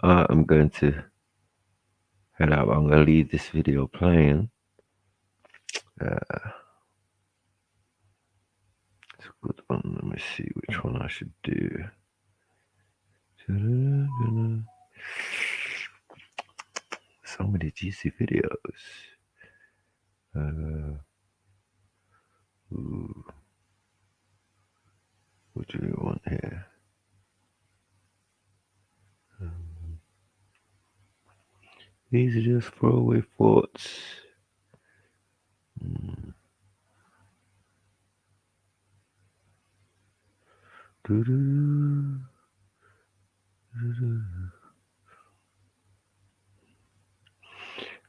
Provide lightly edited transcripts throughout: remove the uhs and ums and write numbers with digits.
I'm going to head out. I'm going to leave this video playing. It's a good one. Let me see which one I should do. So many juicy videos. What do we want here? These are just throwaway thoughts.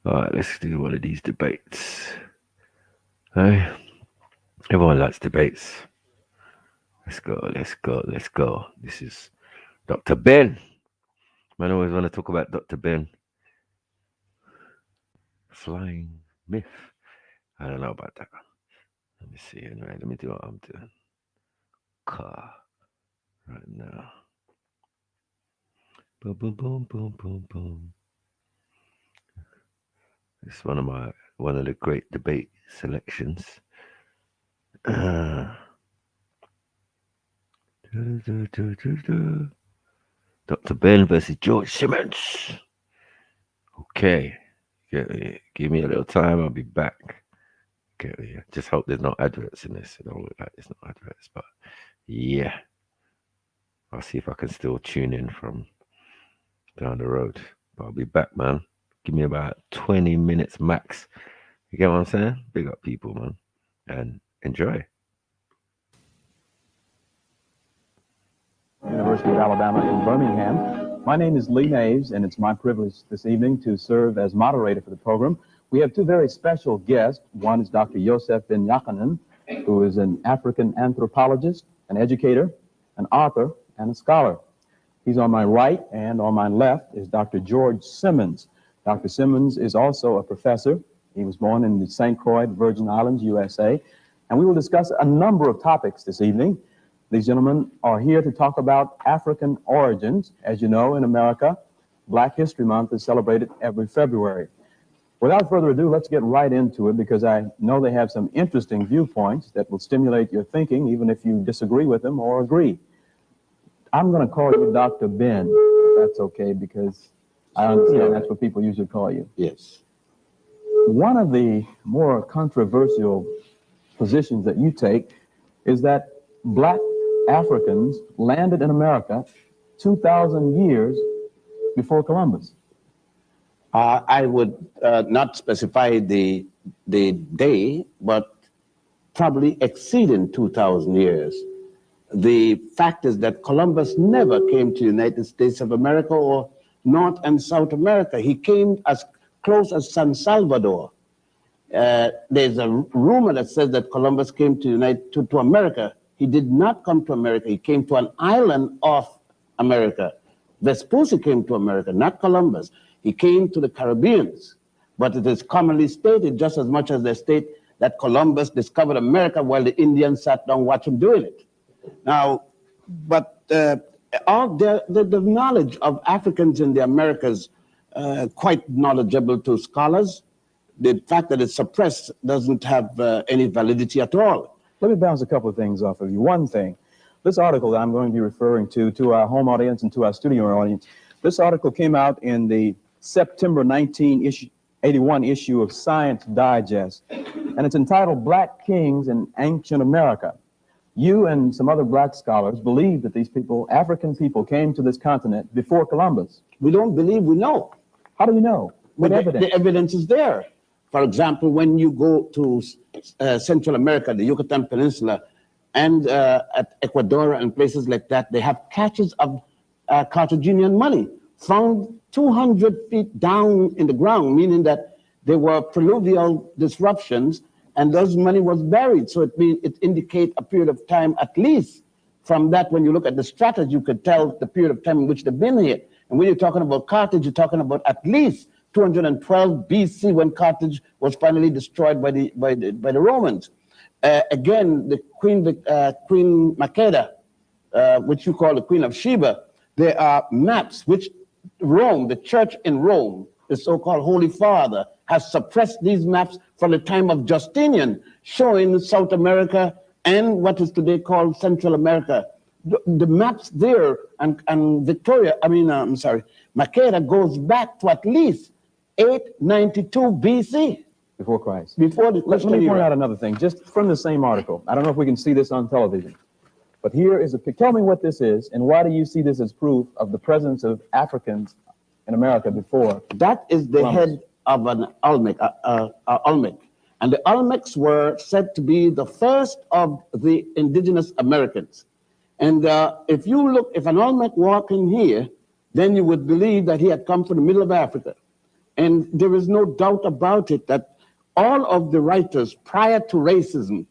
Alright, let's do one of these debates. Hey, everyone likes debates. Let's go. This is Dr. Ben. I always want to talk about Dr. Ben. Flying myth. I don't know about that. Let me see. Anyway, let me do what I'm doing. Car. Right now. Boom, boom, boom, boom, boom, boom. It's one of the great debate selections. Dr. Ben versus George Simmons. Okay. Give me a little time. I'll be back. Okay. Just hope there's no adverts in this. It don't look like there's no adverts, but yeah. I'll see if I can still tune in from down the road. But I'll be back, man. Give me about 20 minutes max. You get what I'm saying? Big up people, man. And enjoy. University of Alabama in Birmingham. My name is Lee Naves, and it's my privilege this evening to serve as moderator for the program. We have two very special guests. One is Dr. Yosef Ben Yakanan, who is an African anthropologist, an educator, an author, and a scholar. He's on my right, and on my left is Dr. George Simmons. Dr. Simmons is also a professor. He was born in the St. Croix, Virgin Islands, USA. And we will discuss a number of topics this evening. These gentlemen are here to talk about African origins. As you know, in America, Black History Month is celebrated every February. Without further ado, let's get right into it, because I know they have some interesting viewpoints that will stimulate your thinking, even if you disagree with them or agree. I'm going to call you Dr. Ben, if that's okay, because I understand that's what people usually call you. Yes. One of the more controversial positions that you take is that Black Africans landed in America 2,000 years before Columbus. I would not specify the day, but probably exceeding 2,000 years. The fact is that Columbus never came to the United States of America or North and South America. He came as close as San Salvador. There's a rumor that says that Columbus came to America. He did not come to America. He came to an island of America. Vespucci came to America, not Columbus. He came to the Caribbeans. But it is commonly stated, just as much as they state, that Columbus discovered America while the Indians sat down watching him doing it. Now, but all the knowledge of Africans in the Americas, quite knowledgeable to scholars. The fact that it's suppressed doesn't have any validity at all. Let me bounce a couple of things off of you. One thing, this article that I'm going to be referring to our home audience and to our studio audience, this article came out in the September 1981 issue of Science Digest, and it's entitled Black Kings in Ancient America. You and some other black scholars believe that these people, African people, came to this continent before Columbus. We don't believe, we know. How do you know? What evidence? The evidence is there. For example, when you go to Central America, the Yucatan Peninsula, and at Ecuador and places like that, they have caches of Carthaginian money found 200 feet down in the ground, meaning that there were pluvial disruptions and those money was buried. So it indicates a period of time, at least from that, when you look at the strategy, you could tell the period of time in which they've been here. And when you're talking about Carthage, you're talking about at least 212 BC, when Carthage was finally destroyed by the Romans. Again, the Queen Makeda, which you call the Queen of Sheba, there are maps which Rome, the church in Rome, the so-called Holy Father, has suppressed these maps from the time of Justinian, showing South America and what is today called Central America. The maps there and Victoria, Makeda goes back to at least 892 BC. Before Christ. Before the Let Christian me point era. out another thing, just from the same article. I don't know if we can see this on television, but here is a picture. Tell me what this is, and why do you see this as proof of the presence of Africans in America before? That is the Columbus. head of an Olmec, Olmec. And the Olmecs were said to be the first of the indigenous Americans. And if an Olmec walked in here, then you would believe that he had come from the middle of Africa. And there is no doubt about it that all of the writers prior to racism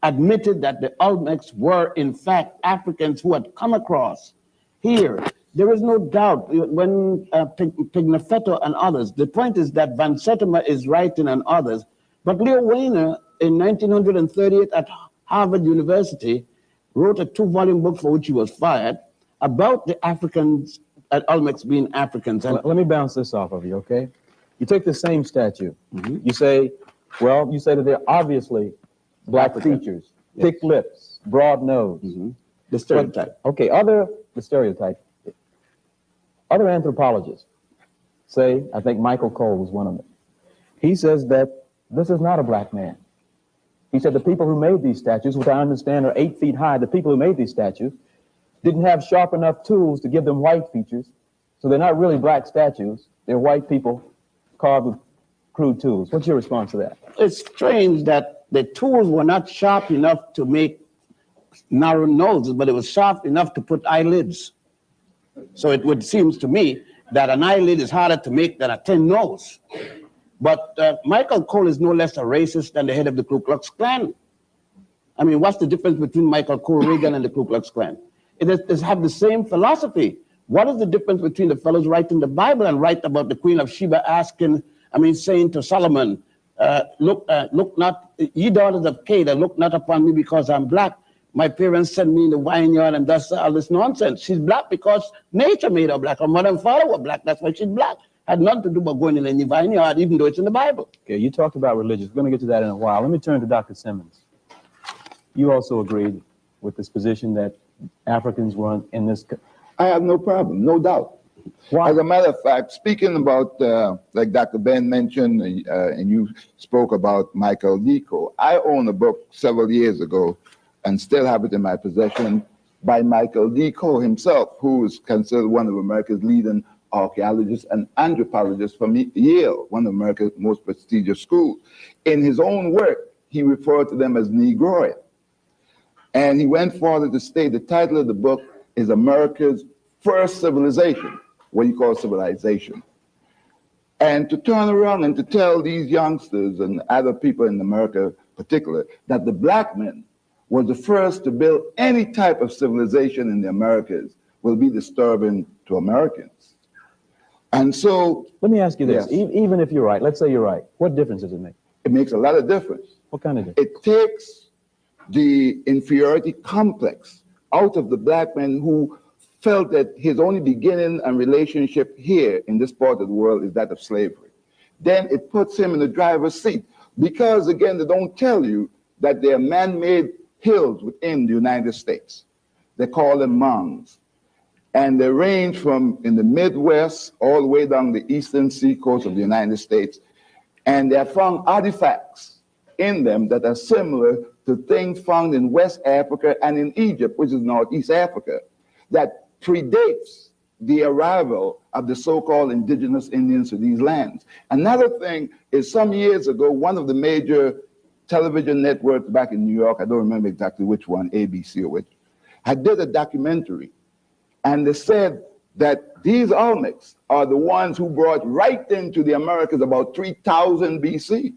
admitted that the Olmecs were in fact Africans who had come across here. There is no doubt when Pigafetta and others, the point is that Van Sertima is writing and others, but Leo Weiner in 1938 at Harvard University wrote a 2-volume book for which he was fired about the Africans, Olmecs being Africans. And Let me bounce this off of you, okay? You take the same statue. You say that they're obviously black African. features, thick lips, broad nose. the stereotype. Okay, the stereotype. Other anthropologists say, I think Michael Cole was one of them. He says that this is not a black man. He said the people who made these statues, which I understand are 8 feet high, the people who made these statues didn't have sharp enough tools to give them white features, so they're not really black statues. They're white people carved with crude tools. What's your response to that? It's strange that the tools were not sharp enough to make narrow noses, but it was sharp enough to put eyelids. So it would seem to me that an eyelid is harder to make than a thin nose. But Michael Cole is no less a racist than the head of the Ku Klux Klan. I mean, what's the difference between Michael Cole Reagan and the Ku Klux Klan? It have the same philosophy. What is the difference between the fellows writing the Bible and write about the Queen of Sheba saying to Solomon, look not, ye daughters of Canaan, look not upon me because I'm black. My parents sent me in the vineyard and thus all this nonsense. She's black because nature made her black. Her mother and father were black. That's why she's black. Had nothing to do with going in any vineyard, even though it's in the Bible. Okay, you talked about religion. We're going to get to that in a while. Let me turn to Dr. Simmons. You also agreed with this position that Africans were in this. I have no problem, no doubt. Why? As a matter of fact, speaking about, like Dr. Ben mentioned, and you spoke about Michael Deco, I own a book several years ago and still have it in my possession by Michael Deco himself, who is considered one of America's leading archaeologists and anthropologists from Yale, one of America's most prestigious schools. In his own work, he referred to them as Negroid. And he went further to state the title of the book is America's First Civilization, what you call civilization. And to turn around and to tell these youngsters and other people in America in particular that the black men were the first to build any type of civilization in the Americas will be disturbing to Americans. And so, Let me ask you this. Yes. Even if you're right, let's say you're right, what difference does it make? it makes a lot of difference. What kind of difference? It takes the inferiority complex out of the black man who felt that his only beginning and relationship here in this part of the world is that of slavery. Then it puts him in the driver's seat because, again, they don't tell you that there are man-made hills within the United States. They call them mounds. And they range from in the Midwest all the way down the eastern seacoast of the United States. And they have found artifacts in them that are similar to things found in West Africa and in Egypt, which is Northeast Africa, that predates the arrival of the so-called indigenous Indians to these lands. Another thing is some years ago, one of the major television networks back in New York, I don't remember exactly which one, ABC or which, had did a documentary. And they said that these Olmecs are the ones who brought right into the Americas about 3000 BC.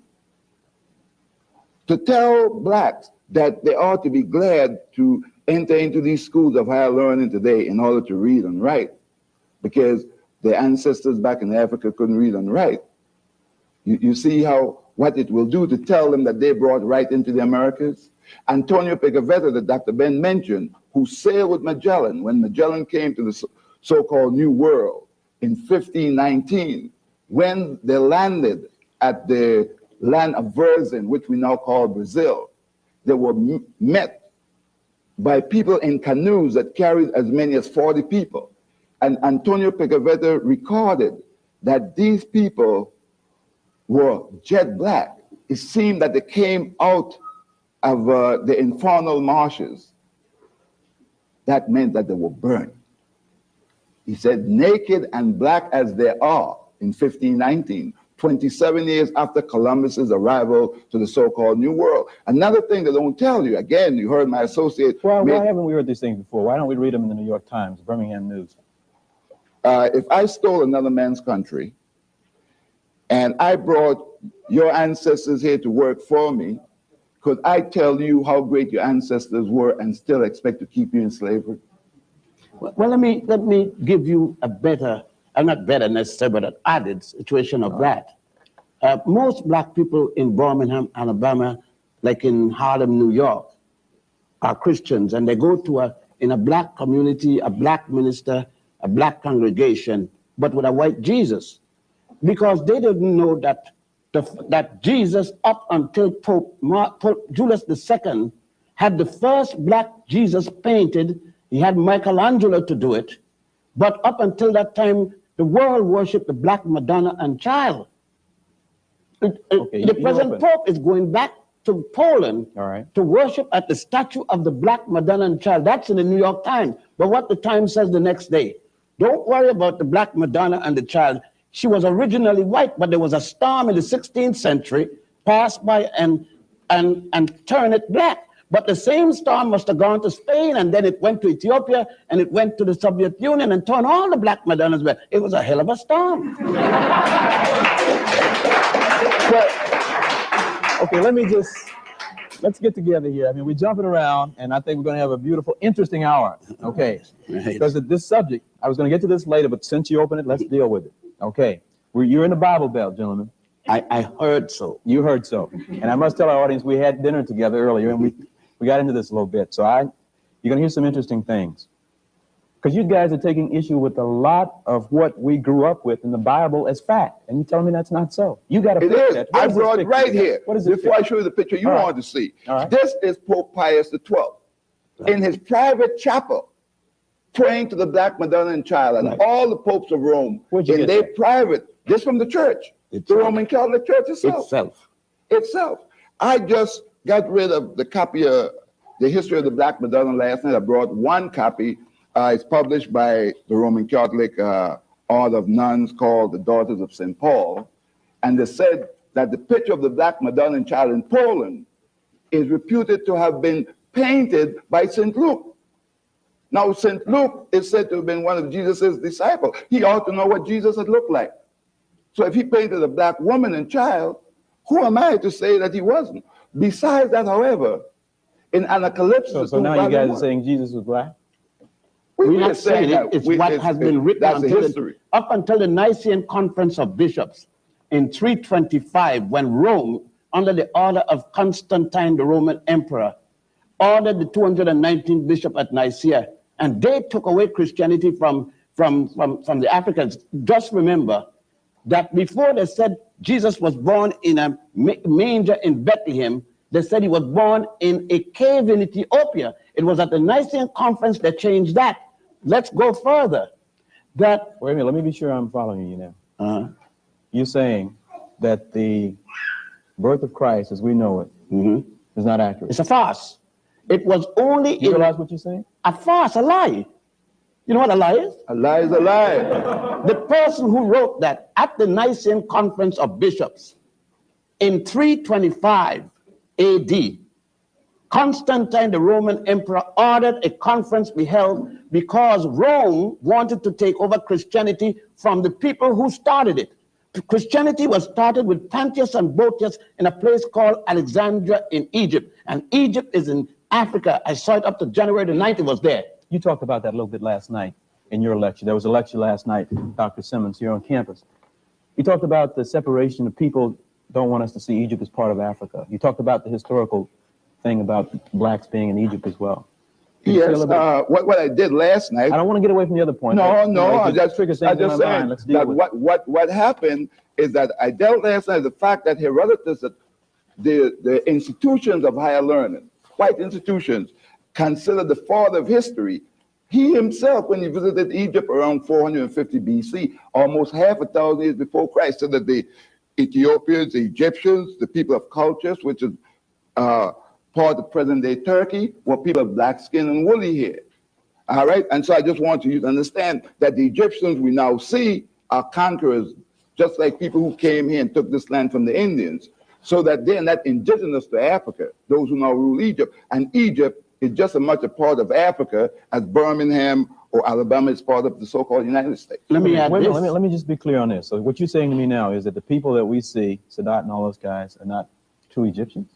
To tell blacks that they ought to be glad to enter into these schools of higher learning today in order to read and write, because their ancestors back in Africa couldn't read and write. You see what it will do to tell them that they brought right into the Americas? Antonio Pigafetta, that Dr. Ben mentioned, who sailed with Magellan when Magellan came to the so-called New World in 1519, when they landed at the land of Verzin, which we now call Brazil, they were met by people in canoes that carried as many as 40 people. And Antonio Picavetta recorded that these people were jet black. It seemed that they came out of the infernal marshes. That meant that they were burned. He said, naked and black as they are, in 1519, 27 years after Columbus's arrival to the so-called New World. Another thing they don't tell you, again, you heard my associate. Well, why haven't we heard these things before? Why don't we read them in the New York Times, Birmingham News? If I stole another man's country and I brought your ancestors here to work for me, could I tell you how great your ancestors were and still expect to keep you in slavery? Well, let me give you a better, not better necessarily, but an added situation of that. Most black people in Birmingham, Alabama, like in Harlem, New York, are Christians, and they go to in a black community, a black minister, a black congregation, but with a white Jesus, because they didn't know that that Jesus, up until Pope Julius II, had the first black Jesus painted. He had Michelangelo to do it, but up until that time, the world worshipped the Black Madonna and Child. The present Pope is going back to Poland to worship at the statue of the Black Madonna and Child. That's in the New York Times. But what the Times says the next day, don't worry about the Black Madonna and the Child. She was originally white, but there was a storm in the 16th century, passed by and turned it black. But the same storm must have gone to Spain, and then it went to Ethiopia, and it went to the Soviet Union and turned all the Black Madonnas black. It was a hell of a storm. Okay, let's get together here. I mean, we're jumping around, and I think we're going to have a beautiful, interesting hour. Okay, because of this subject, I was going to get to this later, but since you opened it, let's deal with it. Okay, you're in the Bible Belt, gentlemen. I heard so. You heard so. And I must tell our audience, we had dinner together earlier, and we got into this a little bit. So you're going to hear some interesting things. Because you guys are taking issue with a lot of what we grew up with in the Bible as fact. And you're telling me that's not so. You got to fix that. I brought it right here. What is it? Before I show you the picture you wanted to see. This is Pope Pius XII in his private chapel, praying to the Black Madonna and Child and all the popes of Rome in their private, this from the church, the Roman Catholic Church itself. I just got rid of the copy of the history of the Black Madonna last night. I brought one copy. It's published by the Roman Catholic Order of Nuns called the Daughters of St. Paul. And they said that the picture of the Black Madonna and Child in Poland is reputed to have been painted by St. Luke. Now, St. Luke is said to have been one of Jesus' disciples. He ought to know what Jesus had looked like. So if he painted a black woman and child, who am I to say that he wasn't? Besides that, however, in Anacalypsis... So now you guys are saying Jesus was black? We're not saying it. It's what has been written up until the Nicene Conference of Bishops in 325, when Rome, under the order of Constantine, the Roman emperor, ordered the 219 bishop at Nicaea, and they took away Christianity from the Africans. Just remember that before they said Jesus was born in a manger in Bethlehem, they said he was born in a cave in Ethiopia. It was at the Nicene Conference that changed that. Let's go further. Wait a minute, let me be sure I'm following you now. You're saying that the birth of Christ as we know it is not accurate. It's a farce. It was only... You realize what you're saying? A farce, a lie. You know what a lie is? A lie is a lie. The person who wrote that at the Nicene Conference of Bishops in 325 AD, Constantine, the Roman emperor, ordered a conference be held because Rome wanted to take over Christianity from the people who started it. Christianity was started with Pontius and Boetius in a place called Alexandria in Egypt. And Egypt is in Africa. I saw it up to January the 9th, it was there. You talked about that a little bit last night in your lecture. There was a lecture last night, Dr. Simmons, here on campus. You talked about the separation of people don't want us to see Egypt as part of Africa. You talked about the historical thing about blacks being in Egypt as well. Can you say a Yes, little bit? what I did last night. I don't want to get away from the other point. No, but, you know, no, it triggers things in my saying mind. Let's deal that with it. what happened is that I dealt last night with the fact that Herodotus, the institutions of higher learning, white institutions, considered the father of history. He himself, when he visited Egypt around 450 BC, almost half a thousand years before Christ, said that the Ethiopians, the Egyptians, the people of cultures, which is part of present-day Turkey, were people of black skin and woolly hair. All right, and so I just want you to understand that the Egyptians we now see are conquerors, just like people who came here and took this land from the Indians, so that they're not indigenous to Africa, those who now rule Egypt. And Egypt is just as much a part of Africa as Birmingham or Alabama is part of the so-called United States. Let me add Wait a this. minute, let me just be clear on this. So what you're saying to me now is that the people that we see, Sadat and all those guys, are not true Egyptians?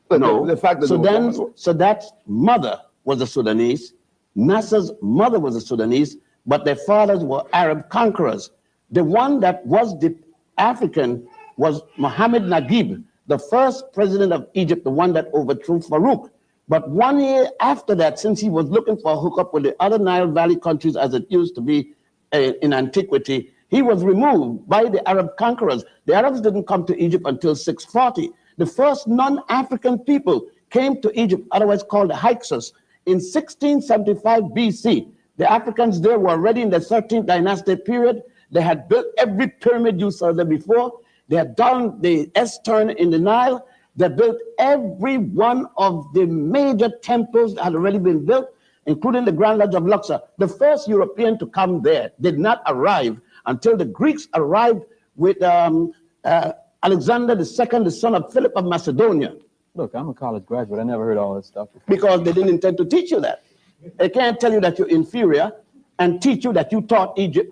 But No. the fact that Sadat's mother was a Sudanese. Nasser's mother was a Sudanese, but their fathers were Arab conquerors. The one that was the African was Mohammed Naguib, the first president of Egypt, the one that overthrew Farouk. But 1 year after that, since he was looking for a hookup with the other Nile Valley countries as it used to be in antiquity, he was removed by the Arab conquerors. The Arabs didn't come to Egypt until 640. The first non-African people came to Egypt, otherwise called the Hyksos, in 1675 BC. The Africans there were already in the 13th dynasty period. They had built every pyramid you saw there before. They had done the S-turn in the Nile. They built every one of the major temples that had already been built, including the Grand Lodge of Luxor. The first European to come there did not arrive until the Greeks arrived with Alexander II, the son of Philip of Macedonia. Look, I'm a college graduate. I never heard all this stuff before. Because they didn't intend to teach you that. They can't tell you that you're inferior and teach you that you taught Egypt,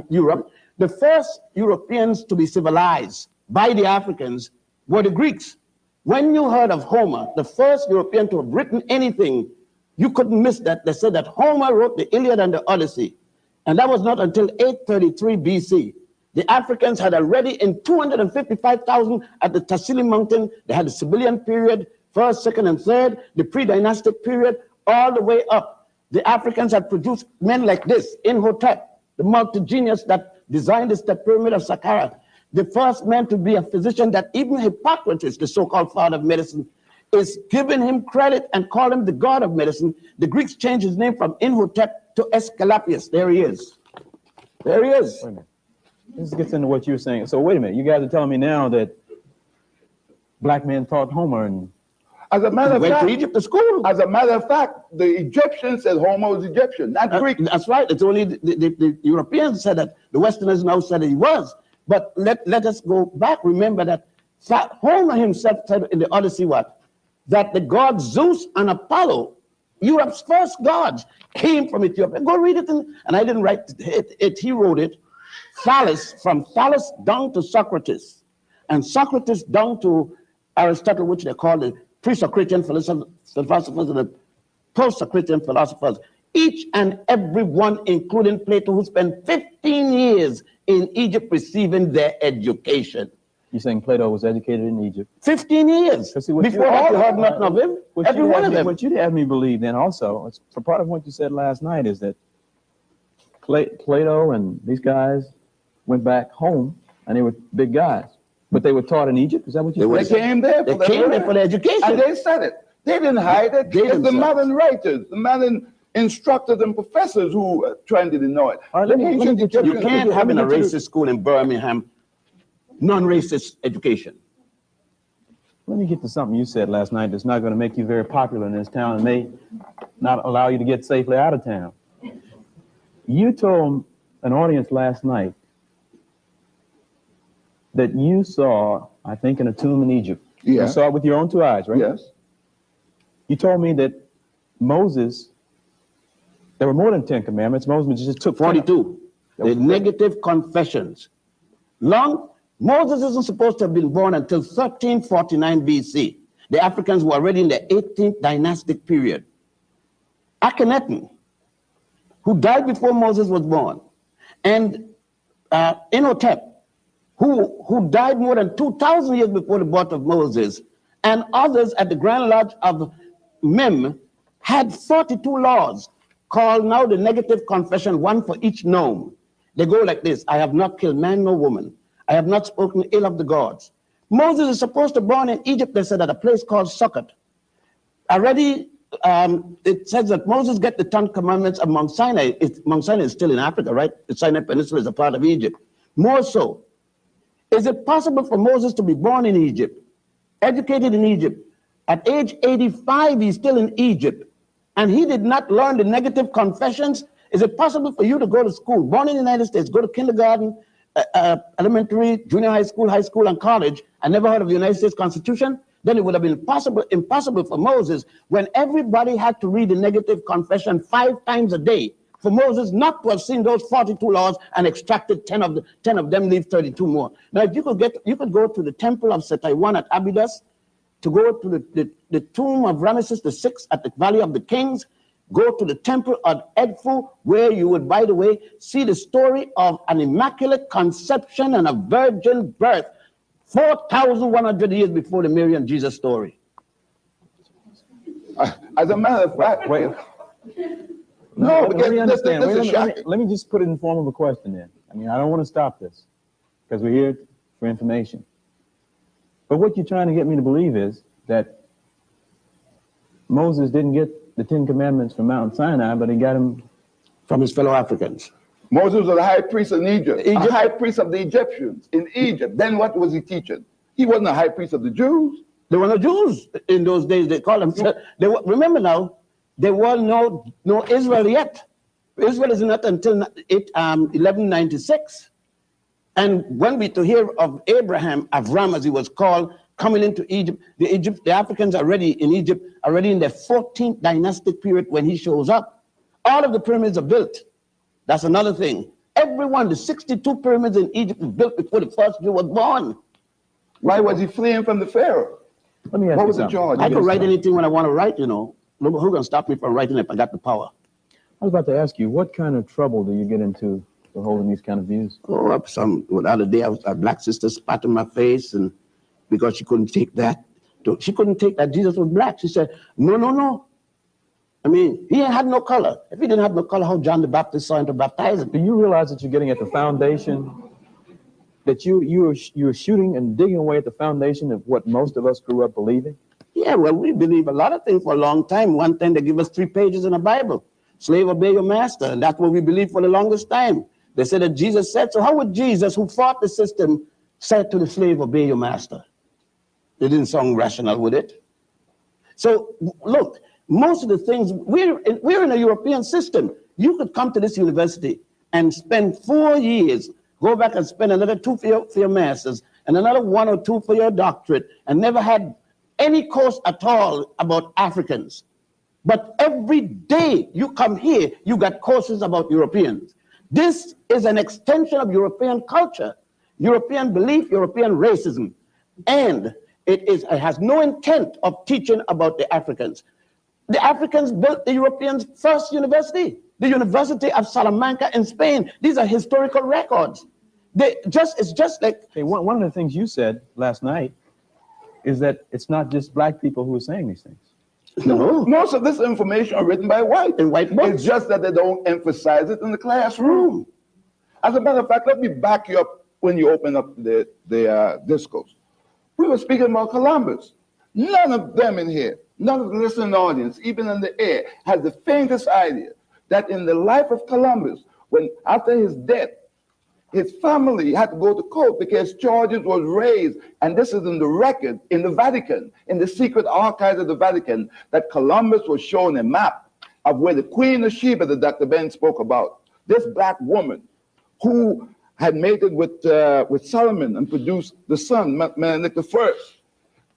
Europe. The first Europeans to be civilized by the Africans were the Greeks. When you heard of Homer, the first European to have written anything, you couldn't miss that. They said that Homer wrote the Iliad and the Odyssey. And that was not until 833 BC. The Africans had already in 255,000 at the Tassili Mountain. They had the Sibyllian period, first, second, and third, the pre-dynastic period, all the way up. The Africans had produced men like this, Imhotep, the multi-genius that designed the step pyramid of Saqqara, the first man to be a physician that even Hippocrates, the so-called father of medicine, is giving him credit and call him the god of medicine. The Greeks changed his name from Imhotep to Esculapius. There he is. There he is. Wait a minute. This gets into what you were saying. So wait a minute. You guys are telling me now that black men taught Homer and as a matter of Went fact, to Egypt to school. as a matter of fact, the Egyptians said Homer was Egyptian, not Greek. That's right. It's only the Europeans said that. The Westerners now said that he was. But let us go back. Remember that Homer himself said in the Odyssey what? That the gods Zeus and Apollo, Europe's first gods, came from Ethiopia. Go read it. And I didn't write it. He wrote it. Thales, from Thales down to Socrates, and Socrates down to Aristotle, which they call the pre-Socratic philosophers and the post-Socratic philosophers. Each and every one, including Plato, who spent 15 years in Egypt receiving their education. you're saying Plato was educated in Egypt. 15 years. See, what Before that, you heard nothing of him. Every one of them. What you'd have me believe then also, it's, for part of what you said last night is that Plato and these guys went back home and they were big guys. But they were taught in Egypt? Is that what you They said? came there They came there for their education. And they said it. They didn't hide it. They It's the themselves. modern writers, the modern instructors and professors who are trying to deny it. All right, let me get you- You can't have in a racist school in Birmingham non-racist education. Let me get to something you said last night that's not going to make you very popular in this town and may not allow you to get safely out of town. You told an audience last night that you saw, I think, in a tomb in Egypt. Yeah. You saw it with your own two eyes, right? Yes. You told me that Moses, there were more than 10 commandments. Moses just took 42. The negative confessions. Moses isn't supposed to have been born until 1349 BC. The Africans were already in the 18th dynastic period. Akhenaten, who died before Moses was born, and Imhotep, who died more than 2,000 years before the birth of Moses, and others at the Grand Lodge of Mem had 42 laws called now the negative confession, one for each nome. They go like this: I have not killed man nor woman. I have not spoken ill of the gods. Moses is supposed to be born in Egypt, they said, at a place called Sukkot. Already, it says that Moses get the 10 Commandments of Mount Sinai. Mount Sinai is still in Africa, right? The Sinai Peninsula is a part of Egypt. More so, is it possible for Moses to be born in Egypt, educated in Egypt? At age 85, he's still in Egypt, and he did not learn the negative confessions. Is it possible for you to go to school, born in the United States, go to kindergarten, elementary, junior high school, and college, and never heard of the United States Constitution? Then it would have been impossible for Moses, when everybody had to read the negative confession 5 times a day, for Moses not to have seen those 42 laws and extracted 10 of them, leave 32 more. Now, if you could go to the temple of Setai at Abydos, to go to the tomb of Ramesses VI at the Valley of the Kings, go to the temple of Edfu, where you would, by the way, see the story of an immaculate conception and a virgin birth 4,100 years before the Mary and Jesus story. As a matter of fact, Wait. no, Let because me this understand. is Let shocking. me just put it in form of a question then. I mean, I don't want to stop this because we're here for information. But what you're trying to get me to believe is that Moses didn't get the 10 Commandments from Mount Sinai, but he got them From his fellow Africans. Moses was the high priest in Egypt, Egypt. a high priest of the Egyptians in Egypt. Then what was he teaching? He wasn't a high priest of the Jews. There were no Jews in those days. They called them. Remember now, there were no Israel yet. Israel is not until 1196. And when we to hear of Abraham, Avram as he was called, coming into Egypt, the Africans already in Egypt, already in their 14th dynastic period when he shows up. All of the pyramids are built. That's another thing. The 62 pyramids in Egypt were built before the first Jew was born. Why was he fleeing from the Pharaoh? Let me ask What you was the something. charge? I could write anything when I want to write, you know. Who's going to stop me from writing if I got the power? I was about to ask you, what kind of trouble do you get into for holding these kind of views? Oh, the other day, a black sister spat in my face, and because she couldn't take that. She couldn't take that Jesus was black. She said, no. I mean, he had no color. If he didn't have no color, how John the Baptist saw him to baptize him? Do you realize that you're getting at the foundation, that you're shooting and digging away at the foundation of what most of us grew up believing? Yeah, well, we believe a lot of things for a long time. One thing, they give us 3 pages in the Bible. Slave, obey your master. And that's what we believed for the longest time. They said that Jesus said, so how would Jesus, who fought the system, say to the slave, obey your master? It didn't sound rational, would it? So, look, most of the things, we're in a European system. You could come to this university and spend 4 years, go back and spend another 2 for your masters, and another 1 or 2 for your doctorate, and never had any course at all about Africans. But every day you come here, you got courses about Europeans. This is an extension of European culture, European belief, European racism. And it has no intent of teaching about the Africans. The Africans built the Europeans' first university, the University of Salamanca in Spain. These are historical records. It's just like... Hey, one of the things you said last night is that it's not just black people who are saying these things. No. Most of this information are written by whites. In white books. It's just that they don't emphasize it in the classroom. As a matter of fact, let me back you up when you open up the discourse. We were speaking about Columbus. None of them in here, none of the listening audience, even in the air, has the faintest idea that in the life of Columbus, when after his death, his family had to go to court because charges was raised, and this is in the record in the Vatican, in the secret archives of the Vatican, that Columbus was shown a map of where the Queen of Sheba that Dr. Ben spoke about, this black woman who had mated with Solomon and produced the son, Menelik I,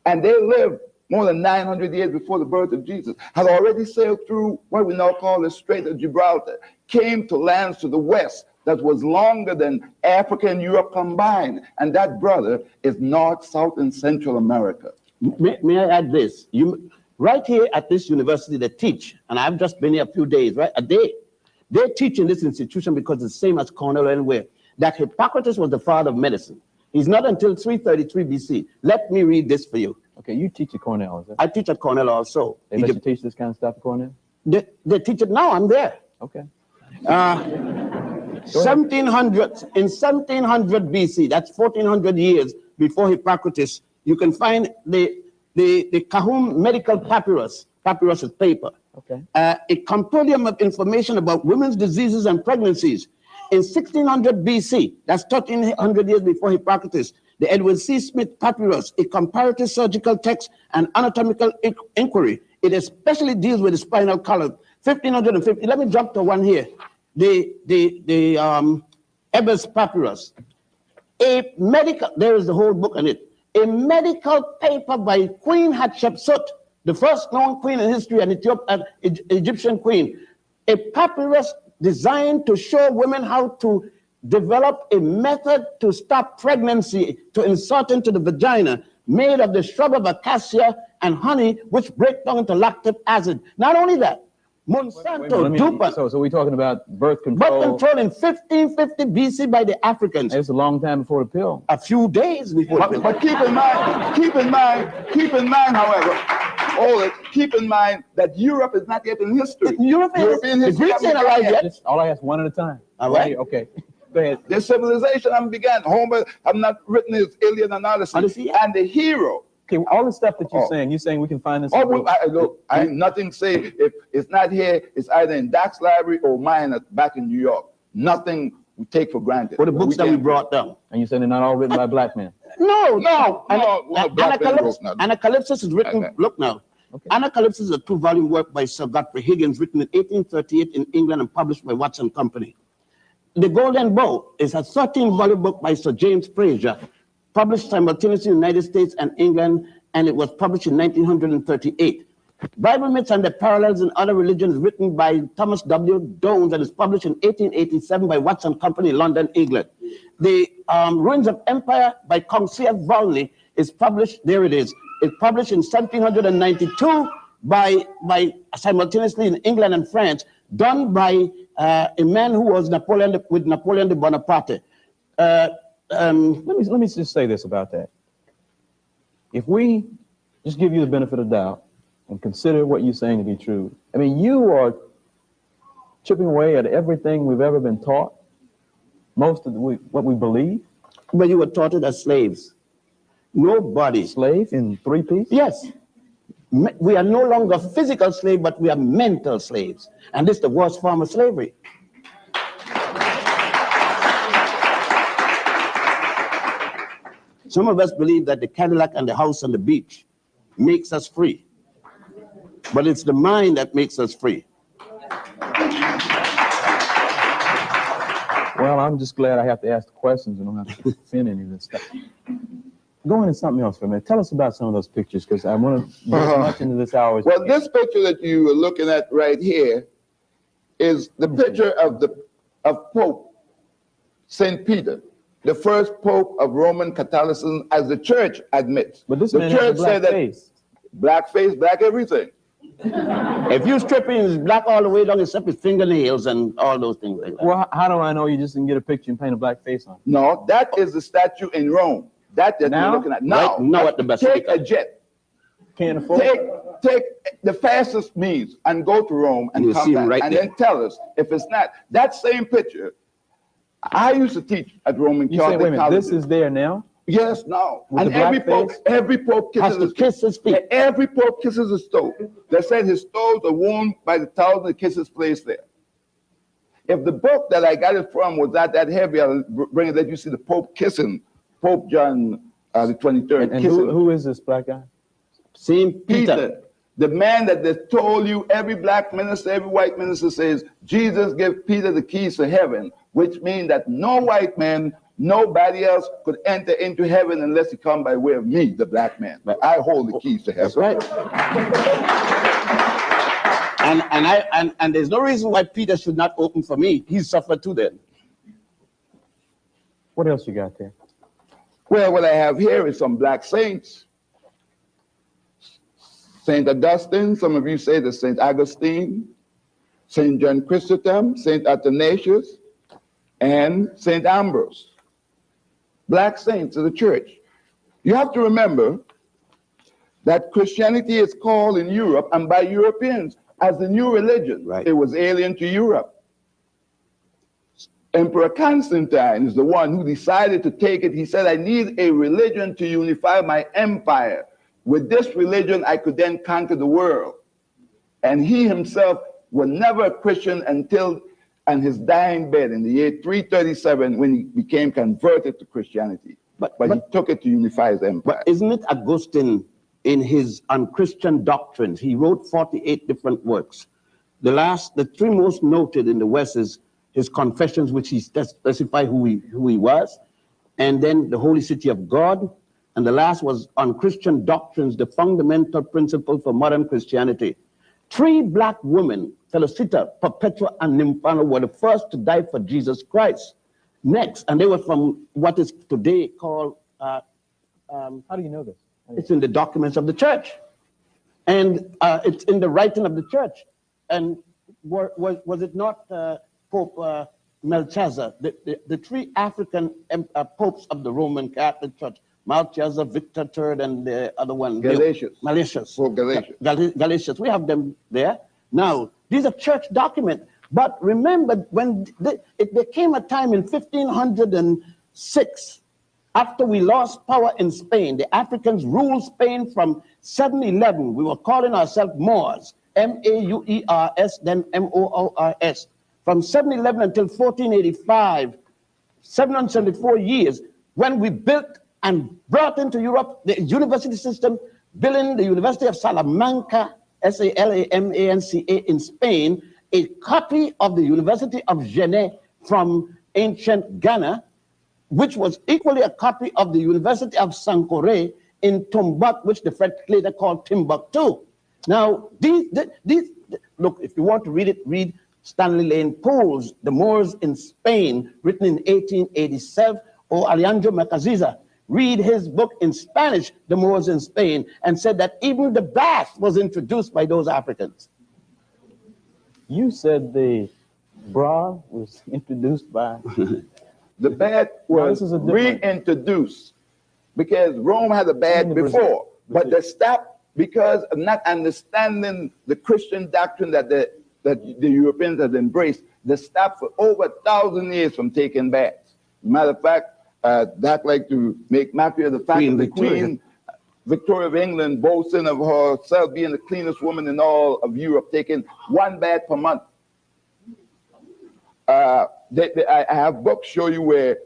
and they lived more than 900 years before the birth of Jesus, had already sailed through what we now call the Strait of Gibraltar, came to lands to the west that was longer than Africa and Europe combined. And that, brother, is North, South, and Central America. May I add this? Right here at this university, they teach, and I've just been here a few days, right? A day. They teach in this institution because it's the same as Cornell anywhere, that Hippocrates was the father of medicine. He's not until 333 BC. Let me read this for you. Okay, you teach at Cornell, is that? I teach at Cornell also. They let you teach this kind of stuff at Cornell? They teach it now. I'm there. Okay. 1700 in 1700 BC. That's 1400 years before Hippocrates. You can find the Kahum medical papyrus. Papyrus is paper. Okay. A compendium of information about women's diseases and pregnancies. In 1600 BC, that's 1300 years before Hippocrates, the Edward C. Smith Papyrus, a comparative surgical text and anatomical inquiry. It especially deals with the spinal column. 1550. Let me jump to one here. The Ebers Papyrus. A medical. There is the whole book on it. A medical paper by Queen Hatshepsut, the first known queen in history, an Egyptian queen. A papyrus designed to show women how to develop a method to stop pregnancy, to insert into the vagina, made of the shrub of acacia and honey, which break down into lactic acid. Not only that, Monsanto, DuPont. So we're talking about birth control. Birth control in 1550 BC by the Africans. It's a long time before the pill. A few days before the pill. But keep in mind, however, keep in mind that Europe is not yet in history. European history. The Greeks ain't arrived yet. All I ask one at a time. All right. Okay. Go ahead. The civilization began. Homer have not written his Iliad and Odyssey. And the hero. Okay, all the stuff that you're saying we can find this. Look, I ain't nothing say if it's not here, it's either in Doc's library or mine back in New York. Nothing we take for granted. Or the books that we brought down. And you said they're not all written by black men. No. Anacalypsis is written. Okay. Look now. Okay. Anacalypsis is a 2-volume work by Sir Godfrey Higgins, written in 1838 in England and published by Watson Company. The Golden Bow is a 13-volume book by Sir James Fraser, published simultaneously in the United States and England, and it was published in 1938. Bible Myths and the Parallels in Other Religions, written by Thomas W. Dones, and is published in 1887 by Watson Company, London, England. The Ruins of Empire by Concierge Volney is published, there it is. It's published in 1792 by simultaneously in England and France, done by a man who was with Napoleon de Bonaparte. Let me just say this about that. If we just give you the benefit of doubt and consider what you're saying to be true, I mean, you are chipping away at everything we've ever been taught, most of what we believe. But you were taught it as slaves. Nobody. Slave in 3 pieces? Yes. We are no longer physical slaves, but we are mental slaves. And this is the worst form of slavery. Some of us believe that the Cadillac and the house on the beach makes us free. But it's the mind that makes us free. Well, I'm just glad I have to ask the questions and don't have to defend any of this stuff. Go into something else for a minute. Tell us about some of those pictures, because I want to get as much into this hour. Well, this picture that you are looking at right here is the picture of Pope St. Peter, the first Pope of Roman Catholicism, as the church admits. But this the man church has a black said that face. Black face, black everything. If you strip him, it's black all the way down except his fingernails and all those things like that. Well, how do I know you just didn't get a picture and paint a black face on it? No, that is the statue in Rome. That you're looking at now. Right now at the best. Take a jet. Can't afford Take the fastest means and go to Rome and you'll come see back. him right and there. then tell us if it's not. That same picture, I used to teach at Roman You say, Catholic wait a minute, colleges. this is there now? Yes, now. With And the black every pope Has to kiss his feet. Every pope kisses his toe. They said his toes are worn by the thousand that kisses placed there. If the book that I got it from was not that heavy, I'll bring it that you see the Pope kissing Pope John the 23rd. And who is this black guy? Saint Peter. The man that they told you, every black minister, every white minister says, Jesus gave Peter the keys to heaven, which means that no white man, nobody else could enter into heaven unless he come by way of me, the black man. But I hold the keys to heaven. That's right. And there's no reason why Peter should not open for me. He suffered too then. What else you got there? Well, what I have here is some black saints. St. Augustine, some of you say the St. Augustine, St. John Chrysostom, St. Athanasius, and St. Ambrose. Black saints of the church. You have to remember that Christianity is called in Europe and by Europeans. as the new religion. Right. It was alien to Europe. Emperor Constantine is the one who decided to take it. He said, I need a religion to unify my empire. With this religion, I could then conquer the world. And he himself was never a Christian until on his dying bed in the year 337 when he became converted to Christianity. But he took it to unify his empire. But isn't it Augustine in his unchristian doctrines? He wrote 48 different works. The three most noted in the West is his Confessions, which he specified who he was, and then the Holy City of God, and the last was on Christian doctrines, the fundamental principle for modern Christianity. Three black women, Felicita, Perpetua, and Nymphana, were the first to die for Jesus Christ. Next, and they were from what is today called... How do you know this? It's in the documents of the church. And it's in the writing of the church. And was it not Pope Melchizedek, the three African popes of the Roman Catholic Church, Melchizedek, Victor III, and the other one? Galatius. Pope Galatius. We have them there. Now, these are church documents. But remember, when there came a time in 1506, after we lost power in Spain, the Africans ruled Spain from 711. We were calling ourselves Moors, M-A-U-E-R-S, then M-O-O-R-S. From 711 until 1485, 774 years, when we built and brought into Europe the university system, building the University of Salamanca, S-A-L-A-M-A-N-C-A in Spain, a copy of the University of Genève from ancient Ghana, which was equally a copy of the University of Sankore in Tombouctou, which the French later called Timbuktu. Now, look, if you want to read it, read Stanley Lane Poole's The Moors in Spain, written in 1887, or Alejandro Macaziza. Read his book in Spanish, The Moors in Spain, and said that even the bath was introduced by those Africans. You said the bra was introduced by... The bath was reintroduced because Rome had a bath before, but they stopped because of not understanding the Christian doctrine that the Europeans had embraced. They stopped for over 1,000 years from taking baths. Matter of fact, that like to make mockery of the fact that the Queen Victoria of England boasting of herself being the cleanest woman in all of Europe, taking one bath per month. I have books show you where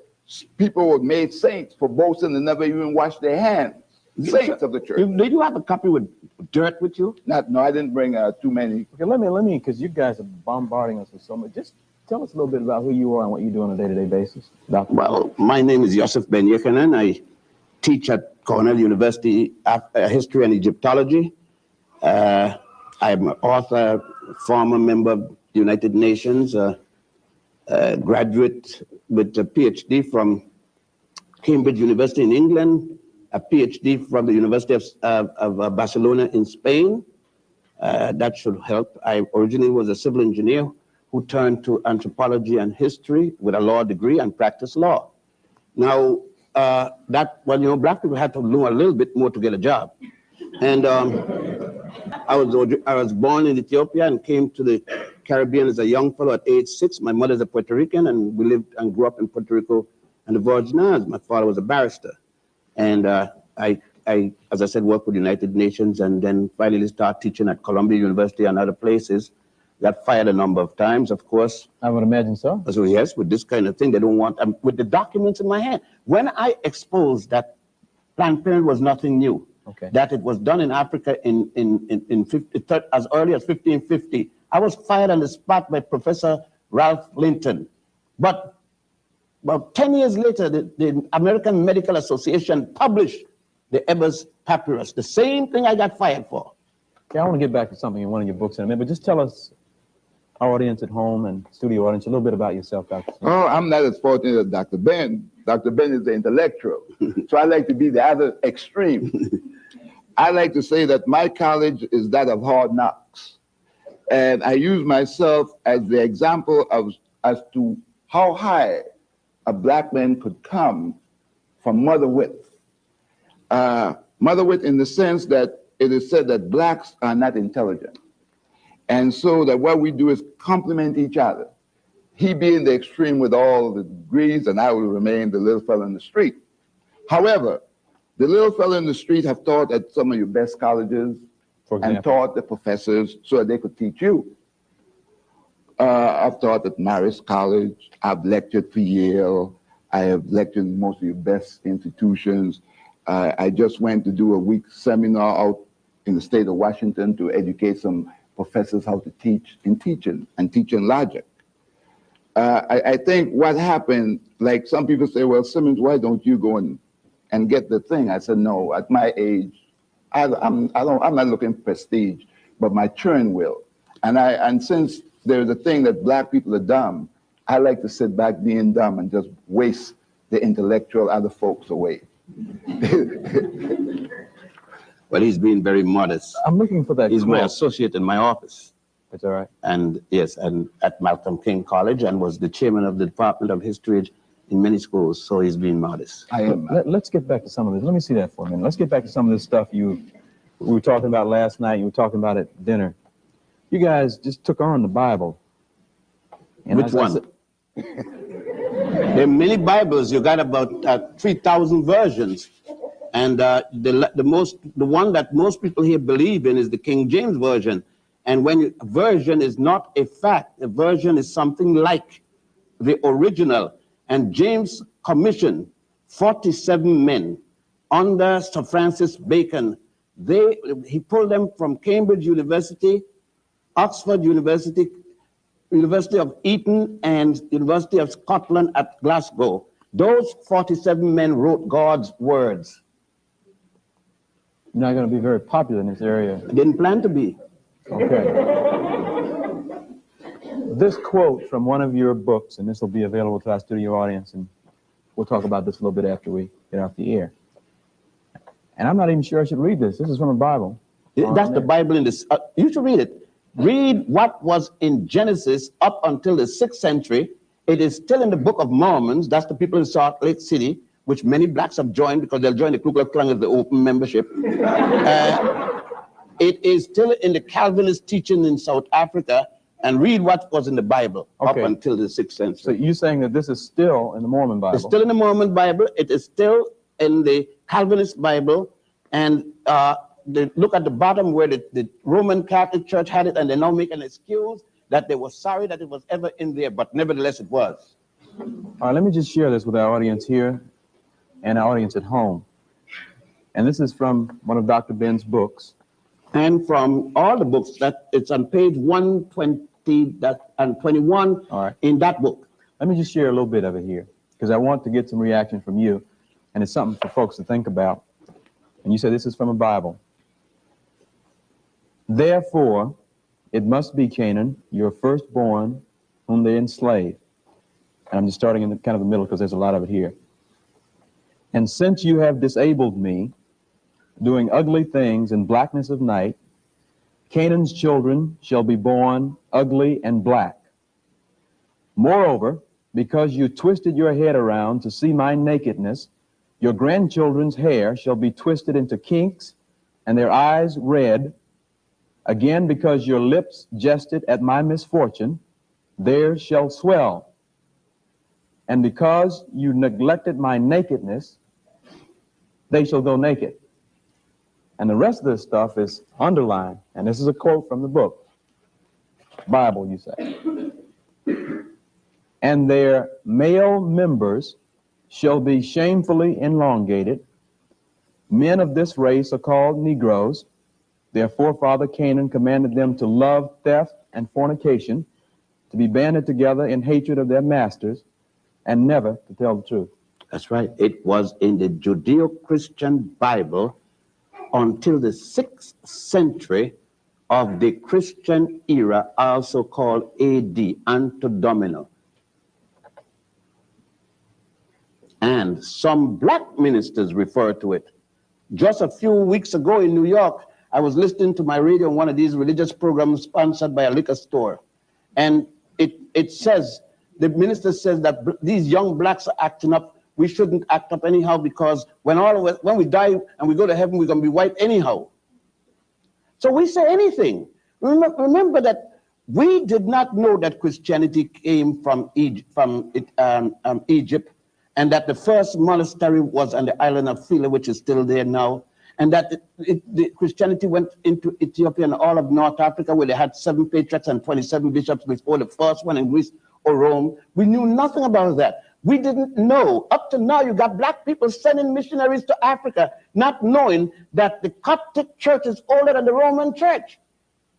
people were made saints for boasting and never even washed their hands. Saints of the church. Did you have a copy with dirt with you? No, I didn't bring too many. Okay, let me, because you guys are bombarding us with so much. Just tell us a little bit about who you are and what you do on a day-to-day basis, Doctor. Well, my name is Yosef Ben Yekanan. I teach at Cornell University History and Egyptology. I'm an author, former member of the United Nations, graduate with a PhD from Cambridge University in England, a PhD from the University of Barcelona in Spain. That should help. I originally was a civil engineer who turned to anthropology and history with a law degree and practiced law. Now, black people had to know a little bit more to get a job. And I was born in Ethiopia and came to the Caribbean as a young fellow at age 6. My mother's a Puerto Rican, and we lived and grew up in Puerto Rico and the Virgin Islands. My father was a barrister. And I, as I said, worked with the United Nations, and then finally started teaching at Columbia University and other places. Got fired a number of times, of course. I would imagine so. So yes, with this kind of thing, they don't want, with the documents in my hand. When I exposed that Planned Parenthood was nothing new, that it was done in Africa as early as 1550, I was fired on the spot by Professor Ralph Linton. But about 10 years later, the American Medical Association published the Ebers Papyrus, the same thing I got fired for. Okay, I want to get back to something in one of your books in a minute, but just tell us, our audience at home and studio audience, a little bit about yourself, Dr. Smith. Oh, I'm not as fortunate as Dr. Ben. Dr. Ben is the intellectual. So I like to be the other extreme. I like to say that my college is that of hard knocks. And I use myself as the example as to how high a black man could come from mother wit. Mother wit in the sense that it is said that blacks are not intelligent. And so that what we do is complement each other. He being the extreme with all the degrees, and I will remain the little fellow in the street. However, the little fellow in the street have taught at some of your best colleges and taught the professors so that they could teach you. I've taught at Marist College. I've lectured for Yale. I have lectured in most of your best institutions. I just went to do a week seminar out in the state of Washington to educate some professors how to teach in teaching and teaching logic. I think what happened, like some people say, well, Simmons, why don't you go and get the thing? I said, no, at my age, I'm not looking for prestige, but my children will. And since there's a thing that black people are dumb, I like to sit back being dumb and just waste the intellectual other folks away. Well, he's being very modest. I'm looking for that. He's my quote. associate in my office. That's all right. And yes, and at Malcolm King College, and was the chairman of the Department of History in many schools, so he's being modest. I am. Let's get back to some of this. Let me see that for a minute. Let's get back to some of this stuff we were talking about last night. You were talking about at dinner. You guys just took on the Bible. And Which one? There are many Bibles. You got about 3,000 versions, and the one that most people here believe in is the King James version. And when a version is not a fact, a version is something like the original. And James commissioned 47 men under Sir Francis Bacon. He pulled them from Cambridge University, Oxford University, University of Eton, and University of Scotland at Glasgow. Those 47 men wrote God's words. You're not going to be very popular in this area. Didn't plan to be. Okay. This quote from one of your books, and this will be available to our studio audience, and we'll talk about this a little bit after we get off the air. And I'm not even sure I should read this. This is from a Bible. That's the Bible in this. You should read it. Read what was in Genesis up until the 6th century. It is still in the Book of Mormons. That's the people in Salt Lake City, which many blacks have joined because they'll join the Ku Klux Klan as the open membership. It is still in the Calvinist teaching in South Africa, and read what was in the Bible up until the 6th century. So you're saying that this is still in the Mormon Bible? It's still in the Mormon Bible. It is still in the Calvinist Bible, and they look at the bottom where the Roman Catholic Church had it, and they now make an excuse that they were sorry that it was ever in there, but nevertheless it was. All right, let me just share this with our audience here and our audience at home. And this is from one of Dr. Ben's books. And from all the books, that it's on page 120 and 21 in that book. Let me just share a little bit of it here, because I want to get some reaction from you, and it's something for folks to think about. And you said this is from a Bible. Therefore, it must be Canaan, your firstborn, whom they enslaved. And I'm just starting in the kind of the middle because there's a lot of it here. And since you have disabled me, doing ugly things in blackness of night, Canaan's children shall be born ugly and black. Moreover, because you twisted your head around to see my nakedness, your grandchildren's hair shall be twisted into kinks and their eyes red. Again, because your lips jested at my misfortune, theirs shall swell. And because you neglected my nakedness, they shall go naked. And the rest of this stuff is underlined. And this is a quote from the book. Bible, you say. And their male members shall be shamefully elongated. Men of this race are called Negroes. Their forefather Canaan commanded them to love theft and fornication, to be banded together in hatred of their masters, and never to tell the truth. That's right. It was in the Judeo-Christian Bible until the 6th century of the Christian era, also called AD, Anno Domini. And some black ministers refer to it. Just a few weeks ago in New York, I was listening to my radio on one of these religious programs sponsored by a liquor store. And it says, the minister says that these young blacks are acting up. We shouldn't act up anyhow because when we die and we go to heaven, we're going to be white anyhow. So we say anything. Remember that we did not know that Christianity came from Egypt, and that the first monastery was on the island of Philae, which is still there now, and that the Christianity went into Ethiopia and all of North Africa, where they had 7 patriarchs and 27 bishops before the first one in Greece or Rome. We knew nothing about that. We didn't know. Up to now, you got black people sending missionaries to Africa, not knowing that the Coptic church is older than the Roman church.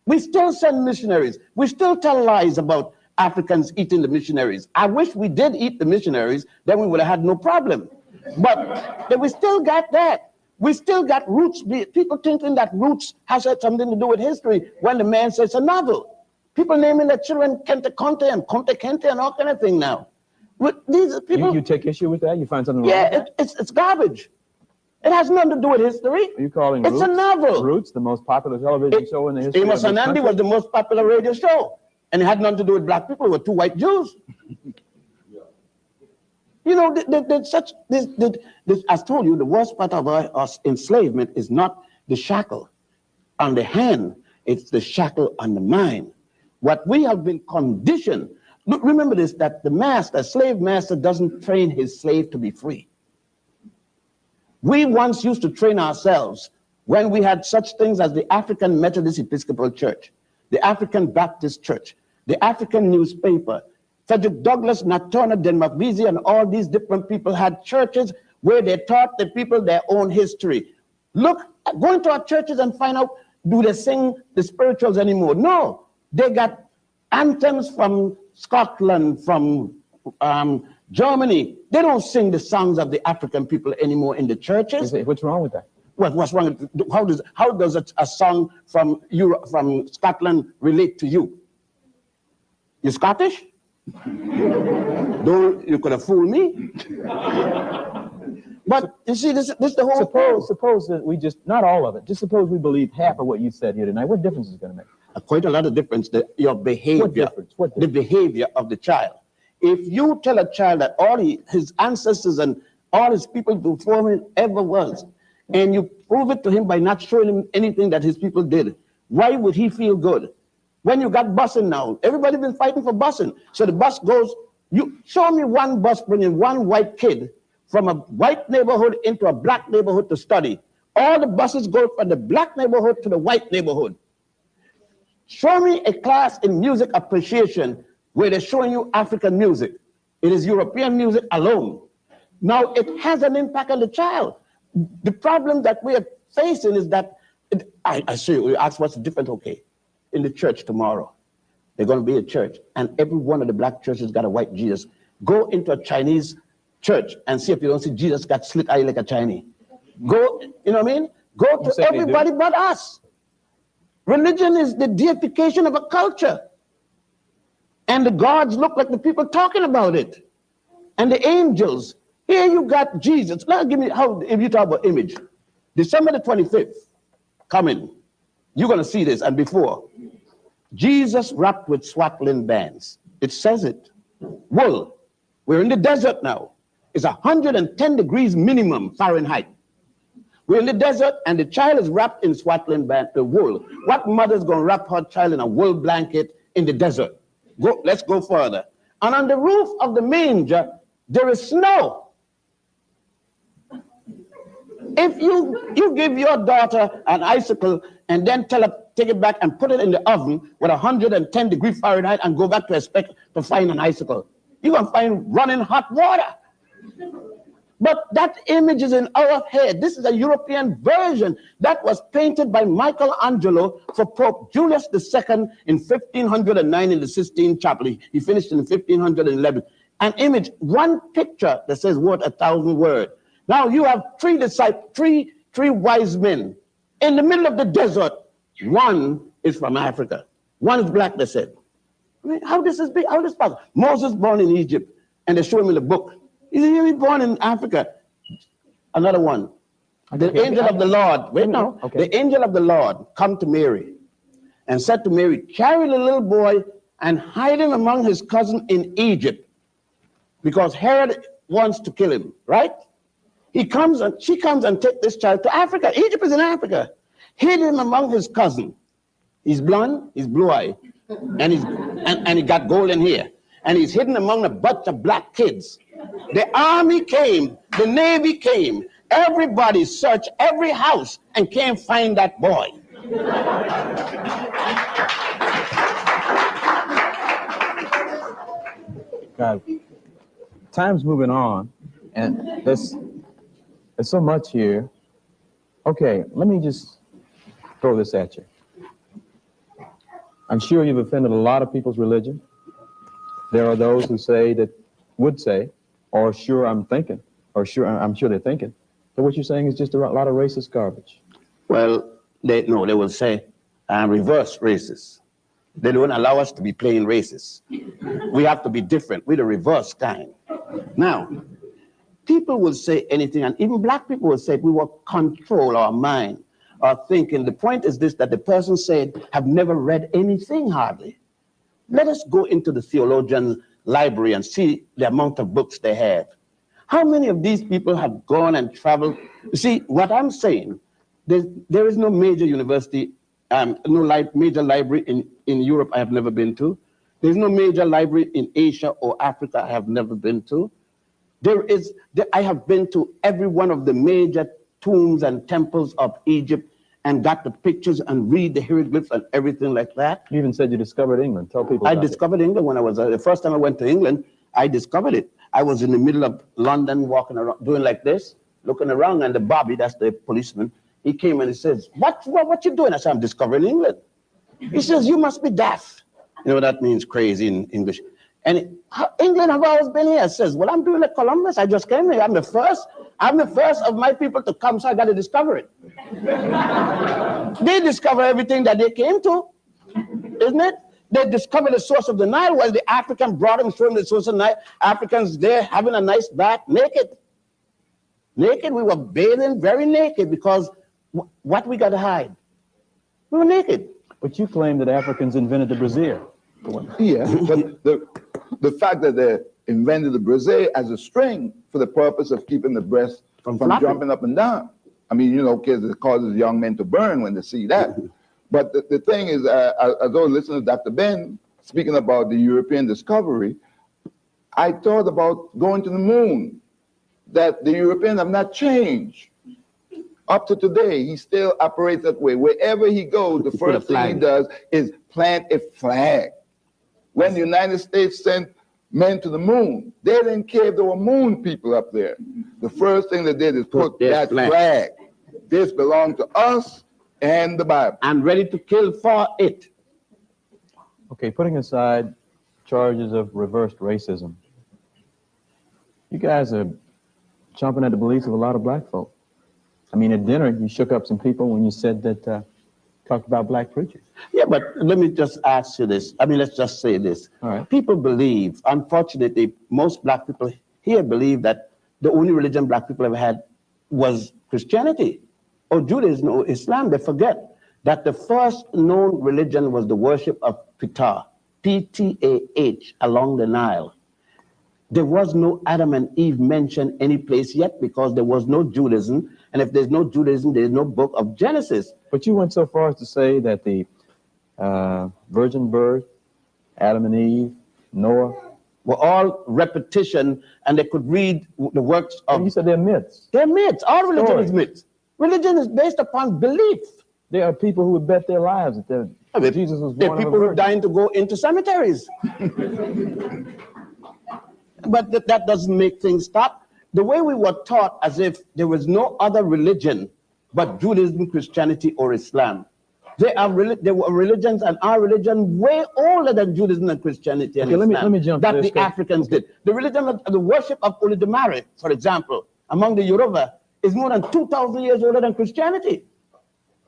We still send missionaries. We still tell lies about Africans eating the missionaries. I wish we did eat the missionaries, then we would have had no problem. But we still got that. We still got roots. People thinking that roots has something to do with history when the man says a novel. People naming their children Kente Conte and Conte Kente and all kind of thing now. These people, you take issue with that? You find something wrong with that? It's garbage. It has nothing to do with history. Are you calling it's Roots, a novel. Roots, the most popular television show in the history Amos of this and Andy country? was the most popular radio show. And it had nothing to do with black people. It were 2 white Jews. You know, as I told you, the worst part of our enslavement is not the shackle on the hand. It's the shackle on the mind. What we have been conditioned. Look, remember this, that the slave master doesn't train his slave to be free. We once used to train ourselves when we had such things as the African Methodist Episcopal Church, the African Baptist Church, the African newspaper. Frederick Douglass, Nat Turner, Denmark Vesey, and all these different people had churches where they taught the people their own history. Look, go into our churches and find out, do they sing the spirituals anymore? No, they got anthems from Scotland, from Germany. They don't sing the songs of the African people anymore in the churches. What's wrong with that? What's wrong? How does a song from Europe, from Scotland, relate to you? You Scottish? Don't you could have fooled me. But you see, this is the whole. Suppose that we just, not all of it. Just suppose we believe half of what you said here tonight. What difference is it going to make? Quite a lot of difference. Your behavior. What difference? What difference? The behavior of the child. If you tell a child that all his ancestors and all his people before him ever was, and you prove it to him by not showing him anything that his people did, why would he feel good? When you got busing now, everybody been fighting for busing. So the bus goes, you show me one bus bringing one white kid from a white neighborhood into a black neighborhood to study. All the buses go from the black neighborhood to the white neighborhood. Show me a class in music appreciation where they're showing you African music. It is European music alone. Now it has an impact on the child. The problem that we are facing is that, I see you ask what's the difference, okay. In the church tomorrow, they're going to be a church, and every one of the black churches got a white Jesus. Go into a Chinese church and see if you don't see Jesus got slit eye like a Chinese. Go, you know what I mean? Go to everybody but us. Religion is the deification of a culture. And the gods look like the people talking about it. And the angels. Here you got Jesus. Now give me, if you talk about image. December the 25th, coming. You're going to see this, and before. Jesus wrapped with swaddling bands. It says it. Wool. We're in the desert now. It's 110 degrees minimum Fahrenheit. We're in the desert, and the child is wrapped in swaddling band, wool. What mother's going to wrap her child in a wool blanket in the desert? Let's go further. And on the roof of the manger, there is snow. If you give your daughter an icicle and then tell her, take it back and put it in the oven with 110 degrees Fahrenheit and go back to expect to find an icicle, you're going to find running hot water. But that image is in our head. This is a European version that was painted by Michelangelo for Pope Julius II in 1509 in the Sistine Chapel. He finished in 1511. An image, one picture that says worth 1,000 words. Now you have three wise men in the middle of the desert. One is from Africa. One is black, they said. I mean, how this possible? Moses born in Egypt, and they show him in the book. He was born in Africa. Another one. The angel of the Lord, wait now. Okay. The angel of the Lord come to Mary and said to Mary, carry the little boy and hide him among his cousins in Egypt, because Herod wants to kill him, right? She comes and take this child to Africa. Egypt is in Africa. Hid him among his cousin. He's blonde, he's blue-eyed, and he got golden hair. And he's hidden among a bunch of black kids. The army came, the Navy came, everybody searched every house and can't find that boy. God, time's moving on, and there's so much here. Okay, let me just throw this at you. I'm sure you've offended a lot of people's religion. There are those who would say, or sure I'm thinking, or sure I'm sure they're thinking, that what you're saying is just a lot of racist garbage. Well, they will say, reverse racist. They don't allow us to be plain racist. We have to be different. We're the reverse kind. Now, people will say anything, and even black people will say we will control our mind, our thinking. The point is this, that the person said have never read anything hardly. Let us go into the theologian's library and see the amount of books they have. How many of these people have gone and traveled? You see, what I'm saying, there is no major university, major library in Europe I have never been to. There's no major library in Asia or Africa I have never been to. I have been to every one of the major tombs and temples of Egypt and got the pictures and read the hieroglyphs and everything like that. You even said you discovered England. Tell people I about discovered England when I was, the first time I went to England, I discovered it. I was in the middle of London walking around, doing like this, looking around, and the Bobby, that's the policeman, he came and he says, what you doing? I said, I'm discovering England. He says, you must be deaf. You know, that means crazy in English. And England have always been here. I says, well, I'm doing like Columbus. I just came here. I'm the first of my people to come, so I got to discover it. They discover everything that they came to, isn't it? They discovered the source of the Nile while the African brought them, showing the source of the Nile. Africans there having a nice bath, naked. Naked, we were bathing very naked because what we got to hide? We were naked. But you claim that Africans invented the brassiere. Yeah, but the fact that they invented the brassiere as a string for the purpose of keeping the breast from jumping up and down. I mean, you know, because it causes young men to burn when they see that. But the thing is, as I was listening to Dr. Ben speaking about the European discovery, I thought about going to the moon, that the Europeans have not changed. Up to today, he still operates that way. Wherever he goes, the first thing he does is plant a flag. When the United States sent men to the moon, they didn't care if there were moon people up there. The first thing they did is put that flag. This belongs to us and the Bible. I'm ready to kill for it. Okay, putting aside charges of reversed racism, you guys are chomping at the beliefs of a lot of black folk. I mean, at dinner, you shook up some people when you said that, talked about black preachers. Yeah, but let me just ask you this. I mean, let's just say this. All right. People believe, unfortunately, most black people here believe that the only religion black people ever had was Christianity or Judaism or Islam. They forget that the first known religion was the worship of Ptah, P-T-A-H, along the Nile. There was no Adam and Eve mentioned any place yet because there was no Judaism. And if there's no Judaism, there's no book of Genesis. But you went so far as to say that the virgin birth, Adam and Eve, Noah, were all repetition, and they could read the works of... And you said they're myths. They're myths. All religion is myths. Religion is based upon belief. There are people who would bet their lives that Jesus was born. There are people who are dying to go into cemeteries. But that doesn't make things stop. The way we were taught as if there was no other religion but Judaism, Christianity, or Islam. There were religions, and our religion way older than Judaism and Christianity and Islam. Let me jump that to this, the Africans did. The religion of the worship of Olodumare, for example, among the Yoruba, is more than 2,000 years older than Christianity.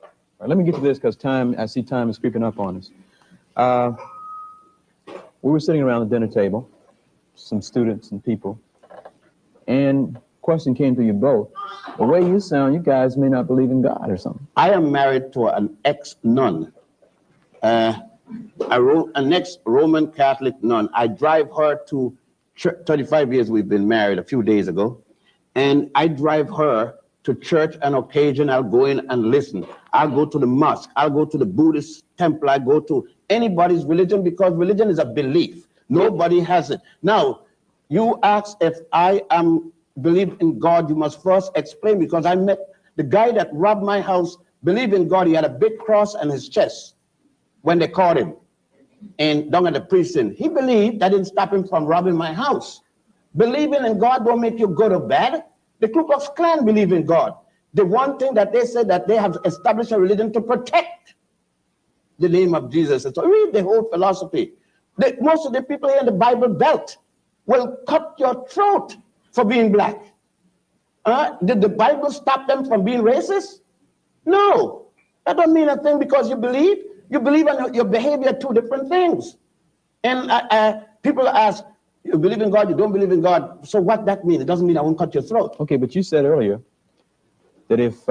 All right, let me get to this because I see time is creeping up on us. We were sitting around the dinner table, some students and people, and question came to you both. The way you sound, you guys may not believe in God or something. I am married to an ex-nun, an ex-Roman Catholic nun. I drive her to 35 years we've been married a few days ago, and I drive her to church on occasion. I'll go in and listen. I'll go to the mosque. I'll go to the Buddhist temple. I go to anybody's religion, because religion is a belief. Nobody has it. Now, you ask if I am believe in God, you must first explain, because I met the guy that robbed my house, believed in God. He had a big cross on his chest when they caught him and down at the prison. He believed. That didn't stop him from robbing my house. Believing in God don't make you good or bad. The Ku Klux Klan believe in God. The one thing that they said, that they have established a religion to protect the name of Jesus. And so read the whole philosophy. Most of the people here in the Bible Belt will cut your throat for being black. Did the Bible stop them from being racist? No. That don't mean a thing because you believe. You believe and your behavior are two different things. And people ask, you believe in God, you don't believe in God. So what that mean? It doesn't mean I won't cut your throat. Okay, but you said earlier that if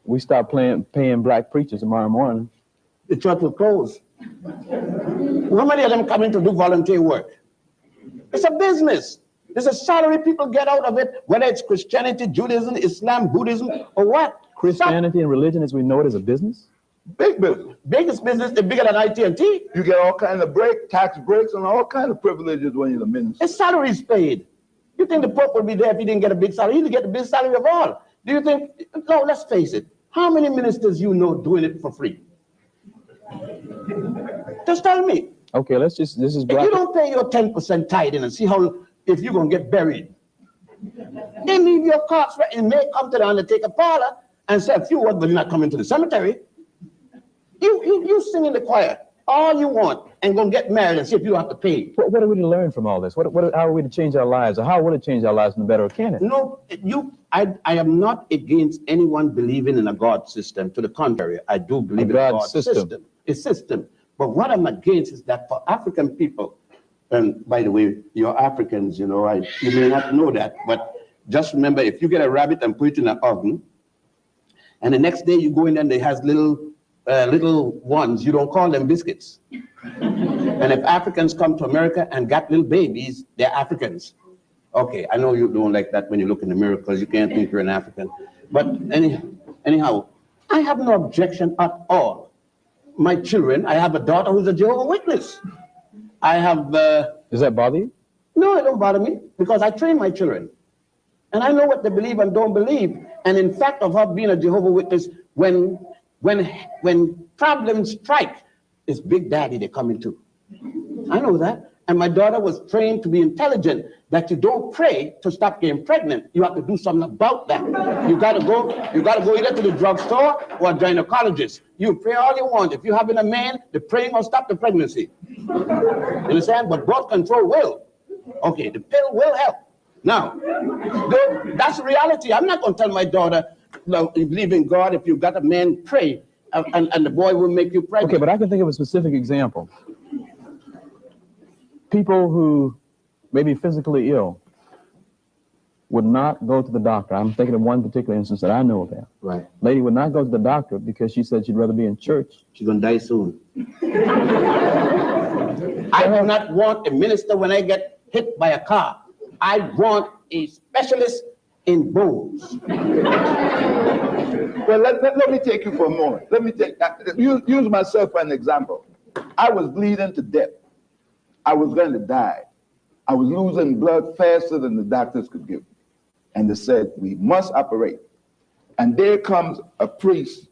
we start paying black preachers tomorrow morning, the church will close. How many of them come in to do volunteer work? It's a business. There's a salary people get out of it, whether it's Christianity, Judaism, Islam, Buddhism, or what. Christianity and religion as we know it is a business? Big business. Biggest business, they're bigger than IT&T. You get all kinds of tax breaks and all kinds of privileges when you're the minister. His salary is paid. You think the Pope would be there if he didn't get a big salary? He'd get the big salary of all. Do you think, no, let's face it. How many ministers you know doing it for free? Just tell me. Okay, this is If you don't pay your 10% tithing and see how, if you're going to get buried, they leave your corpse, and may come to the undertaker parlor and say a few words, but you're not coming to the cemetery. You sing in the choir all you want and go get married and see if you don't have to pay. What are we to learn from all this? How are we to change our lives? Or how will it change our lives in the better, or can it? No, I am not against anyone believing in a God system. To the contrary, I do believe in a God system. A system. But what I'm against is that for African people, and by the way, you're Africans, you know, you may not know that, but just remember, if you get a rabbit and put it in an oven, and the next day you go in there and it has little ones, you don't call them biscuits. And if Africans come to America and got little babies, they're Africans. Okay, I know you don't like that when you look in the mirror because you can't think you're an African. But anyhow, I have no objection at all. My children, I have a daughter who's a Jehovah's Witness. I have... Does that bother you? No, it don't bother me because I train my children. And I know what they believe and don't believe. And in fact, of her being a Jehovah's Witness, when problems strike, it's Big Daddy they come into. I know that. And my daughter was trained to be intelligent, that you don't pray to stop getting pregnant. You have to do something about that. You gotta go either to the drugstore or gynecologist. You pray all you want. If you're having a man, the praying will stop the pregnancy. You understand? But birth control will. Okay, the pill will help. Now, that's reality. I'm not gonna tell my daughter, no, you believe in God, if you got a man, pray, and the boy will make you pregnant. Okay, but I can think of a specific example. People who may be physically ill would not go to the doctor. I'm thinking of one particular instance that I know about. Right. Lady would not go to the doctor because she said she'd rather be in church. She's gonna die soon. I do not want a minister when I get hit by a car. I want a specialist in bones. Well, let me take you for a moment. Let me use myself for an example. I was bleeding to death. I was going to die. I was losing blood faster than the doctors could give me. And they said, we must operate. And there comes a priest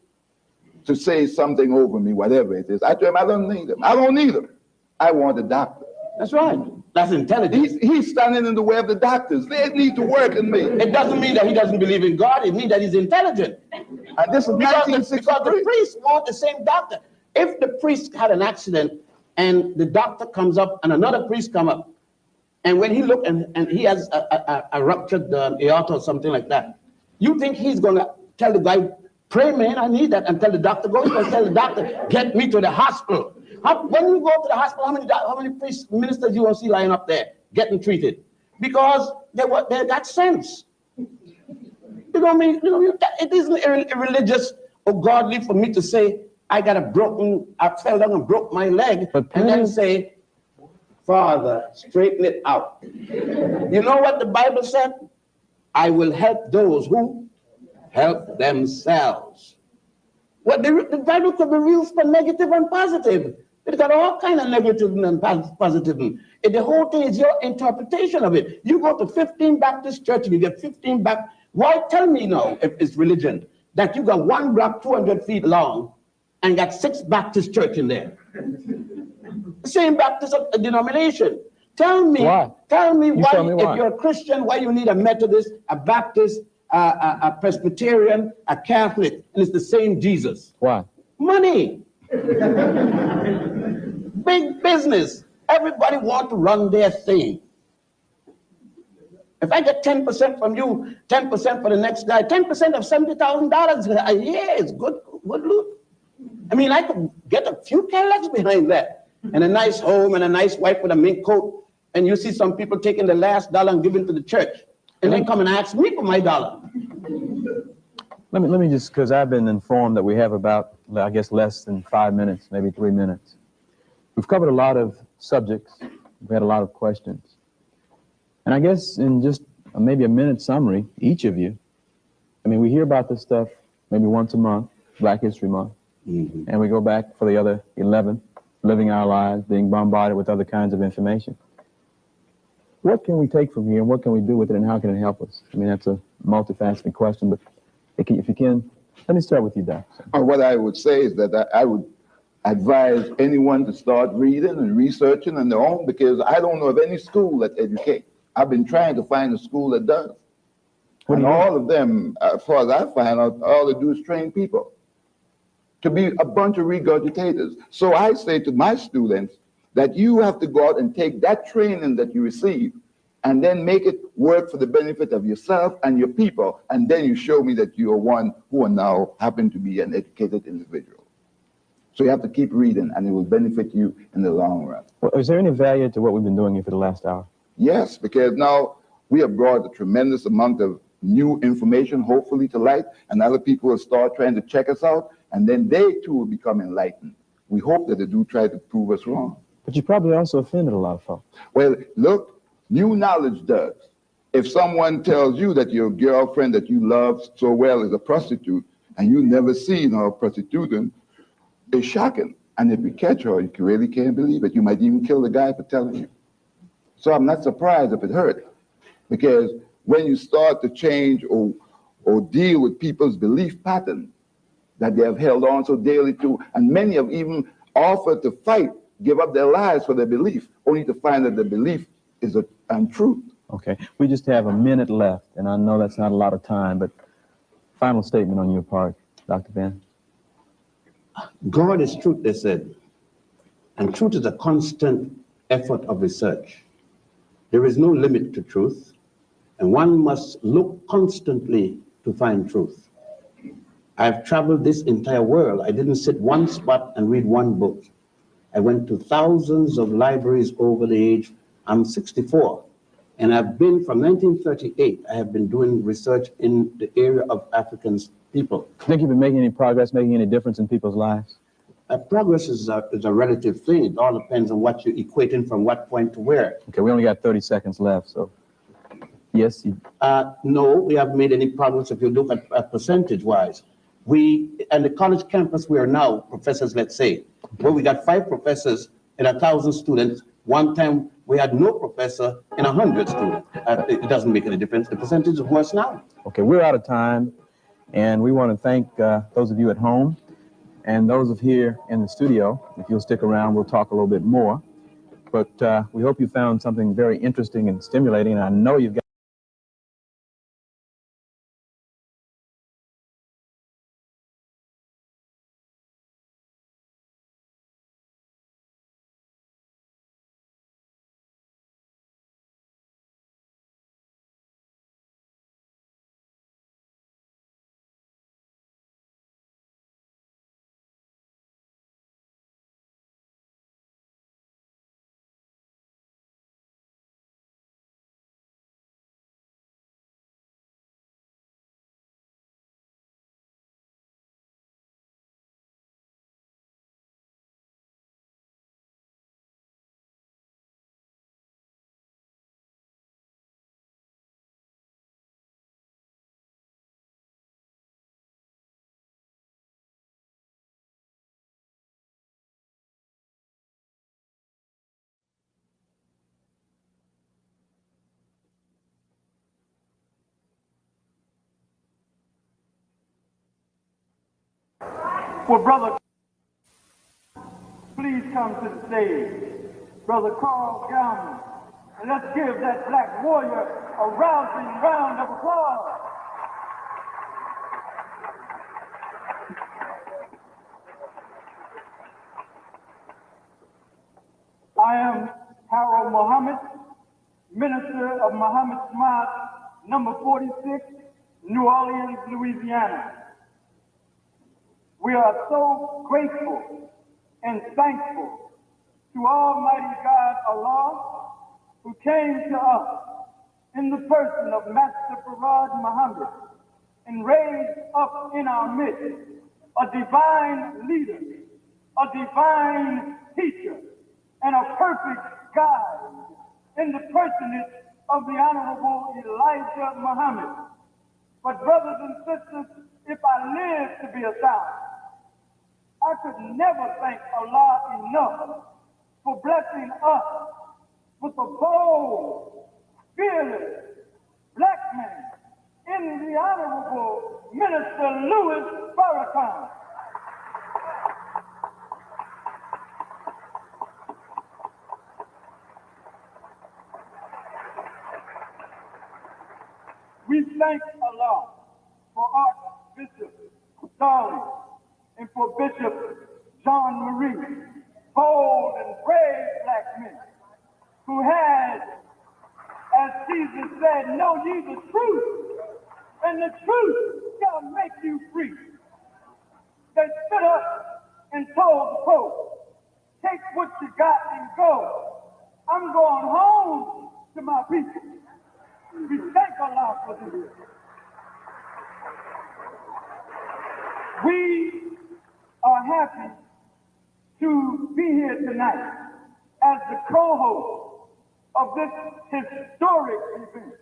to say something over me, whatever it is. I told him, I don't need him. I don't need him. I want a doctor. That's right. That's intelligence. He's standing in the way of the doctors. They need to work in me. It doesn't mean that he doesn't believe in God. It means that he's intelligent. And this is Because the priest want the same doctor. If the priest had an accident and the doctor comes up and another priest come up, and when he look and he has a ruptured aorta or something like that, you think he's going to tell the guy, pray, man, I need that, and tell the doctor, go and tell the doctor, get me to the hospital. When you go to the hospital, how many priests, ministers you will see lying up there getting treated? Because they got sense. You know what I mean? It isn't irreligious or godly for me to say, I fell down and broke my leg, and then say, Father, straighten it out. You know what the Bible said? I will help those who help themselves. What the Bible could be used for negative and positive. It's got all kind of negative and positive. And the whole thing is your interpretation of it. You go to 15 Baptist church and you get 15 back. Why tell me now, if it's religion, that you got one block 200 feet long and got 6 Baptist church in there? Same Baptist denomination. Tell me Why? Tell me You why, tell me why. if you're a Christian, why you need a Methodist, a Baptist, a Presbyterian, a Catholic, and it's the same Jesus. Why? Money. Big business. Everybody want to run their thing. If I get 10% from you, 10% for the next guy, 10% of $70,000 a year is good loot. I mean, I could get a few Cadillacs behind that, and a nice home and a nice wife with a mink coat. And you see some people taking the last dollar and giving to the church, and then come and ask me for my dollar. Let me just, because I've been informed that we have about, I guess, less than 5 minutes, maybe 3 minutes. We've covered a lot of subjects. We've had a lot of questions. And I guess in just maybe a minute summary, each of you, I mean, we hear about this stuff maybe once a month, Black History Month, and we go back for the other 11, living our lives, being bombarded with other kinds of information. What can we take from here, and what can we do with it, and how can it help us? I mean, that's a multifaceted question, but if you can, let me start with you, Doc. What I would say is that I would advise anyone to start reading and researching on their own, because I don't know of any school that educates. I've been trying to find a school that does. And all of them, as far as I find out, all they do is train people to be a bunch of regurgitators. So I say to my students that you have to go out and take that training that you receive and then make it work for the benefit of yourself and your people. And then you show me that you are one who are now happen to be an educated individual. So you have to keep reading, and it will benefit you in the long run. Well, is there any value to what we've been doing here for the last hour? Yes, because now we have brought a tremendous amount of new information, hopefully, to light, and other people will start trying to check us out, and then they too will become enlightened. We hope that they do try to prove us wrong. But you probably also offended a lot of folks. Well, look, new knowledge does. If someone tells you that your girlfriend that you love so well is a prostitute, and you never seen her prostituting, it's shocking. And if you catch her, you really can't believe it. You might even kill the guy for telling you. So I'm not surprised if it hurt, because when you start to change or deal with people's belief pattern that they have held on so dearly to, and many have even offered to fight, give up their lives for their belief, only to find that the belief is untruth. Okay, we just have a minute left, and I know that's not a lot of time, but final statement on your part, Dr. Ben. God is truth, they said. And truth is a constant effort of research. There is no limit to truth, and one must look constantly to find truth. I've traveled this entire world. I didn't sit one spot and read one book. I went to thousands of libraries over the age. I'm 64, and I've been from 1938. I have been doing research in the area of African people. Think you've been making any progress, making any difference in people's lives? Progress is a relative thing. It all depends on what you're equating from what point to where. Okay, we only got 30 seconds left, so yes. No, we haven't made any progress if you look at percentage-wise. And the college campus we are now, professors, let's say, where we got 5 professors in 1,000 students. One time we had no professor in 100 students. It doesn't make any difference. The percentage is worse now. Okay, we're out of time, and we want to thank those of you at home and those of here in the studio. If you'll stick around, we'll talk a little bit more. But we hope you found something very interesting and stimulating, and I know you've got Will Brother please come to the stage? Brother Carl Gowman. And let's give that black warrior a rousing round of applause. I am Harold Muhammad, minister of Muhammad's Mosque, number 46, New Orleans, Louisiana. We are so grateful and thankful to Almighty God Allah, who came to us in the person of Master Farad Muhammad and raised up in our midst a divine leader, a divine teacher, and a perfect guide in the personage of the Honorable Elijah Muhammad. But brothers and sisters, if I live to be 1,000, I could never thank Allah enough for blessing us with a bold, fearless black man in the Honorable Minister Louis Farrakhan. We thank Allah for Archbishop Darley and for Bishop John Marie, bold and brave black men who had, as Jesus said, know ye the truth, and the truth shall make you free. They stood up and told the Pope, take what you got and go. I'm going home to my people. We thank Allah for this. We are happy to be here tonight as the co-host of this historic event.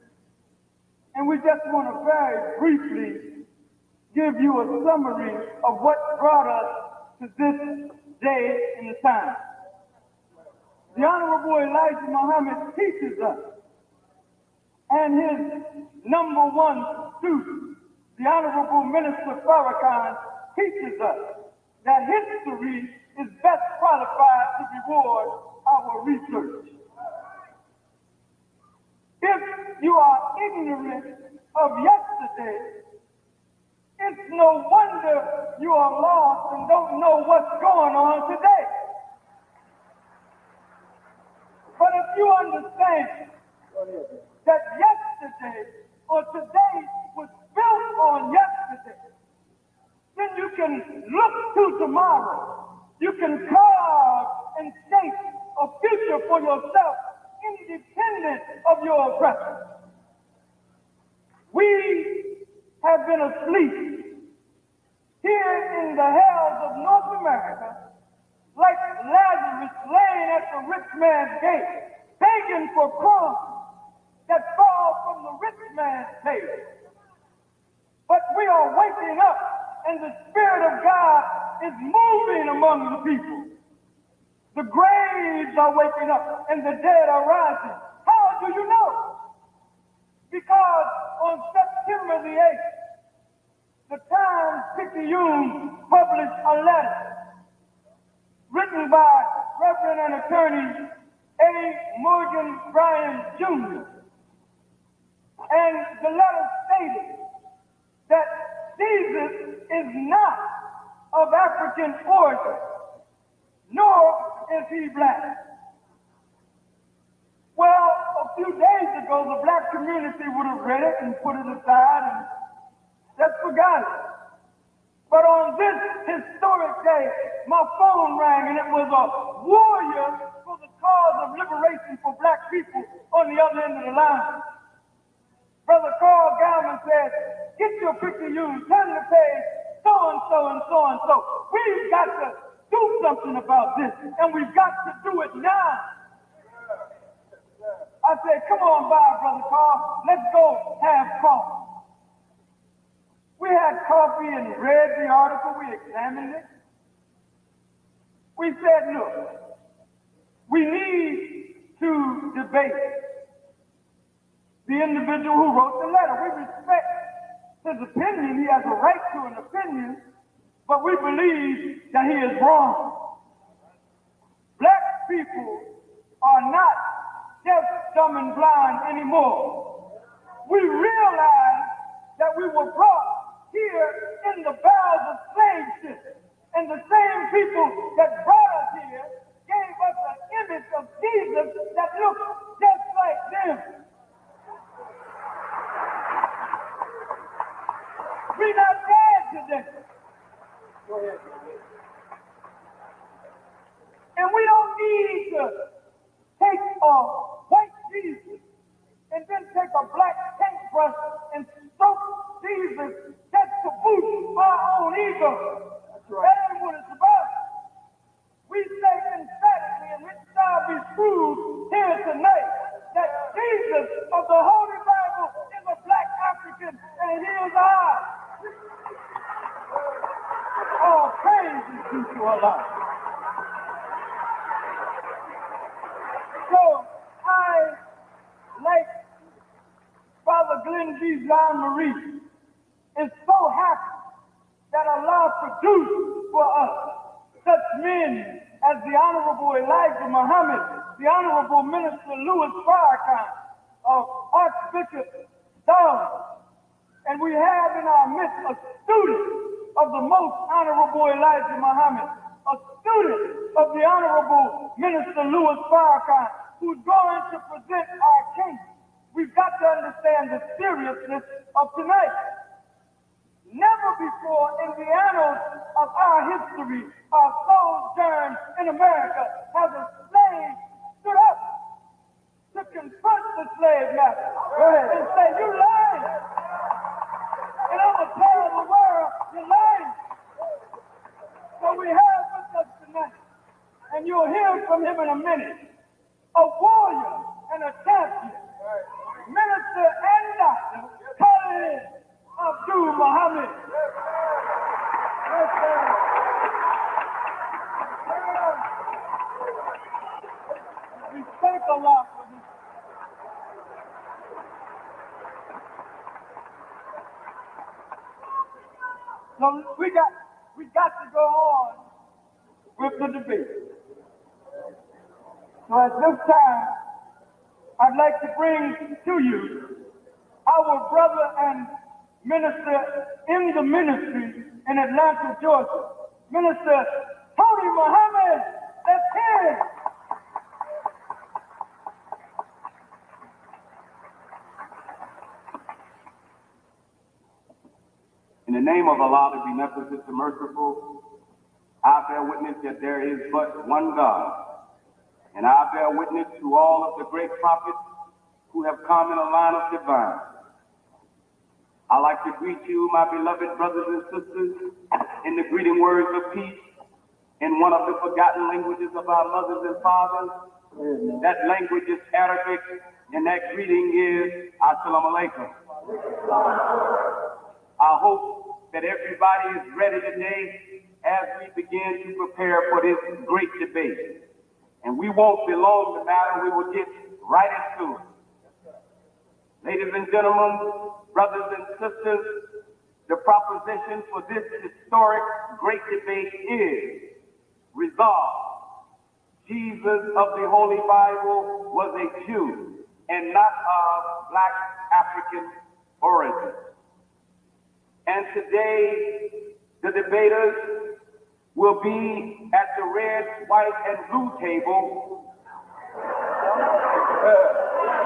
And we just want to very briefly give you a summary of what brought us to this day and the time. The Honorable Elijah Muhammad teaches us, and his number one student, the Honorable Minister Farrakhan, teaches us that history is best qualified to reward our research. If you are ignorant of yesterday, it's no wonder you are lost and don't know what's going on today. But if you understand that yesterday or today was built on yesterday, then you can look to tomorrow. You can carve and shape a future for yourself independent of your oppressor. We have been asleep here in the hells of North America, like Lazarus laying at the rich man's gate, begging for crumbs that fall from the rich man's table. But we are waking up, and the Spirit of God is moving among the people. The graves are waking up, and the dead are rising. How do you know? Because on September the 8th, the Times-Picayune published a letter written by Reverend and Attorney A. Morgan Bryan Jr. And the letter stated that Jesus is not of African origin, nor is he black. Well, a few days ago, the black community would have read it and put it aside and just forgot it. But on this historic day, my phone rang, and it was a warrior for the cause of liberation for black people on the other end of the line. Brother Carl Gowman said, get your Picayune, turn the page, so-and-so and so-and-so. We've got to do something about this, and we've got to do it now. I said, come on by, Brother Carl, let's go have coffee. We had coffee and read the article, we examined it. We said, look, we need to debate the individual who wrote the letter. We respect his opinion, he has a right to an opinion, but we believe that he is wrong. Black people are not deaf, dumb, and blind anymore. We realize that we were brought here in the bowels of slave ships, and the same people that brought us here gave us an image of Jesus that looked just like them. We're not dead today. Go ahead. And we don't need to take a white Jesus and then take a black paintbrush and stroke Jesus just to boost our own ego. That's right. That ain't what it's about. We say emphatically, and we shall be proved here tonight, that Jesus of the Holy Bible is a black African, and he is ours. All praise is due to Allah. So I, like Father Glenn G. John Marie, is so happy that Allah produced for us such men as the Honorable Elijah Muhammad, the Honorable Minister Louis Farrakhan, Archbishop Darwin, and we have in our midst a student of the Most Honorable Elijah Muhammad, a student of the Honorable Minister Louis Farrakhan, who's going to present our case. We've got to understand the seriousness of tonight. Never before in the annals of our history, our sojourn in America, has a slave stood up to confront the slave master and say, "You lying." And I'm going to tell the world, "You're lying." So we have with us tonight, and you'll hear from him in a minute, a warrior and a champion, minister and doctor, Khalid Abdul Muhammad. Yes, sir. We thank Allah for this. So we got to go on with the debate. So at this time, I'd like to bring to you our brother and minister in the ministry in Atlanta, Georgia, Minister Tony Muhammad. Let's hear it. In the name of Allah, the Beneficent, the Merciful, I bear witness that there is but one God, and I bear witness to all of the great prophets who have come in a line of divine. I'd like to greet you, my beloved brothers and sisters, in the greeting words of peace, in one of the forgotten languages of our mothers and fathers. That language is Arabic, and that greeting is Assalamu alaikum. I hope that everybody is ready today as we begin to prepare for this great debate. And we won't belong the matter, we will get right into it. Ladies and gentlemen, brothers and sisters, the proposition for this historic great debate is resolve. Jesus of the Holy Bible was a Jew and not of black African origin. And today, the debaters will be at the red, white, and blue table.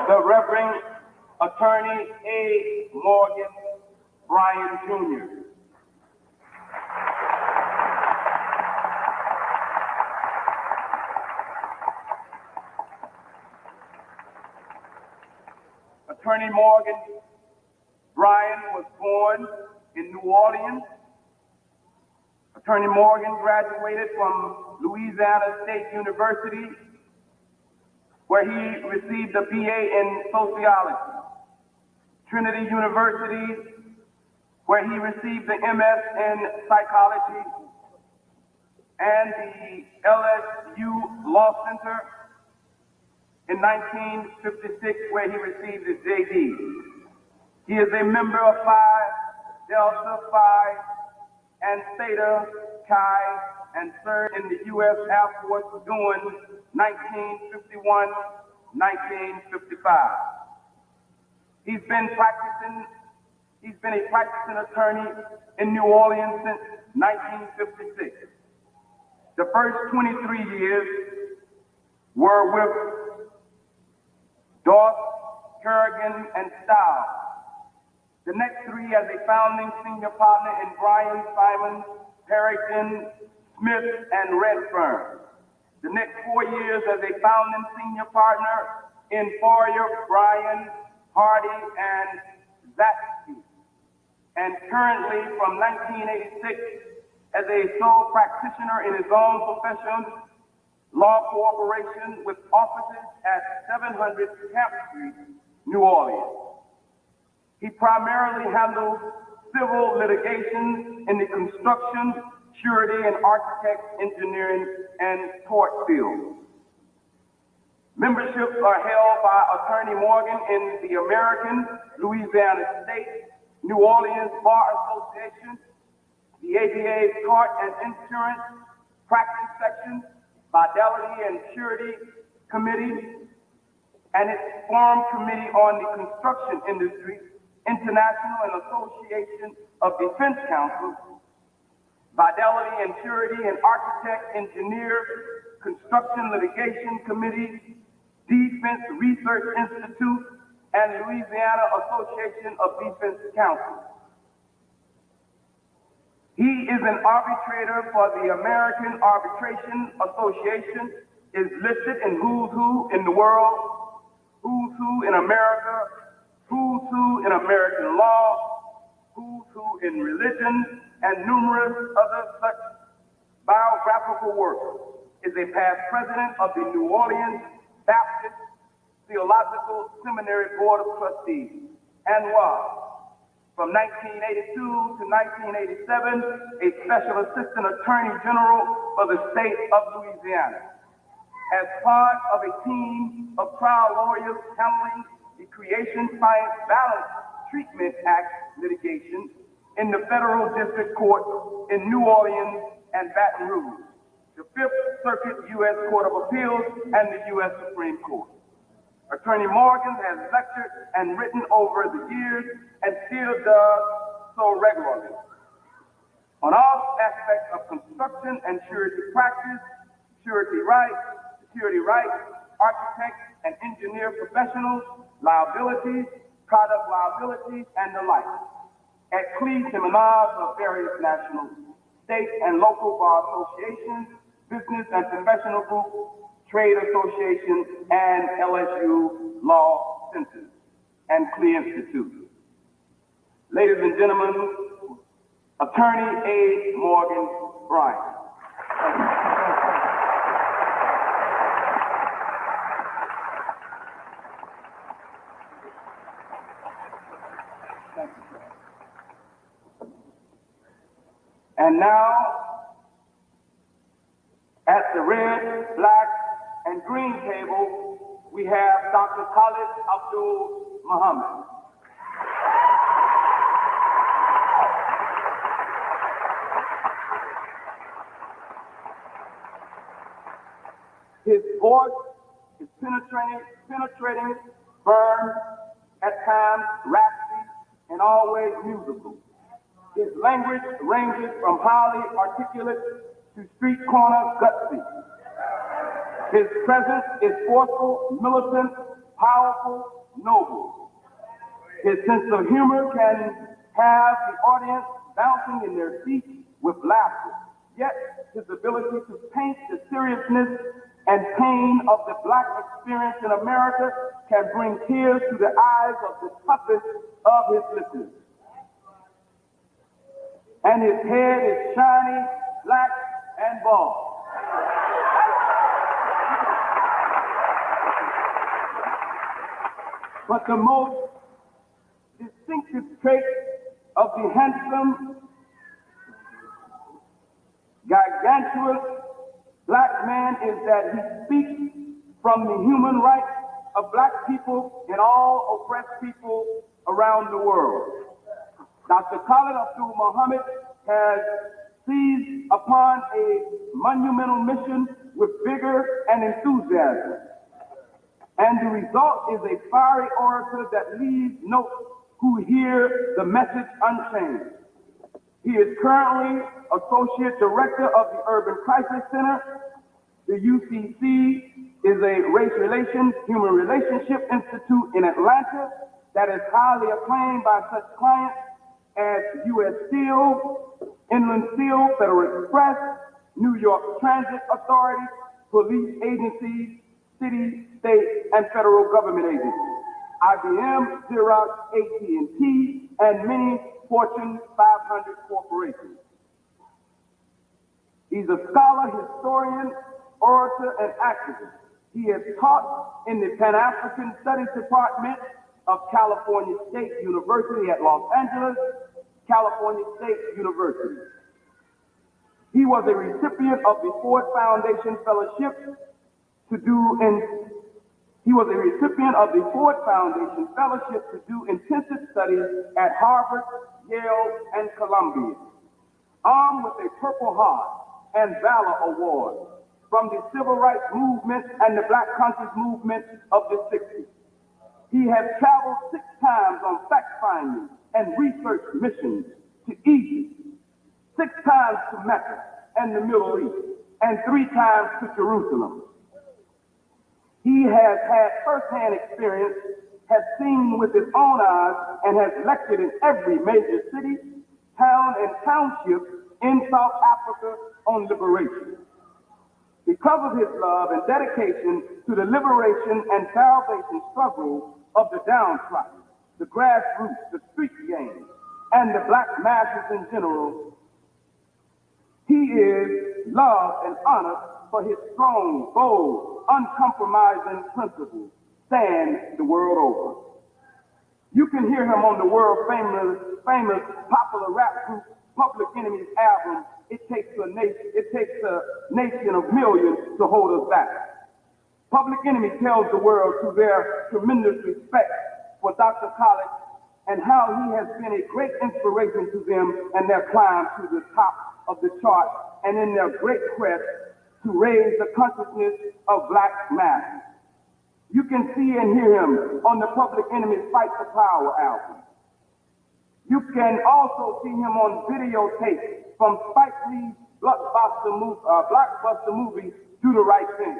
The Reverend Attorney A. Morgan Bryan Jr. Attorney Morgan Bryan was born in New Orleans. Attorney Morgan graduated from Louisiana State University, where he received a BA in sociology. Trinity University, where he received the MS in psychology, and the LSU Law Center in 1956, where he received his JD. He is a member of Phi Delta Phi and Theta Chi and served in the U.S. Air Force during 1951-1955. He's been a practicing attorney in New Orleans since 1956. The first 23 years were with Doss, Kerrigan, and Stiles. The next 3 as a founding senior partner in Bryan, Simon, Perrington, Smith, and Redfern. The next 4 years as a founding senior partner in Fourier, Bryan, Hardy, and Zatsky. And currently from 1986 as a sole practitioner in his own profession, law cooperation with offices at 700 Camp Street, New Orleans. He primarily handles civil litigation in the construction, surety, and architect, engineering, and tort fields. Memberships are held by Attorney Morgan in the American, Louisiana State, New Orleans Bar Association, the ABA's Tort and Insurance Practice Section, Fidelity and Surety Committee, and its Farm Committee on the Construction Industry, International and Association of Defense Councils, Fidelity and Surety and Architect Engineer Construction Litigation Committee, Defense Research Institute, and Louisiana Association of Defense Counsel. He is an arbitrator for the American Arbitration Association, is listed in Who's Who in the World, Who's Who in America, Who's Who in American Law, Who's Who in Religion, and numerous other such biographical works. Is a past president of the New Orleans Baptist Theological Seminary Board of Trustees, and was, from 1982 to 1987, a Special Assistant Attorney General for the state of Louisiana. As part of a team of trial lawyers handling the Creation Science Balance Treatment Act litigation in the Federal District Court in New Orleans and Baton Rouge, the Fifth Circuit U.S. Court of Appeals, and the U.S. Supreme Court. Attorney Morgan has lectured and written over the years and still does so regularly on all aspects of construction and surety practice, surety rights, security rights, architect and engineer professionals, liabilities, product liabilities, and the like. At CLE seminars of various national, state, and local bar associations, business and professional groups, trade associations, and LSU law centers, and CLE Institute. Ladies and gentlemen, Attorney A. Morgan Bryant. And now, at the red, black, and green table, we have Dr. Khalid Abdul Muhammad. His voice is penetrating, firm, at times raspy, and always musical. His language ranges from highly articulate to street corner gutsy. His presence is forceful, militant, powerful, noble. His sense of humor can have the audience bouncing in their seats with laughter. Yet his ability to paint the seriousness and pain of the Black experience in America can bring tears to the eyes of the toughest of his listeners. And his head is shiny, black, and bald. But the most distinctive trait of the handsome, gargantuous Black man is that he speaks from the human rights of Black people and all oppressed people around the world. Dr. Khalid Abdul Muhammad has seized upon a monumental mission with vigor and enthusiasm. And the result is a fiery orator that leaves no who hear the message unchanged. He is currently Associate Director of the Urban Crisis Center. The UCC is a race relations, human relationship institute in Atlanta that is highly acclaimed by such clients as U.S. Steel, Inland Steel, Federal Express, New York Transit Authority, police agencies, city, state, and federal government agencies, IBM, Xerox, AT&T, and many Fortune 500 corporations. He's a scholar, historian, orator, and activist. He has taught in the Pan-African Studies Department of California State University at Los Angeles, California State University. He was a recipient of the Ford Foundation Fellowship to do intensive studies at Harvard, Yale, and Columbia. Armed with a Purple Heart and Valor Award from the Civil Rights Movement and the Black Conscious Movement of the 60s. He has traveled 6 times on fact-finding and research missions to Egypt, 6 times to Mecca and the Middle East, and 3 times to Jerusalem. He has had first-hand experience, has seen with his own eyes, and has lectured in every major city, town, and township in South Africa on liberation. Because of his love and dedication to the liberation and salvation struggle of the downtrodden, the grassroots, the street gangs, and the black masses in general, he is loved and honored for his strong, bold, uncompromising principles stand the world over. You can hear him on the world famous popular rap group Public Enemy's album, It Takes a Nation of Millions to Hold Us Back. Public Enemy tells the world through their tremendous respect for Dr. Khalid and how he has been a great inspiration to them and their climb to the top of the chart and in their great quest to raise the consciousness of black masses. You can see and hear him on the Public Enemy's Fight for Power album. You can also see him on videotape from Spike Lee's blockbuster movie, Do the Right Thing.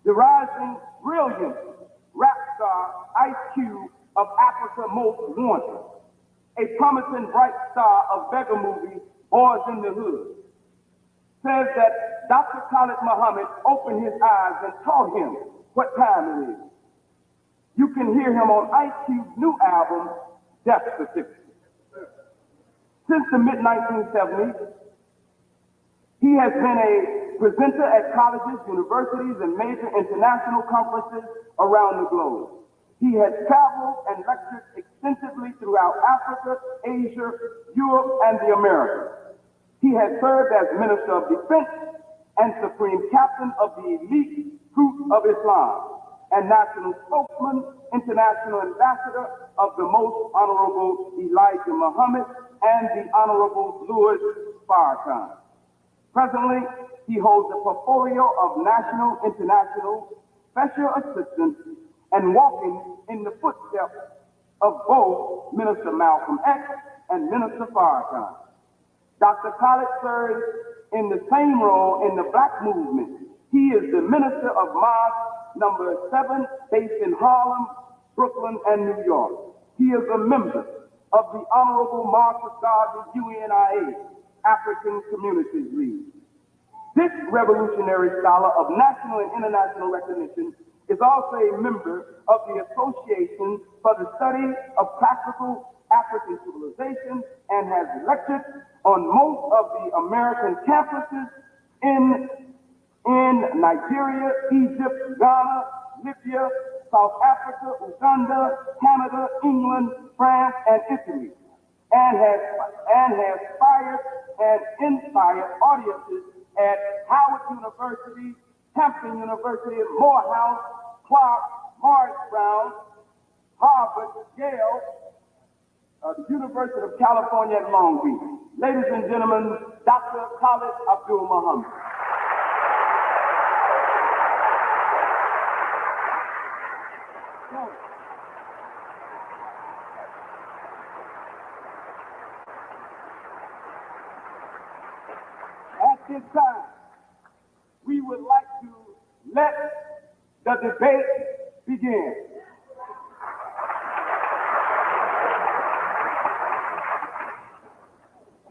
The rising, brilliant rap star Ice Cube of Africa Most Wanted, a promising bright star of Vega movie, Boys in the Hood, says that Dr. Khalid Muhammad opened his eyes and taught him what time it is. You can hear him on Ice Cube's new album, Death Certificate. Since the mid-1970s, he has been a presenter at colleges, universities, and major international conferences around the globe. He has traveled and lectured extensively throughout Africa, Asia, Europe, and the Americas. He has served as Minister of Defense and Supreme Captain of the elite Fruit of Islam and National Spokesman, International Ambassador of the Most Honorable Elijah Muhammad and the Honorable Louis Farrakhan. Presently, he holds a portfolio of national, international, special assistant, and walking in the footsteps of both Minister Malcolm X and Minister Farrakhan. Dr. Khalid serves in the same role in the Black movement. He is the Minister of Mosque number 7, based in Harlem, Brooklyn, and New York. He is a member of the Honorable March of God, the UNIA, African Communities League. This revolutionary scholar of national and international recognition is also a member of the Association for the Study of Classical African Civilization and has lectured on most of the American campuses in Nigeria, Egypt, Ghana, Libya, South Africa, Uganda, Canada, England, France, and Italy, and has fired and inspired audiences at Howard University, Hampton University, Morehouse, Clark, Morris Brown, Harvard, Yale, of the University of California at Long Beach. Ladies and gentlemen, Dr. Khalid Abdul Muhammad. At this time, we would like to let the debate begin.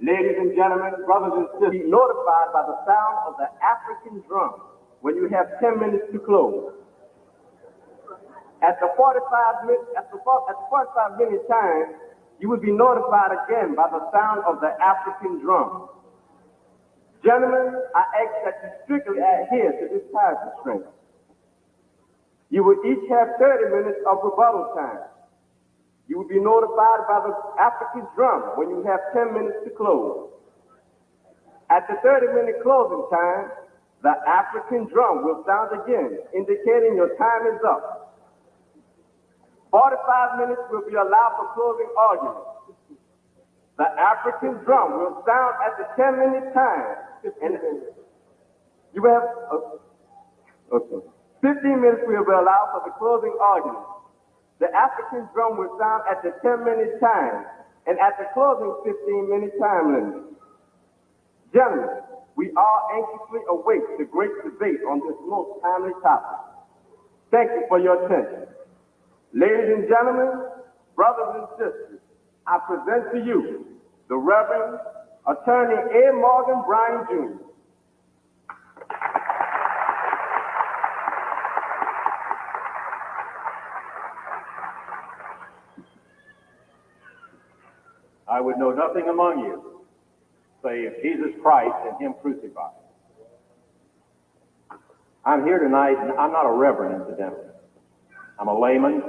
Ladies and gentlemen, brothers and sisters, be notified by the sound of the African drum when you have 10 minutes to close. At the 45-minute time, you will be notified again by the sound of the African drum. Gentlemen, I ask that you strictly adhere to this time constraint. You will each have 30 minutes of rebuttal time. You will be notified by the African drum when you have 10 minutes to close. At the 30-minute closing time, the African drum will sound again, indicating your time is up. 45 minutes will be allowed for closing arguments. The African drum will sound at the 10-minute time, and you have 15 minutes will be allowed for the closing argument. The African drum will sound at the 10-minute time and at the closing 15-minute time limit. Gentlemen, we all anxiously await the great debate on this most timely topic. Thank you for your attention. Ladies and gentlemen, brothers and sisters, I present to you the Reverend Attorney A. Morgan Bryan, Jr. I would know nothing among you save Jesus Christ and Him crucified. I'm here tonight, and I'm not a reverend, incidentally. I'm a layman.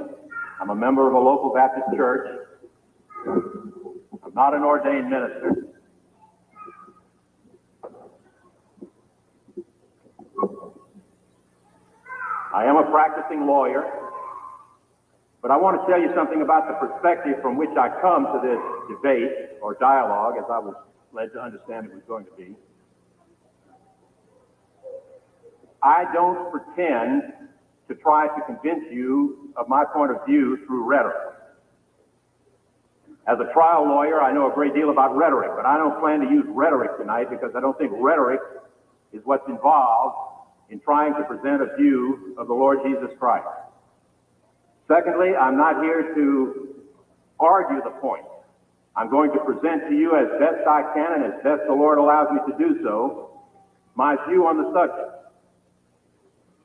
I'm a member of a local Baptist church. I'm not an ordained minister. I am a practicing lawyer. But I want to tell you something about the perspective from which I come to this debate or dialogue, as I was led to understand it was going to be. I don't pretend to try to convince you of my point of view through rhetoric. As a trial lawyer, I know a great deal about rhetoric, but I don't plan to use rhetoric tonight because I don't think rhetoric is what's involved in trying to present a view of the Lord Jesus Christ. Secondly, I'm not here to argue the point. I'm going to present to you as best I can and as best the Lord allows me to do so, my view on the subject.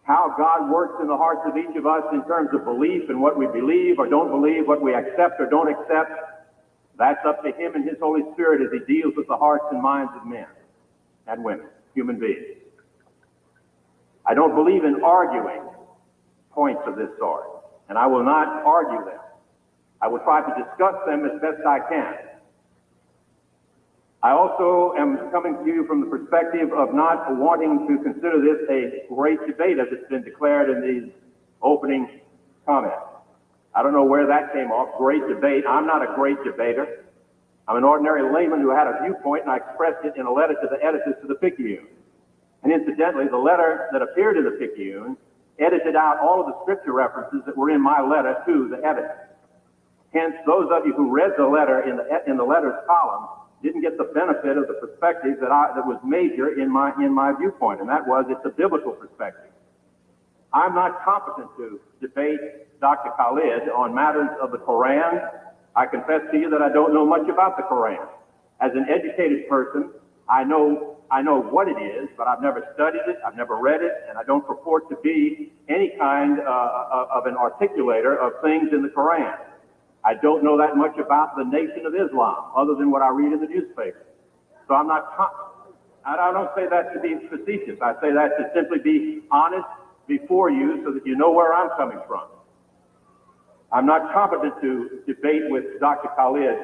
How God works in the hearts of each of us in terms of belief and what we believe or don't believe, what we accept or don't accept, that's up to Him and His Holy Spirit as He deals with the hearts and minds of men and women, human beings. I don't believe in arguing points of this sort. And I will not argue them. I will try to discuss them as best I can. I also am coming to you from the perspective of not wanting to consider this a great debate as it's been declared in these opening comments. I don't know where that came off, great debate. I'm not a great debater. I'm an ordinary layman who had a viewpoint, and I expressed it in a letter to the editors to the Picayune. And incidentally, the letter that appeared in the Picayune edited out all of the scripture references that were in my letter to the editor. Hence, those of you who read the letter in the letters column didn't get the benefit of the perspective that was major in my viewpoint, and that was it's a biblical perspective. I'm not competent to debate Dr. Khalid on matters of the Koran. I confess to you that I don't know much about the Koran. As an educated person, I know what it is, but I've never studied it, I've never read it, and I don't purport to be any kind of an articulator of things in the Koran. I don't know that much about the Nation of Islam, other than what I read in the newspaper. So I don't say that to be facetious. I say that to simply be honest before you so that you know where I'm coming from. I'm not competent to debate with Dr. Khalid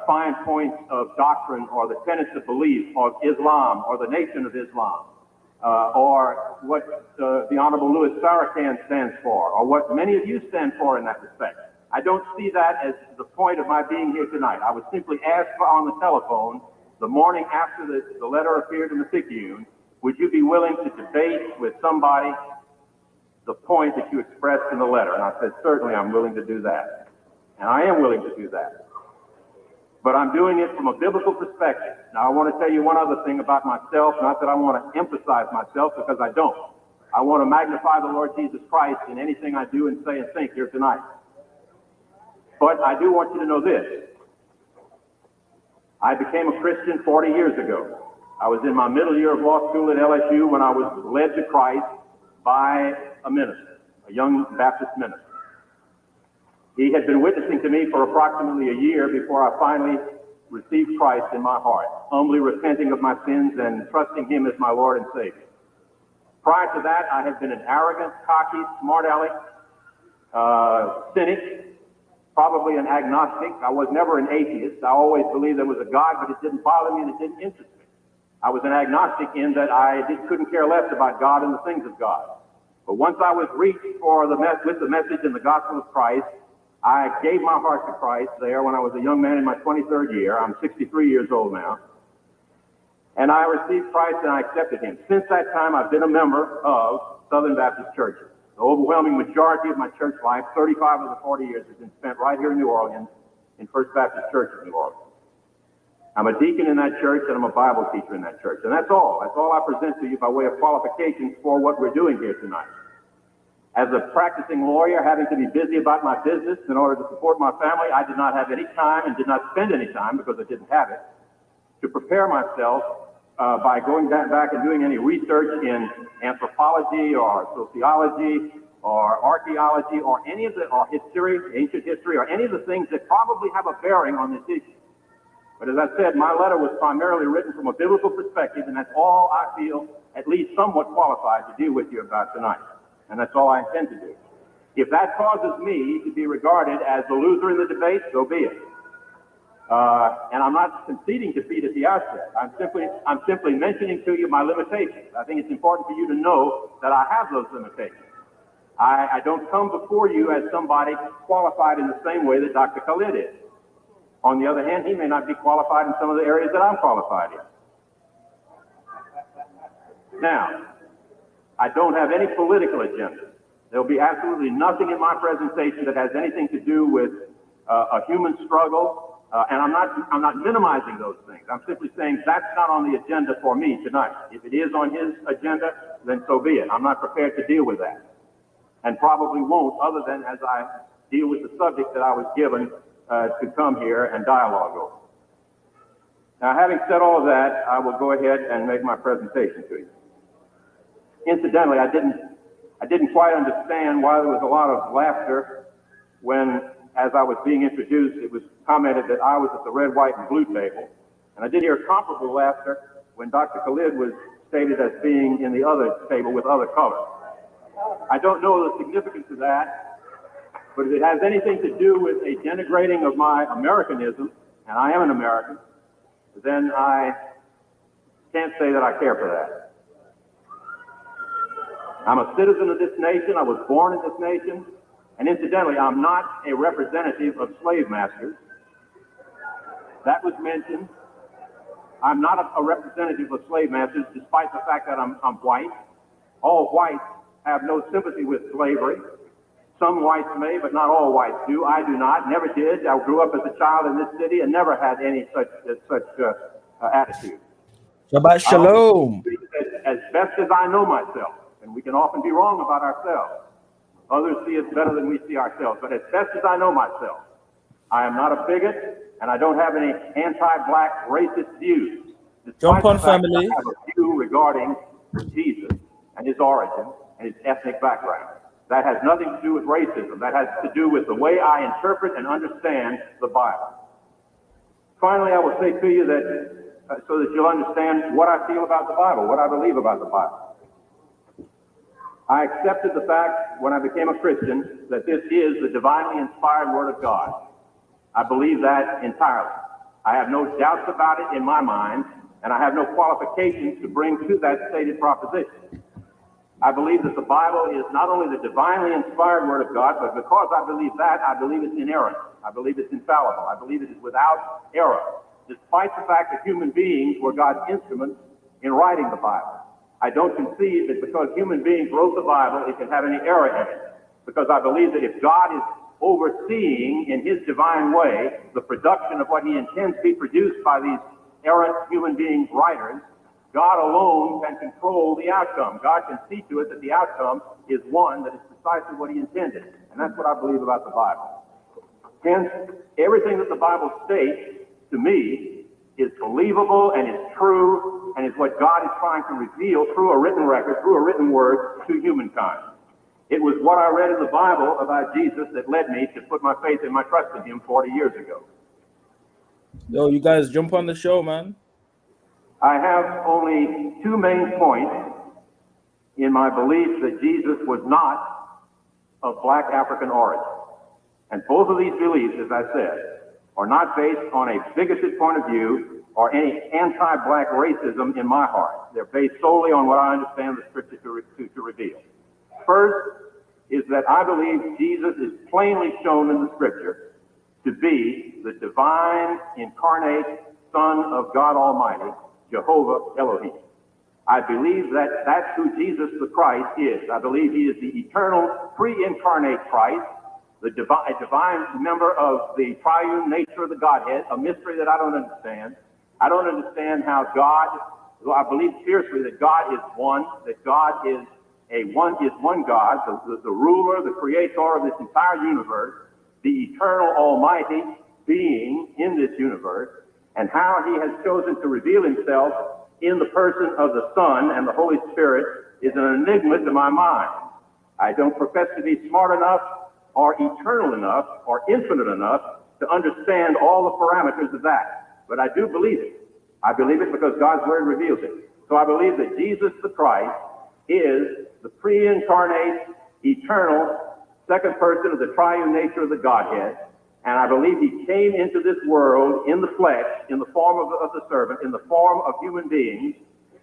fine points of doctrine or the tenets of belief of Islam or the Nation of Islam or what the Honorable Louis Farrakhan stands for or what many of you stand for in that respect. I don't see that as the point of my being here tonight. I was simply asked on the telephone the morning after the letter appeared in the Picayune, would you be willing to debate with somebody the point that you expressed in the letter? And I said, certainly I'm willing to do that. And I am willing to do that. But I'm doing it from a biblical perspective. Now, I want to tell you one other thing about myself, not that I want to emphasize myself, because I don't. I want to magnify the Lord Jesus Christ in anything I do and say and think here tonight. But I do want you to know this. I became a Christian 40 years ago. I was in my middle year of law school at LSU when I was led to Christ by a minister, a young Baptist minister. He had been witnessing to me for approximately a year before I finally received Christ in my heart, humbly repenting of my sins and trusting him as my Lord and Savior. Prior to that, I had been an arrogant, cocky, smart-aleck, cynic, probably an agnostic. I was never an atheist. I always believed there was a God, but it didn't bother me and it didn't interest me. I was an agnostic in that I couldn't care less about God and the things of God. But once I was reached for with the message in the gospel of Christ, I gave my heart to Christ there when I was a young man in my 23rd year. I'm 63 years old now. And I received Christ and I accepted him. Since that time, I've been a member of Southern Baptist churches. The overwhelming majority of my church life, 35 of the 40 years, has been spent right here in New Orleans in First Baptist Church of New Orleans. I'm a deacon in that church and I'm a Bible teacher in that church. And that's all. That's all I present to you by way of qualifications for what we're doing here tonight. As a practicing lawyer, having to be busy about my business in order to support my family, I did not have any time and did not spend any time, because I didn't have it, to prepare myself by going back and doing any research in anthropology or sociology or archaeology or any of or history, ancient history, or any of the things that probably have a bearing on this issue. But as I said, my letter was primarily written from a biblical perspective, and that's all I feel at least somewhat qualified to deal with you about tonight. And that's all I intend to do. If that causes me to be regarded as the loser in the debate, so be it. And I'm not conceding defeat at the outset. I'm simply mentioning to you my limitations. I think it's important for you to know that I have those limitations. I don't come before you as somebody qualified in the same way that Dr. Khalid is. On the other hand, he may not be qualified in some of the areas that I'm qualified in. Now, I don't have any political agenda. There'll be absolutely nothing in my presentation that has anything to do with a human struggle, and I'm not minimizing those things. I'm simply saying that's not on the agenda for me tonight. If it is on his agenda, then so be it. I'm not prepared to deal with that, and probably won't, other than as I deal with the subject that I was given to come here and dialogue over. Now, having said all of that, I will go ahead and make my presentation to you. Incidentally, I didn't quite understand why there was a lot of laughter when, as I was being introduced, it was commented that I was at the red, white, and blue table. And I did hear comparable laughter when Dr. Khalid was stated as being in the other table with other colors. I don't know the significance of that, but if it has anything to do with a denigrating of my Americanism, and I am an American, then I can't say that I care for that. I'm a citizen of this nation. I was born in this nation. And incidentally, I'm not a representative of slave masters. That was mentioned. I'm not a representative of slave masters, despite the fact that I'm white. All whites have no sympathy with slavery. Some whites may, but not all whites do. I do not, never did. I grew up as a child in this city and never had any such attitude. Shabbat shalom. As best as I know myself, and we can often be wrong about ourselves. Others see us better than we see ourselves. But as best as I know myself, I am not a bigot, and I don't have any anti-black racist views. Jump on, family. I have a view regarding Jesus and his origin and his ethnic background. That has nothing to do with racism. That has to do with the way I interpret and understand the Bible. Finally, I will say to you that, so that you'll understand what I feel about the Bible, what I believe about the Bible. I accepted the fact when I became a Christian that this is the divinely inspired Word of God. I believe that entirely. I have no doubts about it in my mind, and I have no qualifications to bring to that stated proposition. I believe that the Bible is not only the divinely inspired Word of God, but because I believe that, I believe it's inerrant. I believe it's infallible. I believe it is without error, despite the fact that human beings were God's instruments in writing the Bible. I don't concede that because human beings wrote the Bible, it can have any error in it, because I believe that if God is overseeing in his divine way the production of what he intends to be produced by these errant human being writers, God alone can control the outcome. God can see to it that the outcome is one that is precisely what he intended. And that's what I believe about the Bible. Hence, everything that the Bible states to me is believable and is true and is what God is trying to reveal through a written record, through a written word to humankind. It was what I read in the Bible about Jesus that led me to put my faith and my trust in him 40 years ago. Yo, you guys jump on the show, man. I have only two main points in my belief that Jesus was not of black African origin. And both of these beliefs, as I said, are not based on a bigoted point of view or any anti-black racism in my heart. They're based solely on what I understand the Scripture to reveal. First is that I believe Jesus is plainly shown in the Scripture to be the divine, incarnate Son of God Almighty, Jehovah Elohim. I believe that that's who Jesus the Christ is. I believe he is the eternal, pre-incarnate Christ, a divine member of the triune nature of the Godhead, a mystery that I don't understand. I don't understand how God, I believe fiercely that God is one, that God is one God, the ruler, the creator of this entire universe, the eternal almighty being in this universe, and how he has chosen to reveal himself in the person of the Son and the Holy Spirit is an enigma to my mind. I don't profess to be smart enough or eternal enough or infinite enough to understand all the parameters of that, but I do believe it. I believe it because God's Word reveals it. So I believe that Jesus the Christ is the pre-incarnate, eternal, second person of the triune nature of the Godhead, and I believe he came into this world in the flesh, in the form of the servant, in the form of human beings,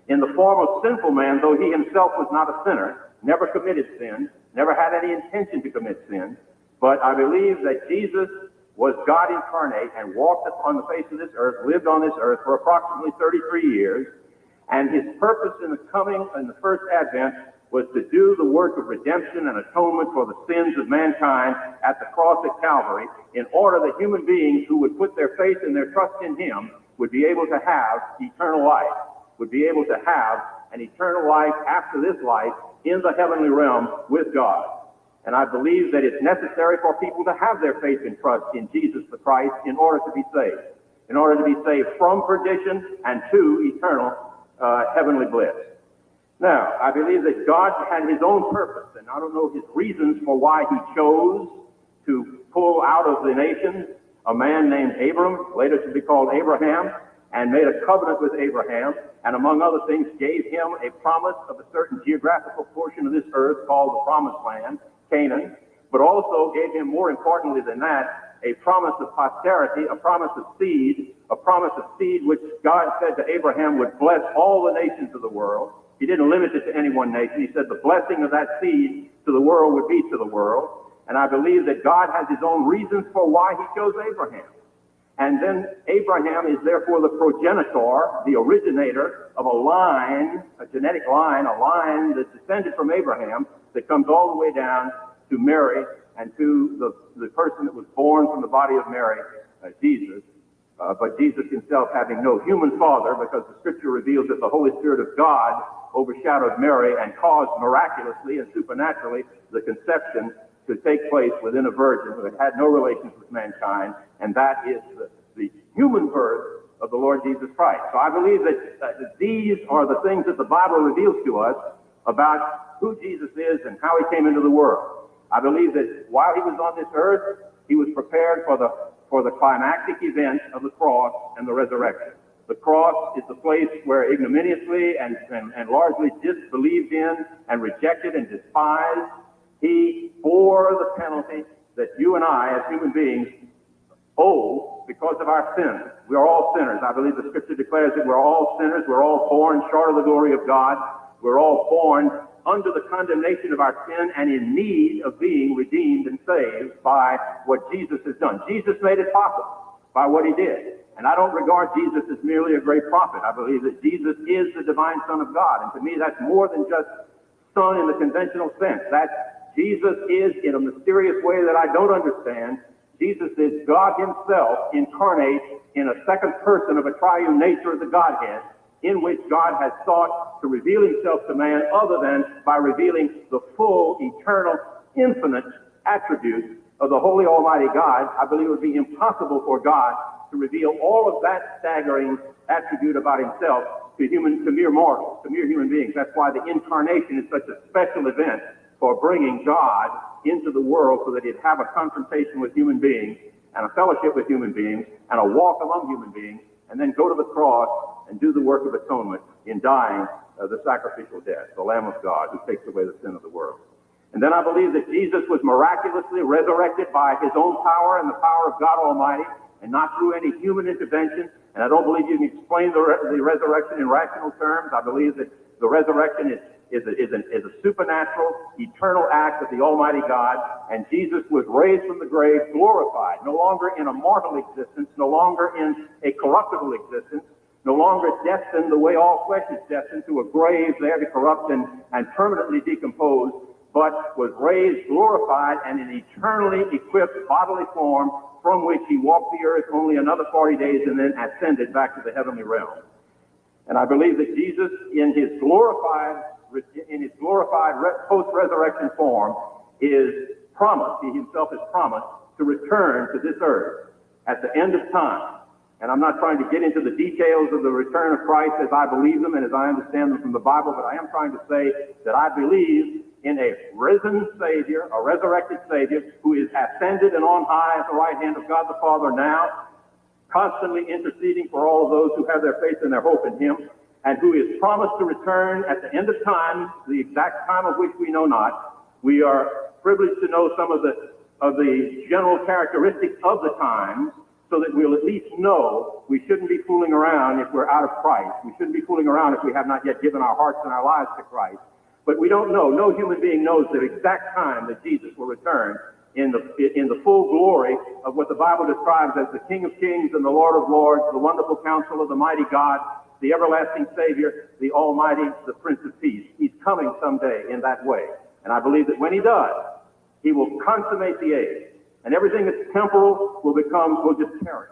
in the form of sinful man, though he himself was not a sinner, never committed sin, never had any intention to commit sin. But I believe that Jesus was God incarnate and walked upon the face of this earth, lived on this earth for approximately 33 years, and his purpose in the coming in the first advent was to do the work of redemption and atonement for the sins of mankind at the cross at Calvary, in order that human beings who would put their faith and their trust in him would be able to have eternal life, would be able to have an eternal life after this life in the heavenly realm with God. And I believe that it's necessary for people to have their faith and trust in Jesus the Christ in order to be saved from perdition and to eternal heavenly bliss. Now, I believe that God had his own purpose, and I don't know his reasons for why he chose to pull out of the nations a man named Abram, later to be called Abraham, and made a covenant with Abraham, and among other things gave him a promise of a certain geographical portion of this earth called the Promised Land, Canaan, but also gave him, more importantly than that, a promise of posterity, a promise of seed which God said to Abraham would bless all the nations of the world. He didn't limit it to any one nation. He said the blessing of that seed to the world would be to the world. And I believe that God has his own reasons for why he chose Abraham. And then Abraham is therefore the progenitor, the originator of a line, a genetic line, a line that's descended from Abraham that comes all the way down to Mary and to the person that was born from the body of Mary, Jesus. But Jesus himself having no human father, because the Scripture reveals that the Holy Spirit of God overshadowed Mary and caused miraculously and supernaturally the conception to take place within a virgin who had had no relations with mankind, and that is the human birth of the Lord Jesus Christ. So I believe that these are the things that the Bible reveals to us about who Jesus is and how he came into the world. I believe that while he was on this earth, he was prepared for the climactic event of the cross and the resurrection. The cross is the place where ignominiously and largely disbelieved in and rejected and despised, he bore the penalty that you and I, as human beings, owe because of our sins. We are all sinners. I believe the Scripture declares that we're all sinners. We're all born short of the glory of God. We're all born under the condemnation of our sin and in need of being redeemed and saved by what Jesus has done. Jesus made it possible by what he did. And I don't regard Jesus as merely a great prophet. I believe that Jesus is the divine Son of God. And to me, that's more than just Son in the conventional sense. That Jesus is, in a mysterious way that I don't understand, Jesus is God himself incarnate in a second person of a triune nature of the Godhead, in which God has sought to reveal himself to man other than by revealing the full, eternal, infinite attributes of the Holy Almighty God. I believe it would be impossible for God to reveal all of that staggering attribute about himself to mere mortals, to mere human beings. That's why the incarnation is such a special event for bringing God into the world so that he'd have a confrontation with human beings and a fellowship with human beings and a walk among human beings, and then go to the cross and do the work of atonement in dying the sacrificial death, the Lamb of God who takes away the sin of the world. And then I believe that Jesus was miraculously resurrected by his own power and the power of God Almighty, and not through any human intervention. And I don't believe you can explain the resurrection in rational terms. I believe that the resurrection is a supernatural, eternal act of the Almighty God, and Jesus was raised from the grave, glorified, no longer in a mortal existence, no longer in a corruptible existence, no longer destined the way all flesh is destined to a grave there to corrupt and permanently decompose, but was raised, glorified, and in eternally equipped bodily form, from which he walked the earth only another 40 days and then ascended back to the heavenly realm. And I believe that Jesus, in his glorified post-resurrection form, is promised, he himself is promised, to return to this earth at the end of time. And I'm not trying to get into the details of the return of Christ as I believe them and as I understand them from the Bible, but I am trying to say that I believe in a risen Savior, a resurrected Savior, who is ascended and on high at the right hand of God the Father now, constantly interceding for all of those who have their faith and their hope in him, and who is promised to return at the end of time, the exact time of which we know not. We are privileged to know some of the general characteristics of the times, so that we'll at least know we shouldn't be fooling around if we're out of Christ. We shouldn't be fooling around if we have not yet given our hearts and our lives to Christ. But we don't know. No human being knows the exact time that Jesus will return in the full glory of what the Bible describes as the King of Kings and the Lord of Lords, the wonderful Counselor, the mighty God, the everlasting Savior, the Almighty, the Prince of Peace. He's coming someday in that way. And I believe that when he does, he will consummate the age. And everything that's temporal will just perish.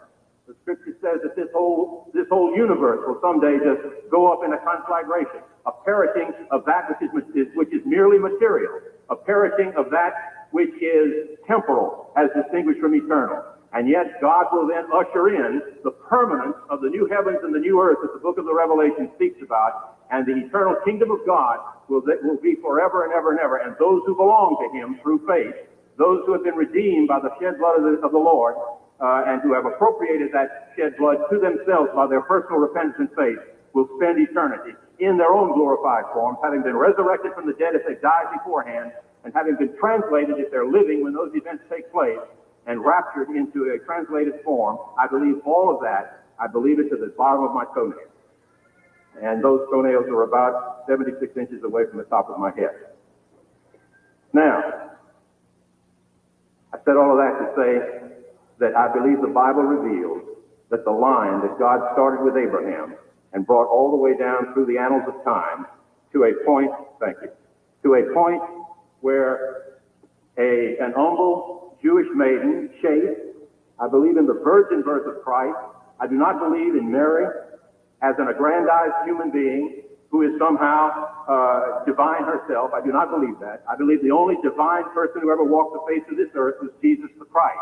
The Scripture says that this whole universe will someday just go up in a conflagration, a perishing of that which is merely material, a perishing of that which is temporal as distinguished from eternal. And yet God will then usher in the permanence of the new heavens and the new earth that the book of the Revelation speaks about, and the eternal kingdom of God will be forever and ever and ever. And those who belong to him through faith, those who have been redeemed by the shed blood of the Lord, and who have appropriated that shed blood to themselves by their personal repentance and faith, will spend eternity in their own glorified forms, having been resurrected from the dead if they died beforehand, and having been translated if they're living when those events take place, and raptured into a translated form. I believe all of that. I believe it to the bottom of my toenail. And those toenails are about 76 inches away from the top of my head. Now, I said all of that to say that I believe the Bible reveals that the line that God started with Abraham and brought all the way down through the annals of time to a point, where an humble Jewish maiden, chaste, I believe in the virgin birth of Christ. I do not believe in Mary as an aggrandized human being who is somehow divine herself. I do not believe that. I believe the only divine person who ever walked the face of this earth was Jesus the Christ.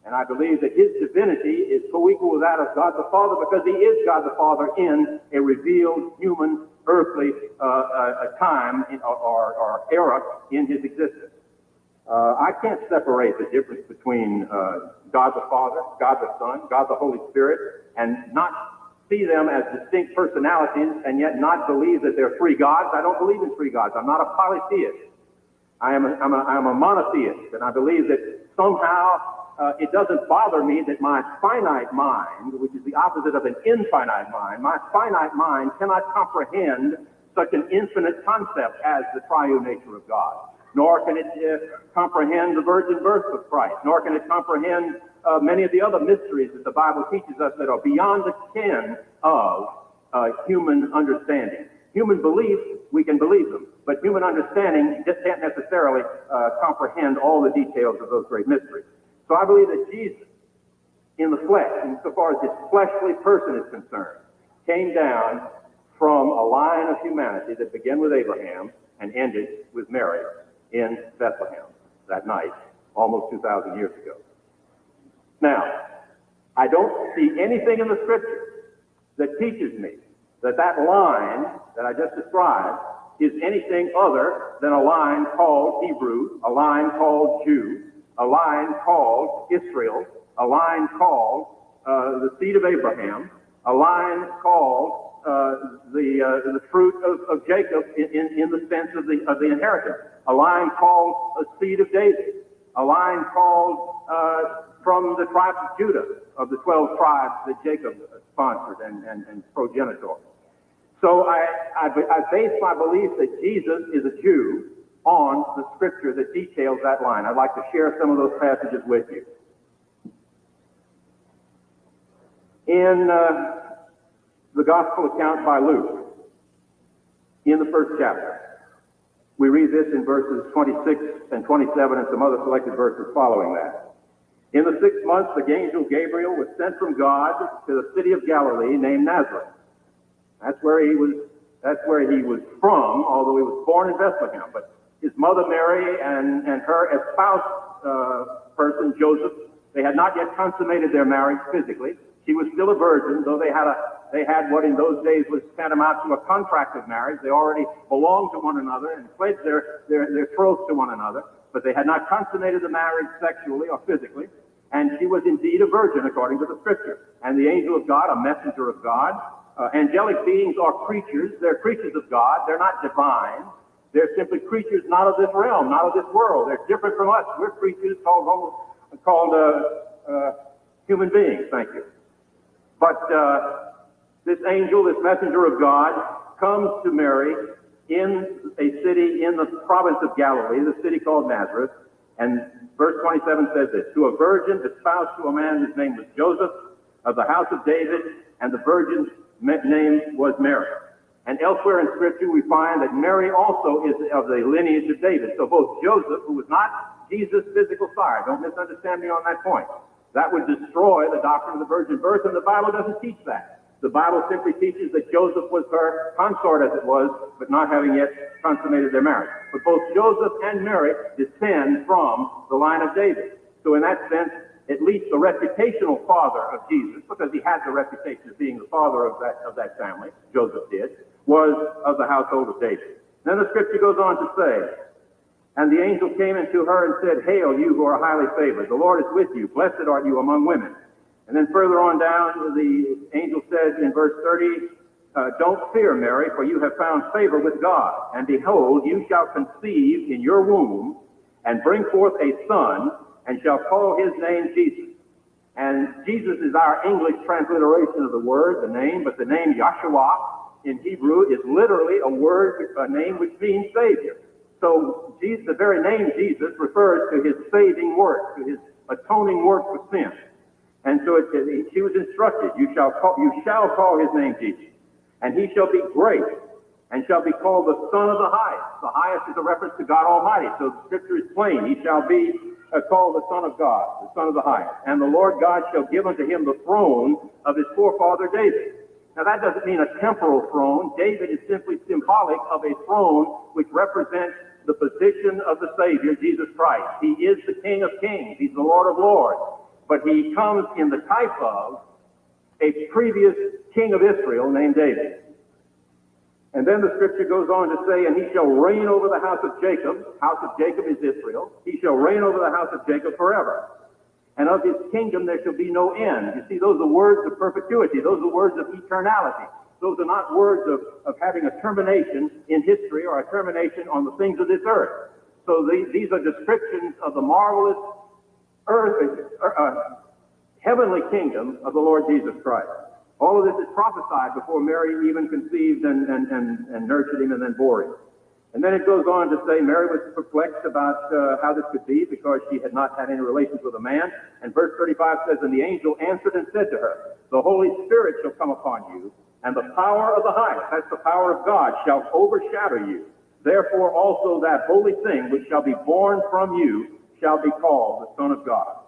And I believe that his divinity is co-equal with that of God the Father, because he is God the Father in a revealed human, earthly time or era in his existence. I can't separate the difference between God the Father, God the Son, God the Holy Spirit, and not see them as distinct personalities and yet not believe that they're three gods. I don't believe in three gods. I'm not a polytheist. I'm a monotheist, and I believe that somehow it doesn't bother me that my finite mind, which is the opposite of an infinite mind, my finite mind cannot comprehend such an infinite concept as the triune nature of God. Nor can it comprehend the virgin birth of Christ. Nor can it comprehend many of the other mysteries that the Bible teaches us that are beyond the ken of human understanding. Human belief, we can believe them, but human understanding just can't necessarily comprehend all the details of those great mysteries. So I believe that Jesus, in the flesh, insofar as his fleshly person is concerned, came down from a line of humanity that began with Abraham and ended with Mary in Bethlehem that night, almost 2,000 years ago. Now, I don't see anything in the Scripture that teaches me that that line that I just described is anything other than a line called Hebrew, a line called Jew, a line called Israel, a line called the seed of Abraham, a line called the fruit of Jacob in the sense of the inheritance, a line called a seed of David, a line called from the tribe of Judah, of the 12 tribes that Jacob sponsored and progenitor. So I base my belief that Jesus is a Jew on the Scripture that details that line. I'd like to share some of those passages with you. In the Gospel account by Luke, in the first chapter, we read this in verses 26 and 27 and some other selected verses following that. In the 6th month, the angel Gabriel was sent from God to the city of Galilee named Nazareth. That's where he was from, although he was born in Bethlehem. But his mother Mary and her espoused person Joseph, they had not yet consummated their marriage physically. She was still a virgin, though they had what in those days was tantamount to a contract of marriage. They already belonged to one another and pledged their troth to one another, but they had not consummated the marriage sexually or physically. And she was indeed a virgin according to the Scripture. And the angel of God, a messenger of God. Angelic beings are creatures. They're creatures of God. They're not divine. They're simply creatures not of this realm, not of this world. They're different from us. We're creatures called human beings. Thank you. But this angel, this messenger of God, comes to Mary in a city in the province of Galilee, the city called Nazareth. And verse 27 says this: to a virgin espoused to a man whose name was Joseph, of the house of David, and the virgin's name was Mary. And elsewhere in Scripture we find that Mary also is of the lineage of David. So both Joseph, who was not Jesus' physical sire, don't misunderstand me on that point, that would destroy the doctrine of the virgin birth, and the Bible doesn't teach that. The Bible simply teaches that Joseph was her consort, as it was, but not having yet consummated their marriage. But both Joseph and Mary descend from the line of David. So in that sense, at least the reputational father of Jesus, because he had the reputation of being the father of that family, Joseph did, was of the household of David. Then the Scripture goes on to say, and the angel came into her and said, "Hail, you who are highly favored. The Lord is with you. Blessed are you among women." And then further on down, the angel says in verse 30, "Don't fear, Mary, for you have found favor with God. And behold, you shall conceive in your womb and bring forth a son, and shall call his name Jesus." And Jesus is our English transliteration of the word, the name, but the name Yahshua in Hebrew is literally a name which means Savior. So Jesus, the very name Jesus refers to his saving work, to his atoning work for sin. And so she was instructed, you shall call his name Jesus, and he shall be great, and shall be called the Son of the Highest. The highest is a reference to God Almighty, so the Scripture is plain. He shall be called the Son of God, the Son of the Highest. And the Lord God shall give unto him the throne of his forefather David. Now that doesn't mean a temporal throne. David is simply symbolic of a throne which represents the position of the Savior, Jesus Christ. He is the King of Kings. He's the Lord of Lords. But he comes in the type of a previous king of Israel named David. And then the Scripture goes on to say, and he shall reign over the house of Jacob. House of Jacob is Israel. He shall reign over the house of Jacob forever. And of his kingdom there shall be no end. You see, those are words of perpetuity. Those are words of eternality. Those are not words of having a termination in history or a termination on the things of this earth. So these are descriptions of the marvelous heavenly kingdom of the Lord Jesus Christ. All of this is prophesied before Mary even conceived and nurtured him and then bore him. And then it goes on to say Mary was perplexed about how this could be because she had not had any relations with a man. And verse 35 says, and the angel answered and said to her, the Holy Spirit shall come upon you, and the power of the highest, that's the power of God, shall overshadow you. Therefore also that holy thing which shall be born from you shall be called the Son of God.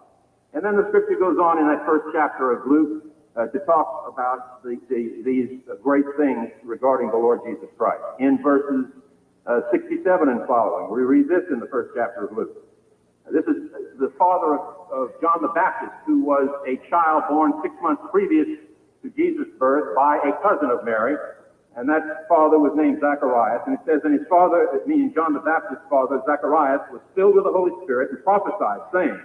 And then the scripture goes on in that first chapter of Luke to talk about these great things regarding the Lord Jesus Christ. In verses 67 and following, we read this in the first chapter of Luke. This is the father of John the Baptist, who was a child born 6 months previous to Jesus' birth by a cousin of Mary, and that father was named Zacharias. And it says, and his father, meaning John the Baptist's father, Zacharias, was filled with the Holy Spirit and prophesied, saying,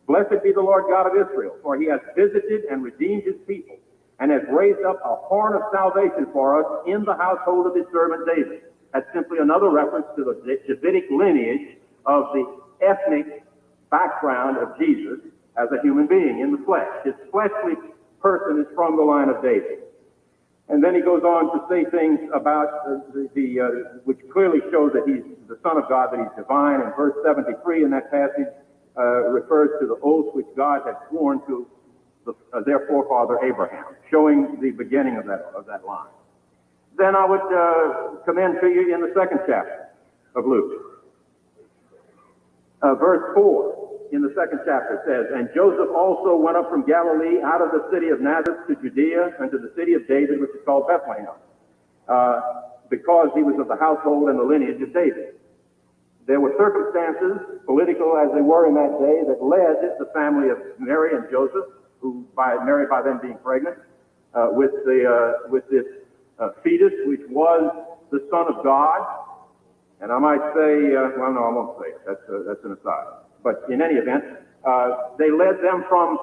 blessed be the Lord God of Israel, for he has visited and redeemed his people, and has raised up a horn of salvation for us in the household of his servant David. That's simply another reference to the Davidic lineage of the ethnic background of Jesus as a human being in the flesh. His fleshly person is from the line of David. And then he goes on to say things about which clearly show that he's the Son of God, that he's divine. And verse 73 in that passage refers to the oath which God had sworn to their forefather Abraham, showing the beginning of that line. Then I would commend to you in the second chapter of Luke. Verse 4 in the second chapter says, and Joseph also went up from Galilee out of the city of Nazareth to Judea and to the city of David, which is called Bethlehem, because he was of the household and the lineage of David. There were circumstances, political as they were in that day, that led the family of Mary and Joseph, Mary by then being pregnant, with this fetus, which was the Son of God. And I might say, well, no, I won't say it. That's an aside. But in any event, they led them from,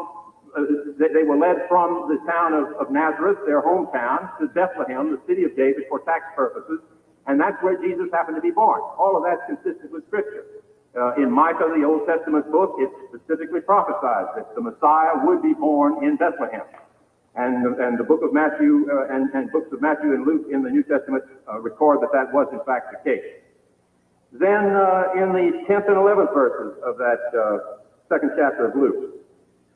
they were led from the town of Nazareth, their hometown, to Bethlehem, the city of David, for tax purposes. And that's where Jesus happened to be born. All of that's consistent with Scripture. In Micah, the Old Testament book, it specifically prophesies that the Messiah would be born in Bethlehem. And the book of Matthew and books of Matthew and Luke in the New Testament record that was in fact the case. Then in the 10th and 11th verses of that second chapter of Luke,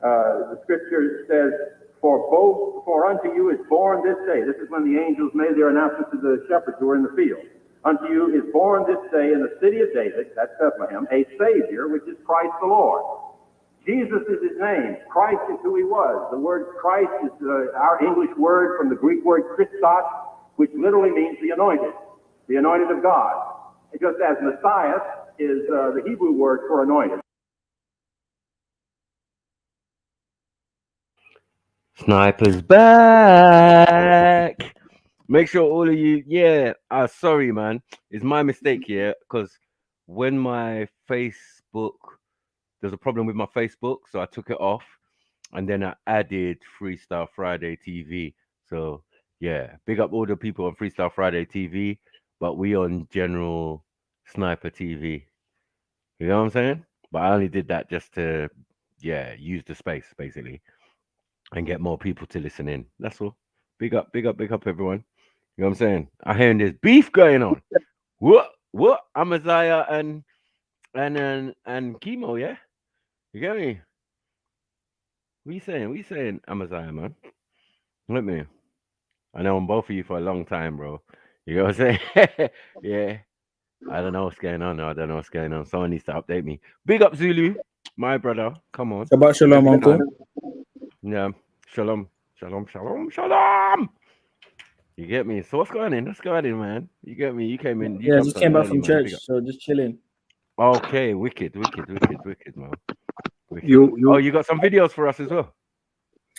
the scripture says, for unto you is born this day. This is when the angels made their announcement to the shepherds who were in the field. Unto you is born this day in the city of David, that's Bethlehem, a Savior, which is Christ the Lord. Jesus is his name. Christ is who he was. The word Christ is our English word from the Greek word Christos, which literally means the anointed of God. Just as Messiah is the Hebrew word for anointed. Sniper's back. Make sure all of you, sorry, man. It's my mistake here, because when my Facebook, there's a problem with my Facebook, so I took it off, and then I added Freestyle Friday TV. So, yeah, big up all the people on Freestyle Friday TV, but we on general Sniper TV. You know what I'm saying? But I only did that just to, use the space, basically, and get more people to listen in. That's all. Big up, everyone. You know what I'm saying? I'm hearing there's beef going on. What? Amaziah and Chemo, yeah? You get me? What you saying, Amaziah, man? Let me. I know I'm both of you for a long time, bro. You know what I'm saying? Yeah. I don't know what's going on. Someone needs to update me. Big up, Zulu, my brother. Come on. Shabbat shalom, uncle. Yeah. Shalom. You get me? So what's going on, man? You get me? You came in. You Just came back from church, so just chilling. Okay, wicked, man. Wicked. You you got some videos for us as well?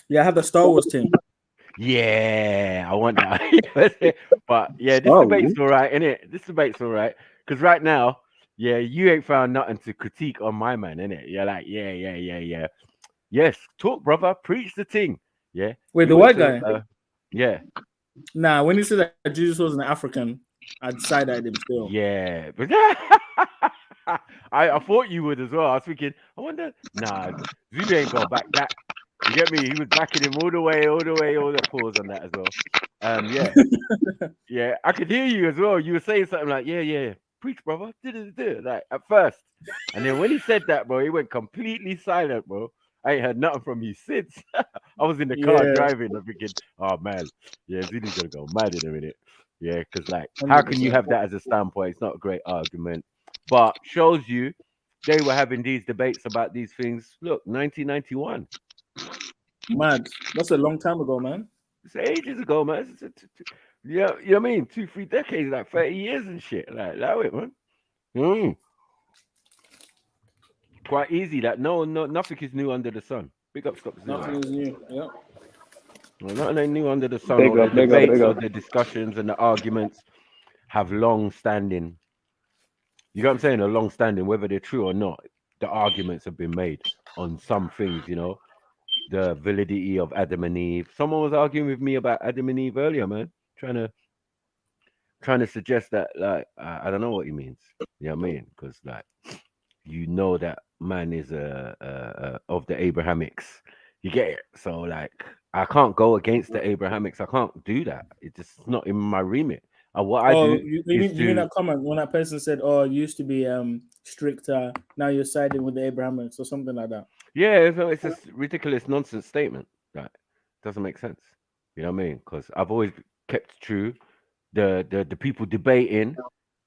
Yeah, I have the Star Wars team. Yeah, I want that. But yeah, this debate's all right, innit? This debate's all right. Because right now, you ain't found nothing to critique on my man, innit? You're like, yeah. Yes, talk, brother. Preach the thing. Yeah. Wait, the white guy? Yeah. Nah, when he said that Jesus was an African, I'd side-eyed him still. Yeah, but I thought you would as well. I was thinking, I wonder. Nah, Zulu ain't gonna back that. You get me? He was backing him all the way, all the pause on that as well. Yeah, yeah. I could hear you as well. You were saying something like, yeah, preach, brother, like at first, and then when he said that, bro, he went completely silent, bro. I ain't heard nothing from you since. I was in the car Yeah, driving. I'm thinking, oh man, yeah, Zuni's gonna go mad in a minute. Yeah, because like, how can you 100%. have that as a standpoint? It's not a great argument, but shows you they were having these debates about these things. Look, 1991. Mad. That's a long time ago, man. It's ages ago, man. Yeah, you know what I mean? 2, 3 decades, like 30 years and shit. Like, allow it, man. Mm. Quite easy. That nothing is new under the sun. Big up, stop zero. Nothing is new. Yeah. Well, nothing new under the sun. Big Or the up, big up, debates big or up. the discussions and the arguments have long standing. You know what I'm saying? A long standing, whether they're true or not. The arguments have been made on some things. You know, the validity of Adam and Eve. Someone was arguing with me about Adam and Eve earlier, man. Trying to suggest that, like, I don't know what he means. You know what I mean? Because like, you know that man is of the Abrahamics. You get it? So like, I can't go against the Abrahamics. I can't do that. It's just not in my remit. What I Oh, do you is mean to, that comment when that person said, "Oh, you used to be stricter, now you're siding with the Abrahamics" or something like that? yeah, it's a ridiculous nonsense statement. That doesn't make sense. You know what I mean? Because I've always kept true. The people debating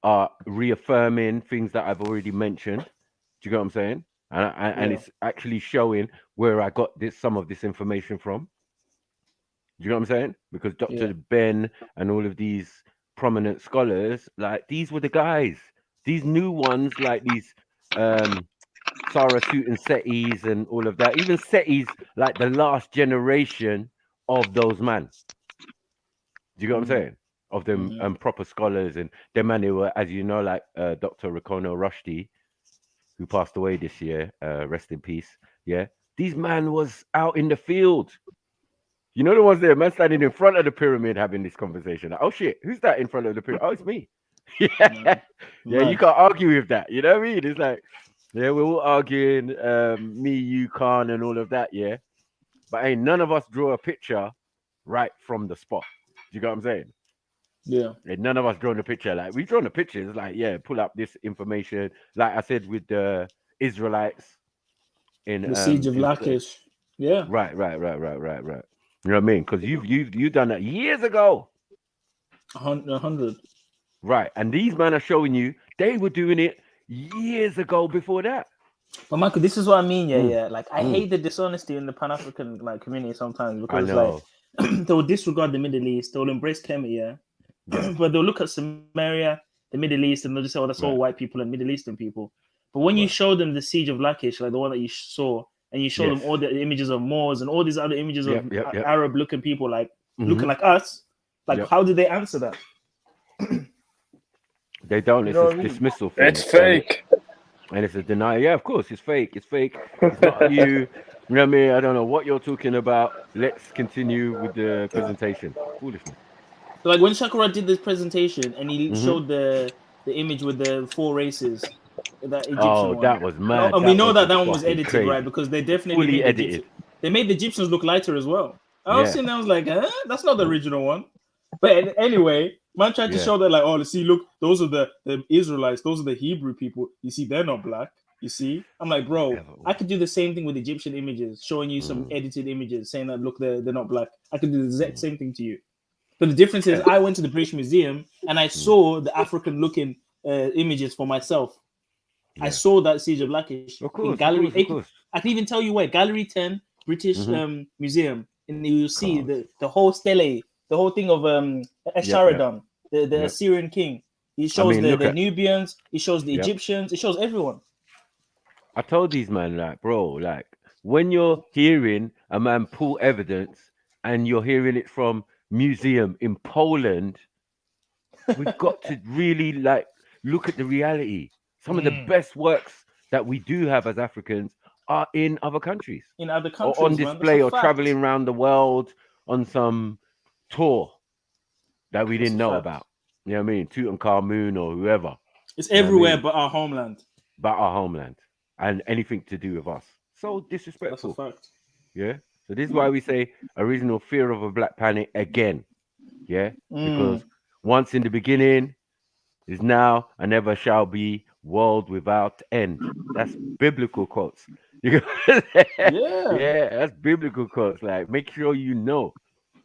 are reaffirming things that I've already mentioned. Do you get what I'm saying? And Yeah, it's actually showing where I got some of this information from. Do you know what I'm saying? Because yeah, Dr. Ben and all of these prominent scholars, like these were the guys. These new ones, like these um Sarah Suit and Setis and all of that. Even Setis, like the last generation of those men. Do you get what I'm mm-hmm, saying? Of them mm-hmm. proper scholars and them man they were, as you know, like Dr. Rakono Rushdie, who passed away this year. Rest in peace. Yeah. These man was out in the field. You know the ones there, man standing in front of the pyramid having this conversation. Like, oh shit, who's that in front of the pyramid? Oh, it's me. Mad. Yeah. Yeah, you Mad. can't argue with that. You know what I mean? It's like, yeah, we're all arguing, me, you, Khan, and all of that, yeah. But ain't none of us draw a picture right from the spot. Do you get what I'm saying? Yeah, And none of us drawn a picture. Like we've drawn a picture. It's like, yeah, pull up this information. Like I said with the Israelites the siege of in Lachish. Yeah, right. You know what I mean? Because you've done that years ago. 100. Right. And these men are showing you they were doing it years ago before that. But Michael, this is what I mean. Yeah, Mm, yeah. Like I mm. hate the dishonesty in the Pan African like community sometimes I because like know. They'll disregard the Middle East. They'll embrace Kemet, yeah, Yeah. but they'll look at Samaria, the Middle East, and they'll just say, "Oh, that's all Right. white people and Middle Eastern people." But when you Right. show them the siege of Lachish, like the one that you saw, and you show them Yes. all the images of Moors and all these other images of Yep. Arab-looking people, like Hmm. looking like us, like Yep. how did they answer that? They don't. You It's know a what I mean? dismissal It's thing. fake. And it's a denial. Yeah, of course, it's fake. It's fake. It's not you. You know what I mean? I don't know what you're talking about. Let's continue with the presentation. Foolishness. So like when Shakura did this presentation and he Hmm. showed the image with the four races, that Egyptian Oh, one, that was mad. and we That know was that that one was fucking edited, right? crazy. Because they definitely Fully made the Egyptian. edited. They made the Egyptians look lighter as well. I was Yeah. seeing that, I was like, that's not the original one. But anyway, man tried to Yeah. show that like, oh, see, look, those are the Israelites, those are the Hebrew people. You see, they're not black. You see, I'm like, bro, Whatever. I could do the same thing with Egyptian images, showing you some Mm, edited images, saying that look, they're not black. I could do the exact mm. same thing to you. But the difference is, Yeah. I went to the British Museum and I saw the African-looking images for myself. I Yeah. saw that Siege of Lachish Of in course. Gallery. Of course. I can even tell you where Gallery 10, British Hmm. Museum, and you'll see Can't. the whole stele, the whole thing of Yep. Esarhaddon, the Yep. Assyrian king. He I shows mean, the look at. Nubians. He shows the Yep. Egyptians. He shows everyone. I told these man, like, bro, like, when you're hearing a man pull evidence and you're hearing it from museum in Poland, we've got to really like look at the reality. Some of the best works that we do have as Africans are in other countries In other or on countries, man. That's a display or fact. traveling around the world on some tour that we That's didn't a know fact. about. You know what I mean? Tutankhamun or whoever. It's You know what I everywhere mean? but our homeland. But our homeland and anything to do with us. So That's a disrespectful. fact. Yeah. So this is why we say original fear of a black planet again. Yeah, because once in the beginning is now and never shall be, world without end. That's biblical quotes. You know? Yeah. Yeah, that's biblical quotes. Like, make sure you know.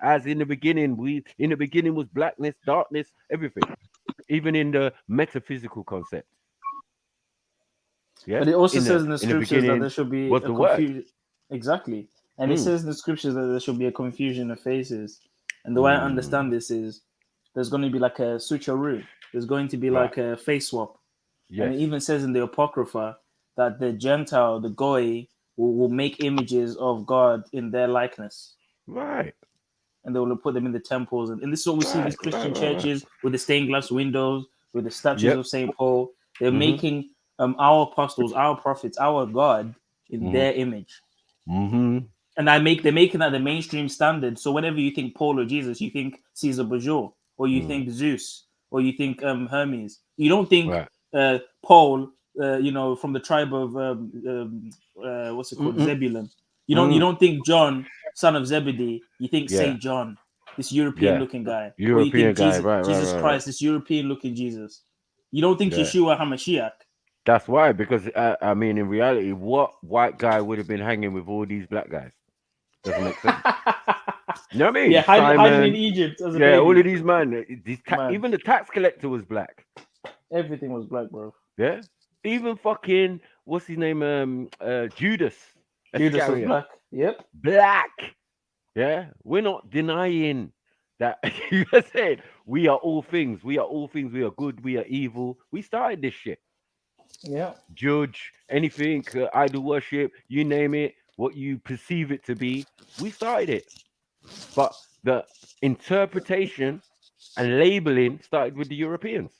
As in the beginning, was blackness, darkness, everything. Even in the metaphysical concept. Yeah. But it also In says in the the scriptures that beginning there should be was a the word. confusion. Exactly. And it Mm, says in the scriptures that there should be a confusion of faces. And the way I mm, understand this is there's going to be like a switcheroo. There's going to be right. like a face swap. And Yes. it even says in the Apocrypha that the Gentile, the Goy, will make images of God in their likeness. Right. And they will put them in the temples. And this is what we see in these Right. Right. Christian Right. Right. churches with the stained glass windows, with the statues Yep. of St. Paul. They're Mm-hmm. making our apostles, our prophets, our God in Mm-hmm. their image. Mm-hmm. And they're making that the mainstream standard. So whenever you think Paul or Jesus, you think Caesar Borgia, or you Mm. think Zeus, or you think Hermes. You don't think Right. Paul, from the tribe of what's it called, Mm-mm. Zebulun. You Mm. don't think John, son of Zebedee. You think Yeah. Saint John, this European Yeah. looking guy, or you European think guy. Jesus, Right. Right. Jesus Right. Right. Christ, this European looking Jesus. You don't think Yeah. Yeshua Hamashiach. That's why, because I mean, in reality, what white guy would have been hanging with all these black guys? Doesn't make sense. You know what I Yeah, mean? hiding in Simon, Egypt as a yeah, all of baby. these man, Man, even the tax collector was black. everything was black, bro. Yeah, even fucking what's his name? Judas Judas was Iscariot, black. Yep. black. Yeah, we're not denying that. You are saying we are all things. We are all things. We are good. We are evil. We started this shit. Yeah. Judge anything, idol worship, you name it, what you perceive it to be. We started it, but the interpretation and labeling started with the Europeans.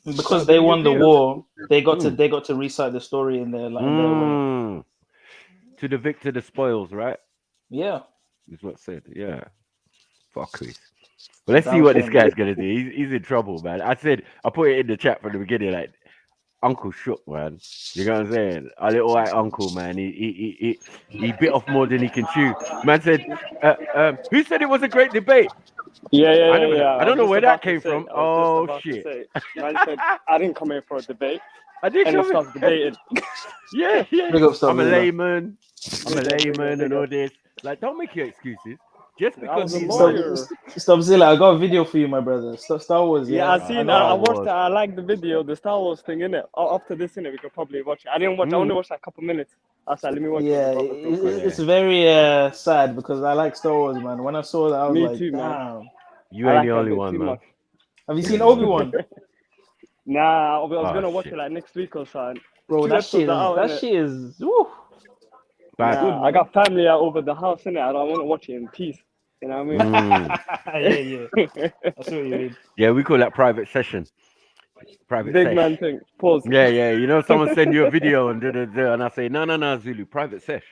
Because Started with they the won the Europeans. war, Mm. they got to recite the story in their way. Mm. To the victor, the spoils, right? Yeah. Is what said. Yeah. Fuckers. But let's see Damn what this shame, guy's man. gonna do. He's in trouble, man. I put it in the chat from the beginning, like Uncle shook, man. You know what I'm saying? Our little white uncle, man. He bit off more than he can chew. Man said, "Who said it was a great debate?" Yeah, yeah, I yeah, never. yeah. I I don't was know just where that about to came say. from. I was just Oh about to shit! say. Man said I didn't come here for a debate, I did and he come. starts debating. Yeah, yeah. Big up stuff, I'm a Zilla. layman. I'm a Big up, big up, layman and big all up. this. Like, don't make your excuses. Just I because was a he's Stop, white. lawyer. stop, Zilla. I got a video for you, my brother. Star Wars, Yeah, yeah. I I seen. know. I Star watched it. Wars. I liked the video, the Star Wars thing in it. After this, in it, we could probably watch it. I didn't watch. I only Mm. watched like a couple minutes. I was like, let me watch it with Yeah, the brothers real quick. it's Yeah. very sad because I like Star Wars, man. When I saw that, I was Me like, too, man. damn. You I ain't the like it a only bit one, too man. much. Have you You seen ain't the Obi only one. Wan? Nah, I was Oh gonna watch it shit. like next week or something. Bro, 2 episodes are out in that it. shit is woo, it's Bad. good, Nah, I man. got family out over the house in it. I don't want to watch it in peace. You know what Mm. Yeah. I see what you mean. Yeah, we call that private session. Private Big sesh. man thing. Pause. Yeah, yeah. You know, someone send you a video and da, da, da, and I say, no, no, no, Zulu, private sesh.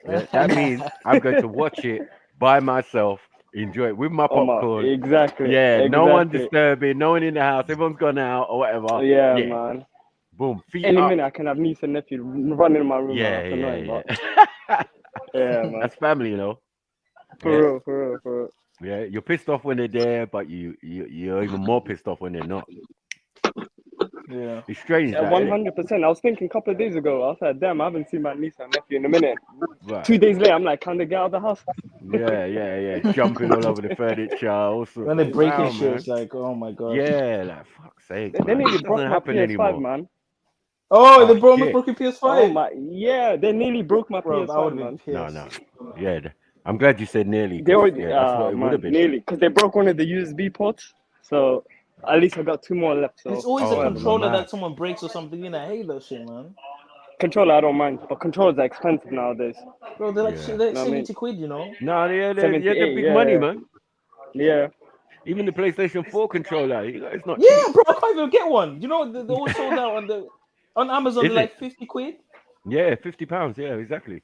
Yeah, that means I'm going to watch it by myself, enjoy it with my Oh my, popcorn. exactly, Yeah, no one exactly. disturbing, no one in the house, everyone's gone out or whatever. Yeah, Yeah, man. boom, feet Any up. minute I can have niece and nephew running in my room, man. Yeah, That's yeah, annoying, but yeah. yeah, man. That's family, you know. For Yeah, real, for real, for real. yeah. You're pissed off when they're there, but you're even more pissed off when they're not. Yeah. It's strange, Yeah, that, isn't it? 100%. I was thinking a couple of days ago, I was like, damn, I haven't seen my niece and nephew in a minute. Right. 2 days later, I'm like, can they get out of the house? Yeah, yeah, yeah. Jumping all over the furniture, all sorts. When they're Like, breaking wow, shit, man. it's like, oh my god. Yeah, like fuck's sake, They man. nearly It doesn't broke my happen PS5, anymore. man. Oh, Oh they broke shit. broke your Oh PS5, my, yeah, they nearly broke my bro. I would PS5, have been man. No, pissed. no. Yeah, I'm glad you said nearly, They because already, yeah, that's what it would have man, been. nearly, because they broke one of the USB ports. So at least I got 2 more left. It's So always a Oh, whatever. controller mad. that someone breaks or something. You know, I hate that shit, man. Controller, I don't mind, but controllers are expensive nowadays. Bro, they're like Yeah. they're You know what I mean? 70 quid, you know. No, they're 78, big money, yeah, man. yeah. Even the PlayStation 4 controller, it's not cheap. Yeah, bro, I can't even get one. You know, they all sold out on Amazon. Is They're it? like 50 quid. Yeah, £50. Yeah, exactly.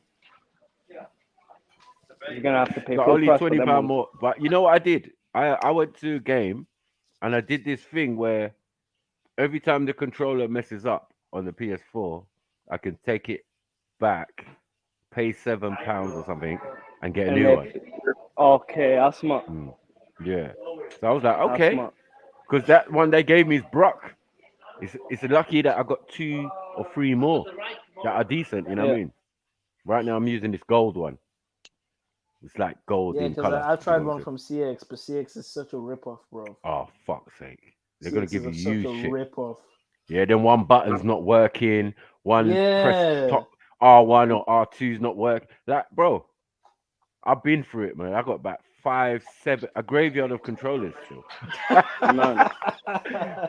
You're gonna have to pay But full only price for them £20 ones. more. But you know what I did? I went to a game and I did this thing where every time the controller messes up on the PS4, I can take it back, pay £7 or something, and get a And new one. okay, that's smart. Yeah. So I was like, That's okay, smart. because that one they gave me is Brock. It's lucky that I got 2 or 3 more that are decent. You know what I Yeah. mean? Right now I'm using this gold one. It's like gold Yeah, in because color. I You tried know what I'm one saying? from CX, but CX is such a ripoff, bro. Oh fuck's sake! They're gonna CX give is you such a used shit. ripoff. Yeah, then one button's not working. One press Yeah. top R1 or R2's not working. That bro, I've been through it, man. I got about 5, 7, a graveyard of controllers still. Man.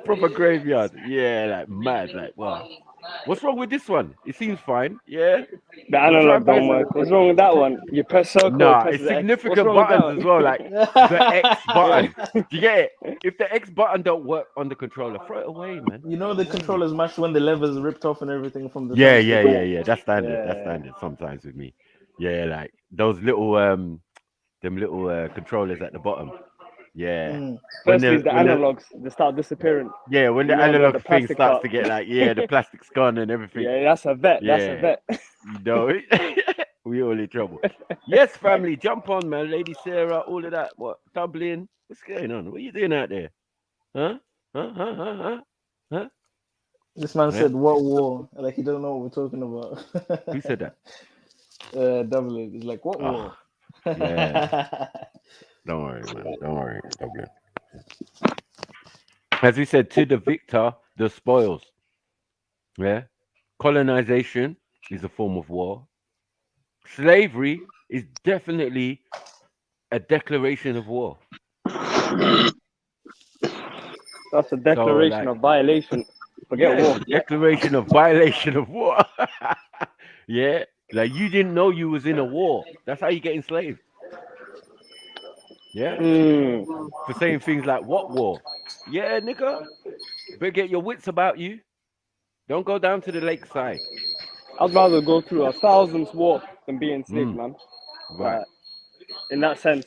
Proper graveyard. Yeah, like mad. Like, wow. What's wrong with this one? It seems fine. Yeah. The But try analog and press. don't work. What's wrong with that one? You press circle, it Nah, it's presses the X. What's significant wrong with that buttons one? as well, like the X button. Yeah. Do you get it? If the X button don't work on the controller, throw it away, man. You know the controller's mashed when the levers ripped off and everything from the Yeah, thumbstick. yeah, yeah, yeah. That's standard. That's Yeah. standard sometimes with me. Yeah, like those little them little controllers at the bottom. Yeah. When Firstly, the the when the analogs, they start disappearing. yeah, when You the know, analog the thing plastic starts part. to get like, yeah, the plastic's gone and everything. Yeah, that's a vet. That's a Yeah. vet. You know it. We all in trouble. Yes, family, jump on, man. Lady Sarah, all of that. What? Dublin? What's going on? What are you doing out there? Huh? Huh? This man Yeah? said, "What war?" Like he doesn't know what we're talking about. Who said that? Dublin. He's like, "What war?" Yeah. Don't worry, man. Don't worry, Dublin. As we said, to the victor, the spoils. Yeah. Colonization is a form of war. Slavery is definitely a declaration of war. That's a So, declaration like, of violation. Forget yeah, war. it's a declaration of violation of war. Yeah. Like you didn't know you was in a war. That's how you get enslaved. Yeah. For saying things like what war? Yeah, nigga. Better get your wits about you. Don't go down to the lakeside. I'd rather go through 1,000 war than be enslaved, Mm, man. right. Like, in that sense.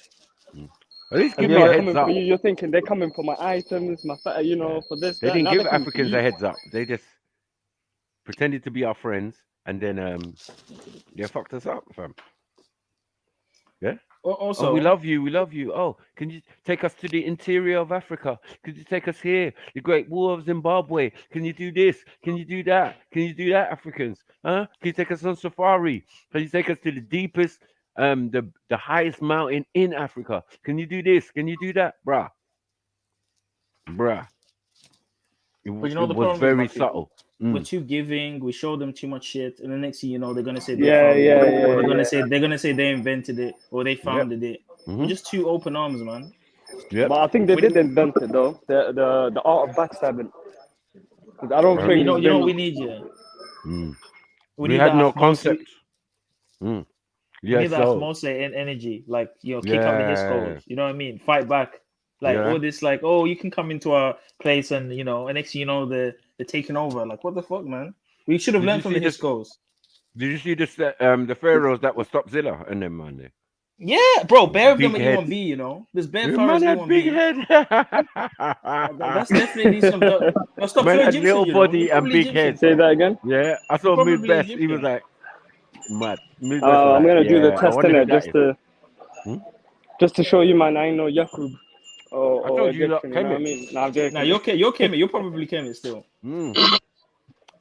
At least Have give you me a Start ever? heads coming for up. you. You're thinking they're coming for my items, you Yeah. know, for this, They that. didn't Now they're give coming for Africans you. a heads up. They just pretended to be our friends and then they fucked us up, fam. Yeah. Oh, we Also, love you. We love you. Oh, can you take us to the interior of Africa? Could you take us here? The Great War of Zimbabwe. Can you do this? Can you do that? Can you do that, Africans? Huh? Can you take us on safari? Can you take us to the deepest, the highest mountain in Africa? Can you do this? Can you do that, bruh? Bruh. but you know It the was problem is, very Maki, subtle. we're too giving. We show them too much shit, and the next thing you know, they're gonna say they Yeah, found yeah, it, or yeah, they're gonna say they invented it, or they Yep. founded it. We're Hmm. just too open arms, man. Yep. But I think they We, did invent it though. The art of backstabbing. 'Cause I don't Uh, think you know, it's you know, what been. we need you. mm. We We need had no that Ahmose. concept. Mm. We Yeah. need that So. Ahmose energy. Like kick out the Yeah. Hiscos. You know what I mean? Fight back. Like Yeah. all this, like, oh, you can come into our place, and and next thing you know, they're taking over. Like, what the fuck, man? We should have Did you learned from see the this? Hiscos. Did you see this? The pharaohs that was Stopzilla and them man there. Yeah, bro, bare of them Big are heads. E1B, There's bare The pharaohs man had big E1B. head. That's definitely some. No, stop Man so had Egyptian, little They're body and probably big Egyptian. head. Say that again. Yeah, I They're saw Mid probably Best. He was Egyptian. like mad. Mid Best was I'm like, gonna do the yeah, I test wonder in who it that is. Hmm? just to show you, man. I ain't no Yakub I or told you, Egyptian. You know what I Kemet. mean? Nah, I'm joking. Nah, you're Kemet. You're probably Kemet still.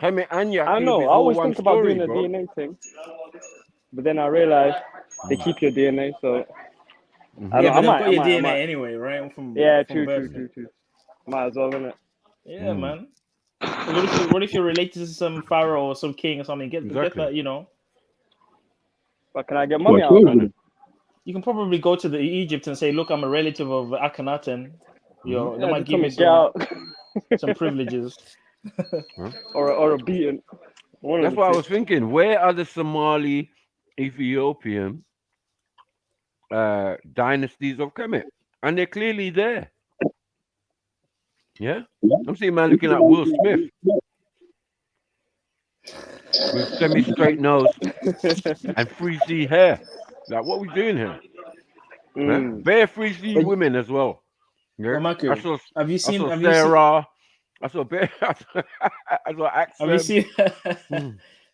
Kemet and I don't Yakub know. is I all always one think about story, doing the bro. DNA thing, but then I realized they keep your DNA, so I Yeah, don't. but they've I got your might. DNA anyway, right? Yeah, From true, birth. true. Might as well, innit? Yeah, man. 'Cause what if you're related to some pharaoh or some king or something? Get Exactly. that. But can I get money out of it? You can probably go to the Egypt and say, "Look, I'm a relative of Akhenaten." They Yeah, might just give tell you me get out some privileges. or a beating. One of That's the what I two. was thinking. Where are the Somali, Ethiopian dynasties of Kemet? And they're clearly there. Yeah? I'm seeing man looking like Will Smith with semi straight nose and 3C hair. Like, what are we doing here? Yeah? Bare 3C But, women as well. Yeah? I Maku, saw have you seen? Sarah. I saw bare. I saw Have you Axel. seen?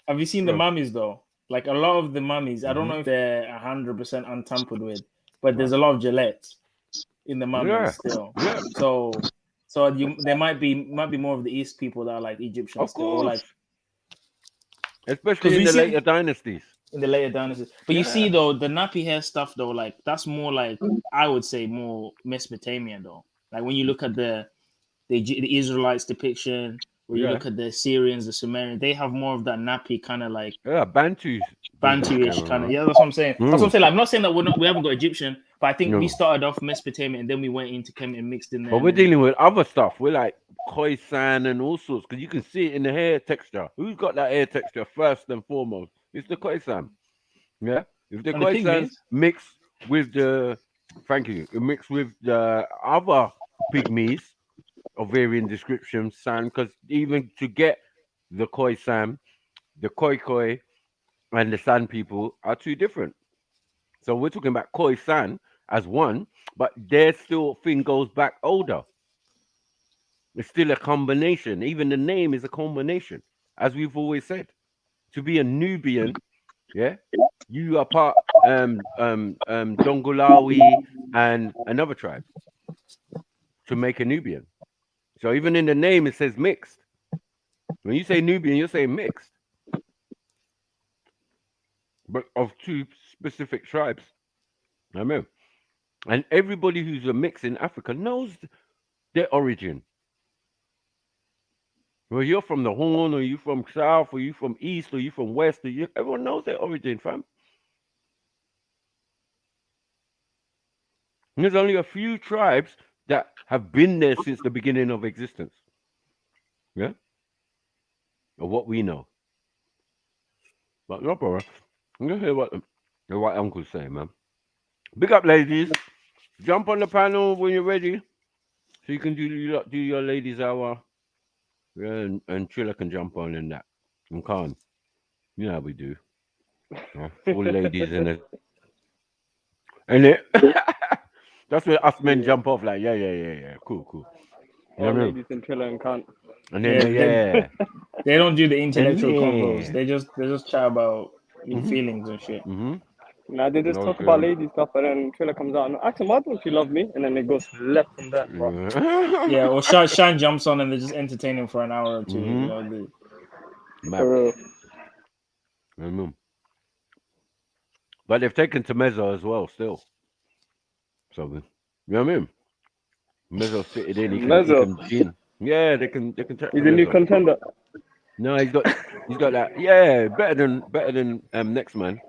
Have you seen the Bro. mummies though? Like a lot of the mummies, I don't know if they're 100% untampered with, but there's a lot of Gillette in the mummies still. Yeah. So there might be more of the East people that are like Egyptian Of still, or like course. Especially in the later dynasties. in the later dynasties. But you see though, the nappy hair stuff though, like that's more like I would say more Mesopotamian though. Like when you look at the Israelites depiction, when you look at the Syrians, the Sumerians, they have more of that nappy kind of like Bantu Bantu-ish kind of. Yeah, that's what I'm saying. That's what I'm saying. Like, I'm not saying that we haven't got Egyptian, but I think we started off Mesopotamian and then we went into Kemet and mixed in there. But we're dealing with other stuff. We're like Khoisan and all sorts, because you can see it in the hair texture. Who's got that hair texture first and foremost? It's the Khoisan. Yeah? If the Khoisan mix with the, mix with the other pygmies of varying descriptions, because even to get the Khoisan, the Khoi and the San people are two different. So we're talking about Khoisan as one, but their still thing goes back older. It's still a combination. Even the name is a combination, as we've always said. To be a Nubian, yeah, you are part Dongolawi and another tribe to make a Nubian. So even in the name it says mixed. When you say Nubian, you're saying mixed, but of two specific tribes. I mean, and everybody who's a mix in Africa knows their origin. Well, you're from the Horn, or you from South, or you from East, or you from West, everyone knows their origin, fam. And there's only a few tribes that have been there since the beginning of existence. Yeah? Or what we know. But no problem. I'm going to hear what the white uncle's saying, man. Big up, ladies. Jump on the panel when you're ready. So you can do your ladies' hour. Yeah, and Triller can jump on in that. And Khan. You know how we do. All ladies in it. And it that's where us men jump off like, yeah. Cool. You all ladies in Triller and Khan. And then they don't do the intellectual convos. They just chat about feelings and shit. Nah, they just talk about lady stuff, and then Triller comes out and asks them, why don't you love me? And then it goes left from there, bro. Yeah, or Shine jumps on and they just entertain him for an hour or two. You know, for real. But they've taken to Mezzo as well, still. So, you know what I mean? Mezzo fitted in. He can yeah, they can. He's a new contender. No, he's got that. Yeah, better than next man.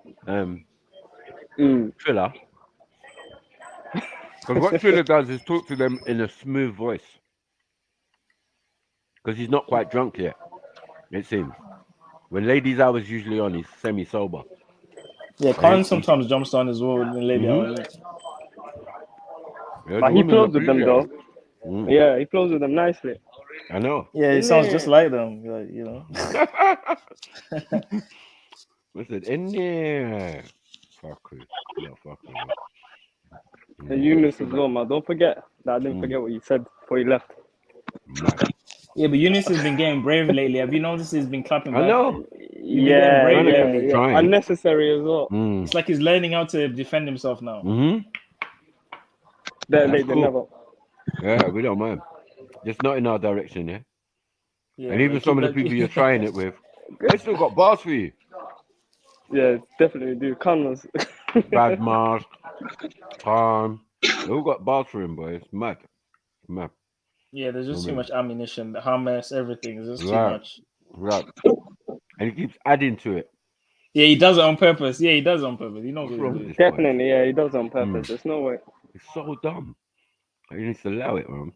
Triller. Because what Triller does is talk to them in a smooth voice. Because he's not quite drunk yet, it seems. When ladies' hours usually on, he's semi-sober. Yeah, Khan sometimes jumps on as well in lady hours. Yeah, but he flows with them though. Yeah, he flows with them nicely. I know. Yeah, it sounds just like them, you know. Listen, in there. Fuck it. No, fuck it. And Eunice as well, man. Don't forget that I didn't forget what you said before you left. Yeah, but Eunice has been getting brave lately. Have you noticed he's been clapping back? I know. Yeah. Unnecessary as well. It's like he's learning how to defend himself now. They never. Yeah, we don't mind. Just not in our direction, yeah? And even some of the people you're trying it with, they still got bars for you. Yeah, definitely do. Cameras. Bad Mars, Palm. They all got bars for him, boy. It's mad. Yeah, there's just too much ammunition. The Hamas, everything. There's just too much. Right. And he keeps adding to it. Yeah, he does it on purpose. He knows what he's doing. Definitely, yeah, he does it on purpose. There's no way. It's so dumb. He needs to allow it, man.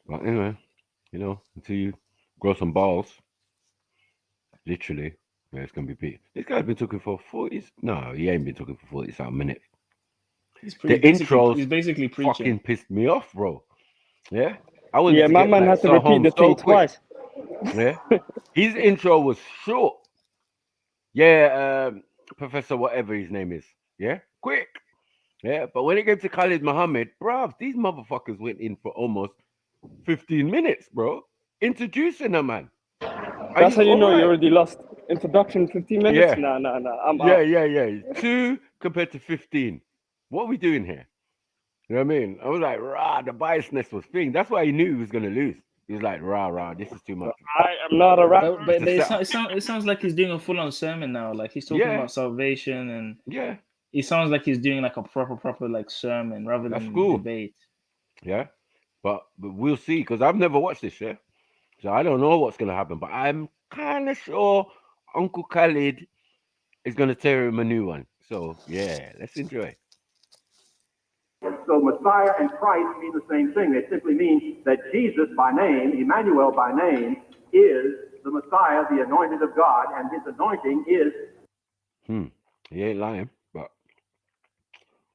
But anyway, until you grow some balls, literally, yeah, it's going to be big. This guy's been talking for 40s. No, he ain't been talking for 40-something minutes. The intros he's basically preaching. Fucking pissed me off, bro. Yeah? My man had to repeat the thing twice. Yeah? His intro was short. Yeah, Professor whatever his name is. Yeah? Quick. Yeah, but when it came to Khalid Muhammad, bruv, these motherfuckers went in for almost 15 minutes, bro. Introducing a man. That's how you know you already lost. Introduction 15 minutes? Yeah. Nah. I'm Yeah, out. yeah. 2 compared to 15. What are we doing here? You know what I mean? I was like, rah, the biasness was thing. That's why he knew he was gonna lose. He was like, rah, this is too much. I am not a rapper. But It's a setup. it sounds like he's doing a full on sermon now. Like he's talking Yeah, about salvation, and yeah, it sounds like he's doing like a proper like sermon rather that's than cool. debate. Yeah, but we'll see because I've never watched this. Yeah, so I don't know what's gonna happen. But I'm kind of sure Uncle Khalid is gonna tear him a new one. So yeah, let's enjoy. So Messiah and Christ mean the same thing. They simply mean that Jesus by name, Emmanuel by name, is the Messiah, the anointed of God, and his anointing is... He ain't lying, but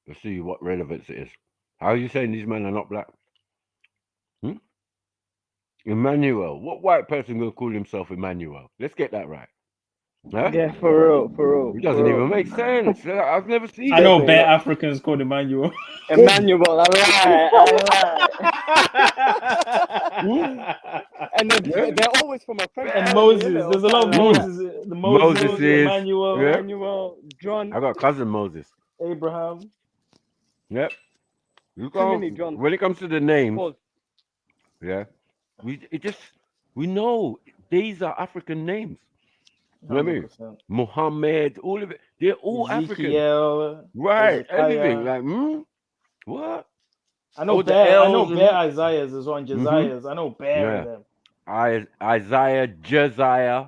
let's see what relevance it is. How are you saying these men are not black? Emmanuel. What white person gonna call himself Emmanuel? Let's get that right. Huh? Yeah, for real. It doesn't even make sense. I've never seen I that. know Definitely bare not. Africans called Emmanuel. Emmanuel, alright. And they're always from a French And family, Moses. innit? There's a lot of Like, Moses. The Moses, Moses is. Emmanuel, Yeah. Emmanuel, John. I got cousin Moses. Abraham. Yep. You Too many can't. Johns. When it comes to the names, Pause. yeah, we know these are African names. You know what I mean? 100%. Muhammad, all of it. They're all African. Ezekiel, Right. Everything. Hezekiah. Like, what? I know the bare. I know L's and bare that. Isaiahs as well, and Josiahs. I know bare Yeah. of them. Isaiah, Josiah.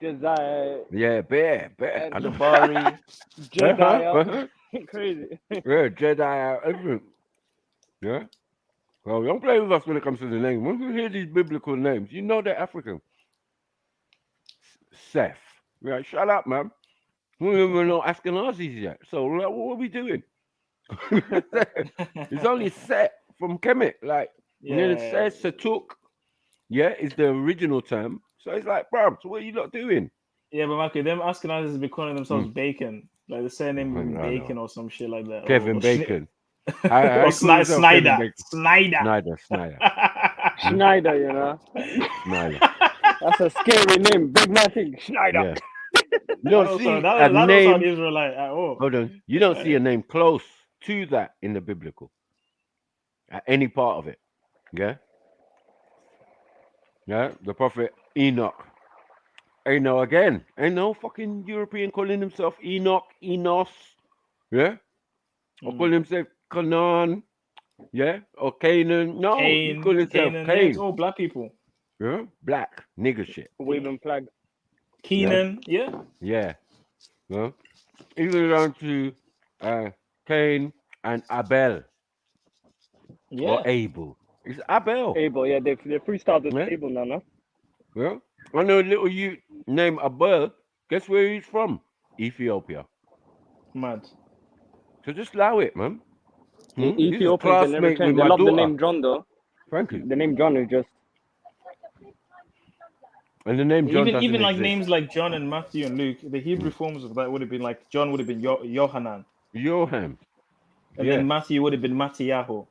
Josiah, Yeah, bear. and I know. Jabari. Jediah. Crazy. Yeah, Jedi, everything. Yeah. Well, don't play with us when it comes to the name. Once you hear these biblical names, you know they're African. Seth. Yeah, shut up, man. We don't even know Ashkenazis yet. So like, what are we doing? It's only Seth from Kemet. Like, and then it Yeah. says Satuk. Yeah, is the original term. So it's like, bro, so what are you not doing? Yeah, but Michael, them Ashkenazis be calling themselves Bacon. Like the surname I know. Bacon or some shit like that. Kevin or Bacon. How or you call yourself Kevin Snyder. Bacon? Snyder. Snyder. Schneider, you know. Snyder. That's a scary name. Big man thing. Schneider. Yeah. You don't see that a don't name. sound Israelite at all. Hold on. You don't see a name close to that in the biblical. At any part of it. Yeah? Yeah? The prophet Enoch. Ain't no again. Ain't no fucking European calling himself Enoch, Enos. Yeah? Or calling himself Canaan. Yeah? Or Canaan. No, he call himself Canaan. Yeah, Cain. it's all black people. Yeah? Black nigger shit. Waving flag. Keenan. Yeah. Yeah. Yeah? Even down to Cain and Abel. Yeah. Or Abel. It's Abel. Abel, yeah, they freestyled with Yeah. Abel now, no? Yeah. I know a little you named Abel. Guess where he's from? Ethiopia. Mad. So just allow it, man. The He's a Ethiopians, they never classmate with change. They my love the daughter. name John, though. Frankly. The name John is just... And the name John doesn't Even like exist. names like John and Matthew and Luke, the Hebrew forms of that would have been like John would have been Yohanan, Johan. and then Matthew would have been Mattiyahu.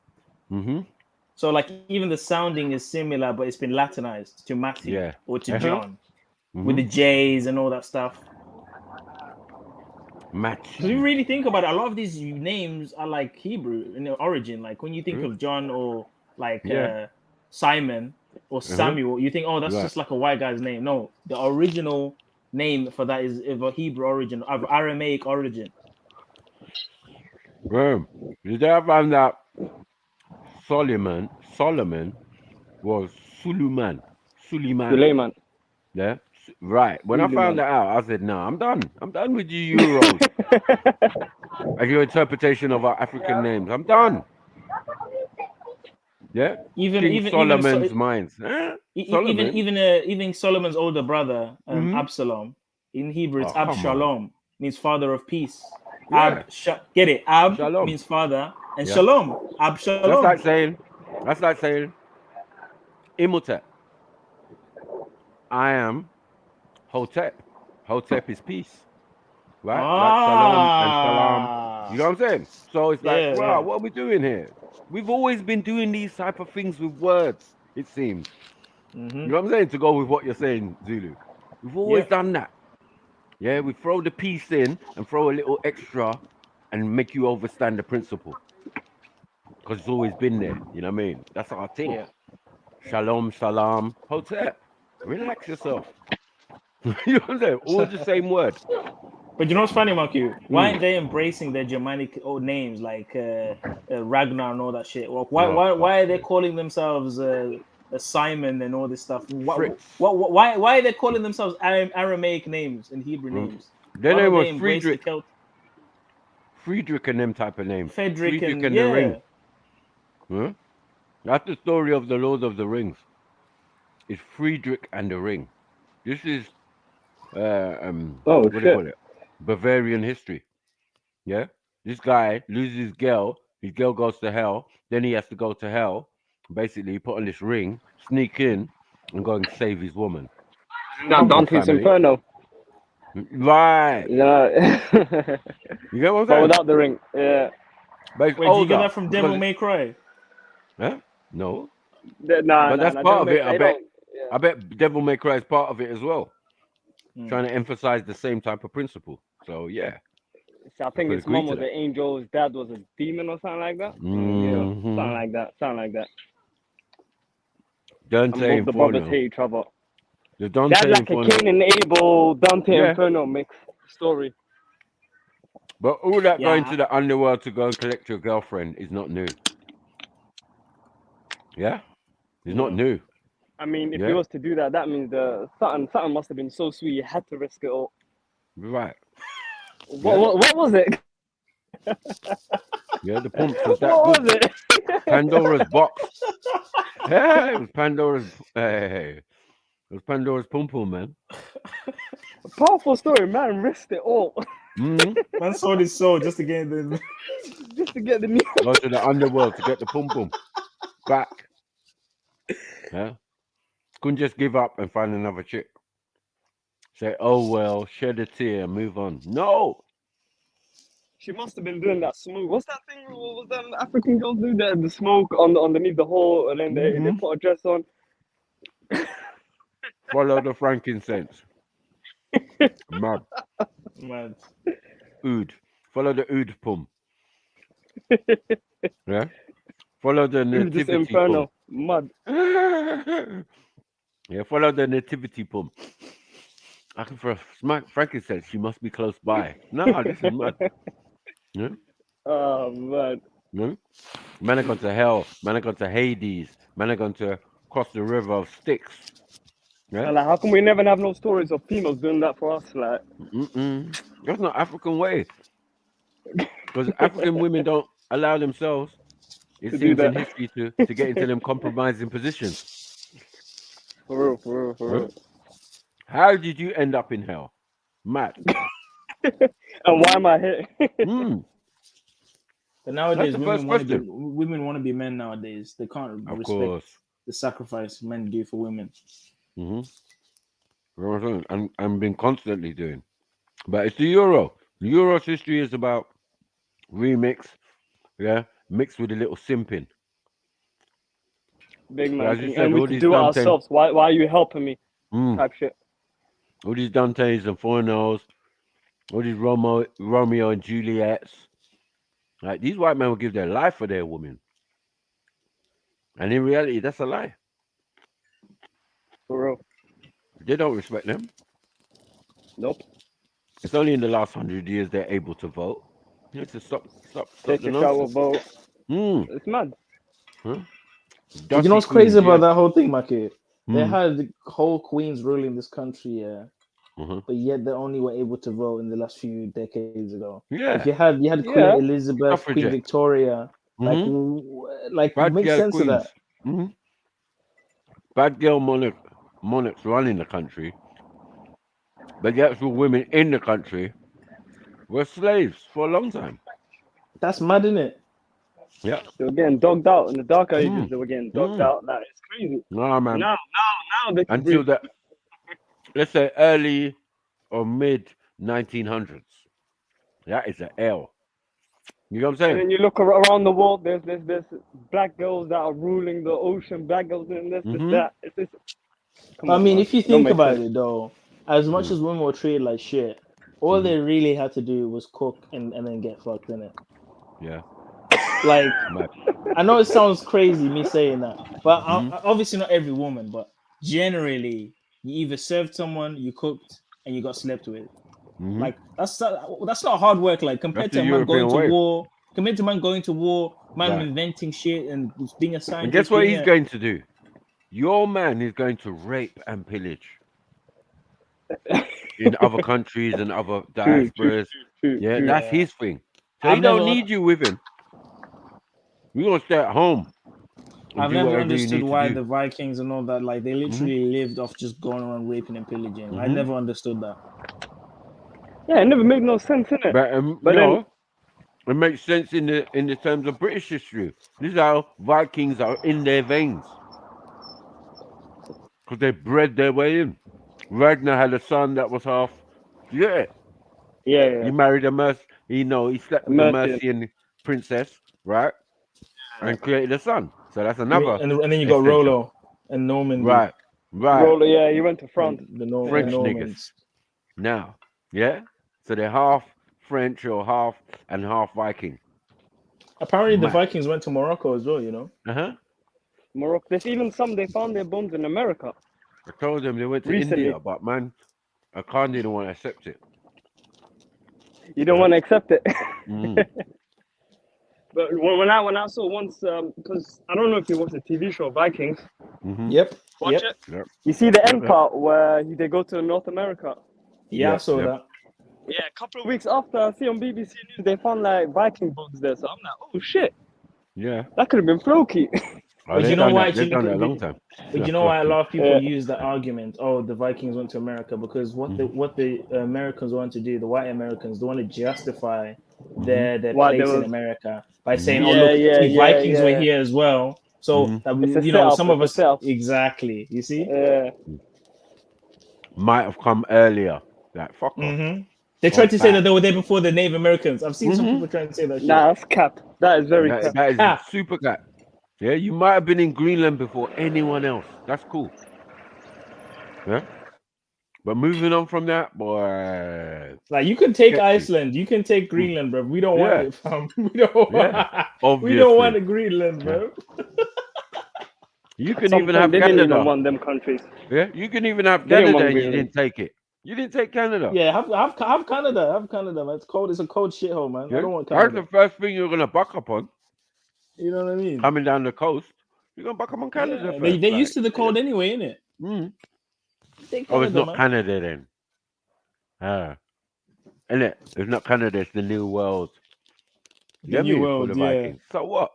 So like even the sounding is similar, but it's been Latinized to Matthew or to John with the J's and all that stuff. Matthew. Because you really think about it, a lot of these names are like Hebrew in their origin. Like when you think of John or like Simon or Samuel, you think, oh, that's just like a white guy's name. No, the original name for that is of a Hebrew origin, of Aramaic origin. Did I find out Solomon was Suleiman. Yeah, right. When I found that out, I said, no, I'm done. I'm done with you Euros. And your interpretation of our African names. I'm done. Yeah. Even Solomon's minds. Huh? Even Solomon's older brother, Absalom. In Hebrew, it's Abshalom, means father of peace. Yeah. Get it? Ab Shalom. means father, and Shalom. Abshalom. That's like saying, Imhotep. I am Hotep. Hotep is peace. Right? Like Shalom and Salam. You know what I'm saying? So it's like, what are we doing here? We've always been doing these type of things with words, it seems. You know what I'm saying? To go with what you're saying, Zulu. We've always done that. Yeah, we throw the piece in and throw a little extra and make you overstand the principle. Because it's always been there. You know what I mean? That's our thing. Yeah. Shalom, salam, hotep. Relax yourself. You know what I'm saying? All the same word. But you know what's funny, Mark? Why Mm. aren't they embracing their Germanic old names like Ragnar and all that shit? Well, why are they calling themselves Simon and all this stuff? Fritz. Why are they calling themselves Aramaic names and Hebrew names? Their Why name don't was they embrace the Friedrich. Celt? Friedrich and them type of names. Frederick Friedrich and and the yeah. Ring. Huh? That's the story of the Lord of the Rings. It's Friedrich and the Ring. This is Oh what do you shit! call it? Bavarian history. Yeah? This guy loses his girl goes to hell, then he has to go to hell, basically put on this ring, sneak in, and go and save his woman Not from the Dante's family. Inferno. Right. Yeah. You get what I'm But saying? without the ring. Yeah. But it's Wait, do you get older that from because Devil May Cry? huh? No. Nah. But that's Devil part of May it. Cry. Yeah. I bet Devil May Cry is part of it as well. Hmm. Trying to emphasize the same type of principle. So yeah, See, I I think could his agree mom to was an that. angel. His dad was a demon or something like that. Yeah. Hmm. Something like that. And Dante both the brothers Inferno. hate each other. The They had Dante like a Inferno. Cain and Abel, Dante Yeah. Inferno mix story. But all that going Yeah. to the underworld to go and collect your girlfriend is not new. Yeah? It's not Yeah. new. I mean, if he Yeah? was to do that, that means the something must have been so sweet. He had to risk it all. Right. What Yeah? what was it? Yeah, the pumps was that What good. was it? Pandora's box. Hey, it was Pandora's hey. It was Pandora's pum pum, man. A powerful story, man. Risked it all Mm. Man sold his soul just to get the. just to get the new. Go to the underworld to get the pum pum back. Yeah? Couldn't just give up and find another chick. Say, oh well, shed a tear, move on. No. She must have been doing that smoke. What's that thing? What was that African girls do? The smoke on underneath the hole, and then they Mhm. put a dress on. Follow the frankincense. Mad. Man. Oud. Follow the oud pum. Yeah? Follow the This nativity pum. inferno, mud. Yeah, follow the nativity pum. I can for frankincense, she must be close by. No, this is mud. Yeah? Oh man. Yeah? Man are gone to hell. Man are gone to Hades. Man are gone to cross the river of Styx. Yeah? And like, how come we never have no stories of females doing that for us? Like, That's not African way. Because African women don't allow themselves, it to do seems in that. history, to get into them compromising positions. For real. Huh? How did you end up in hell? Mad. And why am I here? Mm. But That's nowadays, the first women want to be men nowadays. They can't Of respect course. the sacrifice men do for women. Mm-hmm. I'm been constantly doing. But it's the Euro. The Euro's history is about remix, yeah, mixed with a little simping. Big So man as you thing. said, And we all could these do it Dante, ourselves. Why are you helping me? mm, Type shit. all these Dantes and Fornos, all these Romeo and Juliets. Like these white men will give their life for their woman, and in reality, that's a lie. For real. They don't respect them. Nope. It's only in the last 100 years they're able to vote. You need to stop Take the a shower, nonsense. vote. Mm. It's mad. Huh? But you know Dusty what's crazy queens, about yes. that whole thing, Maki? They Mm. had the whole queens ruling this country, yeah. Uh-huh. But yet they only were able to vote in the last few decades ago. Yeah. Like you had Queen Yeah. Elizabeth, Queen Suffragette. Victoria, Mm-hmm. like Bad make girl sense of queens. that. Mm-hmm. Bad girl monarchs running the country, but the actual women in the country were slaves for a long time. That's mad, isn't it? Yeah. They were getting dogged out in the dark ages. Mm. They were getting dogged Mm. out. Like, it's crazy. No, man. Now they can Until breathe. the, let's say, early or mid 1900s. That is an L. You know what I'm And saying? then you look around the world. There's black girls that are ruling the ocean. Black girls doing this, Mm-hmm. that. It's come I on, mean, man. if you Don't think make about sense. it, though, as much Mm. as women were treated like shit, all they really had to do was cook and then get fucked in it. Yeah. Like, Mad. I know it sounds crazy me saying that, but Mhm. obviously not every woman, but generally, you either served someone, you cooked, and you got slept with. Mhm. Like that's not hard work. Like That's compared the to a man going European to way. war, compared to a man going to war, man Right. inventing shit and being a And scientist. guess what being he's a, going to do? Your man is going to rape and pillage in other countries and other True, true, diasporas. true, Yeah, true. that's Yeah. his thing. So I've he don't never need you with him. We're gonna stay at home and I've do never whatever you understood need to why do. the Vikings and all that, like they Mhm. literally lived off just going around raping and pillaging. I Mhm. never understood that. Yeah, it never made no sense, innit? But But then, no, it makes sense in the terms of British history. This is how Vikings are in their veins because they bred their way in. Ragnar had a son that was half. Yeah, yeah, he married a he slept with the Mercian. Mercian princess, right? And created a son. So that's I mean, another and then you got extension. Rollo and Normandy, Right, right. Roller, yeah, he went to France. the French niggas. Normans. Now, yeah? So they're half French or half Viking. Apparently, the Mad. Vikings went to Morocco as well. You know. Uh-huh. Morocco. There's even some they found their bones in America I told them they went to recently. India, but man, I can't didn't want to accept it. You don't want to accept it. Mm. But when I saw once, because I don't know if you watched the TV show Vikings. Mm-hmm. Yep. Watch Yep. it. Yep. You see the Yep, end yep. part where they go to North America. Yeah, I Yep, saw yep. that. Yeah, a couple of weeks after, I see on BBC News they found like Viking bones there. So I'm like, oh shit, Yeah. that could have been Floki. Oh, But they've you know done why? that. Actually, They've look done that at. a long time. But you know why a lot of people Yeah. use the argument? Oh, the Vikings went to America because what the Americans want to do, the white Americans, they want to justify their Why there place in was? America by saying, "Oh, Yeah, look, yeah, see, yeah, Vikings were yeah. here as well." So that It's a some setup. of It's a us setup. exactly. You see? Yeah. Might have come earlier. Like, fuck off. They Or tried to say that back. they were there before the Native Americans. I've seen some Mm-hmm. people trying to say that shit. Nah, that's cap. That is very cap. That is Cap. super cat. Yeah, you might have been in Greenland before anyone else. That's cool. Yeah. But moving on from that, boy. Like you can take Sketchy. Iceland, you can take Greenland, bro. We don't want Yeah. it, fam. We don't. Yeah. We don't want Obviously. the Greenland, bro. You At can some even point, have they didn't even Canada. want them countries. Yeah. You can even have They didn't Canada want and you Greenland. didn't take it. You didn't take Canada. Yeah, have Canada. Have Canada, man. It's cold. It's a cold shithole, man. Yeah. I don't want That's Canada. the first thing you're gonna buck up on You know what I mean? coming down the coast. You're gonna buck up on Canada Yeah, first. they're like, used to the cold anyway, innit? Mm. Take Oh, it's Canada, not man. Canada then. Isn't it? It's not Canada. It's the New World. The Get New me for World, the yeah. Vikings. So what?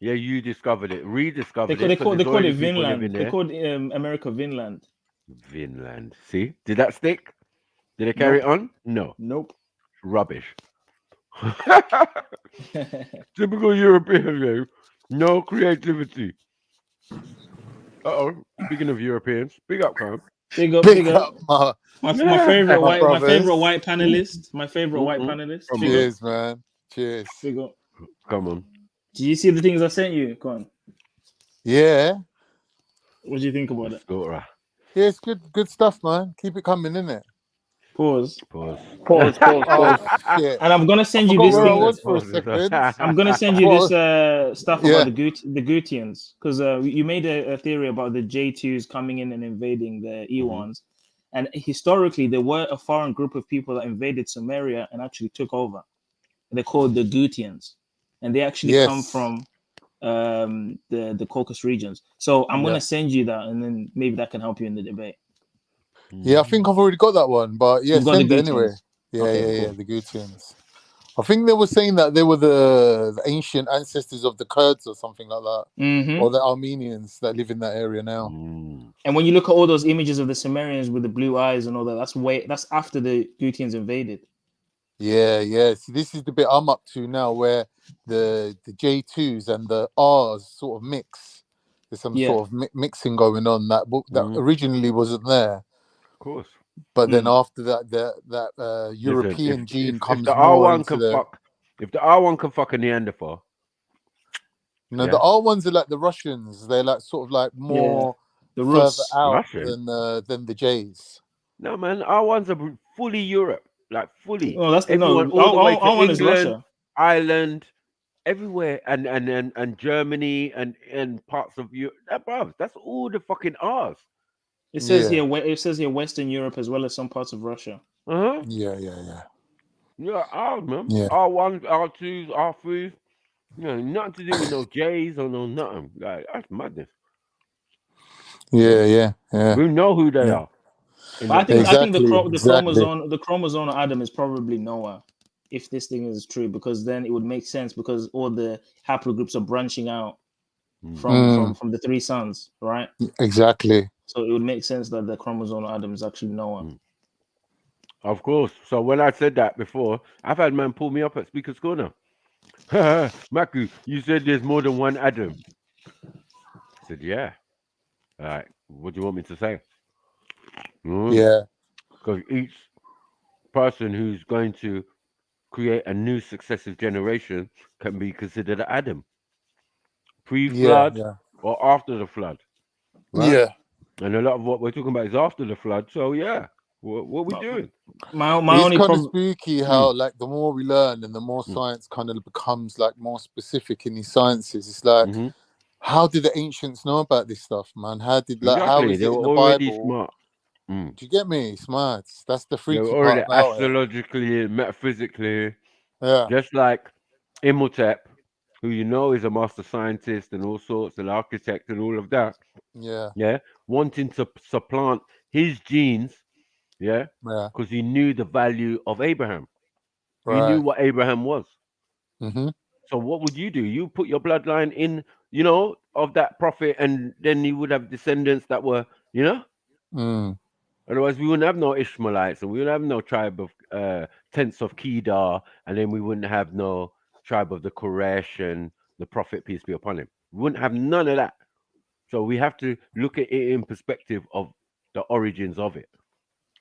Yeah, you discovered it, They rediscovered call, it they because call, they there's called already it people living Vinland. They there. called America Vinland. Vinland. See? Did that stick? Did they carry Nope. it on? No. Nope. Rubbish. Typical European game. No creativity. Uh-oh. Speaking of Europeans, big up, Cam. Big up, Big big up. up, My favorite my my favorite brothers. white panelist. My favorite white panelist. Come Big on. up. Cheers, man. Cheers. Big up. Come on. Did you see the things I sent you? Go on. Yeah. What do you think about it? Yeah, it's good stuff, man. Keep it coming, innit? Pause. Pause. Pause. Oh shit. And I'm gonna I send you forgot this where I thing. was for a second. I'm gonna send you this stuff Yeah. about the Gutians because you made a theory about the J2s coming in and invading the E1s, and historically there were a foreign group of people that invaded Sumeria and actually took over. They're called the Gutians, and they actually come from the Caucasus regions. So I'm gonna send you that, and then maybe that can help you in the debate. Yeah, I think I've already got that one, but yeah, You've got send the it anyway. Gutians. Yeah, Okay, cool. the Gutians. I think they were saying that they were the ancient ancestors of the Kurds or something like that, or the Armenians that live in that area now. And when you look at all those images of the Sumerians with the blue eyes and all that, that's after the Gutians invaded. Yeah. So this is the bit I'm up to now, where the J2s and the R's sort of mix. There's some sort of mixing going on that originally wasn't there. Of course. But then after that European gene if comes the more R1 into can the. fuck, if the R1 can fuck a Neanderthal. No, the R1s are like the Russians. They're like sort of like more the further Rus. out Russian? than the J's. No, man, R1s are fully Europe. like fully. No, that's the Everyone, no. all the way to Our one is England, Russia. Ireland, everywhere, and Germany and parts of Europe. That's all the fucking R's. It says Yeah. here. It says here Western Europe as well as some parts of Russia. Uh huh. Yeah. Yeah, R's, man. Yeah. R1, R2s, R3s. You know, nothing to do with no J's or no nothing. Like that's madness. Yeah. We know who they Yeah. are. In But the I think Exactly. the chromosome Adam is probably Noah, if this thing is true, because then it would make sense because all the haplogroups are branching out from the three sons, right? Exactly. So it would make sense that the chromosome Adam is actually Noah. Of course. So when I said that before, I've had man pull me up at Speaker's Corner. Maku, you said there's more than one Adam. I said, yeah. All right. What do you want me to say? Yeah. Because each person who's going to create a new successive generation can be considered an Adam. Yeah. Pre-flood or after the flood, right? Yeah. And a lot of what we're talking about is after the flood. So yeah, what we doing? My It's only kind of problem. spooky how like the more we learn and the more science kind of becomes like more specific in these sciences. It's like, how did the ancients know about this stuff, man? How Exactly. is They it were in the already Bible? smart. Do you get me? Smart. That's the They were freaky already part about it. astrologically, metaphysically, Yeah. just like Imhotep, who you know is a master scientist and all sorts, an architect and all of that. Yeah. Yeah, wanting to supplant his genes. Yeah, Yeah. because he knew the value of Abraham. He knew Right. what Abraham was. Mm-hmm. So what would you do? You put your bloodline in, of that prophet, and then you would have descendants that were, Otherwise, we wouldn't have no Ishmaelites, and we wouldn't have no tribe of tents of Kedar, and then we wouldn't have no tribe of the Koresh and the Prophet, peace be upon him. We wouldn't have none of that. So we have to look at it in perspective of the origins of it.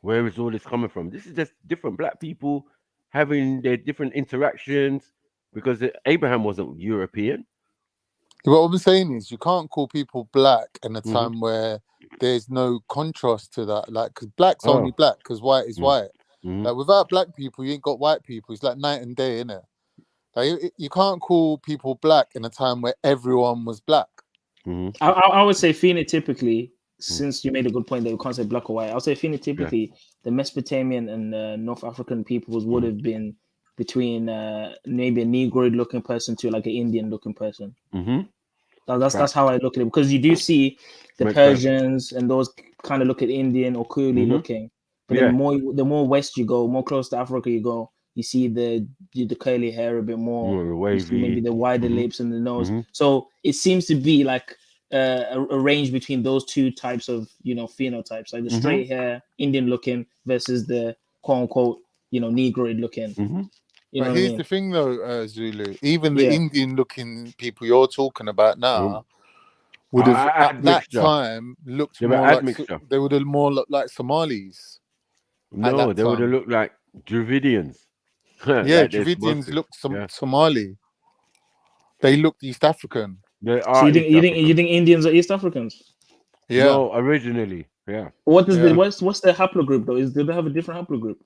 Where is all this coming from? This is just different black people having their different interactions because Abraham wasn't European. What I'm saying is, you can't call people black in a Mm-hmm. time where there's no contrast to that. Like, because black's Oh. only black, because white is white. Mm-hmm. Like, without black people, you ain't got white people. It's like night and day, innit? Like, you can't call people black in a time where everyone was black. Mm-hmm. I would say phenotypically, since you made a good point that we can't say black or white, I'll say phenotypically, the Mesopotamian and North African peoples would have been between maybe a Negroid-looking person to like an Indian-looking person. Mm-hmm. That's how I look at it, because you do see the Makes Persians and those kind of look at Indian or coolie looking, but then the more west you go, more close to Africa you go, you see the curly hair a bit more, wavy. you see maybe the wider lips and the nose. So it seems to be like a range between those two types of phenotypes, like the straight hair Indian looking versus the quote unquote Negroid looking. You know But what I here's mean? the thing, though, Zulu. Even the Yeah. Indian-looking people you're talking about now would have at that time looked more like they would have more looked like Somalis. No, they would have looked like Dravidians. Yeah, like Dravidians looked Somali. They looked East African. They So are you think East you think Indians are East Africans? Yeah. No, originally, yeah. What is what's the haplogroup though? Do they have a different haplogroup?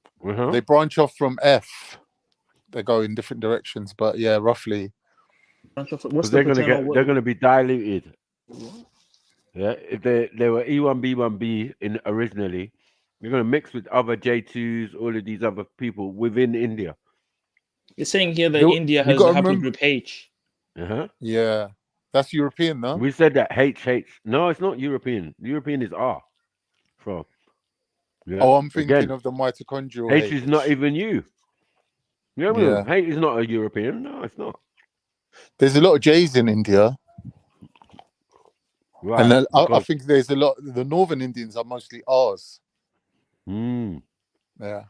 They branch off from F. They go in different directions, but yeah, roughly. What's the paternal? They're gonna be diluted. Yeah, if they were E1B1B in originally, they're gonna mix with other J2s, all of these other people within India. You're saying here that India has the haplogroup H. Yeah, that's European, no? We said that HH. No, it's not European. European is R. So, yeah. Oh, I'm thinking Again, of the mitochondrial H is not even you. Yeah. H is not a European. No, it's not. There's a lot of J's in India. Right. And I think there's a lot. The northern Indians are mostly R's. Yeah.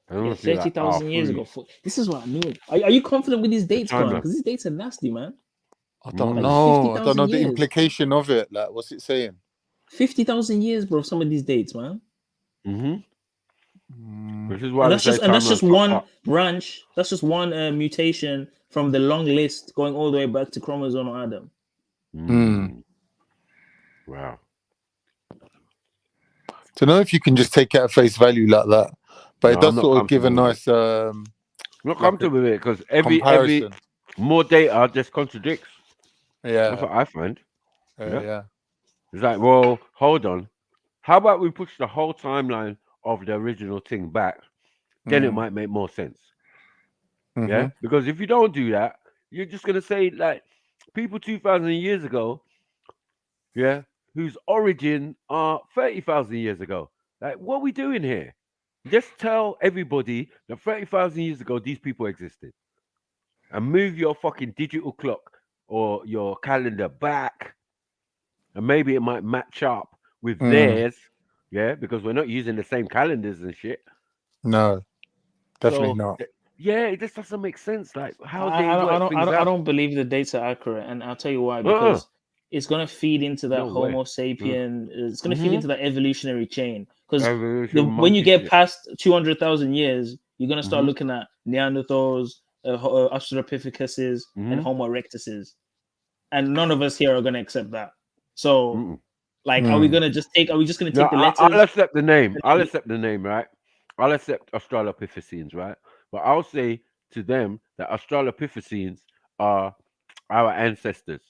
30,000 years ago. This is what I mean. Are you confident with these dates, Glenn? Because these dates are nasty, man. I don't know. I don't know the implication of it. Like, what's it saying? 50,000 years, bro. Some of these dates, man. Which is why that's just one branch. That's just one mutation from the long list going all the way back to chromosomal Adam. Wow. don't know if you can just take it at face value like that, but No, it I'm does not sort of give a comfortable with it. nice I'm not like a comfortable with it because every comparison. more data just contradicts. That's Yeah, what I find. Yeah. yeah. It's like, well, hold on. How about we push the whole timeline of the original thing back? Then it Mm. might make more sense. Yeah. Mm-hmm. Because if you don't do that, you're just gonna say like people 2,000 years ago, yeah, whose origin are 30,000 years ago. Like, what are we doing here? Just tell everybody that 30,000 years ago these people existed, and move your fucking digital clock or your calendar back, and maybe it might match up with Mm. theirs. Yeah, because we're not using the same calendars and shit. No, definitely So not. yeah, it just doesn't make sense. Like how they I don't I work don't I things don't I out. don't believe the dates are accurate, and I'll tell you why. Uh-uh. Because it's gonna feed into that No way. Homo sapien. It's gonna feed Mm-hmm. into that evolutionary chain. Because Evolution when you monkey get shit. past 200,000 years, you're gonna start Mm-hmm. looking at Neanderthals, Australopithecuses, and Mm-hmm. Homo erectuses, and none of us here are gonna accept that. So, Mm-mm. like, are we Mm. gonna just take? Are we just gonna No, take the I'll letters? accept the name. And I'll then accept the name, right? I'll accept Australopithecines, right? But I'll say to them that Australopithecines are our ancestors.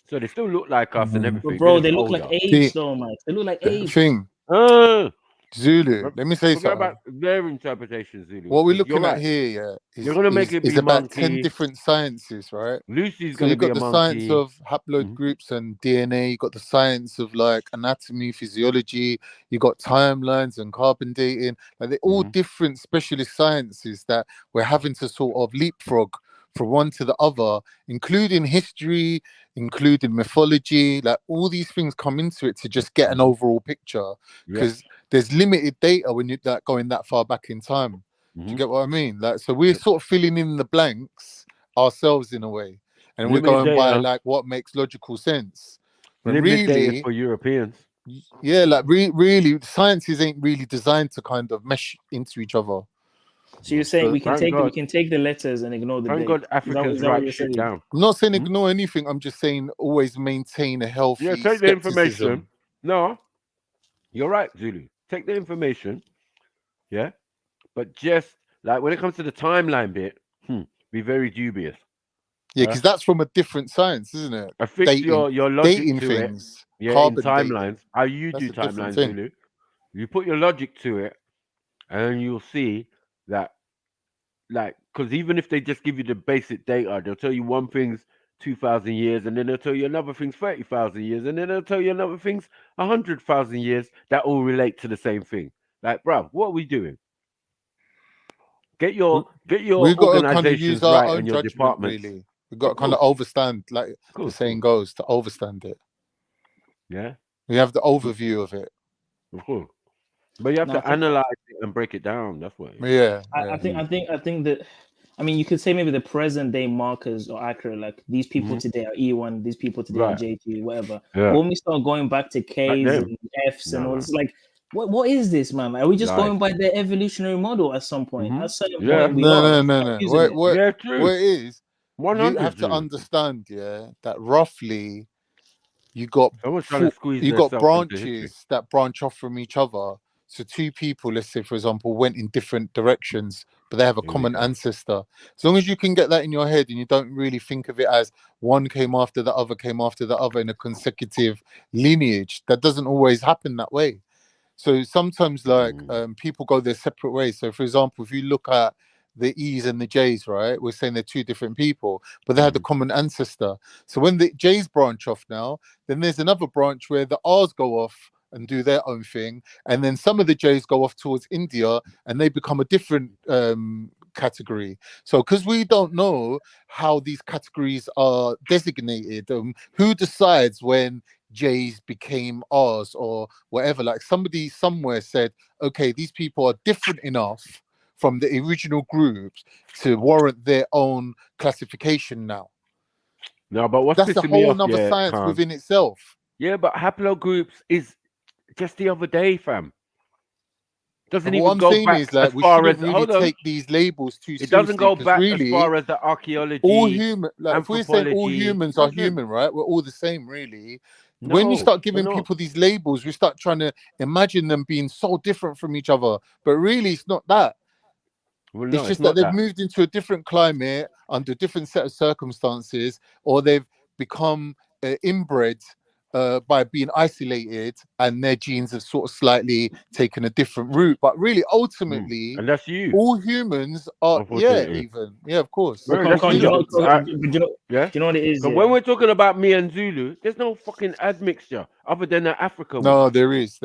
So they still look like us and Mm. but everything. They're bro, just they look like older. apes, See, though, Mike. They look like the apes. thing, Uh, Zulu. but Let me say forget about something. their interpretation, Zulu. What we're Because you're looking at right. here, yeah, They're gonna make it is be about 10 monkey. different sciences, right? Lucy's So gonna you've be got a the science monkey. of haploid Mm-hmm. groups and DNA, you've got the science of like anatomy, physiology, you got timelines and carbon dating. Like they're all Mm-hmm. different specialist sciences that we're having to sort of leapfrog from one to the other, including history, including mythology. Like all these things come into it to just get an Mm-hmm. overall picture Yeah. because there's limited data when you're like going that far back in time. Do you Mm-hmm. get what I mean? Like, so we're Yep. sort of filling in the blanks ourselves in a way, and we're Limited going by data. like what makes logical sense. When Limited data is really, for Europeans. yeah, like really, sciences ain't really designed to kind of mesh into each other. So you're saying So we can Thank take we God. can take the letters and ignore the Thank date? God Is Africans that what write you're shit saying? down. I'm not saying Hmm? ignore anything. I'm just saying always maintain a Yeah, healthy take the information. skepticism. No, you're right, Zulu. Take the information, yeah, but just like when it comes to the timeline bit, be very dubious. Yeah, because that's from a different science, isn't it? Affix Dating, your logic dating to it, things, yeah, in carbon dating. timelines. How you That's do a different timelines, thing. Zulu. You put your logic to it, and you'll see that, like, because even if they just give you the basic data, they'll tell you one thing's 2,000 years, and then they'll tell you another thing's 30,000 years, and then they'll tell you another thing's 100,000 years that all relate to the same thing. Like, bruv, what are we doing? Get We, your we've got to kind of use organizations our right and own your judgment, departments. really. We've got to Of kind of course, overstand, like of the course, of saying course. goes, to overstand it. Yeah, We have the overview of it. of course. But you have No, I to think analyze it and break it down. That's what it is. Yeah, I yeah. think that I mean you could say maybe the present day markers are accurate. Like these people Hmm. today are E1, these people today are Right. J2, whatever. But Yeah. when we start going back to Back K's then. and F's and No, all no. this, like what is this, man? Like, are we just Lies. going by the evolutionary model at some point? Hmm. At a certain Yeah. point, we No, are. no, We no, start no. using it. Yeah, true. What it is, you 100, have to Zulu. understand, yeah, that roughly you got Someone's trying to squeeze you got themselves into history. branches that branch off from each other. So two people, let's say for example, went in different directions, but they have a Here we common go. ancestor. As long as you can get that in your head and you don't really think of it as one came after the other came after the other in a consecutive lineage, that doesn't always happen that way. So sometimes like Mm. people go their separate ways. So for example, if you look at the E's and the J's, right, we're saying they're two different people, but they had a Mm. common ancestor. So when the J's branch off now, then there's another branch where the R's go off and do their own thing, and then some of the J's go off towards India and they become a different category. So because we don't know how these categories are designated, who decides when J's became R's or whatever? Like somebody somewhere said, okay, these people are different enough from the original groups to warrant their own classification now. No, but what's That's a pissing me whole off, nother yeah, science Khan. within itself. Yeah, but haplogroups is just the other day, fam. Doesn't And what even I'm go saying back is as like we far shouldn't as really hold on. take these labels too It doesn't seriously go because back as far really as the all archaeology, human, like if we're saying all anthropology. humans It are doesn't. human, right? We're all the same, really. when you No, start we're giving not. people these labels, we start trying to imagine them being so different from each other. But really, it's not that. Well, It's no, it's just that not they've that. moved into a different climate under a different set of circumstances, or they've become inbred by being isolated, and their genes have sort of slightly taken a different route. But really, ultimately, And that's you, all humans are, unfortunately. of course. But No, that's do you you know, lot. Yeah. do you know what it is? Because when Yeah. we're talking about me and Zulu, there's no fucking admixture other than the African one. No, there is.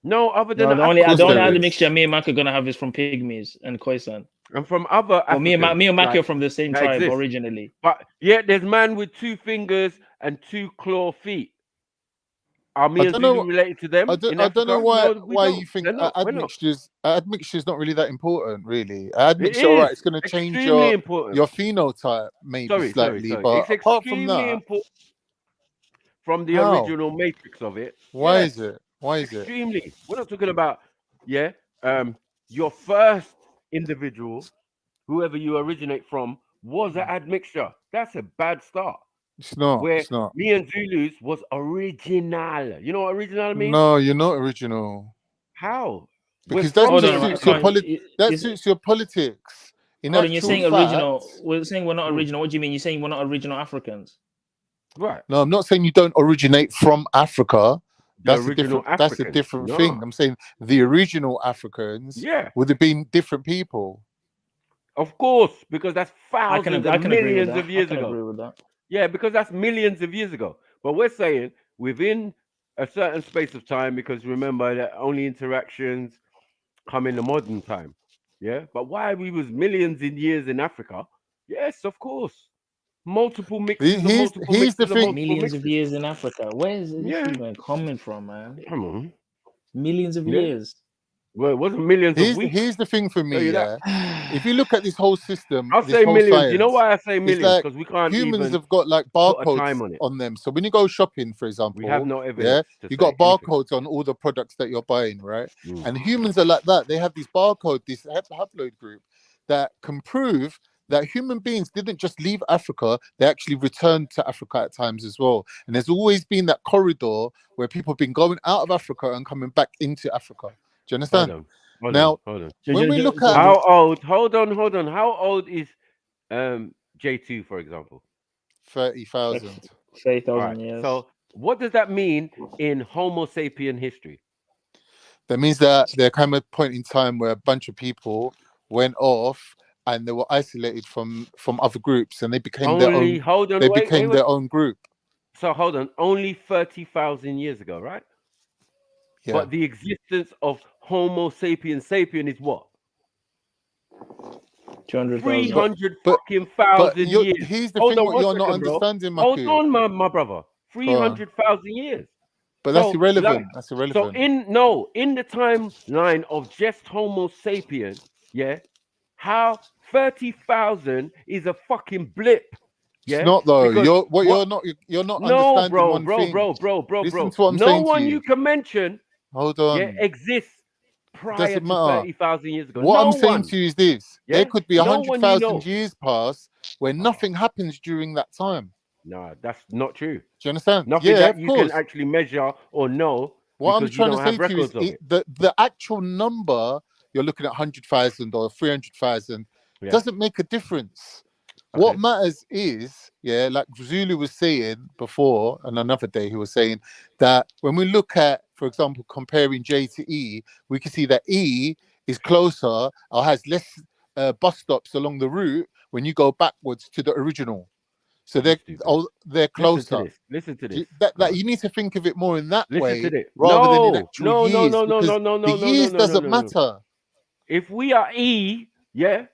No, other than No, the the only Of course African one. there mixture is. me and Mac are gonna have is from pygmies and Khoisan. And from other Well, Africans me and Mac like are from the same that tribe exist. originally. But yet there's man with 2 fingers and 2 claw feet. Are me I and don't Zulu know. related to them in I don't know Africa? No, we why don't. you think They're not. We're not. admixture is not really that important, really. It Admixture, all is right, it's going to change extremely important. your phenotype maybe Sorry. slightly, but It's apart from extremely that, important from the how? original matrix of it. Why Yes, is it? Why is it? extremely. We're not talking about yeah. Your first individual, whoever you originate from, was an admixture. That's a bad start. It's not. Where It's not. me and Zulus was original. You know what original means? No, you're not original How? We're because that from Hold the on, I suits your can't. original. that suits your politics. In Hold on, you're actual saying fact, original. We're saying we're not original. What do you mean? You're saying we're not original Africans? Right. no, I'm not saying you don't originate from Africa. The original That's a Africans. different No. thing. I'm saying the original Africans Yeah. would have been different people. Of course, because that's I can thousands agree and with millions that. of years ago. Agree with that. Yeah, because that's millions of years ago. But we're saying within a certain space of time, because remember that only interactions come in the modern time. Yeah. But why we was millions in years in Africa? Yes, of course. Multiple mixes and multiple Here's the mixes and thing. multiple Millions of mixes. years in Africa. Where is this Yeah. even coming from, man? Come on. Millions of Yeah. years. Well, it wasn't millions of weeks. Here's the thing for me, Tell you yeah. that. If you look at this whole system, I'll this say whole millions. You know science, why I say it's millions? like Because we can't humans even have got like put a time barcodes on it. on them. So when you go shopping, for We example, have no yeah, evidence to you say got anything. barcodes on all the products that you're buying, right? Mm. And humans are like that. They have this barcode, this haploid group that can prove that human beings didn't just leave Africa, they actually returned to Africa at times as well. And there's always been that corridor where people have been going out of Africa and coming back into Africa. Do you understand? Hold Now, on. when we look at How old? Hold on. How old is J2, for example? 30,000. 30,000 years. So what does that mean in Homo sapien history? That means that there came a point in time where a bunch of people went off and they were isolated from other groups, and they became their own. Hold on. They Wait. became their own group. So hold on. Only 30,000 years ago, right? Yeah. But the existence of Homo sapien is what? 200,000. 300 fucking thousand years. Here's the Hold thing: on, what one you're second, not bro. understanding, Hold Maku. on, my brother. 300,000 years. But that's So, irrelevant. like, That's irrelevant. So in the timeline of just Homo sapien, yeah, how 30,000 is a fucking blip. Yeah, It's not though. because You're not no, understanding one thing. bro. Listen to what I'm No saying to one you. you can mention, Hold on. yeah, exists prior Doesn't to matter. 30,000 years ago. What No I'm saying one. to you is this: Yeah? there could be No one you 100,000 know. years pass where nothing happens during that time. No, that's not true. Do you understand? Nothing Yeah, that of you can course. actually measure or know What I'm because you trying to don't say have to you is records of it. the actual number you're looking at 100,000 or 300,000 Yeah. doesn't make a difference. Okay. What matters is, yeah, like Zulu was saying before, and another day he was saying that when we look at, for example, comparing J to E, we can see that E is closer or has less bus stops along the route when you go backwards to the original. So they're closer. Listen to this. That you need to think of it more in that way to this. rather than in actual years, No, because the years doesn't matter. If we are E, yeah,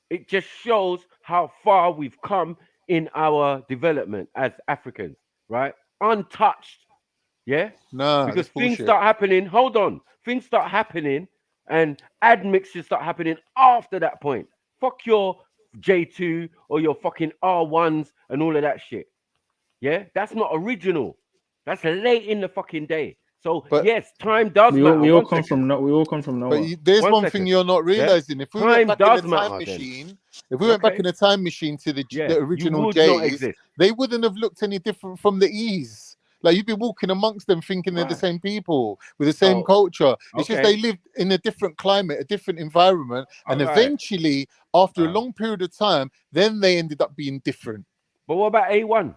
it just shows how far we've come in our development as Africans, right? Untouched, yeah? Nah, because that's things bullshit. start happening. Hold on. Things start happening and admixtures start happening after that point. Fuck your J2 or your fucking R1s and all of that shit. Yeah? That's not original. That's late in the fucking day. So But yes, time does matter. We all come from But nowhere. there's one thing you're not realizing. If we went Time back in a does time matter, machine, if we went back in a time machine to the you original would not J's, exist. they wouldn't have looked any different from the E's. Like you'd be walking amongst them thinking they're the Right. same people with the same So, culture. It's just they okay. lived in a different climate, a different environment, All and right. eventually, after a long period of time, then they ended up being different. But what about A1?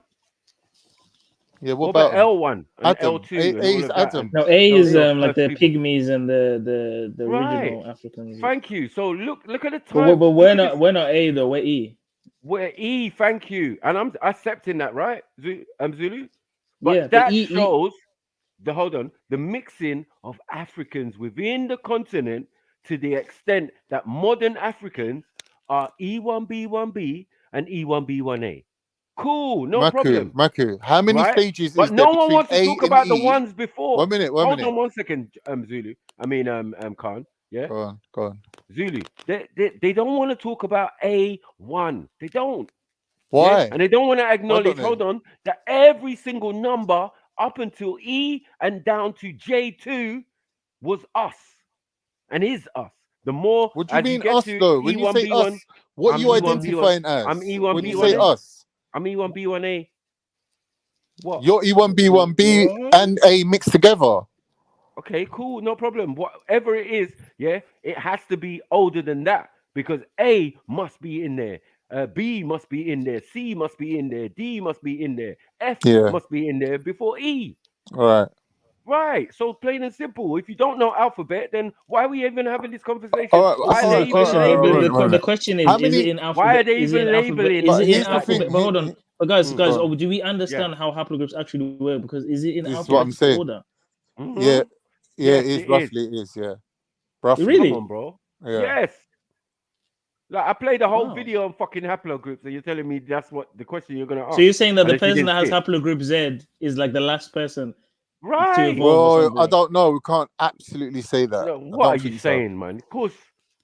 Yeah, what What about about them? L1 and Adam. L2 and A all is of that? And Adam. No, A those is are the like first the people. pygmies and the Right. original Africans. Thank you. So look at the But time. but Look at we're not A though. We're E. We're E. Thank you. And I'm accepting that, right? Zulu. Yeah, But but that E. shows the mixing of Africans within the continent to the extent that modern Africans are E1B1B and E1B1A. Cool, no problem, Maku. How many right? stages But is there no one between wants to A talk and about the E? ones before. 1 minute, 1 Hold minute. on one second, Zulu. I mean, Khan. Yeah, Go on. Zulu. They don't want to talk about A1. They don't. Yeah, Why? and they don't want to Why don't acknowledge. they? Hold on, that every single number up until E and down to J2 was us and is us. The more What do you as you mean get us to though? When you say E1B1, us, what are I'm you E1B1. identifying I'm as? When you say E1B1A. us, I'm E1B1A. What? you're E1B1B What? and A mixed together. Okay, cool, no problem. Whatever it is, yeah, it has to be older than that because A must be in there. B must be in there. C must be in there. D must be in there. F Yeah. must be in there before E. All right. Right. So plain and simple. If you don't know alphabet, then why are we even having this All conversation? right. Why This are is they the even question. One labeling? minute, one The minute. question How is it many? in Why are alphabet? they Is it even in alphabet? labeling Is But it in here's the alphabet? thing. But hold on. But Go guys, on. do we Yeah. understand how haplogroups actually work? Because is it in This is what I'm alphabetical saying. order? Yeah. hmm Yeah. Yes, It is it is. roughly. It is. Yeah. Roughly. Come Really? on, bro. Yeah. Yes. Like I played a whole Wow. video on fucking haplogroups, and you're telling me that's what the question you're gonna So ask, you're saying that the unless you person didn't that see has it. haplogroup Z is like the last person to Right. evolve or Well, I something? don't know. We can't absolutely say that. No, I what are don't you think so. saying, man? Of course.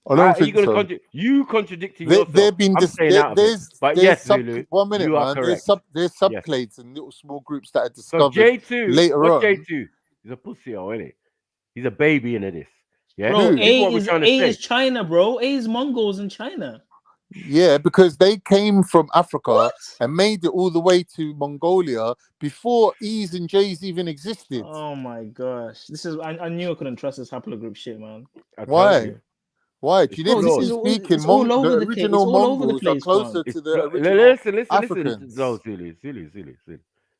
I don't Are you think gonna so. you contradicting There, yourself? there been I'm dis- staying there, out of it. But there's yes, sub. Zulu, 1 minute, you are man. correct. There's Yes. subclades and little small groups that are So discovered J2, later what's on. J2? He's a pussy, isn't he? He's a baby into this. Yeah, Bro, Who? this is what we're trying to A is say. China, bro. A is Mongols in China. Yeah, because they came from Africa What? and made it all the way to Mongolia before E's and J's even existed. Oh my gosh. This is I knew I couldn't trust this haplogroup shit, man. I told Why? you, Why? it's Bro, this Genetically flawed. is speaking, it's all over the the place. It's original all over the Mongols are place, closer Quan. to It's the original listen. So Africans. Zulu.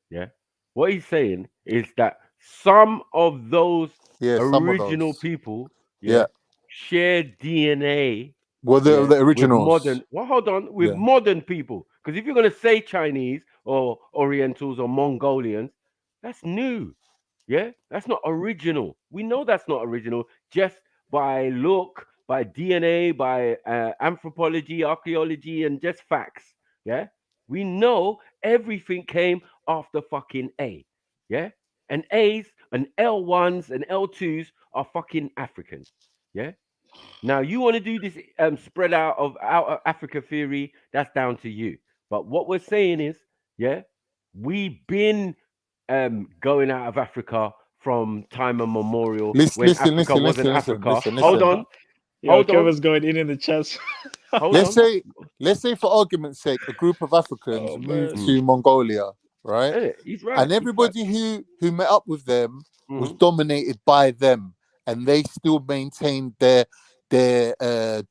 Yeah, what he's saying is that some of those Yeah, some of original those. people, yeah, Yeah. share DNA, Well, yeah, the with originals. modern. Well, hold on, with Yeah. modern people, because if you're gonna say Chinese or Orientals or Mongolians, that's new. Yeah, that's not original. We know that's not original just by look, by DNA, by anthropology, archaeology, and just facts. Yeah, we know everything came after fucking A. Yeah, and A's and L1s and L2s are fucking Africans. Yeah. Now you want to do this spread out of Africa theory. That's down to you. But what we're saying is, yeah, we've been going out of Africa from time immemorial when Africa wasn't Africa. Hold Listen. on, Yo, hold on, Kevin's going in the chest. hold Let's on. say, for argument's sake, a group of Africans Oh moved man. Mm. to Mongolia, right? He's right. And He's right. everybody who met up with them was Mhm. dominated by them, and they still maintained their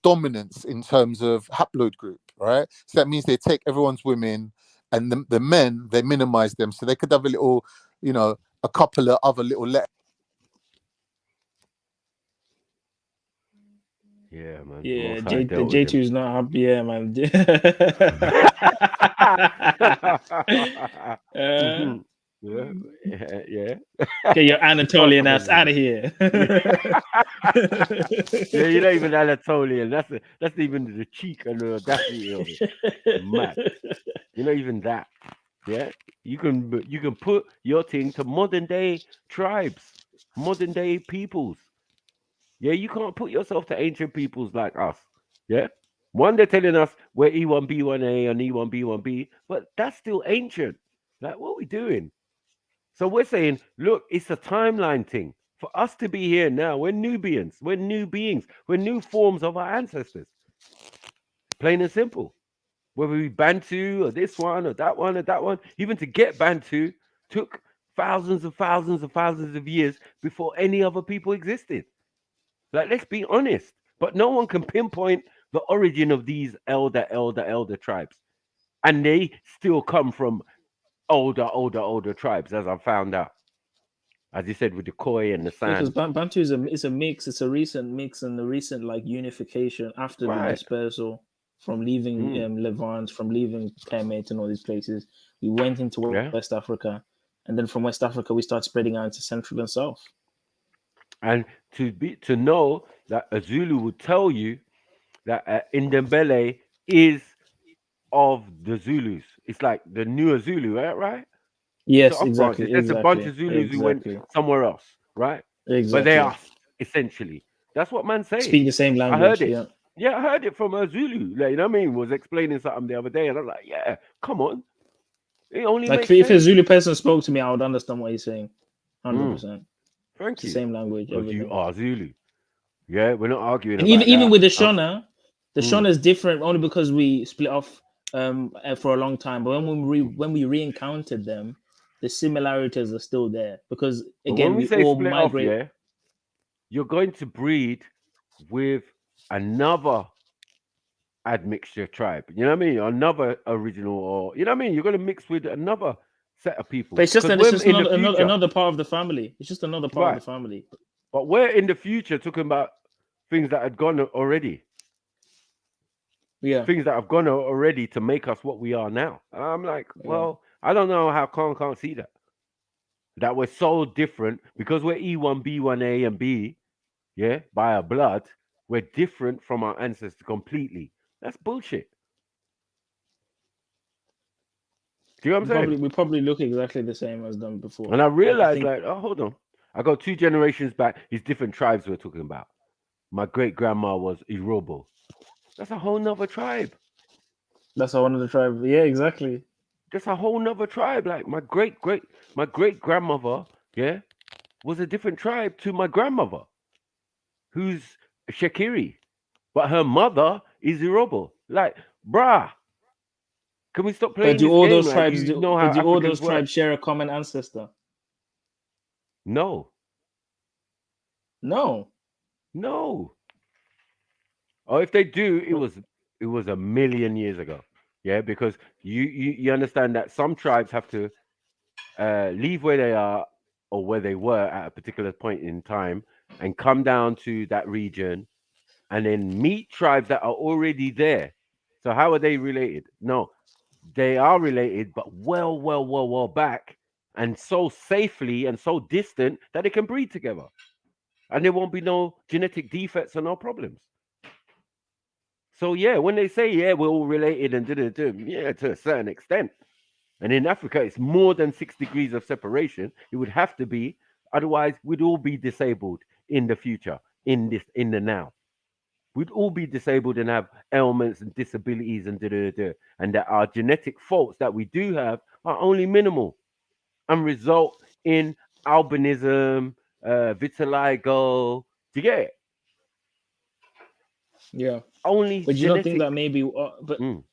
dominance in terms of haploid group, right? So that means they take everyone's women, and the men they minimize them, so they could have a little, a couple of other little letters. Yeah, man. Yeah, Most High the dealt with him. J2 is not happy, yeah, man. uh, Mhm. Yeah, yeah. get your Go Anatolian on, ass out Zulu. of here. Yeah, you're not even Anatolian. That's even the cheek and the audacity of it. Mad. You're not even that. Yeah, you can put your thing to modern day tribes, modern day peoples. Yeah, you can't put yourself to ancient peoples like us. Yeah, one they're telling us we're E1B1A and E1B1B, but that's still ancient. Like, what are we doing? So we're saying, look, it's a timeline thing. For us to be here now, we're Nubians, we're new beings, we're new forms of our ancestors. Plain and simple. Whether we Bantu or this one or that one or that one, even to get Bantu took thousands and thousands and thousands of years before any other people existed. Like, let's be honest. But no one can pinpoint the origin of these elder tribes. And they still come from older tribes, as I found out. As you said, with the Khoi and the Yeah, because San. Bantu is a mix. It's a recent mix and a recent like unification after the Right. dispersal from leaving Mm. Levant, from leaving Kemet and all these places. We went into Yeah. West Africa, and then from West Africa we started spreading out into Central and South. And to know that a Zulu would tell you that Ndembele is of the Zulus. It's like the newer Zulu, right? Right? It's an Yes, off branch. exactly, It's just a bunch exactly, of Zulus who went exactly, somewhere else, right? But they exactly. are essentially. That's what man say. Speak the same I heard language. it. Yeah, Yeah, I heard it from a Zulu. Like, you know what I mean? Was explaining something the other day, and I'm like, yeah, come on. It only like makes if a sense. Zulu person spoke to me, I would understand what he's saying. 100%. Mm, It's thank the you. same language, Because you everything. are Zulu. Yeah, we're not arguing And even about even that. with the Mm. Shona is different only because we split off for a long time. But when we re-encountered them, the similarities are still there because But when again we we say all split off, migrate. yeah, you're going to breed with another admixture tribe. You know what I mean? Another original, or you know what I mean? You're going to mix with another set of But people. it's just Because that it's we're just in the future, another part of the family. It's just another part of the right? family. But we're in the future talking about things that had gone already, Yeah, things that have gone already to make us what we are now. And I'm like, yeah. well, I don't know how Khan can't see that. That we're so different because we're E1, B1A, and B, yeah, by our blood, we're different from our ancestors completely. That's bullshit. Do you know what I'm saying? We probably look exactly the same as them before. And I I realized, think like, oh, hold on. I got 2 generations back. These different tribes we're talking about. My great grandma was Irobo. That's a whole nother tribe. that's how one of the tribe. Yeah, exactly. That's a whole nother tribe. Like my great grandmother, yeah, was a different tribe to my grandmother, who's Shakiri. But her mother is Irobo. Like, bruh, can we stop But playing this game? Like, you know how do all Africans those work. tribes share a common ancestor? No, No. no. Or if they do, it was a million years ago. Yeah, because you understand that some tribes have to leave where they are or where they were at a particular point in time and come down to that region and then meet tribes that are already there. So how are they related? No, they are related, but well back, and so safely and so distant that they can breed together, and there won't be no genetic defects or no problems. So yeah, when they say yeah we're all related and do yeah to a certain extent, and in Africa it's more than 6 degrees of separation. It would have to be, otherwise we'd all be disabled in the future, in the now. We'd all be disabled and have ailments and disabilities and and that our genetic faults that we do have are only minimal and result in albinism, vitiligo. Do you get it? Yeah. Only But you don't think genetic. that maybe, Mm,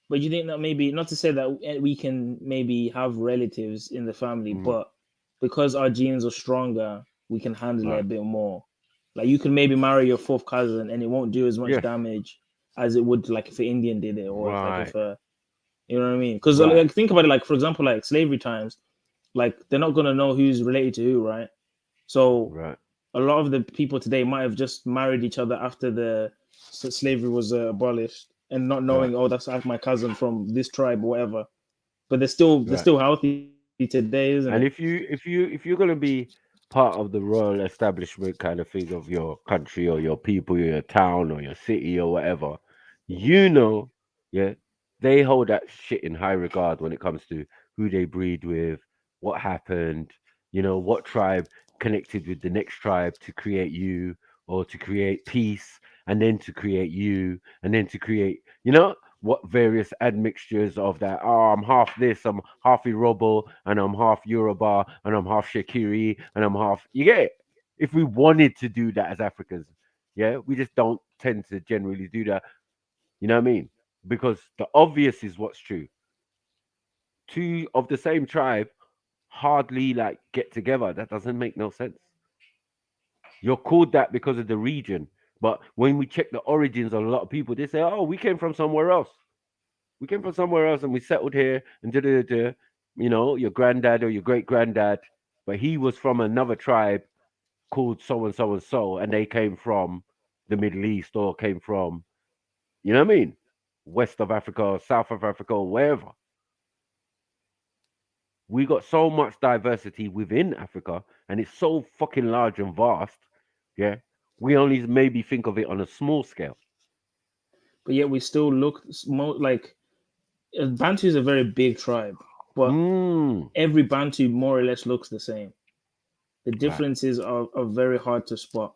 but you think that maybe not to say that we can maybe have relatives in the family, mm, but because our genes are stronger, we can handle it a right. bit more. Like you can maybe marry your fourth cousin and it won't do as much Yes. damage as it would like if an Indian did it, or if like if Right. a you know what I mean? Because Right. like think about it, like for example, like slavery times, like they're not gonna know who's related to who, right? So Right. a lot of the people today might have just married each other after the slavery was abolished, and not Right. knowing, oh, that's like my cousin from this tribe or whatever. But they're Right. still healthy today, isn't And it? if you're gonna be part of the royal establishment kind of thing of your country or your people, your town or your city or whatever, you know, yeah, they hold that shit in high regard when it comes to who they breed with, what happened, what tribe connected with the next tribe to create you or to create peace and then to create you and then to create, what various admixtures of that. Oh, I'm half this, I'm half Irobo, and I'm half Yoruba, and I'm half Shakiri, and I'm half. You get it? If we wanted to do that as Africans, yeah, we just don't tend to generally do that. You know what I mean? Because the obvious is what's true. Two of the same tribe hardly like get together. That doesn't make no sense. You're called that because of the region, but when we check the origins of a lot of people, they say, "Oh, we came from somewhere else. We came from somewhere else, and we settled here." And da da da. You know, your granddad or your great granddad, but he was from another tribe called so and so and so, and they came from the Middle East or came from, you know what I mean, west of Africa or south of Africa or wherever. We got so much diversity within Africa, and it's so fucking large and vast. Yeah, we only maybe think of it on a small scale. But yet we still look like Bantu is a very big tribe, but Mm, every Bantu more or less looks the same. The right. differences are very hard to spot.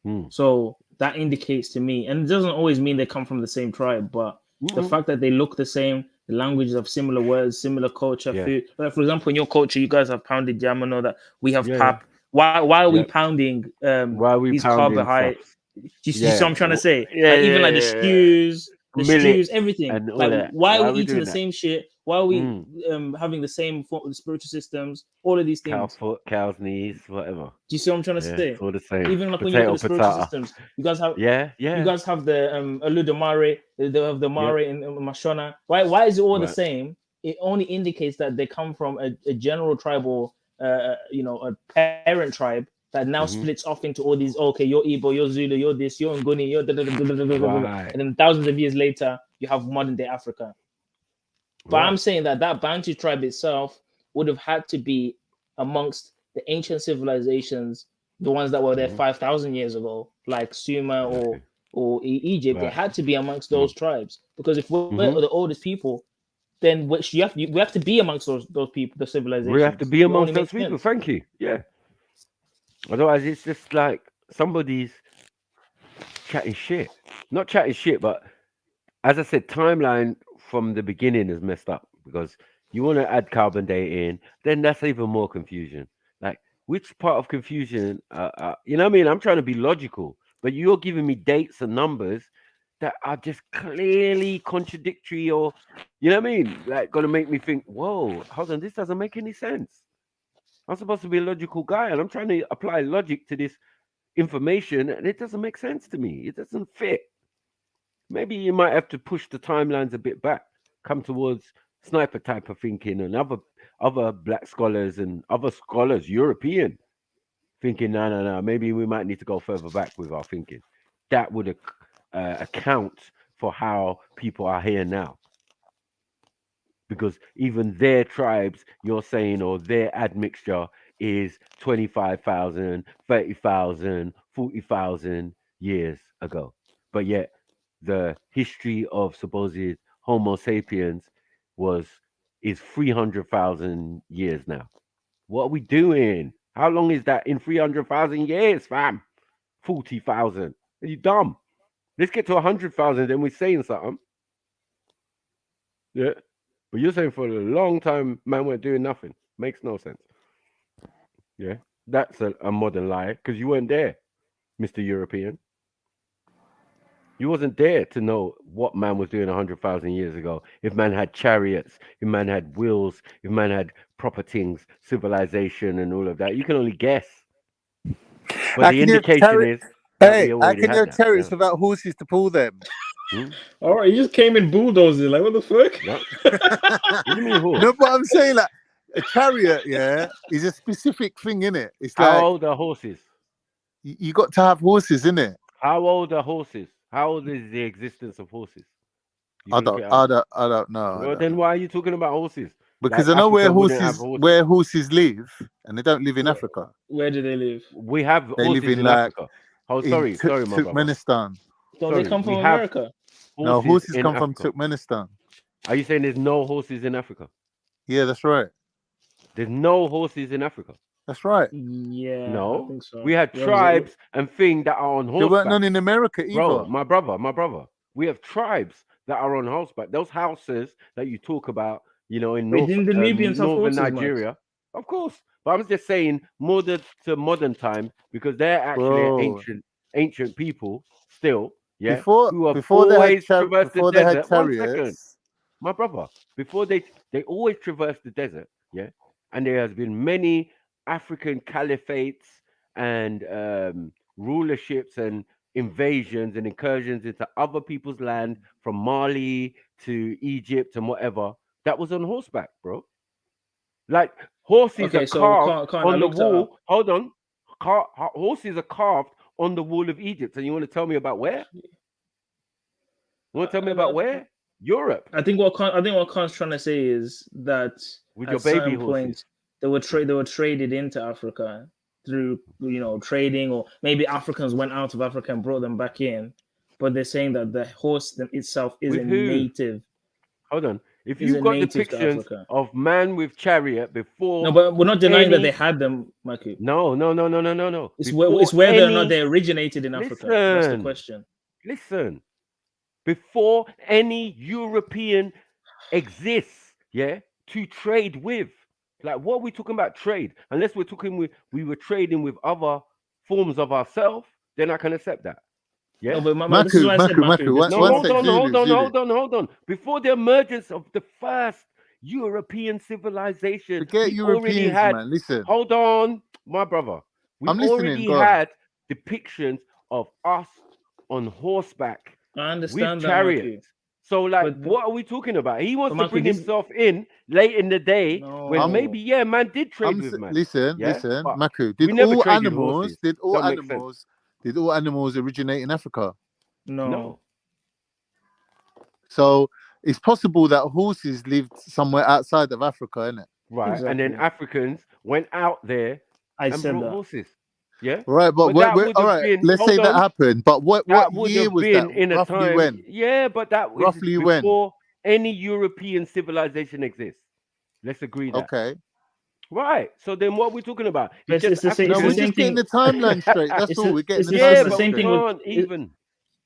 Mm, So that indicates to me, and it doesn't always mean they come from the same tribe, but the mm-mm. fact that they look the same, the languages have similar words, similar culture, Yeah, food. Like for example, in your culture, you guys have pounded jam and all that. We have yeah, yeah, pap. Why are we yeah. pounding Why are we these pounding carbohydrates? stuff? You see what Yeah, I'm trying to say? yeah, Like even yeah, like yeah, yeah. the Millet stews, everything. and all Like that. why are Why we are we eating the doing that? same shit? Why are we Mm. having the same spiritual systems? All of these Cow things. foot, cow's knees, whatever. Do you see what I'm trying to Yeah, say? it's all the same. Even like when you look at Potato, the spiritual potato. systems, Yeah, you yeah, guys have the Oludamare, the yeah. Mare in Mashona. Why is it all the Right. same? It only indicates that they come from a general tribal, a parent tribe that now Hmm. splits off into all these. Okay, you're Igbo, you're Zulu, you're this, you're Nguni, you're da, da, da, da, da, da, da, da, da. Right, And then thousands of years later, you have modern day Africa. But I'm right. saying that Bantu tribe itself would have had to be amongst the ancient civilizations, the ones that were there Hmm. 5,000 years ago, like Sumer Exactly. or Egypt. It Right. had to be amongst Mm. those tribes because if we're Hmm. the oldest people, then we have to be amongst those people, the We have to civilizations. be It only amongst those makes people. sense. Thank you. Yeah. Otherwise, it's just like somebody's chatting shit. Not chatting shit, but as I said, timeline from the beginning is messed up because you want to add carbon date in, then that's even more confusion. Like, which part of confusion? You know what I mean? I'm trying to be logical, but you're giving me dates and numbers that are just clearly contradictory, or you know what I mean? Like, gonna make me think, whoa, hold on, this doesn't make any sense. I'm supposed to be a logical guy, and I'm trying to apply logic to this information, and it doesn't make sense to me. It doesn't fit. Maybe you might have to push the timelines a bit back, come towards sniper type of thinking, and other black scholars and other scholars, European thinking. No, no, no. Maybe we might need to go further back with our thinking. That would account for how people are here now, because even their tribes, you're saying, or their admixture is 25,000, 30,000, 40,000 years ago. But yet the history of supposed Homo sapiens was is 300,000 years now. What are we doing? How long is that in 300,000 years, fam? 40,000. Are you dumb? Let's get to 100,000, then we're saying something. Yeah. But you're saying for a long time, man, we're doing nothing. Makes no sense. Yeah. That's a modern lie because you weren't there, Mr. European. You wasn't there to know what man was doing 100,000 years ago. If man had chariots, if man had wheels, if man had proper things, civilization, and all of that, you can only guess. But How the can you have indication chariot? is that we Hey, how already can you had have that. chariots Yeah. without horses to pull them? Hmm? All right, he just came in bulldozing. Like, what the fuck? Yeah. What do you mean horse? No, but I'm saying like a chariot, yeah, is a specific thing in it. It's How like old are horses? you got to have horses in it. How old are horses? How old is the existence of horses? You can look it up. I don't know. I Well, don't then know. why are you talking about horses? Because Like I know Africa wouldn't have horses. where horses live, and they don't live in Africa. Where do they live? We have They live horses in in like Africa. Oh, in sorry, my brother. Turkmenistan. Don't they Sorry, come we from have America? No, horses horses in come from Africa. Turkmenistan. Are you saying there's no horses in Africa? Yeah, that's right. There's no horses in Africa. That's right. Yeah, I No, think so. we have Where was it? tribes and things that are on There weren't horseback, none in America bro. either. My brother. We have tribes that are on horseback. Those houses that you talk about, in Wait, didn't the Nubians have northern horses, Max? Nigeria, of course. But I'm just saying to modern times because they're actually Bro, ancient people still, yeah, before who have before they had always traversed the before they had desert. 1 second, chariots. my brother. Before they always traverse the desert, yeah, and there has been many African caliphates and rulerships and invasions and incursions into other people's land from Mali to Egypt and whatever. That was on horseback, bro. Like horses are Okay, so carved can't I on the looked it up. wall. Hold on, horses are carved on the wall of Egypt, and you want to tell me about where? You want to tell me about where? Europe. I think what Khan's trying to say is that With at your baby certain horses. points they were traded into Africa through trading, or maybe Africans went out of Africa and brought them back in. But they're saying that the horse itself is With a who? native. Hold on. If Is you've a got native to depictions Africa. of man with chariot before, No, but we're not denying that any- they had them, Maku. no. It's Before it's whether or not any- they originated in Africa. That's the Listen, question. listen. Before any European exists, yeah, to trade with. Like, what are we talking about trade? Unless we're talking we were trading with other forms of ourselves, then I can accept that. Yeah. No, but this is why I said Maku. No, hold on. Before the emergence of the first European civilization, Forget we already Europeans, had. man. Listen, Hold on, my brother. We I'm listening. already Go on. had depictions of us on horseback I with understand that, chariots. Maku. So, like, But- what are we talking about? He wants to Maku, bring this- himself in late in the day when No. maybe, man did trade with man. Listen, Yeah? But Maku. we Did never all traded animals? horses. Did all Don't make sense. animals? Did all animals originate in Africa? No. So it's possible that horses lived somewhere outside of Africa, isn't it? Right, and then Africans went out there and said brought that. horses. Yeah, Right, but that all would have right. been. Let's hold say that on, happened. But what that would year have was been that? in a Roughly time. when? Yeah, but that was Roughly when? before any European civilization exists. Let's agree that. Okay. Right. So then, what are we talking about? It's the same. No, It's we're the same just getting thing. the timeline straight. That's It's all. We're getting it's the the timeline same straight. thing with.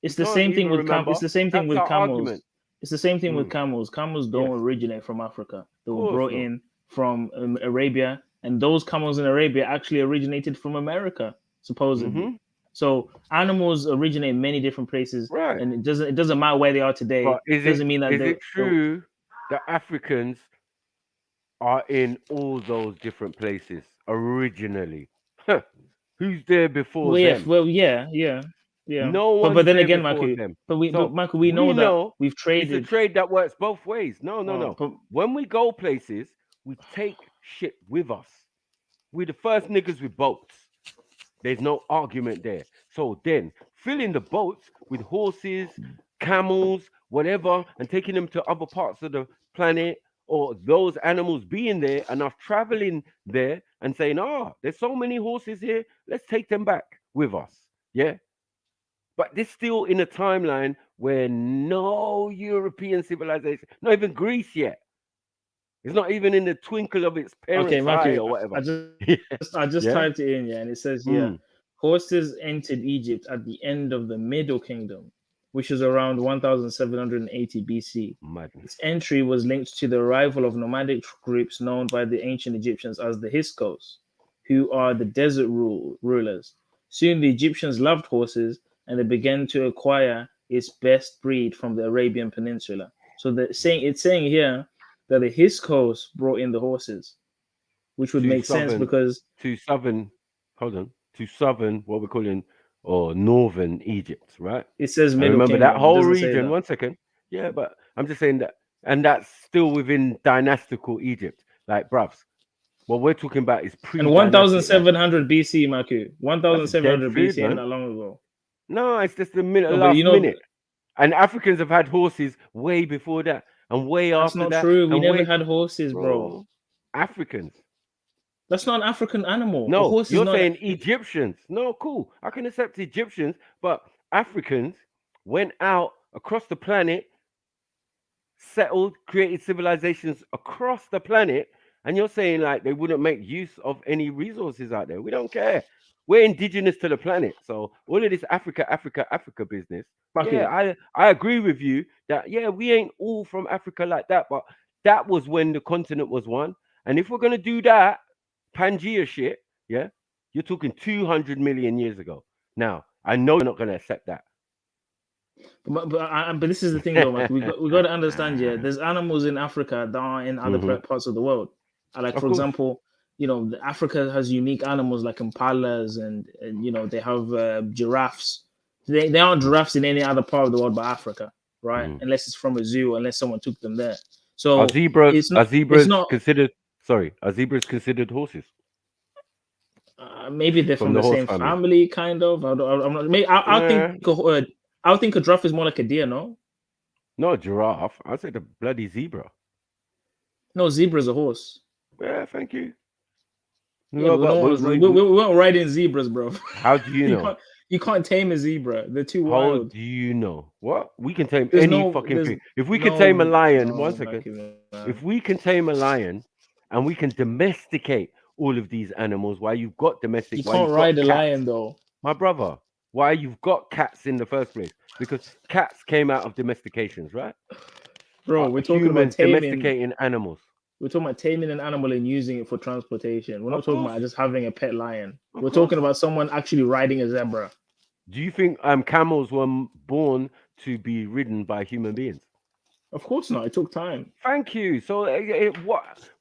It's the same thing with camels. It's the same thing with camels. It's the same thing with camels. Camels don't originate from Africa. They were brought in from Arabia, and those camels in Arabia actually originated from America, supposedly. So animals originate in many different places, Right? And it doesn't matter where they are today. But Doesn't mean that is it true that Africans are in all those different places originally? Huh. Who's there before them? Yeah. No one's but then there again, before Maku, them. but Michael, we know that we've traded. It's a trade that works both ways. No. But When we go places, we take shit with us. We're the first niggas with boats. There's no argument there. So then, filling the boats with horses, camels, whatever, and taking them to other parts of the planet, or those animals being there and us traveling there and saying, there's so many horses here, let's take them back with us. Yeah. But this still in a timeline where no European civilization, not even Greece yet. It's not even in the twinkle of its parents' eye or whatever. I just typed it in, and it says here, horses entered Egypt at the end of the Middle Kingdom, which is around 1780 BC. Madness. Its entry was linked to the arrival of nomadic groups known by the ancient Egyptians as the Hyksos, who are the desert rulers. Soon the Egyptians loved horses, and they began to acquire its best breed from the Arabian Peninsula. So it's saying here that the Hyksos brought in the horses, which would make sense because to southern what we're calling or northern Egypt, right? It says Middle remember Kingdom. that whole region. 1 second, yeah, but I'm just saying that, and that's still within dynastical Egypt, like bruvs. What we're talking about is pre. And 1700 BC, Maku. 1700 BC, man. not long ago. No, it's just the last minute. And Africans have had horses way before that, and way after that. That's not true. We never had horses, bro. Africans. That's not an African animal. No, you're saying Egyptians. No, cool. I can accept Egyptians, but Africans went out across the planet, settled, created civilizations across the planet, and you're saying like they wouldn't make use of any resources out there. We don't care. We're indigenous to the planet. So all of this Africa business. Yeah, I agree with you that, we ain't all from Africa like that, but that was when the continent was one. And if we're going to do that, Pangea shit, you're talking 200 million years ago. Now, I know you're not going to accept that. But this is the thing, though, Mike. We got to understand, there's animals in Africa that are in other parts of the world. Like Of for course. example, Africa has unique animals like impalas, and they have giraffes. They aren't giraffes in any other part of the world but Africa, right? Mm. Unless it's from a zoo, unless someone took them there. Are So zebras it's are not. It's zebras not. considered sorry, are zebras considered horses Maybe they're from from the the horse same family? family, kind of. I'm not. Maybe I'll think. Yeah. I would think a giraffe is more like a deer. No, Not a giraffe. I said a bloody zebra. no, zebra is a horse. Yeah, thank you. Yeah, Well, but no but one was. We weren't riding zebras, bro. how do you you know? can't. You can't tame a zebra. They're too How wild. do you know? What? We can tame There's any no. fucking There's thing. If we can tame a no. lion, one No, second. Naki, If man. we can tame a lion and we can domesticate all of these animals, why you've got domestic, You why can't you've got ride a cats, lion though, my brother, why you've got cats in the first place? Because cats came out of domestications, right? bro. We're talking about Humans taming. domesticating animals. We're talking about taming an animal and using it for transportation. We're not Of talking course, about just having a pet lion. of We're course. talking about someone actually riding a zebra. Do you think camels were born to be ridden by human beings? Of course not. It took time. Thank you. So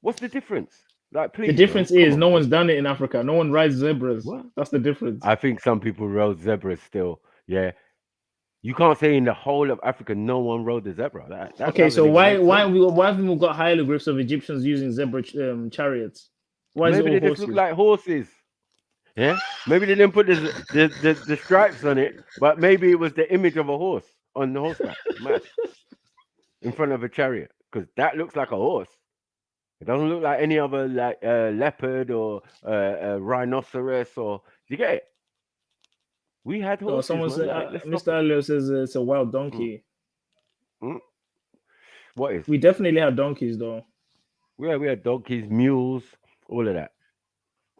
what's the difference? Like, The please, man, difference come is on, no bro. one's done it in Africa. No one rides zebras. What? That's the difference. I think some people rode zebras still. Yeah, you can't say in the whole of Africa no one rode the zebra. That Okay, doesn't so even why make why sense. we why haven't we got hieroglyphs of Egyptians using zebra chariots? Why is it Maybe all they just look horses? like horses. Yeah, maybe they didn't put the stripes on it, but maybe it was the image of a horse on the horseback, mad, in front of a chariot, because that looks like a horse. It doesn't look like any other like leopard or rhinoceros or. You get it? We had Oh, horses, someone man. said Like, let's stop Mr. it. Alio says it's a wild Mm, donkey. mm. What is? We definitely had donkeys though. We had donkeys, mules, all of that.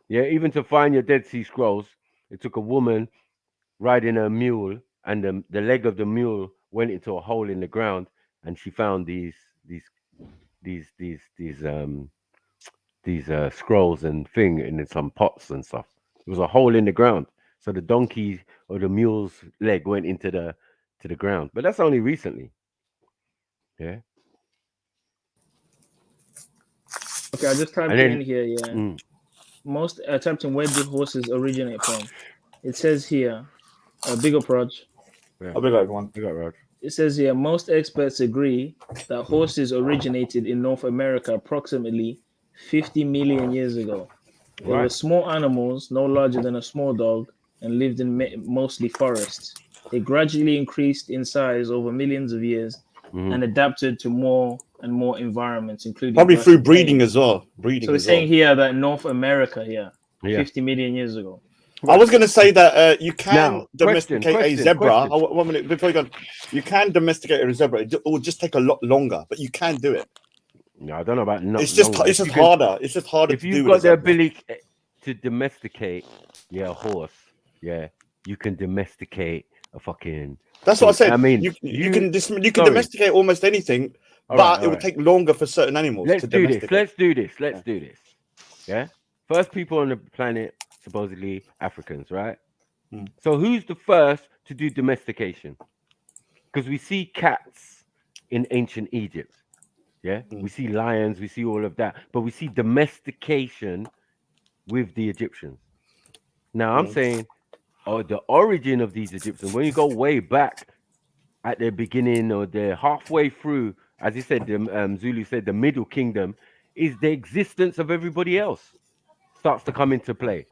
Yeah, even to find your Dead Sea Scrolls, it took a woman riding a mule, and the leg of the mule went into a hole in the ground, and she found these these these these um these scrolls and thing in some pots and stuff. It was a hole in the ground, so the donkey or the mule's leg went into the ground. But that's only recently. Yeah, Okay, I just and typed it in then here. Yeah, mm, most attempting where do horses originate from? It says here, big approach. yeah, I'll be like one. I got Raj. It says here most experts agree that horses originated in North America approximately 50 million years ago. They were Right. small animals, no larger than a small dog, and lived in mostly forests. They gradually increased in size over millions of years Hmm. and adapted to more and more environments, including Probably grass through and breeding plains. as well. So Breeding it's as saying well. here that North America, here, Yeah. 50 million years ago. I Right. was going to say that you can Now, domesticate a zebra. question. 1 minute before you go. You can domesticate a zebra. It will just take a lot longer, but you can do it. No, I don't know about not It's just longer. it's just harder. It's just harder If to do you've with a got the zebra. ability to domesticate, yeah, a horse, yeah, you can domesticate a fucking That's what I thing. said. I mean, You can sorry. domesticate almost anything, All right, but all it would right. take longer for certain animals Let's to do this. domesticate. Let's do this. Let's Yeah. do this. Yeah. First people on the planet, supposedly Africans, right? Hmm. So who's the first to do domestication? Because we see cats in ancient Egypt. Yeah. Hmm. We see lions. We see all of that. But we see domestication with the Egyptians. Now I'm Hmm. saying, oh, the origin of these Egyptians, when you go way back at the beginning or the halfway through, as he said, the Zulu said, the Middle Kingdom is the existence of everybody else starts to come into play.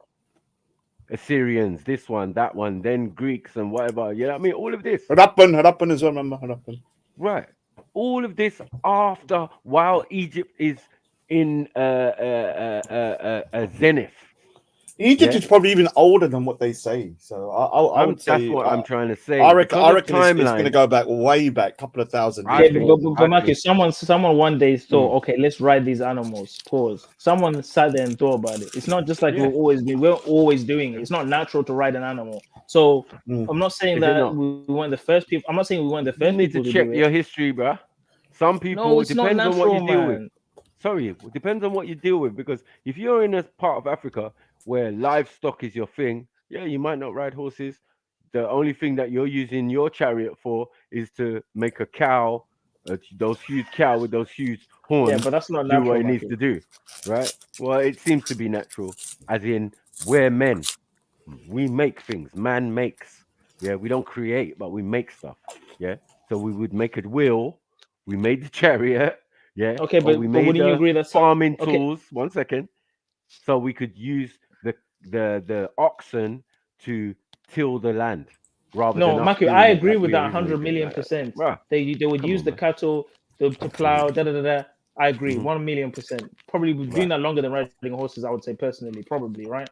Assyrians, this one, that one, then Greeks and whatever. You know what I mean? All of this. Harappan as well, remember Harappan. Right. All of this after, while Egypt is in a zenith. Egypt Yeah. is probably even older than what they say. So I would That's say what I'm trying to I say. reckon Because I of reckon it's going to timeline, go back way back, couple of thousand I Yeah, years think, more. but I Marcus, think, someone one day thought, mm, okay, let's ride these animals. Pause. Someone sat there and thought about it. It's not just like yeah. we're always doing it. It's not natural to ride an animal. So Mm. I'm not saying Is it that not? we weren't the first people. I'm not saying we weren't the You first need to people to do check it. your history, bruh. Some No, people, it it's not depends on what you natural, deal with. man. Sorry, it depends on what you deal with. Because if you're in a part of Africa where livestock is your thing, yeah, you might not ride horses. The only thing that you're using your chariot for is to make a cow those huge cow with those huge Yeah, horns but that's not do what natural, it needs Mikey. to do, right? Well, it seems to be natural, as in we're men. We make things. Man makes. Yeah, we don't create, but we make stuff. Yeah. So we would make a wheel. We made the chariot. Yeah. Okay, Or we but made wouldn't you the agree that some? farming Okay, tools. 1 second. So we could use the oxen to till the land rather than no, us Mikey, I doing it agree like with we that originally 100 did. million Like that. percent. Bruh, They would come use on, the man. cattle to hmm plow. Da da da da. I agree, hmm 1 million percent. Probably doing Right. that longer than riding horses. I would say personally, probably right,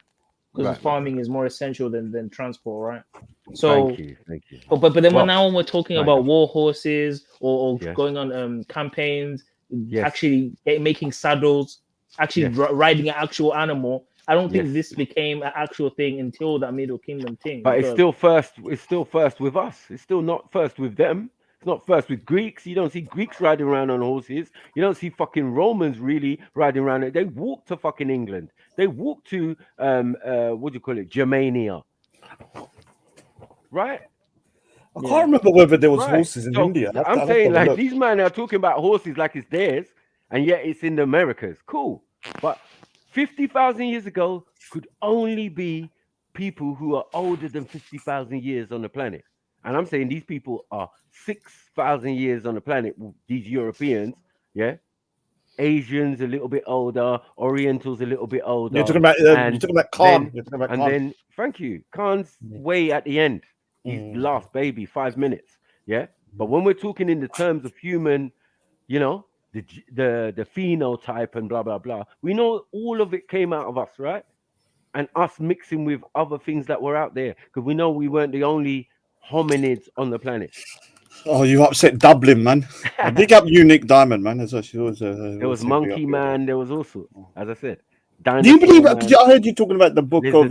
because Right. farming is more essential than transport, right? Thank So, you. Thank you. but then Well, now when we're talking kind about of. war horses or Yes. going on campaigns, Yes. actually making saddles, actually Yes. riding an actual animal. I don't think Yes. this became an actual thing until that Middle Kingdom thing But it's because still first. It's still first with us. It's still not first with them. It's not first with Greeks. You don't see Greeks riding around on horses. You don't see fucking Romans really riding around. They walk to fucking England. They walk to what do you call it, Germania, right? I yeah. can't remember whether there was Right. horses in So India. I'm I'll have to saying have a like look. these men are talking about horses like it's theirs, and yet it's in the Americas. Cool. But 50,000 years ago could only be people who are older than 50,000 years on the planet. And I'm saying these people are 6,000 years on the planet. These Europeans, yeah, Asians a little bit older, Orientals a little bit older, You're and talking about Khan. then You're talking about Khan. thank you. Khan's way at the end. He's the last baby, 5 minutes. Yeah. But when we're talking in the terms of human, you know, the phenotype and blah blah blah, we know all of it came out of us, right? And us mixing with other things that were out there, because we know we weren't the only hominids on the planet. Oh, you upset Dublin, man. Big up Unique Diamond, man. That's what she was. There was saying big up monkey you. man. There was all sorts. As I said, Do you believe? dinosaur man, I heard you talking about the book of lizard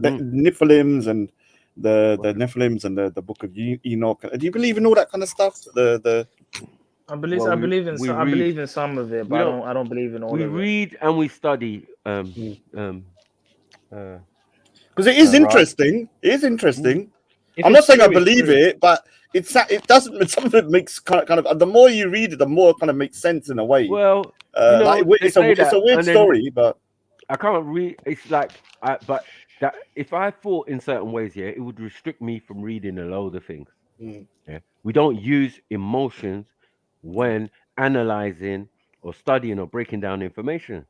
man. the Nephilims and the Nephilims and the book of Enoch. Do you believe in all that kind of stuff? I believe Well, I believe in we some, I read. believe in some of it, We but don't. I don't believe in all We of it. read and we study. Because it is Raj. interesting. It is interesting. If I'm it's not saying I true, it's believe true. it, but it doesn't. Some of it makes kind of. The more you read it, the more it kind of makes sense in a way. Well, Like they it's say a that, weird and then story, but I can't read. It's like, but that if I thought in certain ways, yeah, it would restrict me from reading a load of things. Yeah, we don't use emotions when analyzing or studying or breaking down information.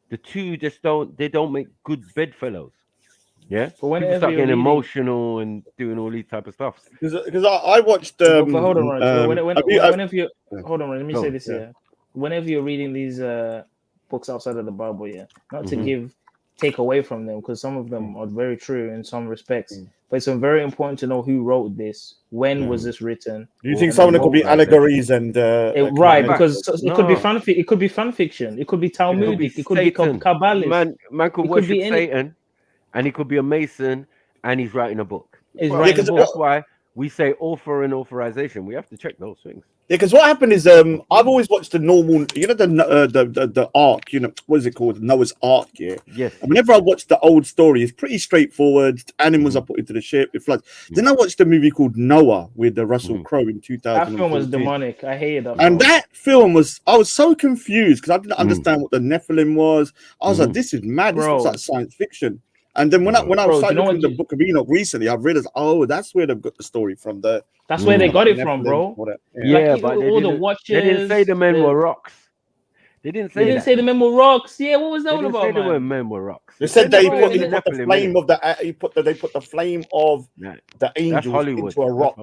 The two just don't. They don't make good bedfellows. Yeah, But people whenever start you're getting reading, emotional and doing all these type of stuff. because I watched. but hold on, Raj. Whenever you hold on, Raj, let me say Go. this here. Whenever you're reading these books outside of the Bible, yeah, not to take away from them, because some of them are very true in some respects. But it's very important to know who wrote this, when was this written. Do you think some of them could be allegories and right? Because it could be No. it could be fan fiction, it could be Talmudic, it could be Satan. Kabbalist. Man could It could worship be any. Satan, and he could be a Mason, and he's writing a book. He's Well, writing a book. that's why we say author and authorization. We have to check those things. Yeah, because what happened is I've always watched the normal, the ark, what is it called, Noah's Ark, yeah. Yes. And whenever I watch the old story, it's pretty straightforward. Animals are put into the ship, it floods. Then I watched a movie called Noah with the Russell Crowe in 2000. That film was demonic. I hated that. And that film I was so confused because I didn't understand what the Nephilim was. I was like, this is mad. This looks like science fiction. And then when I started looking at the Book of Enoch recently, I've realized, that's where they've got the story from. That's where they got it from, bro. Yeah, like, but they didn't say the men were rocks. They didn't say They didn't say the men were rocks. Yeah, what was that all about, man? They men were rocks. They said they put the flame of they put the flame of the angels into a rock.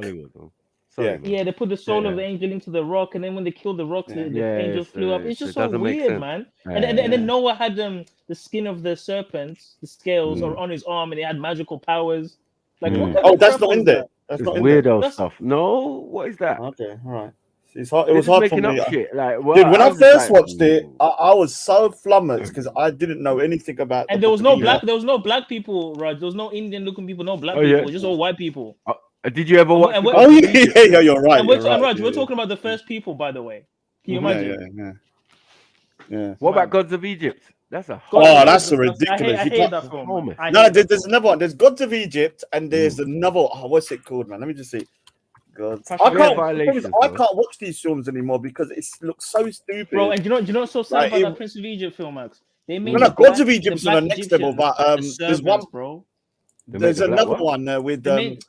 Yeah, they put the soul of the angel into the rock, and then when they killed the rocks, the angels flew up. It's just so weird, man. And then Noah had the skin of the serpents, the scales, or on his arm, and he had magical powers. Like, what kind of that's crap not was in there. that? That's It's not weirdo stuff. No, what is that? Okay, all right. It was hard for making me. up shit. Like, Dude, when I first watched it, I was so flummoxed because I didn't know anything about. And there was no black people, Raj. There was no Indian looking people, no black people. It was just all white people. Did you ever watch? Yeah, you're right. And Raj, we're talking about the first people, by the way. Can you imagine? Yeah. What about Gods of Egypt? That's a that's a ridiculous. I hate that film. No, there's another one. There's Gods of Egypt, and there's another. What's it called, man? Let me just see. God. violations, I bro. can't watch these films anymore because it looks so stupid. Bro, and do you know what's so sad Like, about that Prince of Egypt film, Max? They made no, the Gods of the Egypt is on black the next level, Egyptians but as there's one. servants, bro. There's the black another what? one with They made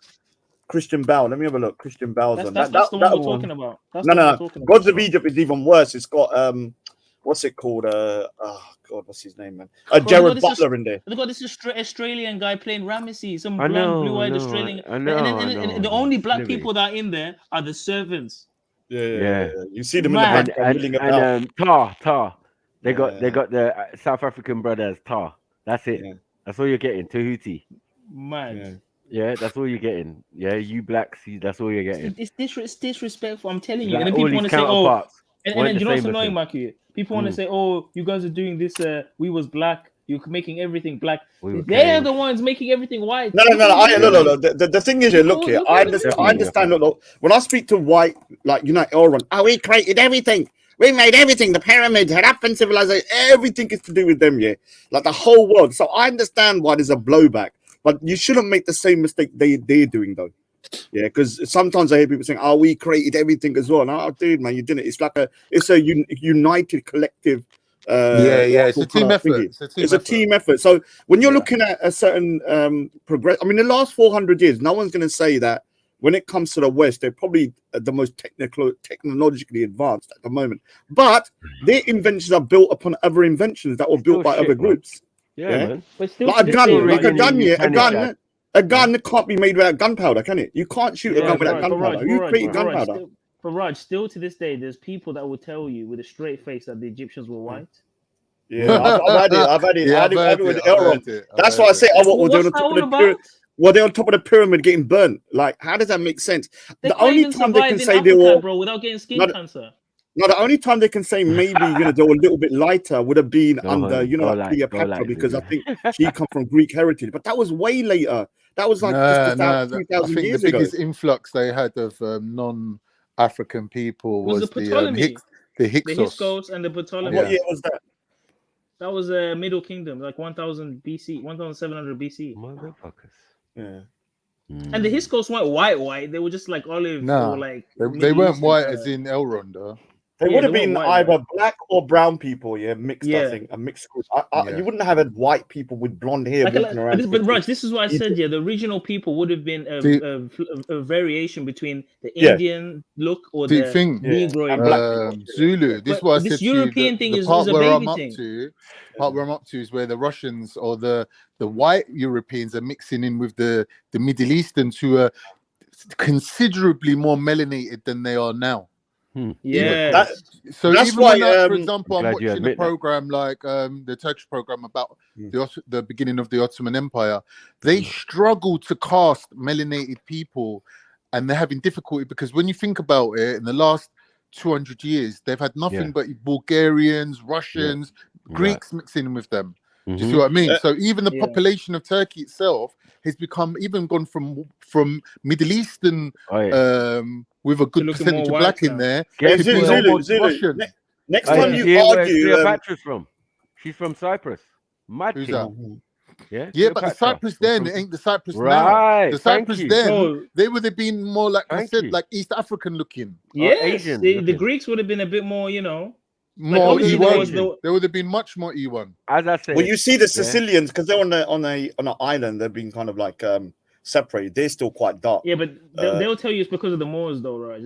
Christian Bale. Let me have a look. Christian Bale's on that's that. the one we're That talking about. That's No, the one no, we're talking Gods about. of Egypt is even worse. It's got what's it called? Oh God, what's his name, man? Bro, Jared Butler in there. They got this Australian guy playing Ramesses, some I blonde, know, blue-eyed Australian. And the only black people that are in there are the servants. Yeah. You see them in the background milling about. And Tar. They got the South African brothers Tar. That's it. Yeah. That's all you're getting. Tahuti. Man. Yeah, that's all you're getting. Yeah, you blacks, that's all you're getting. It's disrespectful. I'm telling you. Like, and then people want to say, "Oh," and then you know what's annoying, Maki? People want to say, "Oh, you guys are doing this. We was black. You're making everything black." They're the ones making everything white. No. The thing is, look here. I understand. Look, when I speak to white, like Elron, we created everything. We made everything. The pyramids, Harappan civilization, everything is to do with them. Yeah, like the whole world. So I understand why there's a blowback. But you shouldn't make the same mistake they're doing, though. Yeah, because sometimes I hear people saying, "Oh, we created everything as well." No, dude, man, you didn't. It's a united collective. It's a team effort. It's a team effort. So when you're looking at a certain progress, I mean, the last 400 years, no one's going to say that when it comes to the West, they're probably the most technologically advanced at the moment. But their inventions are built upon other inventions that were built by other groups. Yeah, man. But still, like a gun, a gun can't be made without gunpowder, can it? You can't shoot a gun without gunpowder. You create gunpowder. But Raj, still to this day, there's people that will tell you with a straight face that the Egyptians were white. Yeah, I've had it with Elron. That's why I say, what they're on top of the pyramid. Well, they're on top of the pyramid getting burnt. Like, how does that make sense? The only time they can say they were, bro, without getting skin cancer. No, the only time they can say maybe they were a little bit lighter would have been under Cleopatra because I think she come from Greek heritage. But that was way later. That was like just 2,000 years ago. I think the biggest influx they had of non-African people was the Hyksos and the Ptolemy. What year was that? That was Middle Kingdom, like 1000 BC, 1700 BC. Motherfuckers. Yeah. And the Hyksos weren't white. They were just like olive. No, they weren't white as in Elrond, though. They would have been either black or brown people, mixed. I think a mixed group. You wouldn't have had white people with blonde hair walking around. But Raj, this is what I said. Yeah, the original people would have been a variation between the Indian look or the Negro and black Zulu. This is what I said. This European thing is a baby thing. Part where I'm up to is where the Russians or the white Europeans are mixing in with the Middle Easterns who are considerably more melanated than they are now. Yeah. So that's even why, for example, I'm watching a program like the Turkish program about the beginning of the Ottoman Empire. They struggle to cast melanated people, and they're having difficulty because when you think about it, in the last 200 years, they've had nothing but Bulgarians, Russians, Greeks mixing with them. Do you see what I mean? So even the population of Turkey itself has gone from Middle Eastern with a good percentage of black in there. Zulu. Next time you argue, Cleopatra's from. She's from Cyprus. Who's that? Yeah, but the Cyprus then it ain't the Cyprus now. The Cyprus then they would have been more like I said, like East African looking. Asian. The Greeks would have been a bit more, more E1. There would have been much more E1. As I said, well, you see the Sicilians because they're on an island. They've been kind of like separated. They're still quite dark. Yeah, but they'll tell you it's because of the Moors, though, right?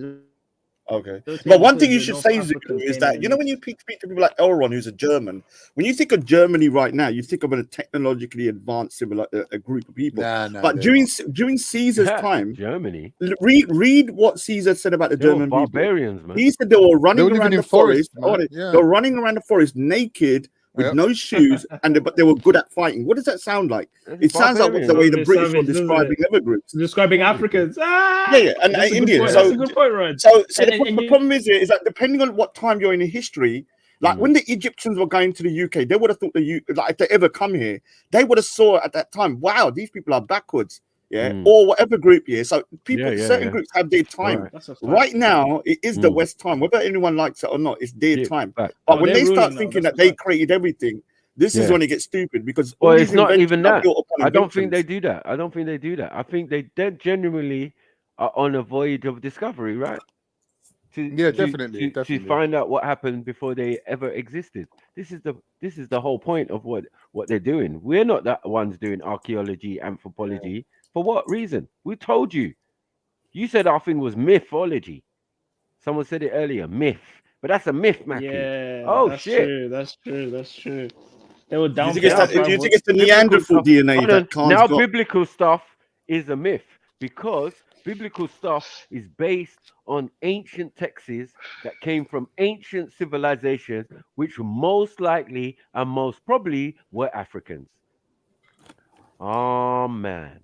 Okay, but one thing you should say, Zulu, is that when you speak to people like Elron, who's a German, when you think of Germany right now, you think of a technologically advanced a group of people. But during Caesar's time, Germany. Read what Caesar said about the German barbarians, people. Man. He said they were running around the forest. They were running around the forest naked with no shoes, but they were good at fighting. What does that sound like? It sounds like the way the British were describing other groups. Describing Africans. And Indians. That's a good point, right? So the problem is that depending on what time you're in history, like when the Egyptians were going to the UK, they would have thought if they ever come here, they would have saw at that time, wow, these people are backwards. Or whatever group, so certain groups have their time. Right now, it is the West time, whether anyone likes it or not, it's their time. But when they start thinking that they created everything, this is when it gets stupid because it's not even that. I don't think they do that. I think they genuinely are on a voyage of discovery, right? Yeah, definitely, To definitely. find out what happened before they ever existed. This is the whole point of what they're doing. We're not the ones doing archaeology, anthropology. For what reason? We told you. You said our thing was mythology. Someone said it earlier, myth. But that's a myth, Mackie. Yeah, Oh that's shit. true. That's true. That's true. They were Do you think downplaying our do you think brothers. it's the Biblical Neanderthal stuff. DNA Hold that on. Khan's Now got? biblical stuff is a myth because biblical stuff is based on ancient texts that came from ancient civilizations, which most likely and most probably were Africans. Oh man.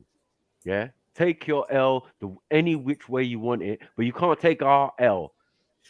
Yeah. Take your L any which way you want it, but you can't take our L.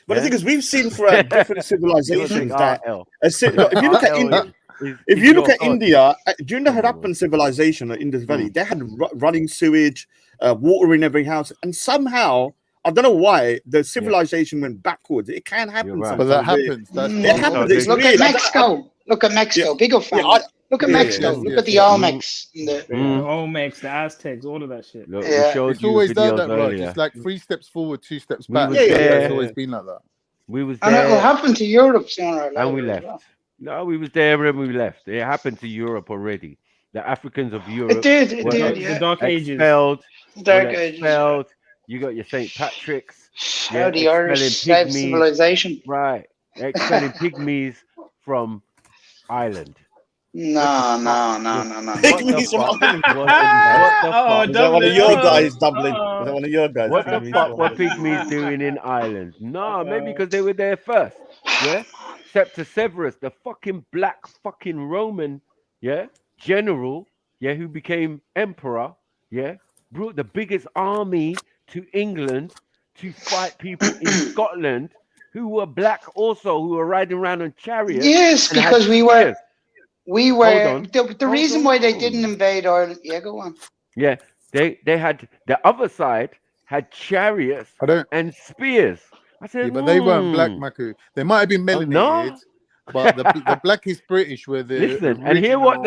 But the Yeah? thing is, we've seen throughout different You gotta take civilizations our that L. look, if you look Our at L India, if is you look your at God. India during the Come on, man. Harappan civilization in Indus Valley, Mm. they had running sewage, water in every house, and somehow I don't know why the civilization went backwards. It can You're happen right. But that sometimes. happens. That's It part of happens. it. It's Starvation. Look weird. at Mexico. Look at Yeah, Mexico. Big yeah, fan. Look at yeah, Yes, Mexico. yes, yeah. Look at yes, the yes. Olmecs. And the, The Mm. Olmecs, the Aztecs, all of that shit. Look, we yeah. showed It's you always done videos that, Raj. earlier. It's like 3 steps forward, 2 steps We back. was Yeah, yeah, That's there. always been like that. We was And it'll there, happen to Europe sooner or and we later as left. well. No, we was there and we left. It happened to Europe already. The Africans of It Europe did. It The were dark, did. the Yeah. Dark Ages. Dark Ages. expelled. You got your St. Patrick's, How the expelling Irish slave pygmies. civilization. Right, expelling pygmies from Ireland. No, What the no, fuck no, was? no, no. What the Pygmies from fuck Ireland. was? What the Oh, fuck? Is that one of Dublin. your Pygmies? guys, Dublin? Is that one of your guys? What the Pygmies fuck from were Ireland? pygmies doing in Ireland? No, maybe because they were there first. Yeah, Severus, the fucking black fucking Roman, yeah, general, yeah, who became emperor, yeah, brought the biggest army to England to fight people in Scotland who were black also, who were riding around on chariots Yes, and had because spears. we Hold were on, the hold reason why they on. didn't invade Ireland. Yeah, go on. Yeah, they had the other side had chariots I don't. and spears. I said, Yeah, but they weren't black, Maku. They might have been oh, melanated, no. but the blackest British were the Listen and hear original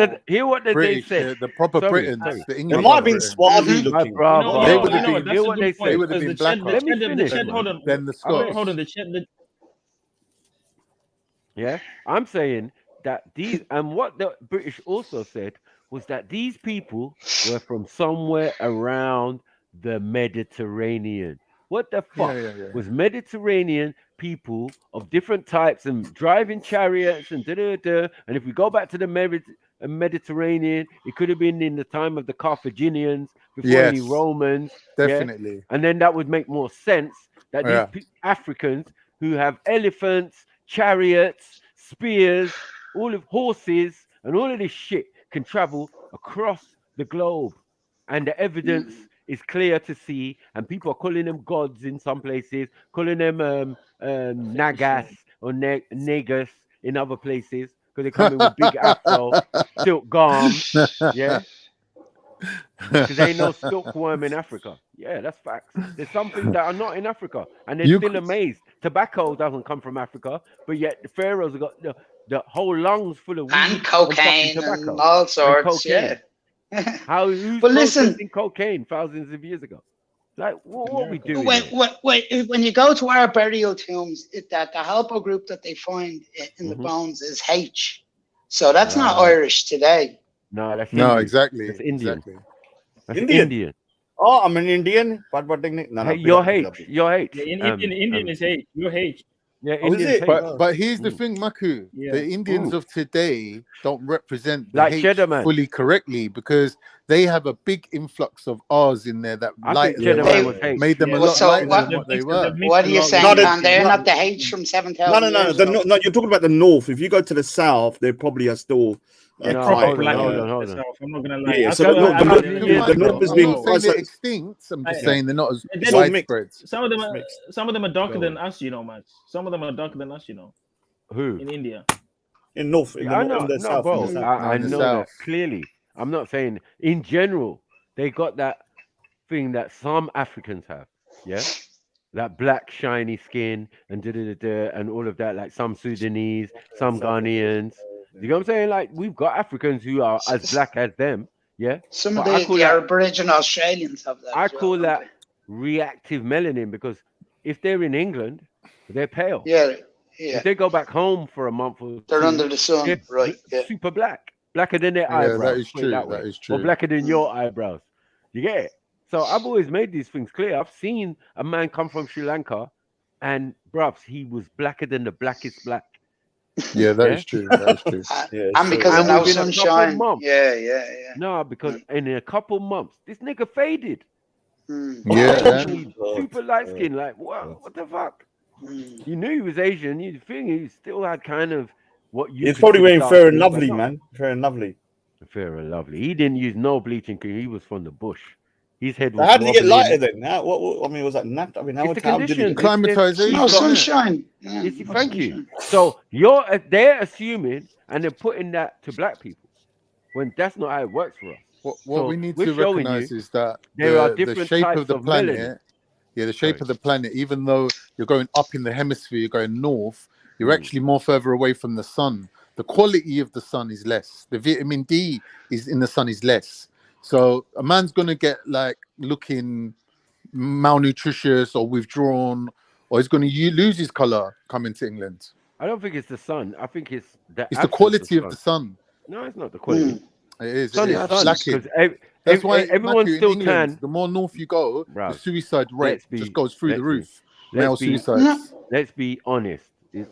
what they British, said. the proper Sorry, Britons, sorry. the They English might have been Britons. swarthy My looking. brother. They would have You know been. that's Hear a what good they point They said. would have because been blacker Let me finish, the Ched, man. hold on, than the Scots. hold on, the Ched, Yeah, I'm saying that these and what the British also said was that these people were from somewhere around the Mediterranean. What the Yeah, fuck yeah, yeah. was Mediterranean people of different types and driving chariots and da da da? And if we go back to the Mediterranean, it could have been in the time of the Carthaginians before any Yes, Romans. Yeah, definitely. and then that would make more sense that these Yeah. Africans who have elephants, chariots, spears, all of horses, and all of this shit can travel across the globe. And the evidence is clear to see, and people are calling them gods in some places, calling them Nagas or Negus in other places because they come in with big afro, silk garms, yeah, because there ain't no silkworm in Africa. Yeah, that's facts. There's some things that are not in Africa, and they're You still amazed. Tobacco doesn't come from Africa, but yet the pharaohs have got the whole lungs full of weed And and fucking cocaine and tobacco all and sorts. cocaine. Yeah. Who's But listen, processing cocaine thousands of years ago? Like, what we doing here? when you go to our burial tombs, that the Halpo group that they find in the Mhm. bones is H. So that's not Right. Irish today. No, that's No, Hindi. exactly, That's Indian. exactly. That's Indian. Indian. Oh, I'm an Indian. What technique? No, no. Hey, Big your up, big H. up. Your H. Yeah, Indian is H. You're H. Yeah, Oh, is Indian's it? H. But here's the Mm. thing, Maku. Yeah. The Indians Mm. of today don't represent the Like H Cheddar Man. fully correctly because they have a big influx of R's in there that I think lightened Cheddar them Man up, was H. made them a Yeah. lot So lighter what- than what they They've were. mixed What are a you lot saying, with No, man? They're no, not the H from No, 7,000 no. years ago. No, you're talking about the north. If you go to the south, they probably are still They're No, proper hold on, black hold in on, hold on. themselves. I'm not gonna Yeah, lie. yeah. I So saw the, I the, did north, it in years the ago. north has I'm been. not saying so they're extinct. I'm just Yeah. saying they're not as It's all mixed. widespread. some of them It's are mixed. some of them are darker Go than on. us, you know, man. Some of them are darker than us, you know, Who? in India. In north, Yeah, I know, in the no, south, in the bro. south. No, I in the know that south. clearly. I'm not saying in general they got that thing that some Africans have. Yeah, that black shiny skin and da da da da and all of that. Like some Sudanese, some Ghanaians. You know what I'm saying? Like we've got Africans who are as black as them. Yeah, Some but of the Aboriginal Australians have that I as well, call don't that they? reactive melanin because if they're in England, they're pale. Yeah, yeah. If they go back home for a month or They're two, under the sun, they're right? Yeah. super black, blacker than their Yeah, that eyebrows. is Put it true. that That way, is or true. blacker than your eyebrows. You get it? So I've always made these things clear. I've seen a man come from Sri Lanka, and bruv, he was blacker than the blackest black. Yeah, that Yeah, is true. That is true. Yeah, And so because of and no within a couple sunshine. months, Yeah, yeah, yeah. no, because in a couple months, this nigga faded. Mm. He Yeah, faded and and he's God, super light God, skinned. Like, God. what the fuck? Mm. You knew he was Asian. You think he still had kind of what you He's probably consider wearing dark Fair and skin, but Lovely, not. man. Fair and Lovely. Fair and lovely. He didn't use no bleaching cream. He was from the bush. His head So was how did he get lighter wobbling. then? I mean, was that nat? I mean, It's the how did he get? conditions. He's No acclimatization, got. isn't it? sunshine. Yeah, It's, no thank you. sunshine. So they're assuming and they're putting that to black people when that's not how it works for us. What we So need we're to showing recognize you is that there are the different shape of types the of melanin. planet, the shape Sorry. of the planet, even though you're going up in the hemisphere, you're going north, you're Mm. actually more further away from the sun. The quality of the sun is less. The vitamin D is in the sun is less. So a man's gonna get like looking malnutritious or withdrawn, or he's gonna lose his color coming to England. I don't think it's the sun. I think it's the It's the absence of quality of the sun. sun. No, it's not the quality. Mm. It is. It Sun is. is It's sun lacking. because That's why, everyone's Matthew, in still England, tan. the more north you go, the Bruv, suicide rate let's just be goes through the let's be roof. let's Male be No, suicides. let's be honest.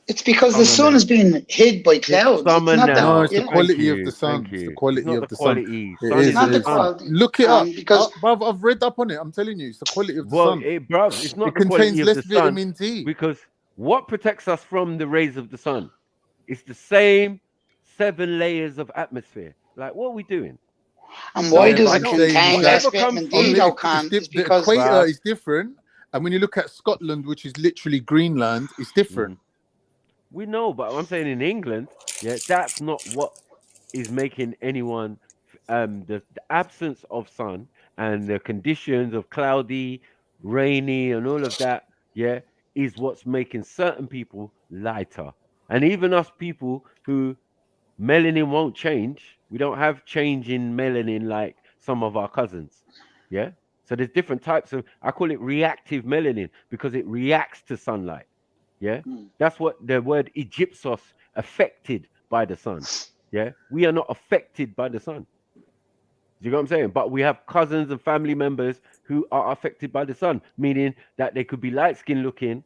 it's because the Summer sun now. is being hid by It's clouds. It's summer not that. No, now. it's the Yeah, Thank quality of the you. sun. Thank It's the you. It's quality not of the the sun. quality. It Sun is. is It not the the is. sun. quality. Look it up. Because I've read up on it. I'm telling you, it's the quality of the Well, sun. bruv, it's not It the quality contains of less the sun vitamin D. because what protects us from the rays of the sun? It's the same 7 layers of atmosphere. Like, what are we doing? and why So Yeah, but does I it I'm don't. saying is contain that less Whatever comes vitamin from D the though, Is the because equator bruv. is different, and when you look at Scotland, which is literally Greenland, it's different. We know, but I'm saying in England, yeah, that's not what is making anyone the absence of sun and the conditions of cloudy, rainy, and all of that, yeah, is what's making certain people lighter. And even us people who melanin won't change, we don't have change in melanin like some of our cousins. Yeah. So there's different types of I call it reactive melanin because it reacts to sunlight. Yeah. That's what the word Egyptos affected by the sun. Yeah. We are not affected by the sun. Do you know what I'm saying? But we have cousins and family members who are affected by the sun, meaning that they could be light skinned looking.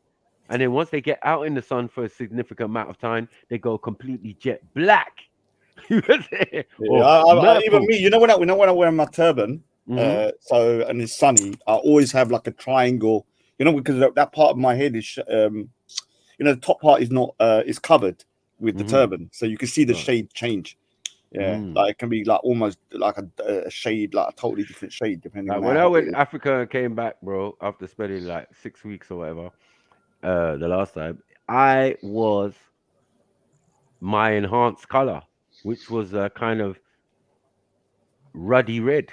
And then once they get out in the sun for a significant amount of time, they go completely jet black. Yeah, Or even Merple. me. When I wear my turban, and it's sunny, I always have like a triangle. Because that part of my head is, the top part is not is covered with the turban, so you can see the shade change. Yeah, like it can be like almost like a shade, like a totally different shade depending Like on when how I hot went it to is. Africa and came back, bro, after spending like 6 weeks or whatever, the last time, I was my enhanced color, which was a kind of ruddy red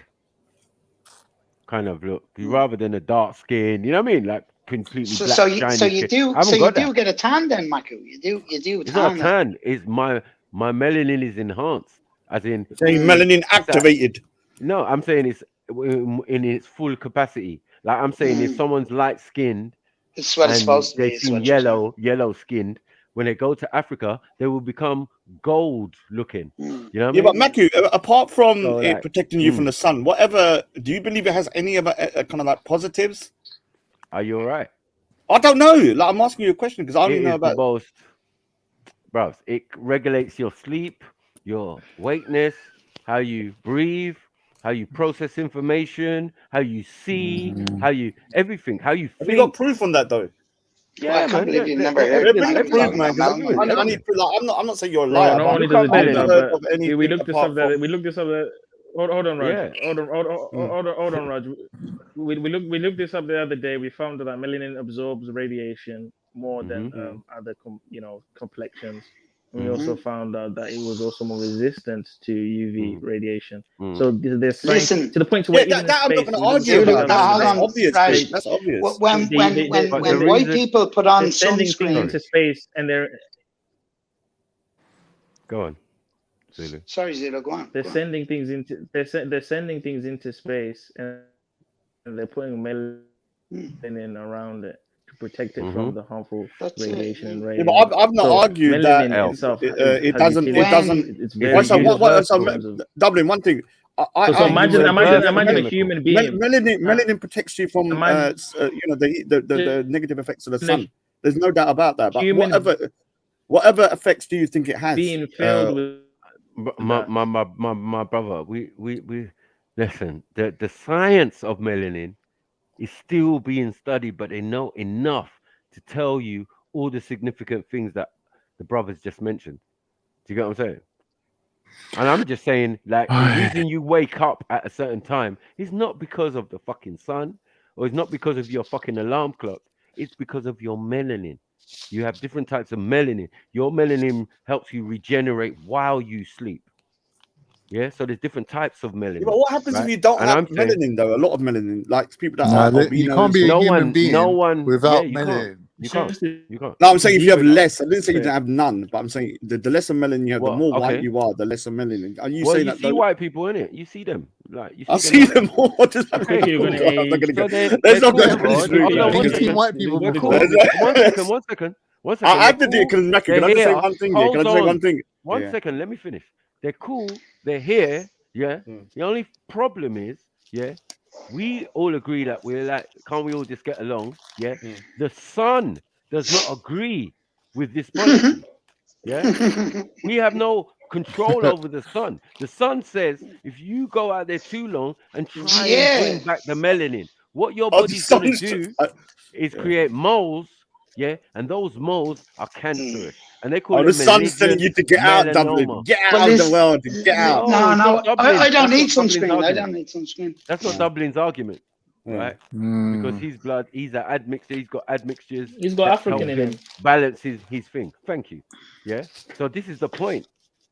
kind of look, rather than a dark skin. You know what I mean? Like completely so black, so shiny you skin. do I haven't got that. get a tan then, Maku. You do It's not a tan then. tan. It's my melanin is enhanced, as in Saying melanin it's at, activated. no, I'm saying it's in its full capacity. Like I'm saying, if someone's light skinned It's what it's and supposed to be. they It's seem what you're saying. yellow skinned, when they go to Africa, they will become gold looking. You know what Yeah, I but mean? Maku, apart from So it like, protecting you from the sun, whatever, do you believe it has any other kind of like positives? are you all right? I don't know. Like I'm asking you a question because I It only know is the about. most, bro. It regulates your sleep, your wakeness, how you breathe, how you process information, how you see, how you everything, how you Have you got think. proof on that though? Well, I Yeah, can't man. believe you've never heard Evidence, Bring the Maku proof, talking evidence, man. about Because melanin. evidence, I need evidence. proof. Like, I'm not saying you're a Bro, liar, not but only Look does up it I've do never that, melanin. heard but of we anything looked this apart up from. the we looked this up the hold on, Raj. Yeah. Hold on, Raj. We looked this up the other day. We found that melanin absorbs radiation more than other complexions. And we also found out that it was also more resistant to UV radiation. So there's science Listen, to the point to Yeah, where even in that I'm not space, going to we looked argue this up Zulu, the about. other now hold day. That's on, obvious, Raj. mate. That's obvious. But the When white reason, people put on they're sending things sunscreen, into space, and go on, Zulu. sorry, Zulu, go on. they're sending things into space, and they're putting melanin melanin around it to protect it from the harmful That's radiation and Yeah, rays. but I've not So argued that melanin itself it has doesn't. It utility. doesn't. It's It's very a universal. useful in terms of. Dublin, one thing. So I imagine universal a chemical. human being. Melanin protects you from Imagine the negative effects of the a sun. There's no doubt about that. But human whatever effects do you think it has? being filled with My brother, we listen. The science of melanin is still being studied, but they know enough to tell you all the significant things that the brothers just mentioned. Do you get what I'm saying? And I'm just saying, like, the reason you wake up at a certain time is not because of the fucking sun, or it's not because of your fucking alarm clock. It's because of your melanin. You have different types of melanin. Your melanin helps you regenerate while you sleep. Yeah, so there's different types of Yeah, melanin, but what happens if right? you don't And have I'm saying melanin though? A lot of melanin, like people that Nah, are you can't be albinos. a no human one, being yeah, without you can't, melanin. you can't, you can't. No, I'm saying if you have Even less. I didn't say you don't have none, but I'm saying the lesser melanin you have, the well, more white okay. you are, the lesser melanin. Are you Well, saying you that see though? white people in it. You see them, like you I see them see white them people. all. Just Okay, you're oh gonna God, I'm not age. gonna go. so Let's they're not go cool, down this bro. route. Hold Yeah, on You one can see second. white people They're before. cool. One second, one second, one second. I They're did it. cool. Can They're I just say here. one thing? Yeah, can I Hold just say one on. thing? One Yeah. second. Let me finish. They're cool. They're here. Yeah. Mm. The only problem is, yeah, we all agree that we're like, can't we all just get along? Yeah. Mm. The sun does not agree with this policy. Yeah. We have no control over the sun. The sun says if you go out there too long and try and Yeah. bring back the melanin, what your Oh, the body's gonna sun's. do is Yeah. create moles, yeah, and those moles are cancerous, and they call Oh, it the sun's telling malignant you to get out, Dublin. melanoma. Get But out of the listen, world. Get out. No, it's not I Dublin's. don't That's need not Dublin's sunscreen. I argument. don't need sunscreen. That's not Dublin's argument, Yeah. right? Because his blood, he's an admixture. He's got admixtures He's got that African help in him. him balance his thing. Thank you. Yeah. So this is the point.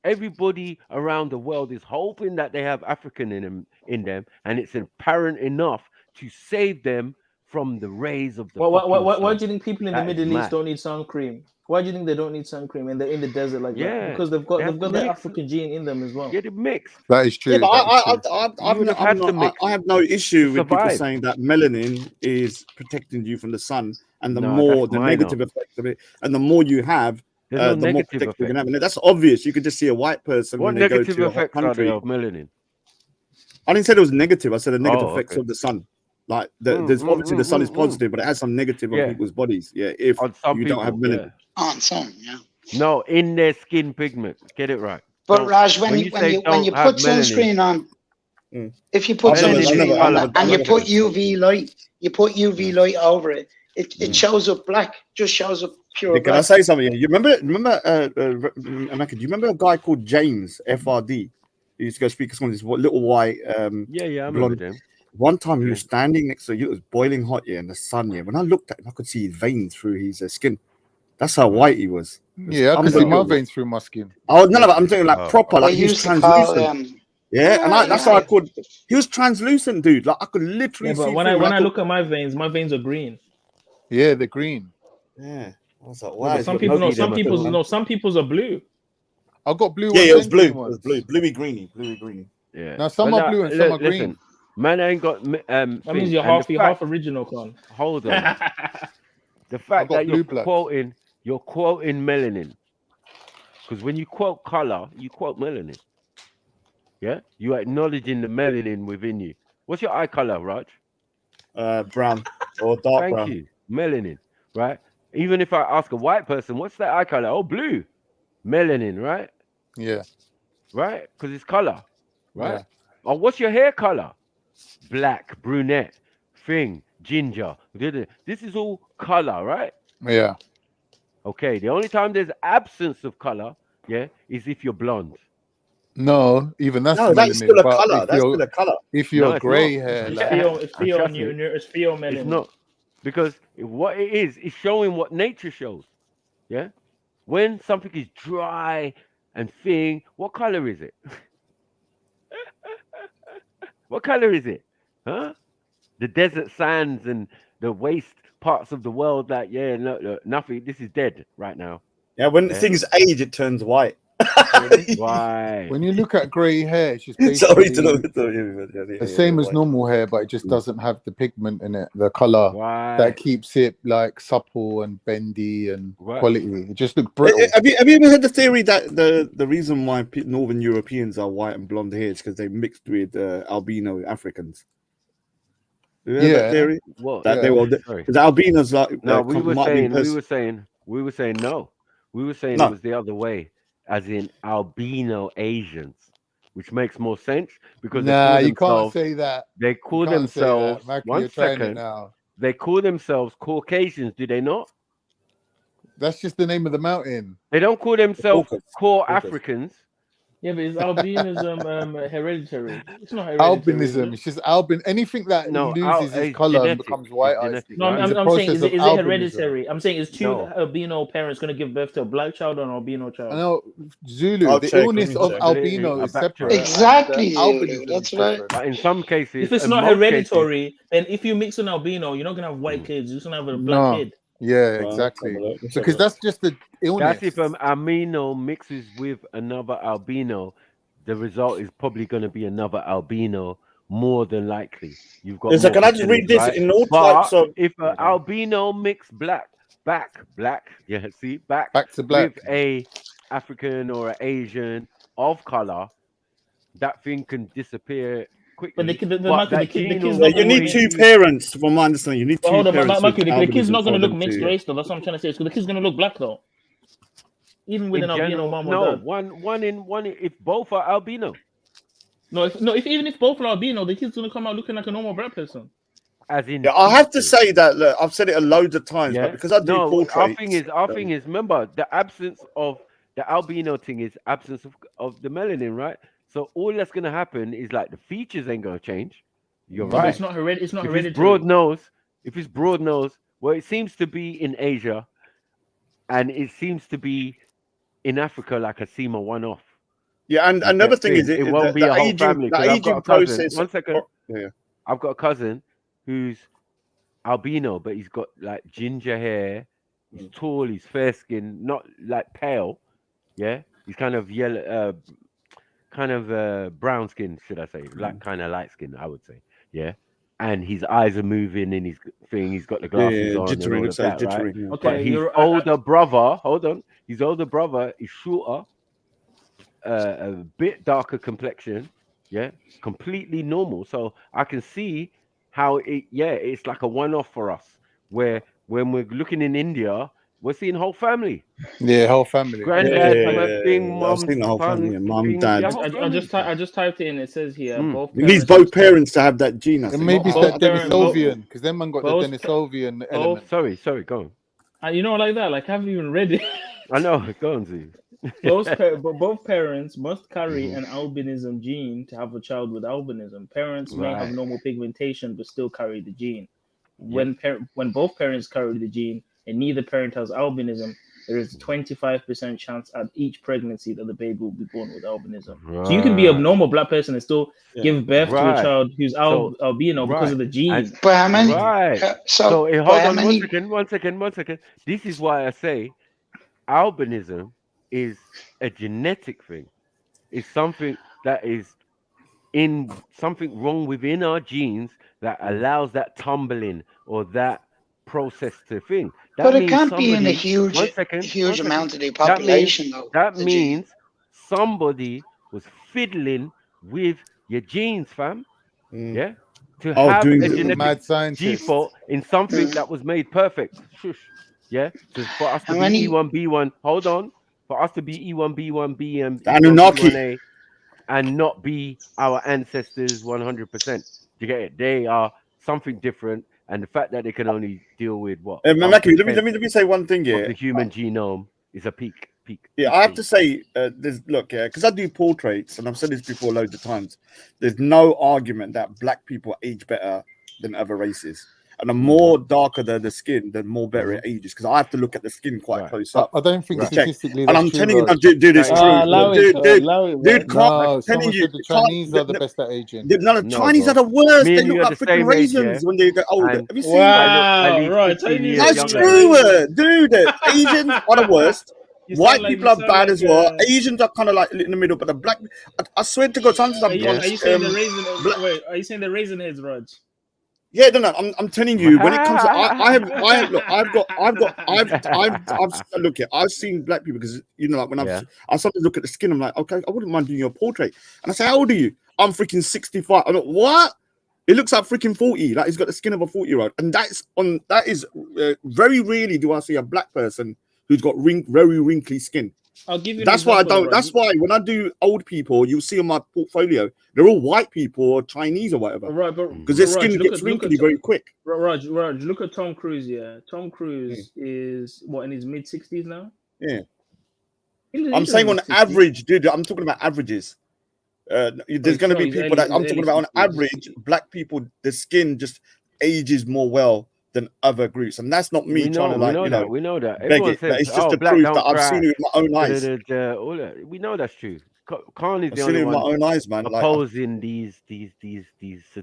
Everybody around the world is hoping that they have African in them, and it's apparent enough to save them from the rays of the fucking Why sun. do you think people in the That is Middle East mad. don't need sun cream? Why do you think they don't need sun cream and they're in the desert like that? Yeah, Because they've they have got to the mix. African gene in them as well. Get it mixed. That is Yeah, true. but That is true. You would have had to mix I have no to issue with people survive. saying that melanin is protecting you from the sun, and the No, that's more the minor. negative effects of it, and the more you have, There's no the more negative protected you're gonna have. effects. And that's obvious. You could just see a white person What when they go negative to a hot effects are there country. of melanin? I didn't say it was negative. I said the negative Oh, effects okay. of the sun. Like there's obviously the sun is positive, but it has some negative on Yeah, people's bodies. Yeah, if on some you don't have people, yeah. melanin. On sun, yeah. No, in their skin pigment. Get it right. But Don't, Raj, when when you you when say you when you don't have put melanin, sunscreen on, Mm. if you put melanin is sunscreen color. on and you put UV light, you put UV light over it, it Mm. shows up black. Just shows up pure Yeah, can I black. say something? You remember, Amaka, do you remember a guy called James FRD? He used to go speak to someone, this little white, Yeah, I remember blonde. them. One time he Yeah. was standing next to you, it was boiling hot, yeah, in the sun, yeah. When I looked at him, I could see his veins through his skin. That's how white he was. Yeah, I can see my Unbelievable. veins through my skin. Oh, no, I'm saying like proper, They like he was used to call translucent. Yeah, and that's how I could. He was translucent, dude. Like I could literally Yeah, but see when through. I look at my veins are green. Yeah, they're green. Yeah, I was like, Yeah, wow. but he's some got people no some chemicals, people's man. some people's are blue. I got blue Yeah, ones it was and blue. green It was ones. blue, bluey greeny. Yeah. Now some But are blue and some are listen, green. man ain't got That means thing. you're And the half fact, original, con. hold on, the I fact got that blue blood. you're quoting melanin, because when you quote color, you quote melanin. Yeah, you're acknowledging the melanin within you. What's your eye color, Raj? Brown or dark Thank brown. you, melanin, right? Even if I ask a white person, what's their eye color? Oh, blue, melanin, right? Yeah. Right, because it's color, right? Yeah. Oh, what's your hair color? Black, brunette, ginger. This is all color, right? Yeah. Okay, the only time there's absence of color, yeah, is if you're blonde. No, even that's No, that's melanin. still a But color. That's still a color. if No, you're it's grey not. hair, It's like Trust me, it's pheomelanin. it's not, because what it is showing what nature shows. Yeah, when something is dry and thin, what color is it? What color is it? Huh? The desert sands and the waste parts of the world, like, yeah, no, nothing. This is dead right now. Yeah, when Yeah. things age, it turns white. Why? When you look at grey hair, it's just Sorry basically to the same as normal hair, but it just doesn't have the pigment in it, the color Why? that keeps it like supple and bendy and Right. quality. It just looks brittle. Have you ever heard the theory that the reason why Northern Europeans are white and blonde hair is because they mixed with albino Africans? You heard that theory? What? That they were Sorry. the albinos like No, we were might be saying no. We were saying No. it was the other way, as in albino Asians, which makes more sense because Nah, they you call can't themselves. say that. They call You can't say that. themselves. Mackie, One you're trying it second. now. They call themselves Caucasians, do they not? That's just the name of the mountain. They don't call themselves core Caucus. Africans. Yeah, but is albinism hereditary? It's not hereditary. is Albinism. it? It's just It that No, loses his it's color and genetic. becomes It's white. genetic, No, right? I'm saying, is it albinism. hereditary? I'm saying, is two No. albino parents going to give birth to a black child or an albino I child? know Zulu. I'll The check, illness let me of check. albino I'll is back check. separate. Exactly, The Zulu. albinism That's is right. different. But in some cases, If it's in not most cases, hereditary, then if you mix an albino, you're not going to have white kids. You're just going to have a black No. kid. Yeah, Right, exactly. let's have a Because look. that's just the illness. that's if an albino mixes with another albino, the result is probably going to be another albino. More than likely, you've got. So more can I just read percentage, this right? in all But types of? if an albino mix black, yeah, see, back to black. with a African or an Asian of color, that thing can disappear quickly. But the kid- the- but Michael, that the kid- the gene kid's will not You need always two be- parents, from my understanding. You need But two hold on, parents. Mikey, with the kid's albinism not going for to look them mixed to- race though. That's what I'm trying to say. So the kid's going to look black though, even with in an albino general, mom or no, dad. one. If both are albino, No, even if both are albino, the kid's going to come out looking like a normal black person. as in, Yeah, I have to say that. Look, I've said it a load of times, yeah. but because I do No, portraits, our thing is. Remember, the absence of the albino thing is absence of the melanin, right? So all that's gonna happen is like the features ain't gonna change. You're No, but right. it's not hereditary. It's not If hereditary. it's broad nose, well, it seems to be in Asia, and it seems to be in Africa like a SEMA one-off. Yeah, and You another get thing is it won't be a whole family. The 'Cause I've got aging a cousin. process. One second. Yeah. I've got a cousin who's albino, but he's got like ginger hair. He's tall. He's fair skinned, not like pale. Yeah, he's kind of yellow, brown skin, should I say? Like kind of light skin, I would say. Yeah, and his eyes are moving, and his thing. He's got the glasses on, jittery, and all looks of like that, right? jittery. Yeah. But his older brother, hold on, his older brother is shorter, a bit darker complexion, yeah, completely normal. So I can see how it's like a one-off for us. Where when we're looking in India, we're seeing whole family. Yeah, whole family. Granddad, thing, I've seen the whole son, family, mum, thing, dad. yeah, whole family. I just typed it in. It says here both. You need both parents to have that gene. I And think. maybe it's Both that parents- Denisovian, because them man got the both- Denisovian element. Sorry, go on. You know, like that. Like I haven't even read it. I know, go on, Z. Both parents must carry an albinism gene to have a child with albinism. Parents may have Right. normal pigmentation but still carry the gene. When both parents carry the gene and neither parent has albinism, there is a 25% chance at each pregnancy that the baby will be born with albinism. So you can be a normal black person and still give birth to a Right. child who's albino because of the gene. But how many? Right. So, hold but how on many? one second. This is why I say albinism is a genetic thing. It's something that is in something wrong within our genes that allows that tumbling or that process to thing. That But it means can't be in a somebody- huge amount of the That population, means- though. That the gene. means somebody was fiddling with your genes, fam. Yeah, to have doing a the genetic mad scientist. default in something that was made perfect. Shush. Yeah, so for us to How be many- E1B1, hold on, for us to be E1B1B and Anunnaki. E1B1A and not be our ancestors 100%. Do you get it? They are something different, and the fact that they can only deal with what? Mackie, let 1% me say one thing of here. the human genome is a peak. Yeah, I have to say, because I do portraits, and I've said this before loads of times. There's no argument that black people age better than other races, and the more darker the skin, the more better it ages. Because I have to look at the skin quite close up. I don't think to check. statistically And that's I'm true, telling you, Raj. dude, it's true. Dude, No, I'm telling someone you, said the Chinese are the best at aging. No, the Chinese are the worst. Me They and you look are like the freaking same age, raisins yeah? when they get older. And Have you seen? I look at least 15 years That's younger. true, dude. Asians are the worst. White people are bad as well. Asians are kind of like in the middle, but the black, I swear to God, sometimes I've gone. Are you saying the raisin? Wait, are you saying the raisin heads, Raj? Yeah, no. I'm telling you, when it comes to, look here. I've seen black people because like when I sometimes look at the skin, I'm like, okay, I wouldn't mind doing your portrait. And I say, how old are you? I'm freaking 65. I'm like, what? It looks like freaking 40. Like he's got the skin of a 40-year-old, and that is very rarely do I see a black person who's got very wrinkly skin. I'll give you. That's why I don't. That's why when I do old people, you'll see on my portfolio, they're all white people or Chinese or whatever. Right, because their skin gets wrinkly very quick. Raj, look at Tom Cruise. Yeah, Tom Cruise is what, in his mid-60s now. Yeah, I'm saying on average, dude. I'm talking about averages. There's going to be people that I'm talking about on average. Black people, the skin just ages more well than other groups, and that's not me trying to we know that. Beg it. Says, it's just the proof that I've seen it with my own eyes. We know that's true. Khan is I've the seen only it with one my own eyes, man. opposing these.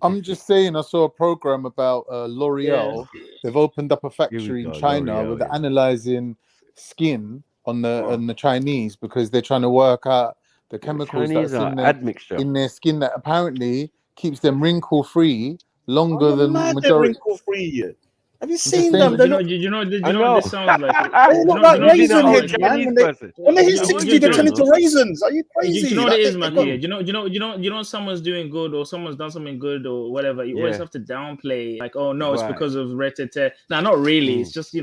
I'm just saying, I saw a program about L'Oreal. Yeah. They've opened up a factory in China where they're analyzing skin on the Chinese because they're trying to work out the chemicals that's in their skin that apparently keeps them wrinkle free longer than majority. Wrinkle free. Have you seen them? You know what this sounds like? They look like raisin heads, man. When they hit 60, they turn into raisins. Are you crazy? You know what it is, Maki? You know someone's doing good or someone's done something good or whatever. You always have to downplay, like, oh no, it's because of ret-a-tet. Nah, not really. It's just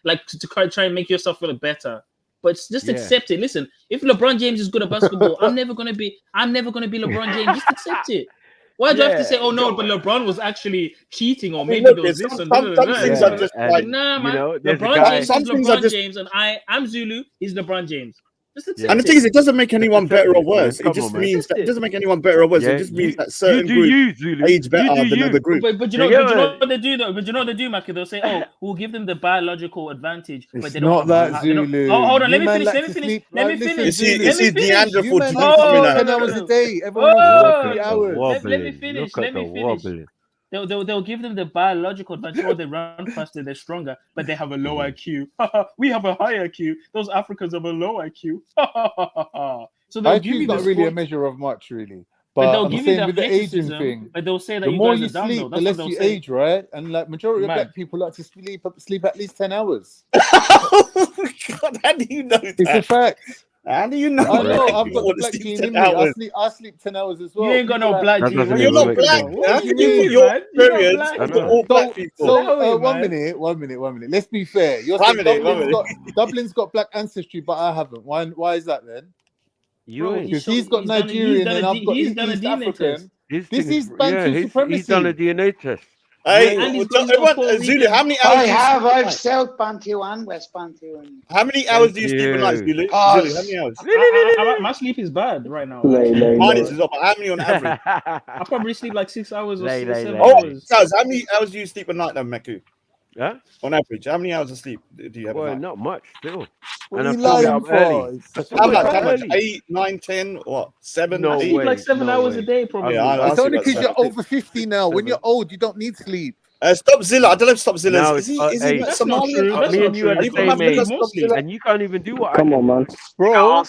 like to try and make yourself feel better. But just accept it. Listen, if LeBron James is good at basketball, I'm never gonna be LeBron James. Just accept it. Why do I have to say, oh no, but LeBron was actually cheating, or maybe there was this and some things are just like, nah, man. LeBron James is LeBron James, and I'm Zulu. He's LeBron James. And the thing is, it doesn't make anyone better or worse. It just means that it doesn't make anyone better or worse. It just means that certain groups age better than other groups. But you know what they do though. But you know what they do, Maki? They'll say, "Oh, we'll give them the biological advantage." But they don't. Not that Zulu. Oh, hold on. Let me finish. You see, Neanderthal 10 hours a day. Everyone wants 3 hours. Let me finish. They'll give them the biological advantage. Or they run faster, they're stronger, but they have a low IQ. We have a high IQ. Those Africans have a low IQ. So they'll give you not really a measure of much, really. But they'll I'm give you saying the with the aging thing, but they'll say that the you more guys you are dumb, sleep, though. the less you age, right? And like majority of black people like to sleep at least 10 hours. God, how do you know that? It's a fact. How do you know? I know. I've got the black gene in me. I sleep 10 hours as well. You ain't got no black gene. You're not black. How can you put your experience for all black people? So, one minute. Let's be fair. You're saying Dublin's got black ancestry, but I haven't. Why is that then? Because he's got Nigerian and I've got East African. This is Bantu supremacy. He's done a DNA test. Hey, everyone, Zulu, how many hours? I've South Bantu and West Bantu. How many hours do you sleep a night, Zulu? Zulu, how many hours? My sleep is bad right now. Mine is up. How many on average? I probably sleep like 6 hours or 7 hours. How many hours do you sleep a night, then, Meku? Yeah. On average, how many hours of sleep do you have? Well, not much still. And I'm lying early. How much? 8, 9, 10, what? 7? I sleep like 7 hours a day, probably. It's only because you're over 50 now. When you're old, you don't need sleep. Stop Zilla. I don't know if Stop Zilla No, is he Somalian? Me and you are the same age, and you can't even do what I do. Come on, man. Bro, how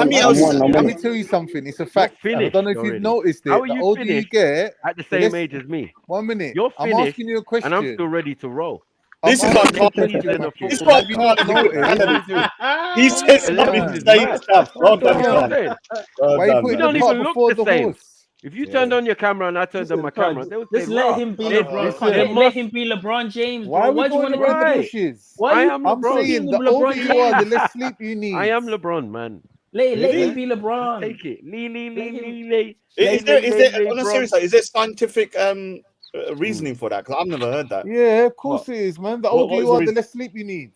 many hours? Let me tell you something. It's a fact. I don't know if you've noticed it. How are the you older you get, at the same age as me? 1 minute. You're I'm finished, asking you a question. and I'm still ready to roll. This is what This is what He says some insane stuff. Well done, We don't even look the same. If you turned on your camera and I turned on my camera, they would say, let him be LeBron. Let him be LeBron James. Why do you want to run the bushes? I'm saying the older you are, the less sleep you need. I am LeBron, man. Let him be LeBron. Take it. Is there on a serious side, is there scientific reasoning for that? Because I've never heard that. Yeah, of course it is, man. The older you are, the less sleep you need.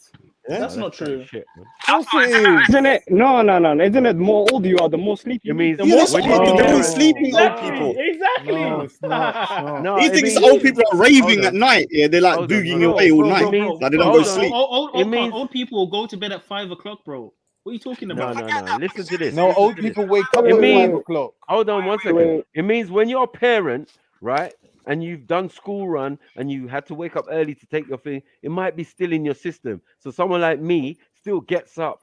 Yeah? That's not true. Shit, man. Of course it is. Isn't it? No. Isn't it more older you are, the more sleep you need? Sleeping old people. Exactly. No, it's not. No, he thinks old people are raving at night. Yeah, they're like boogieing away all night. Like they don't go to sleep. Old people will go to bed at 5 o'clock, bro. What are you talking about? No. Listen to this. No, old people wake up at 5 o'clock. Hold on 1 second. It means when you're a parent, right? And you've done school run and you had to wake up early to take your thing, it might be still in your system. So someone like me still gets up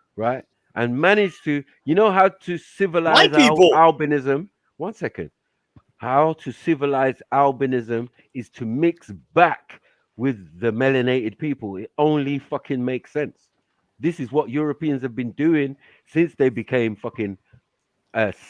right? And managed to, you know how to My civilize people. albinism? 1 second. How to civilize albinism is to mix back with the melanated people. It only fucking makes sense. This is what Europeans have been doing since they became fucking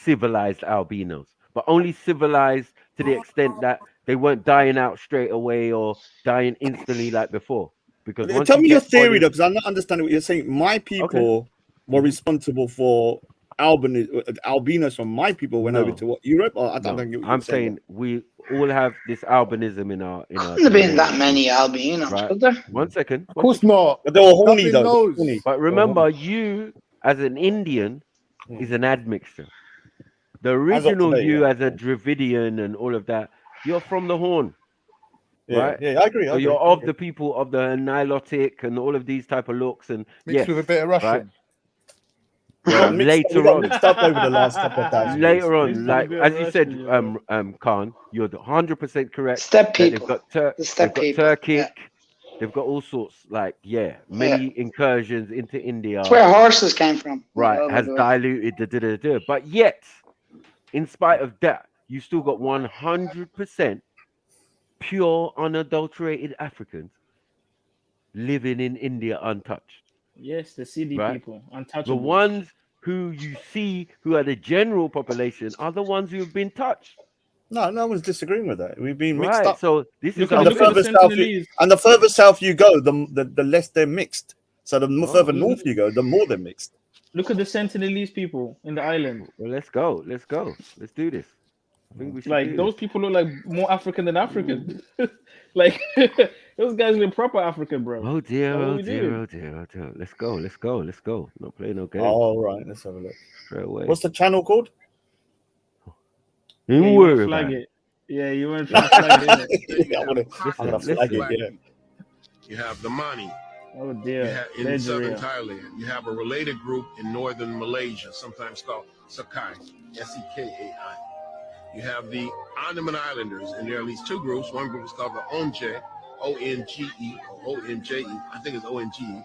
civilized albinos, but only civilized to the extent that they weren't dying out straight away or dying instantly like before. Because once Tell you me your get theory, bodies, though, because I'm not understanding what you're saying. My okay, people were responsible for albinos from my people went over to Europe? Or I don't think I'm saying we all have this albinism in our Couldn't have been that many albinos, right? could there? One second. Of course not. But they were horny Nothing though. knows. But remember, you as an Indian is an admixture. The original today, you as a Dravidian and all of that, you're from the Horn. Right? Yeah, I agree. So you're of the people of the Nilotic and all of these type of looks and Mixed with a bit of Russian. Right? We got mixed up over the last couple of times. Later on, like as you said, Khan, you're 100% correct. Step people. They've got Turkic. They've got all sorts, many incursions into India. That's where horses came from. Right, has diluted but yet, in spite of that, you still got 100% pure, unadulterated Africans living in India untouched. Yes, the CD people, The untouchable. ones who you see who are the general population are the ones who have been touched. No one's disagreeing with that. We've been mixed up. So this is and the further south you go, the less they're mixed. So the further north you go, the more they're mixed. Look at the Sentinelese people in the island. Well, let's go. Let's do this. I think we should those people look like more African than African. Like those guys look proper African, bro. Oh dear. Let's go. Not playing no game. All right, let's have a look. Straight away. What's the channel called? Yeah, you want to flag it. Yeah, you want to flag it. I'm gonna flag it. Yeah. You have the Mani. Oh dear. In southern Thailand, you have a related group in northern Malaysia, sometimes called Sakai, S-E-K-A-I. You have the Andaman Islanders, and there are at least two groups. One group is called the Onge, O-N-G-E, or O-N-J-E. I think it's O-N-G-E.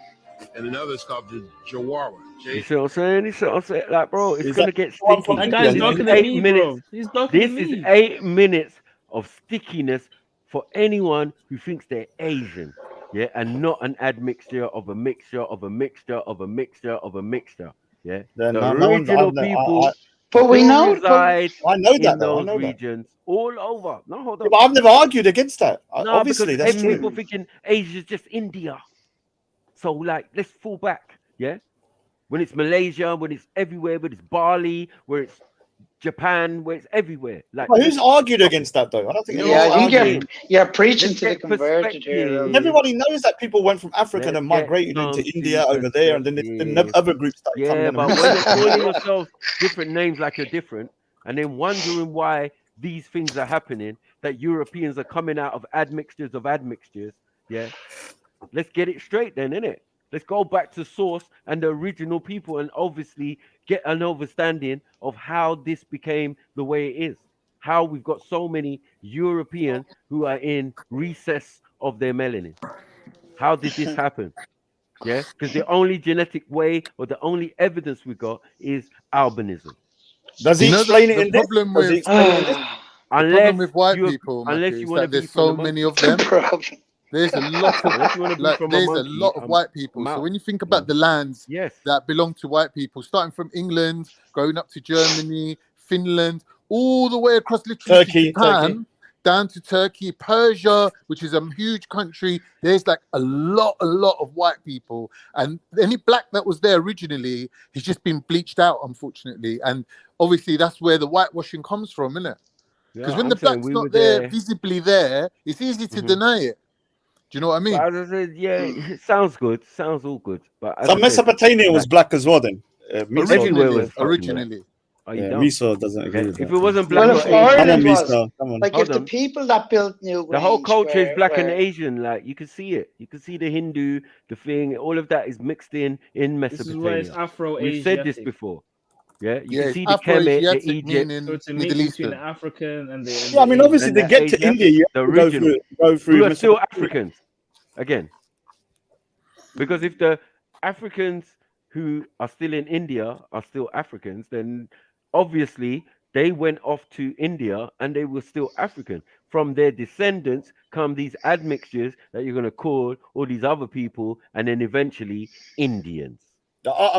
And another is called the Jawara. You see what I'm saying? Like, bro, it's going to get sticky. That guy's darker than me, bro. He's darker than me. This is 8 minutes of stickiness for anyone who thinks they're Asian. Yeah, and not an admixture of a mixture of a mixture of a mixture of a mixture. Yeah, the original people. But we know. Reside I know that. in those regions all over. No, hold on. Yeah, but I've never argued against that. No, obviously, because that's true. people thinking Asia's just India. So, let's fall back. Yeah, when it's Malaysia, when it's everywhere, when it's Bali, where it's Japan, where it's everywhere. Who's argued against that though? I don't think. I think you're preaching to the converted here. Everybody knows that people went from Africa and migrated into India over there, and then the other groups started coming. Yeah, but when you're calling yourself different names like you're different, and then wondering why these things are happening, that Europeans are coming out of admixtures of admixtures. Yeah, let's get it straight then, innit? Let's go back to source and the original people, and obviously get an understanding of how this became the way it is. How we've got so many Europeans who are in recess of their melanin. How did this happen? Yeah, because the only genetic way or the only evidence we got is albinism. Does he explain it in this? Unless with white people, unless you want to there's so many of them. There's a lot of white people. So when you think about the lands that belong to white people, starting from England, going up to Germany, Finland, all the way across literally to Japan, down to Turkey, Persia, which is a huge country, there's like a lot of white people. And any black that was there originally has just been bleached out, unfortunately. And obviously that's where the whitewashing comes from, isn't it? Because when the black's not there, visibly there, it's easy to deny it. Do you know what I mean? As I said, it sounds good. Sounds all good. But so Mesopotamia was black as well then? Originally. Miso doesn't agree with that. If it wasn't black, like if the people that built New the whole culture is black and Asian. Like you can see it. You can see the Hindu, the thing. All of that is mixed in Mesopotamia. This is why it's Afro-Asiatic. We've said this before. Yeah, you can see the Kemet, the Egypt, so it's a mix between the African and the. Yeah, I mean, obviously, to get to India, you have to go through. Who are still Africans, again, because if the Africans who are still in India are still Africans, then obviously they went off to India and they were still African. From their descendants come these admixtures that you're going to call all these other people, and then eventually Indians.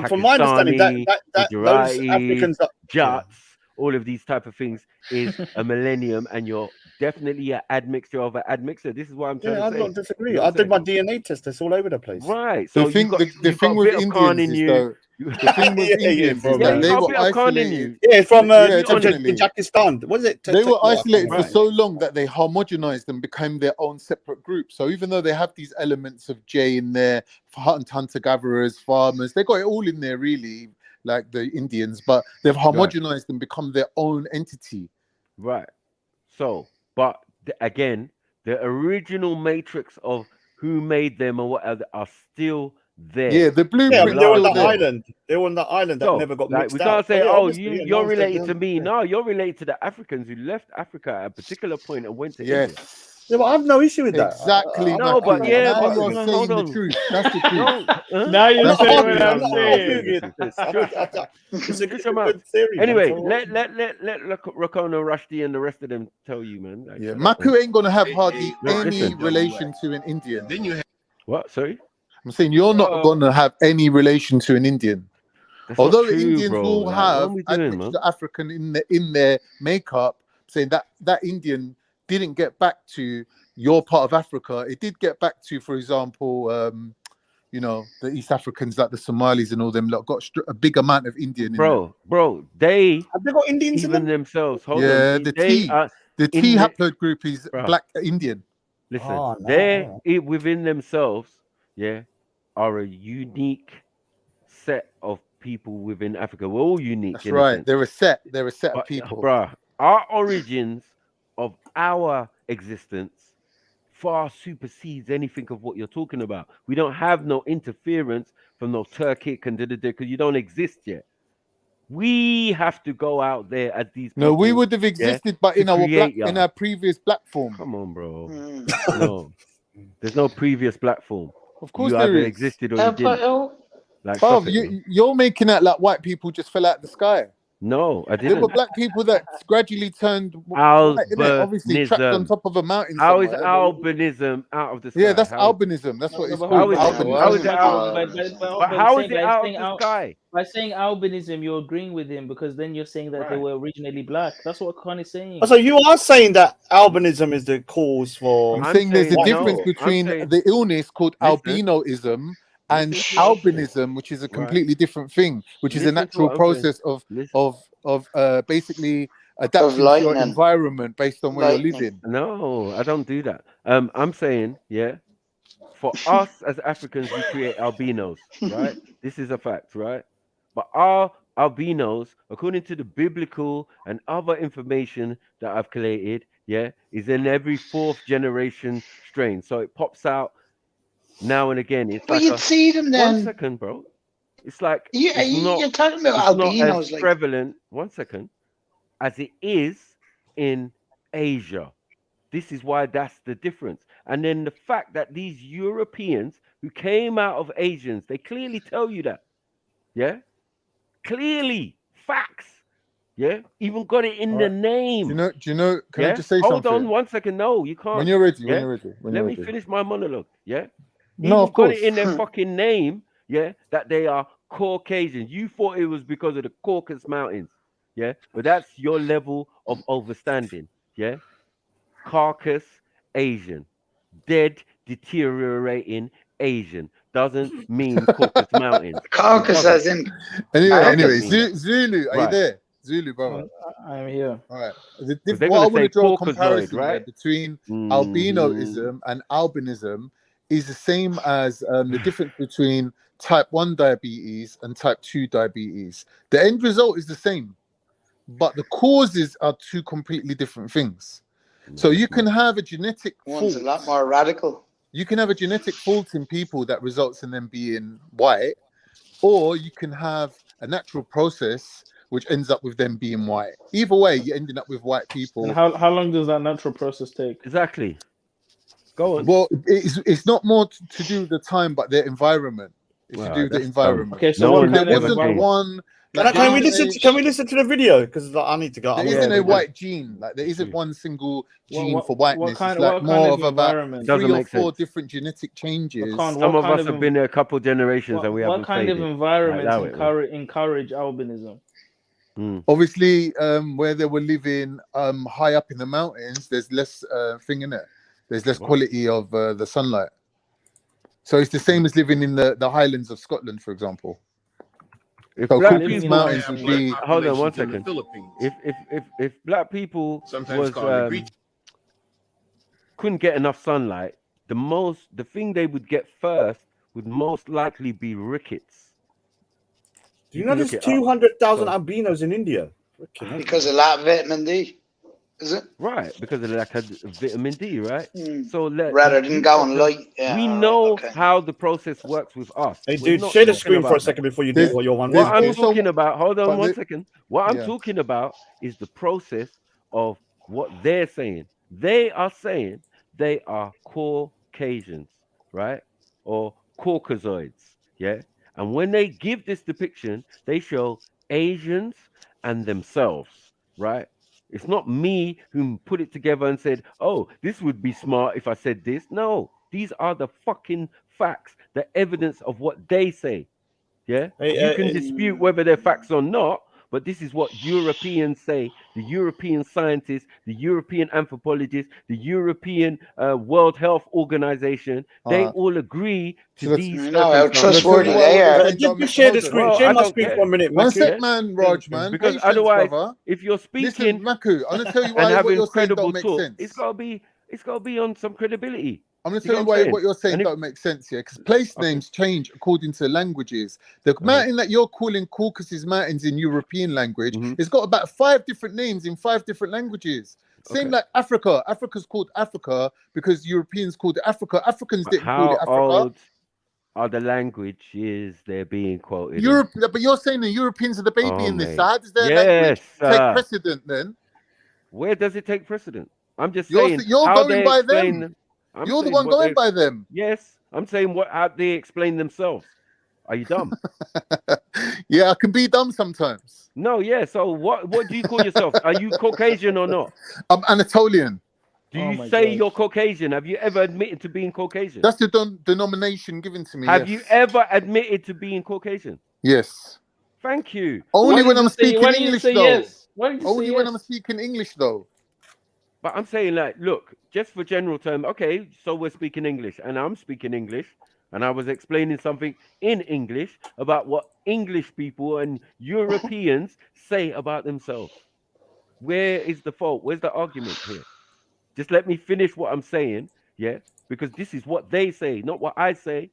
From my understanding, that those Africans, Jats, all of these type of things is a millennium, and you're definitely an admixture of an admixture. This is what I'm trying Yeah, to I say. don't disagree. You know I what I'm did my saying? DNA test. It's all over the place. Right. The So thing, the you got thing a with bit of Khan Indians in is you. though, the thing with yeah, Indians is bro, Yeah, that you they got a were bit of Khan in isolated. you. Yeah, from Yeah, Be honest. definitely. Tajikistan. What is it? They were Well, I can't isolated for remember. so long that they homogenized and became their own separate group. So even though they have these elements of J in there, hunter-gatherers, farmers, they got it all in there really, like the Indians, but they've Right. homogenized and become their own entity. Right. So, but again, the original matrix of who made them or whatever are still there. Yeah, the Yeah, blueprint's but they were on still the there. island. They were on the island that So, never got like, we mixed can't out. say, But yeah, oh, obviously, yeah, you're now they're related to done. me. Yeah. No, you're related to the Africans who left Africa at a particular point and went to India. Yes. Yeah, but I have no issue with that. Exactly, No, but Maku. yeah, Now but you're no, hold saying the on. truth. That's the truth. No, Now you're That's the saying truth. what I'm I'm not saying. arguing against this. It's a Shut your mouth. good theory, man. Anyway, So, let Rakona, Rushdie, and the rest of them tell you, man. Like, Yeah, shut up, man. Maku ain't gonna have hardly any Listen. relation to an Indian. Then you have What? Sorry? I'm saying you're not gonna have any relation to an Indian. That's Although not true, Indians bro. will Like, what have are we doing, admixture man? African in their makeup, saying that Indian didn't get back to your part of Africa. It did get back to, for example, you know, the East Africans like the Somalis and all them lot got a big amount of Indian in them. Bro, they have they got Indians in even them? themselves. Hold on, Yeah, see, the they T, are the in T the haplogroup group is bro. black Indian. Listen, Oh, no. they within themselves, yeah, are a unique set of people within Africa. We're all unique That's in a right. sense. They're a set of But people. bruh, our origins of our existence far supersedes anything of what you're talking about. We don't have no interference from no Turkic and because you don't exist yet. We have to go out there as these people. No, we would have existed, but to in our create in our previous black form. Come on, bro. No, there's no previous black form. Of course You there either is. existed or you didn't. Like, Bruv, stop it, man. you're making out like white people just fell out of the sky. No, I There were didn't. black people that gradually turned white, innit? Obviously trapped on Albinism. top of a mountain How is somewhere. albinism out of the sky? Yeah, that's How? albinism. That's what it's But called. How is it? How is it out? But but how is saying, it out of the sky? by saying albinism, you're agreeing with him because then you're saying that they were originally black. That's what Khan is saying. So you are saying that albinism is the cause for? I'm saying there's a difference no. between the illness called albinoism and albinism, which is a completely different thing, which is a natural process of basically adapting to your environment based on where you're living. No, I don't do that. I'm saying, yeah, for us as Africans, we create albinos, right? This is a fact, right? But our albinos, according to the biblical and other information that I've collated, yeah, is in every fourth generation strain. So it pops out now and again. It's But like you'd see them then. 1 second, bro. It's like Yeah, you're talking about it's not albinos, as like prevalent. 1 second, as it is in Asia. This is why that's the difference. And then the fact that these Europeans who came out of Asians, they clearly tell you that. Yeah? Clearly. Facts. Yeah? Even got it in the name. Do you know, can I just say Hold something? on 1 second. No, you can't. When you're ready, yeah? Let me ready. finish my monologue. Yeah? No, of got course. it in their fucking name, yeah, that they are Caucasians. You thought it was because of the Caucasus Mountains. Yeah? But that's your level of overstanding. Yeah? Carcass Asian, dead, deteriorating Asian doesn't mean Caucasus Mountains. Caucasus as in. Anyway, Zulu, are you there? Zulu, brother. I'm here. All right. What I want to draw a Caucasoid, comparison right? between albinoism and albinism is the same as the difference between type 1 diabetes and type 2 diabetes. The end result is the same, but the causes are two completely different things. So you can have a genetic One's fault. a lot more radical. You can have a genetic fault in people that results in them being white, or you can have a natural process which ends up with them being white. Either way, you're ending up with white people. And how long does that natural process take? Exactly. Go on. Well, it's not more to do with the time, but their environment. It's to do with the environment. Okay, so there wasn't one. Can we listen to the video? Because I need to go. There isn't a white gene. Like there isn't one single gene for whiteness. It's like what more kind of of about environment? 3 or 4 different genetic changes. Some of us have been there a couple generations and we haven't What kind of faded. environments Allow it, man. encourage albinism? Obviously, where they were living high up in the mountains, there's less thing in it. There's less quality of the sunlight. So it's the same as living in the Highlands of Scotland, for example. If so black Cooper's people Mountains would be. hold on 1 in the second. Philippines. If black people Sometimes was called negrito. couldn't get enough sunlight, the thing they would get first would most likely be rickets. Do you know there's 200,000 albinos in India? Because of lack of vitamin D, is it? Right, because of the lack of vitamin D, right? So Rather than go on light. Yeah, we know how the process works with us. Hey, We're dude, not share the talking screen for a about second that. before you do what you want. What I'm talking about, hold on 1 second. What I'm Yeah. talking about is the process of what they're saying. They are saying they are Caucasians, right? Or Caucasoids, yeah? And when they give this depiction, they show Asians and themselves, right? It's not me who put it together and said, oh, this would be smart if I said this. No, these are the fucking facts, the evidence of what they say. Yeah, you can dispute whether they're facts or not, but this is what Europeans say. The European scientists, the European anthropologists, the European World Health Organization, they all agree to these circumstances. Just share the screen. Share my screen for a minute, One Maku. sec, man, Raj, man. Because Patience, otherwise, brother. if you're speaking, Listen, Maku, I'm gonna tell you and why what having you're saying credible don't make talk, sense. it's gotta be on some credibility. I'm going to tell you why what you're saying don't make sense here, because place names change according to languages. The mountain that you're calling Caucasus Mountains in European language, it's got about 5 different names in 5 different languages. Same like Africa. Africa's called Africa because Europeans called it Africa. Africans But didn't call it how Africa. old are the languages they're being quoted? Europe, but you're saying the Europeans are the baby in this. So mate. how does their language take precedent then? Where does it take precedent? I'm just You're saying you're how going they by explain. them. I'm You're the saying one what going they- by them. Yes, I'm saying how they explain themselves. Are you dumb? Yeah, I can be dumb sometimes. No, yeah. So what do you call yourself? Are you Caucasian or not? I'm Anatolian. Do you say you're Caucasian? Have you ever admitted to being Caucasian? That's the denomination given to me. Have yes. you ever admitted to being Caucasian? Yes. Thank you. Only when I'm speaking why didn't you English, say though. yes? Why didn't you Only say when yes? I'm speaking English, though. But I'm saying, like, look, just for general term, okay, so we're speaking English, and I'm speaking English, and I was explaining something in English about what English people and Europeans say about themselves. Where is the fault? Where's the argument here? Just let me finish what I'm saying, yeah? Because this is what they say, not what I say.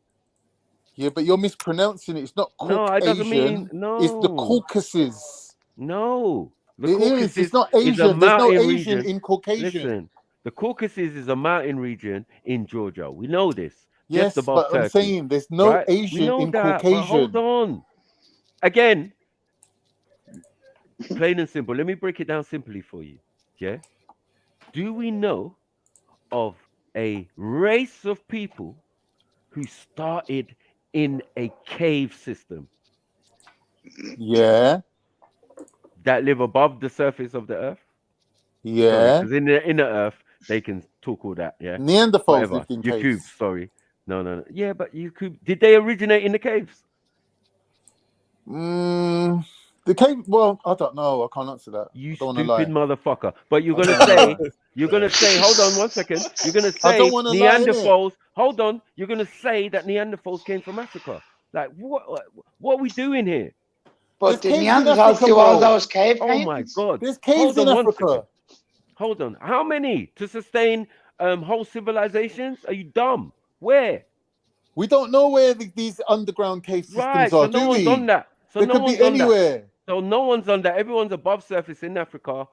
Yeah, but you're mispronouncing it. It's not No, it doesn't mean no. It's the Caucasus. No, the It Caucasus is. It's not is a Asian. There's no mountain Asian region. in Caucasian. Listen, the Caucasus is a mountain region in Georgia. We know this. Yes, just above but Turkey. I'm saying there's no right? Asian we know in that, Caucasian. But hold on. Again, plain and simple. Let me break it down simply for you. Yeah. Do we know of a race of people who started in a cave system? Yeah. That live above the surface of the earth? Yeah. Because in the inner earth, they can talk all that, yeah? Neanderthals Whatever. lived in Your caves. cubes, sorry. No. Yeah, but you could. Did they originate in the caves? The cave. Well, I don't know. I can't answer that. You I don't want to stupid lie. motherfucker. But you're gonna say, hold on 1 second. You're gonna say I don't wanna lie, Neanderthals. Hold on. You're gonna say that Neanderthals came from Africa. Like what are we doing here? But did Neanderthals do all those cave Oh my paintings? God. There's caves Hold on in 1 Africa. second. Hold on. How many to sustain whole civilizations? Are you dumb? Where? We don't know where these underground cave systems Right. are, So no do one's we? on that. So They no could one's be on that. anywhere. So no one's on that. Everyone's above surface in Africa.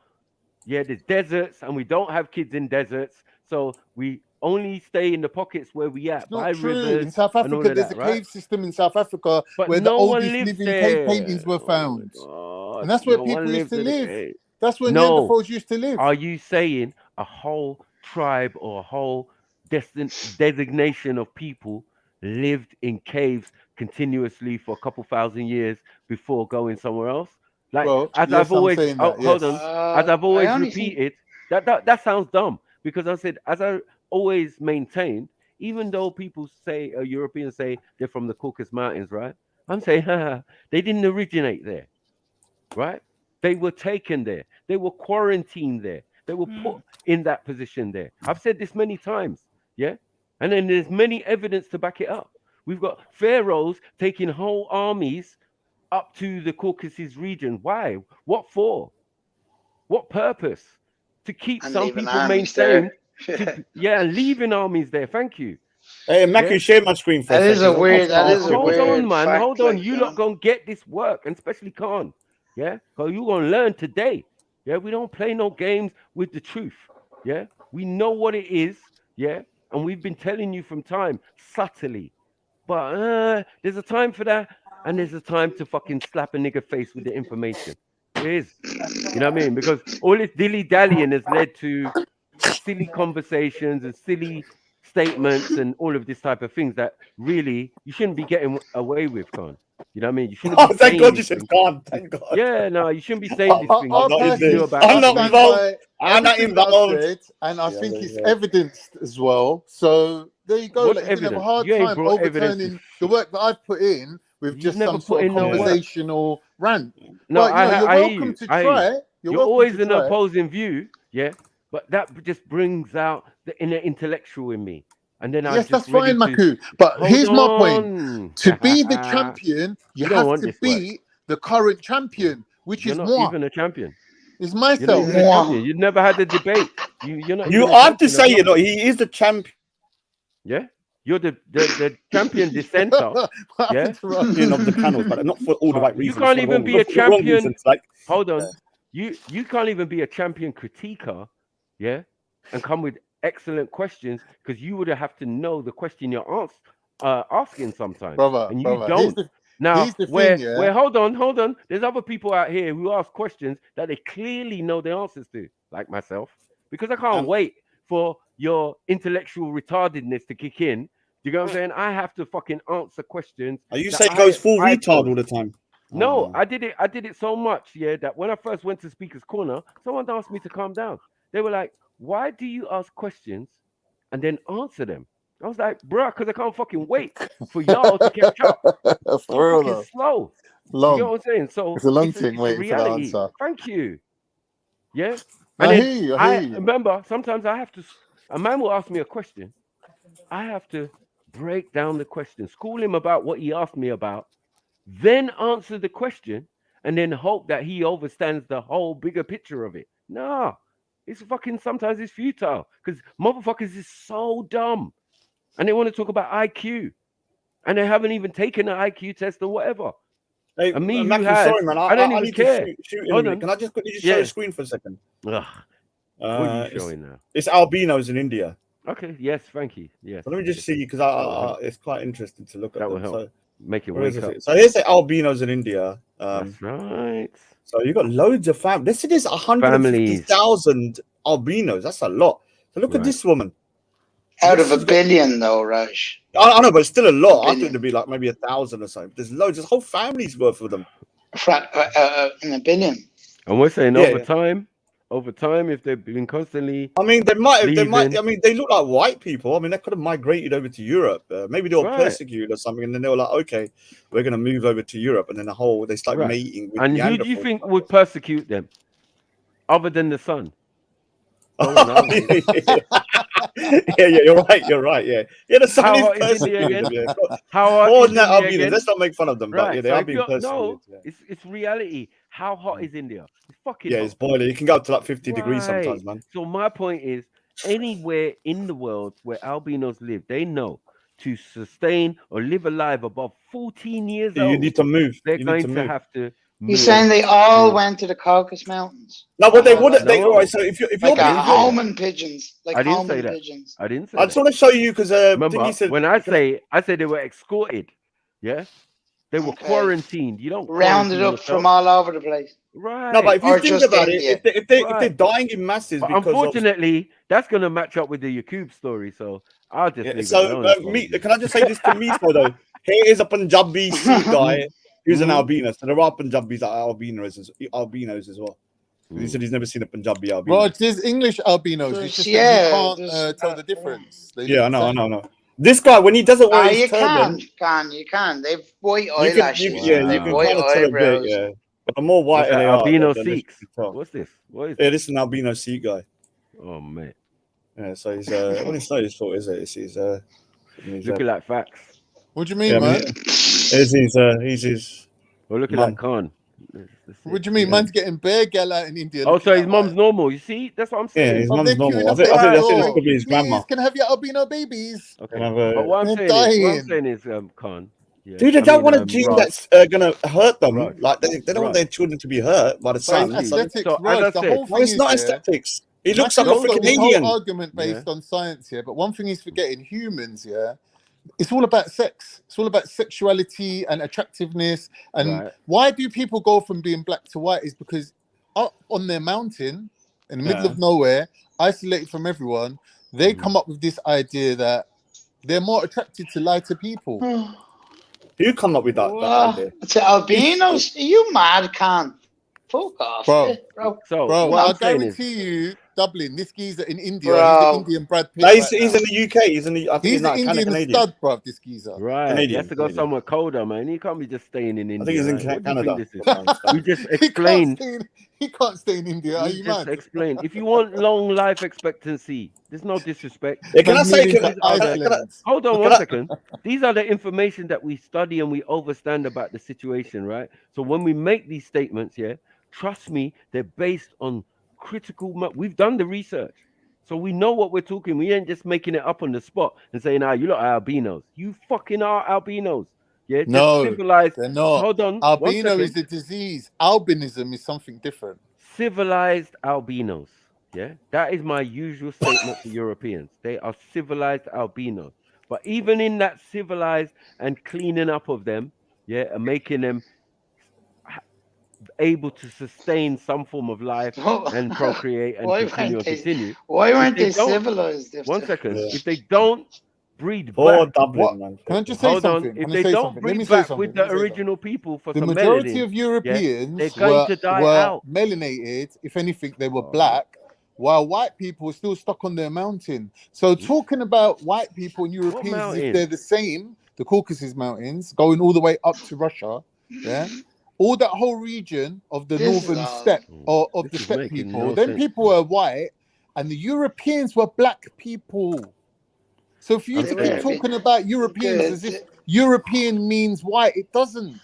Yeah, there's deserts, and we don't have kids in deserts. So we only stay in the pockets where we at, It's by not true. rivers In South and all Africa, of there's that, a right? cave system in South Africa But where the no one oldest lives living cave there. paintings were found. God, And that's where no people one used to lives in a live. cave. That's where No. Neanderthals used to live. Are you saying a whole tribe or a whole designation of people lived in caves continuously for a couple thousand years before going somewhere else? Like, Well, as yes, I've I'm always saying that, hold yes. on, as I've always I only think- repeated, that sounds dumb, because I said, as I always maintained, even though people say Europeans say they're from the Caucasus Mountains, right? I'm saying they didn't originate there, right? They were taken there. They were quarantined there. They were put in that position there. I've said this many times. Yeah. And then there's many evidence to back it up. We've got pharaohs taking whole armies up to the Caucasus region. Why? What for? What purpose? To keep And some leaving people armies maintained. there. Yeah, leaving armies there. Thank you. Hey, Matthew, Yeah. share my screen for That a is second. a weird. That is a Hold on, weird man. fact. Hold on. Like, You lot gonna get this work, and especially Khan. Yeah, because you gonna learn today. Yeah, we don't play no games with the truth. Yeah, we know what it is. Yeah, and we've been telling you from time subtly. But there's a time for that, and there's a time to fucking slap a nigga face with the information. There is. You know what I mean? Because all this dilly dallying has led to silly conversations and silly statements and all of this type of things that really you shouldn't be getting away with, Con. You know what I mean? You shouldn't be Oh, thank saying God these you said things. God. Thank God. Yeah, no, you shouldn't be saying these things I if you knew personally, about I'm I not stand involved. by I'm not everything that I've involved. said, and I think Yeah, it's yeah. evidenced as well. So there you go. What's Like, you're gonna have a evidence? hard You ain't time brought evidence. overturning the work that I've put in with You've just never some put sort of in no work. conversational rant. No, But you know, you're I hear welcome you. to I hear you. try. You're You're welcome always to an try. opposing view, yeah. But that just brings out the inner intellectual in me, and then I'm Yes, just that's ready fine, to Maku. But hold here's my point: on. to be the champion, you You don't have want to this work. beat the current champion, which You're is not moi. even a champion. It's You're not myself. even a champion. You've never had a debate. You're not You even a have to champion of say, you know, nothing. he is the champion Yeah, you're the champion dissenter. What Yeah, happened to Ryan? of the panels, but not for all the but right you reasons. can't For the even wrong, be a for the wrong champion. reasons. Like, Hold on, you can't even be a champion critiquer. Yeah, and come with excellent questions because you would have to know the question you're asking sometimes, and you brother. don't. Now, Here's the thing, where yeah. hold on, there's other people out here who ask questions that they clearly know the answers to, like myself, because I can't wait for your intellectual retardedness to kick in. You know what I'm saying? I have to fucking answer questions. are you that saying goes full I retard pose. all the time? No, I did it so much, yeah, that when I first went to Speaker's Corner, someone asked me to calm down. They were like, "Why do you ask questions and then answer them?" I was like, "Bruh, because I can't fucking wait for y'all to catch up. For You're real fucking though. slow." You get Long. what I'm saying? So It's a long it's thing a waiting for the reality. answer. Thank you. Yeah. No, And I then hear you. I I hear you. remember sometimes I have to. A man will ask me a question. I have to break down the question, school him about what he asked me about, then answer the question, and then hope that he understands the whole bigger picture of it. Nah, it's fucking sometimes it's futile because motherfuckers is so dumb and they want to talk about IQ and they haven't even taken an IQ test or whatever. Hey, And me who Matthew, has, sorry, man. I don't I even need to care. shoot in a Hold minute. on. Can I just quickly show Yeah. the screen for a second? Ugh. What are you It's, showing now? it's albinos in India. Okay. Yes. Thank you. Yes. So let me just see because it's quite interesting to look at That will them. help. So Make it where is wake up. it? So here's the albinos in India. That's right. So you got loads of families. This is Families. 150,000 albinos. That's a lot. So look at Right. this woman. Out of a billion, though, Raj. I know, but it's still a lot. I thought Billion. it'd be like maybe 1,000 or something. There's loads. There's whole families worth of them. In a billion. And we're saying Yeah. over time, if they've been constantly, I mean, they might. leaving, I mean, they look like white people. I mean, they could have migrated over to Europe. Maybe they were right, persecuted or something, and then they were like, "Okay, we're going to move over to Europe," and then they start right. mating with And who do you Neanderthals. think would persecute them, other than the sun? Go on, answer it. Yeah, you're right. Yeah, the sun How is hot is India persecuted. again? Yeah. How hot More is than that, India albinos. again? Let's not make fun of them, but yeah, Right. they So are if being you're persecuted. no, it's reality. How hot is India? It's fucking Yeah, hot. it's boiling. You can go up to like 50 degrees Right. sometimes, man. So my point is, anywhere in the world where albinos live, they know to sustain or live alive above 14 years You old, need to move. they're You need going to to move. have to He's move saying they all to. went to the Caucasus Mountains. No, but they All wouldn't. went. All right. No, So if you're Like I didn't say that. homing pigeons. Like I didn't say homing that. pigeons. I didn't say I just that. want to show you because Remember, said when I say they were escorted, yeah, they were Okay. quarantined. You don't Rounded quarantine up yourself. from all over the place. Right. no, but if you Or think just about it, India. if they're Right. dying in masses But because of unfortunately, that's going to match up with the Yakub story. So I'll just leave it so alone. can I just say this to me, though? Here is a Punjabi Sikh guy who's an albino. So there are Punjabis that are albinos as well. He said he's never seen a Punjabi albino. Well, there's English albinos. It's just that you can't tell the difference. They Yeah, I look know, the I same. know. This guy, when he doesn't wear his You turban, can. They've white you can, eyelashes. you can They've kind white of tell a bit, eyebrows. yeah. The more What's whiter that? they are, Albino the less you Sikhs. can tell. What's this? What is Yeah, this? this is an albino Sikh guy. Oh man, Yeah, so he's well, it's not his fault, is it? It's his looking like facts. What do you mean, yeah, man? he's his We're looking mum. like Khan. What do you mean? Yeah. Man's getting bare gal out in India. Oh, looking so his like mom's that. normal. You see, that's what I'm Yeah, saying. his Oh, mum's they're normal. queuing I up think, there. I think this Oh, could be his grandma. please, can I have your albino babies? Okay. Can I have But what I'm They're saying is, dying. Khan. Yeah. Dude, they I don't mean, want a gene Raj. that's gonna hurt them. Raj. Like they don't want their children to be hurt by the But sun. it's Firstly, aesthetics, so as Raj. I The said, whole No, thing it's is, not yeah, aesthetics. He looks Matty like a has got freaking this whole Indian. argument Yeah. based on science here, but one thing he's forgetting: humans, yeah, it's all about sex. It's all about sexuality and attractiveness. And Right. why do people go from being black to white? Is because up on their mountain, in the middle Yeah. of nowhere, isolated from everyone, they come up with this idea that they're more attracted to lighter people. Who come up with that idea? To albinos? Are you mad, Khan? Fuck off, Bro. bro. So Bro, what I I'm saying is, guarantee you, Dublin, this geezer in India, he's Bro. the Indian Brad Pitt No, right he's now. in the UK. He's in the. I think He's he's the not kind of Indian Canadian. stud, bruv, this geezer. right? He Canadian. has to go somewhere colder, man. He can't be just staying in India. I think he's in right? What do you Canada. think this is? We just explained. He can't stay in India. Are We you just mad? explained. If you want long life expectancy, there's no disrespect. Yeah, can I say? These are the- hold on can one I- second. These are the information that we study and we overstand about the situation, right? So when we make these statements, yeah, trust me, they're based on critical. We've done the research, so we know what we're talking. We ain't just making it up on the spot and saying, "Ah, you lot are albinos. You fucking are albinos." Yeah, No, just civilized. they're not. Hold on, one Albino second. is a disease. Albinism is something different. Civilized albinos. Yeah, that is my usual statement for Europeans. They are civilized albinos. But even in that civilized and cleaning up of them, yeah, and making them able to sustain some form of life and procreate and continue and continue. Why weren't they don't- civilized? One second. Yeah. If they don't breed Poor back, Dublin, man. Can I just say hold something? on. If Can I they say don't something? Let me breed say back something. with the original people for The some majority melanin, of yeah, Europeans they're going to die were out. melanated. If anything, they were black, while white people were still stuck on their mountain. So talking about white people and Europeans as mountain? if they're the same, the Caucasus Mountains, going all the way up to Russia, yeah, all that whole region of the This is northern all- steppe or of This the is steppe making people, no then sense, people were white, and the Europeans were black people. So for you to Okay. keep talking about Europeans as if European means white, it doesn't.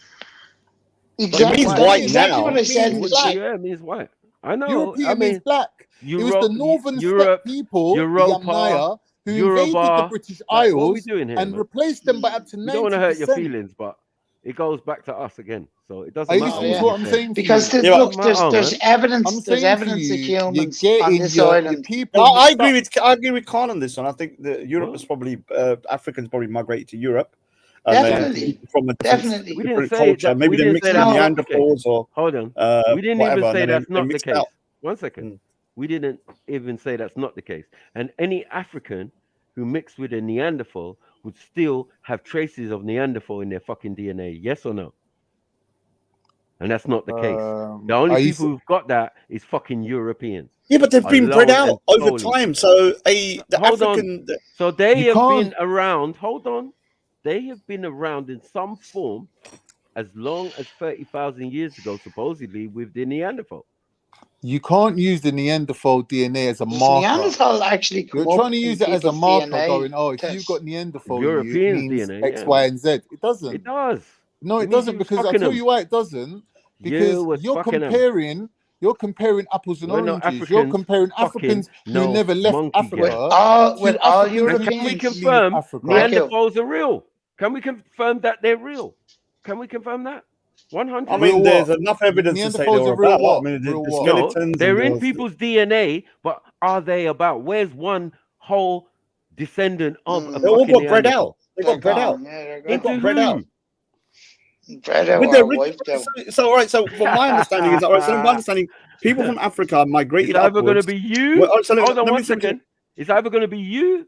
Exactly, means that's white exactly now. what I said in Means the black. chat. Yeah, it means white. I know. European I mean, means black. It was the northern Europe, steppe people, the Europa, Yamnaya, who invaded the Yoruba. British Like, what are we Isles doing here, and man? replaced them by up to 90%. We don't want to hurt your feelings, but it goes back to us again. So it doesn't Are you matter. listening to yeah. what I'm saying to Because you? there's, look, there's man. there's evidence. I'm There's saying evidence to of you, you're humans getting on this your island. people. No, I mixed agree with Khan on this one. I think that Europe is probably Africans probably migrated to Europe. And Definitely. then from a different, Definitely. We didn't different say culture. that. Maybe We they didn't mixed say with that's not the case. Neanderthals or Hold on. We didn't whatever, even say and then that's they not the mixed case. out. One second. We didn't even say that's not the case. And any African who mixed with a Neanderthal would still have traces of Neanderthal in their fucking DNA. Yes or no? And that's not the case. The only people who've got that is fucking Europeans. Yeah, but they've been bred Alone out and over solely. time. So the Hold African. on. So they You have been can't- around. Hold on. They have been around in some form as long as 30,000 years ago, supposedly, with the Neanderthal. You can't use the Neanderthal DNA as a marker. Neanderthal actually come You're up trying to in use it as a people's marker, DNA going, oh, if tests. you've got Neanderthal in you, it Europeans' means DNA, X, yeah, Y, man. and Z. It doesn't. It does. No, It it means doesn't, you was because I'll fucking tell them. you why it doesn't. Because You was you're fucking them. comparing apples and We're not oranges. You're Africans comparing fucking Africans who no never left monkey Africa get. With all to Africans who And can we did leave confirm Africa. Neanderthals are real? Can we confirm that they're real? Can we confirm that? 100. I mean, Real there's what? enough evidence to say they Neanderthals were are real about. what? I mean, Real the what? No, skeletons. they're and in people's DNA, but are they about? Where's one whole descendant of a They all fucking got bred Neanderthal? out. They got bred out. Yeah, they're They gone. got Into bred out. whom? Bred out With or their wiped out. so all right. So from my understanding is all right. So from my understanding, people from Africa migrated It's either going to upwards. be you. Well, so Hold on let one me say- second. It's either going to be you.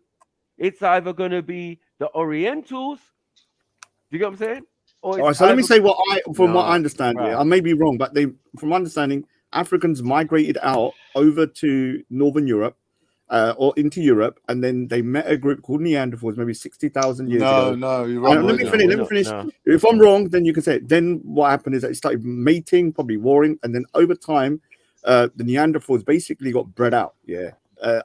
It's either going to be the Orientals. You get what I'm saying? Or All right, so let me say what I understand. Right. Yeah, I may be wrong, but from my understanding, Africans migrated out over to Northern Europe, or into Europe, and then they met a group called Neanderthals maybe 60,000 years ago. No, you're wrong. And let me finish. If I'm wrong, then you can say it. Then what happened is that it started mating, probably warring, and then over time, the Neanderthals basically got bred out.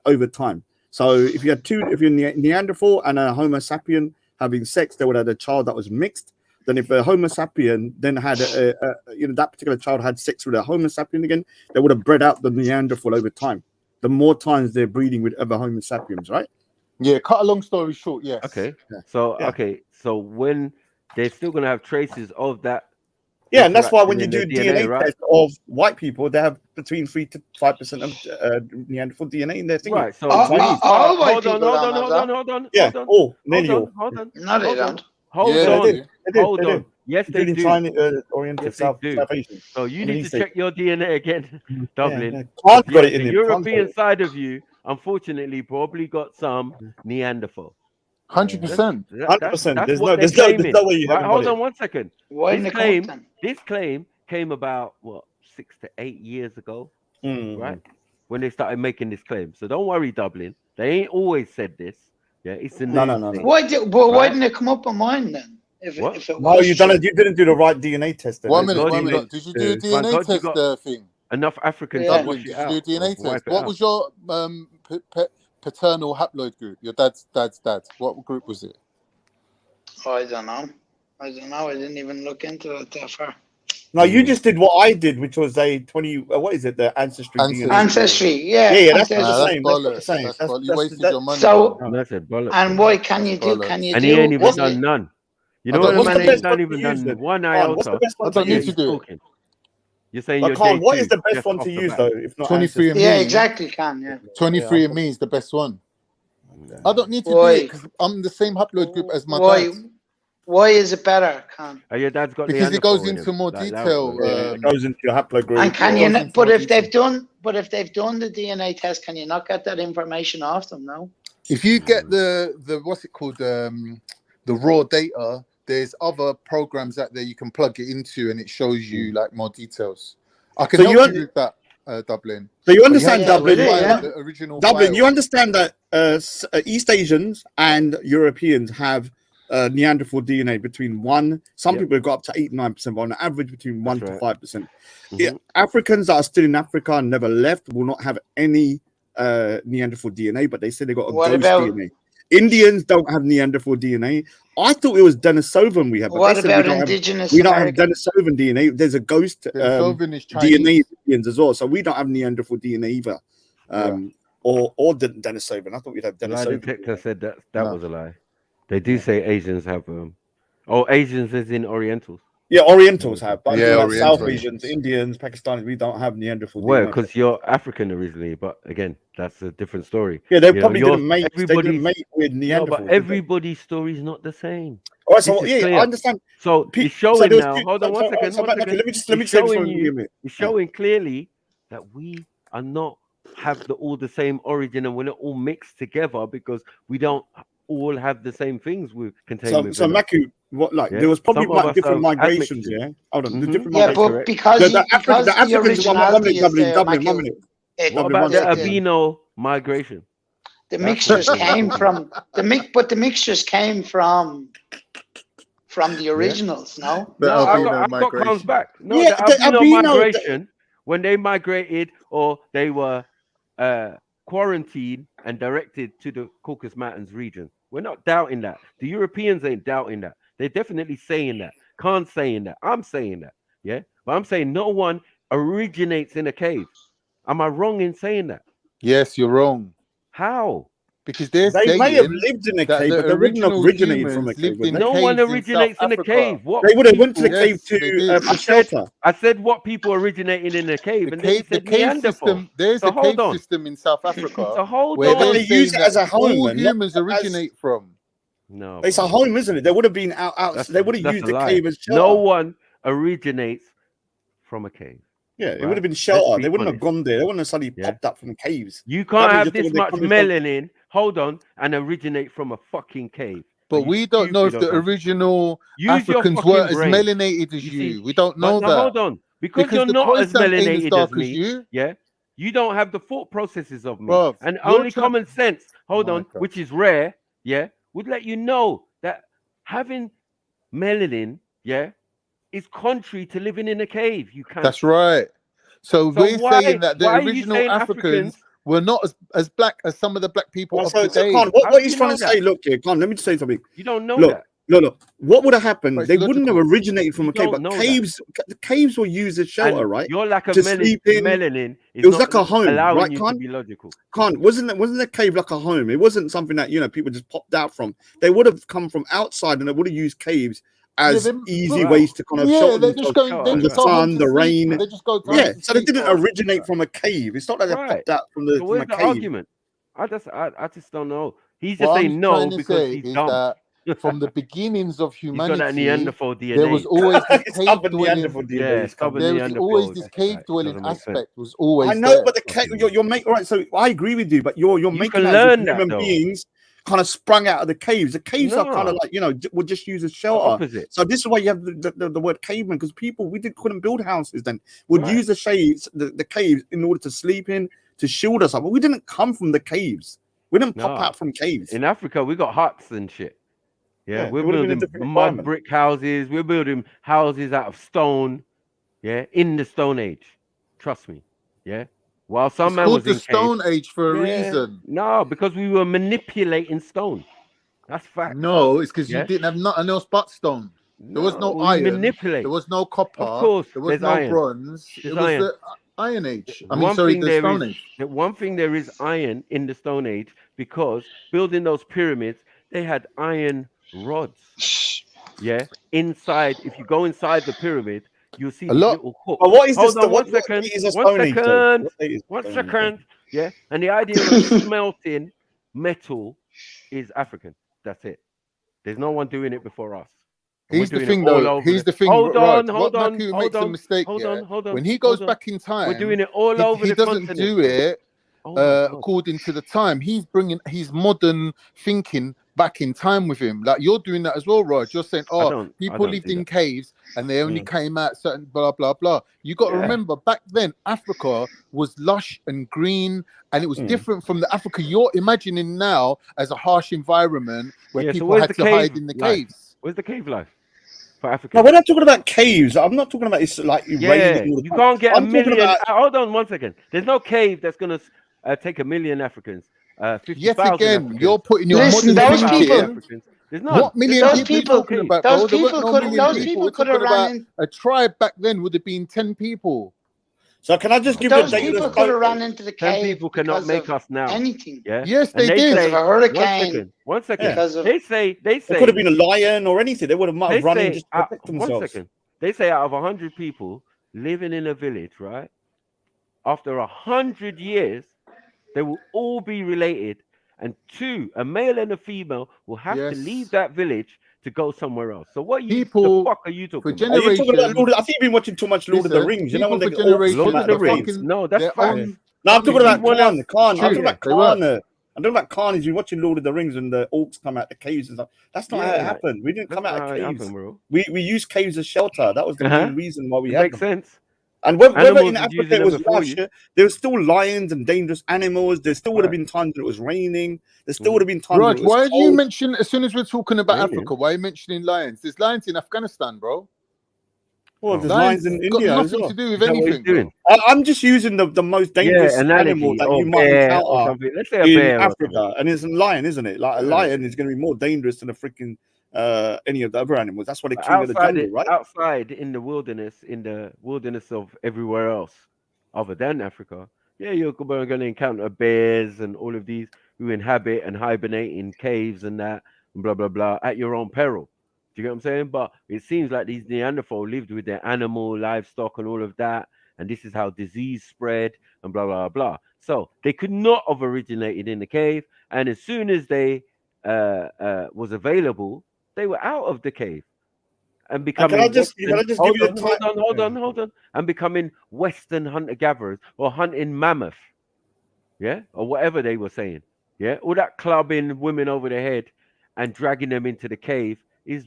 Over time. So if you're Neanderthal and a Homo sapien having sex, they would have a child that was mixed. Then if a Homo sapien then had that particular child had sex with a Homo sapien again, they would have bred out the Neanderthal over time. The more times they're breeding with other Homo sapiens, right? Yeah, cut a long story short, yes. Okay. So when they're still gonna have traces of that. Yeah, and that's why when you do DNA, right? tests of white people, they have between 3 to 5% of Neanderthal DNA in their thing. Right. So all white hold on. Yeah. Oh, nearly all. Hold on. No, they don't. Hold on. Yes, they do. China, oriented South Asian. So you need to check your DNA again, Dublin. Can't got it in the European side of you, unfortunately, probably got some Neanderthal. 100%. 100%. There's no way you haven't got Hold it. on 1 second. This claim came about 6 to 8 years ago, right? When they started making this claim. So don't worry, Dublin. They ain't always said this. Yeah, it's in no. Why didn't it come up on mine then? If it no, you didn't do the right DNA test. Then. 1 minute. Did you do a DNA test thing? Enough Africans. Dublin, did you do a DNA test? What was your paternal haploid group? Your dad's dad. What group was it? Oh, I don't know. I didn't even look into it that far. No, you just did what I did, which was a 20. What is it? The ancestry. DNA. Ancestry. Yeah. That's the same. That's the same. You wasted your money. So, that's it, and what can you do? Can you and do? he ain't even done none. You know what, man? He's not even done one iota. I don't need to do it. You're saying you're J2. What is the best one to use though? If not 23andMe. Yeah, exactly. Can yeah. 23andMe is the best one. I don't need to do it because I'm the same haploid group as my dad. Why is it better, Khan? Your dad's got because it goes into more detail. It goes into your haplogroup. And can you? But if they've done the DNA test, can you not get that information off them? No. If you get the what's it called the raw data, there's other programs out there you can plug it into, and it shows you like more details. I can help you with that, Dublin. So you understand Dublin? The original Dublin. file. You understand that East Asians and Europeans have Neanderthal DNA between some people have got up to 8-9%, but on average between 1 to 5%. Africans that are still in Africa and never left will not have any Neanderthal DNA, but they say they got a ghost DNA. Indians don't have Neanderthal DNA. I thought it was Denisovan we have. But what about indigenous? We don't have Denisovan DNA. There's a ghost DNA Indians as well, so we don't have Neanderthal DNA either. Or Denisovan. I thought we'd have Denisovan. The detector said that was a lie. They do say Asians have Asians is in Orientals. Yeah, Orientals have, but Orientals. South Asians, Indians, Pakistanis, we don't have Neanderthal DNA. Well, because you're African originally, but again, that's a different story. Yeah, they probably didn't mate. They didn't mate with Neanderthals. No, but everybody's story is not the same. All right, so I understand. So it's showing now. Hold on one second. Let me say it's showing clearly that we are not have all the same origin, and we're not all mixed together because we don't all have the same things we contain. So Maku, there was probably different migrations, yeah. Hold on, the different migrations. But because the Africans, one minute. What about the albino migration? The mixtures came from the mixtures came from the originals. No, I got comes back. No, the albino migration when they migrated or they were quarantined and directed to the Caucasus Mountains region. We're not doubting that. The Europeans ain't doubting that. They're definitely saying that. Khan's saying that. I'm saying that. Yeah. But I'm saying no one originates in a cave. Am I wrong in saying that? Yes, you're wrong. How? Because they may have lived in a cave, but they wouldn't have originated from a cave. No one originates in a cave. They would have went to the cave to a shelter. I said what people originated in a cave, and the cave system. There's a cave system in South Africa. So hold on. They use it as a home. All humans originate from. No, it's a home, isn't it? They would have been out. They would have used the cave as shelter. No one originates from a cave. Yeah, it would have been shelter. They wouldn't have gone there. They wouldn't have suddenly popped up from caves. You can't have this much melanin, hold on, and originate from a fucking cave. But we don't know if the original Africans were as melanated as you. We don't know that. Hold on. Because you're not as melanated as me. Yeah. You don't have the thought processes of me. Bruv, And you're only trying. common sense, hold My on, God. which is rare, yeah, would let you know that having melanin, yeah, is contrary to living in a cave. You can't. That's right. So So we're saying that the why are you original saying Africans Africans? were not as black as some of the black people Well, of so Khan, today. what, How what do he's you trying know to say, that? look here, Khan, let me just say something. You don't know Look, that. look. What would have But happened? it's They wouldn't have logical. originated from You a cave, don't but know that. the caves were used as shelter, And right? your lack of To sleep in. melanin is It was not like a home, allowing right, you to Khan? be logical. Khan, wasn't the cave like a home? It wasn't something that, you know, people just popped out from. They would have come from outside and they would have used caves Yeah, as easy Right. ways to kind of yeah, shelter they're just themselves going. They from the just go home sun, to the sleep. rain. They just go home Yeah, to so they sleep. didn't originate from a cave. It's not that they Right. popped out from So where's a the cave. argument? I just don't know. He's What just I'm saying no trying to because say he's is dumb. that from the beginnings of He's got that humanity, Neanderthal there was DNA. always this It's cave stubborn dwelling. Neanderthal DNA. Yeah, It's stubborn There was always Neanderthals. this cave It dwelling doesn't make sense. aspect was I always know, there. but the cave, you're making right. So I agree with you, but you're You making can out as if learn that human though. beings kind of sprung out of the caves. The caves are kind of No, like, you know, were just used as the shelter. opposite. So this is why you have the word caveman, because people couldn't build houses then. Would Right. use the shades, the caves in order to sleep in, to shield us up. But we didn't come from the caves. We didn't pop No. out from caves. In Africa, we got huts and shit. Yeah, Yeah, we're it would have been a building different mud environment. brick houses. We're building houses out of stone. Yeah, in the Stone Age. Trust me. Yeah. While some It's man called was the in caves. Stone Age for a Yeah. reason. No, because we were manipulating stone. That's facts. No, it's because you Yeah. didn't have nothing else but stone. There was No, no we iron. manipulate. There was no copper. Of course, There was there's no iron. bronze. There's It was iron. the Iron Age. I mean, One sorry, thing the there Stone is Age. one thing there is iron in the Stone Age because building those pyramids, they had iron rods. Yeah, inside. If you go inside the pyramid, you'll see A these lot. little hooks. But what is Hold this? on, What 1 second. date is a 1 Stone Age though? second. What date is 1 Stone Age? second. Yeah, and the idea of smelting metal is African. That's it. There's no one doing it before us. And we're Here's the doing it thing, all though. over Here's the. the thing, Hold Rod. on, What hold on, Maku hold makes a on, mistake, hold yeah. on, hold on, When he hold goes on. back in We're time, doing it all over he the doesn't continent, do man. it Oh my god. according to the time. He's bringing his modern thinking back in time with him. Like you're doing that as well, Rod. You're saying, I oh, don't people lived do in that. caves and they only Mm. came out certain blah blah blah. You got to Yeah. remember back then Africa was lush and green, and it was different from the Africa you're imagining now as a harsh environment where Yeah, so people where's had the to hide cave in the life? caves. Where's the cave life for No, Africans? we're not talking about caves. I'm not talking about it's like Yeah, raining all the you time. can't get a I'm talking million. about Hold on 1 second. There's no cave that's gonna take 1 million Africans, Yet 50,000 again, Africans, you're putting your Listen, modern 100,000 thinking. Africans. There's none. What There's million none. people are you There's no talking cave. about, bro? There weren't no million those people. people We're could have talking ran about in. a tribe back then would have been 10 people. So can I just But give you a those date of the people could Stone have Age? ran into the 10 cave people cannot because make of us now. anything. Yeah. Yes, And they they did. Because of say a 1 hurricane. second. 1 second. Yeah. Because of They say It could have been a lion or anything. They would have might they have run in say just to protect 1 themselves. second. They say out of 100 people living in a village, right? After 100 years, they will all be related, and two, a male and a female, will have to leave Yes. that village to go somewhere else. So what the People fuck are you for talking about? Are you talking about generations. Lord? I think you've been watching too much Lord of the Listen, Rings. You know people when for the orcs Lord come of out generations of the the were Rings? caves. fucking No, that's their facts. own No, I'm talking family. about Khan. It's I'm talking true. about They were. Khan. I'm talking about Khan. Is you watching Lord of the Rings and the orcs come out the caves and stuff. That's not how it Yeah, happened. We didn't that's come out not of how it caves. happened, bro. We used caves as shelter. That was the Uh-huh. main reason why we It had makes them. sense. And whether in Animals is Africa using it them was before lush, you. there was still lions and dangerous animals. There still would have Right. been times when it was raining. There still would have been times when Rod, it was why do you cold. mention as soon as we're talking about Raining. Africa? Why are you mentioning lions? There's lions in Afghanistan, bro. Well, Oh, there's lions Lions in got India as nothing well. to do with is that what he's anything, doing? bro. I'm just using the most Yeah, dangerous animal analogy that or you might bear or encounter something. Let's say a in bear or something. Africa, and it's a lion, isn't it? Like a Yeah. lion is going to be more dangerous than a freaking any of the other animals. That's why they're But king of the jungle, right? outside in the wilderness of everywhere else, other than Africa, yeah, you're going to encounter bears and all of these who inhabit and hibernate in caves and that, and blah blah blah, at your own peril. Do you get what I'm saying? But it seems like these Neanderthal lived with their animal, livestock, and all of that, and this is how disease spread and blah blah blah. So they could not have originated in the cave, and as soon as they was available, they were out of the cave and And can I becoming just Western. give Hold you on, the hold time? on, hold on, hold on, and becoming Western hunter gatherers or hunting mammoth, yeah, or whatever they were saying, yeah. All that clubbing women over the head and dragging them into the cave is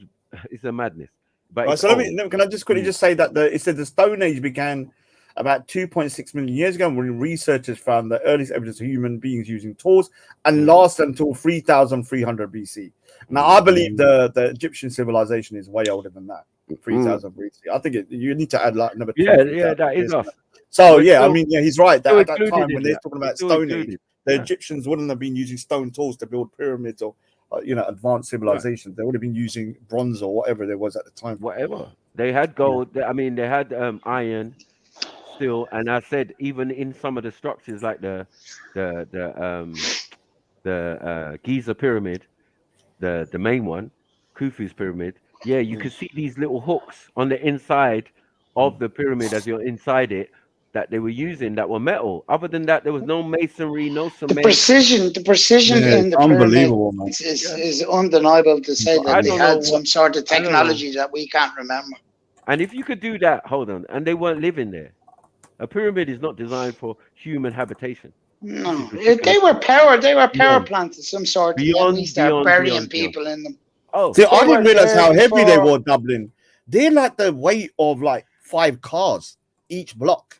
a madness. But Right, it's so old. can I just quickly just say that it said the Stone Age began about 2.6 million years ago, when researchers found the earliest evidence of human beings using tools and lasted until 3,300 BC. Now, I believe the Egyptian civilization is way older than that, 3,000 BC. I think you need to add like another 2,000 that is years. us. So, We're yeah, still, I mean, yeah, he's right. That at that included time, in when they're that. talking We're about still Stone Age, included. the Yeah. Egyptians wouldn't have been using stone tools to build pyramids or, advanced civilizations. They would have been using bronze or whatever there was at the time. Whatever. They had gold. I mean, they had iron still. And I said, even in some of the structures, like the Giza pyramid, the main one, Khufu's pyramid. Yeah, you could see these little hooks on the inside of the pyramid as you're inside it that they were using that were metal. Other than that, there was no masonry, no The cement. precision Yeah, in it's the pyramid unbelievable, man. is undeniable to say But that I they don't know had some sort of I don't know. technology that we can't remember. And if you could do that, hold on, and they weren't living there. A pyramid is not designed for human habitation. No, they were power Beyond, plants of some sort, and then we start burying people in them. Oh, See, I They didn't were realize there how heavy they before- were, Dublin. They're like the weight of like 5 cars each block,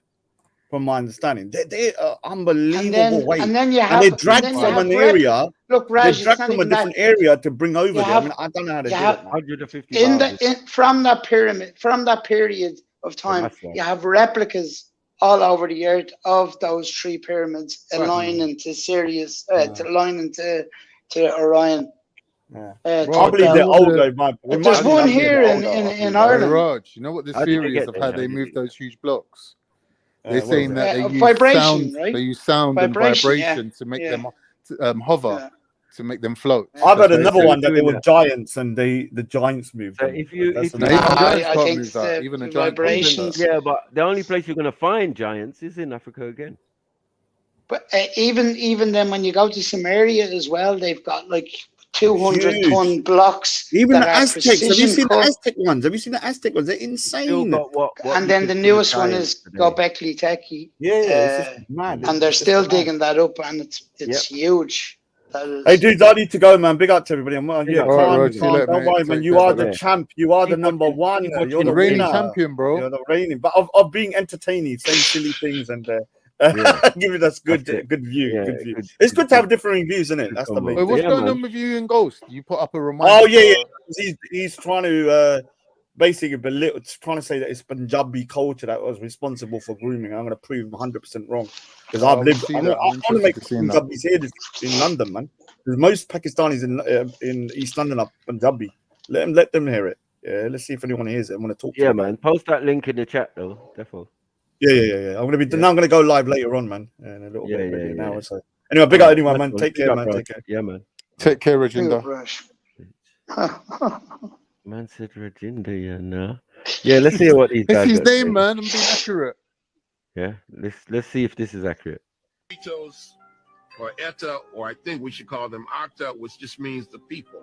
from my understanding. They are unbelievable weight. And then you And have, they dragged from an area. Look, They Raj, it's dragged not from a even that. different area to bring over You there. have- I mean, I don't know how they you did have- it, man. 150 from that pyramid, from that period of time, that's right. you have replicas all over the earth of those 3 pyramids Right. aligning to Sirius, aligning to Orion. Yeah. to I believe the- they're older. Man. In my There's opinion, I one believe here they're in older. in Hey, Ireland. Raj, you know what the How did they theory get is of there? how How they did move they- those huge blocks? Yeah, They're what saying is that they use vibration, sound. right? They use sound Vibration, and yeah. vibration to make Yeah. them hover, to make them float. I've That's heard what another they say. one that they doing were that. giants and the giants moved So them. if you That's if Now, you even another- giants I can't think move that. the Even a giant can't move vibrations. that. yeah, but the only place you're gonna find giants is in Africa again. But even then, when you go to some area as well, they've got like 200-ton blocks. Even that the are Aztecs. Have you precision seen the cut. Aztec ones? Have you seen the Aztec ones? They're Still insane. got what And you then the consider newest one giants is today. Gobekli Tepe. Yeah, it's just mad. And they're It's just still mad. digging that up, and it's Yep. huge. That is, Hey, dudes, I need to go, man. Big up to everybody. Big Yeah, up, All right, calm, Rog, see you calm. later, Don't mate. worry, man. Take You care, are brother. the champ. You are the Keep number watching- one. keep You're watching the Reigning winner. champion, bro. You're the reigning, but of being entertaining, saying silly things and Yeah. giving us good That's it. view. Yeah, Good view. good- It's good- good to have differing views, isn't it? good That's the combo. main Wait, thing. what's Yeah, going man. on with you and Ghost? You put up a reminder. Oh yeah, for- yeah. He's trying to basically belittle, trying to say that it's Punjabi culture that was responsible for grooming. I'm going to prove him 100% wrong because Oh, I've lived. see I that. I'm want to interested make to see that. Punjabis here in London, man. Because most Pakistanis in East London are Punjabi. Let them hear it. Yeah, let's see if anyone hears it. I want to talk to Yeah, them. man. Post that link in the chat though. Definitely. Yeah. I'm gonna be now. I'm gonna go live later on, man. In a little Yeah, bit, yeah, maybe an yeah. hour or so. Anyway, big All up right, anyone, nice man. one. Take Big care, up, man. bro. Take care. Yeah, man. Take care, Rajinder. Man said Rajinder, yeah, nah. Yeah, let's hear what these It's guys his got to name, say. man. I'm being accurate. Yeah, let's see if this is accurate. Ritos, or Eta, or I think we should call them Akta, which just means the people.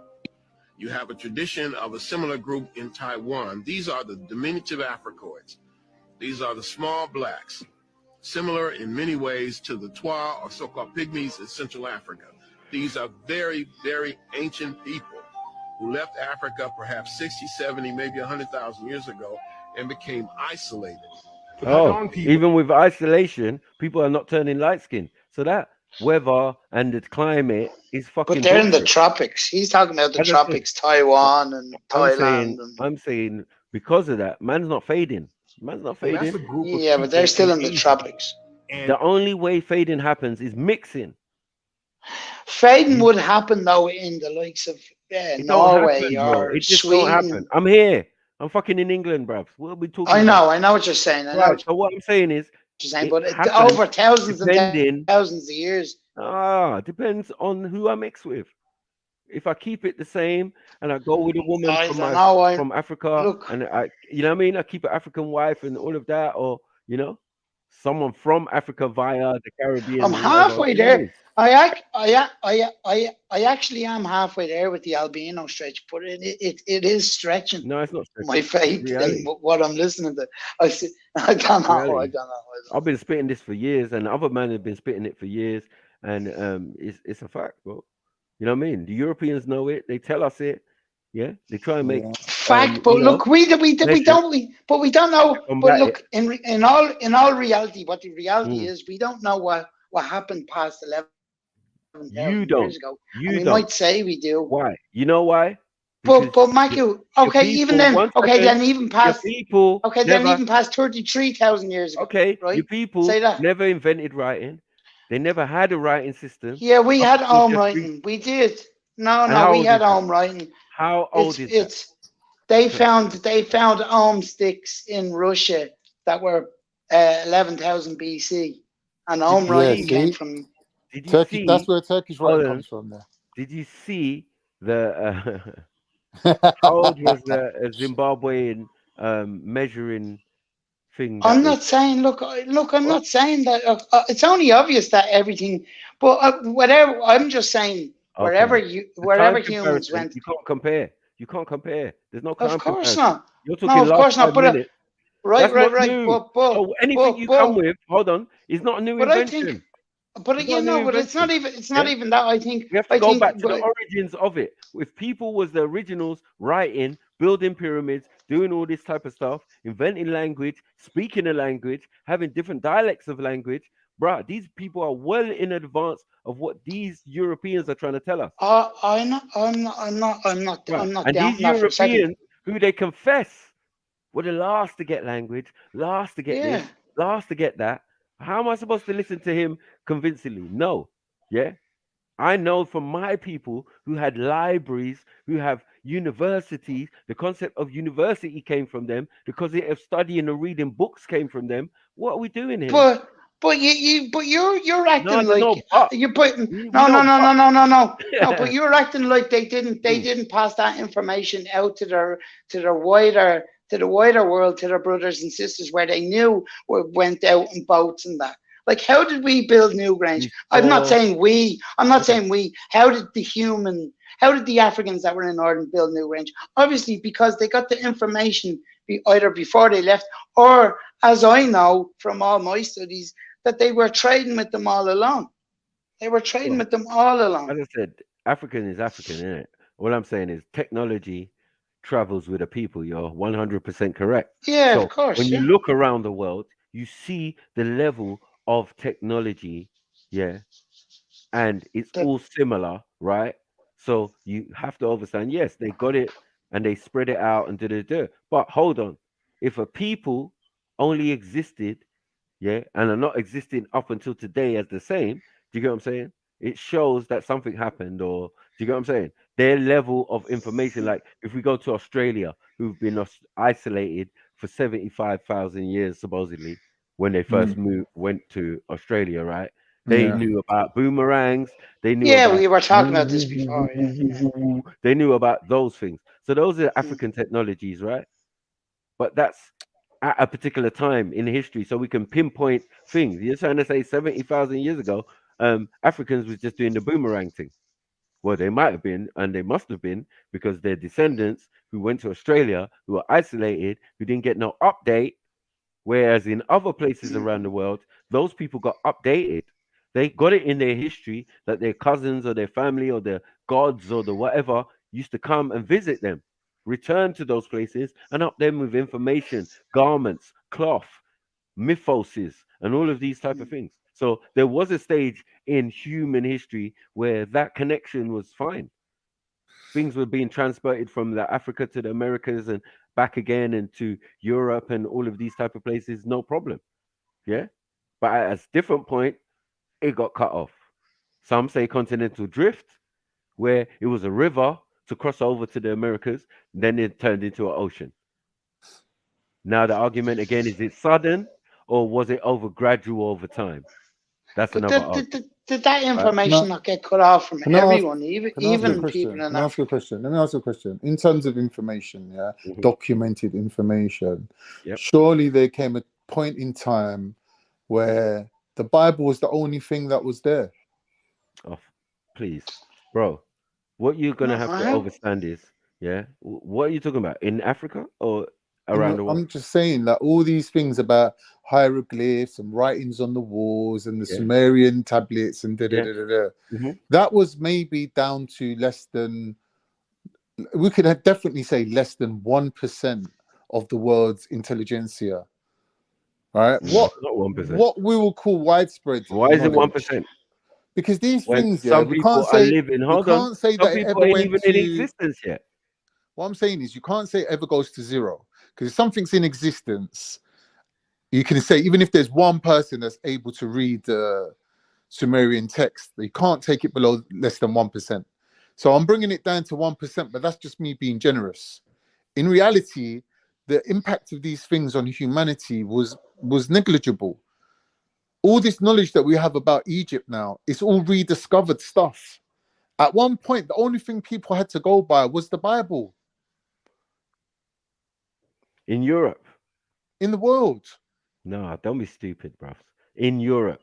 You have a tradition of a similar group in Taiwan. These are the diminutive Africoids. These are the small blacks, similar in many ways to the Twa or so-called pygmies in Central Africa. These are very, very ancient people who left Africa perhaps 60, 70, maybe 100,000 years ago and became isolated. Oh, even with isolation, people are not turning light skin. So that weather and the climate is fucking. But they're in the bullshit. tropics. He's talking about the As I tropics, Taiwan and Thailand. I'm saying because of that, man's not fading. Man's not Well, that's a fading. group of Yeah, but they're people still in the Asia. tropics. And The only way fading happens is mixing. Fading would happen though in the likes of It don't Norway happen, bro. or It just Sweden. don't happen. I'm here. I'm fucking in England, bruv. What are we talking I about? know what you're saying. I know Right. what So what I'm saying is, you're saying, it but happens over thousands and depending. thousands of years. Depends on who I mix with. If I keep it the same and I go with a woman I from don't know. from Africa, Look. and you know what I mean, I keep an African wife and all of that, or someone from Africa via the Caribbean. I'm whatever, halfway you know what I there. mean? I actually am halfway there with the albino stretch, but it is stretching No, it's not my faith reality. in what I'm listening to. I don't know. Reality. I don't know. I've been spitting this for years, and other men have been spitting it for years, and it's a fact, bro. You know what I mean? The Europeans know it. They tell us it. Yeah, they try and make fact, but look, we don't know. But look, in all reality, what the reality is, we don't know what happened past 11,000 years ago. And we might say we do. Why? You know why? But Michael, okay, even then, okay, then even past, people okay, then even past 33,000 years ago. Okay, right? your people Say that. never invented writing. They never had a writing system. Yeah, we had home writing. We did. No, we had home writing. How old is that? They found home sticks in Russia that were 11,000 BC, and home writing came from. Did you Turkey. see? That's where Turkish writing comes from. There. Did you see the? How old was the Zimbabwean measuring thing? I'm not saying. Look. I'm not saying that. It's only obvious that everything. But whatever. I'm just saying. Wherever humans went. You can't compare. You can't compare. There's no Of time course comparison. not. You're talking of course not. 5 minutes. Right. New. So anything you come with, hold on, is not a new invention. But again, no. But it's not even. It's not even that. I think we have to go back to the origins of it. If people was the originals, writing, building pyramids, doing all this type of stuff, inventing language, speaking a language, having different dialects of language, bruh, these people are well in advance of what these Europeans are trying to tell us. I'm not And down these that for a second. Europeans, who they confess were the last to get language, last to get this, last to get that. How am I supposed to listen to him convincingly? No. Yeah. I know from my people who had libraries, who have universities, the concept of university came from them, the concept of studying and reading books came from them. What are we doing here? But you're acting like you're putting no. But you're acting like they didn't pass that information out to the wider world, to their brothers and sisters, where they knew went out in boats and that. Like, how did we build Newgrange? I'm not saying we. How did the Africans that were in Northern build Newgrange? Obviously, because they got the information either before they left, or, as I know from all my studies, that they were trading with them all along. With them all along. As I said, African is African, isn't it? All I'm saying is technology travels with the people. You're 100% correct. Yeah, so of course. When you look around the world, you see the level of technology, and it's all similar, right? So you have to understand, yes, they got it and they spread it out and do. But hold on, if a people only existed, and are not existing up until today as the same, do you get what I'm saying? It shows that something happened, or do you get what I'm saying? Their level of information, like if we go to Australia, who've been isolated for 75,000 years, supposedly, when they first went to Australia, right? They knew about boomerangs. They knew about. We were talking about this before. They knew about those things. So those are African technologies, right? But that's at a particular time in history, so we can pinpoint things. You're trying to say 70,000 years ago, Africans was just doing the boomerang thing. Well, they might have been, and they must have been, because their descendants who went to Australia, who were isolated, who didn't get no update. Whereas in other places around the world, those people got updated. They got it in their history that their cousins or their family or their gods or the whatever used to come and visit them, return to those places and up them with information, garments, cloth, mythoses, and all of these type of things. So there was a stage in human history where that connection was fine. Things were being transported from the Africa to the Americas and back again and to Europe and all of these type of places, no problem. Yeah. But at a different point, it got cut off. Some say continental drift, where it was a river to cross over to the Americas, then it turned into an ocean. Now the argument again, is it sudden or was it gradual over time? That's another argument. Did that information not get cut off from everyone, even people in Can I ask you a question? Let me ask you a question. In terms of information, documented information, surely there came a point in time where the Bible was the only thing that was there. Oh, please, bro. What you're gonna have to understand is, what are you talking about? In Africa or around the world? I'm just saying that all these things about hieroglyphs and writings on the walls and the Sumerian tablets and that was maybe down to less than we could definitely say less than 1% of the world's intelligentsia. Right? No, not 1%. What we will call widespread Why is it knowledge. 1%? Because these When things, yeah, some we people can't are say living, hold on, some that it people ever ain't went even in to. existence yet. What I'm saying is, you can't say it ever goes to zero. Because if something's in existence, you can say, even if there's one person that's able to read the Sumerian text, they can't take it below less than 1%. So I'm bringing it down to 1%, but that's just me being generous. In reality, the impact of these things on humanity was negligible. All this knowledge that we have about Egypt now, it's all rediscovered stuff. At one point, the only thing people had to go by was the Bible. In Europe? In the world. No, don't be stupid, bruv. In Europe.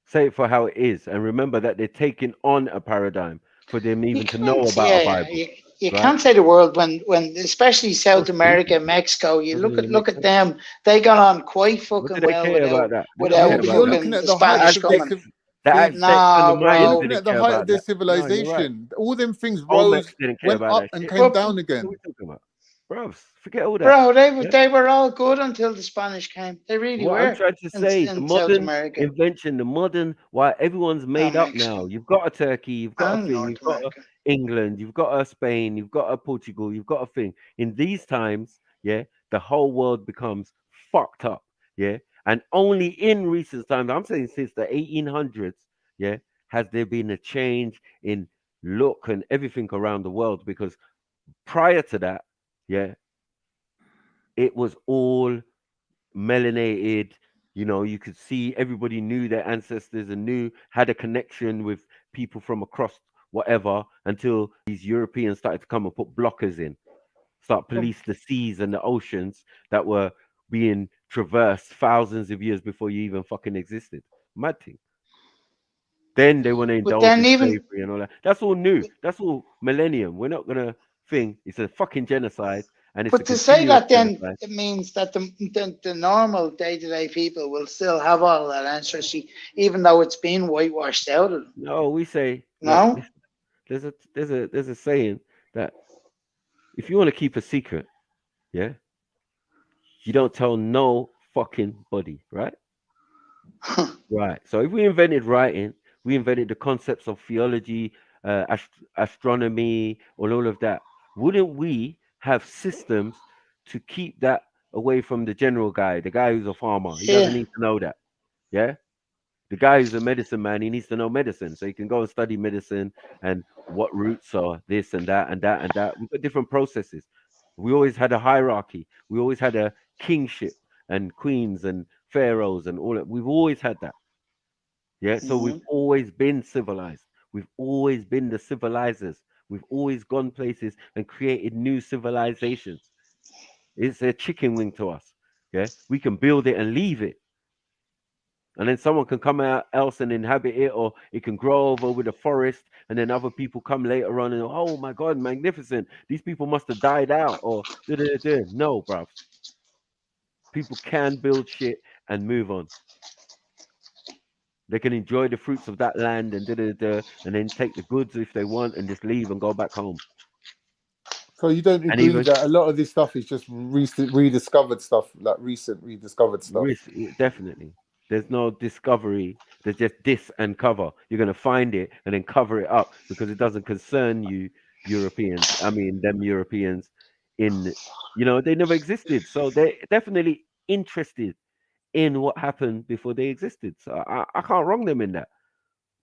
Say it for how it is. And remember that they're taking on a paradigm for them even to know about a Bible. You right? can't say the world when especially South America, Mexico. You look at them. They got on quite What do fucking they well care about that? They don't Yeah, care but about you're that. looking at the the height Spanish of their coming. The Aztecs and the No, Mayans You're bro. looking didn't at the care height about of their that. No, you're right. civilization. All them things Olmecs rose, didn't care went about up, that and shit. came What down are again. we talking about? Bros, forget all that. Bro, Yeah? they were all good until the Spanish came. They really What I'm were trying to say, the in South modern America. invention, the modern, why everyone's made up Mexico now. You've got a Turkey, you've got a and thing, North you've got a America. England, you've got a Spain, you've got a Portugal, you've got a thing. In these times, yeah, the whole world becomes fucked up, yeah. And only in recent times, I'm saying since the 1800s, yeah, has there been a change in look and everything around the world. Because prior to that, yeah, it was all melanated. You know, you could see everybody knew their ancestors and had a connection with people from across whatever, until these Europeans started to come and put blockers in, start police the seas and the oceans that were being traversed thousands of years before you even fucking existed. Mad thing. Then they want to But indulge then in even slavery and all that. That's all new. That's all millennium. We're not gonna think it's a fucking genocide, and it's a but to say continuous that then genocide. it means that the normal day-to-day people will still have all that ancestry, even though it's been whitewashed out of them. No, we say like No? this, there's a saying that if you want to keep a secret, yeah, you don't tell no fucking body, right? Right. So if we invented writing, we invented the concepts of theology, astronomy, all of that. Wouldn't we have systems to keep that away from the general guy, the guy who's a farmer? He doesn't Yeah. need to know that. Yeah. The guy who's a medicine man, he needs to know medicine. So he can go and study medicine and what roots are this and that and that and that. We've got different processes. We always had a hierarchy. We always had a kingship and queens and pharaohs and all that. We've always had that. Yeah. So we've always been civilized. We've always been the civilizers. We've always gone places and created new civilizations. It's a chicken wing to us. Yeah. We can build it and leave it. And then someone can come out else and inhabit it, or it can grow over with a forest, and then other people come later on and, oh my god, magnificent! These people must have died out, or da-da-da-da. No, bruv. People can build shit and move on. They can enjoy the fruits of that land and da-da-da, and then take the goods if they want and just leave and go back home. So you don't And agree even that a lot of this stuff is just rediscovered stuff, like recent rediscovered stuff? definitely. There's no discovery. There's just dis and cover. You're gonna find it and then cover it up because it doesn't concern you, Europeans. I mean, them Europeans they never existed. So they're definitely interested in what happened before they existed. So I can't wrong them in that.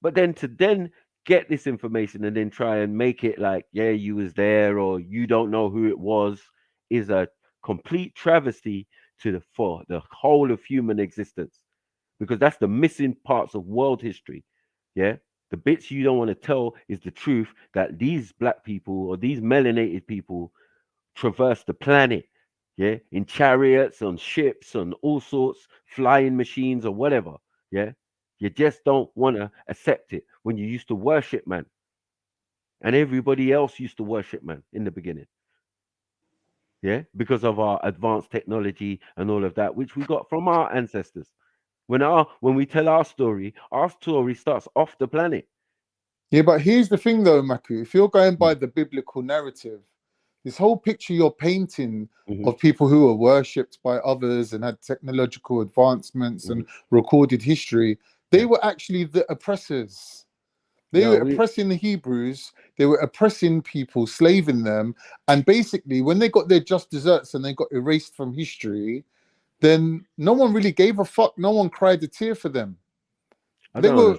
But then to get this information and then try and make it like, yeah, you was there or you don't know who it was, is a complete travesty for the whole of human existence, because that's the missing parts of world history. Yeah. The bits you don't want to tell is the truth that these black people or these melanated people traverse the planet, yeah, in chariots, on ships, on all sorts, flying machines or whatever. Yeah. You just don't want to accept it when you used to worship man. And everybody else used to worship man in the beginning. Yeah, because of our advanced technology and all of that, which we got from our ancestors. When we tell our story starts off the planet. Yeah, but here's the thing though, Maku. If you're going by the biblical narrative, This whole picture you're painting Mm-hmm. of people who were worshipped by others and had technological advancements and recorded history, they were actually the oppressors. They were oppressing the Hebrews. They were oppressing people, slaving them. And basically, when they got their just desserts and they got erased from history, then no one really gave a fuck. No one cried a tear for them. They were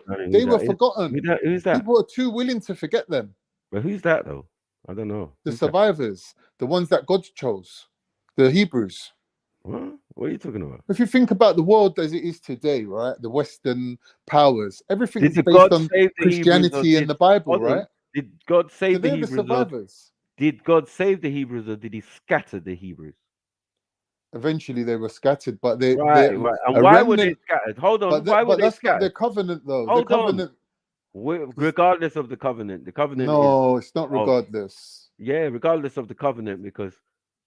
forgotten. Who's that? People are too willing to forget them. But who's that though? I don't know. The survivors, the ones that God chose, the Hebrews. What are you talking about? If you think about the world as it is today, right? The Western powers, everything is based God on save the Christianity and the Bible, right? Did God save So the they're Hebrews? the survivors. Did God save the Hebrews, or did He scatter the Hebrews? Eventually, they were scattered, but they right. And why were they scattered? Hold on. Why were they that's scattered? not their covenant, though. Hold the covenant. Regardless of the covenant, No, it's not regardless. Yeah, regardless of the covenant, because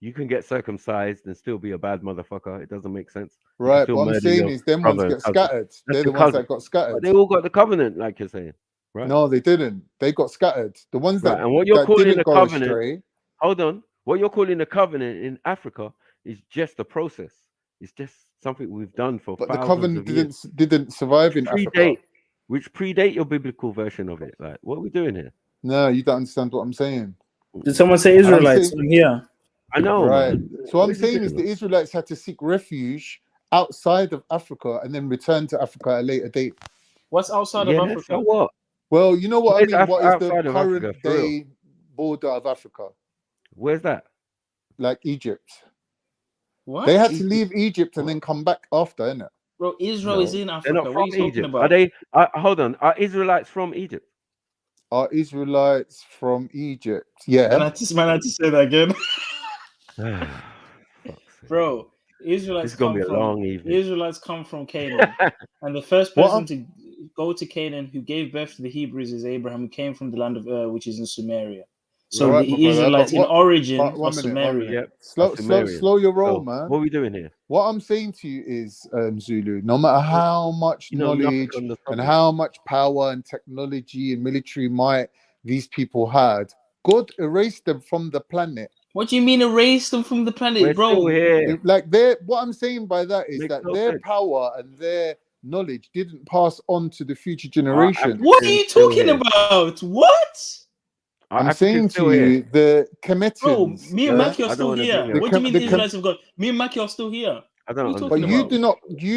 you can get circumcised and still be a bad motherfucker. It doesn't make sense. Right, what I'm saying is them ones get scattered. They're the ones that got scattered. But they all got the covenant, like you're saying. Right? No, they didn't. They got scattered. The ones that, and what you're calling didn't a go covenant, astray. Hold on. What you're calling a covenant in Africa is just a process. It's just something we've done for But the thousands covenant of years. didn't survive in Africa. Which predate your biblical version of it. Like, what are we doing here? No, you don't understand what I'm saying. Did someone say Israelites? I'm here. I know, right. man. So what I'm saying is the Israelites had to seek refuge outside of Africa and then return to Africa at a later date. What's outside of Africa? So what? Well, you know what I mean. What is the outside of current Africa, for day border of Africa? Where's that? Like Egypt. What? They had to leave Egypt and then come back after, innit? Bro, Israel is in Africa. They're not what are from you Egypt. talking about? Hold on. Are Israelites from Egypt? Are Israelites from Egypt? Yeah. Man, I just say that again. Bro, Israelites come from Canaan. And the first person to go to Canaan who gave birth to the Hebrews is Abraham, who came from the land of Ur, which is in Sumeria. So right, the Israelites in origin are Sumerian. Yep. Slow your roll, man. What are we doing here? What I'm saying to you is, Zulu, no matter how much knowledge and how much power and technology and military might these people had, God erased them from the planet. What do you mean erase them from the planet, We're bro? Still here. Like what I'm saying by that is that their power and their knowledge didn't pass on to the future generation. What are you talking about? What? I'm saying to you, the Kemetans. Bro, me and Mackie are still here. What do you mean the Israelites have got? Me and Mackie are still here. I don't know. But you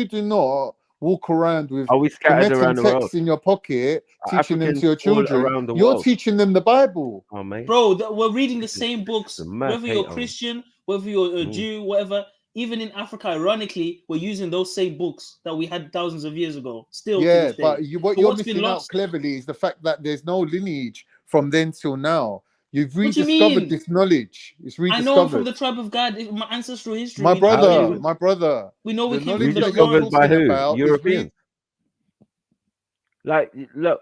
do not walk around with Kemetan texts in your pocket, teaching them to your children. You're teaching them the Bible. Oh, mate. Bro, we're reading the same books. Whether you're Christian, whether you're a Jew, whatever. Even in Africa, ironically, we're using those same books that we had thousands of years ago. Still, yeah, but what you're missing out cleverly is the fact that there's no lineage from then till now. You've rediscovered this knowledge. It's rediscovered. I know from the tribe of God, my ancestral history. My brother. We know we came from the discovered by who? Europeans. Like, look,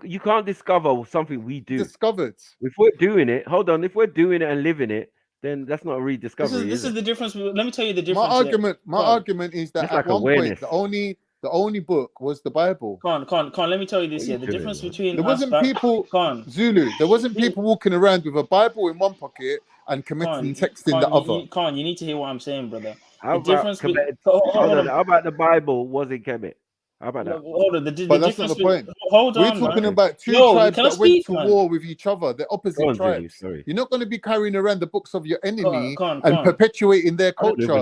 you can't discover something we do. Discovered. If we're doing it, hold on. If we're doing it and living it, then that's not a rediscovery. This is the difference. Let me tell you the difference. My argument is that at one point the only book was the Bible. Con. Let me tell you this here. The difference between there wasn't Zulu. There wasn't people walking around with a Bible in one pocket and committing text in the other. You need to hear what I'm saying, brother. How about the Bible was in Kemet? How about that? Hold on, but that's not the point. We're talking about two tribes that went to war with each other. The opposite tribes. You're not going to be carrying around the books of your enemy and perpetuating their culture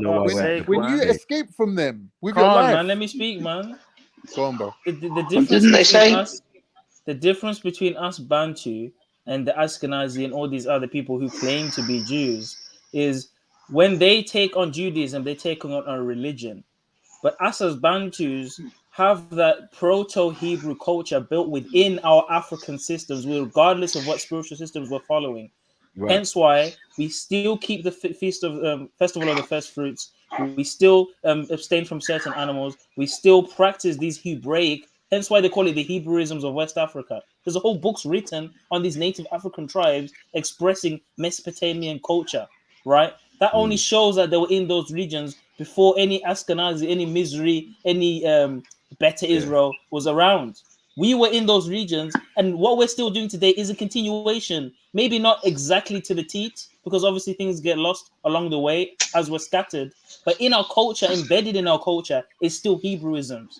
when you escape from them with your life. Man, let me speak, man. Go on, bro. The difference between us Bantu and the Ashkenazi and all these other people who claim to be Jews is when they take on Judaism, they take on a religion. But us as Bantus have that proto-Hebrew culture built within our African systems, regardless of what spiritual systems we're following. Right. Hence why we still keep the festival of the first fruits. We still abstain from certain animals. We still practice these Hebraic. Hence why they call it the Hebrewisms of West Africa. There's a whole books written on these native African tribes expressing Mesopotamian culture, right? That only shows that they were in those regions before any Ashkenazi, any Mizri, any Beta Israel was around. We were in those regions, and what we're still doing today is a continuation. Maybe not exactly to the teat, because obviously things get lost along the way as we're scattered. But in our culture, embedded in our culture, is still Hebrewisms.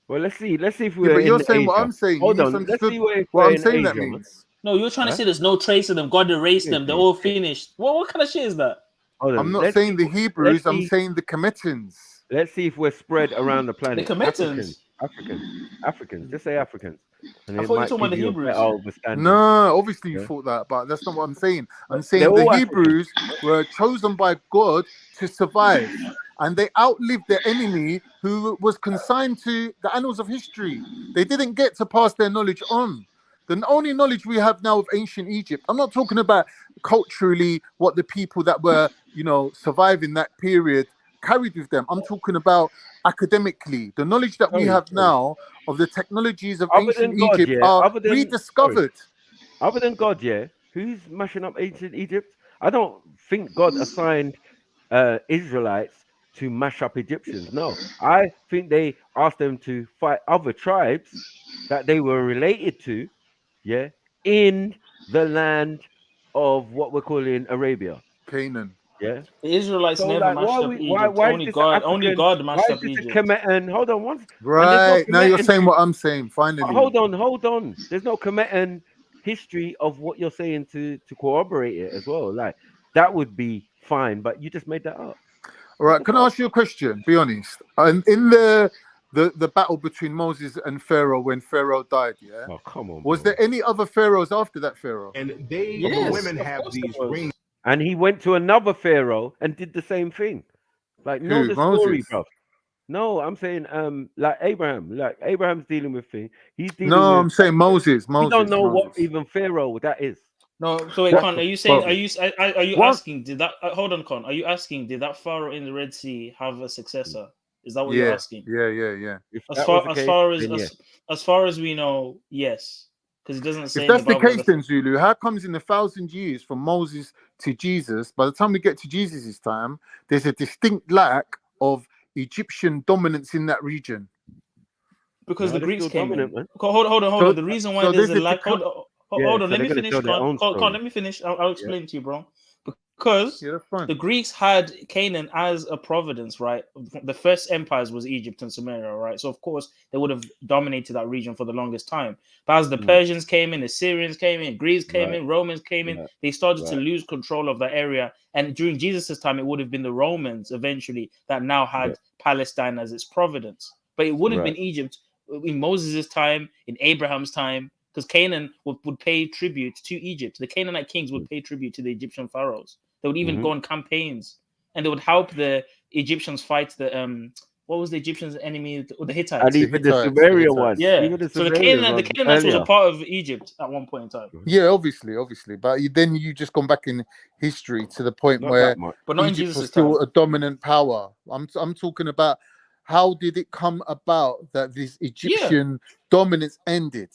Well, let's see. Let's see if Yeah, we're but you're in saying what Asia. I'm saying. You Hold on. Let's misunderstood see if what we're I'm in saying that Asia, man. means. No, you're trying to Huh? say there's no trace of them. God erased them. They're all Hold finished. What kind of shit is that? I'm on. not Let's saying see. the Let's Hebrews, I'm see. saying the Cometans. Let's see if we're spread around the The planet. Cometans. Africans. Just say Africans, and I it thought you were might talking about give the you a better Hebrews. understanding. No, obviously you Yeah, thought that, but that's not what I'm saying. I'm they're saying the all Africans. Hebrews were chosen by God to survive, and they outlived their enemy who was consigned to the annals of history. They didn't get to pass their knowledge on. The only knowledge we have now of ancient Egypt, I'm not talking about culturally what the people that were, surviving that period carried with them. I'm talking about academically. The knowledge that we Sorry. have now of the technologies of Other ancient than God, Egypt yeah. are rediscovered. Other than God, yeah. Who's mashing up ancient Egypt? I don't think God assigned Israelites to mash up Egyptians. No, I think they asked them to fight other tribes that they were related to, yeah, in the land of what we're calling Arabia, Canaan. yeah. The Israelites So never like, mashed up Egypt. why is this an Only African? God Why mashed is up this a Egypt. Kemetan? Hold on once, and there's no Right. Now you're Kemetan. saying what I'm saying, finally. Hold on. There's no Kemetan history of what you're saying to corroborate it as well. Like that would be fine, but you just made that up. All right, can I ask you a question? Be honest. In the battle between Moses and Pharaoh when Pharaoh died, yeah? Oh, come on, Was bro. there any other pharaohs after that Pharaoh? And they, Yes, the women of have course these there was. rings. And he went to another pharaoh and did the same thing. Like, know Who? the story, Moses? bro. No, I'm saying like Abraham. Like Abraham's dealing with thing. He's dealing No, with. I'm saying Moses. We don't Moses. know what Moses. even pharaoh that is. No, so wait, What? Con, are you saying? But Are you what? asking? Did that? Hold on, Con. Are you asking? Did that Pharaoh in the Red Sea have a successor? Is that what you're Yeah. asking? Yeah. If As that was far the as case, far as then yeah. as far as we know, yes, because it doesn't If say in the that's the Bible case, that. then Zulu, how comes in 1,000 years from Moses to Jesus, by the time we get to Jesus' time, there's a distinct lack of Egyptian dominance in that region? Because No, the they're Greeks still came in. dominant, man. Hold on. So, The reason why so there's there's a a lack. Yeah, Hold on. so Let they're me gonna finish, tell their Con. own Con, story. let me finish. I'll Yeah. explain to you, bro. Because yeah, that's fine. the Greeks had Canaan as a providence, right? The first empires was Egypt and Samaria, right? So of course they would have dominated that region for the longest time. But as the Mm, Persians came in, the Syrians came in, Greeks came right, in, Romans came in, right, they started to right. lose control of that area. And during Jesus' time, it would have been the Romans eventually that now Yeah, had Palestine as its providence. But it wouldn't have right. been Egypt in Moses' time, in Abraham's time, because Canaan would pay tribute to Egypt. The Canaanite kings would pay tribute to the Egyptian pharaohs. They would even Mm-hmm. go on campaigns, and they would help the Egyptians fight the what was the Egyptians' enemy? The And Hittites. The even the Hittites. The Sumerian one, Hittites. Yeah. even the So Sumerian The one Canaanites was a earlier. part of Egypt at one point in time, Yeah, obviously. But then you just gone back in history to the point Not that where much. but not in Egypt was Jesus' still time. a dominant power. I'm talking about how did it come about that this Yeah. Egyptian dominance ended?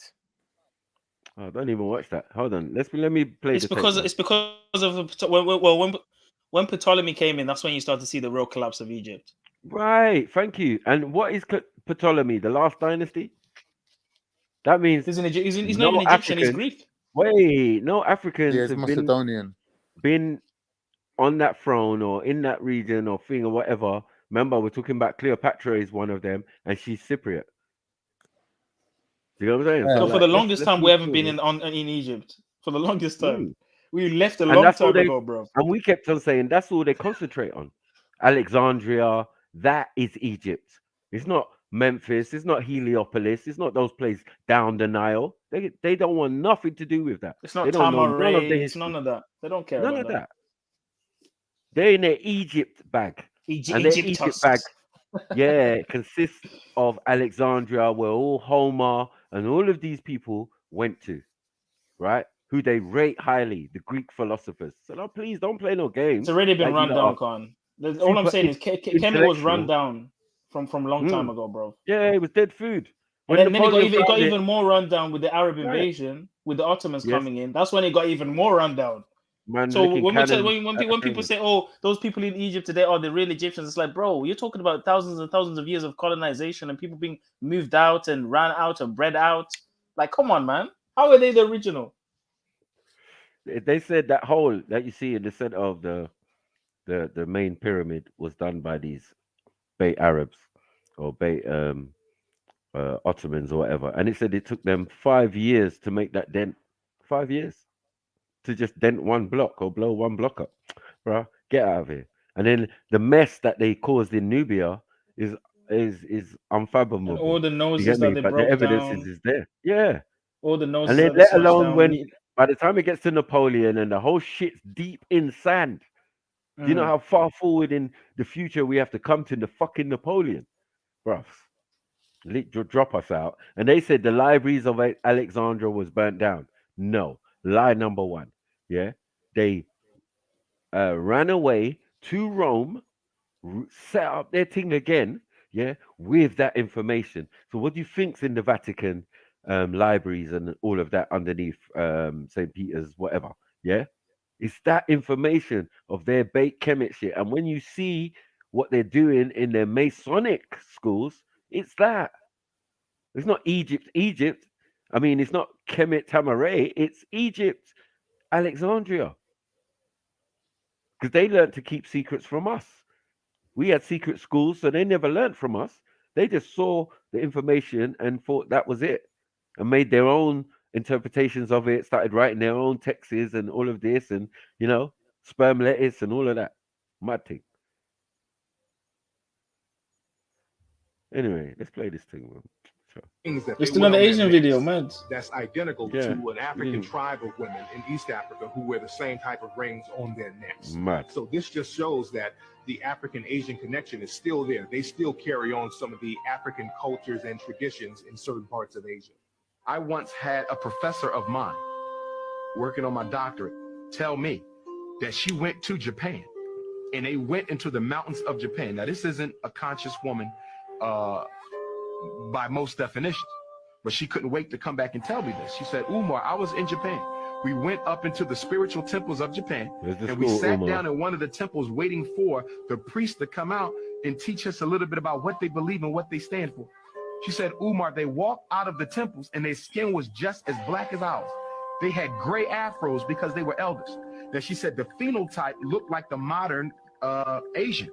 Oh, don't even watch that. Hold on. Let me play It's the tape, because man. when Ptolemy came in, that's when you start to see the real collapse of Egypt. Right. Thank you. And what is Ptolemy? The last dynasty? That means He's not even no Egyptian. He's Africans. Greek. Wait, no Yeah, Africans it's have Macedonian. been on that throne or in that region or thing or whatever. Remember, we're talking about Cleopatra is one of them, and she's Cypriot. Do you know what I'm saying? So So for like, the longest let's time, we move haven't been forward. in Egypt. For the longest time, Mm. we left a And long that's all time they ago, bro. and we kept on saying that's all they concentrate on. Alexandria, that is Egypt. It's not Memphis, it's not Heliopolis, it's not those places down the Nile. They don't want nothing to do with that. It's They not don't know none of the Tamaray. It's history. none of that. They don't care None about of that. that. They're in their Egypt bag. And their Egypt bag, Egyptus. yeah, consists of Alexandria, where all Homer and all of these people went to, right? Who they rate highly, the Greek philosophers. So no, please don't play no It's games. already been Like you run lot are down, Khan. All I'm super saying is Kemet was run intellectual. down from long time ago, bro. Yeah, it was dead food. And When then Napoleon it got found it, even more run down with the Arab right? invasion, with the Ottomans Yes. coming in. That's when it got even more run down. Man, So licking when cannons when people say, "Oh, those people in Egypt today are the real Egyptians," it's like, bro, you're talking about thousands and thousands of years of colonization and people being moved out and ran out and bred out. Like, come on, man, how are they the original? They said that hole that you see in the center of the main pyramid was done by these Bait Arabs or Bait Ottomans or whatever, and it said it took them 5 years to make that dent. 5 years to just dent one block or blow one block up, bro. Get out of here. And then the mess that they caused in Nubia is is And unfathomable. all the You get noses that me? they But the broke evidence down, is there. Yeah. all the And noses then that they let smashed alone down. when by the time it gets to Napoleon and the whole shit's deep in sand. Do you know how far forward in the future we have to come to the fucking Napoleon, bruv? Drop us out. And they said the libraries of Alexandria was burnt down. No, lie number one. Yeah, they ran away to Rome, set up their thing again. Yeah, with that information. So what do you think's in the Vatican libraries and all of that underneath St. Peter's, whatever? Yeah, it's that information of their bait chemist shit. And when you see what they're doing in their Masonic schools, it's that. It's not Egypt, Egypt. I mean, it's not Kemet Tamaray. It's Egypt, Alexandria. Because they learned to keep secrets from us. We had secret schools, so they never learned from us. They just saw the information and thought that was it and made their own interpretations of it, started writing their own texts and all of this and, sperm lettuce and all of that. Mad thing. Anyway, let's play this thing, man. Sure. Things that It's they wear another on their Asian necks video, man. that's identical Yeah. to an African tribe of women in East Africa who wear the same type of rings on their necks. Mad. So this just shows that the African-Asian connection is still there. They still carry on some of the African cultures and traditions in certain parts of Asia. I once had a professor of mine working on my doctorate tell me that she went to Japan and they went into the mountains of Japan. Now, this isn't a conscious woman by most definitions, but she couldn't wait to come back and tell me this. She said, Umar, I was in Japan. We went up into the spiritual temples of Japan, and we sat down in one of the temples waiting for the priest to come out and teach us a little bit about what they believe and what they stand for. She said, Umar, they walked out of the temples and their skin was just as black as ours. They had gray afros because they were elders. Now, she said the phenotype looked like the modern Asian,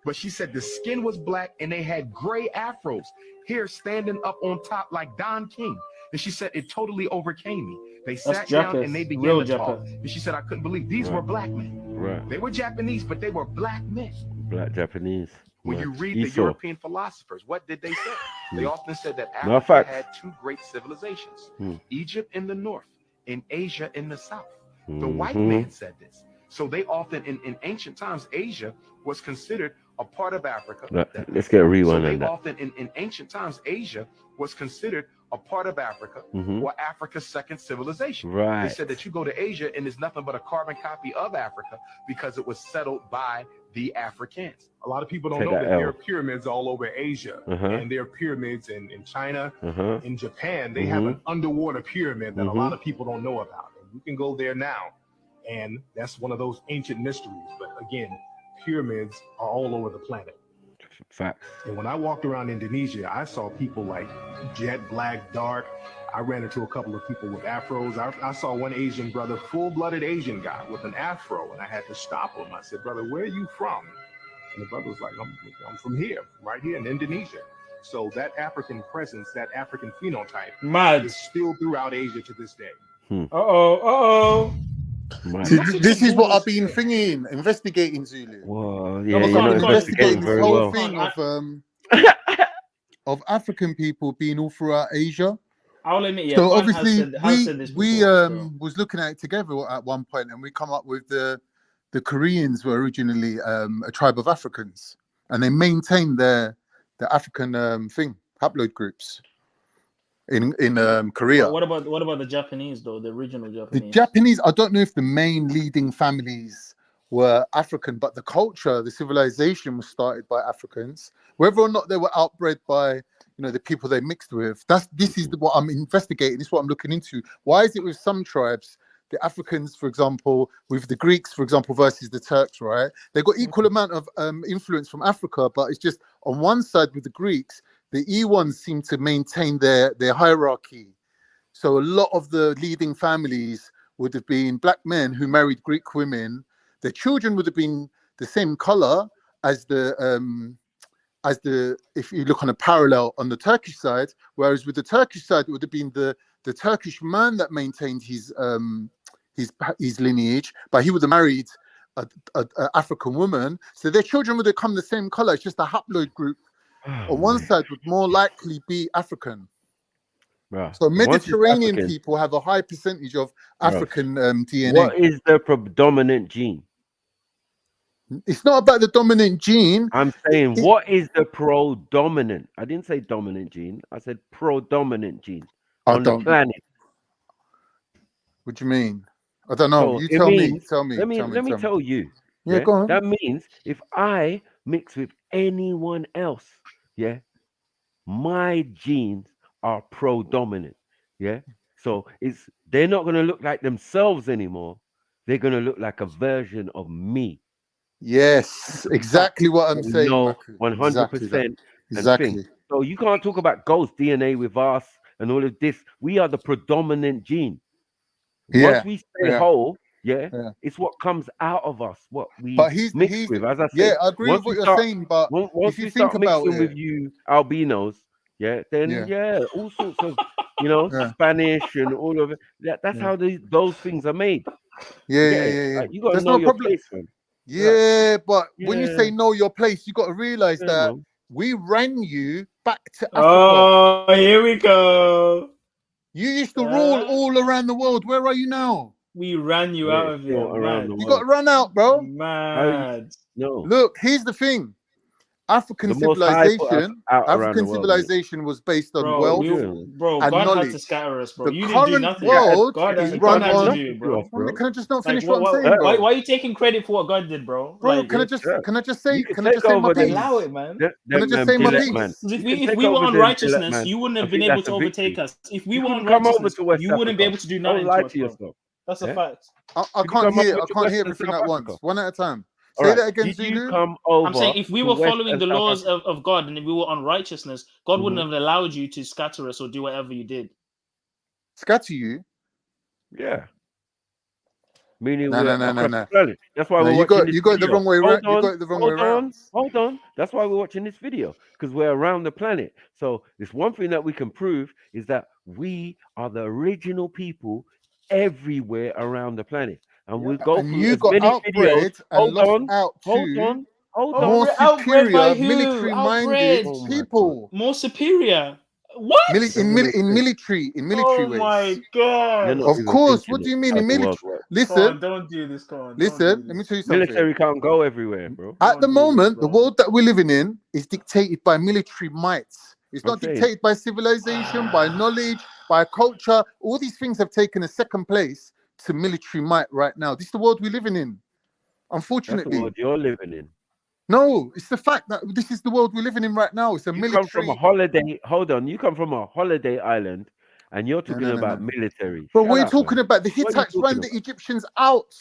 but she said the skin was black and they had gray afros, hair standing up on top like Don King. And she said it totally overcame me. They sat down and they began to talk. And she said, I couldn't believe these were black men. Right. They were Japanese, but they were black men. Black Japanese. When you read the European philosophers, what did they say? They often said that No Africa facts. had two great civilizations, Egypt in the north and Asia in the south. The white man said this. So they often, in ancient times, Asia was considered a part of Africa. Let's get a rewind So on they that. often, in ancient times, Asia was considered a part of Africa or Africa's second civilization. Right. They said that you go to Asia and there's nothing but a carbon copy of Africa because it was settled by the Africans. A lot of people don't Take know that that L. there are pyramids all over Asia, and there are pyramids in China, in Japan. They have an underwater pyramid that a lot of people don't know about. And you can go there now, and that's one of those ancient mysteries. But again, pyramids are all over the planet. Facts. And when I walked around Indonesia, I saw people like jet black, dark. I ran into a couple of people with afros. I saw one Asian brother, full-blooded Asian guy with an afro, and I had to stop him. I said, brother, where are you from? And the brother was like, I'm from here, right here in Indonesia. So that African presence, that African phenotype is still throughout Asia to this day. This is what I've been investigating, Zulu. Whoa, yeah, you're not investigating this very whole well. thing of African people being all throughout Asia. I'll admit, yeah. So Kwan obviously has said this we before, was looking at it together at one point, and we come up with the Koreans were originally a tribe of Africans, and they maintained the African haploid groups in Korea. What about the Japanese though? The original Japanese. The Japanese, I don't know if the main leading families were African, but the culture, the civilization was started by Africans. Whether or not they were outbred by, the people they mixed with, this is what I'm investigating. This is what I'm looking into. Why is it with some tribes the Africans, for example, with the Greeks, for example, versus the Turks, right? They got equal amount of influence from Africa, but it's just on one side with the Greeks, the E1s seem to maintain their hierarchy. So a lot of the leading families would have been black men who married Greek women. Their children would have been the same color as the if you look on a parallel on the Turkish side, whereas with the Turkish side, it would have been the Turkish man that maintained his lineage, but he would have married a African woman. So their children would have come the same color. It's just a haploid group on one side would more likely be African. Bruh. So Mediterranean African, people have a high percentage of bruh, African DNA. what is the predominant gene? It's not about the dominant gene. I'm saying, what is the predominant? I didn't say dominant gene. I said predominant gene on the planet. What do you mean? I don't know. So You it tell means, me. Tell me. let me tell you. Yeah, go on. That means if I mix with anyone else, yeah, my genes are predominant. Yeah. So they're not gonna look like themselves anymore. They're gonna look like a version of me. Yes, exactly what I'm saying, No, Maku. 100%. Exactly. And thing. So you can't talk about ghost DNA with us and all of this. We are the predominant gene. Once we stay whole, it's what comes out of us, what we mix with. As I said, I agree with what you're saying, but once if you we think start about mixing it, with you albinos, then all sorts of Spanish and all of it. That's how those things are made. Yeah. Like, you got to There's know no your problem. place, man. Yeah, but when you say know your place, you got to realize that man. we ran you back to Africa. Oh, here we go. You used to rule all around the world. Where are you now? We ran you out of here. Around the You world. got to run out, bro. Mad. No. Look, here's the thing. African civilization was based on wealth and God knowledge. had to scatter us, bro. The You didn't do current nothing. world God is had run to on. do it, bro. Can I just not finish Like, what I'm saying, bro? why are you taking credit for what God did, bro? Bro, Like, can I just say my over piece? allow it, man. Can I just say my piece? If we were on righteousness, you wouldn't have been able to overtake us. If we were on righteousness, you wouldn't be able to do nothing to us, bro. That's a fact. I can't hear everything at once. One at a time. Say that again, Zulu. I'm saying if we were following the laws of God and if we were on righteousness, God wouldn't have allowed you to scatter us or do whatever you did. Scatter you? Yeah. Meaning no. the planet. That's why we're watching this video. You got it the wrong way around. You got it the wrong way around. Hold on. That's why we're watching this video, because we're around the planet. So this one thing that we can prove is that we are the original people everywhere around the planet. And we'll go through as many videos. Hold on. More superior, military-minded people. More superior. What? In military oh ways. My God. Of course. What do you mean in military? Listen. Don't do this, Con. Listen. Let me tell you something. Military can't go everywhere, bro. At the moment, the world that we're living in is dictated by military might. It's not dictated by civilization, by knowledge, by culture. All these things have taken a second place to military might right now. This is the world we're living in. Unfortunately. That's the world you're living in. No, it's the fact that this is the world we're living in right now. It's a military. You come from a holiday. Hold on. You come from a holiday island, and you're talking about military. But we're talking about the Hittites ran the Egyptians out.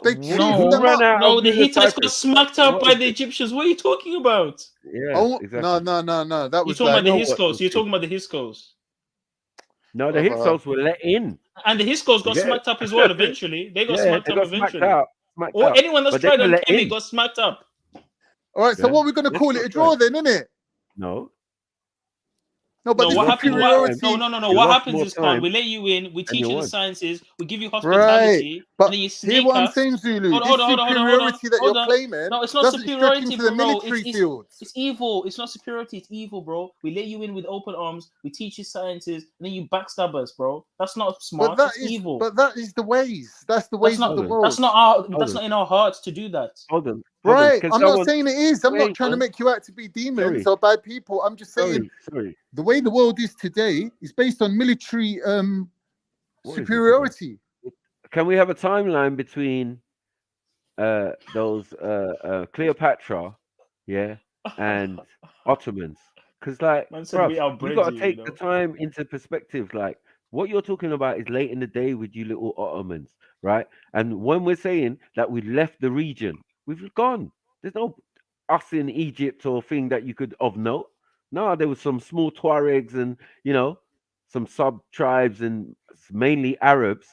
They the Hittites got smacked up by the Egyptians. What are you talking about? Yeah, exactly. No. That was you're talking about the Hyksos. You're talking about the Hyksos. No, the Hyksos were let in, and the Hyksos got smacked up as well. Eventually, they got smacked up eventually. Smacked or out. anyone that's tried on Kemet got smacked up. All right, so what we're going to call it a draw then, isn't it? No. No, but what happens? No. What happens is, we let you in. We teach you the sciences. We give you hospitality, but and then you sneak what us. I'm saying, Zulu. This superiority that you're claiming. No, it's not superiority, into the military fields. It's evil. It's not superiority. It's evil, bro. We let you in with open arms. We teach you sciences, and then you backstab us, bro. That's not smart. That's evil. But that is the ways. That's the ways of the world. That's not in our hearts to do that. Hold on. Right, I'm not saying it is. I'm not trying to make you out to be demons or bad people. I'm just saying the way the world is today is based on military superiority. Can we have a timeline between those Cleopatra, and Ottomans? Because, like, bro, you got to take the time into perspective. Like, What you're talking about is late in the day with you little Ottomans, right? And when we're saying that we left the region, we've gone. There's no us in Egypt or thing that you could of note. No, there was some small Tuaregs and some sub tribes and mainly Arabs,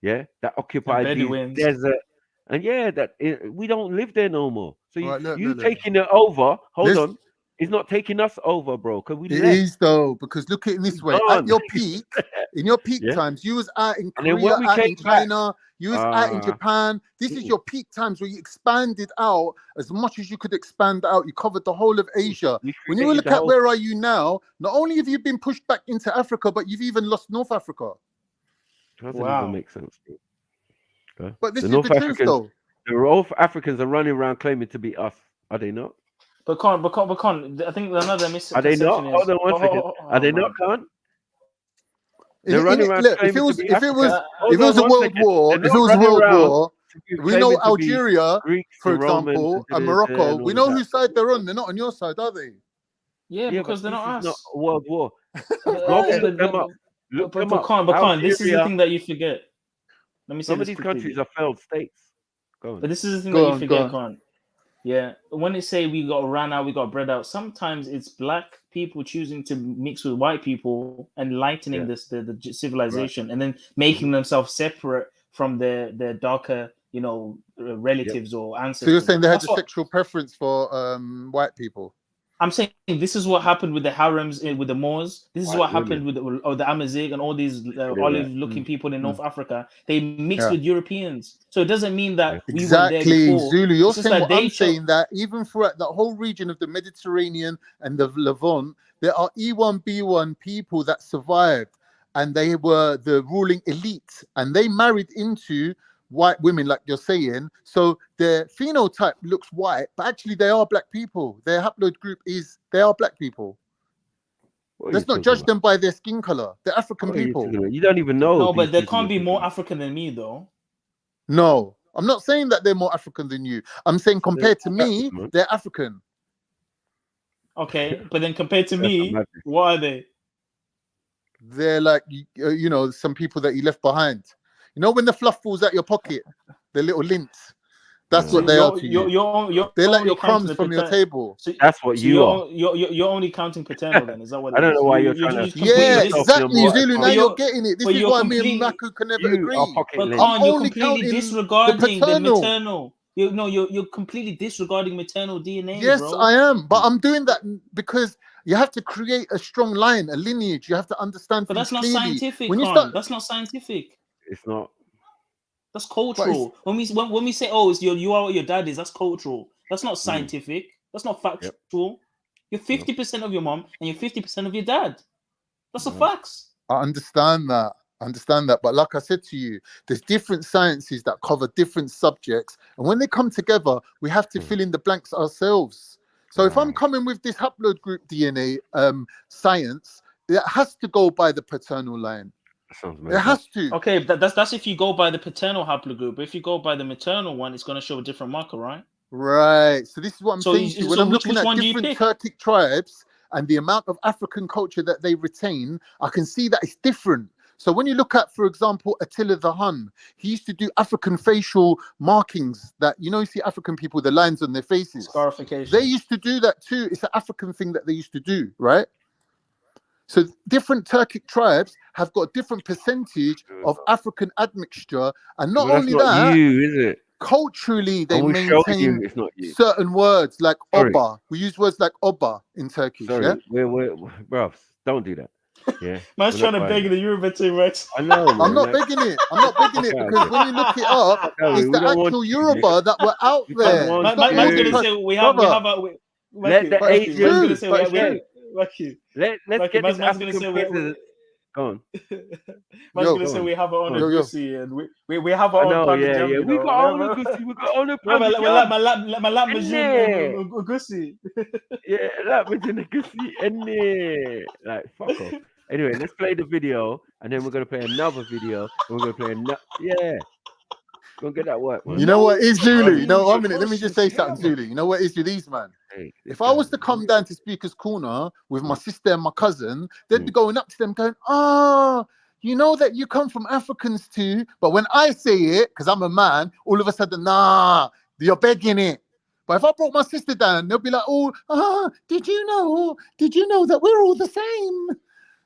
yeah, that And occupied these Bedouins. desert. And yeah, we don't live there no more. So Right, look, you look. taking it over? Hold This- on, it's not taking us over, bro. Because we It left. is though, because look at it in this way. Gone. At your peak, in your peak Yeah. times, you was out in And then Korea, when we out in came back, China, you was out in Japan. This is your peak times where you expanded out as much as you could expand out. You covered the whole of Asia. When you look at where are you now, not only have you been pushed back into Africa, but you've even lost North Africa. Doesn't even make sense, bro. Okay? But this the is North the truth, Africans, though. the North Africans are running around claiming to be us. Are they not? But Con, I think another misconception Are they not? is. Hold on one second. Are they not, Khan? They're running around Look, claiming to be African. if it was a world war, we know Algeria, for example, and Morocco. We know whose side they're on. They're not on your side, are they? Yeah, because they're not us. Not a world war. But Con, this is the thing that you forget. Let me say some of this these quickly. countries are failed states. Go on. But this is the thing that you forget, Con. Yeah, when they say we got ran out, we got bred out, sometimes it's black people choosing to mix with white people and lightening the civilization, and then making themselves separate from their darker, relatives or ancestors. So you're saying they had a sexual preference for white people? I'm saying this is what happened with the harems, with the Moors. This is what happened with the Amazigh and all these olive-looking people in North Africa. They mixed with Europeans. So it doesn't mean that we weren't there before. Zulu, you're It's just saying that what I'm saying, that even throughout the whole region of the Mediterranean and the Levant, there are E1B1 people that survived, and they were the ruling elite, and they married into white women, like you're saying. So their phenotype looks white, but actually they are black people. Their haploid group they are black people. Let's not judge them by their skin color. They're African people. You don't even know. No, but they can't be more African than me, though. No, I'm not saying that they're more African than you. I'm saying compared to me, they're African. Okay, but then compared to me, what are they? They're like, some people that you left behind. You know when the fluff falls out your pocket, the little lints. That's what they are to you. They're like your crumbs from your table. So, that's what you are. You're only counting paternal then. Is that what? I don't know why you're trying to. Yeah, exactly, Zulu. Now you're getting it. This is why me and Maku can never agree. But Khan, you're completely disregarding the maternal. You're completely disregarding maternal DNA. Yes, bro. I am, but I'm doing that because you have to create a strong line, a lineage. You have to understand. But that's not clearly. scientific. When you start, that's not scientific. It's not. That's cultural. When we say, oh, you are what your dad is, that's cultural. That's not scientific. That's not factual. You're 50% of your mom and you're 50% of your dad. That's the facts. I understand that. But like I said to you, there's different sciences that cover different subjects. And when they come together, we have to fill in the blanks ourselves. So if I'm coming with this haploid group DNA science, it has to go by the paternal line. It has to. Okay, that's if you go by the paternal haplogroup. If you go by the maternal one, it's going to show a different marker, right? Right. So this is what I'm saying to you. When I'm looking at different Turkic tribes and the amount of African culture that they retain, I can see that it's different. So when you look at, for example, Attila the Hun, he used to do African facial markings that, you see African people, the lines on their faces. Scarification. They used to do that too. It's an African thing that they used to do, right? So different Turkic tribes have got a different percentage of African admixture. And not only that, is it? Culturally, they maintain certain words like Oba. We use words like Oba in Turkish. Yeah? We're bro, don't do that. Yeah. Man's trying to beg the Yoruba team, Rex. I know. Man, I'm not begging it. Because when you look it up, it's the actual Yoruba that were out there. Man's going to say we have a... Let the Asians... Let's get this African president... Go on. Man's going to say we have our own Gucci and we have our own yeah. We got our own Gucci. We got our own my lap machine Gucci. Yeah, lap machine Gucci. Like, fuck off. Anyway, let's play the video, and then we're going to play another video, and we're going to play another... Yeah. Go and get that work, man. You know what is Zulu? You know, 1 minute, let me just say something, Zulu. You know what is these, man? Hey, if I was to come down to Speaker's Corner with my sister and my cousin, they'd be going up to them going, you know that you come from Africans too. But when I say it, because I'm a man, all of a sudden, nah, you're begging it. But if I brought my sister down, they'll be like, oh, did you know that we're all the same?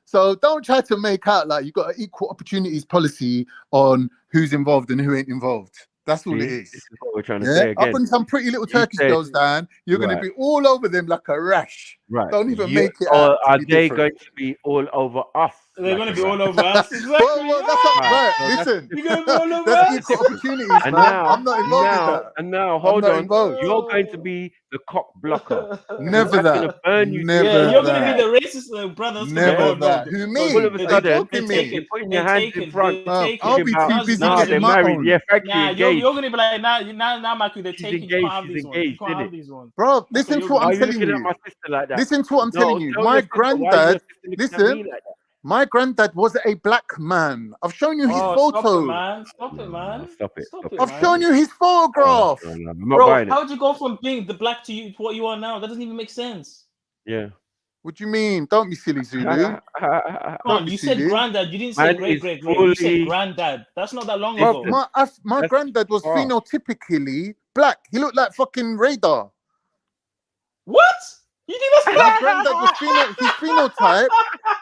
So don't try to make out like you got an equal opportunities policy on who's involved and who ain't involved. That's all it is. This is what we're trying to Yeah, say I'll again. bring some pretty little Turkish girls down. You're going to be all over them like a rash. Right. Don't even make it out. Or are they going to be all over us? They're going to be all over us. Exactly. Well, that's not right. Listen, you're going to be all over that's us. equal opportunities, And man. now, I'm not involved in that. And now, hold not on. involved. You're going to be the cock blocker. Never I'm that. gonna burn you. Never Yeah, you're going to that. be the racist brothers. Never that. Who, me? All of a Are you sudden, joking me? you're putting your hands in front. I'll be too busy Nah, getting they're my married. own. Yeah, thank you. Nah, you're Engaged. going to be like, now, Michael, they're taking. You can't have these ones. You can't have these ones. Bro, listen to what I'm telling looking you. at my sister like that? Listen to what I'm telling you. tell My your sister, why is your granddad, sister looking at me listen, like that? my granddad was a black man. I've shown you his photo. Stop it, man. Stop it, man. Stop it. I've shown you his photograph. No, I'm not Bro, buying it. how'd you go from being the black to you to what you are now? That doesn't even make sense. Yeah. What do you mean? Don't be silly, Zulu. Come on, you said granddad. You didn't say great. You said granddad. That's not that long ago. My granddad was phenotypically black. He looked like fucking Radar. What? You think that's My granddad was his phenotype.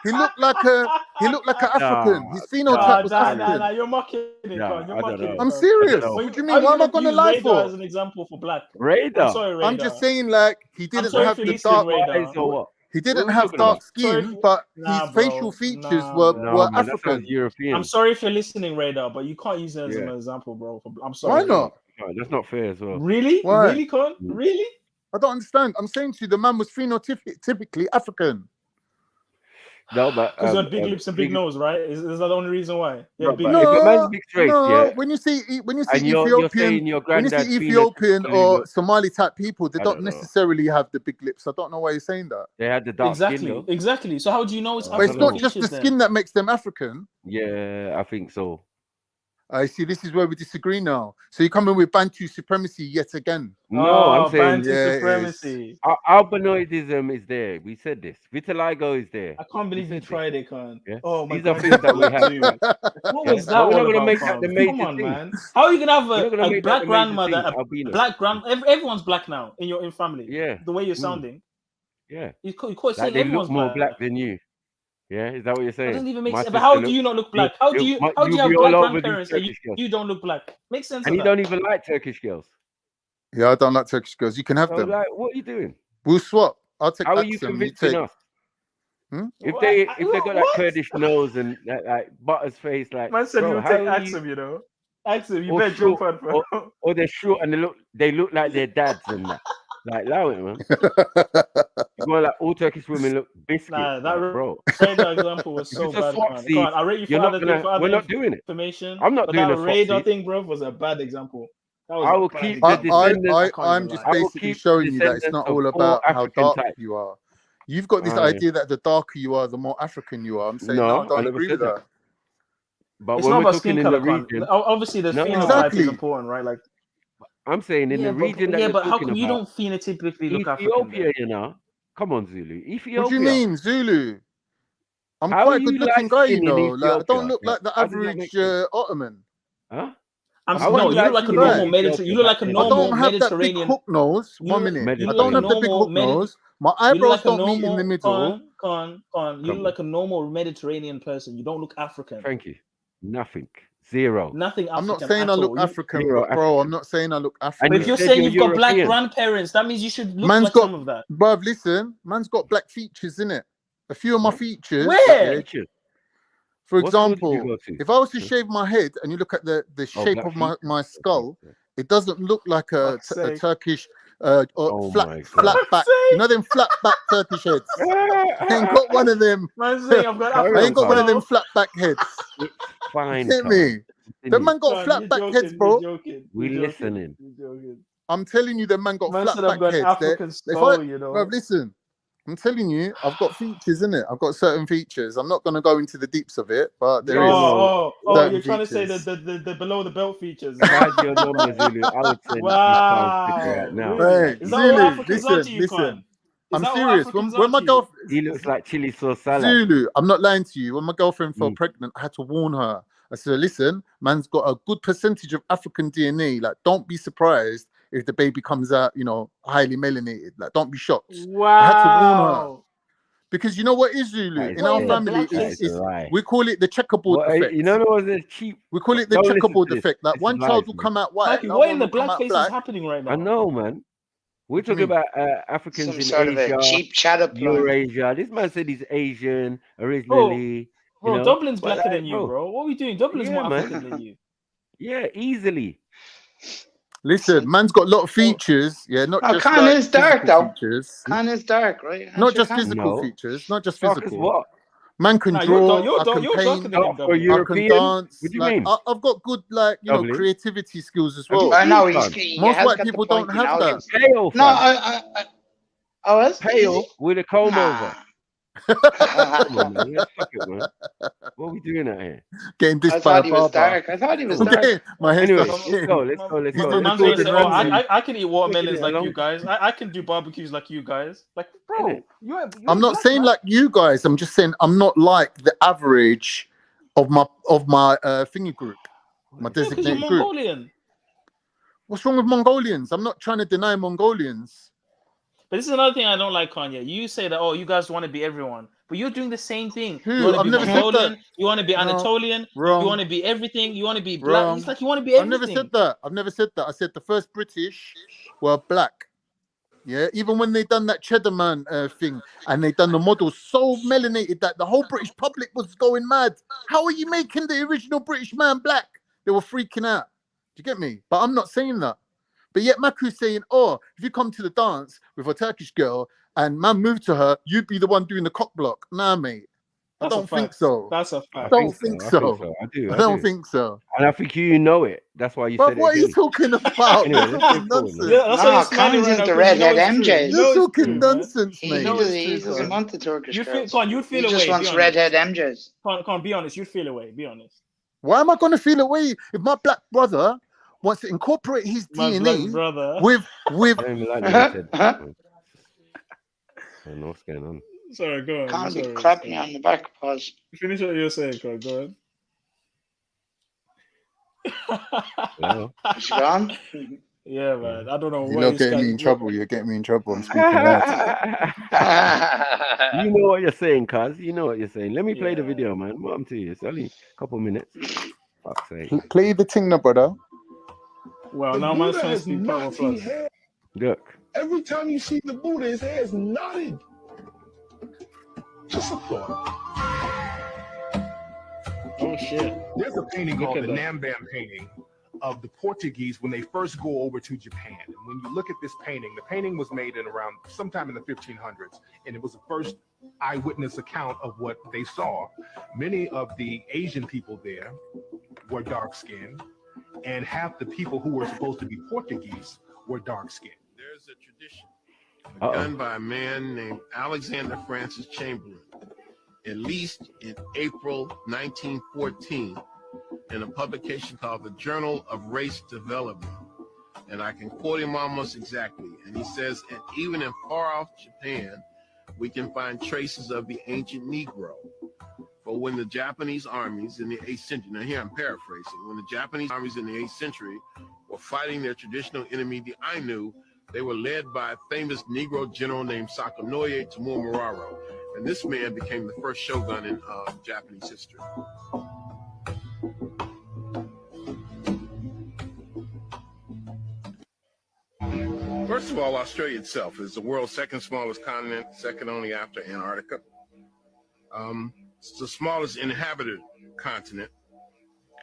He looked like an African. His phenotype was African. Nah, you're mocking it. You're mocking it. I'm serious. What do you mean? Why am I gonna lie Radar for? as an example for black. Radar. I'm sorry, Radar. I'm just saying, like, he didn't have the dark. He didn't have dark skin, but his facial features were African. European. I'm sorry if you're listening, Radar, but you can't use it as an example, bro. I'm sorry. Why not? No, that's not fair as well. Really? Why? Really, Con? Really? I don't understand. I'm saying to you, the man was phenotypically African. No, but because you had big lips and big nose, right? Is that the only reason why? Yeah, no, if a man's mixed race, yeah. When you see Ethiopian, when you see Ethiopian or Somali type people, they don't necessarily have the big lips. I don't know why you're saying that. They had the dark skin, though. Exactly. So how do you know it's? But it's not just the skin that makes them African. Yeah, I think so. I see. This is where we disagree now. So you're coming with Bantu supremacy yet again. No, I'm saying Bantu supremacy. Albinoidism is there. We said this. Vitiligo is there. I can't believe you tried it, Con. Yeah? Oh my These God. are things that we have. What was that? We're not all gonna about, make that the major Come on, thing. man. How are you gonna have a black grandmother, albino. black grand? Everyone's black now in your family. Yeah. The way you're sounding. Yeah. You call saying they everyone's look more black than you. Yeah, is that what you're saying? That doesn't even make sense. But how do you not look black? How do you have black grandparents and you don't look black? Makes sense. And you don't even like Turkish girls. Yeah, I don't like Turkish girls. You can have them. Like, what are you doing? We'll swap. I'll take. How are you convincing us? If they got that Kurdish nose and that like Butter's face, like man said you take Axum, you know. Axum, you better jump on, bro. Or they're short and they look like their dads and that. Like, allow it, man. You go like all Turkish women look biscuit. Nah, that bro. Radar example was so bad. Come on, I rate you for we're not doing it. Information. I'm not doing that a radar thing, bro, was a bad example. I will keep the descendants. I'm just basically showing you that it's not all about how dark you are. You've got this idea that the darker you are, the more African you are. I'm saying no, I don't agree with that. But it's when not we're about talking skin in color, the region, obviously the phenotype is important, right? Like I'm saying in the region that but how come you don't phenotypically look African? Ethiopia, you know. Come on, Zulu. Ethiopia. What do you mean, Zulu? I'm quite a good looking guy, you know. Like, I don't look like the average Ottoman. Huh? No, you look like a normal Mediterranean. You look like a normal Mediterranean. I don't have that big hook nose. 1 minute. I don't have the big hook nose. My eyebrows don't meet in the middle. You look like a normal Mediterranean person. You don't look African. Thank you. Nothing. Zero. Nothing African. I'm not saying I look African, bro. I'm not saying I look African. But if you're saying you've got black grandparents, that means you should look like some of that. Bruv, listen, man's got black features, innit? A few of my features. Where? For example, if I was to shave my head and you look at the shape of my skull, it doesn't look like a Turkish flat back. You know them flat back Turkish heads? I ain't got one of them. I ain't got one of them flat back heads. Fine. Get me? The man got flat back heads, bro. We listening. I'm telling you, the man got flat back heads. Bro, listen. I'm telling you, I've got features in it. I've got certain features. I'm not going to go into the deeps of it, but there is. You're trying to say the below the belt features. I would say wow. now. Hey, Zulu, listen. I'm that what serious. Africans When are my to you? girlfriend He looks like chili sauce salad. Zulu, I'm not lying to you. When my girlfriend fell pregnant, I had to warn her. I said, listen, man's got a good percentage of African DNA. Like, don't be surprised if the baby comes out, you know, highly melanated. Like, don't be shocked. I had to warn her. Wow. Because you know what is Zulu? Is In our in the family, That blackface? is a lie. we call it the checkerboard Well, effect. you know what was cheap? We call it the Don't listen to checkerboard this. effect. Like, This one is child lies, will man. come out white, Mikey, another what in one the will come out blackface is black. happening right now? I know, man. We're What do you talking mean? about Africans Some in sort of a Asia, cheap chatter ploy. Eurasia. This man said he's Asian Bro, originally, you know. Dublin's But blacker like, than you, bro, bro. What are we doing? Dublin's yeah, more man. African than you. Yeah, easily. Listen, man's got a lot of features. Yeah, not Oh, just Khan like is dark, physical though. features. Khan is dark, right? Not just Khan? physical No. features. Not just Dark as physical. what? Man can Nah, draw. I you're can darker paint. than him, Dark or Dublin. I can European? dance. What do you Like mean? I've got good, like, you know, Dublin. creativity skills as Have you well. I know seen he Most has white got the people point. don't He have knows. that. Pale, No, fam. oh, is Pale he? with a comb over. Nah. Come on, man. Let's fuck it, man. What are we doing out here? Getting I dissed by a thought he was barber. dark. I thought he was Okay, dark. my Anyway, hairstyle's let's go. changed. Let's go. Let's He's go. doing the Man's gonna Gordon say, Ramsay. I can eat watermelons Taking it like you along. guys. I can do barbecues like you guys. Like, bro, you're I'm not black, saying man. like you guys. I'm just saying I'm not like the average of my thingy group, my Yeah, because you're designated group. Mongolian. What's wrong with Mongolians? I'm not trying to deny Mongolians. But this is another thing I don't like, Kanye. You say that, oh, you guys want to be everyone, but you're doing the same thing. You Who? want to I've be never said that. Mongolian. You want to be No, Anatolian. You wrong. want to be everything. You want to be black. Wrong. It's like you want to be I've never everything. said that. I've never said that. I said the first British were black. Yeah, even when they done that Cheddar Man thing and they done the model so melanated that the whole British public was going mad. How are you making the original British man black? They were freaking out. Do you get me? But I'm not saying that. But yet Maku's saying, oh, if you come to the dance with a Turkish girl and man move to her, you'd be the one doing the cock block. Nah, mate. I don't think so. That's a fact. I don't think so. I do. I don't think so. And I think you know it. That's why you But said it what are you again. talking about? Anyway, You're let's talking move forward, nonsense. man. Yeah, that's why No, you're smiling Khan's right now. into 'cause redhead you know it's true. MJs. You know You're it's talking true, man. nonsense, He mate. doesn't want the Turkish girls. Come on, you'd feel He just away. wants Be honest. redhead MJs. Come on, be honest. You'd feel away. Be honest. Why am I going to feel away if my black brother wants to incorporate his My DNA black brother. with I don't even like the way you said that, man. I don't know what's going on. Sorry, go on. Can't be Sorry, clapping you on the back, pause. Finish what you're saying, Carl. Go ahead. Hello? Is he gone? Yeah, man. I don't know You're what not this getting guy. me in trouble. You're getting me in trouble. I'm speaking loud. You know what you're saying, cuz. You know what you're saying. Let me play the video, man. What I'm to you. It's only a couple minutes. Fuck's sake. Play the thing now, brother. Well, The now man's Buddha trying to has speak power knotty plus. hair. Look. Every time you see the Buddha, his hair is knotted. Just a thought. Oh shit! There's a painting Look called at the that. Nambam painting of the Portuguese when they first go over to Japan. And when you look at this painting, the painting was made in around sometime in the 1500s, and it was the first eyewitness account of what they saw. Many of the Asian people there were dark-skinned, and half the people who were supposed to be Portuguese were dark-skinned. There's a tradition begun by a man named Alexander Francis Chamberlain, at least in April 1914, in a publication called the Journal of Race Development. And I can quote him almost exactly. And he says, and even in far-off Japan, we can find traces of the ancient Negro. For when the Japanese armies in the 8th century, now here I'm paraphrasing, when the Japanese armies in the 8th century were fighting their traditional enemy, the Ainu, they were led by a famous Negro general named Sakanoye Tomomiraro. And this man became the first shogun in Japanese history. First of all, Australia itself is the world's second smallest continent, second only after Antarctica. It's the smallest inhabited continent.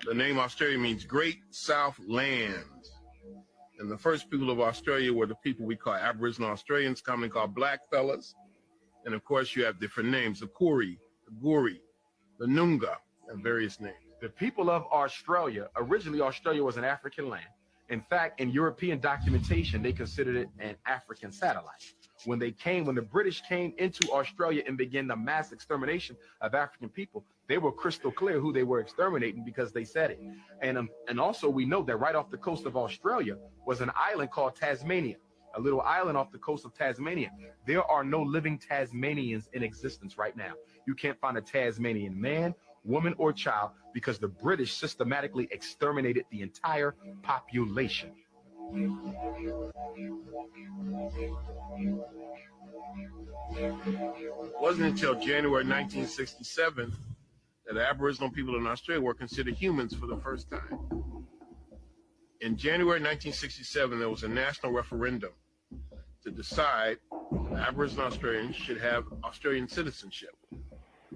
The name Australia means Great South Land. And the first people of Australia were the people we call Aboriginal Australians, commonly called black fellas. And of course, you have different names, the Koori, the Guri, the Noongar, and various names. The people of Australia, originally Australia was an African land. In fact, in European documentation, they considered it an African satellite. When the British came into Australia and began the mass extermination of African people, they were crystal clear who they were exterminating because they said it. And also we know that right off the coast of Australia was an island called Tasmania. a little island off the coast of Tasmania. There are no living Tasmanians in existence right now. You can't find a Tasmanian man, woman, or child because the British systematically exterminated the entire population. It wasn't until January 1967 that Aboriginal people in Australia were considered humans for the first time. In January 1967, there was a national referendum to decide Aboriginal Australians should have Australian citizenship.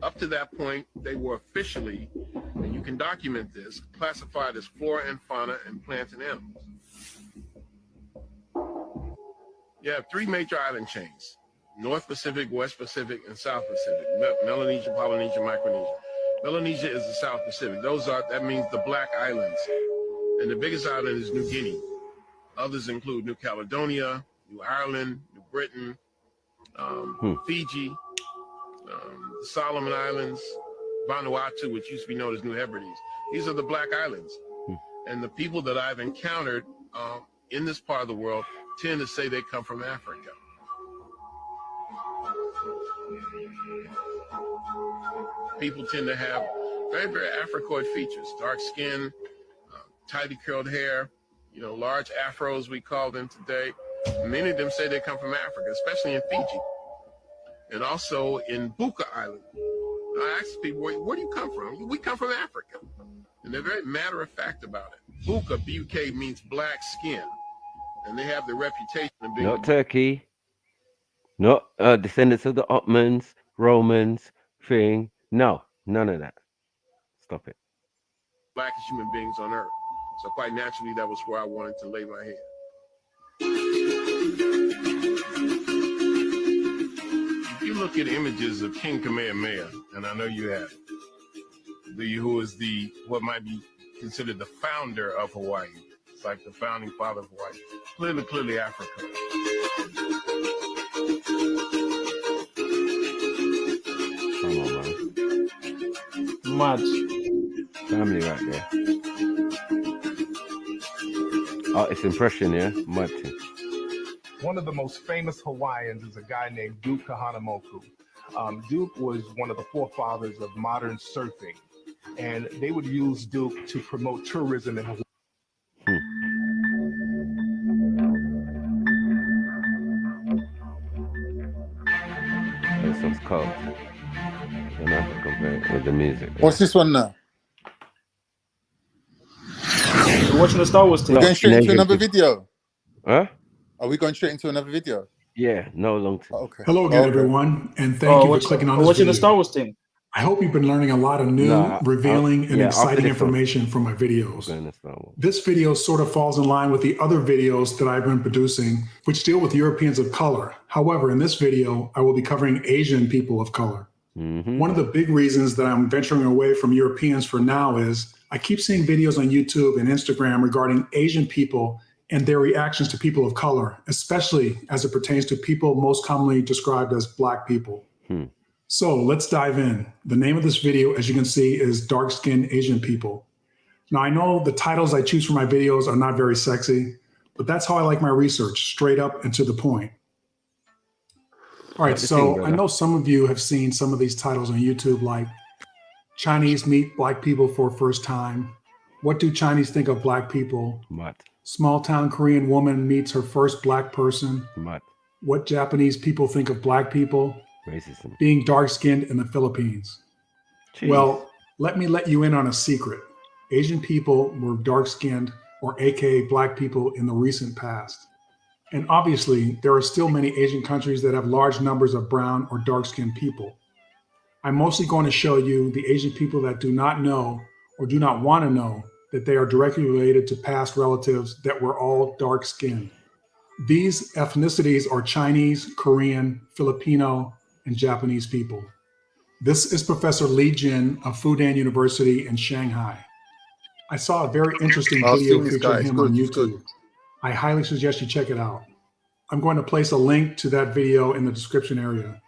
Up to that point, they were officially, and you can document this, classified as flora and fauna and plants and animals. You have three major island chains: North Pacific, West Pacific, and South Pacific. Melanesia, Polynesia, Micronesia. Melanesia is the South Pacific. That means the Black Islands. And the biggest island is New Guinea. Others include New Caledonia, New Ireland, New Britain, Fiji, the Solomon Islands, Vanuatu, which used to be known as New Hebrides. These are the Black Islands. And the people that I've encountered in this part of the world tend to say they come from Africa. People tend to have very, very Africoid features: dark skin, tightly curled hair, large afros, we call them today. Many of them say they come from Africa, especially in Fiji. And also in Buka Island. I ask people, where do you come from? We come from Africa. And they're very matter-of-fact about it. Buka, B-U-K, means black skin. And they have the reputation of being... Not Turkey. Not descendants of the Ottomans, Romans, thing. No, none of that. Stop it. Blackest human beings on earth. So quite naturally, that was where I wanted to lay my head. If you look at images of King Kamehameha, and I know you have, who is what might be considered the founder of Hawaii. It's like the founding father of Hawaii. Clearly Africa. Come on, man. Mad. Family right there. Artist impression, yeah? Mad thing. One of the most famous Hawaiians is a guy named Duke Kahanamoku. Duke was one of the forefathers of modern surfing, and they would use Duke to promote tourism in Hawaii. This one's cold. Don't have to compare it with the music. What's this one now? We're watching the Star Wars thing. We're going straight into another video. Huh? Are we going straight into another video? Yeah, no long time. Okay. Hello again, everyone, and thank you for clicking on this watching video. the Star Wars thing. I hope you've been learning a lot of new, revealing, and exciting information from my videos. This video sort of falls in line with the other videos that I've been producing, which deal with Europeans of color. However, in this video, I will be covering Asian people of color. One of the big reasons that I'm venturing away from Europeans for now is I keep seeing videos on YouTube and Instagram regarding Asian people and their reactions to people of color, especially as it pertains to people most commonly described as Black people. So let's dive in. The name of this video, as you can see, is Dark-Skinned Asian People. Now, I know the titles I choose for my videos are not very sexy, but that's how I like my research, straight up and to the point. All right, so I know some of you have seen some of these titles on YouTube, like Chinese meet Black people for first time. What do Chinese think of Black people? Small town Korean woman meets her first Black person. What Japanese people think of Black people? Racism. Being dark-skinned in the Philippines. Jeez. Well, let me let you in on a secret. Asian people were dark-skinned, or AKA Black people, in the recent past. And obviously, there are still many Asian countries that have large numbers of brown or dark-skinned people. I'm mostly going to show you the Asian people that do not know or do not want to know that they are directly related to past relatives that were all dark-skinned. These ethnicities are Chinese, Korean, Filipino, and Japanese people. This is Professor Li Jin of Fudan University in Shanghai. I saw a very interesting video featuring him on YouTube. I highly suggest you check it out. I'm going to place a link to that video in the description area.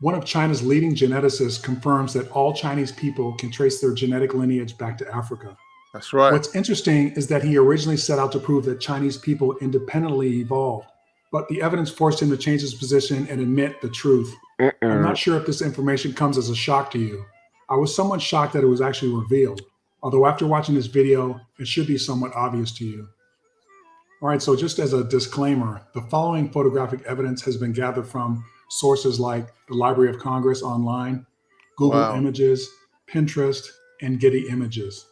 One of China's leading geneticists confirms that all Chinese people can trace their genetic lineage back to Africa. That's right. What's interesting is that he originally set out to prove that Chinese people independently evolved. but the evidence forced him to change his position and admit the truth. I'm not sure if this information comes as a shock to you. I was somewhat shocked that it was actually revealed, although after watching this video, it should be somewhat obvious to you. All right, so just as a disclaimer, the following photographic evidence has been gathered from sources like the Library of Congress online, Google Images, Pinterest, and Getty Images.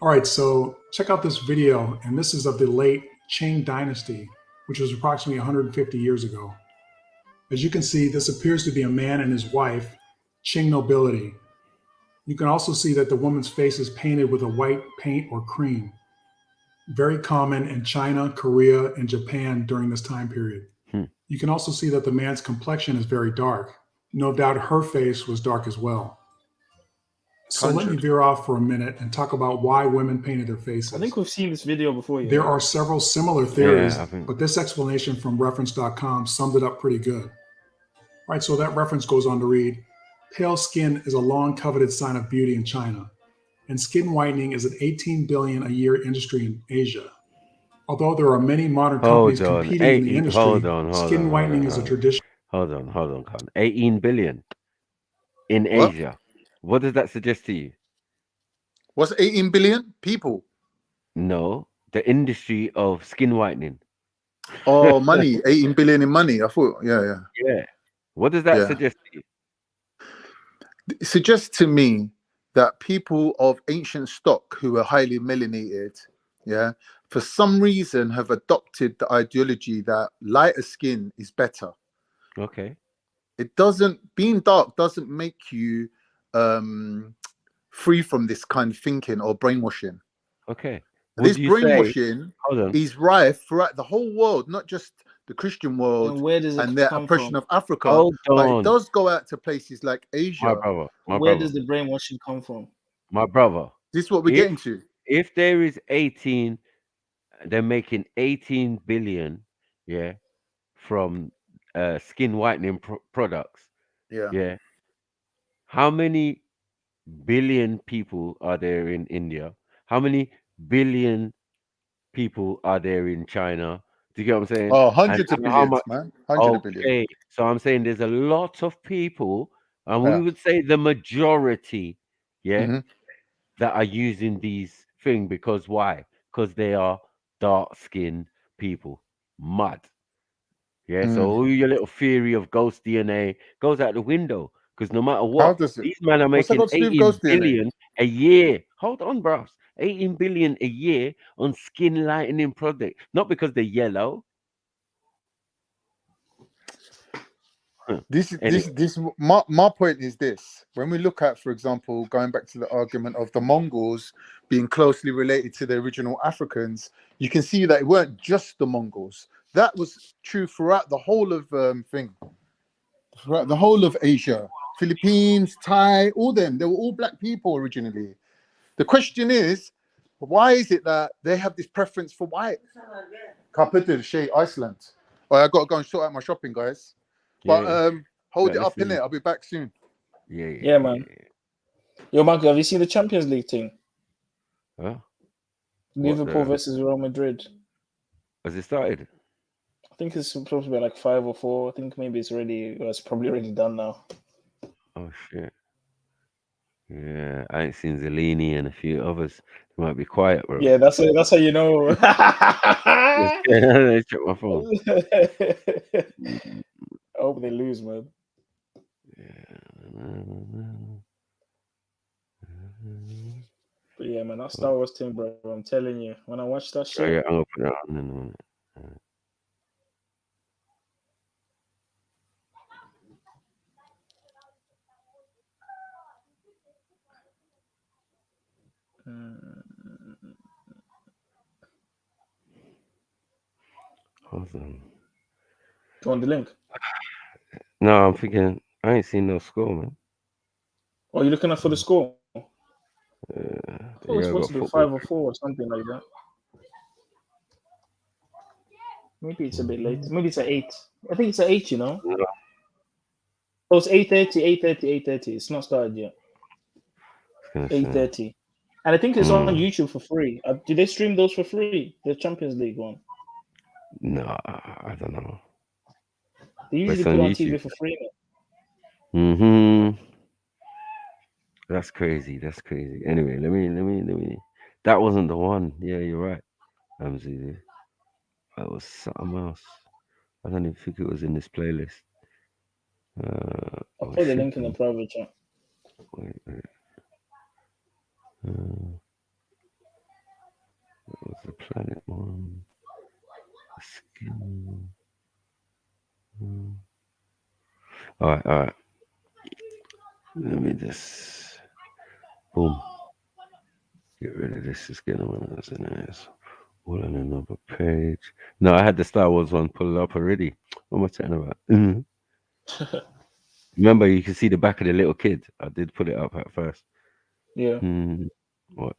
All right, so check out this video, and this is of the late Qing Dynasty, which was approximately 150 years ago. As you can see, this appears to be a man and his wife, Qing nobility. You can also see that the woman's face is painted with a white paint or cream, very common in China, Korea, and Japan during this time period. You can also see that the man's complexion is very dark. No doubt her face was dark as well. So let me veer off for a minute and talk about why women painted their faces. I think we've seen this video before. There are several similar theories, but this explanation from reference.com summed it up pretty good. All right, so that reference goes on to read, pale skin is a long coveted sign of beauty in China, and skin whitening is an 18 billion a year industry in Asia. Although there are many modern companies competing in the industry, skin whitening is a tradition. Hold on, Con. 18 billion in Asia. What does that suggest to you? What's 18 billion people? No, the industry of skin whitening. Oh, money, 18 billion in money. I thought, yeah. What does that suggest to you? It suggests to me that people of ancient stock who are highly melanated, for some reason have adopted the ideology that lighter skin is better. Okay. Being dark doesn't make you free from this kind of thinking or brainwashing. Okay. This brainwashing is rife throughout the whole world, not just the Christian world and where does it and their come oppression from? of Africa, but it does go out to places like Asia. Where does the brainwashing come from? My brother. This is what we're getting to. If there is 18, they're making 18 billion, from skin whitening products. Yeah. How many billion people are there in India? How many billion people are there in China? Do you get what I'm saying? Oh, hundreds of billions, man. Hundreds of billions. So I'm saying there's a lot of people, and we would say the majority, that are using these things because why? Because they are dark-skinned people. Mud. So all your little theory of ghost DNA goes out the window. Because no matter what, these men are making 18 billion a year. Hold on, bros. 18 billion a year on skin lightening product. Not because they're yellow. My point is this. When we look at, for example, going back to the argument of the Mongols being closely related to the original Africans, you can see that it weren't just the Mongols. That was true throughout the whole of throughout the whole of Asia. Philippines, Thai, all them. They were all black people originally. The question is, why is it that they have this preference for white? Capital Shay, Iceland. Oh, I got to go and sort out my shopping, guys. But hold it up in there. I'll be back soon. Yeah, man. Yo, Marco, have you seen the Champions League thing? Huh? Liverpool versus Real Madrid. Has it started? I think it's supposed to be like 5 or 4. I think maybe it's probably already done now. Oh shit. Yeah, I ain't seen Zellini and a few others. They might be quiet, bro. Yeah, that's how you know. Check my phone. I hope they lose, man. But yeah, man, that Star Wars thing, bro. I'm telling you, when I watch that shit. Yeah, I'm gonna put it on. Hold on. Do you want the link? No, I'm thinking I ain't seen no score, man. Oh, you're looking up for the score? It's supposed to be 5 or 4 or something like that. Maybe it's a bit late. Maybe it's at 8. I think it's at 8, you know? No. Oh, it's 8:30, 8:30. It's not started yet. 8:30. And I think it's on YouTube for free. Did they stream those for free? The Champions League one? No, I don't know. They usually But put on YouTube. TV for free. That's crazy. That's crazy. Anyway, let me. That wasn't the one. Yeah, you're right. Zulu. That was something else. I don't even think it was in this playlist. I'll Oh, put the should link in the be. private chat. Wait. That was the planet one. The skin. All right. Let me just boom. Get rid of this. Just get one of those in there. All on another page. No, I had the Star Wars one pulled up already. What am I talking about? Remember, you can see the back of the little kid. I did put it up at first. Yeah. Watch.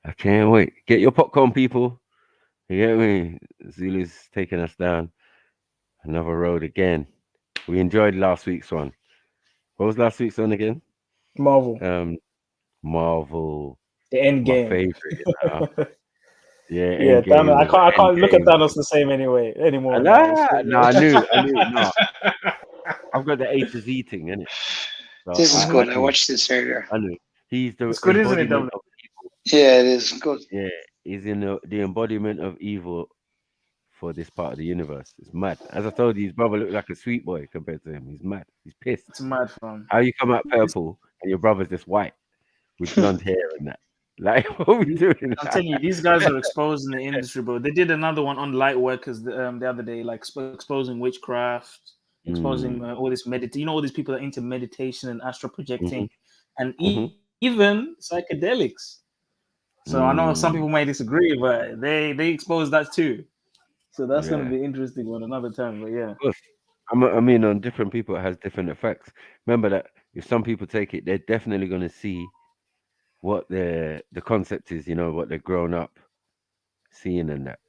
I can't wait. Get your popcorn, people. You get me? Zulu's taking us down another road again. We enjoyed last week's one. What was last week's one again? Marvel. Marvel. The end My game. favorite. Yeah, Yeah, Endgame Thanos. was I can't look at Endgame. Thanos the same anymore. No, I knew. No, I've got the A to Z thing, innit? So This is good. I knew. watched this earlier. I knew. He's the It's good, isn't it, embodiment Dominic? of evil. Yeah, it is good. Yeah, he's in the embodiment of evil for this part of the universe. It's mad. As I told you, his brother looked like a sweet boy compared to him. He's mad. He's pissed. It's mad, fun. How you come out purple and your brother's just white with blonde hair and that? Like, what are we doing? I'm telling you, these guys are exposing the industry, bro. They did another one on light workers the other day, like exposing witchcraft, exposing all this all these people that are into meditation and astral projecting, and even psychedelics. So I know some people may disagree, but they expose that too. So that's going to be interesting one another time. But yeah, of course. I mean, on different people, it has different effects. Remember that if some people take it, they're definitely going to see what the concept is. What they're grown up seeing and that.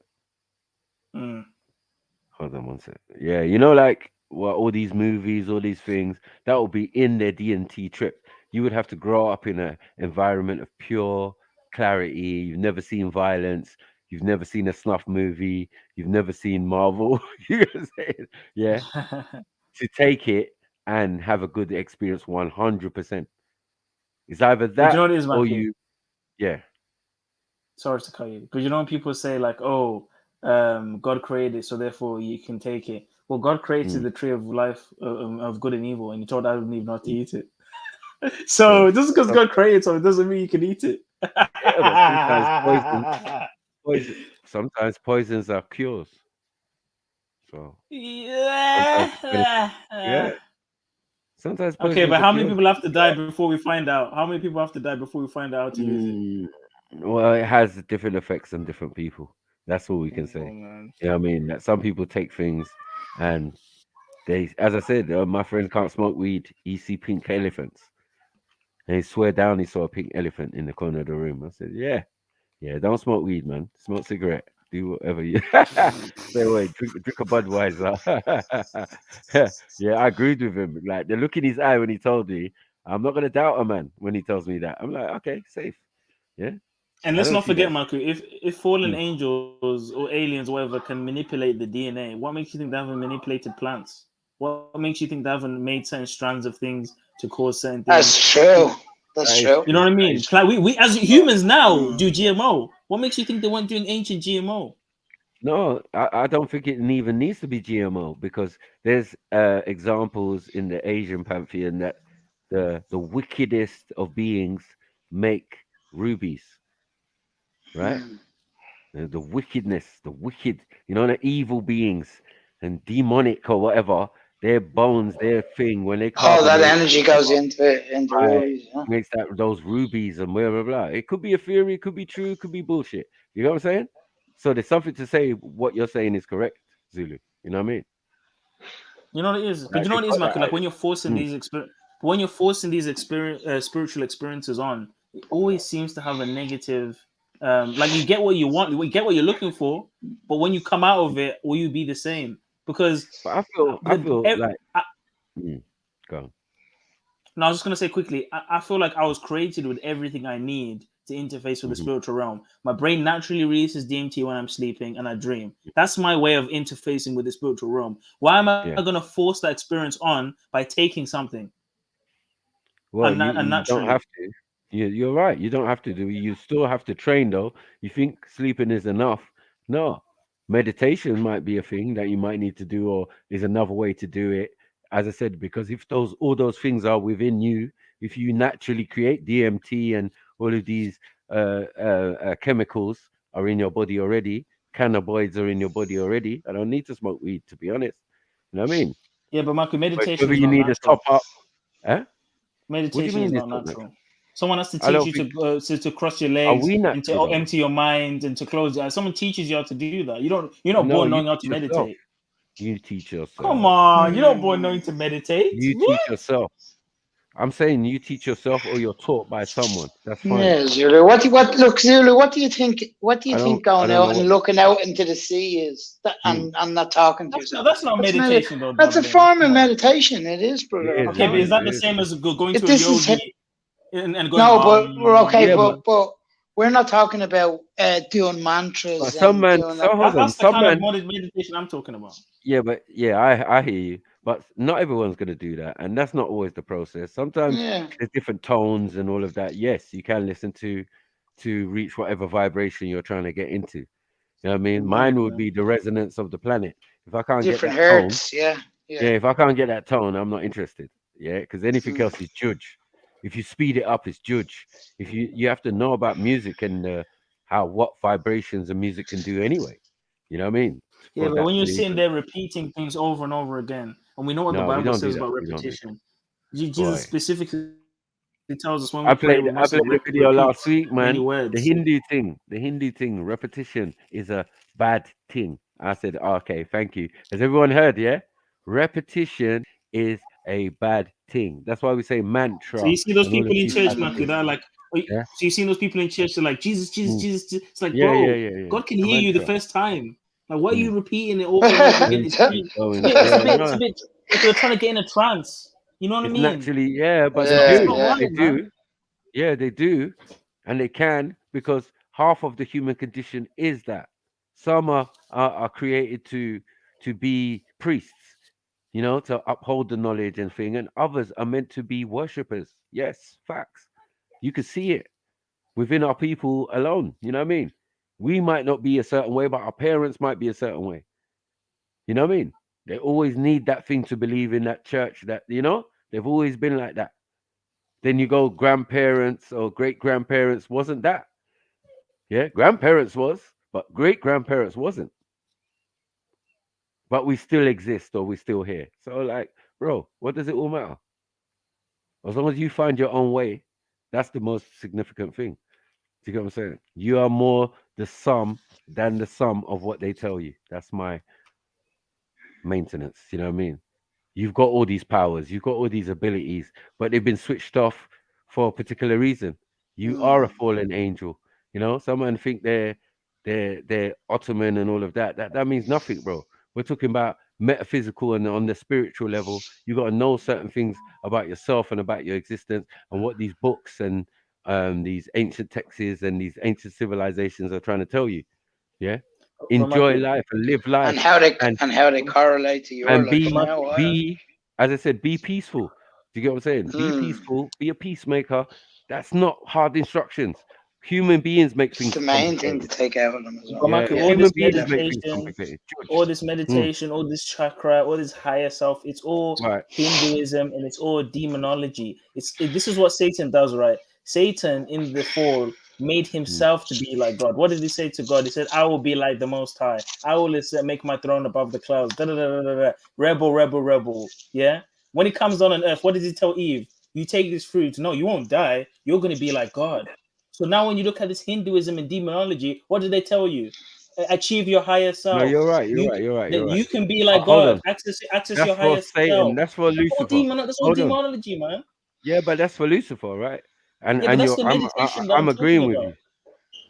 Hold on one sec. Yeah, like what all these movies, all these things that will be in their D&T trip. You would have to grow up in an environment of pure clarity. You've never seen violence. You've never seen a snuff movie. You've never seen Marvel. You know what I'm saying? Yeah. To take it and have a good experience 100%. It's either but that you know what it is, or Matthew? yeah. Sorry to cut you, but when people say like, "Oh, God created, so therefore you can take it." Well, God created the tree of life of good and evil, and He told Adam and Eve not to eat it. So just because God created something doesn't mean you can eat it. Yeah, but sometimes poisons are cures. So yeah. Sometimes Okay, but poisons are how many cures. people have to die before we find out? How many people have to die before we find out how to use it? Well, it has different effects on different people. That's all we can say. Man. You know what I mean? That some people take things and they, as I said, my friend can't smoke weed. He see pink elephants. And he swear down he saw a pink elephant in the corner of the room. I said, yeah, don't smoke weed, man. Smoke cigarette. Do whatever you stay away. Drink a Budweiser. Yeah, I agreed with him. Like the look in his eye when he told me, I'm not gonna doubt a man when he tells me that. I'm like, okay, safe. Yeah. And I let's don't not see that. forget, Marco, if fallen angels or aliens, whatever, can manipulate the DNA, what makes you think they haven't manipulated plants? What makes you think they haven't made certain strands of things to cause certain things? That's true. That's true. You know what I mean? Like we as humans now do GMO. What makes you think they weren't doing ancient GMO? No, I don't think it even needs to be GMO because there's examples in the Asian pantheon that the wickedest of beings make rubies, right? The wickedness, the wicked, the evil beings and demonic or whatever, their bones, their thing, when they All that carbonate, energy goes into it, into right, rubies. Yeah. makes those rubies and blah blah blah. It could be a theory, it could be true, it could be bullshit. You know what I'm saying? So there's something to say what you're saying is correct, Zulu. You know what I mean? You know what it is? Because Like you know they what it is, got Marco? Like that. when you're forcing these spiritual experiences on, it always seems to have a negative. Like you get what you want, you get what you're looking for, but when you come out of it, will you be the same? Because But I feel like go on. No, I was just gonna say quickly. I feel like I was created with everything I need to interface with the spiritual realm. My brain naturally releases DMT when I'm sleeping and I dream. That's my way of interfacing with the spiritual realm. Why am I gonna force that experience on by taking something? Well, you don't have to. You're right. You don't have to do. You still have to train, though. You think sleeping is enough? No. Meditation might be a thing that you might need to do, or is another way to do it. As I said, because if all those things are within you, if you naturally create DMT and all of these chemicals are in your body already, cannabinoids are in your body already. I don't need to smoke weed, to be honest. You know what I mean? Yeah, but Michael, But meditation whether is you not need a top natural. up, eh? What do you Meditation is mean it's not not natural. natural? Someone has to I teach don't you think. to cross your Are legs we and to natural though? empty your mind and to close your eyes. Someone teaches you how to do that. You're not No, born you knowing how to teach yourself. meditate. You teach Come yourself. on, you're not born knowing to meditate. You What? teach yourself. I'm saying you teach yourself or you're taught by someone. That's fine. Yeah, Zulu. Look, Zulu, what do you think I going don't out know and looking out into the sea is and not talking to yourself? That's not meditation, though, That's a Dublin. form of meditation. It is, brother. It is. Okay, It but is is. that It the is. same as going If to a this is yogi and going, no, but we're okay, Yeah, but we're not talking about doing mantras some and man. doing So that. hold on. that's the Some kind of man. meditation I'm talking about. Yeah, but yeah, I hear you. But not everyone's gonna do that, and that's not always the process. Sometimes Yeah, there's different tones and all of that. Yes, you can listen to reach whatever vibration you're trying to get into. You know what I mean? Mine would be the resonance of the planet. If I can't get different that tone, hertz. Yeah, yeah, yeah. if I can't get that tone, I'm not interested. Yeah, because anything Mm. else is judge. If you speed it up, it's judge. If you have to know about music and what vibrations and music can do anyway. You know what I mean? Yeah, For but that when to you're be sitting there repeating things over and over again, and we know what the no, we Bible don't do says that. about We don't do that. repetition. Jesus Boy, specifically tells us when we I pray, played we I mustn't played a video repeat last week, many man. The words. Hindu thing, repetition is a bad thing. I said, okay, thank you. Has everyone heard? Yeah, repetition is a bad thing. That's why we say So mantra you see those and all people of in these church, type of Matthew, things. that are like, Yeah, so you see those people in church, they're like, Jesus, Jesus, mm. Jesus, Jesus. It's like, Yeah, yeah, bro, yeah, yeah. God can A hear you the mantra. first time. Like, why are Mm. you repeating it over and over again? Keep It's going. a Yeah, bit, no, like they're trying to get in a trance. You know what I it's mean? naturally, yeah, but It's they not, it's do, not Yeah. they right, man. do. Yeah, they do, and they can because half of the human condition is that. Some are created to be priests, to uphold the knowledge and thing, and others are meant to be worshippers. Yes, facts. You can see it within our people alone. You know what I mean? We might not be a certain way, but our parents might be a certain way. You know what I mean? They always need that thing to believe in that church that, they've always been like that. Then you go grandparents or great grandparents wasn't that. Yeah, grandparents was, but great grandparents wasn't. But we still exist or we're still here. So like, bro, what does it all matter? As long as you find your own way, that's the most significant thing. Do you get what I'm saying? You are more the sum than the sum of what they tell you. That's my maintenance. You know what I mean? You've got all these powers, you've got all these abilities, but they've been switched off for a particular reason. You are a Mm. fallen angel. Someone think they're Ottoman and all of that. That means nothing, bro. We're talking about metaphysical and on the spiritual level. You got to know certain things about yourself and about your existence and what these books and these ancient texts and these ancient civilizations are trying to tell you. Yeah, But enjoy Michael, life and live life, And how they and correlate to your and life but now. Michael, be as I said, be peaceful. Do you get what I'm saying? Be Mm. peaceful, be a peacemaker. That's not hard instructions. Human beings make It's things the main thing to complicated. take out of them as but well. Yeah, Michael, Yeah. human beings make things complicated. all Judge. this Mm, meditation, all this chakra, all this higher self, it's all right. Hinduism and it's all demonology. This is what Satan does, right? Satan in the fall made Mm. himself to be like God. What did he say to God? He said, I will be like the Most High. I will make my throne above the clouds. Da, da, da, da, da, da. Rebel, rebel, rebel. Yeah? When he comes down on earth, what did he tell Eve? You take this fruit. No, you won't die. You're going to be like God. So now when you look at this Hinduism and demonology, what did they tell you? Achieve your higher No, self. you're right. You're You right. You're right. that You're right. you can be like Hold God. on. Access That's your for higher Satan. self. That's for Lucifer. That's all Hold on. demonology, man. Yeah, but that's for Lucifer, right? And Yeah, but and that's you're the meditation that I'm I'm talking agreeing with about. you.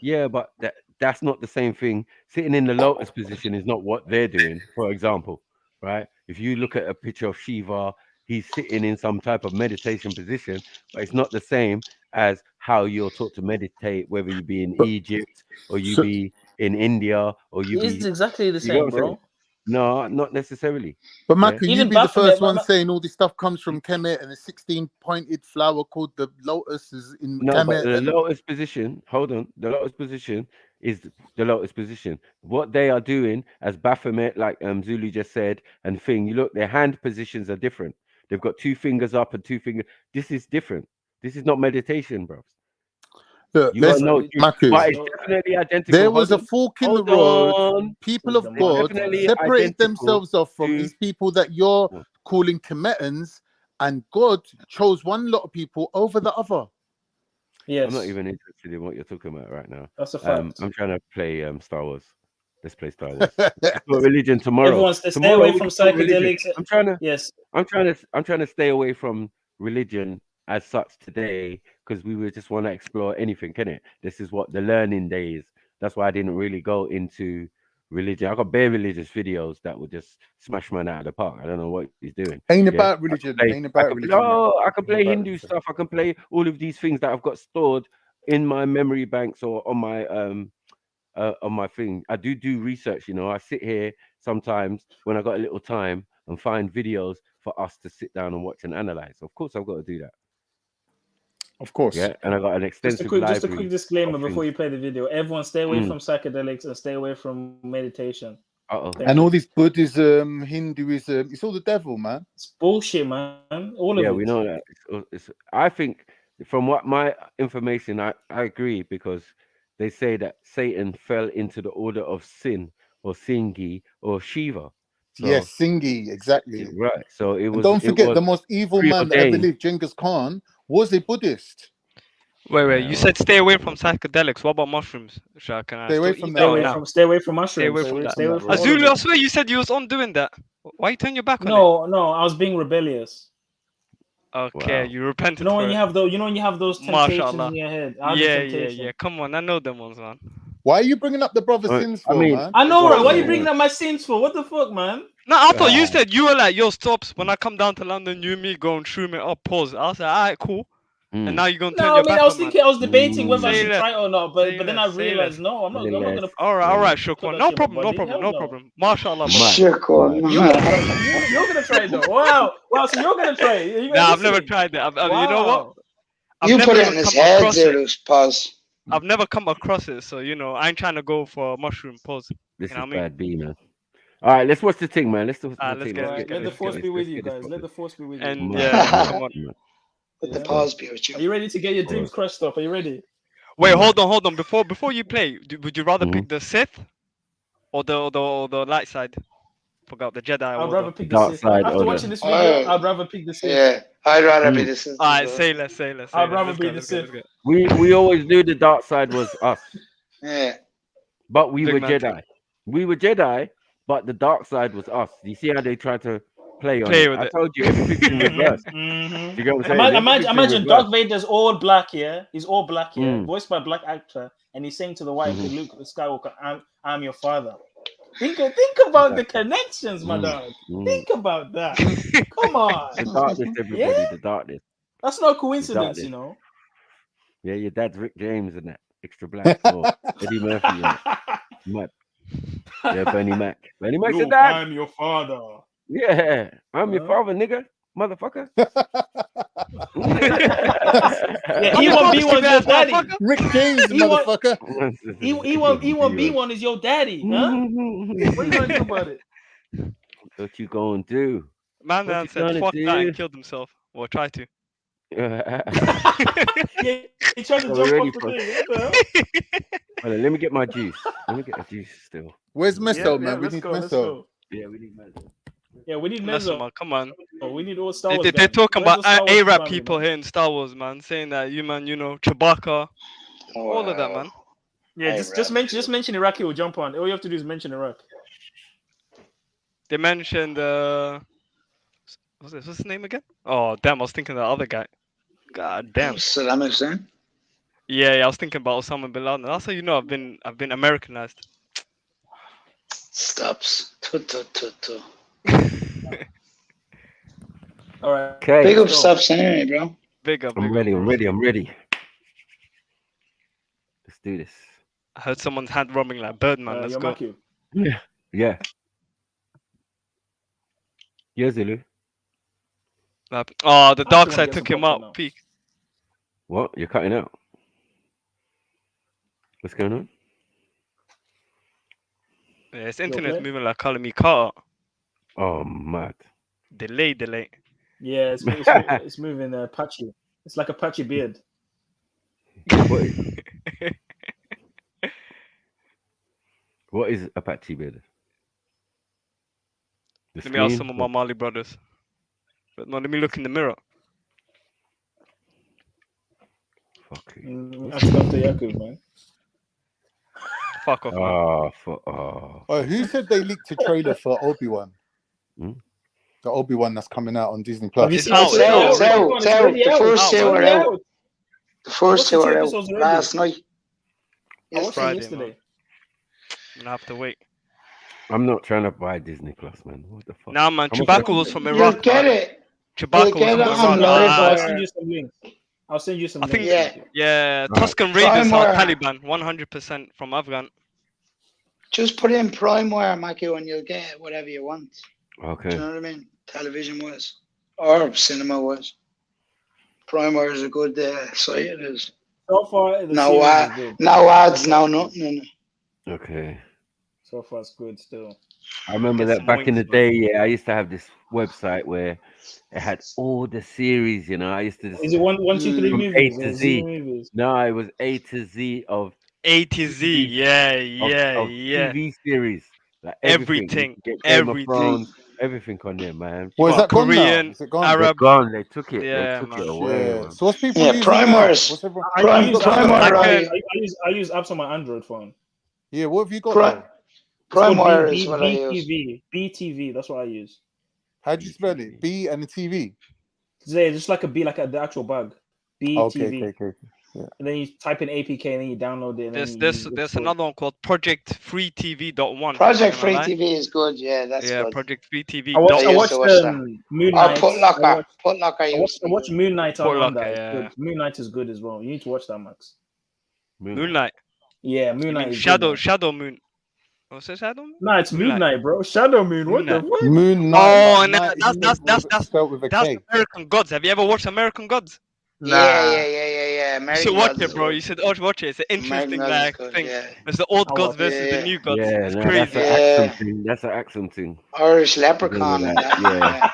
Yeah, but that's not the same thing. Sitting in the lotus position is not what they're doing, for example, right? If you look at a picture of Shiva, he's sitting in some type of meditation position, but it's not the same as how you're taught to meditate, whether you be in Egypt or you So, be in India or you It is be, exactly the you know same, what I'm saying? bro. No, not necessarily. but Yeah. Maka, you Even be the Baphomet, first one saying all this stuff comes from Kemet and a 16-pointed flower called the lotus is in No, but Kemet. the And lotus position, hold on, the lotus position is the lotus position. What they are doing, as Baphomet, like Zulu just said, and thing, you look, their hand positions are different. They've got 2 fingers up and 2 fingers. This is different. This is not meditation, bro. look, You gotta let's know, Maku. but it's definitely There identical. was Hold a on, fork in the hold road. on. People of It's God definitely separated identical themselves off from to. these people that you're calling Kemetans, and God chose one lot of people over the other. Yes. I'm not even interested in what you're talking about right now. That's a fact. I'm trying to play Star Wars. Let's play Star Wars. Let's talk religion tomorrow. Everyone stay Tomorrow away we from can talk religion. psychedelics. Yes. I'm trying to stay away from religion as such today, because we would just want to explore anything, can it? This is what the learning days. That's why I didn't really go into religion. I got bare religious videos that would just smash man out of the park. I don't know what he's doing. Ain't Yeah? about religion. Ain't about religion. No, I can Ain't play about Hindu religion. stuff. I can play all of these things that I've got stored in my memory banks or on my thing. I do research. You know, I sit here sometimes when I got a little time and find videos for us to sit down and watch and analyze. Of course, I've got to do that. Of course. Yeah, and I got an extensive Just a quick library. disclaimer of before things. you play the video. Everyone stay away from psychedelics and stay away from meditation. Uh-oh. And all this Buddhism, Hinduism, it's all the devil, man. It's bullshit, man. All of Yeah, it. we know that. I think from what my information, I agree, because they say that Satan fell into the order of sin or Singi or Shiva. So, Yes, Singi, exactly. right. So it And was. don't forget, the most evil man that ever preordained. lived, Genghis Khan, was a Buddhist. Wait. You said stay away from psychedelics. What about mushrooms? Can I Stay away still from eat that. that or now? Stay away from mushrooms. Stay away from that. Stay away from Azulu, I swear you said you was on doing that. Why you turn your back on it? No, I was being rebellious. Okay, you repented. You know when for you it. have those. You know when you have those temptations in your head. I had the temptation. Yeah. Come on, I know them ones, man. Why are you bringing up the brother sins for, man? I know, right? Why are you bringing up my sins for? What the fuck, man? No, I thought you said you were like, yo, stops. When I come down to London, you and me go and shroom it up. Pause. I was like, all right, cool. And now you're gonna turn No, I your mean, back I was on thinking, I was debating whether I Say should less. try it or not, but then I Say realized, less. no, I'm not gonna. All right, Shukwan. No problem. MashaAllah, brother. You're gonna try it though. Wow. So you're gonna try it. Nah, I've never tried it. You know what? You put it in his head, Zerus. Pause. I've never come across it, so I ain't trying to go for mushroom. Pause. This You know is what I mean? bad B, man. All right, let's watch the thing, man. Let's watch the Let's thing. get Let the force be with you guys. Let the force be with you. And come on. Let the pause be with you. Are you ready to get your dreams crushed up? Are you ready? Wait, hold on. Before you play, would you rather pick the Sith or the light side? Forgot the Jedi. I'd rather pick the dark Sith. side. After watching this video, I'd rather pick the Sith. Yeah, I'd rather be the Sith. All right, say less. I'd rather be the Sith. We always knew the dark side was us. Yeah. But we Big were man Jedi. thing. We were Jedi, but the dark side was us. You see how they tried to play Play it? with I it. told you everything's in reverse. You get what I'm saying? Imagine Darth Vader's all black, yeah? He's all black, yeah? Mm. Voiced by a black actor, and he's saying to the white kid, Luke Skywalker, I'm your father. Think about the connections, my dog. Think about that. Come on. The darkness, everybody, the darkness. That's no coincidence, you know. Yeah, your dad's Rick James and that. Extra black. Or Eddie Murphy and that. Mad. Yeah, Bernie Mac. Bernie Mac's your Luke, dad. I'm your father. Yeah, I'm your father, nigga. Motherfucker. Yeah, E1B1's your daddy. Rick James, motherfucker. E1B1 is your daddy, huh? What are you gonna do about it? What you gonna do? Man said, fuck that, and killed himself. Or tried to. Yeah, he tried to jump off the thing. What the hell? Hold on, let me get my juice. Let me get the juice still. Where's Meso, man? We need Meso. Yeah, we need Meso. Yeah, we need Listen, Mezzo. man, come on. Oh, we need all Star Wars. They're talking Where's about the Star Wars Arab family, people man? here in Star Wars, man, saying that Chewbacca, all of that, man. Yeah, just mention Iraq. He will jump on. All you have to do is mention Iraq. They mentioned what's his name again? Oh damn, I was thinking of the other guy. God damn. Saddam Hussein. Yeah, I was thinking about Osama bin Laden. That's how you know I've been Americanized. Stops. All right. Okay. Big up subs anyway, bro. Big up. I'm ready. Let's do this. I heard someone's hand rubbing like Birdman. Let's go. Yeah. Yeah, Zulu. Oh, the dark side took him out. Peak. What? You're cutting out. What's going on? Yeah, his internet's moving like calling me Carter. Oh, mad. Delay. Yeah, it's moving patchy. It's like a patchy beard. What is Apache beard? Let me ask some of my Mali brothers. But no, let me look in the mirror. Fuck Ask Dr. Yakub, man. Fuck off, man. Oh, who said they leaked a trailer for Obi-Wan? The Obi-Wan that's coming out on Disney Plus. It's out. The first two are out. The first two are out last night. I watched Friday, yesterday. Man. I'm gonna have to wait. I'm not trying to buy Disney Plus, man. What the fuck? Nah, man. Chewbacca was from Iraq. You'll get it. Chewbacca was from Iraq. I'll send you some links. I'll send you some links. Yeah. Tuscan Raiders are Taliban. 100% from Afghan. Just put in PrimeWire, Maki, and you'll get whatever you want. Okay. Do you know what I mean? Television was or cinema was. PrimeWire is a good site. It is. So far, no ads, no nothing. Okay. So far, it's good still. I remember that back in the day. Yeah, I used to have this website where it had all the series. You know, I used to. Is it one, two, three from movies? A to Z. Movies? No, it was A to Z of. A to Z. Yeah. TV series. Like everything. Get Game of Thrones, everything on there, man. Well, is that gone Korean, now? Is it gone? Arab. They're gone. They took it. Yeah, they took man. it away. Yeah. So what's people using PrimeWire. I use apps on my Android phone. Yeah, what have you got? PrimeWire is what I use. BTV. That's what I use. How do you spell it? B and a TV. Yeah, just like a B, like the actual bug. BTV. Okay. Yeah. And then you type in APK and then you download it. And There's another one called Project Free TV.1. Project Free TV is good. Yeah, that's good. Project Free TV. I watched Moon Knight. Putlocker. I watched Moon Knight on that. Yeah. Moon Knight is good as well. You need to watch that, Max. Moon Knight. Yeah, Moon Knight. Shadow Moon. What's it, Shadow Moon? No, it's Moon Knight, bro. Shadow Moon. What the fuck? Moon Knight. Oh, and that's spelled with a K. American Gods. Have you ever watched American Gods? Yeah. You should watch it, bro. You should watch it. It's an interesting thing. It's the old gods versus the new gods. Yeah, it's crazy. That's an accent thing. Irish leprechaun. Yeah.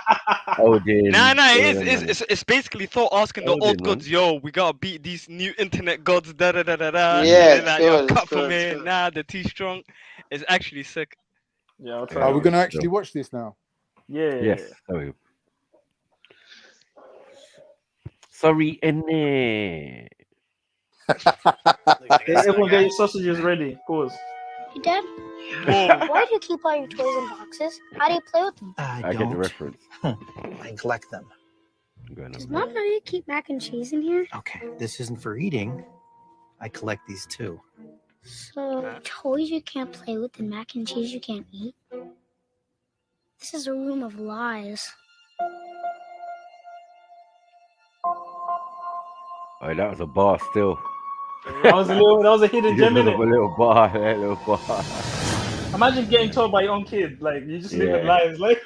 Oh, dear. Nah, it's basically Thor asking the old gods, yo, we gotta beat these new internet gods, da. Yeah, like, cut from here. Nah, they're too strong. It's actually sick. Yeah, I'll try. Are we gonna actually watch this now? Yeah. Yes. Sorry, Enne. Everyone get your sausages ready. Pause. Hey, Dad. Why do you keep all your toys in boxes? How do you play with them? I get the reference. I collect them. Does Mom know you keep mac and cheese in here? Okay, this isn't for eating. I collect these too. So, toys you can't play with and mac and cheese you can't eat? This is a room of lies. Oh, that was a bar still. That was a hidden gem in it. A little bar. Imagine getting told by your own kid, like you just live in lies, like.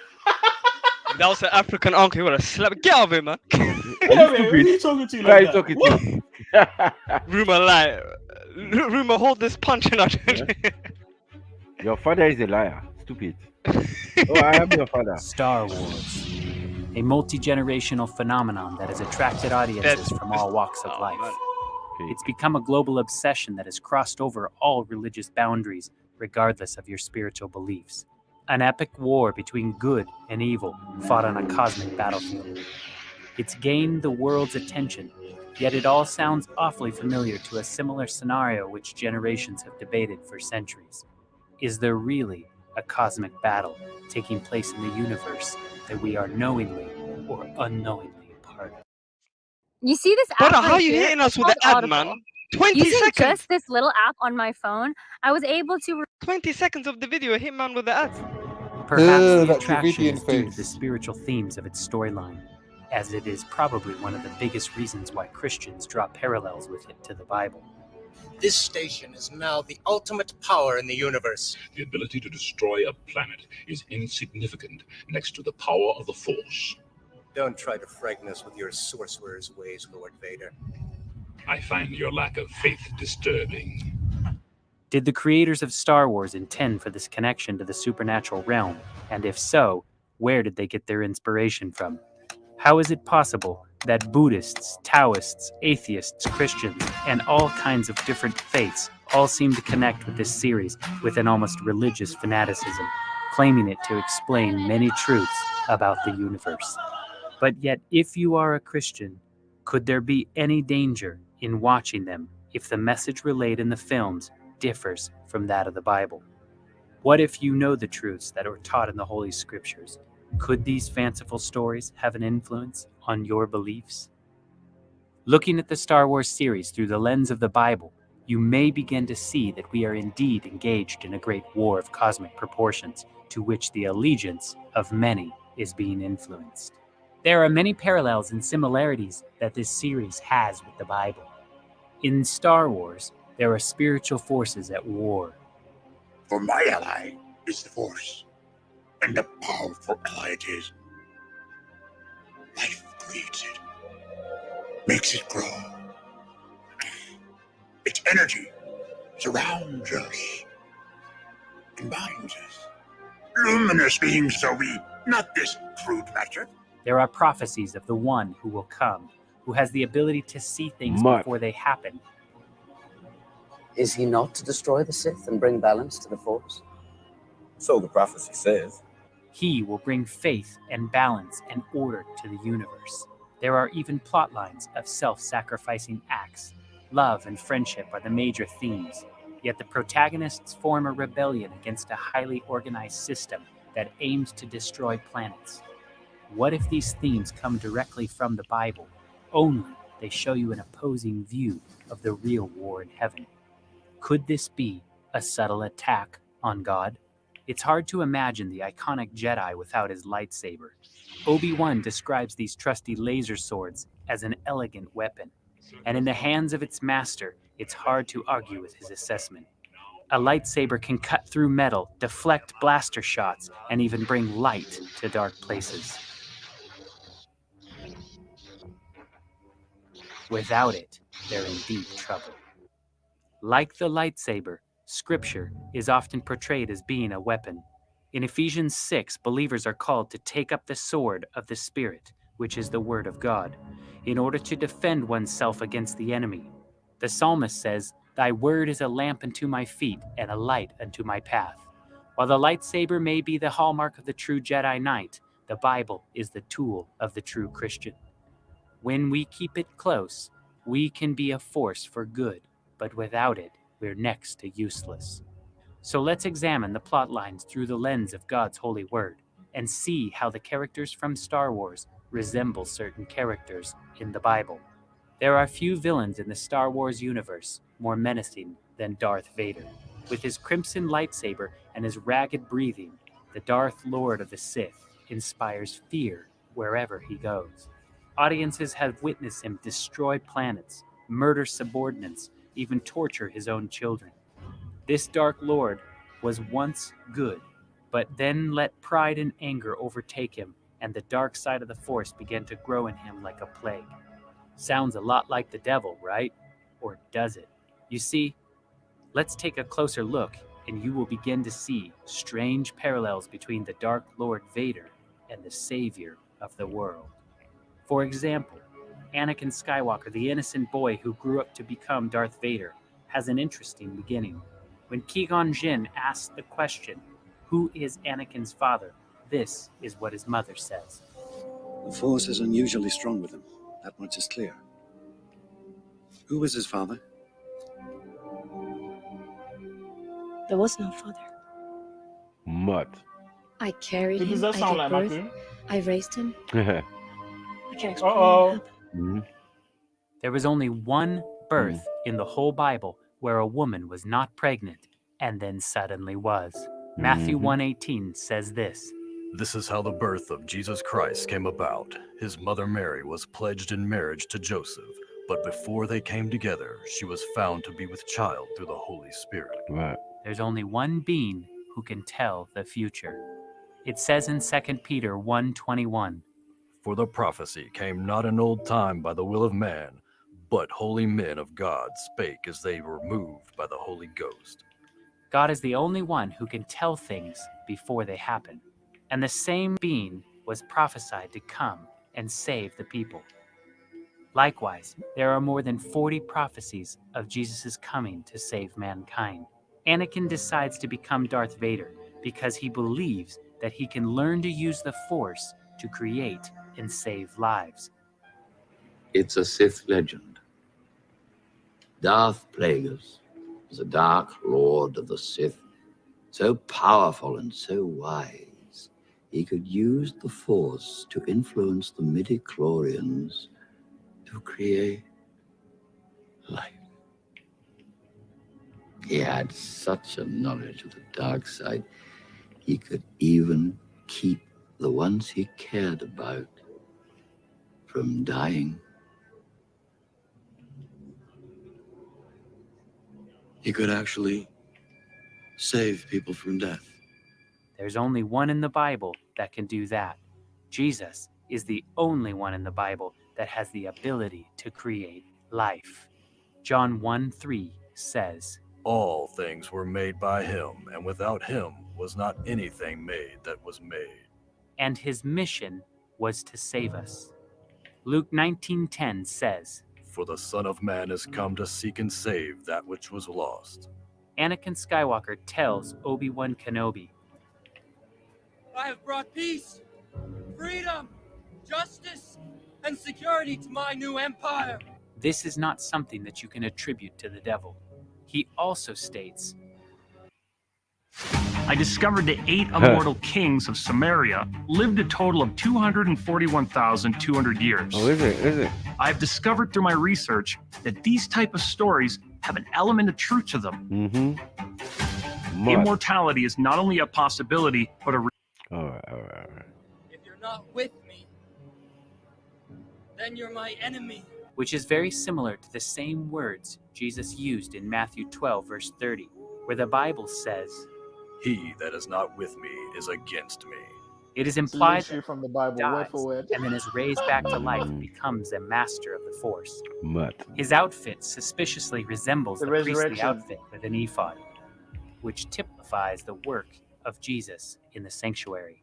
That was an African uncle. He would have slapped. Get out of here, man. Who are you talking to? Like that? Talking to? Rumor, hold this punch and Your father is a liar. Stupid. Oh, I am your father. Star Wars. A multi-generational phenomenon that has attracted audiences from all walks of life. It's become a global obsession that has crossed over all religious boundaries, regardless of your spiritual beliefs. An epic war between good and evil fought on a cosmic battlefield. It's gained the world's attention, yet it all sounds awfully familiar to a similar scenario which generations have debated for centuries. Is there really a cosmic battle taking place in the universe that we are knowingly or unknowingly a part of? You see this app? Brother, right how are you here? hitting us It's with the called ad, man? Audible. 20 Using seconds. just this little app on my phone, I was able to 20 seconds of the video, hit man with the ads. Perhaps the that's your attraction Vivian is due to face. the spiritual themes of its storyline. as it is probably one of the biggest reasons why Christians draw parallels with it to the Bible. This station is now the ultimate power in the universe. The ability to destroy a planet is insignificant next to the power of the Force. Don't try to frighten us with your sorcerer's ways, Lord Vader. I find your lack of faith disturbing. Did the creators of Star Wars intend for this connection to the supernatural realm? And if so, where did they get their inspiration from? How is it possible that Buddhists, Taoists, atheists, Christians, and all kinds of different faiths all seem to connect with this series with an almost religious fanaticism, claiming it to explain many truths about the universe? But yet, if you are a Christian, could there be any danger in watching them if the message relayed in the films differs from that of the Bible? What if you know the truths that are taught in the Holy Scriptures? Could these fanciful stories have an influence on your beliefs? Looking at the Star Wars series through the lens of the Bible, you may begin to see that we are indeed engaged in a great war of cosmic proportions, to which the allegiance of many is being influenced. There are many parallels and similarities that this series has with the Bible. In Star Wars, there are spiritual forces at war. For my ally is the Force, and a powerful ally it is. Life creates it, makes it grow. Its energy surrounds us, combines us. Luminous beings are we, not this crude matter. There are prophecies of the one who will come, who has the ability to see things before they happen. Is he not to destroy the Sith and bring balance to the Force? So the prophecy says. He will bring faith and balance and order to the universe. There are even plot lines of self-sacrificing acts. Love and friendship are the major themes, yet the protagonists form a rebellion against a highly organized system that aims to destroy planets. What if these themes come directly from the Bible, only they show you an opposing view of the real war in heaven? Could this be a subtle attack on God? It's hard to imagine the iconic Jedi without his lightsaber. Obi-Wan describes these trusty laser swords as an elegant weapon, and in the hands of its master, it's hard to argue with his assessment. A lightsaber can cut through metal, deflect blaster shots, and even bring light to dark places. Without it, they're in deep trouble. Like the lightsaber, Scripture is often portrayed as being a weapon. In Ephesians 6, believers are called to take up the sword of the Spirit, which is the Word of God, in order to defend oneself against the enemy. The psalmist says, "Thy word is a lamp unto my feet and a light unto my path." While the lightsaber may be the hallmark of the true Jedi Knight, the Bible is the tool of the true Christian. When we keep it close, we can be a force for good, but without it, we're next to useless. So let's examine the plot lines through the lens of God's holy word and see how the characters from Star Wars resemble certain characters in the Bible. There are few villains in the Star Wars universe more menacing than Darth Vader. With his crimson lightsaber and his ragged breathing, the Darth Lord of the Sith inspires fear wherever he goes. Audiences have witnessed him destroy planets, murder subordinates, even torture his own children. This Dark Lord was once good, but then let pride and anger overtake him, and the dark side of the Force began to grow in him like a plague. Sounds a lot like the devil, right? Or does it? You see, let's take a closer look, and you will begin to see strange parallels between the Dark Lord Vader and the Savior of the world. For example, Anakin Skywalker, the innocent boy who grew up to become Darth Vader, has an interesting beginning. When Qui-Gon Jinn asks the question, "Who is Anakin's father?" this is what his mother says. The Force is unusually strong with him. That much is clear. Who was his father? There was no father. Mud. I carried Who him. does that I sound gave like, birth. Maku? I raised him. Mhm. I can't explain what happened. There was only one birth in the whole Bible where a woman was not pregnant and then suddenly was. Matthew 1:18 says this, This is how the birth of Jesus Christ came about. His mother Mary was pledged in marriage to Joseph, but before they came together, she was found to be with child through the Holy Spirit. Right. There's only one being who can tell the future. It says in 2 Peter 1:21, For the prophecy came not in old time by the will of man, but holy men of God spake as they were moved by the Holy Ghost. God is the only one who can tell things before they happen. And the same being was prophesied to come and save the people. Likewise, there are more than 40 prophecies of Jesus' coming to save mankind. Anakin decides to become Darth Vader because he believes that he can learn to use the Force to create and save lives. It's a Sith legend. Darth Plagueis was a dark lord of the Sith, so powerful and so wise, he could use the Force to influence the midi-chlorians to create life. He had such a knowledge of the dark side, he could even keep the ones he cared about from dying. He could actually save people from death. There's only one in the Bible that can do that. Jesus is the only one in the Bible that has the ability to create life. John 1:3 says, All things were made by him, and without him was not anything made that was made. And his mission was to save us. Luke 19:10 says, For the Son of Man is come to seek and save that which was lost. Anakin Skywalker tells Obi-Wan Kenobi, I have brought peace, freedom, justice, and security to my new empire. This is not something that you can attribute to the devil. He also states, I discovered the 8 immortal kings of Samaria lived a total of 241,200 years. Oh, is it? I've discovered through my research that these type of stories have an element of truth to them. Mm-hmm. Immortality is not only a possibility, but a All right. If you're not with me, then you're my enemy. which is very similar to the same words Jesus used in Matthew 12, verse 30, where the Bible says, He that is not with me is against me. It is implied Literally that from the Bible, dies word for word. and then is raised back to life and becomes a master of the Force. Mutt. His outfit suspiciously resembles The the priestly resurrection. outfit with an ephod, which typifies the work of Jesus in the sanctuary.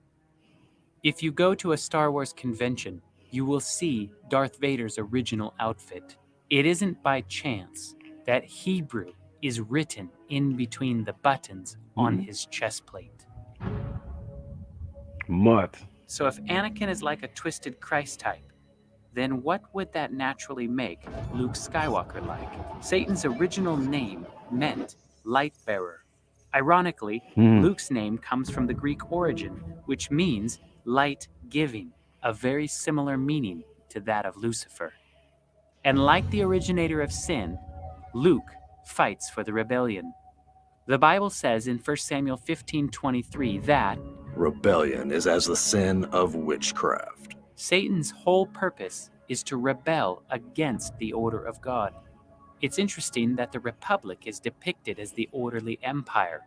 If you go to a Star Wars convention, you will see Darth Vader's original outfit. It isn't by chance that Hebrew is written in between the buttons on his chest plate. Mutt. So if Anakin is like a twisted Christ type, then what would that naturally make Luke Skywalker like? Satan's original name meant light bearer. Ironically, Luke's name comes from the Greek origin, which means light giving, a very similar meaning to that of Lucifer. And like the originator of sin, Luke fights for the rebellion. The Bible says in 1 Samuel 15:23 that Rebellion is as the sin of witchcraft. Satan's whole purpose is to rebel against the order of God. It's interesting that the Republic is depicted as the orderly empire,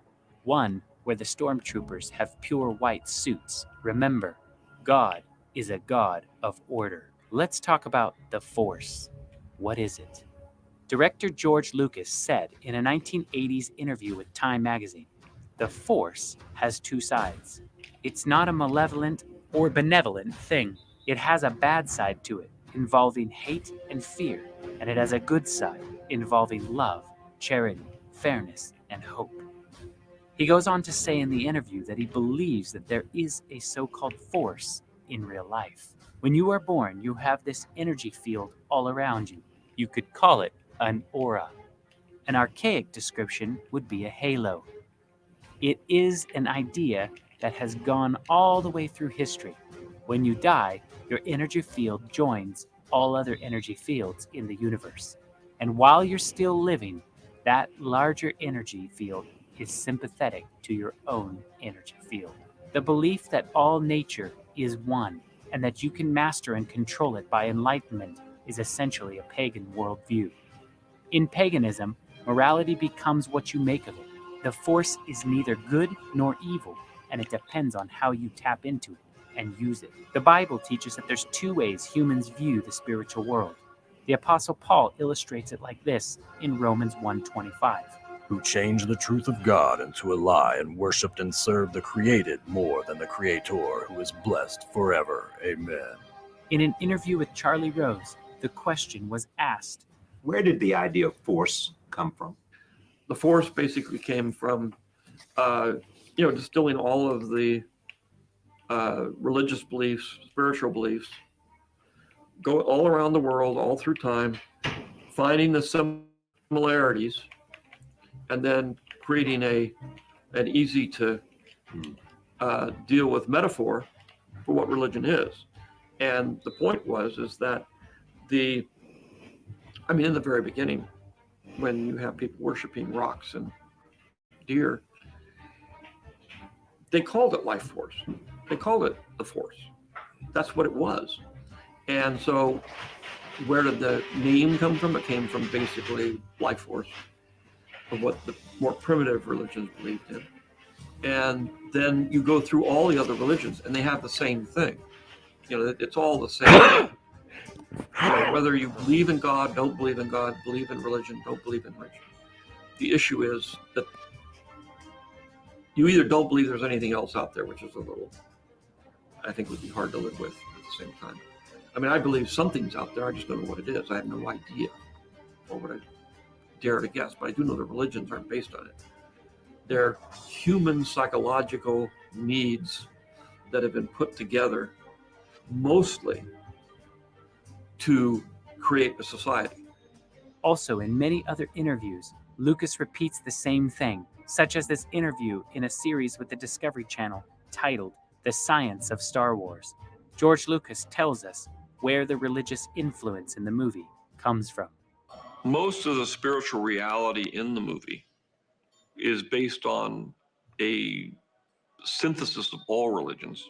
one where the stormtroopers have pure white suits. Remember, God is a God of order. Let's talk about the Force. What is it? Director George Lucas said in a 1980s interview with Time magazine, the Force has two sides. It's not a malevolent or benevolent thing. It has a bad side to it, involving hate and fear, and it has a good side, involving love, charity, fairness, and hope. He goes on to say in the interview that he believes that there is a so-called force in real life. When you are born, you have this energy field all around you. You could call it an aura. An archaic description would be a halo. It is an idea that has gone all the way through history. When you die, your energy field joins all other energy fields in the universe. And while you're still living, that larger energy field is sympathetic to your own energy field. The belief that all nature is one and that you can master and control it by enlightenment is essentially a pagan worldview. In paganism, morality becomes what you make of it. The Force is neither good nor evil, and it depends on how you tap into it and use it. The Bible teaches that there's two ways humans view the spiritual world. The Apostle Paul illustrates it like this in Romans 1:25. Who changed the truth of God into a lie and worshipped and served the created more than the Creator, who is blessed forever. Amen. In an interview with Charlie Rose, the question was asked, where did the idea of force come from? The Force basically came from, distilling all of the religious beliefs, spiritual beliefs, go all around the world, all through time, finding the similarities, and then creating an easy to deal with metaphor for what religion is. And the point is that in the very beginning, when you have people worshiping rocks and deer, they called it life force. They called it the Force. That's what it was. And so where did the name come from? It came from basically life force, of what the more primitive religions believed in. And then you go through all the other religions and they have the same thing. It's all the same. Whether you believe in God, don't believe in God, believe in religion, don't believe in religion. The issue is that you either don't believe there's anything else out there, which is I think would be hard to live with at the same time. I believe something's out there, I just don't know what it is. I have no idea, or would I dare to guess, but I do know that religions aren't based on it. They're human psychological needs that have been put together mostly to create a society. Also, in many other interviews, Lucas repeats the same thing, such as this interview in a series with the Discovery Channel titled The Science of Star Wars. George Lucas tells us where the religious influence in the movie comes from. Most of the spiritual reality in the movie is based on a synthesis of all religions,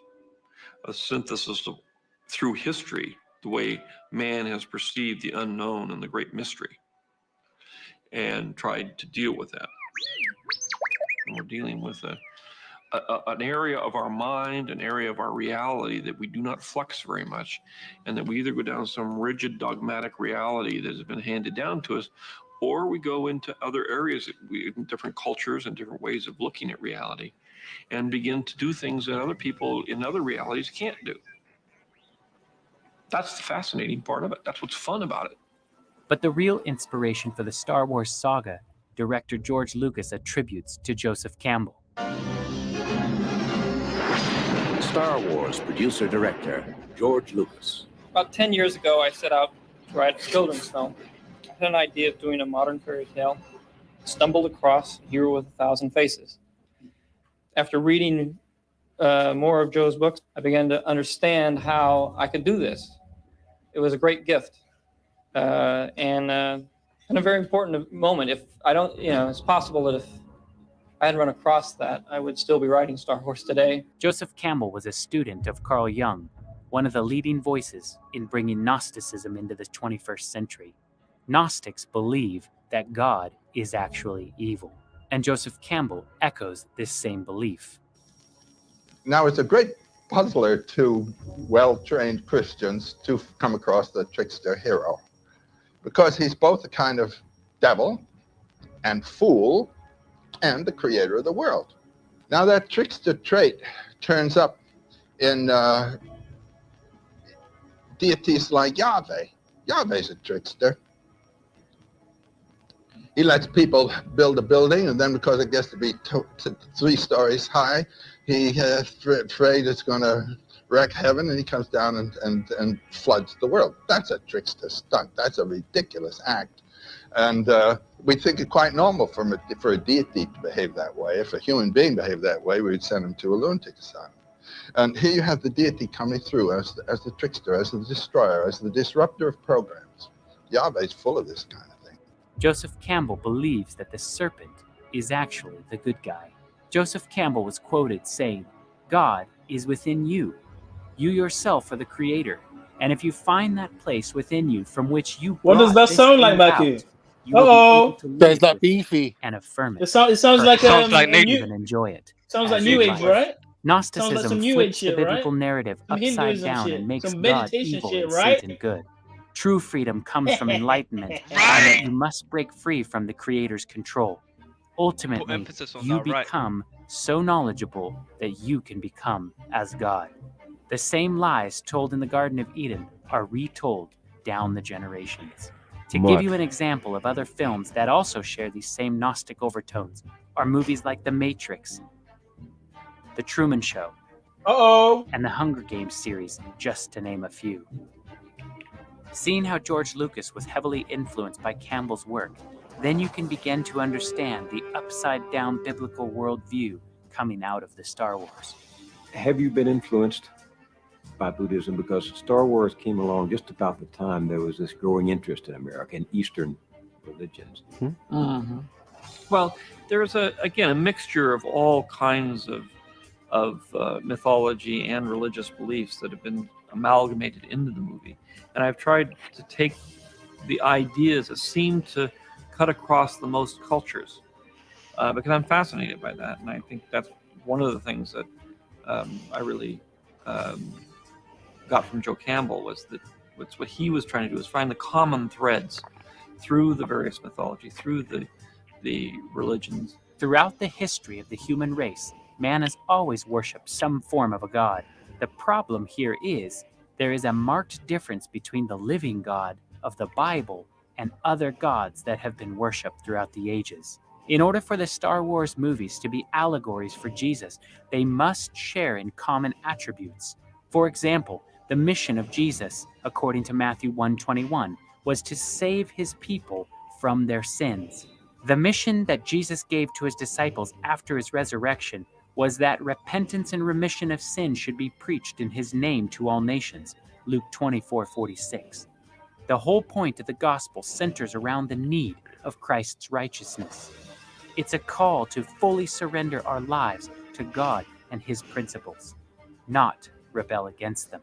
a synthesis of, through history, the way man has perceived the unknown and the great mystery and tried to deal with that. And we're dealing with an area of our mind, an area of our reality that we do not flex very much, and that we either go down some rigid dogmatic reality that has been handed down to us, or we go into other areas, different cultures and different ways of looking at reality, and begin to do things that other people in other realities can't do. That's the fascinating part of it. That's what's fun about it. But the real inspiration for the Star Wars saga, director George Lucas attributes to Joseph Campbell. Star Wars producer-director George Lucas. About 10 years ago, I set out to write a children's film. I had an idea of doing a modern fairy tale. Stumbled across Hero with 1,000 Faces. After reading more of Joe's books, I began to understand how I could do this. It was a great gift and a very important moment. If I don't, it's possible that if I had run across that, I would still be writing Star Wars today. Joseph Campbell was a student of Carl Jung, one of the leading voices in bringing Gnosticism into the 21st century. Gnostics believe that God is actually evil, and Joseph Campbell echoes this same belief. Now, it's a great puzzler to well-trained Christians to come across the trickster hero, because he's both a kind of devil and fool and the creator of the world. Now, that trickster trait turns up in deities like Yahweh. Yahweh's a trickster. He lets people build a building, and then because it gets to be 3 stories high, he's afraid it's going to wreck heaven, and he comes down and floods the world. That's a trickster stunt. That's a ridiculous act. And we think it quite normal for a deity to behave that way. If a human being behaved that way, we'd send him to a lunatic asylum. And here you have the deity coming through as the trickster, as the destroyer, as the disruptor of programs. Yahweh's full of this kind of thing. Joseph Campbell believes that the serpent is actually the good guy. Joseph Campbell was quoted saying, God is within you. You yourself are the creator. And if you find that place within you from which you What does brought that this sound like thing back out, here? you will be able Uh-oh. to There's live that with beefy. and affirm it. It sounds like Sounds like a Nick. new Even enjoy it sounds like as New you Age, like. right? Sounds like Gnosticism some New Age flips the shit, right? biblical narrative Some upside Hinduism down shit, and makes some God meditation evil shit, and right? Satan good. True freedom comes from enlightenment, and that you must break free from the Creator's control. Ultimately, emphasis on you that, right. become so knowledgeable that you can become as God. The same lies told in the Garden of Eden are retold down the generations. To give you an example of other films that also share these same Gnostic overtones are movies like The Matrix, The Truman Show, and the Hunger Games series, just to name a few. Seeing how George Lucas was heavily influenced by Campbell's work, then you can begin to understand the upside-down biblical worldview coming out of the Star Wars. Have you been influenced by Buddhism? Because Star Wars came along just about the time there was this growing interest in America and Eastern religions. Mhm. Well, there's a mixture of all kinds of mythology and religious beliefs that have been amalgamated into the movie, and I've tried to take the ideas that seem to cut across the most cultures, because I'm fascinated by that, and I think that's one of the things that I really got from Joe Campbell was that what he was trying to do is find the common threads through the various mythology, through the religions. Throughout the history of the human race, man has always worshipped some form of a god. The problem here is there is a marked difference between the living God of the Bible and other gods that have been worshipped throughout the ages. In order for the Star Wars movies to be allegories for Jesus, they must share in common attributes. For example, the mission of Jesus, according to Matthew 1:21, was to save his people from their sins. The mission that Jesus gave to his disciples after his resurrection was that repentance and remission of sin should be preached in his name to all nations, Luke 24:46. The whole point of the gospel centers around the need of Christ's righteousness. It's a call to fully surrender our lives to God and his principles, not rebel against them.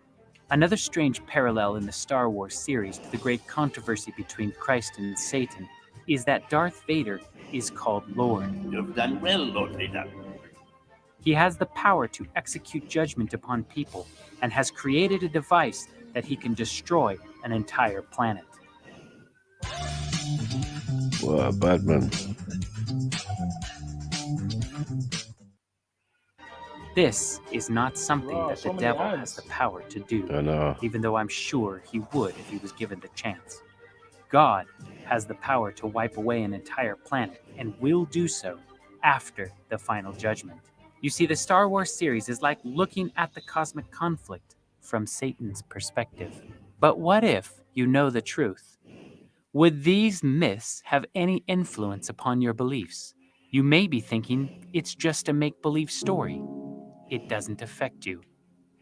Another strange parallel in the Star Wars series to the great controversy between Christ and Satan is that Darth Vader is called Lord. You've done well, Lord Vader. He has the power to execute judgment upon people and has created a device that he can destroy an entire planet. Wow, bad man. This is not something Wow, that so the many devil ads. has the power to do, I know. even though I'm sure he would if he was given the chance. God has the power to wipe away an entire planet and will do so after the final judgment. You see, the Star Wars series is like looking at the cosmic conflict from Satan's perspective. But what if you know the truth? Would these myths have any influence upon your beliefs? You may be thinking it's just a make-believe story. It doesn't affect you.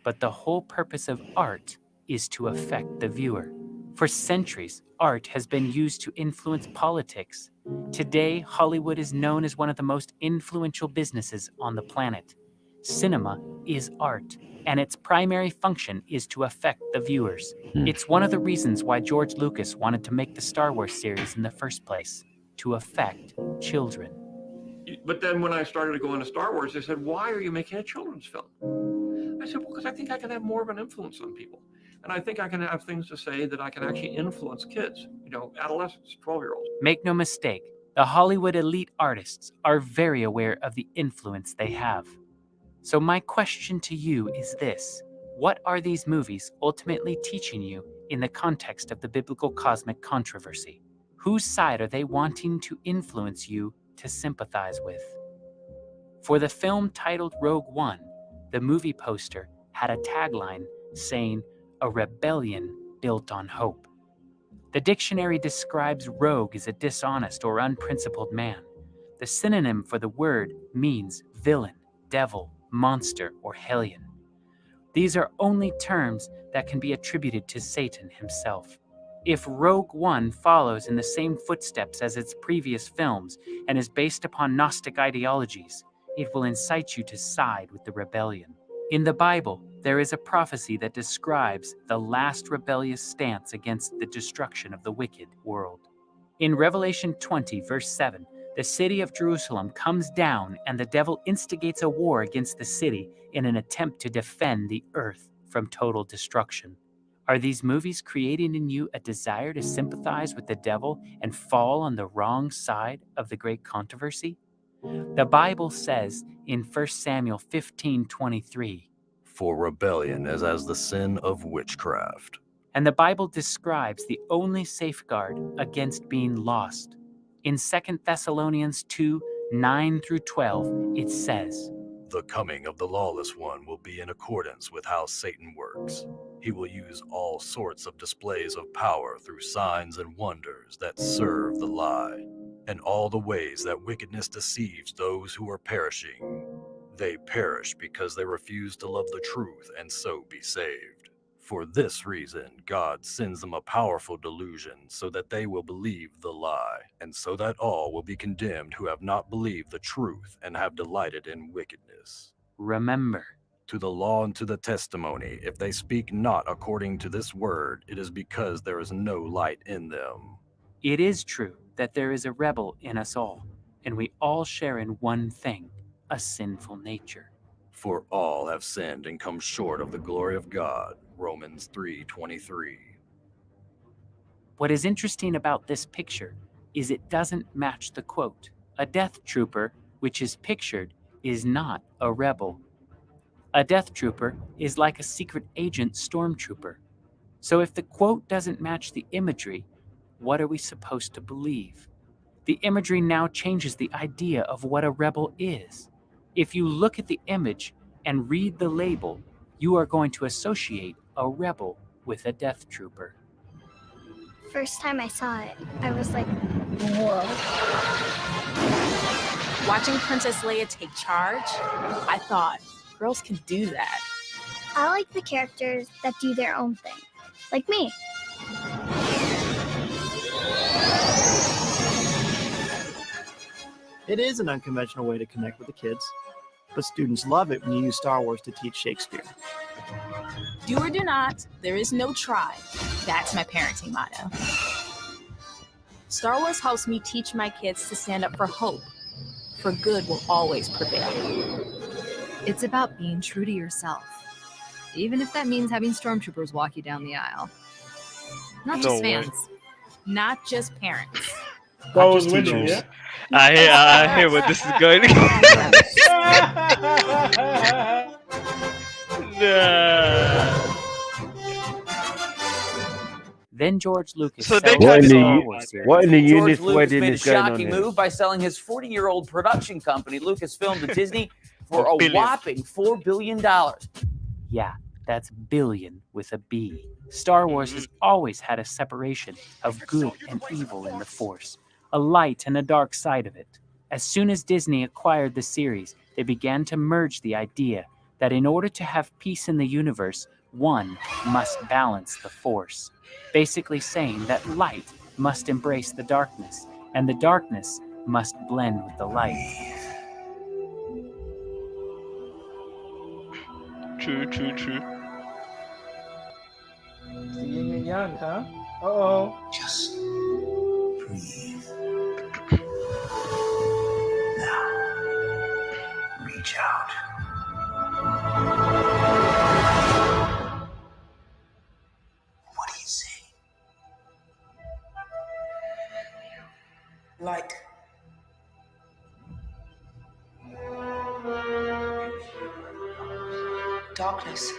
But the whole purpose of art is to affect the viewer. For centuries, art has been used to influence politics. Today, Hollywood is known as one of the most influential businesses on the planet. Cinema is art, and its primary function is to affect the viewers. It's one of the reasons why George Lucas wanted to make the Star Wars series in the first place, to affect children. But then when I started to go into Star Wars, they said, "Why are you making a children's film?" I said, "Well, because I think I can have more of an influence on people. And I think I can have things to say that I can actually influence kids, adolescents, 12-year-olds. Make no mistake, the Hollywood elite artists are very aware of the influence they have. So my question to you is this: what are these movies ultimately teaching you in the context of the biblical cosmic controversy? Whose side are they wanting to influence you to sympathize with? For the film titled Rogue One, the movie poster had a tagline saying, "A rebellion built on hope." The dictionary describes rogue as a dishonest or unprincipled man. The synonym for the word means villain, devil, monster, or hellion. These are only terms that can be attributed to Satan himself. If Rogue One follows in the same footsteps as its previous films and is based upon Gnostic ideologies, it will incite you to side with the rebellion. In the Bible, there is a prophecy that describes the last rebellious stance against the destruction of the wicked world. In Revelation 20, verse 7, the city of Jerusalem comes down and the devil instigates a war against the city in an attempt to defend the earth from total destruction. Are these movies creating in you a desire to sympathize with the devil and fall on the wrong side of the great controversy? The Bible says in 1 Samuel 15:23, For rebellion is as the sin of witchcraft. and the Bible describes the only safeguard against being lost. In 2 Thessalonians 2:9-12, it says, The coming of the lawless one will be in accordance with how Satan works. He will use all sorts of displays of power through signs and wonders that serve the lie, and all the ways that wickedness deceives those who are perishing. They perish because they refuse to love the truth and so be saved. For this reason, God sends them a powerful delusion so that they will believe the lie, and so that all will be condemned who have not believed the truth and have delighted in wickedness. Remember, to the law and to the testimony, if they speak not according to this word, it is because there is no light in them. it is true that there is a rebel in us all, and we all share in one thing, a sinful nature. For all have sinned and come short of the glory of God. Romans 3:23. What is interesting about this picture is it doesn't match the quote. A death trooper, which is pictured, is not a rebel. A death trooper is like a secret agent stormtrooper. So if the quote doesn't match the imagery, what are we supposed to believe? The imagery now changes the idea of what a rebel is. If you look at the image and read the label, you are going to associate a rebel with a death trooper. First time I saw it, I was like, whoa. Watching Princess Leia take charge, I thought, girls can do that. I like the characters that do their own thing, like me. It is an unconventional way to connect with the kids, but students love it when you use Star Wars to teach Shakespeare. Do or do not, there is no try. That's my parenting motto. Star Wars helps me teach my kids to stand up for hope, for good will always prevail. It's about being true to yourself, even if that means having stormtroopers walk you down the aisle. Not just fans. Not just parents. That was winning, yeah? I hear where this is going. Then George Lucas. So they sells tried the to- Star Wars series. What in the George Eunice Lucas wedding made a is going on shocking here? move by selling his 40-year-old production company, Lucasfilm, to Disney for a billion. whopping $4 billion. Yeah, that's billion with a B. Star Wars has always had a separation of good and evil in the Force, a light and a dark side of it. As soon as Disney acquired the series, they began to merge the idea that in order to have peace in the universe, one must balance the Force, basically saying that light must embrace the darkness, and the darkness must blend with the light. True. It's the yin and yang, huh? Uh-oh. Just breathe. Reach out. What do you see? Light. Darkness.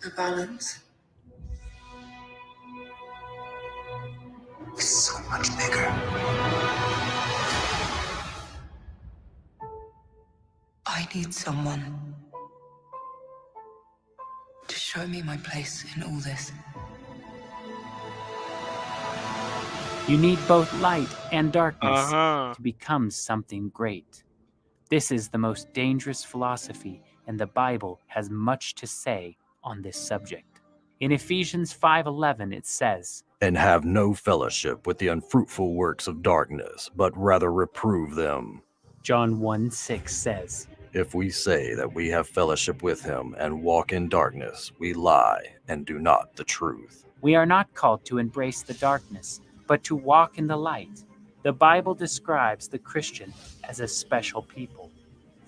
The balance. It's so much bigger. I need someone to show me my place in all this. You need both light and darkness Uh-huh. to become something great. This is the most dangerous philosophy, and the Bible has much to say on this subject. In Ephesians 5:11 it says, and have no fellowship with the unfruitful works of darkness, but rather reprove them. John 1:6 says, If we say that we have fellowship with him and walk in darkness, we lie and do not the truth. We are not called to embrace the darkness, but to walk in the light. The Bible describes the Christian as a special people.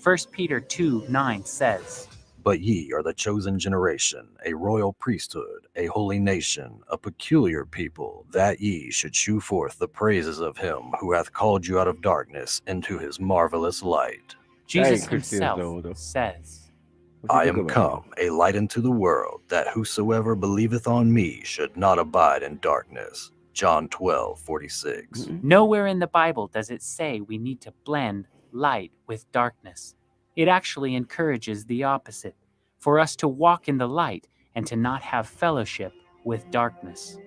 1 Peter 2:9 says, But ye are the chosen generation, a royal priesthood, a holy nation, a peculiar people, that ye should shew forth the praises of him who hath called you out of darkness into his marvelous light. Jesus himself says, I am come, a light into the world, that whosoever believeth on me should not abide in darkness. John 12:46. Nowhere in the Bible does it say we need to blend light with darkness. It actually encourages the opposite, for us to walk in the light and to not have fellowship with darkness.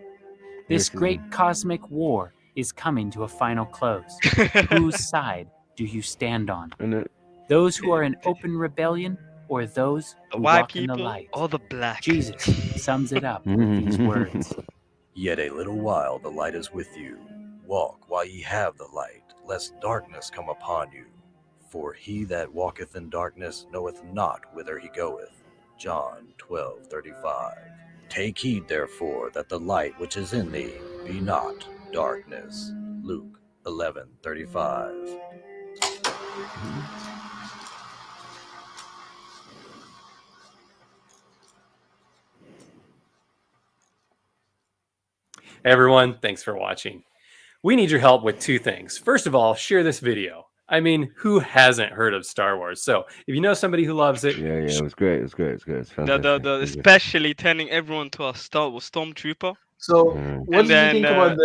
This great cosmic war is coming to a final close. Whose side do you stand on? Those who are in open rebellion or those The who white walk in the people light? or the black? Jesus sums it up with these words. Yet a little while the light is with you. Walk while ye have the light, lest darkness come upon you. For he that walketh in darkness knoweth not whither he goeth. John 12:35. Take heed therefore that the light which is in thee be not darkness. Luke 11:35. Everyone, thanks for watching. We need your help with two things. First of all, share this video. I mean, who hasn't heard of Star Wars? So if you know somebody who loves it, Yeah, it was great. It was great. It's fantastic. Especially turning everyone to a Star Wars stormtrooper. So, what And did you then, think about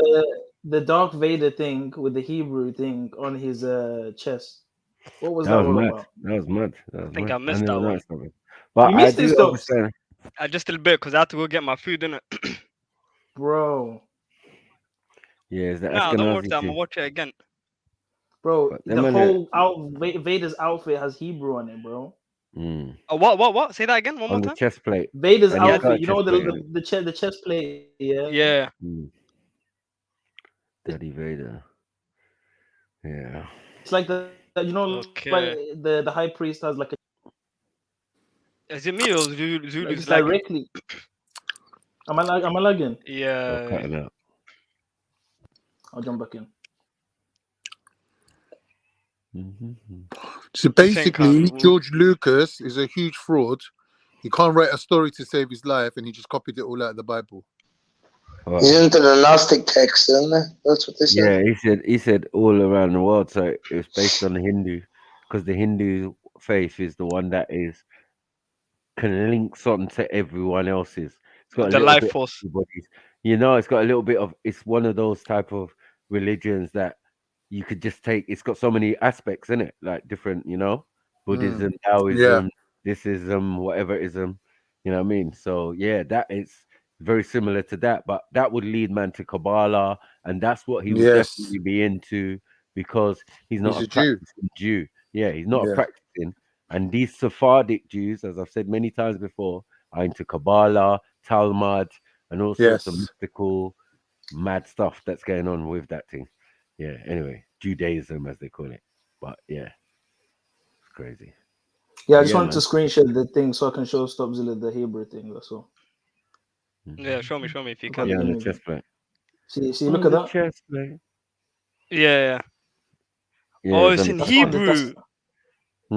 the Darth Vader thing with the Hebrew thing on his chest? What was that all about? That was mad. I think I missed that one. But You I missed do this stuff, understand. Just a little bit because I had to go get my food, innit? bro. Yeah, is that No, don't watch Ashkenazi that. I'm too? gonna watch it again. Bro, But the them whole Vader's outfit has Hebrew on it, bro. Oh, what? Say that again one more on the time. chest plate. Vader's And he's got a outfit, you know chest plate on it. the chest plate, yeah. Yeah. Daddy Vader. Yeah. It's like the like the high priest has like a. Is it me or Zulu's It's lagging? directly. Am I lagging? Yeah. Cutting out. I'll jump back in. So basically, George Lucas is a huge fraud. He can't write a story to save his life, and he just copied it all out of the Bible. He's into the Gnostic text, isn't it? That's what they said. Yeah, he said all around the world. So it was based on the Hindu, because the Hindu faith is the one that can links on to everyone else's. It's got a The little life bit force. of everybody's. You know, it's got a little bit of. It's one of those type of religions that you could just take. It's got so many aspects in it, like different. You know, Buddhism, Taoism, thisism, whatever ism. You know what I mean? So yeah, that is very similar to that, but that would lead man to Kabbalah, and that's what he would Yes. definitely be into, because he's not He's a a Jew. practicing Jew. Yeah, he's not a Yeah. practicing. And these Sephardic Jews, as I've said many times before, are into Kabbalah, Talmud, and all sorts of Yes. mystical, mad stuff that's going on with that thing. Yeah, anyway, Judaism, as they call it. But yeah, it's crazy. Yeah, I But just yeah, wanted to man. screenshot the thing so I can show Stopzilla the Hebrew thing. That's all. Yeah, show me if you Look at can. Yeah, the on the image. chest plate. See, On look at the that. chest plate. Yeah. Yeah, Oh, it's it's on in the- Hebrew.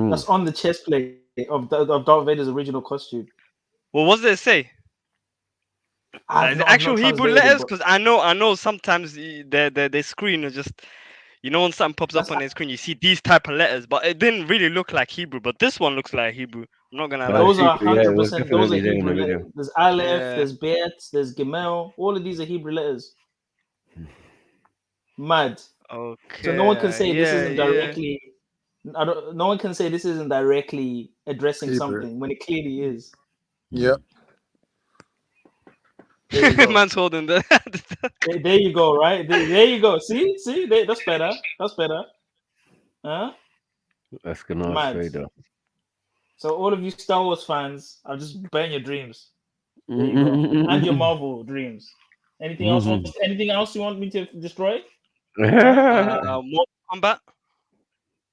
That's on the chest plate of Darth Vader's original costume. Well, what does it say? I've not Actual Hebrew translated it, letters, but because I know sometimes their screen is just, when something pops up on their screen, you see these type of letters, but it didn't really look like Hebrew. But this one looks like Hebrew. I'm not gonna lie. those are Hebrew, yeah, it was 100%. Those are definitely there in Hebrew the video. letters. There's Aleph, Yeah. there's Bet, there's Gimel. All of these are Hebrew letters. Mad. Okay. So no one can say this isn't yeah. directly. No one can say this isn't directly addressing Hebrew. something when it clearly is. Yep. There you go. Man's holding the. There you go. Right there you go. See, that's better. That's better. Huh? Ashkenaz Mad. Vader. So all of you Star Wars fans, I'll just burn your dreams. There you go. And your Marvel dreams. Anything else? Anything else you want me to destroy? Mortal Kombat.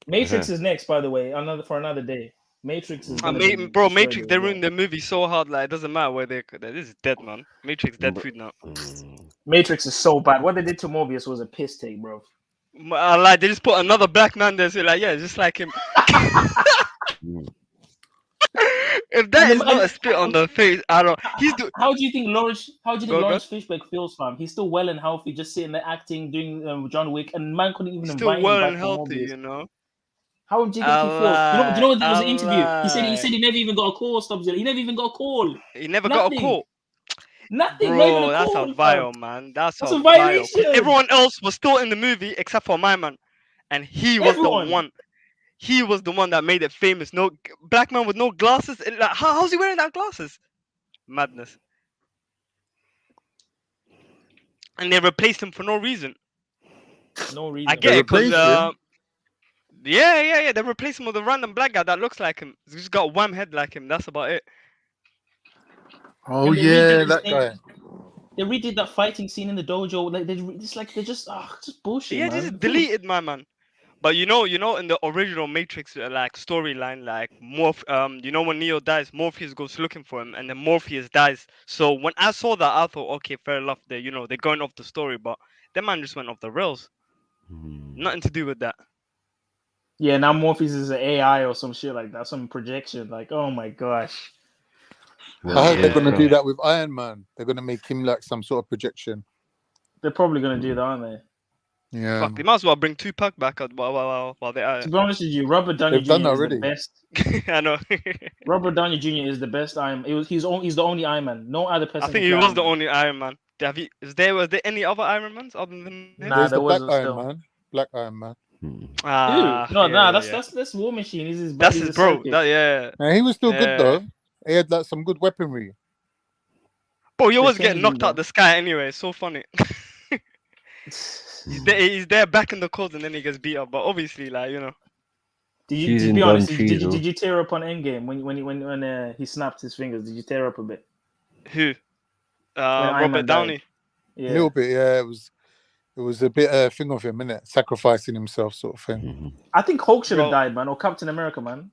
Matrix is next, by the way. Another day. Matrix is gonna be Bro, destroyed Matrix, as they well. ruined the movie so hard. Like, it doesn't matter where they. This is dead, man. Matrix dead food now. Matrix is so bad. What they did to Morbius was a piss take, bro. Like, they just put another black man there, so like, yeah, just like him. If that is not a spit on the face, I don't. How do you think Lawrence Fishburne feels, fam? He's still well and healthy, just sitting there acting, doing John Wick, and man couldn't even Still invite him well back and for healthy, Morbius. you know. How do you think he feels? Do you know what was the interview? He said he never even got a call. He never even got a call. He never got a call. Nothing. Bro, not even a that's call, a vile, man. That's a a vile. violation. Everyone else was still in the movie except for my man, and he was the one. He was the one that made it famous. No black man with no glasses. Like, how's he wearing that glasses? Madness. And they replaced him for no reason. No reason. I get it because yeah. They replaced him with a random black guy that looks like him. He's just got one head like him. That's about it. Oh yeah, that guy. They redid that fighting scene in the dojo. Like they're just bullshit. Yeah, man. just deleted my man. But you know, in the original Matrix like storyline, like you know when Neo dies, Morpheus goes looking for him, and then Morpheus dies. So when I saw that, I thought, okay, fair enough. They're going off the story, but that man just went off the rails. Nothing to do with that. Yeah, now Morpheus is an AI or some shit like that, some projection. Like, oh my gosh. I heard they're gonna do that with Iron Man. They're gonna make him like some sort of projection. They're probably gonna do that, aren't they? Yeah. Fuck, they might as well bring Tupac back while they are. To be honest with you, Robert Downey Jr. is the best. I know. Robert Downey Jr. is the best Iron Man. He's the only Iron Man. No other person. I think he was the only Iron Man. Was there any other Iron Mans other than him? Nah, there wasn't. Black Iron Man. That's War Machine. That's his bro. Yeah. He was still good though. He had like some good weaponry. Bro, he always get knocked out the sky anyway. It's so funny. He's there back in the cold and then he gets beat up. But obviously, like, you know. Did you tear up on Endgame when he snapped his fingers? Did you tear up a bit? Who? Robert Downey. Yeah. A little bit, yeah. It was a bit thing of him, innit? Sacrificing himself, sort of thing. I think Hulk should have died, man, or Captain America, man.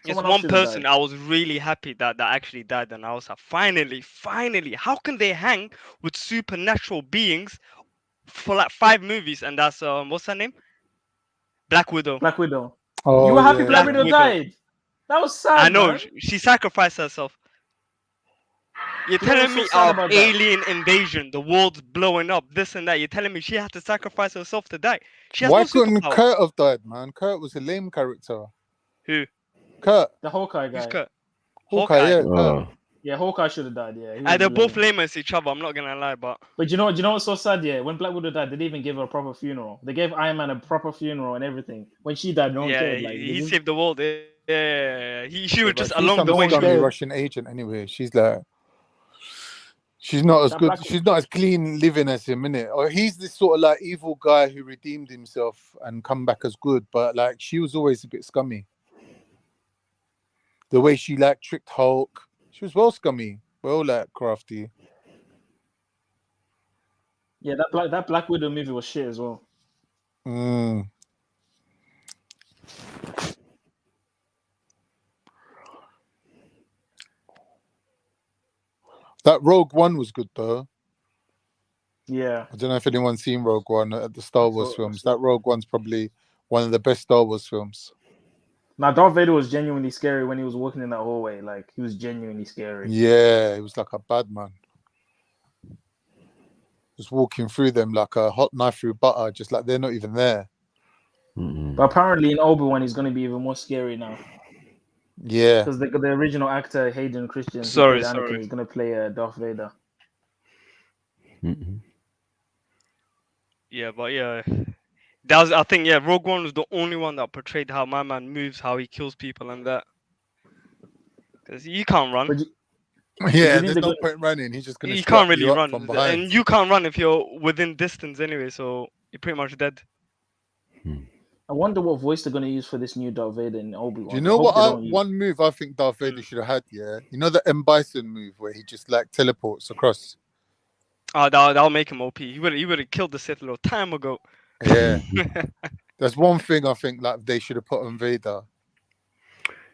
It's one person I was really happy that actually died, and I was like, finally, how can they hang with supernatural beings for like 5 movies? And that's what's her name? Black Widow. Oh, you were happy Black Widow died? That was sad. I know, man. she sacrificed herself. You're telling me alien invasion, the world's blowing up, this and that. You're telling me she had to sacrifice herself to die? Why couldn't Kurt have died, man? Kurt was a lame character. Who? Kurt. The Hawkeye guy. Who's Kurt? Hawkeye, yeah. Yeah, Hawkeye should have died, yeah. They're both lame as each other, I'm not gonna lie, but you know what's so sad, yeah? When Black Widow died, they didn't even give her a proper funeral. They gave Iron Man a proper funeral and everything. When she died, no one cared. Like, he saved the world. Yeah. She was just She's along the way. She's a Russian agent anyway. She's like, she's not as good. She's not as clean living as him, innit? Or he's this sort of like evil guy who redeemed himself and come back as good. But like, she was always a bit scummy. The way she like tricked Hulk, she was well scummy, well like crafty. Yeah, that Black Widow movie was shit as well. That Rogue One was good though. Yeah. I don't know if anyone's seen Rogue One at the Star Wars films. That Rogue One's probably one of the best Star Wars films. Now, Darth Vader was genuinely scary when he was walking in that hallway. Like, he was genuinely scary. Yeah, he was like a bad man. Just walking through them like a hot knife through butter, just like they're not even there. But apparently in Obi-Wan, he's going to be even more scary now. Yeah. Because the original actor, Hayden Christensen, is going to play Darth Vader. Yeah, but yeah. I think Rogue One was the only one that portrayed how my man moves, how he kills people and that. Because you can't run. There's no point running. He's just going to you can't really you run. from behind. And you can't run if you're within distance anyway, so you're pretty much dead. I wonder what voice they're going to use for this new Darth Vader in Obi-Wan. Do you know one move I think Darth Vader should have had, yeah? You know the M. Bison move where he just like teleports across? Oh, that'll make him OP. He would have killed the Sith a little time ago. Yeah. There's one thing I think like they should have put on Vader.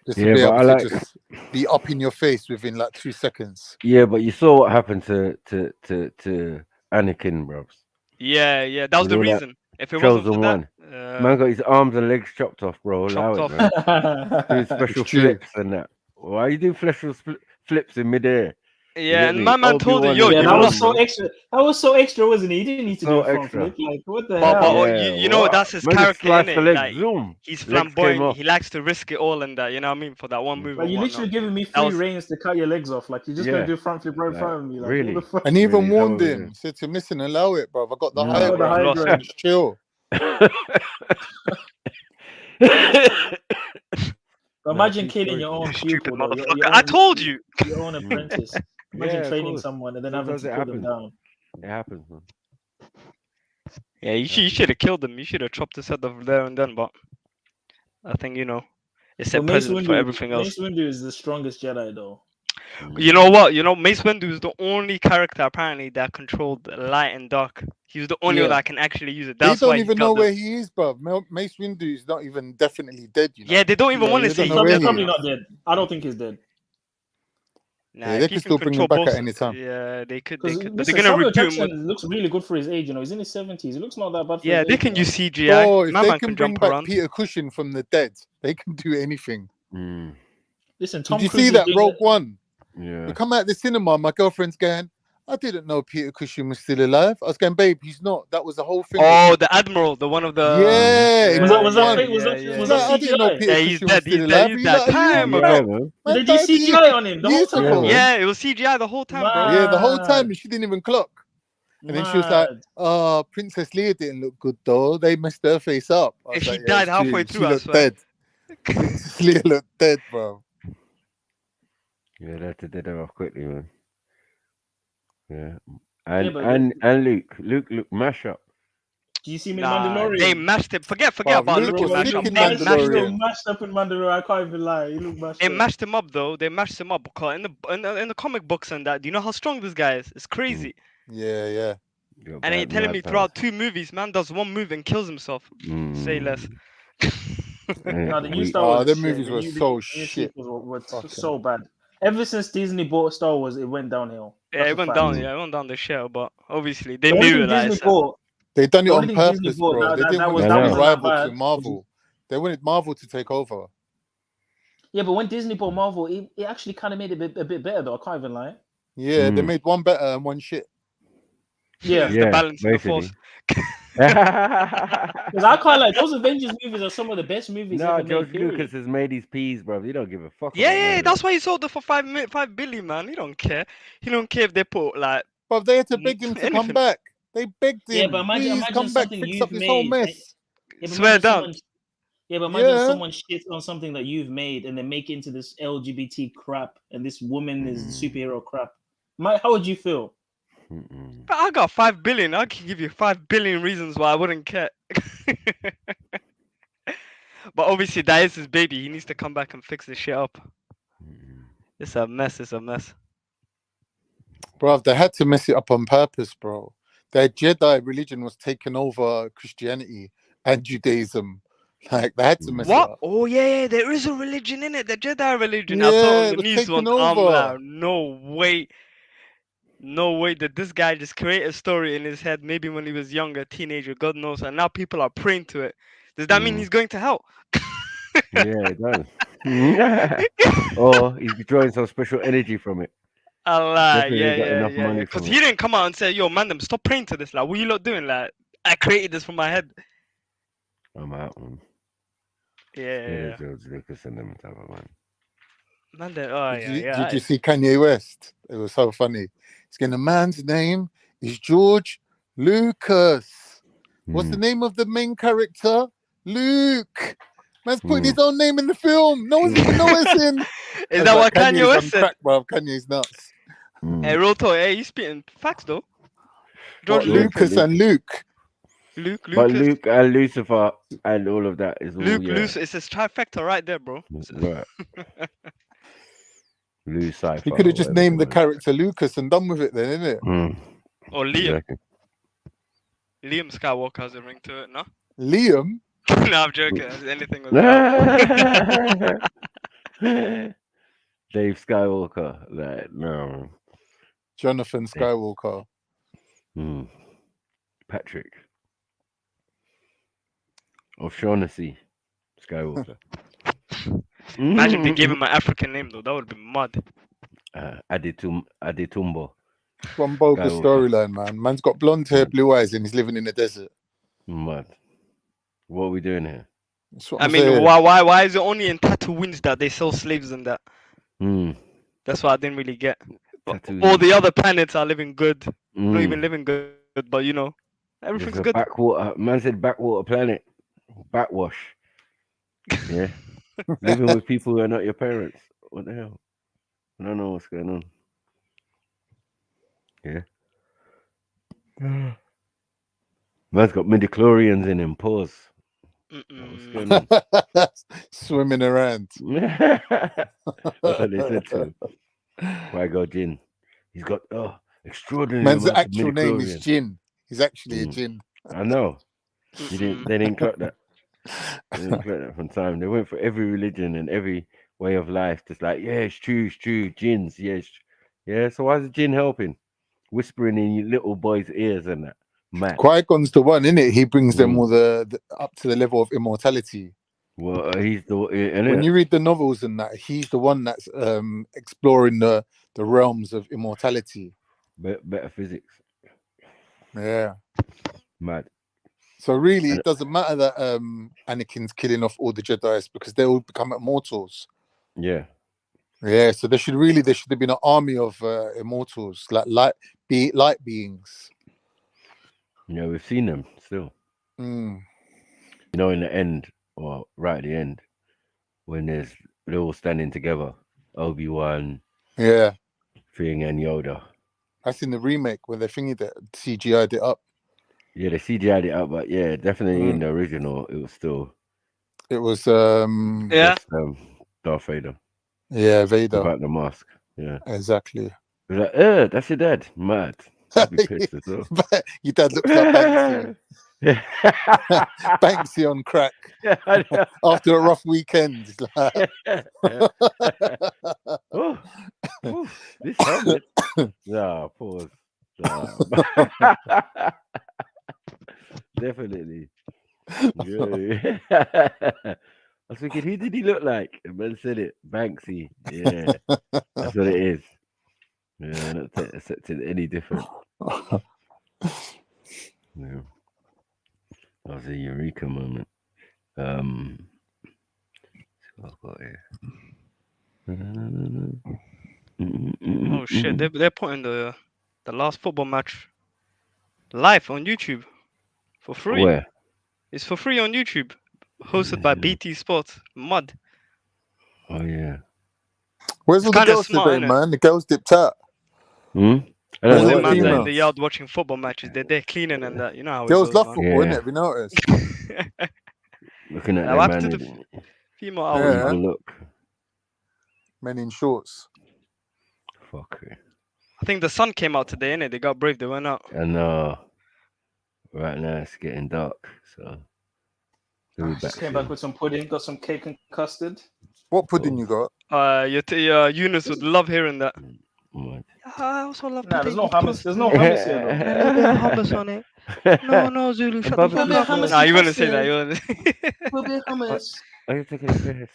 Just to Yeah, be but able I to like. just be up in your face within like 2 seconds. Yeah, but you saw what happened to Anakin, bro. Yeah, that was You the know that reason. If it wasn't for chosen that, one. Man got his arms and legs chopped off, bro. Allow chopped it, off. man. Doing special It's true. flips and that. Why you do special flips in midair? You Yeah, get and me? my man told her, Obi-Wan yo, and Yeah, you that was lost. so bro. extra. That was so extra, wasn't it? He didn't need to do So a front extra. flip. Like, what the But hell? Yeah, you know what? that's his Man just character, sliced the innit? leg. Like Zoom. he's Legs came flamboyant. off. He likes to risk it all and that. You know what I mean? For that one move Like, and you whatnot. literally giving me That free was reigns to cut your legs off. Like, you're just gonna Yeah. do a front flip right in Like, front of me. Like, really? what the fuck? And even Really, warned how- him, said to him, listen, allow it, bro. I got the No, high got the high ground. ground. Just chill. Imagine too killing sorry. your own stupid pupil, though. motherfucker. I told you. Your own apprentice. Imagine Yeah, of training course. someone and then having Sometimes to it put them happens. down. It happens, man. Yeah, you should have killed him. You should have chopped his head off there and then. But I think it set But Mace precedent for Windu, everything else. Mace Windu is the strongest Jedi, though. You know what? Mace Windu is the only character apparently that controlled light and dark. He was the only one Yeah. that can actually use it. They That's why don't he's even got know the... where he is, bro. Mace Windu is not even definitely dead, you know. Yeah, they don't even Yeah, want to he's say don't he's know where dead. he probably is. not dead. I don't think he's dead. Nah, Yeah, they if could you still can bring him control back at both, any time. yeah, they could. Because But listen, they're gonna Samuel redo him Jackson with. looks really good for his age. He's in his 70s. He looks not that bad for Yeah, his they age. can use CGI. Bro, if My they man can can bring jump back around. Peter Cushing from the dead, they can do anything. Listen, Tom Did you Cruise see is that doing Rogue One? Yeah. We come out the cinema, my girlfriend's going, I didn't know Peter Cushing was still alive. I was going, babe, he's not. That was the whole thing. Oh, the Admiral, the one of the. Yeah, in Was Rogue that One. fake? Was that She's was like, that I didn't know CGI? Peter Yeah, he's Cushing was dead. still He's alive. dead. He's He's dead. like, a year Time ago. Yeah, ago. man. Man Did they died a year- CGI on him the whole years time? ago. Yeah, it was CGI the whole time, bro. Yeah, the whole Mad. time she didn't even clock. And then she was like, Mad. "Oh, Princess Leia didn't look good though. They messed her face up." I was She like, died it's true. halfway She through, I looked swear. dead. Princess Leia looked dead, bro. Yeah, they had to dead him off quickly, man. Yeah. Yeah, And but and Luke mash up. do you see him in Nah, Mandalorian? they mashed it. Forget Bruv, about Luke looking was mashed sick up. in They mashed him. Mandalorian. mashed up in Mandalorian. I can't even lie. He looked mashed They up. mashed him up though. They mashed him up because in the comic books and that. Do you know how strong this guy is? It's crazy. Yeah, yeah. Got And then you're bad telling mad me powers. throughout 2 movies, man does one move and kills himself. Say less. No, the new We- Star Oh, Wars. them is movies shit. were The so new shit. sequels were Fucking so bad. Ever since Disney bought Star Wars, it went downhill. Yeah, That's it a went fact. down. Yeah, it went down the shell. But obviously they The only knew thing like Disney bought, They done it the on only thing Disney purpose, bought bro. They didn't want it to that be wasn't that rival bad. to Marvel. They wanted Marvel to take over. Yeah, but when Disney bought Marvel, it actually kind of made it a bit better, though. I can't even lie. Yeah, they made one better and one shit. Yeah, the balance in the force. Because I can't like those Avengers movies are some of the best movies No, ever George made. Period. Lucas has made his peas, bro. He don't give a fuck. Yeah, about none yeah, of that's why he sold it for 5 billion, man. He don't care. He don't care if they put like. But they had to beg him to come anything. back. They begged him. Yeah, but imagine Please come back, something fix you've up this whole made. mess. Yeah, but Swear imagine down. someone- Yeah, but imagine Yeah. someone shits on something that you've made and then make it into this LGBT crap and this woman is superhero crap. How would you feel? But I got 5 billion. I can give you 5 billion reasons why I wouldn't care. But obviously, that is his baby. He needs to come back and fix this shit up. It's a mess. It's a mess. Bro, they had to mess it up on purpose, bro. Their Jedi religion was taking over Christianity and Judaism. Like, they had to mess it What? up. Oh yeah, there is a religion in it. The Jedi religion. Yeah, I saw on it the was news taken once. I'm over. like, no way that this guy just create a story in his head. Maybe when he was younger, teenager, God knows, and now people are praying to it. Does that mean he's going to hell? Yeah, it does. Or he's drawing some special energy from it. Allah, Definitely ain't got enough money Because from he it. didn't come out and say, "Yo, man, them stop praying to this." Like, what you lot doing? Like, I created this from my head. I'm out, man. Yeah. George Lucas and them type of man. Man, then, Did you see Kanye West? It was so funny. He's going, the man's name is George Lucas. What's the name of the main character? Luke. Man's putting his own name in the film. No one's even noticing. Is that what Kanye Kanye's West on said? crack, bro. Kanye's nuts. Hey, real talk. Hey, you spitting facts though. George Lucas and Luke. But Luke and Lucifer and all of that is all Luke, it's a trifecta right there, bro. Right. Lucifer. He could have just named the character Lucas and done with it then, innit? Or Liam. Liam Skywalker has a ring to it, no? Liam? No, I'm joking. Anything with that. Dave Skywalker. Like, no. Jonathan Skywalker. Patrick. O'Shaughnessy Skywalker. Imagine they gave him an African name, though. That would be mud. Adetumbo. One bogus storyline, man. Man's got blonde hair, blue eyes, and he's living in the desert. Mad. What are we doing here? I mean, why is it only in Tatooine that they sell slaves and that? That's what I didn't really get. All the other planets are living good. Not even living good, but you know, everything's good. Backwater. Man said backwater planet. Backwash. Yeah. Living with people who are not your parents. What the hell? I don't know what's going on. Yeah. Man's got midichlorians in him. Pause. What's going on? Swimming around. That's what they said to him. Why go Jin? He's got extraordinary. Man's actual name is Jin. He's actually a Jin. I know. They didn't clock that. They didn't clock that from time. They went for every religion and every way of life. Just like, yeah, it's true. Jinns, yes. Yeah, so why is the Jin helping? Whispering in your little boy's ears and that. Mad. Qui-Gon's the one, isn't it? He brings them all the up to the level of immortality. Well, he's the when you read the novels and that, he's the one that's exploring the realms of immortality. Better physics. Yeah. Mad. So really, it doesn't matter that Anakin's killing off all the Jedis because they all become immortals. Yeah. Yeah. So there should have been an army of immortals, like light beings. Yeah, we've seen them still. You know, in the end, or right at the end, when they're all standing together, Obi-Wan, Thing, and Yoda. That's in the remake where they thingy that CGI'd it up. Yeah, they CGI'd it up, but yeah, definitely in the original, it was still. It was Darth Vader. Yeah, Vader. Without the mask. Yeah. Exactly. It was like, that's your dad. Mad. I'd be pissed as well. Your dad looks like Banksy. Banksy on crack. After a rough weekend. This helmet. No, pause. No. Definitely. Yeah. I was thinking, who did he look like? And man said it. Banksy. Yeah. That's what it is. Yeah, not accepting any different. Yeah. That was a eureka moment. So I've got here. Oh shit! They're putting the last football match live on YouTube for free. Where? It's for free on YouTube, hosted by BT Sports. Mud. Oh yeah. Where's all the girls today, man? The girls dipped out. All the man in the yard watching football matches. They're cleaning and that. You know how girls it goes, love man. football, innit? Have you noticed? Looking at Now, them, after man. the female hours. Look. Men in shorts. Fuck it. I think the sun came out today, innit? They got brave. They went out. And right now it's getting dark, so we'll be back. Just came back with some pudding. Got some cake and custard. What pudding you got? Eunice would love hearing that. I also love Nah, there's no hummus. There's no hummus here, though. A bit of hummus on it. No, Zulu, shut the fuck up. Nah, you wouldn't say that. You wouldn't. A bit of hummus. Are you taking a piss?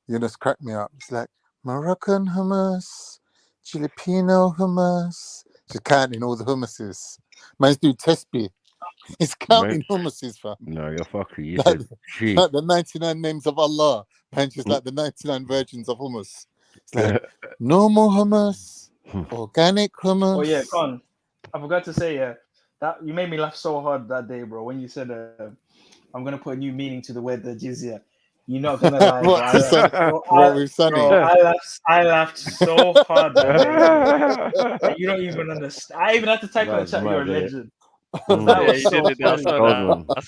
Eunice cracked me up. It's like Moroccan hummus, Filipino hummus. She's counting all the hummuses. Man's do Tespi. He's counting hummuses, fam. No, you're fucking. You Like, said like the 99 names of Allah. Man, just like the 99 virgins of hummus. It's like normal hummus, organic hummus. Oh yeah, Con. I forgot to say, that you made me laugh so hard that day, bro. When you said, "I'm gonna put a new meaning to the word the jizya." You're not gonna lie. What with Sonny? I laughed so hard that day. You don't even understand. I even had to type in the chat. You're a legend. That was so funny.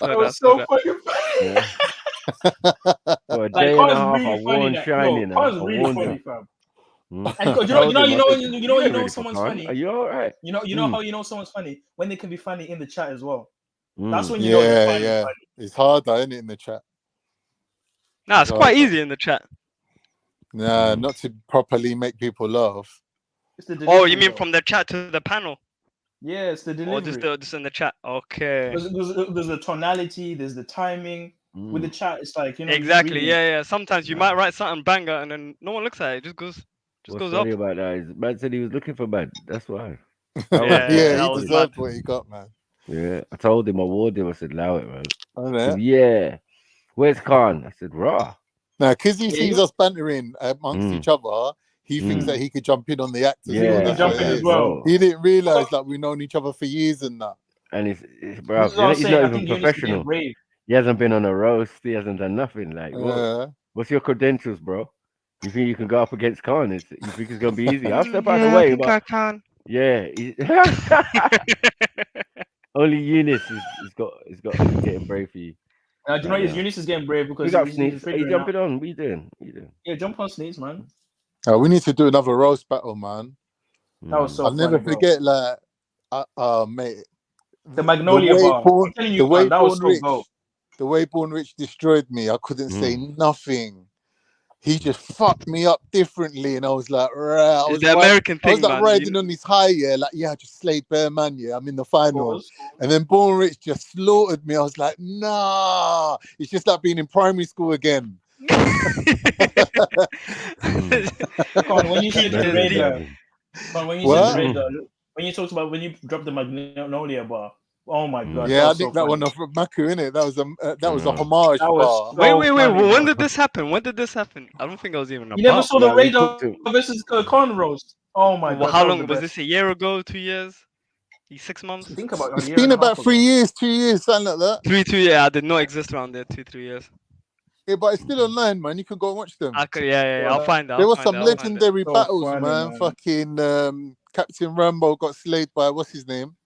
That was so fucking funny. For a day and a half, I warned Shining. That was really funny, fam. And you know someone's funny. Are you all right? You know how you know someone's funny when they can be funny in the chat as well. That's when you know they're funny. It's harder, isn't it, in the chat? Nah, it's quite easy in the chat. Nah, not to properly make people laugh. It's the delivery, Oh, you mean from the chat to the panel? Yeah, it's the delivery. Or just in the chat. Okay. There's the tonality, there's the timing. With the chat, it's like, you know. Exactly. Yeah. Sometimes you might write something banger and then no one looks at it. It just goes up. Funny about that is man said he was looking for man. That's why. Yeah, he deserved what he got, man. Yeah, I told him, I warned him. I said, "Allow it, man." Oh, He said, yeah. Where's Khan? I said, "Raw." Now, because he sees us bantering amongst each other, he thinks that he could jump in on the actors. Yeah, He can jump in as well. He didn't realize that we've known each other for years and that. And it's bro, he's not even professional. He hasn't been on a roast. He hasn't done nothing. Like, what's your credentials, bro? You think you can go up against Khan? You think it's gonna be easy? I'll step out the way, but I can. Yeah. Only Eunice is getting brave for you. Do you know Eunice is getting brave because he's jumping on. What you doing? Yeah, jump on Sneeze, man. We need to do another roast battle, man. That was so I'll never funny, forget, like, mate. The Magnolia bar. I'm telling you, man, that was so dope. The way Born Rich destroyed me, I couldn't say nothing. He just fucked me up differently, and I was like, right. I was riding on this high, I just slayed Bear Man, I'm in the final. And then Born Rich just slaughtered me. I was like, nah, it's just like being in primary school again. When you said the radar, when you talked about when you dropped the Magnolia bar, oh my god! Yeah, I think that one off Maku, innit? That was a homage bar. Wait. When did this happen? I don't think I was even. You never saw the radar versus Con roast. Oh my god! How long was this? A year ago? 2 years? 6 months? Think about it's been about 3 years, 2 years, something like that. 2 years. I did not exist around there. 2-3 years. Yeah, but it's still online, man. You can go and watch them. I'll find out. There was some legendary battles, man. Fucking Captain Rambo got slayed by what's his name?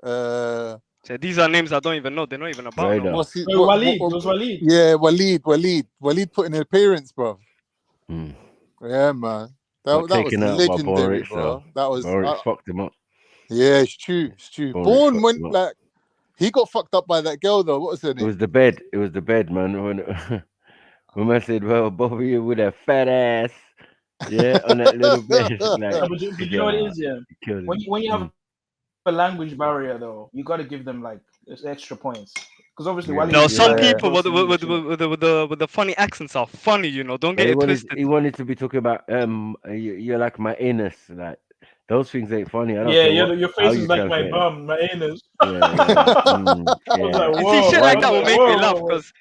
So these are names I don't even know. They're not even about. Waleed. It was Waleed. Yeah, Waleed put in an appearance, bro. Yeah, man. That was legendary, bro. That was fucked him up. Yeah, it's true. Born went like he got fucked up by that girl though. What was her name? It was the bed, man. When I said, "Well, both of you with that fat ass, on that little bed." Like, but you know what it is, when you have a language barrier though, you got to give them like extra points because obviously some people with the funny accents are funny, don't get it twisted. He wanted to be talking about you're like my anus, like those things ain't funny. I don't your face is like my bum, my anus. See, shit like that will make me laugh because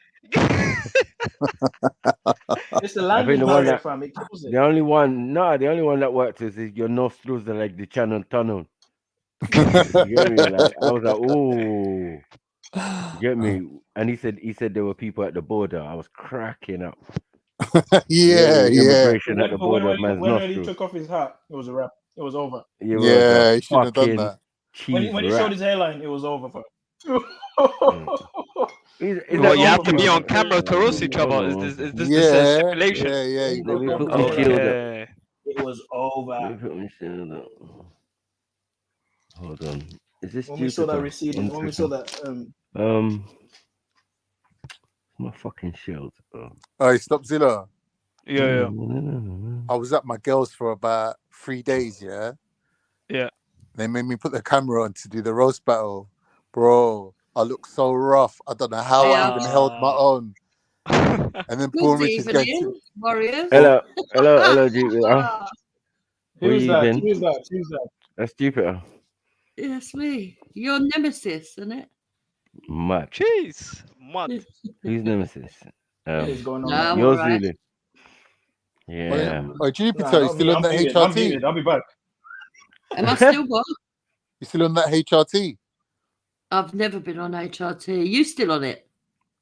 it's the language barrier, fam. It kills it. The only one that worked is your nostrils are like the Channel Tunnel. You get me? Like, I was like, oh, get me? And he said there were people at the border. I was cracking up. Immigration at the border. When he took off his hat, it was a wrap. It was over. He should have done that. When he showed his hairline, it was over for him. You have to be on camera to roast each other. Is this stipulation? Yeah. It was over. Hold on. Is this when we saw that receipt? When we saw that my fucking shield. Oh, stop Zilla. Yeah. I was at my girl's for about 3 days. Yeah. They made me put the camera on to do the roast battle, bro. I look so rough. I don't know how I even held my own. And then Paul Rich is going to... Warriors. Hello, Jupiter. Who's that? That's Jupiter. That's me. Your nemesis, isn't it? Mud. Jeez. Mud. Who's nemesis? What's going on? Yours, really. Yeah. Jupiter, you still on that HRT? I'll be back. Am I still what? You still on that HRT? I've never been on HRT. You still on it?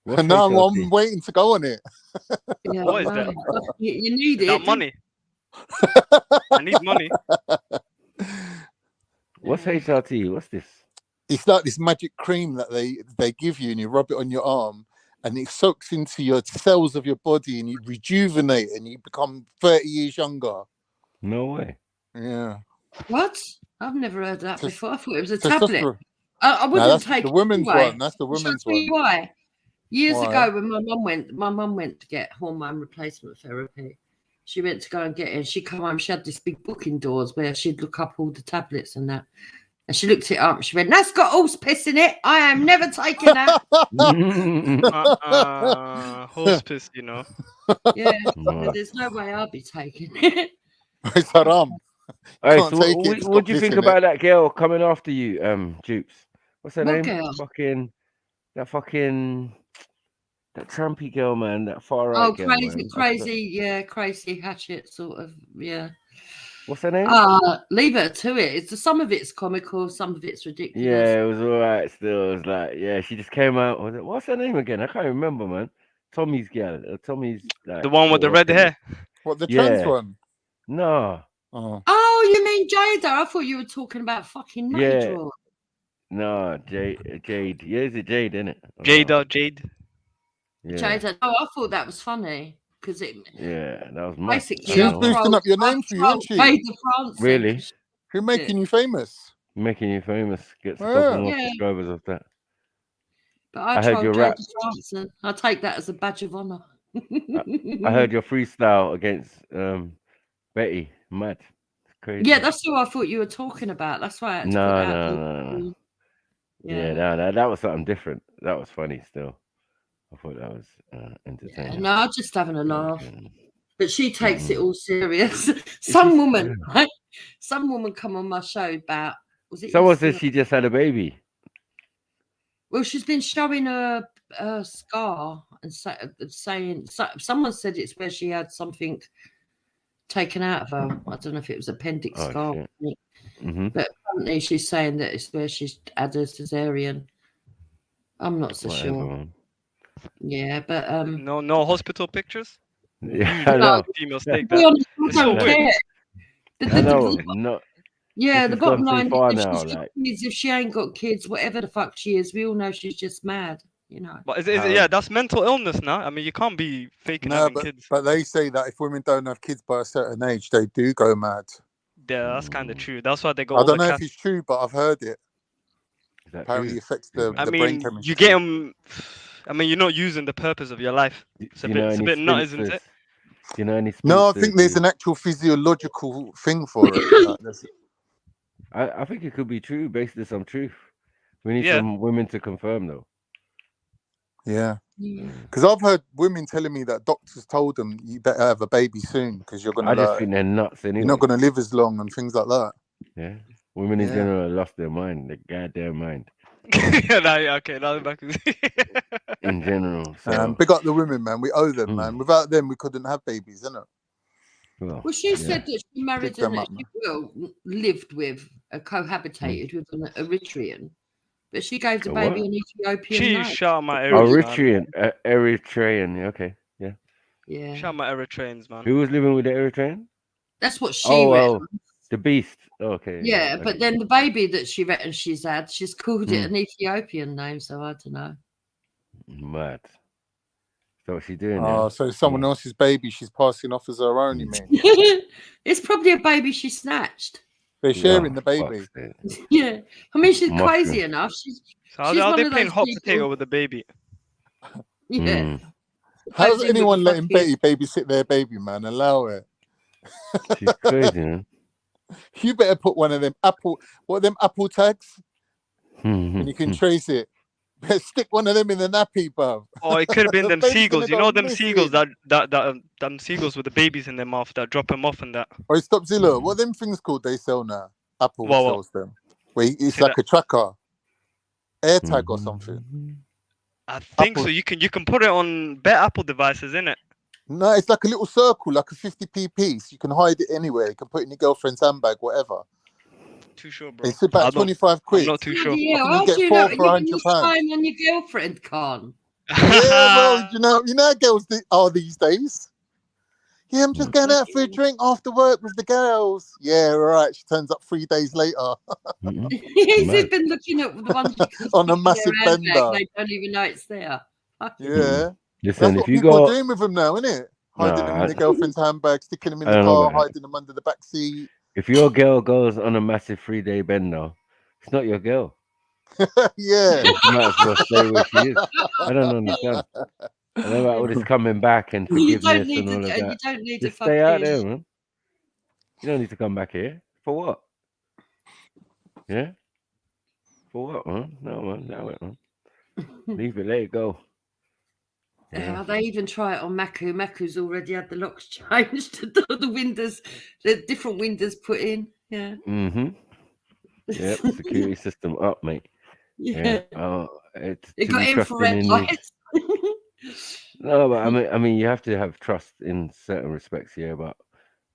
No, I'm waiting to go on it. Yeah, what is that? You need it. Money. I need money. What's HRT? What's this? It's like this magic cream that they give you, and you rub it on your arm, and it soaks into your cells of your body, and you rejuvenate, and you become 30 years younger. No way. Yeah. What? I've never heard that before. I thought it was a Testosterone. tablet. I wouldn't take the it women's anyway. one. That's the Shall I women's tell you one. why? Years Why? ago, when my mum went to get hormone replacement therapy, she went to go and get it. And she come home. She had this big book indoors where she'd look up all the tablets and that. And she looked it up. And she went, "That's got horse piss in it. I am never taking that." Horse piss, you know. Yeah, there's no way I'll be taking it. It's haram. Hey, so what do you think about that girl coming after you, Dupes? What's her name? Girl? That Trumpy girl, man. That far right girl, man. Crazy hatchet sort of, yeah. What's her name? Leave her to it. Some of it's comical, some of it's ridiculous. Yeah, it was all right still. It was like, yeah, she just came out. What's her name again? I can't remember, man. Tommy's girl. Tommy's like, the one with the red hair. What, the trans one? No. Oh, you mean Jada? I thought you were talking about fucking Major. No, Jade. Yeah, is it Jade, isn't it? Jade. Yeah. Jada. Oh, I thought that was funny because it. Yeah, that was basically. She was boosting up your name for you, isn't she? Really? Who's making you famous? Making you famous. Get more subscribers of that. But I heard your rap. And I take that as a badge of honor. I heard your freestyle against Betty. Mad. It's crazy. Yeah, that's who I thought you were talking about. That's why I had to put that No. Yeah, that was something different. That was funny still. I thought that was entertaining. Yeah, no, I'm just having a laugh. But she takes it all serious. Some woman come on my show about... Someone said she just had a baby. Well, she's been showing her scar and saying... Someone said it's where she had something taken out of her. I don't know if it was appendix scar. But apparently she's saying that it's where she's had a cesarean. I'm not so sure. Yeah, but no hospital pictures. Yeah, I know. Female steak. I don't care. The bottom line is if she ain't got kids, whatever the fuck she is, we all know she's just mad. You know. But that's mental illness now. I mean, you can't be faking having kids. But they say that if women don't have kids by a certain age, they do go mad. Yeah, that's kind of true. That's why they go. I don't know if it's true, but I've heard it. Apparently, true? Affects the brain chemistry. You get them. I mean, you're not using the purpose of your life. It's a bit nut, isn't it? Do you know any? No, I think there's an actual physiological thing for it. I think it could be true based on some truth. We need some women to confirm, though. Yeah, because I've heard women telling me that doctors told them you better have a baby soon because you're gonna. I just think they're nuts anyway. You're not gonna live as long and things like that. Yeah, women in general have lost their mind, their goddamn mind. In general, so. Big up the women, man. We owe them, man. Without them, we couldn't have babies, innit? Well, she said that she married lived with, cohabitated with an Eritrean, but she gave the baby an Ethiopian name. Shout my Eritrean. Okay, yeah. Shout my Eritreans, man. Who was living with the Eritrean? That's what she read. The beast. Okay. Yeah, but then the baby that she reckons she's had, she's called it an Ethiopian name, so I don't know. Mad. So what's she doing? So someone else's baby she's passing off as her own, you mean? It's probably a baby she snatched. They're sharing the baby. Yeah. I mean, she's crazy enough. She's how they playing hot potato with the baby? Yeah. How's anyone letting Betty babysit their baby, man? Allow it. She's crazy, man. You better put one of them Apple tags, and you can trace it. Better stick one of them in the nappy, bruv. Oh, it could have been them seagulls. You know them seagulls them seagulls with the babies in their mouth that drop them off and that. Oh, stop, Zilla. What are them things called they sell now? Apple sells them. Wait, it's like a tracker, AirTag or something. I think so. You can put it on bare Apple devices, innit? No, it's like a little circle, like a 50p piece. You can hide it anywhere. You can put it in your girlfriend's handbag, whatever. Too sure, bro. It's about 25 quid. I'm not too sure. Yeah, you get 4 for £100. On your girlfriend can't. Yeah, well, you know how girls are these days. Yeah, I'm just going out for a drink after work with the girls. Yeah, right. She turns up 3 days later. He's been looking at the ones on a massive bender. They don't even know it's there. Yeah. Listen, that's what people are doing with them now, isn't it? hiding them in their girlfriend's handbag, sticking them in I the don't know car, about that. hiding them under the back seat. If your girl goes on a massive 3-day bender, it's not your girl. Yeah. She might as well stay where she is. I don't understand. I know about all this coming back and forgiveness and all of that. You don't need Just to stay out fucking. there, man. You don't need to come back here. For what? Yeah? For what, man? No, man. No, man. Leave it, let it go. Yeah. They even try it on Maku. Maku's already had the locks changed, the windows, the different windows put in. Yeah. Mm-hmm. Yep, security system up, mate. Yeah. It's It to got be infrared trusting in you. lights. No, but I mean, you have to have trust in certain respects, yeah. But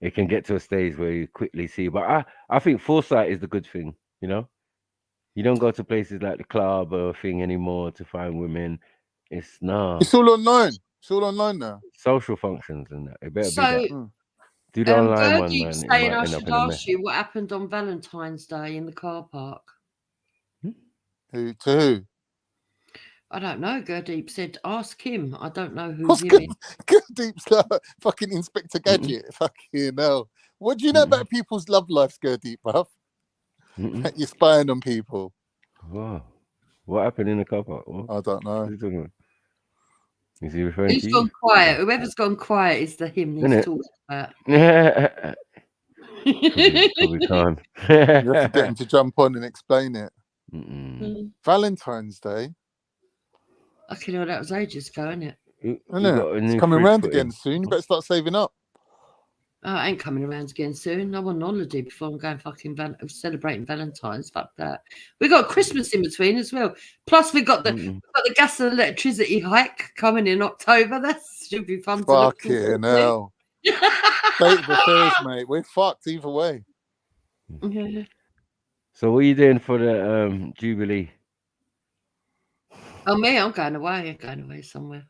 it can get to a stage where you quickly see. But I think foresight is the good thing, you know. You don't go to places like the club or thing anymore to find women. It's It's all online. It's all online now. social functions and that. It better be So, that. Do the online one, Gertie's man. It saying might I end up should in a mess. ask you what happened on Valentine's Day in the car park. To who? I don't know. Gurdeep said, ask him. I don't know who him is. Gurdeep's like fucking Inspector Gadget. Fucking hell. What do you know about people's love lives, Gurdeep, bruv? You're spying on people. Wow. What happened in the car park? I don't know. What are you talking about? Is he referring Who's to gone you? quiet? Whoever's gone quiet is the him he's Innit? talking about. Probably can't. You have to get him to jump on and explain it. Valentine's Day. Okay, no, that was ages ago, isn't it? It's coming around again soon. You better start saving up. Oh, I ain't coming around again soon. I'm on holiday before I'm going fucking celebrating Valentine's. Fuck that. We got Christmas in between as well. Plus we got the gas and electricity hike coming in October. That should be fun to look Fucking forward to. hell. State of affairs, mate. We're fucked either way. Yeah. So what are you doing for the Jubilee? Oh, me, I'm going away. I'm going away somewhere.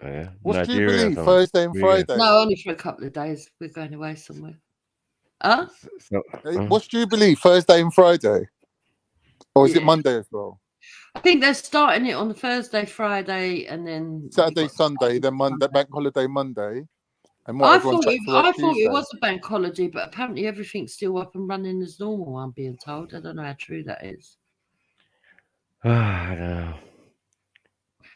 Oh, yeah. What's Nigeria Jubilee? Thursday and Friday? No, only for a couple of days. We're going away somewhere. Huh? What's Jubilee? Thursday and Friday? Or is it Monday as well? I think they're starting it on the Thursday, Friday, and then Saturday, Sunday, then Monday, bank holiday Monday. And I everyone's thought back to work Tuesday. it was a bank holiday, but apparently everything's still up and running as normal, I'm being told. I don't know how true that is. I don't know.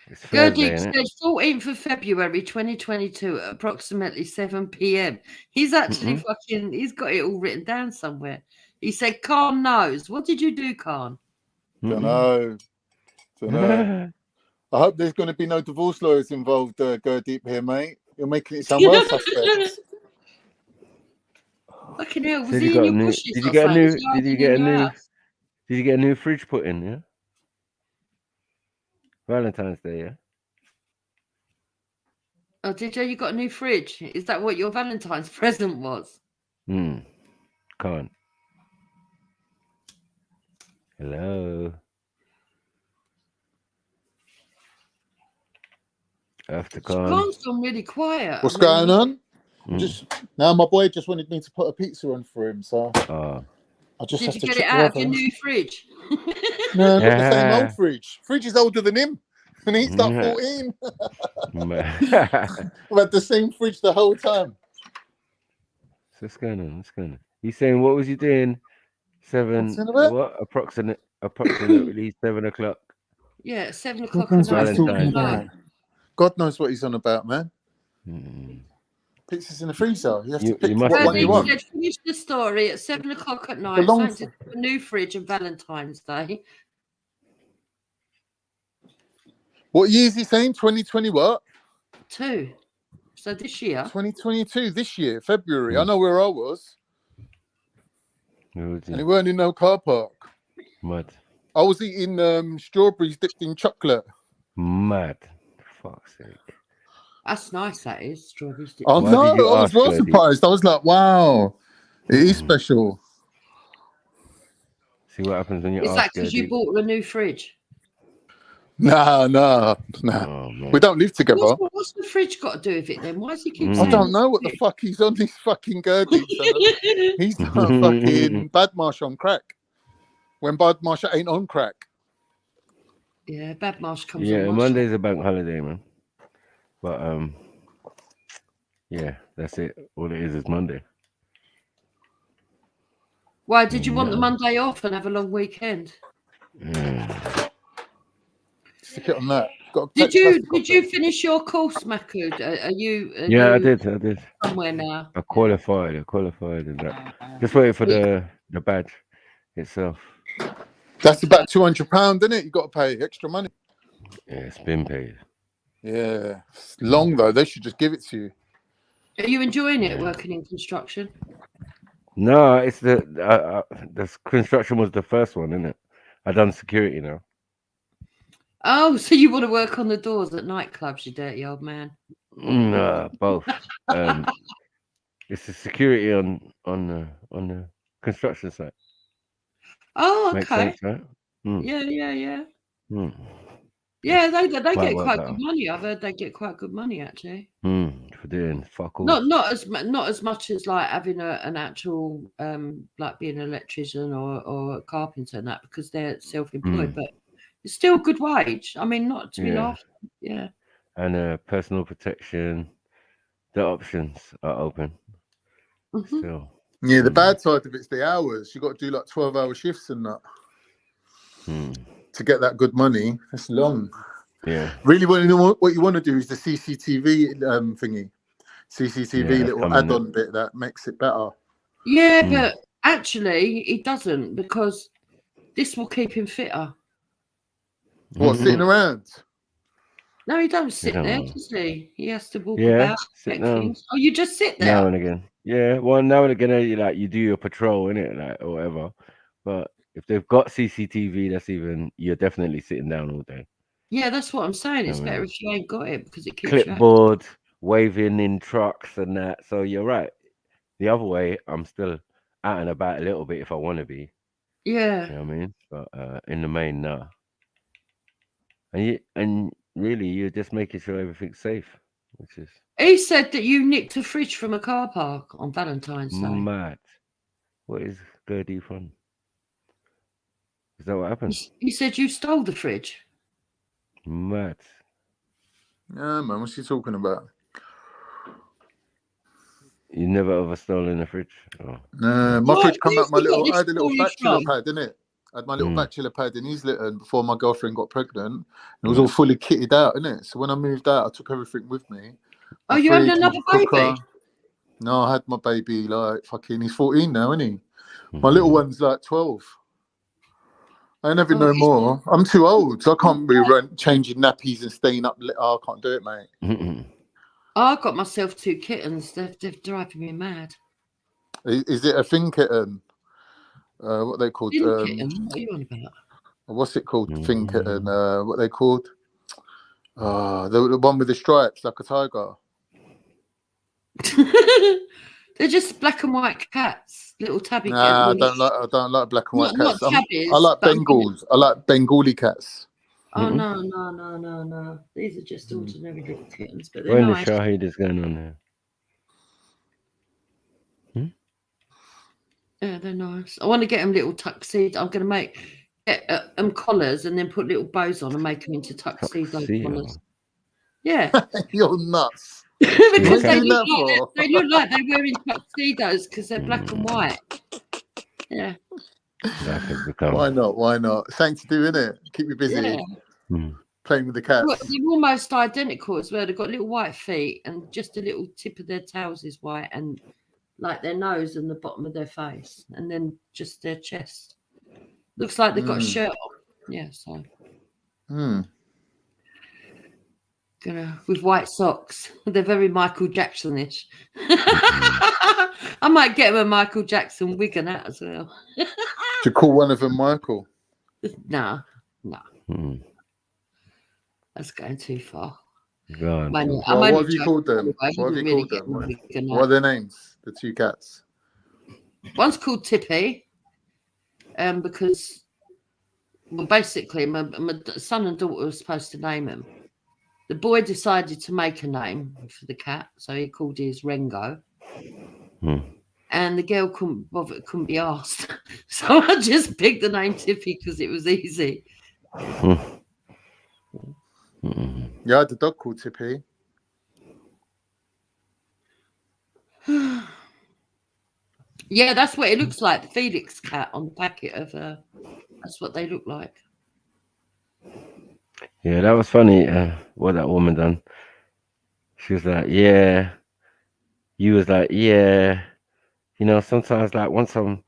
It's Gurdeep Thursday, said 14th of February 2022 at approximately 7 p.m. He's actually he's got it all written down somewhere. He said, Khan knows. What did you do, Khan? Don't know. I hope there's going to be no divorce lawyers involved, Gurdeep, here, mate. You're making it sound well suspect. Fucking hell, was Said he you in got your a new. bushes Did you or get a something? new? Was he Did you hiding get a in your new? house? Did you get a new fridge put in? Yeah. Valentine's Day, yeah. Oh, did you? You got a new fridge? Is that what your Valentine's present was? Can't. Hello. After Khan's gone really quiet. What's going on? Just now, my boy just wanted me to put a pizza on for him, so I just Did have you to get check it the out of your oven. new fridge? No, not the same old fridge. Fridge is older than him, and he's like 14. I've had the same fridge the whole time. So what's going on? What's going on? He's saying, what was you doing? What? Approximately 7 o'clock. Yeah, 7 God o'clock knows at what night. he's talking No. about. God knows what he's on about, man. Pizza's in the freezer. You have to pick what one you want. Finish the story at 7 o'clock at night. long Something to a new fridge on Valentine's Day. What year is he saying? 2020 what? 2. So this year. 2022, this year, February. I know where I was. And it weren't in no car park. Mad. I was eating strawberries dipped in chocolate. Mad. Fuck's sake. That's nice, that is. Strawberries dipped. Oh, no, I was well surprised. I was like, wow, it is special. See what happens when you Is ask that because you bought a new fridge? No. Oh, we don't live together. What's the fridge got to do with it then? Why does he keep I saying don't know what the fuck he's on this fucking Gurdeep. He's like fucking Badmarsh on crack. When Badmarsh ain't on crack. Yeah, Badmarsh comes Yeah, on. Monday's a bank holiday, man. But Yeah, that's it. All it is Monday. Why did you want the Monday off and have a long weekend? Stick it on that. Did you finish your course, Makud? Are you? I did. Somewhere now. I qualified in that. Just waiting for the badge itself. That's about £200, isn't it? You got to pay extra money. Yeah, it's been paid. Yeah, it's long though. They should just give it to you. Are you enjoying it working in construction? No, it's the construction was the first one, isn't it? I done security now. Oh, so you want to work on the doors at nightclubs, you dirty old man? No, both. It's the security on the construction site. Oh, okay. Makes sense, right? Yeah. Mm. Yeah, they get Quite quite well. good money. I've heard they get quite good money actually. For doing fuck all. Not as much as like having an actual like being an electrician or a carpenter and that, because they're self-employed, but it's still good wage. I mean, not to be laughed at. Yeah. And personal protection, the options are open. Still. Yeah, the bad side of it's the hours. You got to do like 12-hour shifts and that to get that good money. That's long. Yeah. Really, what you want to do is the CCTV thingy. CCTV little add-on bit that makes it better. Yeah, but actually, he doesn't, because this will keep him fitter. What, sitting around? No, he don't sit there, does he? He has to walk Yeah, about. sit down. Things. Oh, you just sit there? Now and again. Yeah, well, now and again, you do your patrol, innit, like, or whatever. But if they've got CCTV, you're definitely sitting down all day. Yeah, that's what I'm saying. It's better if you ain't got it, because it keeps clipboard, waving in trucks and that. So you're right. The other way, I'm still out and about a little bit if I want to be. Yeah. You know what I mean? But in the main, no. And really, you're just making sure everything's safe, which is. He said that you nicked a fridge from a car park on Valentine's Day. Mad. What is Gertie from? Is that what happened? He said you stole the fridge. Mad. Yeah, man. What's he talking about? You never ever stolen a fridge? Oh. No, my fridge come out my little. I had a little bachelor pad, didn't it? I had my little bachelor pad in Islington before my girlfriend got pregnant. It was all fully kitted out, innit? So when I moved out, I took everything with me. Oh, you had another baby? No, I had my baby like fucking. He's 14 now, isn't he? My little one's like 12. I ain't having no more. I'm too old. So I can't be changing nappies and staying up. I can't do it, mate. I got myself 2 kittens. They're driving me mad. Is it a thing kitten? What they called? Kitten? What are you on about? What's it called? Thing kitten? What they called? The one with the stripes, like a tiger. They're just black and white cats, little tabby cats. I don't like black and white cats. Not tabbies, I like Bengals. I like Bengali cats. Oh no! These are just ordinary little kittens, but they're When nice. the Shahid is going on there. Yeah, they're nice. I want to get them little tuxedos. I'm going to get them collars and then put little bows on and make them into tuxedo collars. Yeah. You're nuts. Because they look like they're wearing tuxedos because they're black and white. Yeah. Why not? Why not? Thanks for doing it. Keep you busy. Yeah. Playing with the cats. Well, they're almost identical as well. They've got little white feet and just a little tip of their tails is white, and like their nose and the bottom of their face, and then just their chest. Looks like they've got a shirt on. Yeah, so. With white socks. They're very Michael Jackson-ish. I might get him a Michael Jackson wig and that as well. To call one of them Michael? No. That's going too far. What have you called them? What are their names? The 2 cats. One's called Tippy, because, well, basically, my son and daughter were supposed to name him. The boy decided to make a name for the cat, so he called his Rengo. And the girl couldn't be asked, so I just picked the name Tippy because it was easy. Yeah, I had a dog called Tippy. Yeah, that's what it looks like. The Felix cat on the packet of that's what they look like. Yeah, that was funny. What that woman done? She was like, "Yeah." You was like, "Yeah." You know, sometimes like once I'm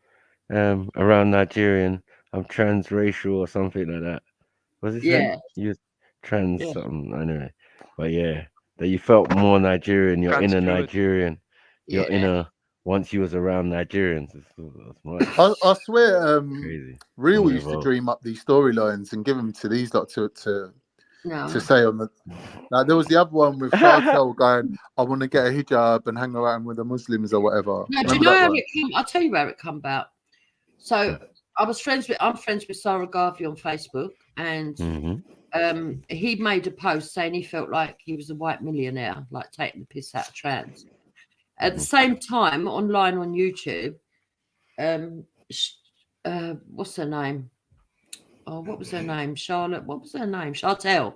around Nigerian, I'm transracial or something like that. Was he saying? Yeah. You was trans Yeah. something anyway. But yeah, that you felt more Nigerian. You're inner Trans-fluid. Nigerian. You're Yeah. inner. Once you was around Nigerians, that's mad. I swear, Crazy. Real Someone used to evolved. dream up these storylines and give them to these lot to No. say on the. Like there was the other one with Chartel going, "I want to get a hijab and hang around with the Muslims or whatever." No, do you Remember know that how one? it came? I'll tell you where it come about. So I'm friends with Sarah Garvey on Facebook, and he made a post saying he felt like he was a white millionaire, like taking the piss out of trans. At the same time, online on YouTube, what's her name? Oh, what was her name? Charlotte. What was her name? Chartel.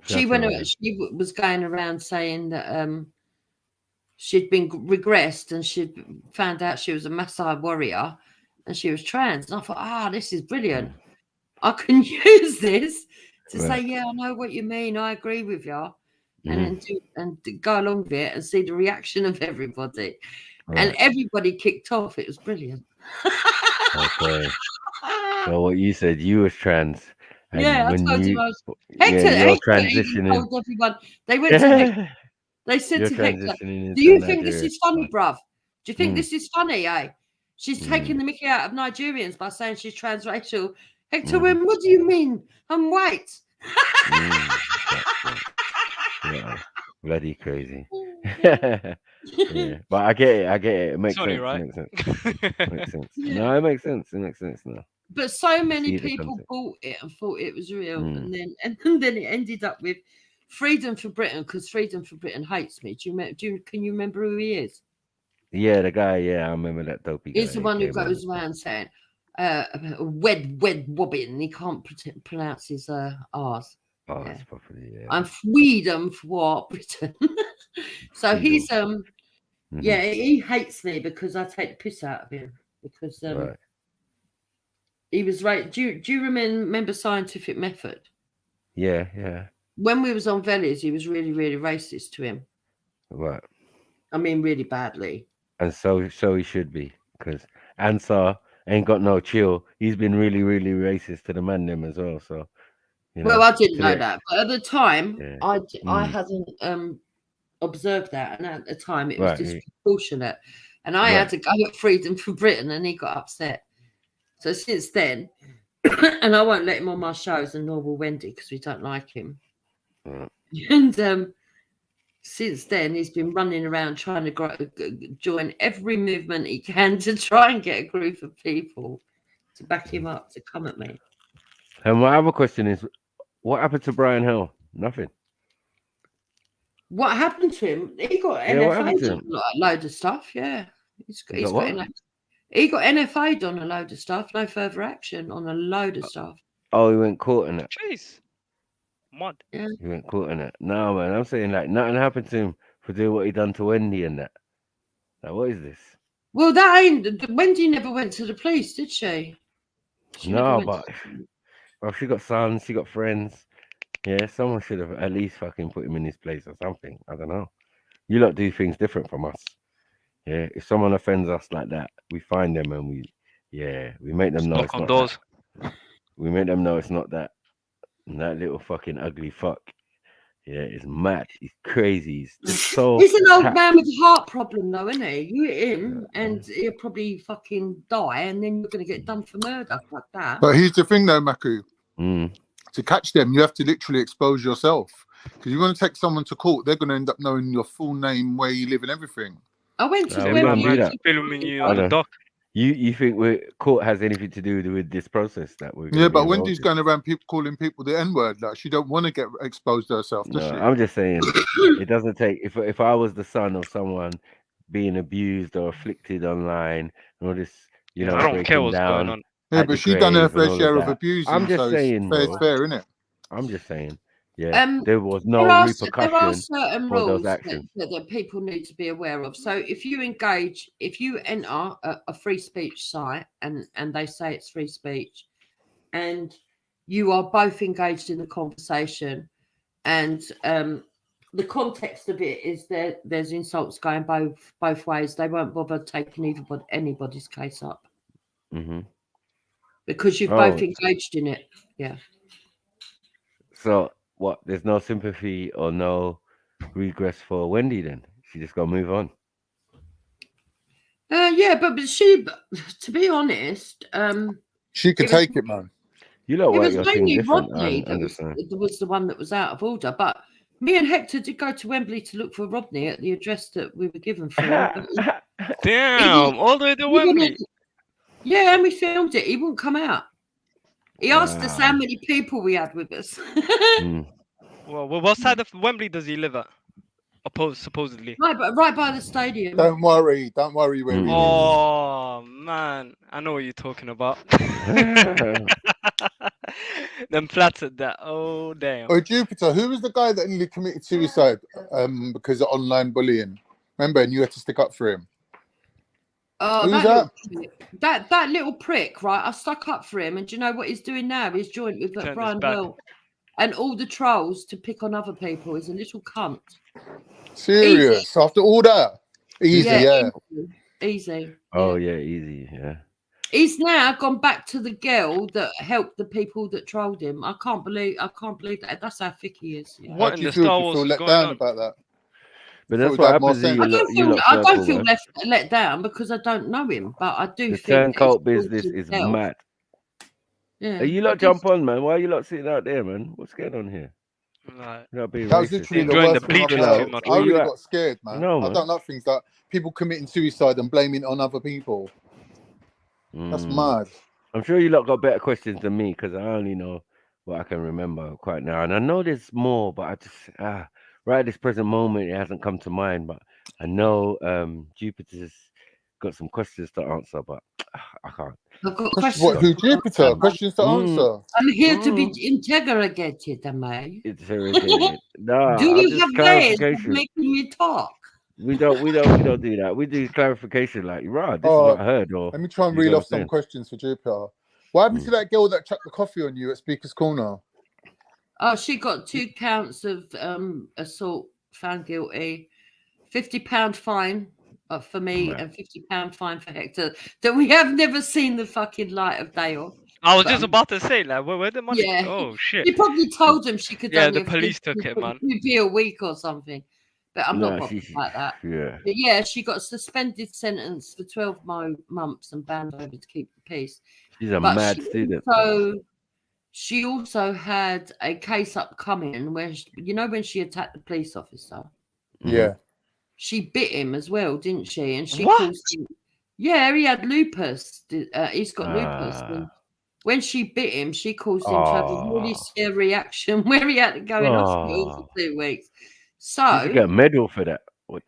She was going around saying that she'd been regressed and she'd found out she was a Maasai warrior and she was trans. And I thought, this is brilliant. I can use this to say, yeah, I know what you mean. I agree with you. And go along with it and see the reaction of everybody. And everybody kicked off. It was brilliant. Okay. So what you said, you was trans. And Yeah, when I told you, him Hector you're even transitioning. told everyone. They went to Hector. They said You're to Hector, transitioning "Do you into think this Nigeria. is funny, bruv? Do you think this is funny, eh? She's taking the mickey out of Nigerians by saying she's transracial." Hector went, "What do you mean? I'm white." Yeah, bloody crazy. Yeah, but I get it. It makes Sorry, sense. right? It makes sense. Makes sense. No, it makes sense. It makes sense now. But so You many see the people concept. bought it and thought it was real, and then it ended up with Freedom for Britain, because Freedom for Britain hates me. Can you remember who he is? Yeah, the guy. Yeah, I remember that dopey guy. He's the one who goes around saying wed wobbin. He can't pronounce his R's. It's properly, yeah. I'm freedom for Britain. So he's yeah, he hates me because I take the piss out of him, because he was right. Do you remember Scientific Method? Yeah, yeah. When we was on Vellies, he was really, really racist to him. Right. I mean, really badly. And so he should be, because Ansar ain't got no chill. He's been really, really racist to the man them as well. So, you know. Well, I didn't know that, but at the time, I Mm. hadn't observed that, and at the time it was Right. disproportionate, and I had to go at Freedom for Britain, and he got upset. So since then, and I won't let him on my shows, and nor will Wendy, because we don't like him. And since then, he's been running around trying to join every movement he can to try and get a group of people to back him up to come at me. And my other question is, what happened to Brian Hill? Nothing. What happened to him? He got NFA'd on a load of stuff. Yeah, he got NFA'd on a load of stuff. No further action on a load of stuff. Oh, he went caught in it. Jeez. Mud. Yeah. He went caught in it. No, man, I'm saying like nothing happened to him for doing what he done to Wendy and that. Like, what is this? Well, that ain't. Wendy never went to the police, did she? No, but well, she got sons, she got friends. Yeah, someone should have at least fucking put him in his place or something. I don't know. You lot do things different from us. Yeah, if someone offends us like that, we find them and we make them know it's not that. We make them know it's not that. And that little fucking ugly fuck. Yeah, it's mad. He's crazy. He's just so. He's an old man with a heart problem, though, isn't he? You hit him, and he'll probably fucking die, and then you're going to get done for murder like that. But here's the thing, though, Maku. To catch them, you have to literally expose yourself, because you're going to take someone to court. They're going to end up knowing your full name, where you live, and everything. I went to filming you on the dock. You think court has anything to do with this process that we're? Yeah, but Wendy's going around calling people the N-word. Like, she don't want to get exposed herself, does she? I'm just saying, it doesn't take. If I was the son of someone being abused or afflicted online and all this, you know, I don't care what's going on. Yeah, but she done her fair share of abusing. I'm just saying, fair, isn't it? I'm just saying, Yeah, there was no there are repercussion certain for those rules actions. that people need to be aware of. So if you enter a free speech site and they say it's free speech, and you are both engaged in the conversation, and the context of it is there's insults going both ways, they won't bother taking anybody's case up because you've both engaged in it. Yeah. So what? There's no sympathy or no regress for Wendy then? She just gonna move on. Yeah, but she, to be honest, she could take it, man. You know it what? was Your thing mainly different. Rodney I understand. that was the one that was out of order. But me and Hector did go to Wembley to look for Rodney at the address that we were given for him. Damn, all the way to Wembley. Yeah, and we filmed it. He wouldn't come out. He asked us how many people we had with us. Well, what side of Wembley does he live at? Supposedly. Right by the stadium. Don't worry where he lives. Oh man, I know what you're talking about. Them flats at that. Oh damn. Oh, Jupiter, who was the guy that nearly committed suicide because of online bullying? Remember, and you had to stick up for him. Oh, Who's that little prick, right? I stuck up for him, and do you know what he's doing now? He's joined with Brian Hill and all the trolls to pick on other people. He's a little cunt. Serious? Easy. After all that? Easy, yeah. Easy. Oh yeah, easy, yeah. He's now gone back to the girl that helped the people that trolled him. I can't believe that. That's how thick he is. Yeah. What in the Star Wars feel let down about that? But that's what happens. I don't feel let down because I don't know him, but I do think the turncoat business is mad. Yeah. You lot jump on, man. Why are you lot sitting out there, man? What's going on here? Right. That was literally the worst thing I've heard. I really got scared, man. No, I don't like things like people committing suicide and blaming it on other people. That's mad. I'm sure you lot got better questions than me because I only know what I can remember quite now, and I know there's more, but I just right at this present moment it hasn't come to mind. But I know Jupiter's got some questions to answer, but I can't. I've got questions. What? Who? Jupiter? Questions to answer. I'm here to be interrogated, am I? Interrogated. No. Do you have ways of making me talk? We don't do that. We do clarification, like, right, this is what I heard. Or let me try and reel off some questions for Jupiter. What happened to that girl that chucked the coffee on you at Speaker's Corner? Oh, she got 2 counts of assault, found guilty, £50 fine for me, and £50 fine for Hector. That we have never seen the fucking light of day of. I was just about to say, like, where the money? Yeah. Oh shit! He probably told them she could. Yeah, the police took it, man. Be a week or something. But I'm not like that. Yeah. But yeah, she got a suspended sentence for 12 months and banned over to keep the peace. She's a mad student. So she also had a case upcoming where, when she attacked the police officer. Yeah. She bit him as well, didn't she? And she caused him. Yeah, he had lupus. He's got lupus. And when she bit him, she caused him to have a really severe reaction where he had to go in hospital for 2 weeks. So you get a medal for that.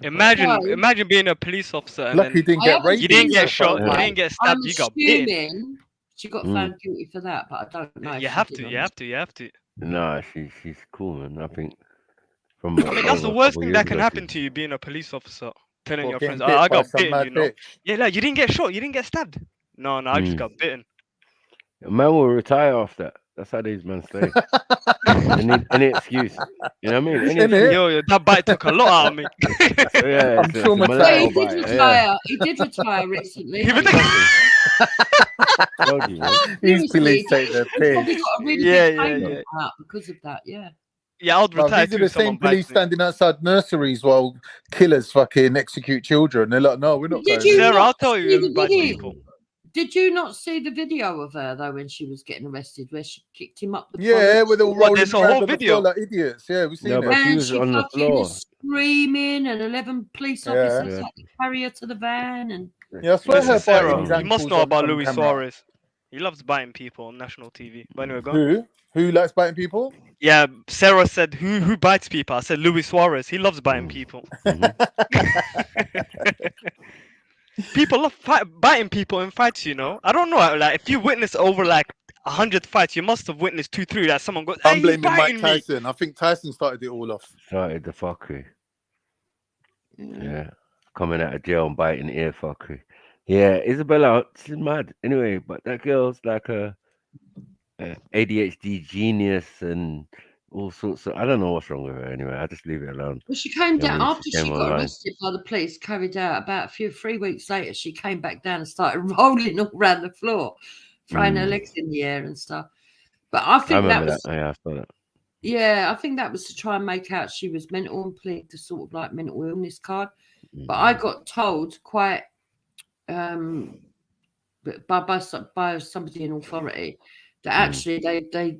Imagine being a police officer and lucky then didn't get raped. You didn't get shot. You didn't get stabbed. You got bitten. She got found guilty for that, but I don't know. You have to. No, she's cool, man. I think. I mean, that's the worst thing that can happen to you being a police officer. Telling your friends, I got bitten, you know. Yeah, like you didn't get shot, you didn't get stabbed. No, I just got bitten. Man will retire after that. That's how these men stay. any excuse. You know what I mean? Yo, that bite took a lot out of me. Yeah, I'm traumatized. He did retire. He did retire recently. These police take their piss. Got a really big payment out because of that. Yeah, I'll retire. These are the same police standing outside nurseries while killers fucking execute children. They're like, no, we're not going. Sarah, I'll tell you about people. Did you not see the video of her though when she was getting arrested, where she kicked him up the with all rolling there's a whole video like idiots. Yeah, we've seen it. But she was on the floor, screaming, and 11 police officers had to carry her to the van. And I swear her Sarah, you must know about Luis Suarez. He loves biting people on national TV. But anyway, go on. Who likes biting people? Yeah, Sarah said, who bites people? I said, Luis Suarez. He loves biting people. People love biting people in fights, you know. I don't know. Like, if you witness over like 100 fights, you must have witnessed 2-3 that someone goes, I'm "Hey, he's blaming Mike biting me." Tyson. I think Tyson started it all off. Started the fuckery. Yeah, coming out of jail and biting ear fuckery. Yeah, Isabella, she's mad. Anyway, but that girl's like a ADHD genius and all sorts of. I don't know what's wrong with her. Anyway, I just leave it alone. Well, she came down after she came she got online. arrested by the police, carried out about 3 weeks later. She came back down and started rolling all around the floor, throwing her legs in the air and stuff. But I think that was. Yeah, I saw that. Yeah, I think that was to try and make out she was mental and plead the sort of like mental illness card. But I got told quite by somebody in authority that actually they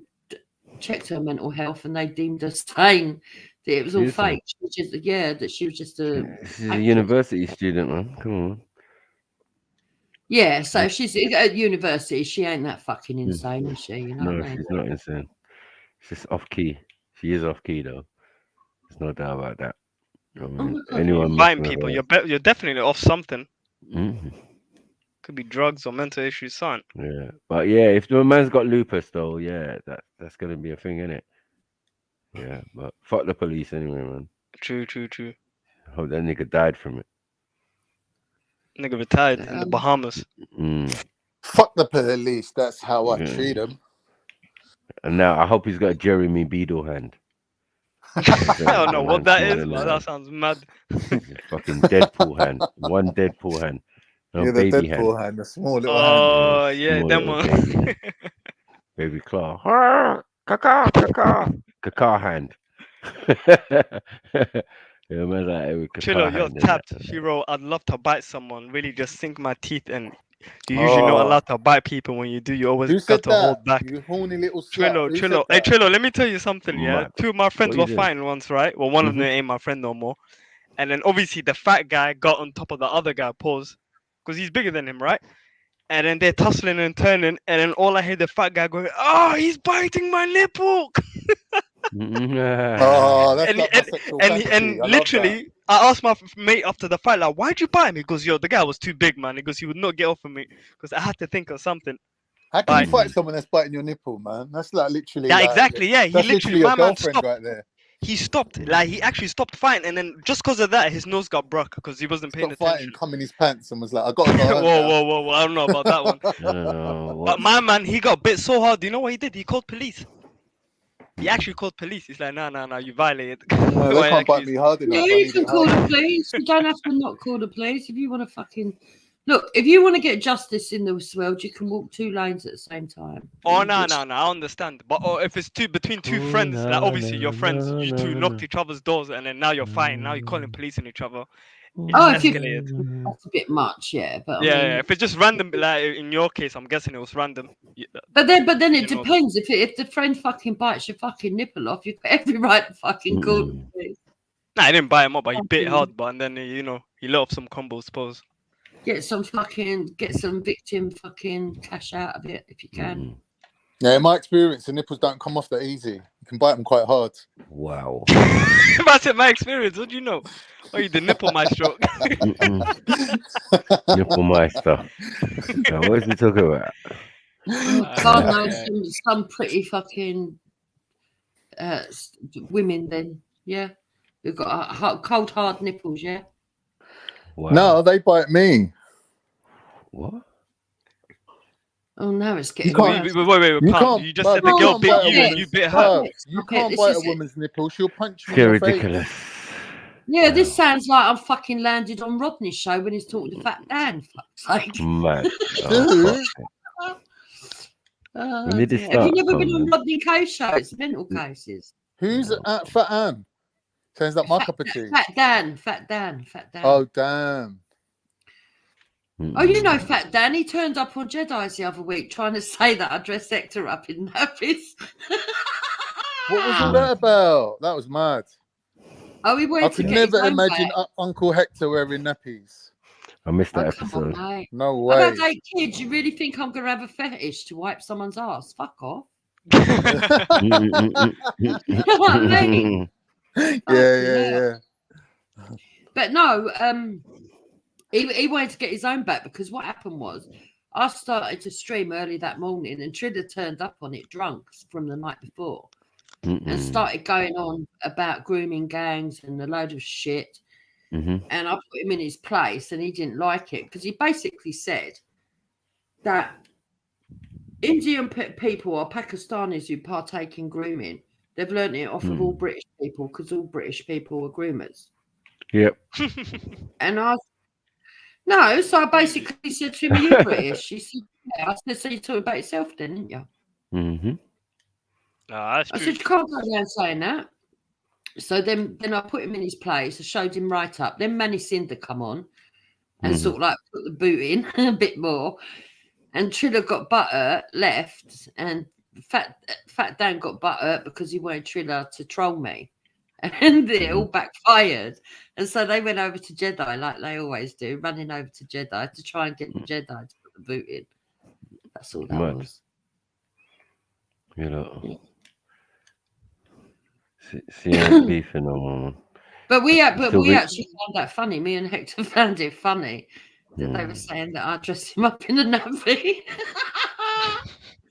checked her mental health and they deemed her sane. That it was all fake. She was just, that she was just a. She's a university student, man. Come on. Yeah, so if she's at university, she ain't that fucking insane, is she? You know No, what I mean? she's not insane. She's just off key. She is off key though. There's no doubt about that. I mean, anyone biting people, you're definitely off something. Mm-hmm. Could be drugs or mental issues, son. Yeah, but yeah, if the man's got lupus though, yeah, that's gonna be a thing, innit? Yeah, but fuck the police anyway, man. True. I hope that nigga died from it. Nigga retired in the Bahamas. Fuck the police. That's how I treat them. And now I hope he's got a Jeremy Beadle hand. I don't know what that is, but that sounds mad. Fucking Deadpool hand. One Deadpool hand. No, yeah, the baby Deadpool hand, the small little hand. Oh, yeah, them one. Baby claw. Caca hand. Yeah, man, like, Chillo, you're tapped. She wrote, "I'd love to bite someone. Really, just sink my teeth in. You're usually not allowed to bite people. When you do, you always got to hold back." You horny little slut. Chillo. Hey, Chillo, let me tell you something, yeah? Mad. 2 of my friends were fighting once, right? Well, one of them ain't my friend no more. And then obviously the fat guy got on top of the other guy, because he's bigger than him, right? And then they're tussling and turning, and then all I hear the fat guy going, "Oh, he's biting my nipple." Oh, that's like my sexual fantasy. And literally, I asked my mate after the fight, like, "Why'd you bite me?" He goes, "Yo, the guy was too big, man." He goes, "He would not get off of me," because I had to think of something. How can you fight someone that's biting your nipple, man? That's like literally. Yeah, exactly. Yeah, he that's literally, your my man girlfriend stopped. right there. He stopped. Like, he actually stopped fighting, and then just because of that, his nose got broke because he wasn't paying attention. Fighting, come in his pants, and was like, "I got to go." Whoa! I don't know about that one. But my man, he got bit so hard. Do you know what he did? He called police. He actually called police. He's like, "No, you violated." No, they can't bite me hard enough. Yeah, you can call the police. You don't have to not call the police if you want to fucking. Look, if you want to get justice in this world, you can walk 2 lanes at the same time. Oh, no, I understand. But if it's between 2 friends, like obviously you're friends, you 2 knocked each other's doors, and then now you're fighting. Now you're calling police on each other. It's escalated. That's a bit much, yeah. But yeah, I mean, yeah. If it's just random, like in your case, I'm guessing it was random. But then it depends. If the friend fucking bites your fucking nipple off, you've got every right to fucking call the police. Nah, I didn't bite him up, but he bit hard. But and then he let off some combos, suppose. Get some victim fucking cash out of it if you can. Yeah, in my experience, the nipples don't come off that easy. You can bite them quite hard. Wow. That's my experience. What do you know? Oh, you the nipple maestro. Nipple meister. Now, what is he talking about? God knows some pretty fucking women then, yeah? Who've got cold, hard nipples, yeah? Wow. No, they bite me. What? Oh, now it's getting Wait, you just said the girl bit you bit her. You can't bite a woman's nipple. She'll punch you. It's ridiculous. Yeah, this sounds like I'm fucking landed on Rodney's show when he's talking to Fat Dan. Fuck's sake. Man. Have you never been on Rodney K's show? It's mental cases. Who's at Fat Ann? Sounds like my cup of tea. Fat Dan. Oh, damn. Oh, you know Fat Dan, he turned up on Jedi's the other week trying to say that I dressed Hector up in nappies. What was all that about? That was mad. Oh, he went I could never imagine Uncle Hector wearing nappies. I missed that episode. On, no way. I've had 8 kids. You really think I'm going to have a fetish to wipe someone's ass? Fuck off. Yeah. But no, he wanted to get his own back because what happened was I started to stream early that morning, and Triller turned up on it drunk from the night before and started going on about grooming gangs and a load of shit. And I put him in his place, and he didn't like it because he basically said that Indian people or Pakistanis who partake in grooming, they've learned it off of all British people because all British people were groomers. Yep. And no, so I basically said to him, "Are you British?" He said, "Yeah." I said, "So you talking about yourself then, didn't you?" I said, "You can't go around saying that." So then I put him in his place. I showed him right up. Then Manny Cinder come on and sort of like put the boot in a bit more. And Triller got butthurt, left, and Fat Dan got butthurt because he wanted Triller to troll me. And it all backfired. And so they went over to Jedi like they always do, running over to Jedi to try and get the Jedi to put the boot in. That's all that was. You know. See, I'm beefing no more. But we actually found that funny. Me and Hector found it funny that they were saying that I dressed him up in a nappy.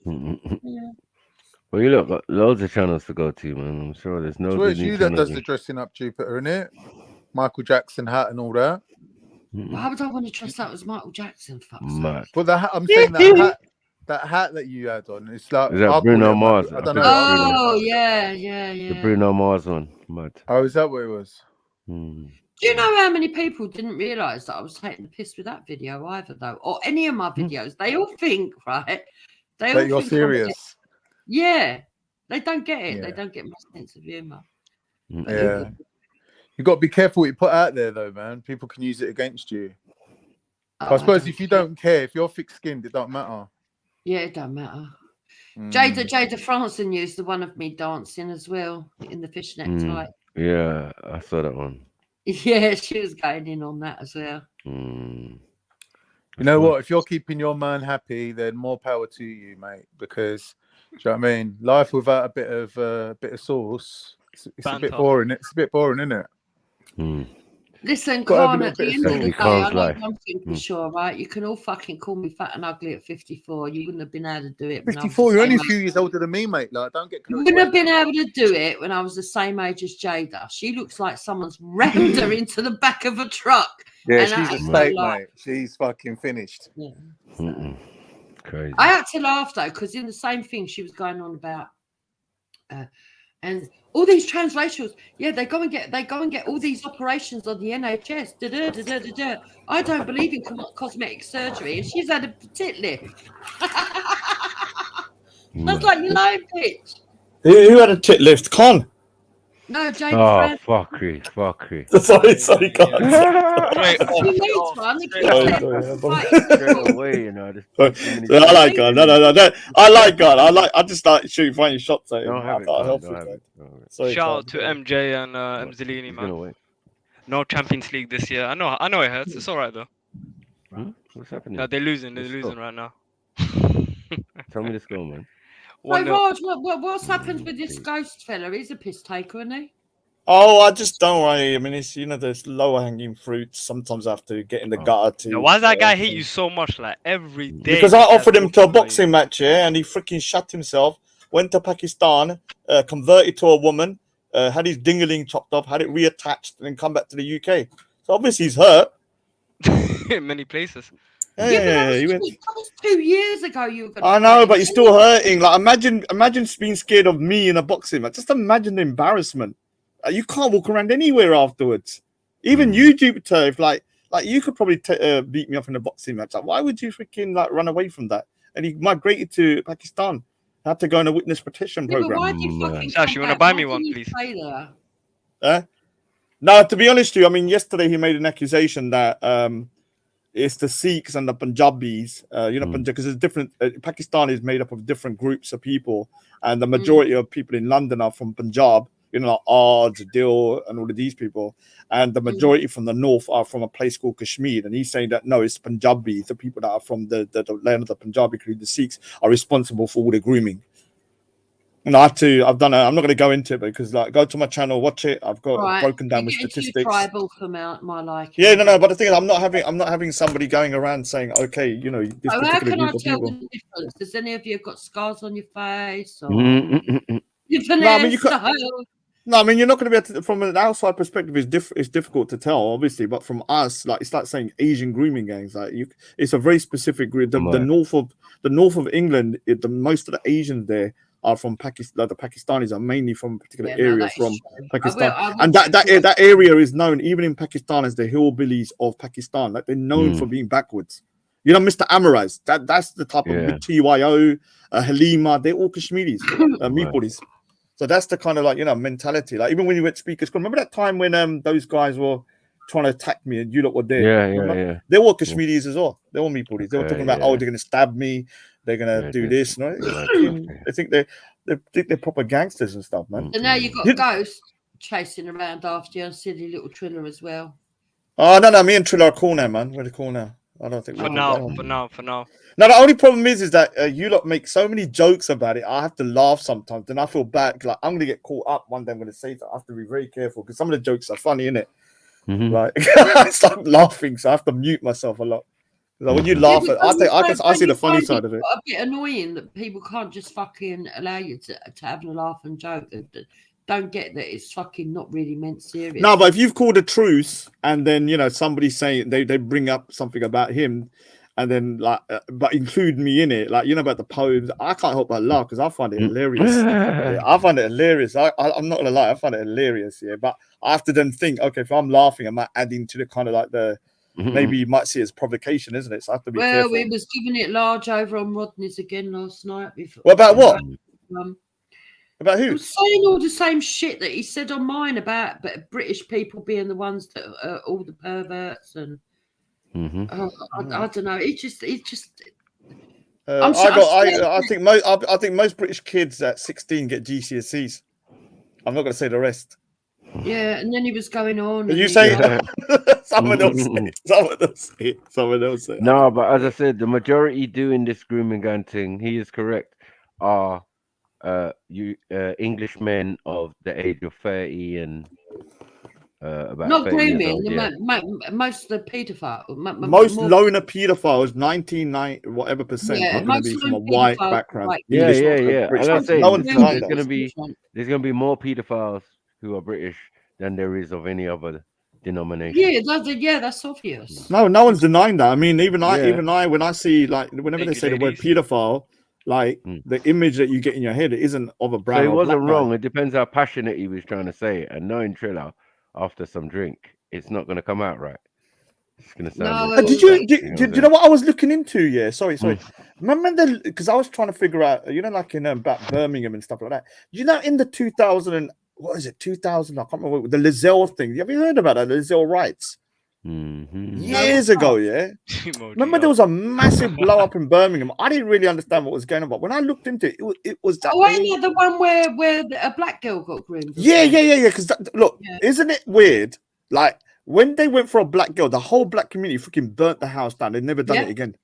Yeah. Well, you look got loads of channels to go to, man. I'm sure there's no. So it's you that does the dressing up, Jupiter, isn't it? Michael Jackson hat and all that. Why would I want to dress up as Michael Jackson? But the hat, I'm saying that hat that you had on, it's like is that Bruno Mars? I don't know. Oh yeah. The Bruno Mars one, mad. Oh, is that what it was? Do you know how many people didn't realise that I was taking the piss with that video either, though, or any of my videos? They all think, right? They all you're think serious. Yeah, they don't get it. Yeah. They don't get my sense of humour. Yeah, you got to be careful what you put out there, though, man. People can use it against you. I suppose if you don't care, if you're thick-skinned, it don't matter. Yeah, it don't matter. Jada Franson used the one of me dancing as well in the fishnet tight. Yeah, I saw that one. Yeah, she was going in on that as well. You know what? If you're keeping your man happy, then more power to you, mate. Because, do you know what I mean? Life without a bit of sauce, it's a bit boring. It's a bit boring, isn't it? Listen, Khan, at the end of the day, I know one thing for sure, right? You can all fucking call me fat and ugly at 54. You wouldn't have been able to do it. 54, you're only a few years older than me, mate. Like, don't get. You wouldn't have been able to do it when I was the same age as Jada. She looks like someone's rammed her into the back of a truck. Yeah, she's a state, mate. She's fucking finished. Yeah. Crazy. I had to laugh though, because in the same thing she was going on about, and all these translations. Yeah, they go and get all these operations on the NHS. I don't believe in cosmetic surgery, and she's had a tit lift. That's like your own bitch. Who had a tit lift? Con. No, James. Oh, fuckery. Sorry, guys. I like God. No. I like God. I just like shooting funny shots at him. Shout out to MJ and Mzilini, man. No Champions League this year. I know it hurts. It's all right though. What's happening? No, they're losing. They're losing right now. Tell me the score, man. Wait, Raj, what's happened with this ghost fella? He's a piss taker, isn't he? Oh, I just don't worry. I mean, it's there's lower hanging fruits. Sometimes I have to get in the gutter to. Now, why does that guy hate you so much, like every day? Because I offered him to a boxing match, and he freaking shut himself. Went to Pakistan, converted to a woman, had his dingaling chopped off, had it reattached, and then come back to the UK. So obviously he's hurt. In many places. Yeah, he went. That was 2 years ago. You were gonna I know, but he's still hurting. Like imagine being scared of me in a boxing match. Just imagine the embarrassment. You can't walk around anywhere afterwards. Even you, Jupiter, if like you could probably beat me up in a boxing match. Like, why would you freaking run away from that? And he migrated to Pakistan. Had to go on a witness protection program. Why do you fucking Sash, you want to buy me one, please? No, to be honest with you, I mean, yesterday he made an accusation that it's the Sikhs and the Punjabis, because there's different. Pakistan is made up of different groups of people, and the majority of people in London are from Punjab. Like Ards, Dil, and all of these people, and the majority from the north are from a place called Kashmir. And he's saying that no, it's Punjabis, the people that are from the land of the Punjabi, including the Sikhs, are responsible for all the grooming. No, I've done it. I'm not going to go into it because, like, go to my channel, watch it. I've got Right. broken down with You're too statistics. tribal for my liking. Yeah, no. But the thing is, I'm not having somebody going around saying, okay, you know, this How particular can I group of tell people. the difference? Has any of you got scars on your face or No, I mean, you could. No, I mean, you're not going to be able to, from an outside perspective, it's difficult to tell, obviously, but from us, like, it's like saying Asian grooming gangs. Like, it's a very specific group. The north of England, most of the Asians there are from Pakistan. Like, the Pakistanis are mainly from a particular area from Pakistan, and that area is known even in Pakistan as the hillbillies of Pakistan. Like, they're known for being backwards. You know, Mr. Amaraz, that's the type of TYO, Halima. They're all Kashmiris, Meepolis. So that's the kind of, like, you know, mentality. Like, even when you went to Speaker's Corner, remember that time when those guys were trying to attack me and you lot were there? Yeah. They were Kashmiris as well. They were Meepolis. They were talking about, oh, they're going to stab me. They're going to do this. No? They think they're proper gangsters and stuff, man. And now you've got Ghost chasing around after you and silly little Triller as well. Oh, no. Me and Triller are cool now, man. We're cool now. I don't think for now. No, the only problem is that you lot make so many jokes about it. I have to laugh sometimes. Then I feel bad. Like, I'm going to get caught up one day. I'm going to say that. I have to be very careful because some of the jokes are funny, innit? Like, I start laughing, so I have to mute myself a lot. Like, when you laugh, I see the funny side of it. It's a bit annoying that people can't just fucking allow you to have a laugh and joke. Don't get that it's fucking not really meant serious. No, but if you've called a truce and then, you know, somebody's saying they bring up something about him and then, like, but include me in it, like, you know, about the poems, I can't help but laugh because I find it hilarious. I find it hilarious. I'm not gonna lie, I find it hilarious. Yeah, but I have to then think, okay, if I'm laughing, am I adding to the kind of like the maybe you might see it as provocation, isn't it? So I have to be careful. We was giving it large over on Rodney's again last night. What about what? About who? He was saying all the same shit that he said on mine about British people being the ones that are all the perverts and I don't know. It just. I think most British kids at 16 get GCSEs. I'm not going to say the rest. Yeah, and then he was going on. You say someone else say it. No, but as I said, the majority doing this grooming gun thing, he is correct, are English men of the age of 30 and about not 30 years grooming. old, Most of the paedophiles. Most loner paedophiles, 99 whatever percent, are going to be from a white background. Yeah. I'm saying, no one's there's going to be more paedophiles who are British than there is of any other denomination. That's obvious. No one's denying that. I mean, even I, when I see, like, whenever they say the word paedophile, like the image that you get in your head, it isn't of a brown. So he wasn't wrong. It depends how passionate he was trying to say it. And knowing Triller after some drink, it's not going to come out right. It's going to sound. Did you know what I was looking into? Yeah, sorry. Remember because I was trying to figure out, you know, like in about Birmingham and stuff like that. You know, in the 2000 I can't remember the Lizelle thing. Have you heard about that? The Lizelle riots. Years ago, yeah. Remember there was a massive blow up in Birmingham. I didn't really understand what was going on, but when I looked into it, it was that. The one where a black girl got groomed. Yeah. Because isn't it weird? Like, when they went for a black girl, the whole black community freaking burnt the house down. They never done it again.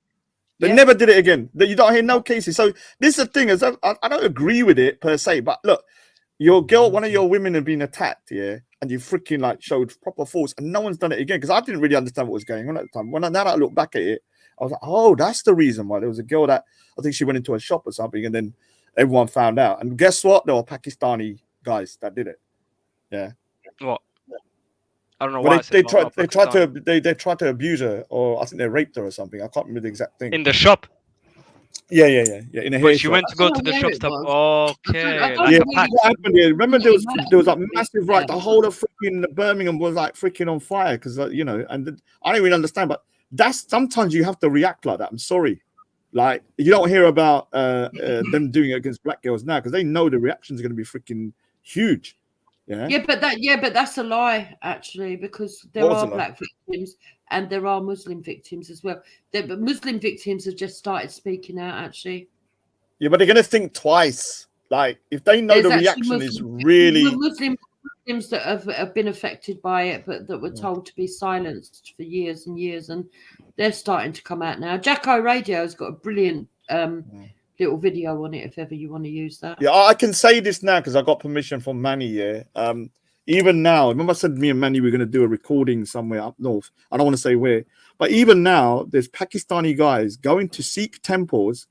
They never did it again. You don't hear no cases. So this is the thing, is I don't agree with it per se, but look, your girl, one of your women had been attacked, yeah, and you freaking like showed proper force, and no one's done it again, because I didn't really understand what was going on at the time. Now that I look back at it, I was like, oh, that's the reason why. There was a girl that I think she went into a shop or something, and then everyone found out. And guess what? There were Pakistani guys that did it. Yeah. What? I don't know why. They tried to abuse her, or I think they raped her or something. I can't remember the exact thing. In the shop. Yeah. In a hair she went to go to the shop stop. Okay. What happened here? Remember, there was like massive right. The whole of freaking Birmingham was like freaking on fire because you know, and I don't really understand. But that's sometimes you have to react like that. I'm sorry, like you don't hear about them doing it against black girls now because they know the reactions are going to be freaking huge. Yeah, but that's a lie actually, because there are black victims and there are Muslim victims as well. But Muslim victims have just started speaking out actually. Yeah, but they're gonna think twice. Like if they know the reaction is really Muslims that have been affected by it, but that were told to be silenced for years and years, and they're starting to come out now. Jacko Radio has got a brilliant little video on it if ever you want to use that. Yeah, I can say this now because I got permission from Manny. Yeah. Even now, remember I said me and Manny we're going to do a recording somewhere up north. I don't want to say where, but even now, there's Pakistani guys going to Sikh temples,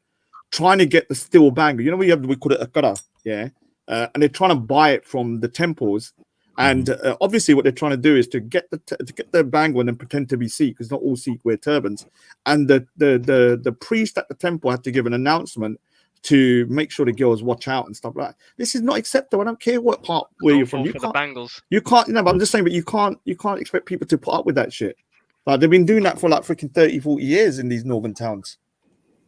trying to get the steel bangle. You know, we call it a kara, yeah, and they're trying to buy it from the temples. And obviously, what they're trying to do is to get the bangle and then pretend to be Sikh, because not all Sikh wear turbans. And the priest at the temple had to give an announcement to make sure the girls watch out and stuff like that. This is not acceptable. I don't care what part where you're from. You can't, you know, but I'm just saying, but you can't expect people to put up with that shit. Like they've been doing that for like freaking 30, 40 years in these northern towns.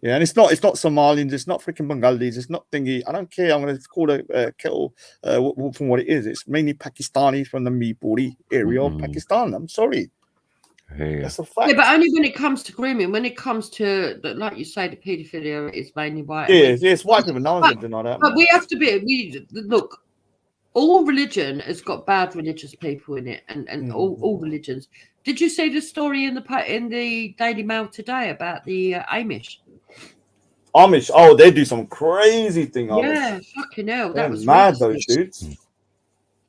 Yeah, and it's not Somalians, it's not freaking Bengalis, it's not thingy. I don't care. I'm going to call it kettle from what it is. It's mainly Pakistanis from the Meepuri area of Pakistan. I'm sorry. Hey, that's a fact. Yeah, but only when it comes to grooming. When it comes to, like you say, the paedophilia, it's mainly white. Yeah, it's white people. No one's going to deny that. But we have to be. Look, all religion has got bad religious people in it, and all religions. Did you see the story in the Daily Mail today about the Amish? Amish, oh, they do some crazy thing. Amish. Yeah, fucking hell, They're that was mad. racist. Those dudes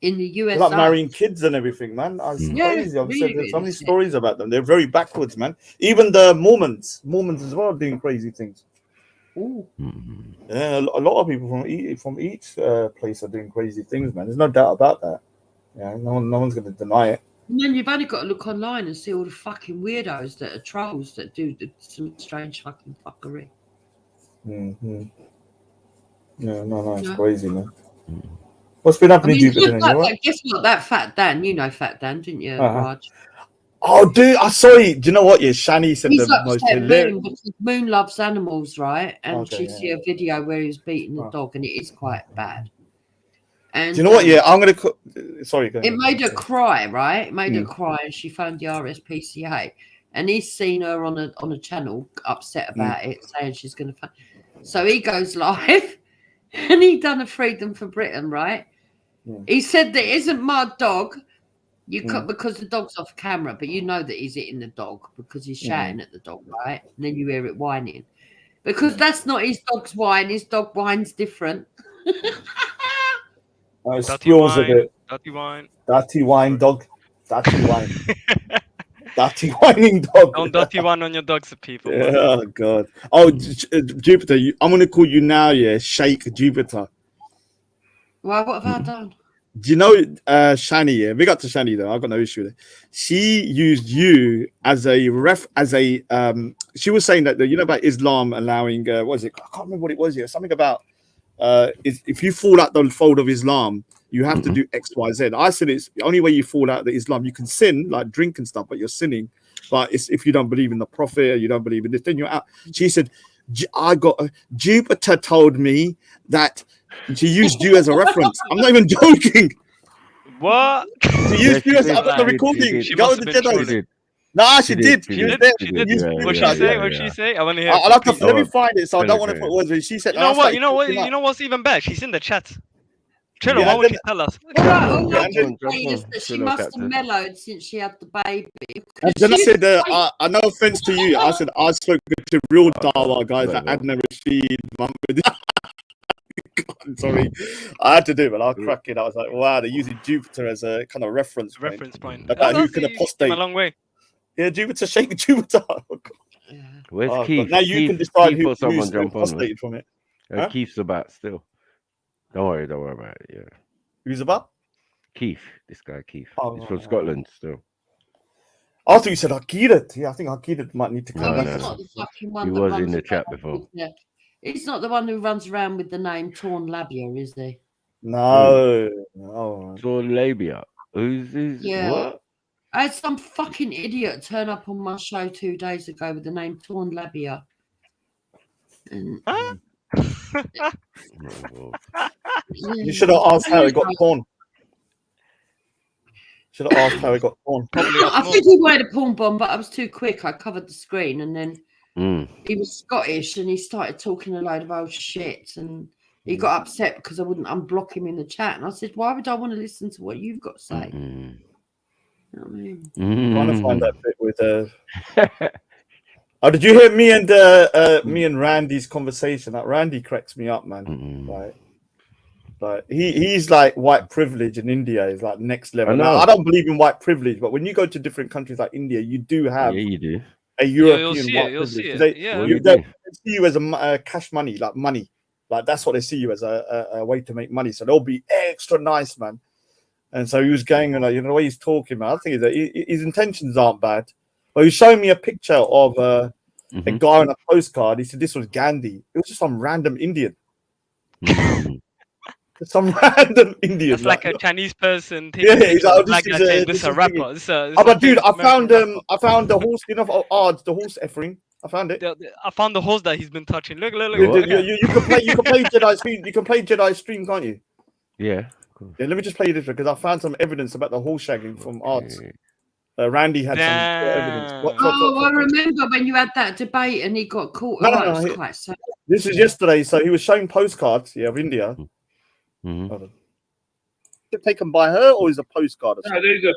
In the US, they're like marrying kids and everything, man. It's crazy. I've said there's so many stories about them. They're very backwards, man. Even the Mormons as well, are doing crazy things. Ooh. Yeah, a lot of people from each place are doing crazy things, man. There's no doubt about that. Yeah, no one's going to deny it. And then you've only got to look online and see all the fucking weirdos that are trolls that do some strange fucking fuckery. Mm-hmm. Yeah, no, it's crazy, man. What's been happening to you? Guess what? That Fat Dan, you know Fat Dan, didn't you, Raj? Oh, dude, I saw it. Do you know what? Yeah, Shani said He's the most upset hilarious. Moon because Moon loves animals, right? And Okay, she see a video where he was beating the dog, and it is quite bad. And Do you know what? Yeah, I'm gonna. Sorry, go ahead. It made her cry, right? It made her cry, and she phoned the RSPCA, and he's seen her on a channel upset about it, saying she's going to. So he goes live, and he done a Freedom for Britain, right? He said that isn't my dog. You cut because the dog's off camera, but you know that he's hitting the dog because he's shouting at the dog, right? And then you hear it whining, because that's not his dog's whine. His dog whines different. Dirty wine, dirty wine. Dirty wine, dog. Dirty wine. Dirty whining dog. Don't dirty wine on your dogs, people. Yeah, oh, God. Oh, Jupiter, I'm going to call you now, yeah, Sheikh Jupiter. Well, what have I done? Do you know Shani? Yeah, big up to Shani though. I've got no issue with it. She used you as a she was saying that you know about Islam allowing what was it? I can't remember what it was. Yeah, something about if you fall out the fold of Islam, you have to do X, Y, Z. I said it's the only way you fall out of the Islam. You can sin like drink and stuff, but you're sinning. But it's if you don't believe in the Prophet or you don't believe in this, then you're out. She said, Jupiter told me that. She used you as a reference. I'm not even joking. What? She used you as the recording. She got with the Jedi. Nah, she did. She did. What she say? What she say? I want to hear. I'll have to let me find it. So I don't want to put words in. She said. You know what? You know what's even better? She's in the chat. Trilla, why won't you tell us? She must have mellowed since she had the baby. And then I said, no offense to you. I said I spoke to real Dawa guys like Adnan Rashid, Muhammad. God, sorry, I had to do it, but I'll crack it. I was like, wow, they're using Jupiter as a kind of reference point. About who can apostate. A long way. Yeah, Jupiter, shake Jupiter. Oh, where's Keith? Now you Keith, can decide who's apostated from it. Huh? Keith's about still. Don't worry about it. Yeah. Who's about? Keith. This guy Keith. He's from Scotland still. I thought you said Akidat. Yeah, I think Akidat might need to come back. No. He was in the chat before. Yeah. He's not the one who runs around with the name Torn Labia, is he? No. Torn Labia. Who's yeah. What? I had some fucking idiot turn up on my show 2 days ago with the name Torn Labia. And, you should have asked how it got torn. Should have asked how it got torn. I think he wanted a porn bomb, but I was too quick. I covered the screen and then he was Scottish and he started talking a load of old shit and he got upset because I wouldn't unblock him in the chat. And I said, why would I want to listen to what you've got to say? You know what I mean? I'm trying to find that bit with Oh, did you hear me and Randy's conversation? Like Randy cracks me up, man. Like he's like white privilege in India is like next level. Now I don't believe in white privilege, but when you go to different countries like India, you do have you do. a European white You'll privilege. see it. They see you as a cash money, like money. Like that's what they see you as a way to make money. So they'll be extra nice, man. And so he was going and like, you know, the way he's talking, man. I think his intentions aren't bad. But he was showing me a picture of a guy on a postcard. He said this was Gandhi. It was just some random Indian. Some random Indian. That's like a Chinese person. Yeah, This is is a rapper. But dude, I found the horse. You know, the horse effing. I found it. I found the horse that he's been touching. Look. You can play Jedi Stream. You can play Jedi Stream, can't you? Yeah. Yeah. Let me just play you this because I found some evidence about the horse shagging from Arts. Randy had some evidence. I remember when you had that debate and he got caught. No, quite sad. This is yesterday. So he was showing postcards, of India. Taken by her, or is a postcard? No, these are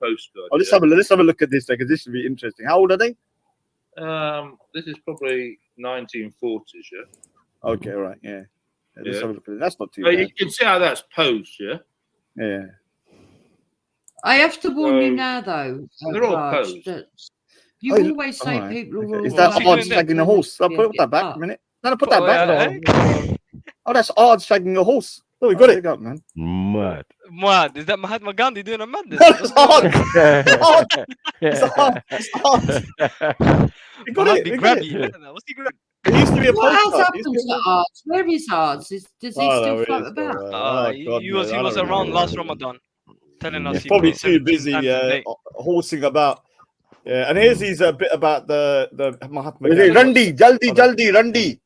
postcards. Oh, let's have a look at this because this should be interesting. How old are they? This is probably 1940s, yeah. Okay, all right, yeah. Let's have a look at it. That's not too bad. You can see how that's posed, yeah. Yeah. I have to warn you now, though. They're all posed. That you always say people are. Is that Ard shagging a horse? I'll put that back a minute. No, put that back. Oh, that's Ard shagging a horse. Oh, we got it, man. Mad. Is that Mahatma Gandhi doing a madness? It's hard. It's hard. You got it. What's he grabbing? It used to be a What has postcard. happened to Arts? Where is Arts? Does he still float about? He was around last Ramadan, telling us he's probably too busy horsing about. Yeah, and here's his bit about the Mahatma Gandhi. Randi.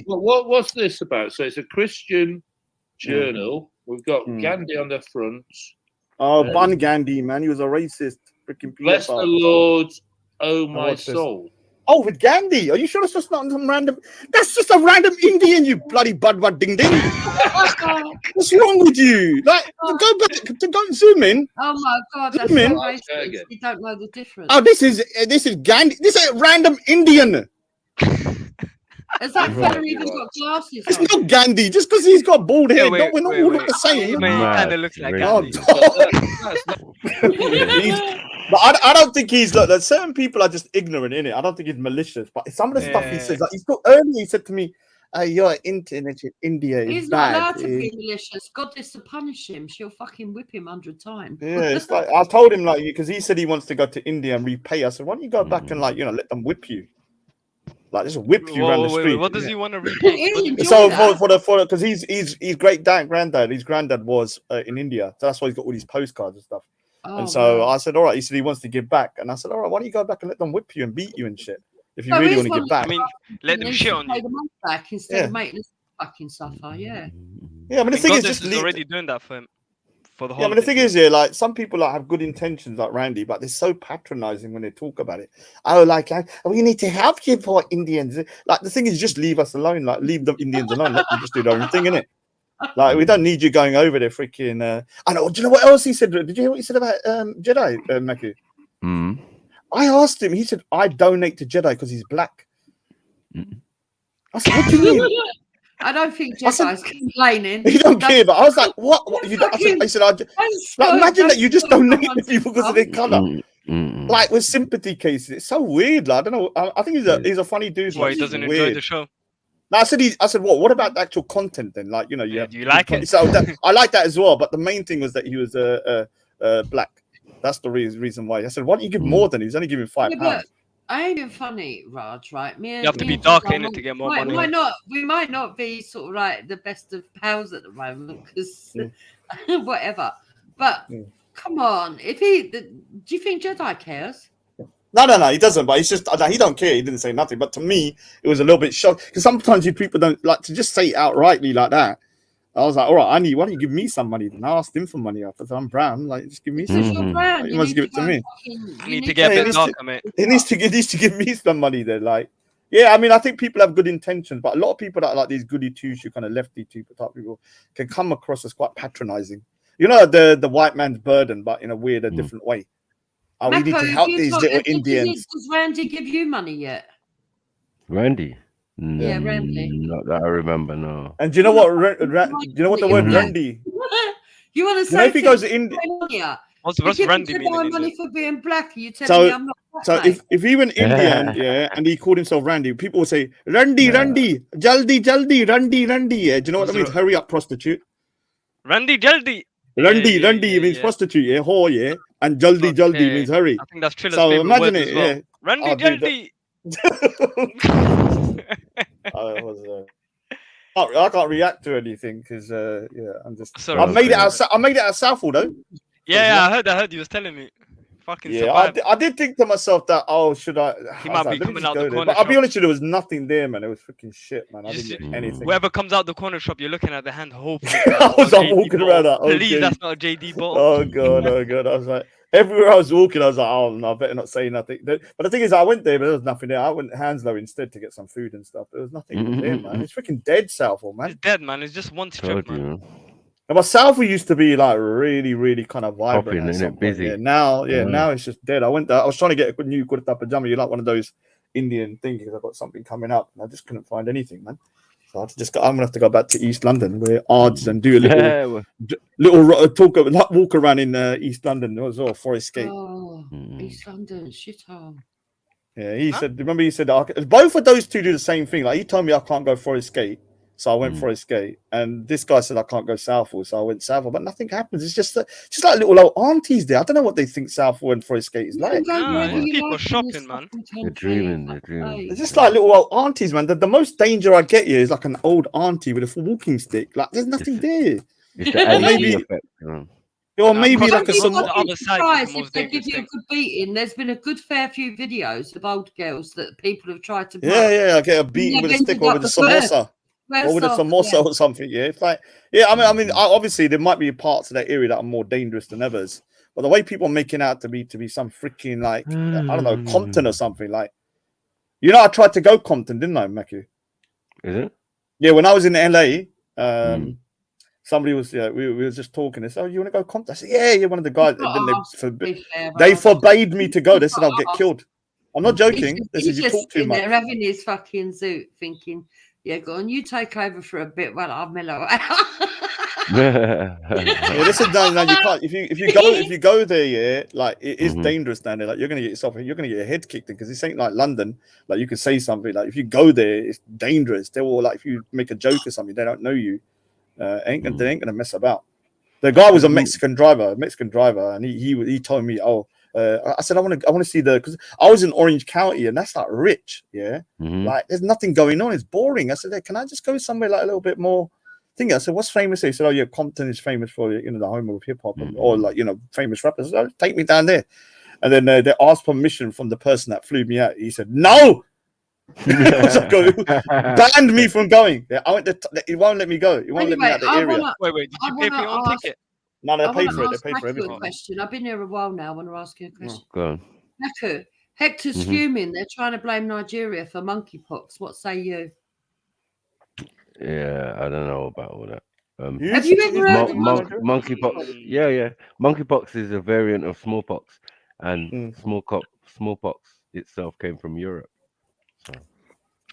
What's this about? So it's a Christian journal. We've got Gandhi on the front. Oh, Ban Gandhi, man, he was a racist. Freaking bless the Lord, oh my soul. Oh, with Gandhi? Are you sure it's just not some random? That's just a random Indian, you bloody budwad ding ding. What's wrong with you? Like, go back, don't zoom in. Oh my God, that's so racist. You don't know the difference. Oh, this is Gandhi. This is a random Indian. Has that fella even got glasses? It's not Gandhi. Just because he's got bald hair, we're not all the same. He kind of looks like Gandhi. But I don't think he's like that. Certain people are just ignorant in it. I don't think he's malicious. But some of the stuff he says, like earlier he said to me, "Your internet in India is He's bad." not allowed to be malicious. God is to punish him. She'll fucking whip him 100 times. Yeah, it's like I told him like because he said he wants to go to India and repay. I said, why don't you go back and like let them whip you, like just whip you around the street. What does he want to repay? So for because he's great granddad. His granddad was in India, so that's why he's got all these postcards and stuff. And so I said, all right. He said he wants to give back, and I said, all right. Why don't you go back and let them whip you and beat you and shit? If you really want to give back, I mean, let them shit on you. The money back instead of making us fucking suffer. Yeah. Yeah, I mean the thing is, just already doing that for him. For the whole. Yeah, but the thing is, like some people like have good intentions, like Randy, but they're so patronizing when they talk about it. Oh, like we need to help you for Indians. Like the thing is, just leave us alone. Like leave the Indians alone. Let them just do their own thing, innit? Like we don't need you going over there, freaking. I know. Do you know what else he said? Did you hear what he said about Jedi, Mackie? I asked him. He said, "I donate to Jedi because he's black." I said, "What do you mean?" I don't think Jedi's complaining. He don't care, but I was like, "What? You?" I said, like, "Imagine that you just donate to people because of their color." Like with sympathy cases, it's so weird. Like, I don't know. I think he's a funny dude. Well, he doesn't enjoy the show. No, I said, what? What about the actual content then? Like, you have. Do you like it? So I like that as well. But the main thing was that he was black. That's the reason why. I said, why don't you give more than he's only giving £5? I ain't being funny, Raj. Right? You have to be dark in it to get more money. We might not be sort of like the best of pals at the moment because whatever. But come on, do you think Jedi cares? No, he doesn't. But he's just he don't care. He didn't say nothing. But to me, it was a little bit shocked because sometimes people don't like to just say it outrightly like that. I was like, all right, why don't you give me some money? Then I asked him for money after I'm brown. Like, just give me some money. He must give it to me. You need to get a bit darker, mate. He needs to give me some money then. Like, yeah, I mean, I think people have good intentions, but a lot of people that are like these goody two-shoe kind of lefty type people can come across as quite patronizing. You know, the white man's burden, but in a weird, different way. Oh, we need Mako, to have help you these got- little does Indians. Does Randy give you money yet? Randy. Yeah, Randy. Not that I remember. No. And do you know what? Do you know what the word Randy? You want to You know, say if he to goes me, to India. What's you give Randy me mean in my India? money for being black. You telling So, me I'm not black, so mate? if he went Indian, yeah, and he called himself Randy, people would say Randy, Randy, Jaldi, Jaldi, Randy, Randy. Yeah, do you know what that means? Hurry up, prostitute. Randy Jaldi. Randy, Randy means prostitute, yeah, whore, yeah, and Jaldi, Jaldi means hurry. I think that's Trilla's So favorite imagine word it, as well. yeah. Randy Oh, dude, Jaldi. I can't react to anything because yeah, I'm just. Sorry, I made it out. sorry. I made it out of Southall though. Yeah, I heard you was telling me. Fucking Yeah, survived. I did think to myself that should I? He I might was like, be let me coming just out go the there. corner But I'll be shop. honest with you, there was nothing there, man. It was freaking shit, man. I didn't get anything. Whoever comes out the corner shop, you're looking at the hand, hoping. I was like walking around like, Please, okay. that's not a JD bottle. Oh god, oh god. I was like, everywhere I was walking, I was like, oh no, I better not say nothing. But the thing is, I went there, but there was nothing there. I went Hanslow instead to get some food and stuff. There was nothing there, man. It's freaking dead, Southall, man. It's dead, man. It's just one strip, man. And but Southall used to be like really, really kind of vibrant. Popping, at innit? some point. Busy. Yeah, now it's just dead. I went there. I was trying to get a new kurta pajama. You like one of those Indian things because I got something coming up, and I just couldn't find anything, man. So I just I'm gonna have to go back to East London, where odds and do a little walk around in East London as well, Forest Gate. Oh, East London, shithole. Yeah, he said. Remember, he said both of those two do the same thing. Like he told me I can't go Forest Gate, so I went Forest Gate, and this guy said I can't go Southall, so I went Southall. But nothing happens. It's just like little old aunties there. I don't know what they think Southall and Forest Gate is like. People shopping, man. They're dreaming. They're dreaming. It's just like little old aunties, man. The most danger I get here is like an old auntie with a walking stick. Like there's nothing there. It's the AG effect. Or maybe like a if they give you a good beating. There's been a good fair few videos of old girls that people have tried to. Yeah. I get a beating with a stick or with a samosa. Or with a samosa or something, yeah. It's like, yeah. I mean, obviously there might be parts of that area that are more dangerous than others. But the way people are making out to be some freaking like I don't know, Compton or something like. You know, I tried to go Compton, didn't I, Maku? Is it? Yeah, when I was in LA, somebody was we were just talking. They said, "Oh, you want to go Compton?" I said, "Yeah." One of the guys. And then they forbade me to go. They said, "I'll get killed." I'm not joking. They said, "You talk too much." They're having his fucking zoot, thinking, "Yeah, go on, you take over for a bit while I'll mellow out." Yeah, listen, no, you can't. If you go there, yeah, like it is dangerous down there. Like you're gonna get your head kicked in because this ain't like London. Like you can say something. Like if you go there, it's dangerous. They will like if you make a joke or something, they don't know you. They ain't gonna mess about. The guy was a Mexican driver, and he told me, I said I want to see because I was in Orange County and that's like rich, yeah. Like there's nothing going on. It's boring. I said, hey, can I just go somewhere like a little bit more? I said, what's famous here? He said, oh yeah, Compton is famous for the home of hip hop or like famous rappers. So take me down there. And then they asked permission from the person that flew me out. He said, no. Banned me from going. Yeah, I went. It won't let me go. It won't let me out the area. Wait, did you pay for your own ticket? No, they paid for it. They paid for everything. Question. I've been here a while now. I want to ask you a question. Go on. Hector's fuming. They're trying to blame Nigeria for monkeypox. What say you? Yeah, I don't know about all that. Have you ever heard of monkeypox? Yeah. Monkeypox is a variant of smallpox, and smallpox itself came from Europe. So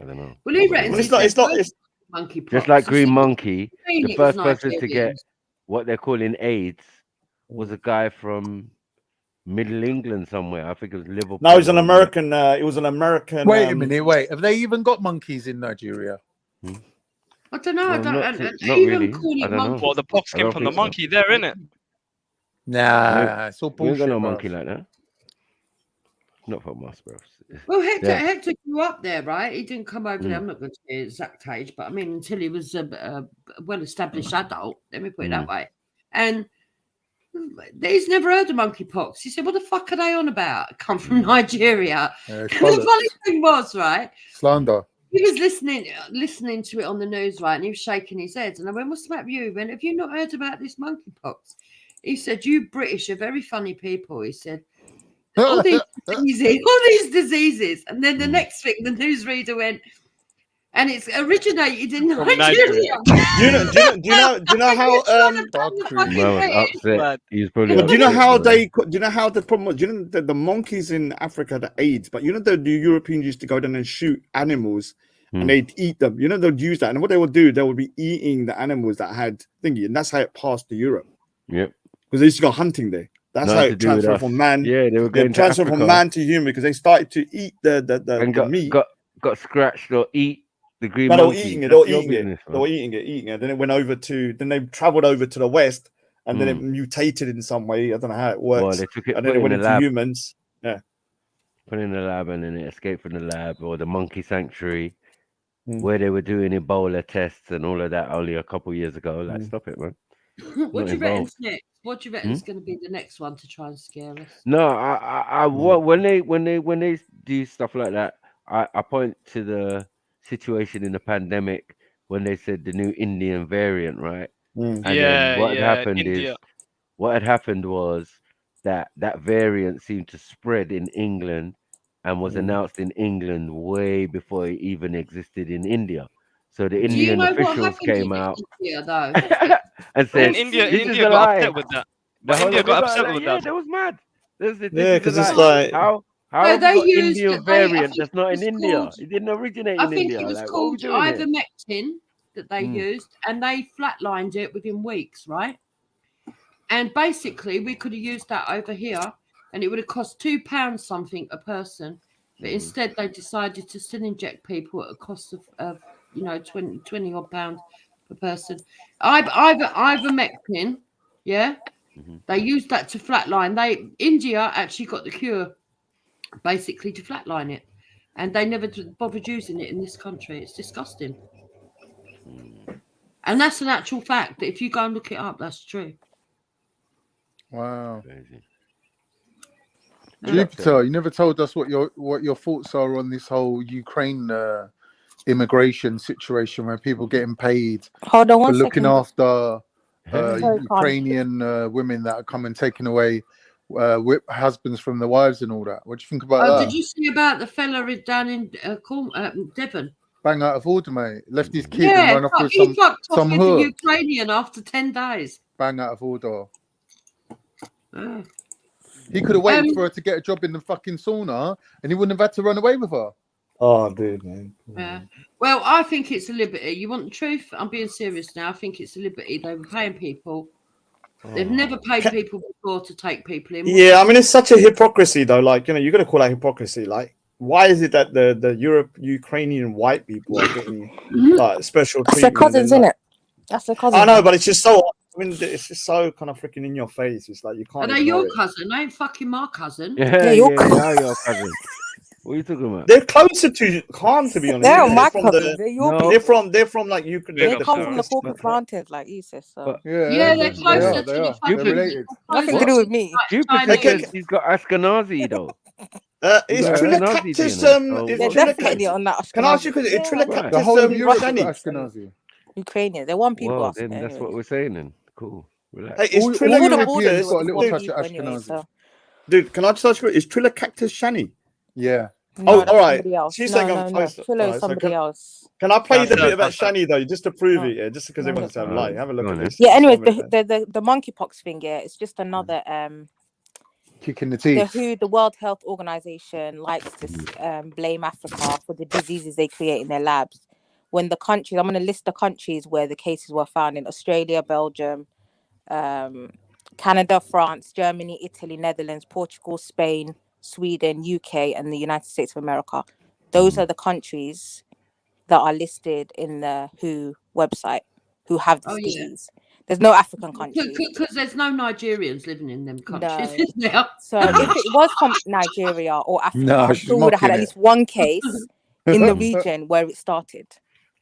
I don't know. Well, he reckons it's not monkeypox. Just like green monkey, the first person to get what they're calling AIDS was a guy from Middle England somewhere. I think it was Liverpool. No, it was an American. It was an American. Wait a minute. Wait, have they even got monkeys in Nigeria? I don't know. Well, not really. I don't know. Well, the pox came from the monkey there, innit? Nah, it's all bullshit. We ain't got no monkey like that. Not from us, bro. Well, Hector grew up there, right? He didn't come over there. I'm not going to say his exact age, but I mean, until he was a well-established adult. Let me put it that way. And he's never heard of monkeypox. He said, "What the fuck are they on about? I come from Nigeria." And the funny thing was, right? Slander. He was listening to it on the news, right? And he was shaking his head. And I went, "What's the matter with you?" He went, "Have you not heard about this monkeypox?" He said, "You British are very funny people." He said, all these diseases. And then the next thing, the newsreader went, And it's originated in From Nigeria. Do you know how Man was upset. He was probably But do you know upset, how man. do you know how the problem was? Do you know the monkeys in Africa, the AIDS, but you know the Europeans used to go down and shoot animals and they'd eat them. You know, they'd use that. And what they would do, they would be eating the animals that had thingy, and that's how it passed to Europe. Yep. Because they used to go hunting there. That's Nothing how to it do with transferred us. from man. Yeah, they were It going to transferred from Africa. man to human because they started to eat the meat. Got scratched or eat the green No, they were monkey. eating it. They That's were your eating it. business, They man. were eating it. Then it went over to. Then they traveled over to the west, and then it mutated in some way. I don't know how it works. Well, they took it, and put then it it went in the into lab. humans. Yeah. Put it in the lab, and then it escaped from the lab or the monkey sanctuary, where they were doing Ebola tests and all of that only a couple years ago. Like, stop it, man. What do you Not reckon's involved. next? What do you reckon's going to be the next one to try and scare us? No, I when they do stuff like that, I point to the situation in the pandemic when they said the new Indian variant, right? And then what had happened India. is what had happened was that variant seemed to spread in England and was announced in England way before it even existed in India. So the Do you Indian know what officials happened came in out India, though? and said, India "This is India a got lie." upset with that. The But whole India they got got upset like, with yeah, that. that was mad. This Yeah, is because a it's lie. like How No, have they we got used. Indian I variant think that's it not in was India? called. It didn't originate I in think India. it was Like, what are we called doing here? ivermectin that they used, and they flatlined it within weeks, right? And basically, we could have used that over here, and it would have cost £2 something a person. But instead, they decided to still inject people at a cost of 20 odd pounds per person. Ivermectin, yeah. They used that to flatline. India actually got the cure, basically to flatline it, and they never bothered using it in this country. It's disgusting. And that's an actual fact. That if you go and look it up, that's true. Wow. Crazy. Jupiter, you never told us what your thoughts are on this whole Ukraine immigration situation where people getting paid Hold on for one looking second. after Sorry, Ukrainian women that are coming taking away husbands from their wives and all that. What do you think about that? Did you see about the fella down in Devon? Bang out of order, mate. Left his kid and Yeah, run off with he fucked off some with the hook. Ukrainian after 10 days. Bang out of order. He could have waited for her to get a job in the fucking sauna and he wouldn't have had to run away with her. Oh, dude, man. Yeah. Well, I think it's a liberty. You want the truth? I'm being serious now. I think it's a liberty. They were paying people. They've never paid people before to take people in. Yeah, I mean, it's such a hypocrisy, though. Like, you got to call that hypocrisy. Like, why is it that the Ukrainian white people are getting like special That's treatment? their cousins, isn't it? That's their cousins. I know, but it's just so. I mean, it's just so kind of freaking in your face. It's like you can't. Are they ignore your it. cousin? They ain't fucking my cousin. Yeah, your they are your cousin. What are you talking about? They're closer to Khan, to be honest. They're not my cousins. They're your people. They're from like Ukraine. They come from the Caucasus Mountains, like you said. So Yeah, they're closer to the fucking. They're related. Nothing to do with me. Jupiter says he's got Ashkenazi though. Is Trilla Cactus? They're definitely on that. Can I ask you? Because Trilla Cactus, The whole of Europe is Shani. Ashkenazi. Ukrainian. They're one people. Well, then that's what we're saying. Then cool. Relax. Hey, is All Trilla Europeans got a Cactus? little touch of Ashkenazi. Dude, can I just ask you? Is Trilla Cactus Shani? Yeah. No, all right. somebody else. She's No, like no, I'm no. close. Trilla is somebody else. Can I play the No, bit about no. Shani though, just to prove it? Yeah, just because everyone's saying like, have a look at this. Yeah. Anyways, the monkeypox thing. Yeah, it's just another Kick in the teeth. the World Health Organization likes to blame Africa for the diseases they create in their labs. When the countries, I'm going to list the countries where the cases were found in: Australia, Belgium, Canada, France, Germany, Italy, Netherlands, Portugal, Spain, Sweden, UK, and the United States of America. Those are the countries that are listed in the WHO website who have this disease. There's no African countries. Because there's no Nigerians living in them countries. No. Is there? So if it was from Nigeria or Africa, No, I'm she's sure we would have had mocking at it. least one case in the region where it started.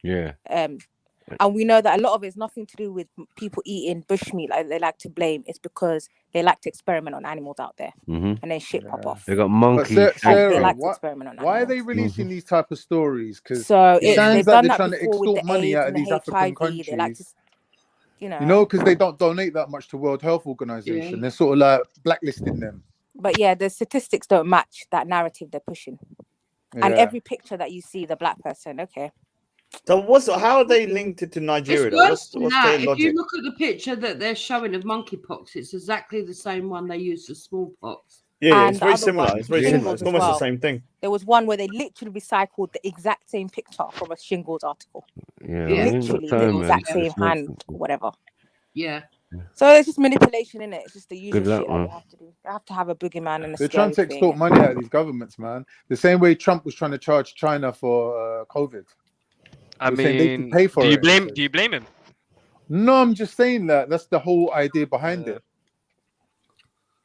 Yeah. And we know that a lot of it is nothing to do with people eating bushmeat like they like to blame. It's because they like to experiment on animals out there, and then shit pop off. They got monkeys. But Sarah, They like to experiment on why are animals. they releasing these type of stories? Because So it sounds they've like done they're that trying to before with extort the money AIDS out of and the these African HIV. countries. They like to, You know, because they don't donate that much to World Health Organization. Yeah. They're sort of like blacklisting them. But yeah, the statistics don't match that narrative they're pushing. And Yeah. every picture that you see, the black person, okay, So how are they linked it to Nigeria? It's Though? worse than What's that. their If logic? you look at the picture that they're showing of monkeypox, it's exactly the same one they used for smallpox. Yeah, And it's the very other similar. one, It's very similar. shingles It's as almost the well. same thing. There was one where they literally recycled the exact same picture from a shingles article. Yeah, Literally the exact same hand, whatever. Yeah. So it's just manipulation, innit? It's just the usual Good luck, shit that man. they have to do. They have to have a boogeyman and a They're trying scary to thing. extort money out of these governments, man. The same way Trump was trying to charge China for COVID. I They're saying they can mean, pay for do you it. blame? Do you blame him? No, I'm just saying that's the whole idea behind it.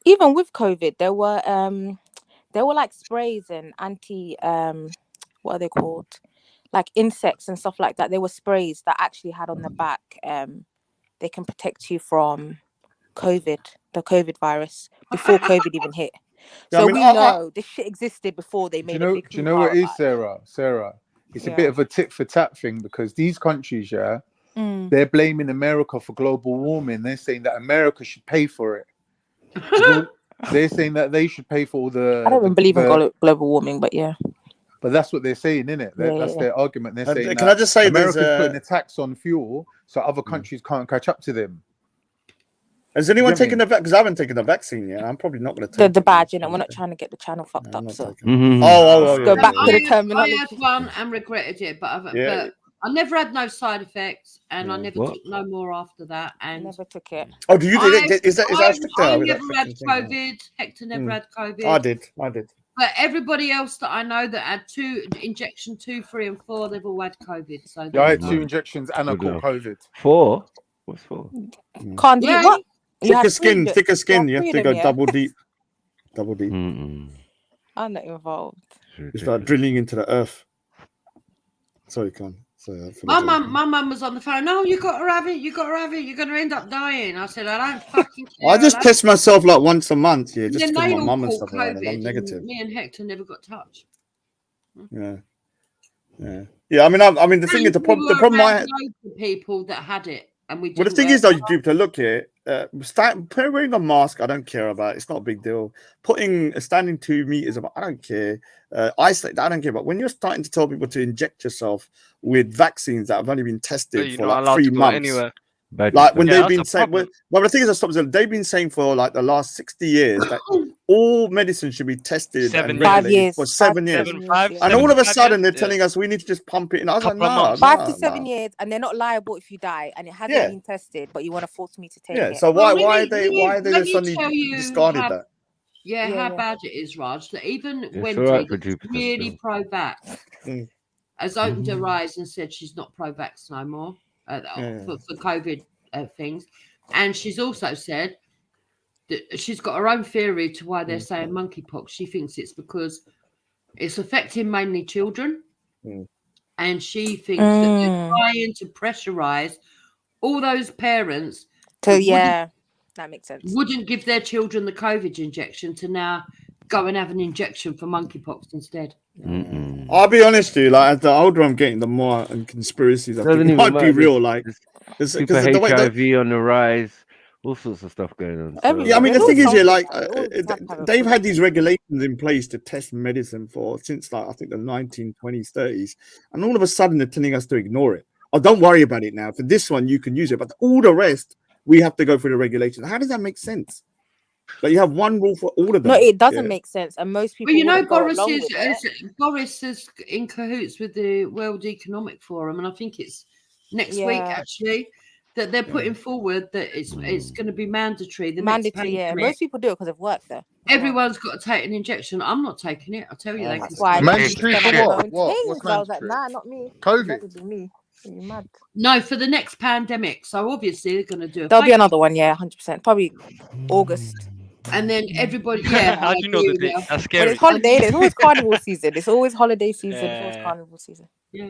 Even with COVID, there were like sprays and anti what are they called? Like insects and stuff like that. There were sprays that actually had on the back they can protect you from COVID, the COVID virus, before COVID even hit. Yeah, So I mean, we know this shit existed before they made a big Do you know what it is, hoopla Sarah? It's a Yeah. bit of a tit for tat thing because these countries, they're blaming America for global warming. They're saying that America should pay for it. They're saying that they should pay for all the. I don't even believe in global warming, but yeah. But that's what they're saying, isn't it? That's Yeah. their argument. They're saying can that I just say America's putting a tax on fuel so other countries can't catch up to them. Has anyone You get me? taken the vaccine? Because I haven't taken the vaccine yet. I'm probably not going to take The badge, and we're not trying to get the channel fucked up. So go back to the I terminology. had one and regretted it, but Yeah. I never had no side effects, and I never What? took no more after that. And never took it. Oh, do you did it? Is that I strict now with that never had freaking thing? COVID. Hector never Mm. had COVID. I did. But everybody else that I know that had injection 2, 3, and 4, they've all had COVID. So Yeah, I had 2 injections and I Good caught enough. COVID. 4? What's 4? Can't do what? You had Thicker skin. You have to freedom, go yeah? double deep. Double deep. I'm not involved. You start drilling into the earth. Sorry, Con. Sorry, my mum was on the phone. No, you got to have it. You got to have it. You're going to end up dying. I said, I don't fucking care. I just test myself like once a month, yeah, just Then because they my all mum and caught stuff like that. COVID, I'm negative. and me and Hector never got touched. Yeah. I mean, the thing is, the problem I had. Loads of people that had it, and we. Well, the thing is, though, you to look here. Wearing a mask, I don't care about. It's not a big deal. Standing 2 meters apart, I don't care. Isolate, I don't care. But when you're starting to tell people to inject yourself with vaccines that have only been tested you're for not like allowed 3 to go months, anywhere. like when Yeah, they've that's been a saying, problem. well, the thing is, they've been saying for like the last 60 years that all medicine should be tested 7 and years. 5 regulated years. for 7 years. Five, And all of a 5 sudden, they're years, telling us we need to just pump it in. I was like, Couple of no, months. 5 to 7 years, and they're not liable if you die, and it hasn't Yeah. been tested, but you want to force me to take Yeah. it. So Well, why are let they me suddenly tell you discarded how- that? Yeah, Yeah, how yeah. bad it is, Raj, that even It's Wendy, all right for that's Jupiter really still. pro-vax, Mm. has opened her eyes and said she's not pro-vax no more Yeah. for COVID things. And she's also said that she's got her own theory to why they're saying monkeypox. She thinks it's because it's affecting mainly children. Mm. And she thinks that they're trying to pressurize all those parents So that that makes sense. wouldn't give their children the COVID injection to now go and have an injection for monkeypox instead. I'll be honest with you, like as the older I'm getting, the more conspiracies I Doesn't think even might be matter. real. Like, Super the way HIV on the rise, all sorts of stuff going on. So, yeah, I mean, the thing is, something like, like it. they've had these regulations in place to test medicine since, like, I think the 1920s, 30s, and all of a sudden they're telling us to ignore it. Oh, don't worry about it now. For this one, you can use it, but all the rest, we have to go through the regulations. How does that make sense? Like, you have one rule for all of them. No, it doesn't make sense, and most people. Well, you know, wouldn't go Boris along is with it. Boris is in cahoots with the World Economic Forum, and I think it's next week Yeah. actually that they're putting forward that it's going to be mandatory. The Mandatory, next yeah. pandemic. Most people do it because of work, though. Everyone's got to take an injection. I'm not taking it. I'll tell you that. That's why I Mandatory didn't for stand on what? my own What? thing, What's 'cause I was like, mandatory? nah, not me. COVID? That would be me. Are you mad? No, for the next pandemic. So obviously they're going to do. There'll be another one, yeah, 100%. Probably August. And then everybody, yeah. How do you know the date? That's Well, scary. it's holiday. It's always carnival season. It's always holiday season. It's always carnival season. Yeah.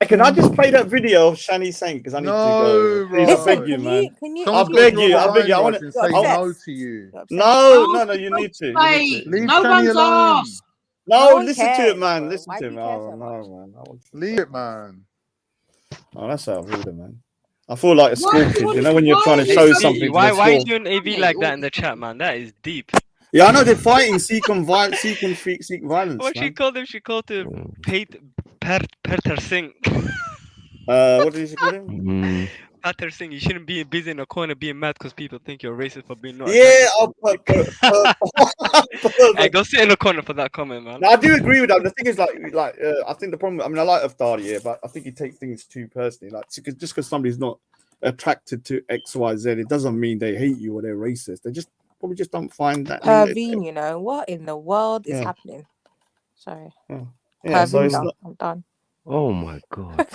Hey, can I just play that video of Shani saying because I need to go? Please, I beg you, man. I beg you. I want to say no to you. No, you need to. Leave no one's alone. asked. No, listen to it, man. Listen to it. Oh, no, man. Leave it, man. Oh, that's out of order, man. I feel like a school kid, you know, when you're trying to show something. Why to are you school. doing AV like that in the chat, man? That is deep. Yeah, I know they're fighting seek violence. What she Man. called him? She called him Peter Singh. What did you call him? Peter Singh. You shouldn't be busy in a corner being mad because people think you're racist for being not. Yeah, Hey, go sit in the corner for that comment, man. No, I do agree with that. The thing is, I think the problem. I mean, I like F.T.K, yeah, but I think he takes things too personally. Like, just because somebody's not attracted to X, Y, Z, it doesn't mean they hate you or they're racist. They just probably just don't find that. Perveen, you know what in the world is happening? Sorry. Yeah, so it's Perveen, not... I'm done. Oh my god.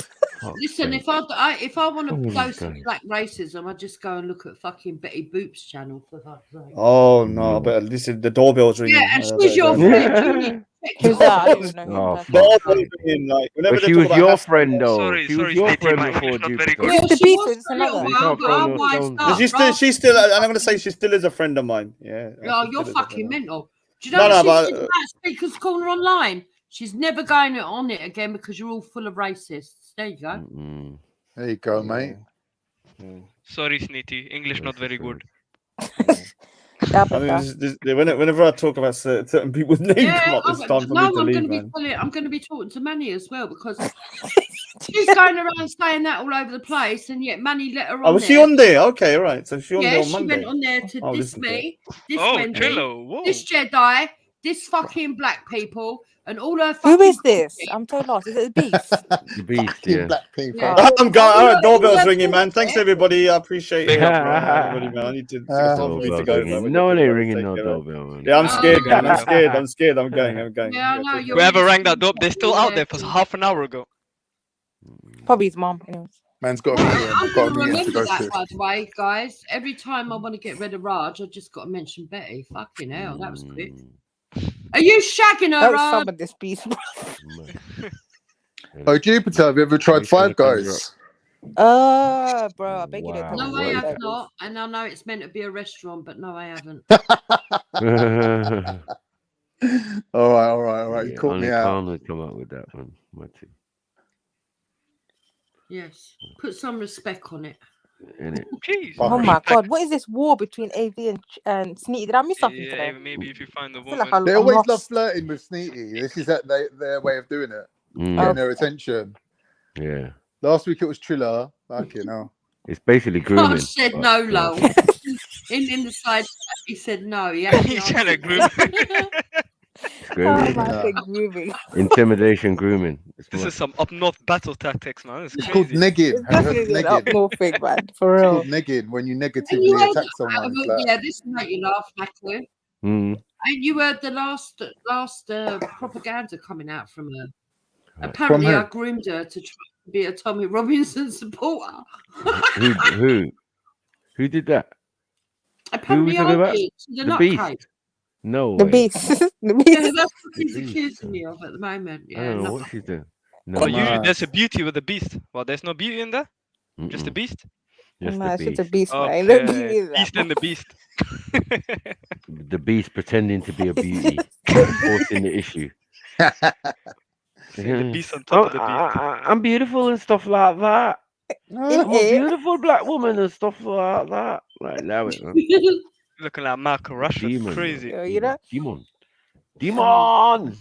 Listen, if I want to go to black racism, I just go and look at fucking Betty Boop's channel for fuck's sake. Oh no! But this is the doorbell's ringing. Yeah, and she's your friend. Who's that? I don't even know him. Doorbell's ringing. Like, whenever But they she talk was about your Hashtag- friend, though. Sorry, She was sorry, your Stitty, friend my English before not very Jupiter. good. Who's the she beast? was It's for a little another. while, but I'm wised up. She's still. I'm gonna say she still is a friend of mine. Yeah. Oh, you're fucking mental. Do you No, know no, what she but- said about Speaker's Corner online? She's never going on it again because you're all full of racists. There you go. There you go, mate. Sorry, Snitty. English not very good. I mean, whenever I talk about certain people's names come up, it's time for me to leave, man. I'm going to be talking to Manny as well because she's going around saying that all over the place, and yet Manny let her on. Oh, was she on there? Okay, all right. So she on there on she Monday. went on there to diss listen to me, diss Oh, Wendy, Trillo, whoa. diss Jedi, diss fucking black people, and all her. Who is this? I'm so lost. Is it the beast? The beast, yeah. Black people. Yeah. I'm going. All right, doorbell's ringing, man. Thanks everybody. I appreciate it. Everybody, man. I need to. Doorbell's ringing. No one ain't ringing no doorbell, man. Yeah, I'm scared, man. I'm scared. I'm going. Yeah, I know. You're Whoever rang that doorbell, they're still out there for half an hour ago. Probably his mom. Anyways. Man's got a meeting. I'm Got a going to meeting to remember go that, to. by the way, guys. Every time I want to get rid of Raj, I just got to mention Betty. Fucking hell, that was quick. Are you shagging her, That was Raj? some of this beast. Oh, Jupiter, have you ever tried Five Guys? Bro, I beg you don't tell No, me I what have it not. And I know it's meant to be a restaurant, but no, I haven't. All right. You caught only me out. Khan would come up with that one. Yes. Put some respect on it. Jeez. Oh my god, what is this war between AV and Sneaky? Did I miss something Yeah, today? maybe if you find the feel woman. like They I'm always lost. love flirting with Sneaky. This is their way of doing it. Getting their attention. Yeah. Last week it was Triller. Fucking hell. It's basically I grooming. said but, no, Lowell. in the side, he said no. Yeah, He's trying to groom. Grooming. Grooming. Intimidation, grooming. This is some up north battle tactics, man. It's called negging. It's definitely an up north thing, man. For It's real. called negging when you And negatively you heard, attack someone. It's like, yeah, this will make you laugh, Matthew. And you heard the last propaganda coming out from her. Apparently, From I who? groomed her to try to be a Tommy Robinson supporter. Who did that? Apparently, Who was I talking about? did. The The Beast. nutcase. No The way. beast. The Yeah, beast. that's what he's accusing me of at the moment. I Yeah, don't know no. what she's doing. No, But usually there's a beauty with the beast. Well, there's no beauty in there. Just the Mm-mm. beast. Just Man, the it's just a beast. beast, man. Ain't no beauty Okay. in that. Beast and the beast. The beast pretending to be a beauty, forcing the issue. The beast on top of the beast. I'm beautiful and stuff like that. I'm a it? beautiful black woman and stuff like that. Like, allow it, man. Looking like Mark Rush. That's Demon. crazy. You know? Demon. Demon.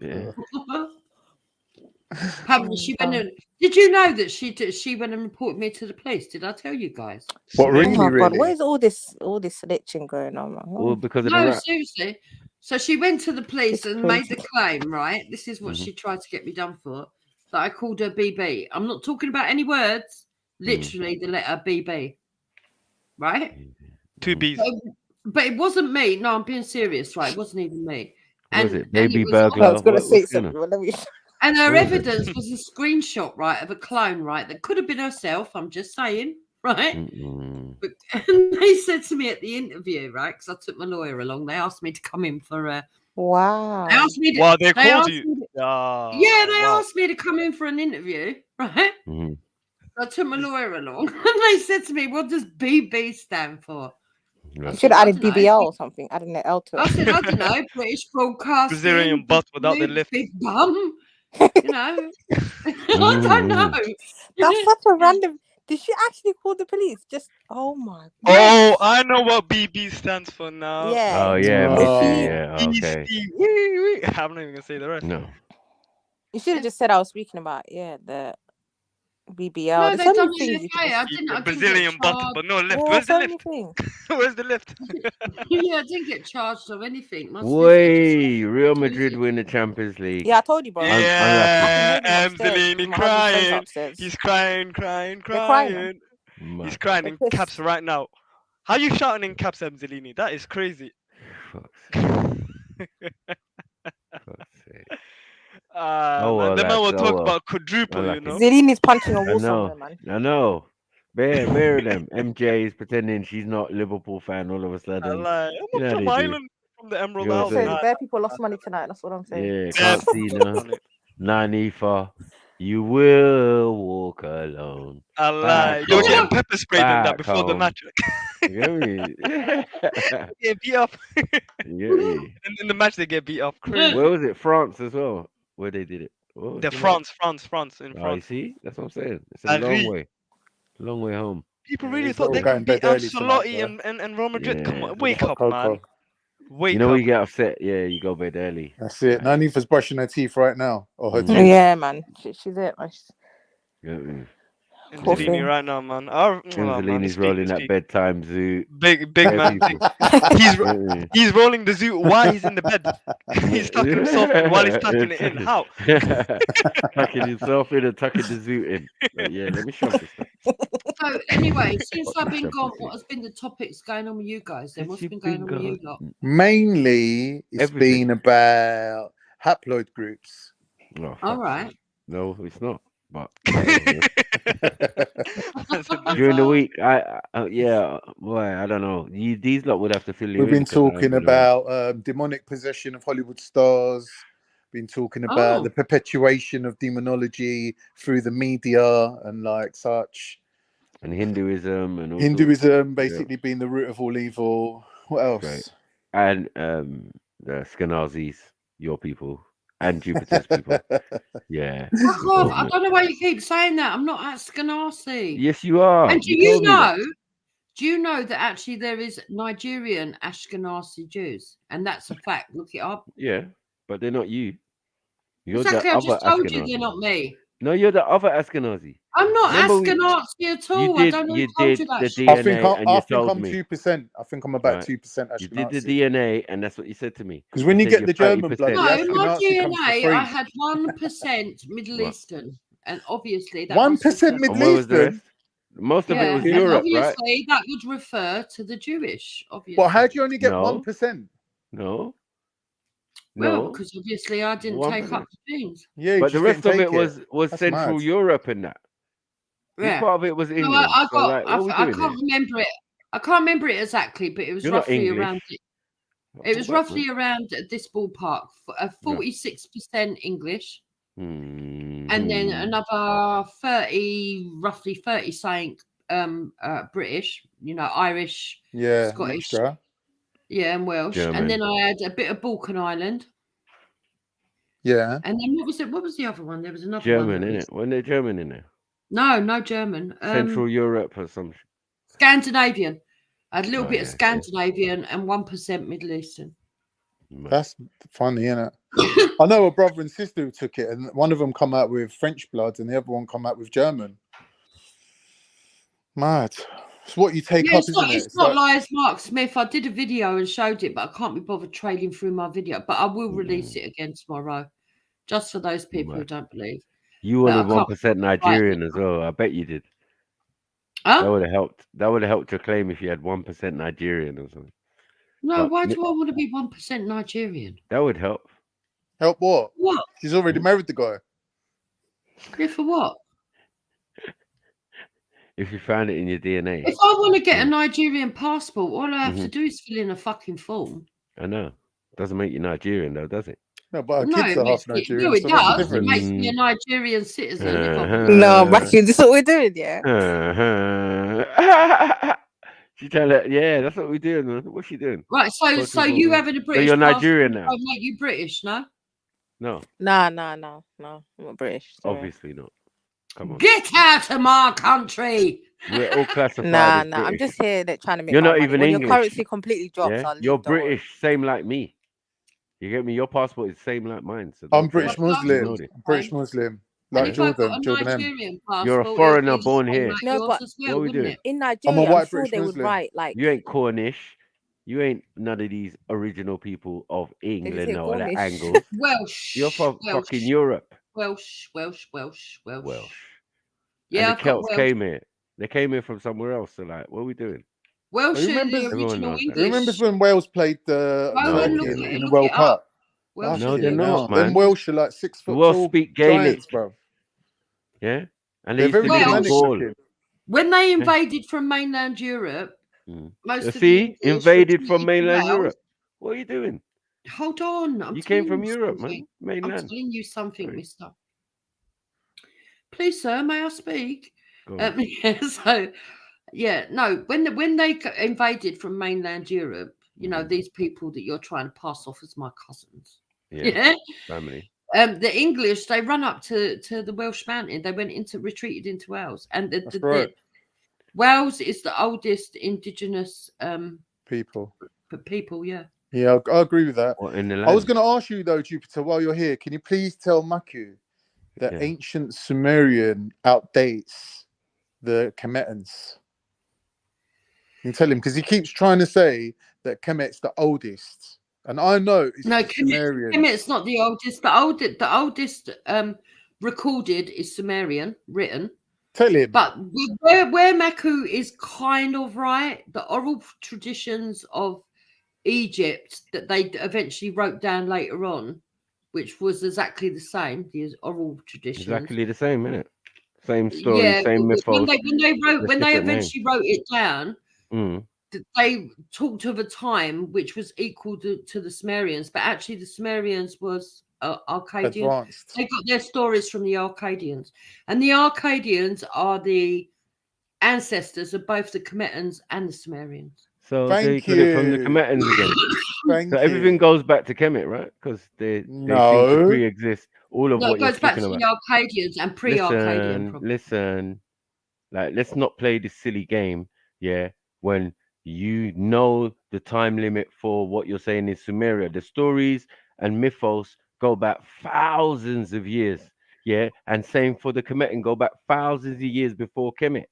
Yeah. Apparently, she went and, did you know that she went and reported me to the police? Did I tell you guys? what Oh really, my god, really? what is all this snitching going on, man? Well, because of the No, rap. seriously. So she went to the police and made the claim, right? This is what Mhm. she tried to get me done for. That I called her BB. I'm not talking about any words. Literally the letter BB. Right? Two B's. But it wasn't me. No, I'm being serious, right? It wasn't even me. What was it? and Baby it was- burglar. I was going to What- say what's going on? something, but let me. And her What was it? evidence was a screenshot, right, of a clone, right? That could have been herself. I'm just saying, right? Mm-mm. But and they said to me at the interview, right? Because I took my lawyer along. They asked me to come in for a. Wow. They asked me to. Wow, they called asked you. me to- Ah, yeah, they wow. asked me to come in for an interview, right? Mhm. I took my lawyer along, and they said to me, "What does BB stand for?" Right. You should have added I don't know. BBL or something. Added an L to I it. said, "I don't know, British Broadcasting, Brazilian butt without the big, lift. big bum." You know, I don't know. That's such a random. Did she actually call the police? Just oh my. Oh, I know what BB stands for now. Yeah. Oh yeah, me too. Yeah. Okay. I'm not even gonna say the rest. No. You should have just said I was speaking about the BBL. No, There's they so done many me things you could okay. I just... didn't get Brazilian butter, charged. but no lift. Yeah, Where's the so lift? many things. Where's the lift? Yeah, I didn't get charged of anything. My Way, Real Madrid win the Champions League. Yeah, I told you, bro. Yeah, Fucking Zellini my husband's friends crying. upstairs. He's crying. They're crying. He's crying in caps right now. How you shouting in caps, Zellini? That is crazy. Man, the man will talk about quadruple, you know. Zellini's punching a I wall know. somewhere, man. I know. Bear of them. MJ is pretending she's not a Liverpool fan all of a sudden. I'm You know from how they do. Ireland, from the Emerald You know Isle. what I'm saying? Bare people lost money tonight. That's what I'm saying. Yeah, can't see no. Nanifa, you will walk alone. I lie. You're getting pepper sprayed in that Back before the home. match. You get me? Get beat up. You get me? And in the match, they get beat up. Crazy. Where was it? France as well, where they did it. What was The the France in Oh, you France. see? That's what I'm saying. It's a Paris. long way home. People really It's thought all they going could beat bed early tonight, Ancelotti and Real Madrid. Come Yeah. on, wake up, man. Wake You know up. when you get upset, yeah, you go bed early. That's it. Nanifa's brushing her teeth right now, or her teeth. Yeah, man. She's it. Yeah. And Poor Zellini thing. right now, man. Oh, man, Angelini's he's rolling that speak. bedtime zoo. Big Bare man. people. He's rolling the zoo while he's in the bed. He's tucking himself in while he's tucking it in. How? Tucking himself in and tucking the zoo in. Like, yeah, let me shove this stuff. So anyway, since I've been gone, what has been the topics going on with you guys then? What's been going on with you lot? Mainly, it's been about haploid groups. Oh, All right. No, it's not. But during the week, yeah, boy, I don't know. These lot would have to fill you We've in. been talking about demonic possession of Hollywood stars. Been talking about the perpetuation of demonology through the media and like such. And Hinduism and all Hinduism basically being the root of all evil. What else? Right. And the Skenazis, your people, and Jupiter's people. Yeah. Fuck off. I don't know why you keep saying that. I'm not Ashkenazi. Yes, you are. And do you know that actually there is Nigerian Ashkenazi Jews? And that's a fact. Look it up. Yeah, but they're not you. You're Exactly. the I just other told you Ashkenazi. they're not me. No, you're the other Ashkenazi. I'm not Remember Ashkenazi at all. I don't know who told you that. the shit. DNA and you told I'm me. 2%. I think I'm about 2% Ashkenazi. You did the DNA, and that's what you said to me. Because when you get the German blood, No, the in my Ashkenazi comes for DNA, free. I had 1% Middle Eastern, and obviously that 1% Middle And where was the Eastern. rest? Most of it was and Europe, right? obviously that would refer to the Jewish. Obviously. Well, how do you only get No. 1%? No. Well, No. because obviously I didn't 1%. take up the genes. Yeah, you But the just rest didn't of it take was That's Central mad. Europe and that. This Yeah. part of it was England. No, I So, got. like, what are we I doing can't here? remember it. I can't remember it exactly, but it was You're not roughly English. around. It was roughly around this ballpark. 46% English, and then another 30, roughly 30 saying British. You know, Irish, Yeah, Scottish, mixture. yeah, and Welsh. German. And then I had a bit of Balkan Island. Yeah. And then what was it? What was the other one? There was another German, one. innit? Wasn't there German in there? No German. Central Europe or some. Scandinavian. I had a little Oh, bit of yeah, Scandinavian and 1% Middle Eastern. That's funny, isn't it? I know a brother and sister who took it, and one of them come out with French blood, and the other one come out with German. Mad. It's what you take up, isn't it? It's not like Mark Smith. I did a video and showed it, but I can't be bothered trailing through my video. But I will release it again tomorrow, just for those people who don't believe. You But I wanted can't 1% Nigerian as well. I bet you did. Huh? That would have helped. That would have helped your claim if you had 1% Nigerian or something. No, But why do I want to be 1% Nigerian? that would help. Help what? What? She's already married the guy. Yeah, for what? If you found it in your DNA. If I want to get a Nigerian passport, all I have to Mhm. do is fill in a fucking form. I know. Doesn't make you Nigerian though, does it? No, but our No, kids it are makes half me, Nigerian. no, it so what's the does. It difference? makes me a Nigerian citizen. If I No, Matthew, this is what we're doing, yeah. She tell her, yeah, that's what we're doing, man. What's she doing? Right, so you having a British you're passport Nigerian now? don't make you British, no? No, Nah, I'm not British. Sorry. obviously not. Come on. Get out of my country. We're all classified Nah, as nah. I'm British. just here trying to make You're my not money. even When your English. currency completely drops, Yeah? I'll leave. You're Don't worry. British, same like me. You get me? Your passport is same like mine. So I'm don't British fret. You Muslim. know this. I'm British Muslim. And Like if I got Jordan a M. Nigerian You're a passport, it'd foreigner be the born same here. like No, yours but as What well, are we wouldn't doing? it? in I'm a Nigeria, I'm white sure British they would Muslim. write like. You ain't Cornish. You ain't none of these original people of Did you England say or the Cornish? Angles. Welsh. You're from fucking Welsh. Europe. Welsh. Welsh. Yeah, And the I've got Celts Welsh. came here. They came here from somewhere else. So like, what are we doing? Welsh are the Everyone original knows that. Remember English. when Wales played Go and No, look they're at not. it. in the Look World it up. Cup? Welsh No, are they're the not, original. man. Them Welsh are like 6 The foot Welsh tall speak giants, Gaelic. bro. Yeah? And they They're used to very live in Germanic Gaul. looking. When they invaded from mainland Europe, most of the See? English Invaded from retreated to mainland Wales. Europe. What are you doing? Hold on, I'm You came telling from you Europe, something. man. Mainland. I'm telling you something, Sorry. mister. Please, sir, may I speak? Go on. Yeah, so, yeah, no, when they invaded from mainland Europe, you know, these people that you're trying to pass off as my cousins. Yeah. Family. The English, they run up to the Welsh mountain. They retreated into Wales. And That's right. Wales is the oldest indigenous People. people, yeah. Yeah, I agree with that. What, in the I was land? going to ask you though, Jupiter, while you're here, can you please tell Maku that Yeah. ancient Sumerian outdates the Kemetans? You tell him because he keeps trying to say that Kemet's the oldest, and I know it's No, the Sumerians. Kemet's not the oldest. The oldest recorded is Sumerian, written. Tell him. But where Maku is kind of right, the oral traditions of Egypt that they eventually wrote down later on, which was exactly the same, the oral traditions. Exactly the same, innit? Same story, Yeah, same mythos. when they eventually wrote it down, Mm. they talked of a time which was equal to the Sumerians, but actually the Sumerians was Arcadian. Advanced. They got their stories from the Arcadians, and the Arcadians are the ancestors of both the Kemetans and the Sumerians. So they got it from the Kemetans again. So everything goes back to Kemet, right? Because they seem to pre-exist all of No, what it you're goes back to speaking the about. Arcadians and pre-Arcadian. Listen, like let's not play this silly game, yeah. When you know the time limit for what you're saying is Sumeria, the stories and mythos go back thousands of years, yeah. And same for the Kemetan, go back thousands of years before Kemet.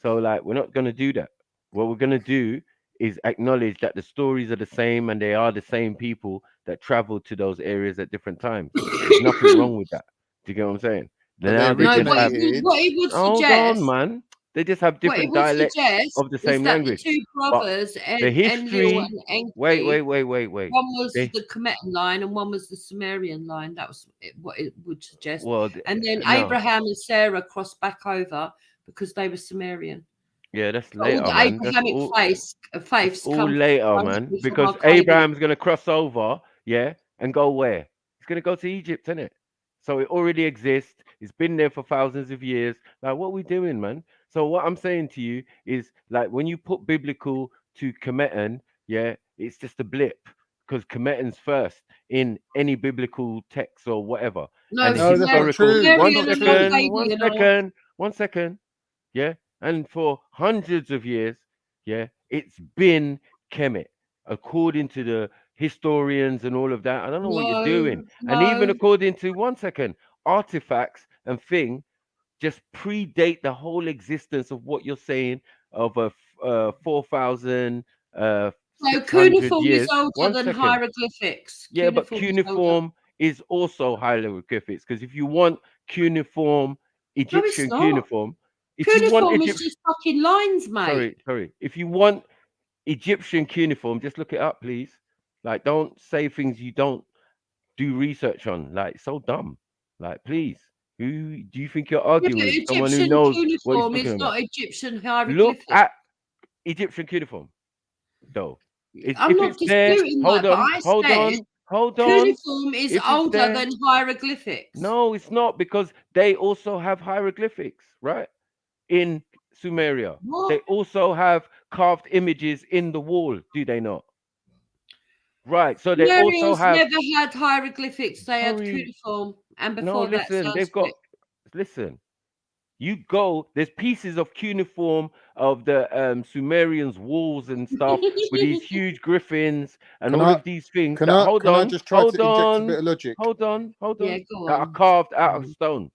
So like we're not gonna do that. What we're gonna do is acknowledge that the stories are the same and they are the same people that traveled to those areas at different times. There's nothing wrong with that. Do you get what I'm saying? But Now they they just have. What it would Hold suggest, on, man. They just have what it different would dialects suggest of the is same that language. the two But brothers, the Enlil history. and Enki, Wait. one was They- the Kemetan line and one was the Sumerian line. That was what it would suggest. Well, and then no. Abraham and Sarah crossed back over because they were Sumerian. Yeah, that's So later, all the man. That's Abrahamic all. faiths That's all come later, from man. Because Arcadian. Abraham's gonna cross over, yeah, and go where? He's gonna go to Egypt, isn't it? So it already exists. It's been there for thousands of years. Like, what are we doing, man? So what I'm saying to you is, like, when you put biblical to Kemetan, yeah, it's just a blip because Kemetan's first in any biblical text or whatever. No, and no, that's not true. One second. Yeah, and for hundreds of years, yeah, it's been Kemet, according to the historians and all of that. I don't know what you're doing. And even according to, one second, artifacts and thing just predate the whole existence of what you're saying of a 4,000 So 600 cuneiform years. is older One than second. hieroglyphics. Yeah, but Cuneiform is older. cuneiform is also hieroglyphics, because if you want cuneiform, No, it's Egyptian not. cuneiform, if you want Cuneiform is just fucking lines, mate. sorry. If you want Egyptian cuneiform, just look it up, please. Like, don't say things you don't do research on. Like, so dumb. Like, please. Who do you think you're Yeah, arguing but with? Someone who Egyptian knows what he's cuneiform talking is about. not Egyptian Look hieroglyphics. at Egyptian cuneiform, though. I'm not disputing that, but I said Hold on. cuneiform is If it's older there- than hieroglyphics. No, it's not, because they also have hieroglyphics, right? In Sumeria. What? They also have carved images in the wall, do they not? Right. So they also Sumerians have. never had hieroglyphics. They had cuneiform, and before No, listen, that, they've got. Sanskrit. Listen, You go, there's pieces of cuneiform of the Sumerians' walls and stuff with these huge griffins and all of these things that hold Can I on, just try to inject a bit of logic? hold on, Yeah, go that are on. carved out of stone.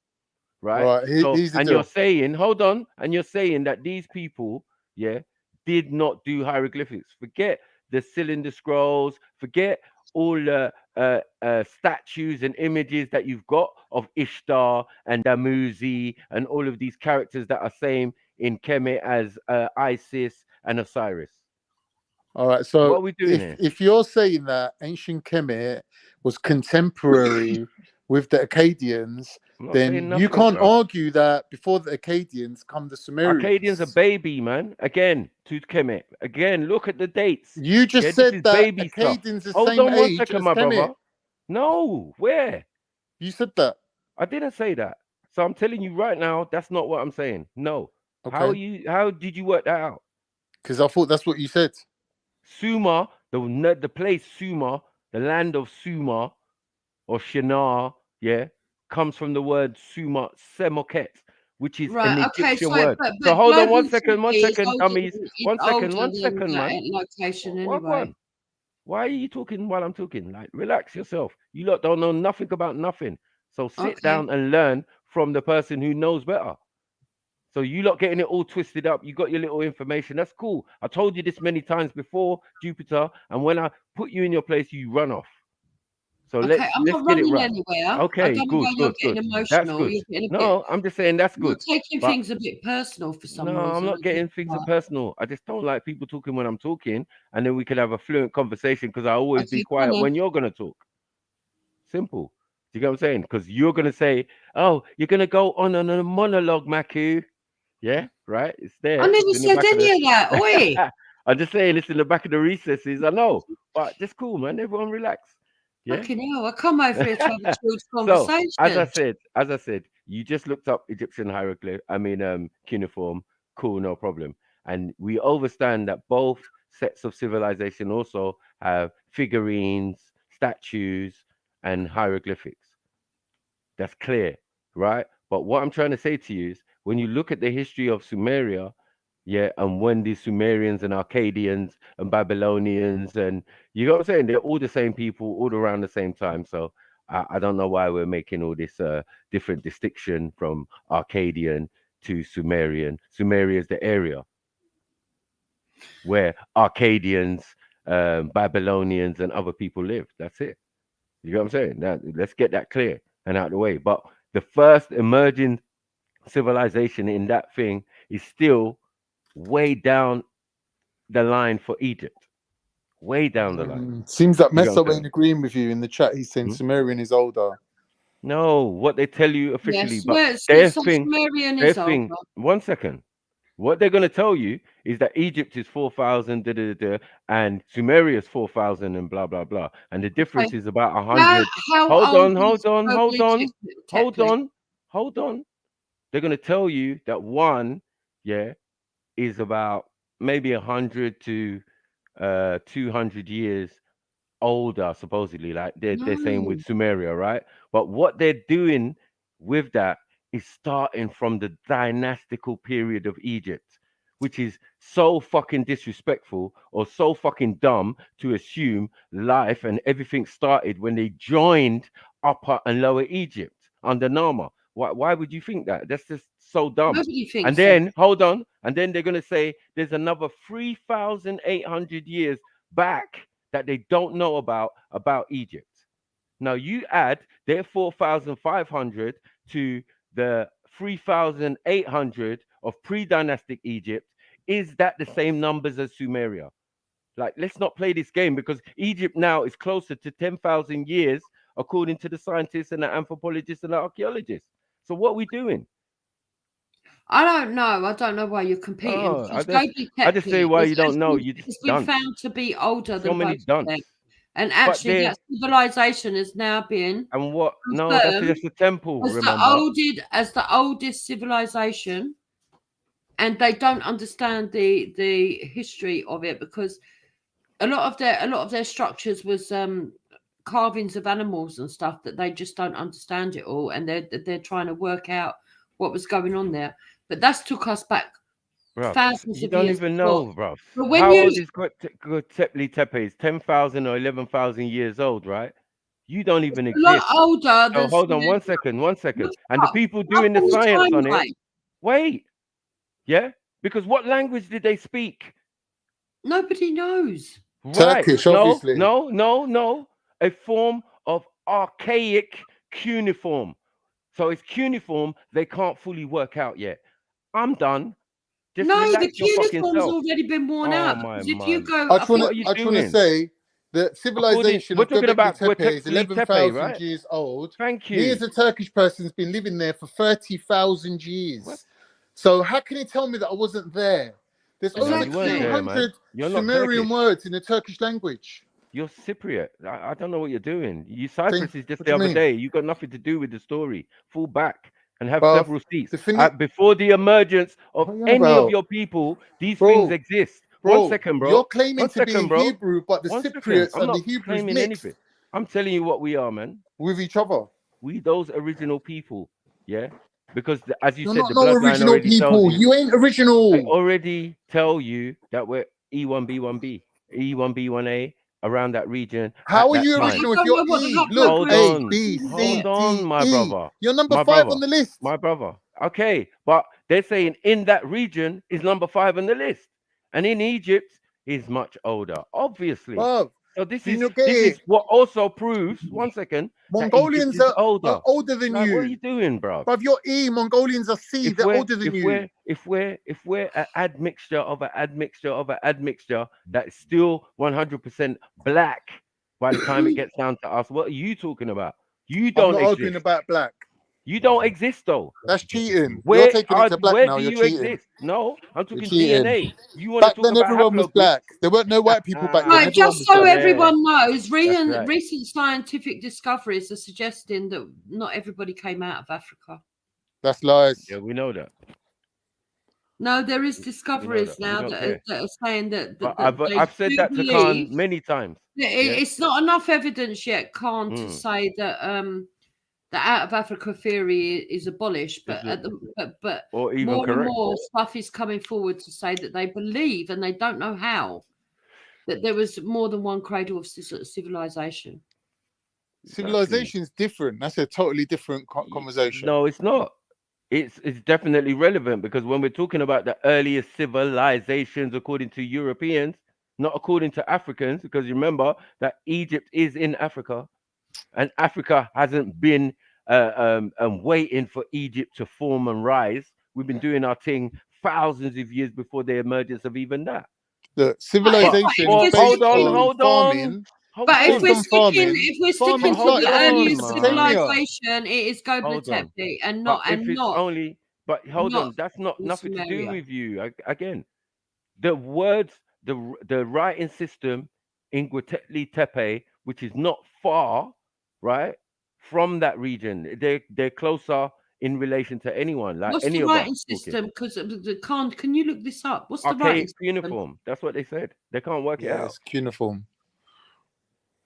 Right. Right. So, Here's the and deal. you're saying, hold on, and you're saying that these people, yeah, did not do hieroglyphics. Forget the cylinder scrolls, forget all the statues and images that you've got of Ishtar and Damuzi and all of these characters that are same in Kemet as Isis and Osiris. All right. So what are we doing here? if you're saying that ancient Kemet was contemporary with the Akkadians, then you can't argue that before the Akkadians come the Sumerians. Akkadians are baby, man. Again, to Kemet. Again, look at the dates. You just said that Akkadians the Hold same on one age second, as my Kemet. brother. No, where? You said that. I didn't say that. So I'm telling you right now, that's not what I'm saying. No. Okay. How did you work that out? Because I thought that's what you said. Sumer, the place Sumer, the land of Sumer or Shinar, yeah, comes from the word Sumer Semoket, which is an Egyptian word. So hold on one second, dummies. One second, man. Location anyway. What? Why are you talking while I'm talking? Like, relax yourself. You lot don't know nothing about nothing. So sit down and learn from the person who knows better. So you lot getting it all twisted up. You got your little information. That's cool. I told you this many times before, Jupiter. And when I put you in your place, you run off. So let's get it right. Anywhere. Okay, good. That's good. No, I'm just saying that's good. You're taking things a bit personal for some reason. No, I'm not getting things personal. I just don't like people talking when I'm talking, and then we can have a fluent conversation because I always be quiet when you're gonna talk. Simple. Do you get what I'm saying? Because you're gonna say, "Oh, you're gonna go on a monologue, Maku." Yeah, right. It's there. I never said any of that. Oi. I'm just saying it's in the back of the recesses. I know, but just cool, man. Everyone relax. Yeah. Fucking hell, I come over here to have a chilled conversation. So, as I said, you just looked up Egyptian hieroglyph. Cuneiform. Cool, no problem. And we understand that both sets of civilization also have figurines, statues, and hieroglyphics. That's clear, right? But what I'm trying to say to you is, when you look at the history of Sumeria, yeah, and when the Sumerians and Akkadians and Babylonians and you know what I'm saying, they're all the same people, all around the same time. So I don't know why we're making all this different distinction from Akkadian to Sumerian. Sumeria is the area where Akkadians, Babylonians, and other people lived. That's it. You know what I'm saying? Now let's get that clear and out of the way. But the first emerging civilization in that thing is still way down the line for Egypt. Way down the line. Seems that Meso ain't agreeing with you in the chat. He's saying Sumerian is older. No, what they tell you officially, but Sumerian is older. 1 second. What they're going to tell you is that Egypt is 4,000, and Sumeria is 4,000, and blah blah blah. And the difference is about 100. Hold on. They're going to tell you that one, is about maybe 100 to 200 years older, supposedly. Like they're saying with Sumeria, right? But what they're doing with that is starting from the dynastical period of Egypt, which is so fucking disrespectful or so fucking dumb to assume life and everything started when they joined Upper and Lower Egypt under Nama. Why would you think that? That's just so dumb. Nobody thinks and then hold on, and then they're gonna say there's another 3,800 years back that they don't know about Egypt. Now you add their 4,500 to the 3,800 of pre-dynastic Egypt. Is that the same numbers as Sumeria? Like, let's not play this game, because Egypt now is closer to 10,000 years, according to the scientists and the anthropologists and the archaeologists. So what are we doing? I don't know. I don't know why you're competing. I just say why you don't know. It's been found to be older than many dunce. And actually, that civilization has now been No, that's just a temple. As the oldest civilization, and they don't understand the history of it, because a lot of their structures was carvings of animals and stuff that they just don't understand it all, and they're trying to work out what was going on there. But that's took us back thousands You of don't years even before. know, bruv. But when How you old is Göbekli Tepe? Is 10,000 or 11,000 years old, right? You don't even a lot exist. older, So hold on one second. And the people doing the on the science on it, timeline. wait, yeah? Because what language did they speak? Nobody knows. Right. Turkish, No, obviously. no. A form of archaic cuneiform. So it's cuneiform they can't fully work out yet. I'm done. Just No, the relax your fucking cuneiform's self. already been worn Oh out. my Because if you man. go, I I just think What are you want to doing? say the civilization We're of talking Göbekli about Tepe is Göbekli Tepe, 11,000 right? years old. Thank Me you. as a Turkish person has been living there for 30,000 years. What? So how can you tell me that I wasn't there? There's No, over you weren't there, man. 200 You're not Sumerian Turkish. words in the Turkish language. You're Cypriot. I don't know what you're doing. Think, Cyprus is just what the do you other mean? day. You got nothing to do with the story. Fall back and have Bruv, several seats. the thing is, Before the emergence of what are you on any of about? your people, these Bro, things exist. One Bro, second, bro. you're claiming One to be second, bro. Hebrew, but the 1 second. Cypriots I'm and the not Hebrews claiming mixed anything. I'm telling you what we are, man. with each other. We those original people, yeah. Because as you You're said, not the no bloodline original already tells people. you. You ain't They original. already tell you that we're E1B1B, E1B1A around that region How at are that you but time. you original if don't you're know what the E? Look, haplogroup Hold A, on. B, is there. C, Hold on, D, my E. brother. You're number My 5 brother. on the list. My brother. Okay, but they're saying in that region is number 5 on the list. And in Egypt is much older, obviously. Bruv, So this do you is not get this it? is what also proves, 1 second, that Egypt Mongolians is older. are older than Like, what are you. you doing, bro? Bruv, you're E. Mongolians are C. If They're we're older than if you. we're an admixture of an admixture of an admixture that's still 100% black by the time it gets down to us, what are you talking about? You I'm don't not arguing exist. about black. You don't exist though. That's cheating. You're taking it to black Where now. do You're you cheating. exist? No, I'm You're talking cheating. DNA. You want to Back talk then, about everyone was haplogroups? black. There weren't no white people back then. Right, Everyone just was so black. everyone knows, That's right. recent scientific discoveries are suggesting that not everybody came out of Africa. That's lies. Yeah, we know that. No, there is We know discoveries that. We now don't that care. are saying that, But that they I've said do that to believe Khan many times. that Yeah. it's not enough evidence yet, Khan, to say that the out of Africa theory is abolished, but Or even more and correct. more stuff is coming forward to say that they believe, and they don't know how, that there was more than one cradle of civilization. Civilization is different. That's a totally different conversation. No, it's not. It's definitely relevant because when we're talking about the earliest civilizations according to Europeans, not according to Africans, because remember that Egypt is in Africa, and Africa hasn't been waiting for Egypt to form and rise. We've been doing our thing thousands of years before the emergence of even that. The civilization is based on farming. But if we're sticking farming to the started only in earliest Mesopotamia. civilization, it is Göbekli Tepe, and not But hold on, that's not in nothing to do Sumeria. with you. Again, the words, the writing system in Göbekli Tepe, which is not far, right, from that region. They're closer in relation to anyone, like What's any the of us. writing system? Because can you look this up? What's the writing Archaic system? cuneiform. That's what they said. They can't work it out. It's cuneiform.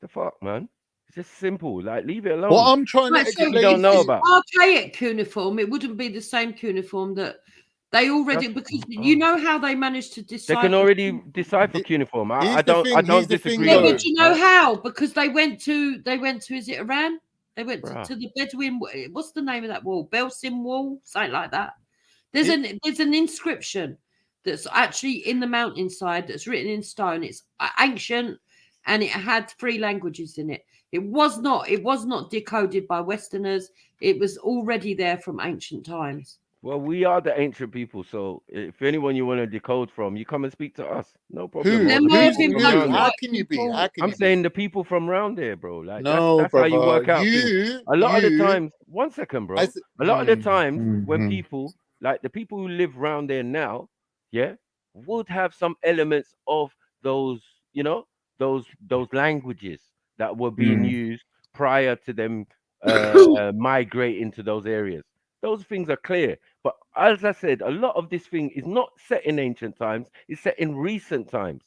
The fuck, man. It's just simple. Like, leave it alone. What I'm trying to Right, so you explain don't to know you, about. archaic cuneiform, it wouldn't be the same cuneiform that they already, because you know how they managed to decipher. They can already decipher cuneiform. I here's the don't thing, here's the disagree thing, Yeah, with but you. you know right? how? Because they went to is it Iran? They went Bruh. to the Bedouin. What's the name of that wall? Belsim Wall, something like that. There's an inscription that's actually in the mountainside that's written in stone. It's ancient, and it had 3 languages in it. It was not decoded by Westerners. It was already there from ancient times. Well, we are the ancient people, so if anyone you want to decode from, you come and speak to us. No problem. who? Or the Who's people from who? around How there. can you be? How can I'm you saying be? the people from around there, bro. Like No, that's how you brother. work out things. A lot of the times, 1 second, bro. A lot of the times when people, like the people who live around there now, yeah, would have some elements of those, you know, those languages that were being used prior to them migrating to those areas. Those things are clear. But as I said, a lot of this thing is not set in ancient times, it's set in recent times.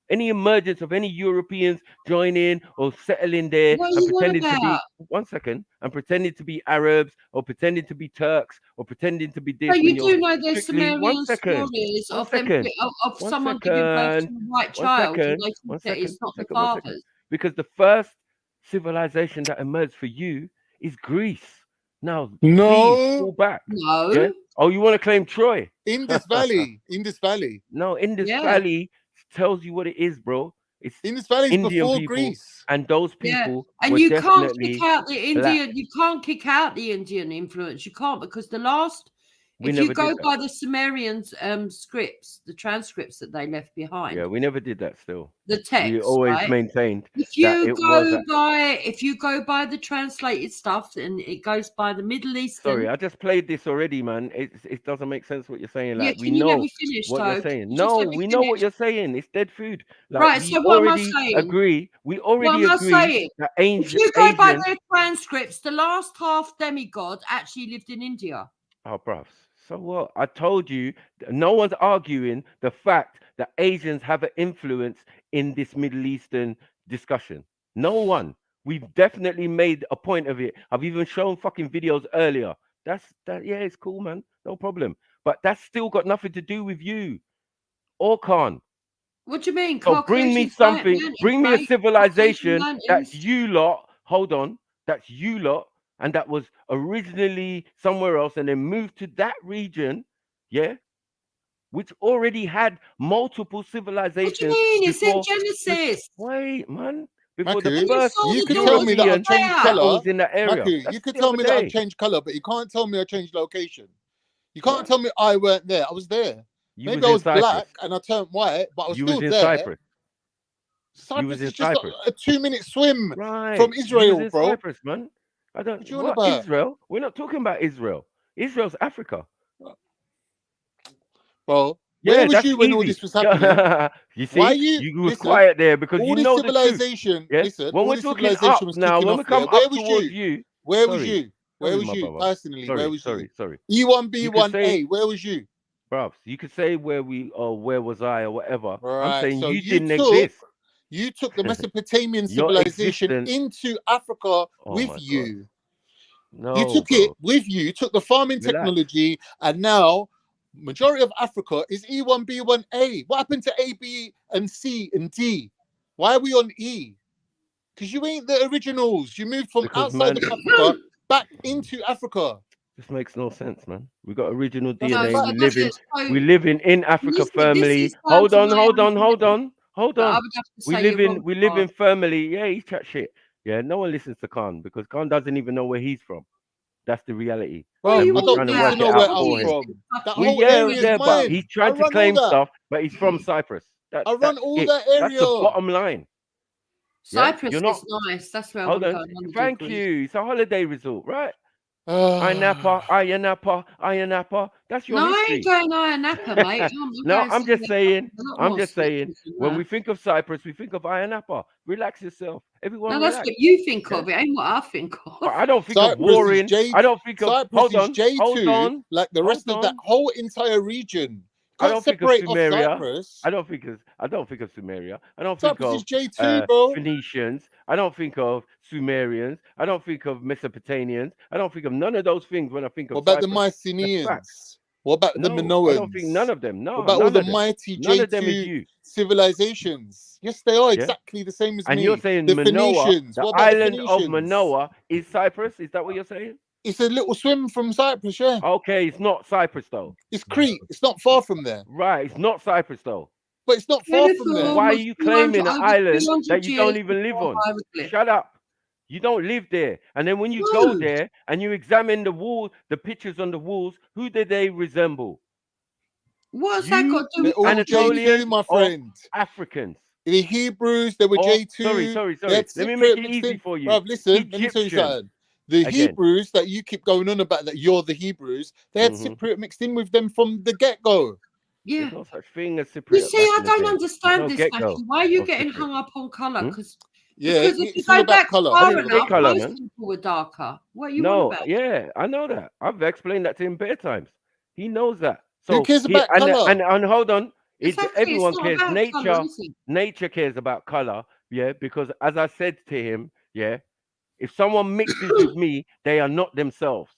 Any emergence of any Europeans joining or settling there What are and you on pretending to be, about? one second, and pretending to be Arabs or pretending to be Turks or pretending to be So this when you you're do know there's strictly, Sumerian stories one of them second, of one someone giving birth to second, a white one child, and second, they one think that second, it's not the one second. father's. Because the first civilization that emerged for you is Greece. Now, please No, pull back. No. Yeah. Oh, you want to claim Troy? Indus Valley. Indus Valley. No, Indus Yeah. Valley tells you what it is, bro. It's Indus Valley is Indian before people, Greece. and those Yeah, people and were you can't definitely kick out the black. Indian. You can't kick out the Indian influence. You can't, because the last, We if you never go did that. by the Sumerians scripts, the transcripts that they left behind, Yeah, we never did that. Still, the we text, always right? maintained If that you it was. go by the translated stuff, and it goes by the Middle Eastern. Sorry, I just played this already, man. It doesn't make sense what you're saying. Yeah, Like, we can you let know me finish, what you're though? Can saying. you just No, let me we know what finish? you're saying. It's dead food. Like, Right. we So what am I already saying? agree. We What already am I agree saying? that If you go by Asian. their transcripts, the last half demigod actually lived in India. Oh, bruv. So what? I told you, no one's arguing the fact that Asians have an influence in this Middle Eastern discussion. No one. We've definitely made a point of it. I've even shown fucking videos earlier. That's that. Yeah, it's cool, man. No problem. But that's still got nothing to do with you or Khan. What do you mean? So bring me something. Bring me a civilization that's you lot. Hold on. That's you lot, and that was originally somewhere else and then moved to that region, yeah, which already had multiple civilizations. What do you mean? It's in before. Genesis. Wait, man. Before Maku, the first you could tell me that I European changed color. settlers in that area. Maku, That's you could the tell other me that I day. changed color, but you can't tell me I changed location. You can't What? tell me I weren't there. I was there. You Maybe was I in was Cyprus. black and I turned white, but I was You still was in there. Cyprus. You Cyprus was in is just Cyprus. a 2-minute swim Right. from You Israel, was in bro. Cyprus, man. I don't. What you on What about? Israel? We're not talking about Israel. Israel's Africa. Bro, Yeah, where was that's you when all easy. this was happening? You see, Why you was listen, quiet there because all you this know the truth. civilization, Yeah. listen, When all we're this talking civilization up was now, kicking when off we there. come Where up was towards you? you, Where was sorry, you? Where sorry, was my you? brother. Personally, where was you? Sorry. E1B1A, You could say, where was you? bruv, you could say where we or where was I or whatever. I'm Right. saying So you you didn't took exist. the Mesopotamian Your civilization existence. into Africa Oh with my God. you. No, You took bro. it with you, took the farming Relax. technology, and now majority of Africa is E1B1A. What happened to A, B, and C and D? Why are we on E? Because you ain't the originals. You moved from Because, outside man, of Africa back into Africa. this makes no sense, man. We got original That's No, DNA. so fact. We live in Africa this firmly. is down Hold to on. my Hold understanding, but I on. would have to We say live you're in wrong. firmly. Yeah, he's chat shit. Yeah, no one listens to Khan because Khan doesn't even know where he's from. That's the reality. Bro, And you I we're don't trying to need work to it know out where I'm for him. from. That Well, whole area is but mine. he's I trying to run all claim that. stuff, but he's from Cyprus. I run all it. that That's the area. bottom line. Yeah? Cyprus You're not. is nice. That's where I Hold want to on. go on holiday. Thank Greece. you. It's a holiday resort, right? Ayanapa. That's your No, I history. ain't going Ayia Napa, mate. No, going I'm just somewhere saying. a lot I'm more just saying. expensive than When that. we think of Cyprus, we think of Ayia Napa. Relax yourself. Everyone No, that's relax. what you think Yeah? of. It ain't what I think of. But I don't think of Cyprus is warring. J. I don't think of. Cyprus Hold is on. J2, like the rest of that on. whole entire region. I Can't don't think of separate off Sumeria. Cyprus. I don't think of Sumeria. I don't Cyprus think is J2, of bro. Phoenicians. I don't think of Sumerians. I don't think of Mesopotamians. I don't think of none of those things when I think of What about the Cyprus. That's fact. Mycenaeans? What about the No, Minoans? I don't think none of them. No, What about all none the of them. mighty None of them is J2 you. civilizations? Yes, they are Yeah? exactly the same as And me. you're saying The Manoa, Phoenicians. the What about the island of Phoenicians? Manoa is Cyprus? Is that what you're saying? It's a little swim from Cyprus, yeah. Okay, it's not Cyprus though. It's Crete. It's not far from there. Right, it's not Cyprus though. But it's not far from there. Why are you claiming an island that you don't even live on? Shut up. You don't live there. And then when you go there and you examine the wall, the pictures on the walls, who do they resemble? What's that got to do They're with all Anatolians J2, my or friend. Africans? The Hebrews, they were J2. Sorry. They had Let me make Cypriot it mixed easy in. for you. Bruv, listen, let me tell you Egyptian. something. The Again. Hebrews that you keep going on about, that you're the Hebrews, they had Cypriot mixed in with them from the get-go. Yeah. There's no such thing as Cypriot. You see, I don't understand no this, get-go Matthew. Why are you of getting Cypriot. hung up on colour? Because Yeah, if you it's all go about back colour. far I didn't say enough, colour, most man. people were darker. What are you on No, about? yeah, I know that. I've explained that to him bare times. He knows that. Who So cares about colour? and hold on. Exactly. Everyone it's not cares. about colour, is it? Nature cares about color. Yeah, because as I said to him, yeah, if someone mixes with me, they are not themselves.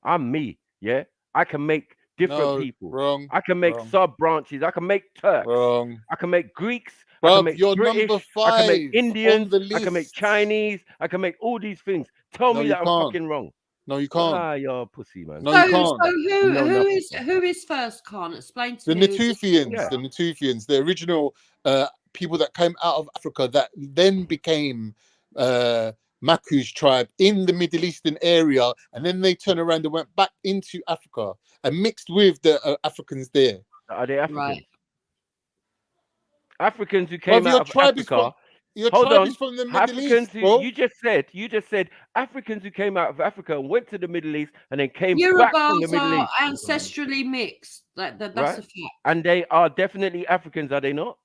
I'm me. Yeah, I can make different No, people. wrong. I can make Wrong. sub branches. I can make Turks. Wrong. I can make Greeks. I Bruv, can make you're British. number I can make 5 Indians. on the I can make list. Chinese. I can make all these things. Tell No, me you that I'm can't. fucking wrong. No, you can't. Ah, you're a pussy, man. No, So, you can't. so You know nothing, man. who is first, Khan? Explain to The me. Natufians, Yeah. the Natufians, the original people that came out of Africa that then became Maku's tribe in the Middle Eastern area, and then they turned around and went back into Africa and mixed with the Africans there. Are they Africans? Right. Africans who Bruv, came your out of tribe is Africa. your Hold tribe on. is from the Middle Africans East, who bro. you just said Africans who came out of Africa and went to the Middle East and then came back from the Yorubas Middle are East, ancestrally mixed. That's right? a fact. And they are definitely Africans, are they not?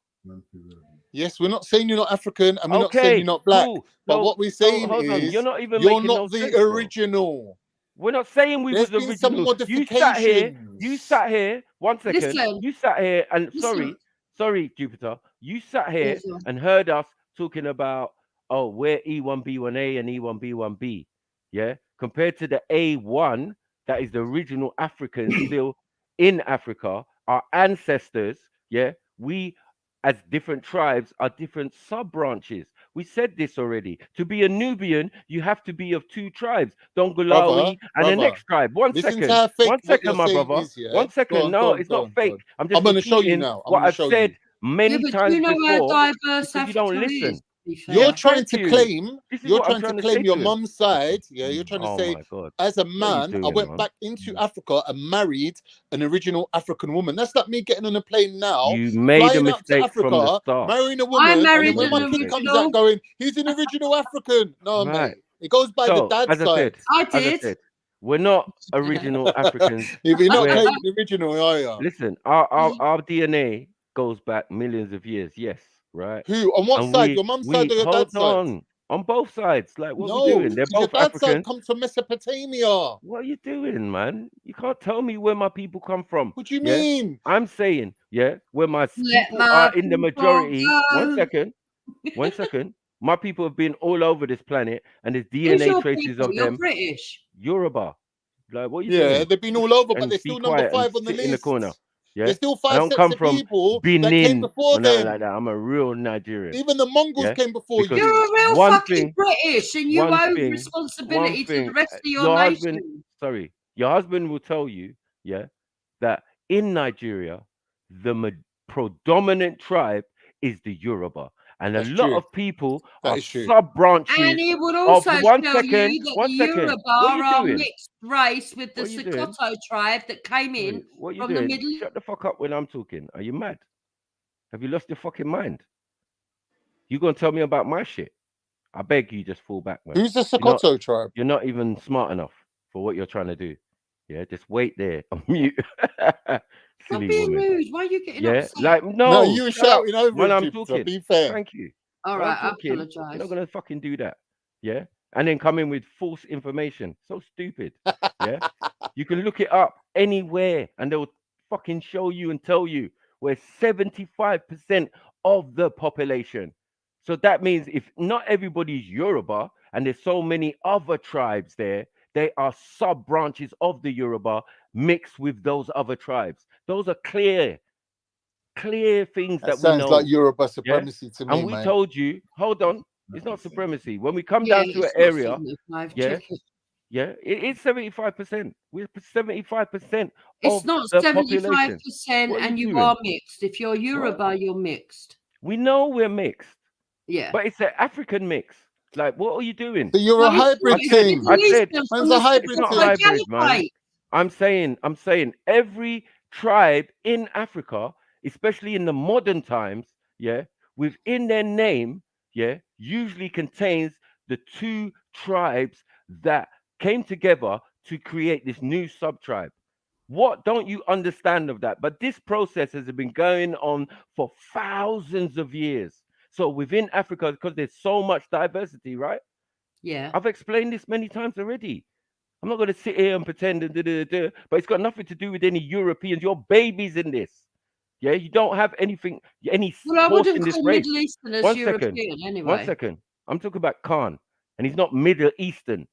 Yes, we're not saying you're not African, and we're not saying Okay, you're not black. cool. But So, what we're saying hold on. You're is not even you're making not no the sense, bro. original. We're not saying we There's was been some original. You sat here. modifications. 1 second. Listen. You sat here and Listen. sorry, Jupiter. You sat here Listen. and heard us talking about, oh, we're E1B1A and E1B1B. Yeah, compared to the A1, that is the original Africans still in Africa, our ancestors. Yeah, we as different tribes are different sub branches. We said this already. To be a Nubian, you have to be of 2 tribes, Dongolawi and the Brother, next tribe. 1 listen second. to how fake 1 what you're second, my saying brother. is, yeah? 1 second. No, it's not Go fake. on. I'm just I'm going to show you repeating now. I'm what going to I've show said you. many Yeah, but times you know before how diverse because you don't Africa listen. is. To be fair. You're trying Thank to you. claim, This is you're what I'm trying to trying to say claim your to him. mum's side. Yeah, you're trying to Oh say, my God. as a What are you man, I doing, went man? back into Africa and married an original African woman. That's like me getting on a plane now, You made a flying out to mistake from the Africa, start. marrying a I woman, and married then when Made a my an kid mistake. comes out original. going, he's an original African. No, Right. mate. It goes by the So, dad's as I side. said, I did. we're not original Africans. If you're not We're claiming the original, are you? listen, our DNA goes back millions of years, yes, right? Who? On what And side? Your mum's side we or your hold dad's side? on both sides. Like, what are we No, doing? They're because your both dad's side Africans. comes from Mesopotamia. What are you doing, man? You can't tell me where my people come from. What do you Yeah, mean? I'm saying, yeah, where my Let people my are in the people majority. go. 1 second. 1 second. My people have been all over this planet, and there's Who's DNA your traces people? of You're them. British. Yoruba. Like, what are you Yeah, doing? they've been all over, but And they're be still number quiet and 5 on the sit in the list. corner. Yeah, There's still I 5 don't sets come of from people that came Benin before or nothing them. like that. I'm a real Nigerian. Even the Mongols Yeah, came before because You're you. a real one fucking thing, British, and you one owe thing, responsibility to the rest of your your nation. husband. Sorry, your husband will tell you, yeah, that in Nigeria, the predominant tribe is the Yoruba, and That's a lot true. of people That are is true. sub branches And he would of also the. 1 tell second, you that 1 the second. Yoruba What are you are doing? mixed race with the What are you doing? Sokoto tribe that came in Wait, what are you from the doing? Middle East. Shut the fuck up when I'm talking. Are you mad? Have you lost your fucking mind? You gonna tell me about my shit? I beg you, just fall back, man. Who's the Sokoto tribe? You're not even smart enough for what you're trying to do. Yeah, just wait there on mute. Stop Silly being woman. rude. Why are you getting Yeah, upset? like No, no, you were shut up shouting over when him, I'm Jupiter. talking. Be fair. Thank you. All When I'm right, I talking, you're apologize. not gonna fucking do that. Yeah, and then come in with false information. So stupid. Yeah, you can look it up anywhere, and they'll fucking show you and tell you we're 75% of the population. So that means if not everybody's Yoruba, and there's so many other tribes there, they are sub branches of the Yoruba mixed with those other tribes. Those are clear things That that we sounds like know. Yoruba Yeah, supremacy to me, and we mate. told you, hold on, it's not supremacy. When we come Yeah, down to an it's not area, 75. yeah, Check it. yeah, it is 75%. We're 75% It's of not the 75%, population. What are you and you doing? are mixed. If you're What? Yoruba, you're mixed. We know we're mixed, Yeah. but it's an African mix. Like, what are you doing? So you're No, a it's not. hybrid It's said, the team. I Middle said, Easterns Man's from a the hybrid it's not team. hybrid, man. Caliphate. I'm saying every tribe in Africa, especially in the modern times, yeah, within their name, yeah, usually contains the 2 tribes that came together to create this new sub-tribe. What don't you understand of that? But this process has been going on for thousands of years. So within Africa, because there's so much diversity, right? Yeah. I've explained this many times already. I'm not going to sit here and pretend and but it's got nothing to do with any Europeans. Your baby's in this. Yeah, you don't have anything, any Well, I horse wouldn't in this call race. Middle Easterners 1 second. European 1 anyway. second. I'm talking about Khan, and he's not Middle Eastern.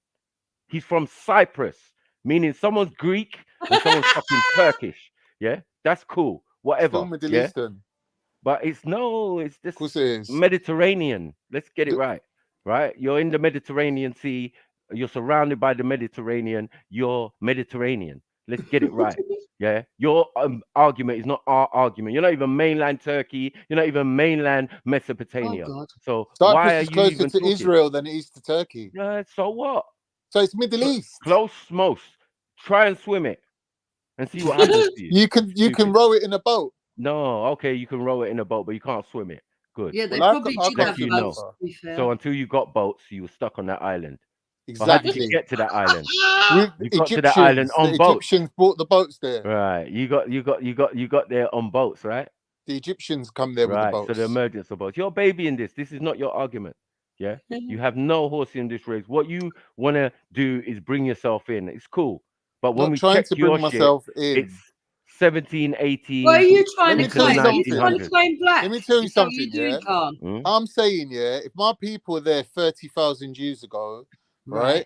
He's from Cyprus, meaning someone's Greek and someone's fucking Turkish. Yeah, that's cool. Whatever. Still Middle Yeah, Eastern. but it's just Of course it is. Mediterranean. Let's get it right. Right? You're in the Mediterranean Sea. You're surrounded by the Mediterranean. You're Mediterranean. Let's get it right. Yeah. Your argument is not our argument. You're not even mainland Turkey. You're not even mainland Mesopotamia. Oh, God. So Cyprus why are is you closer even to talking? Israel than it is to Turkey. Yeah. So what? So it's Middle East. Close most. Try and swim it and see what happens to you. You can row it in a boat. No, okay, you can row it in a boat, but you can't swim it. Good. Yeah, they Well, probably did have boats, to be fair. So until you got boats, you were stuck on that island. Exactly. But how did you get to that island? You got to Egyptians, that island on the boats. Egyptians brought the boats there. Right. You got there on boats, right? The Egyptians come there with the boats. So the emergence of boats. You're baby in this. This is not your argument. Yeah. You have no horse in this race. What you want to do is bring yourself in. It's cool. But when we check your shit, it's 17, 18. What are you trying to Let me tell you claim? You trying to 1900s. claim black? Let me tell you Is that what something, you're doing, yeah? Khan? I'm saying, yeah, if my people were there 30,000 years ago, right?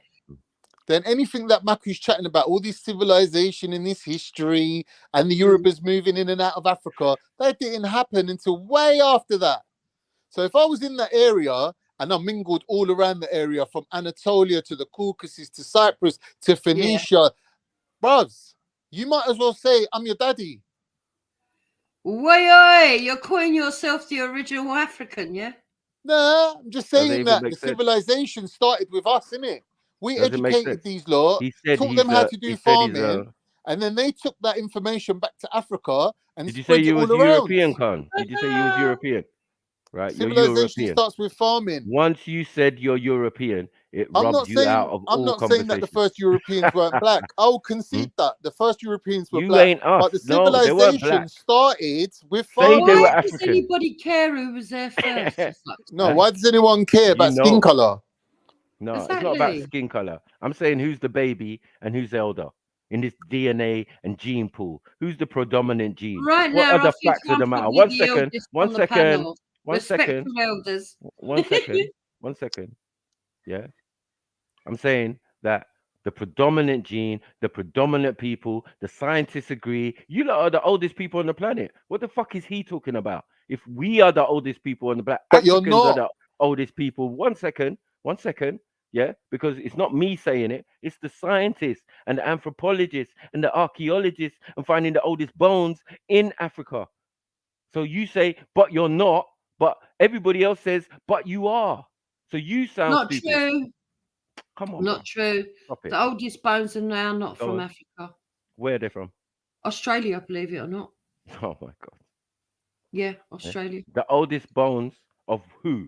Then anything that Maku's chatting about, all this civilization and this history and the Yorubas moving in and out of Africa, that didn't happen until way after that. So if I was in that area and I mingled all around the area from Anatolia to the Caucasus to Cyprus to Phoenicia, bruvs, you might as well say I'm your daddy. Wait, you're calling yourself the original African, yeah? Nah, I'm just saying that the make sense? civilization started with us, innit? We Does it make educated sense? these lot, He said taught he's them how a- to he do said he's farming, a- and then they took that information back to Africa and Did you spread say you it was all around. European, Khan? Did you say you was European? Right, you're Civilization European. starts with farming. Once you said you're European, it I'm rubs not you saying out of I'm all not saying that the conversation. first Europeans weren't black. I'll concede that the first Europeans were You black, ain't us. but the No, they weren't civilization black. started with Say they farming. were Why does African. anybody care who was there first? It's like- No, why does anyone care about skin color? No, it's not about skin color. I'm saying who's the baby and who's elder in this DNA and gene pool. Who's the predominant gene? Right What now, I other think facts are I'm the matter? probably 1 the second. eldest 1 on the second. panel. 1 second. Respectful elders. 1 second. 1 second. Yeah. I'm saying that the predominant gene, the predominant people, the scientists agree. You lot are the oldest people on the planet. What the fuck is he talking about? If we are the oldest people on the planet, But you're Africans are not. the oldest people. 1 second. 1 second. Yeah, because it's not me saying it. It's the scientists and the anthropologists and the archaeologists and finding the oldest bones in Africa. So you say, but you're not. But everybody else says, but you are. So you sound Not stupid. true. Come on, Not true. Stop it. The oldest bones are now not Go from on. Africa. Where are they from? Australia, believe it or not. Oh my god. Yeah, Australia. The oldest bones of who?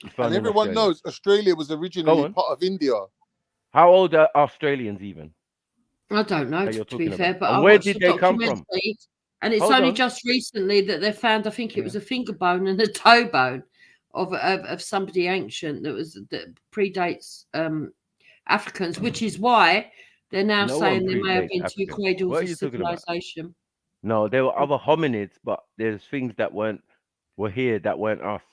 is found And in everyone Australia. knows Australia was Go originally on. part of India. How old are Australians even? I don't know, that you're to be talking fair, about? but And I where watched did the they come from? documentary, and it's Hold only on. just recently that they found, I think it was a finger bone and a toe bone of somebody ancient that predates Africans, which is why they're now No saying one there may have predates been two Africans. cradles What are of you talking about? civilization. No, there were other hominids, but there's things that were here that weren't us.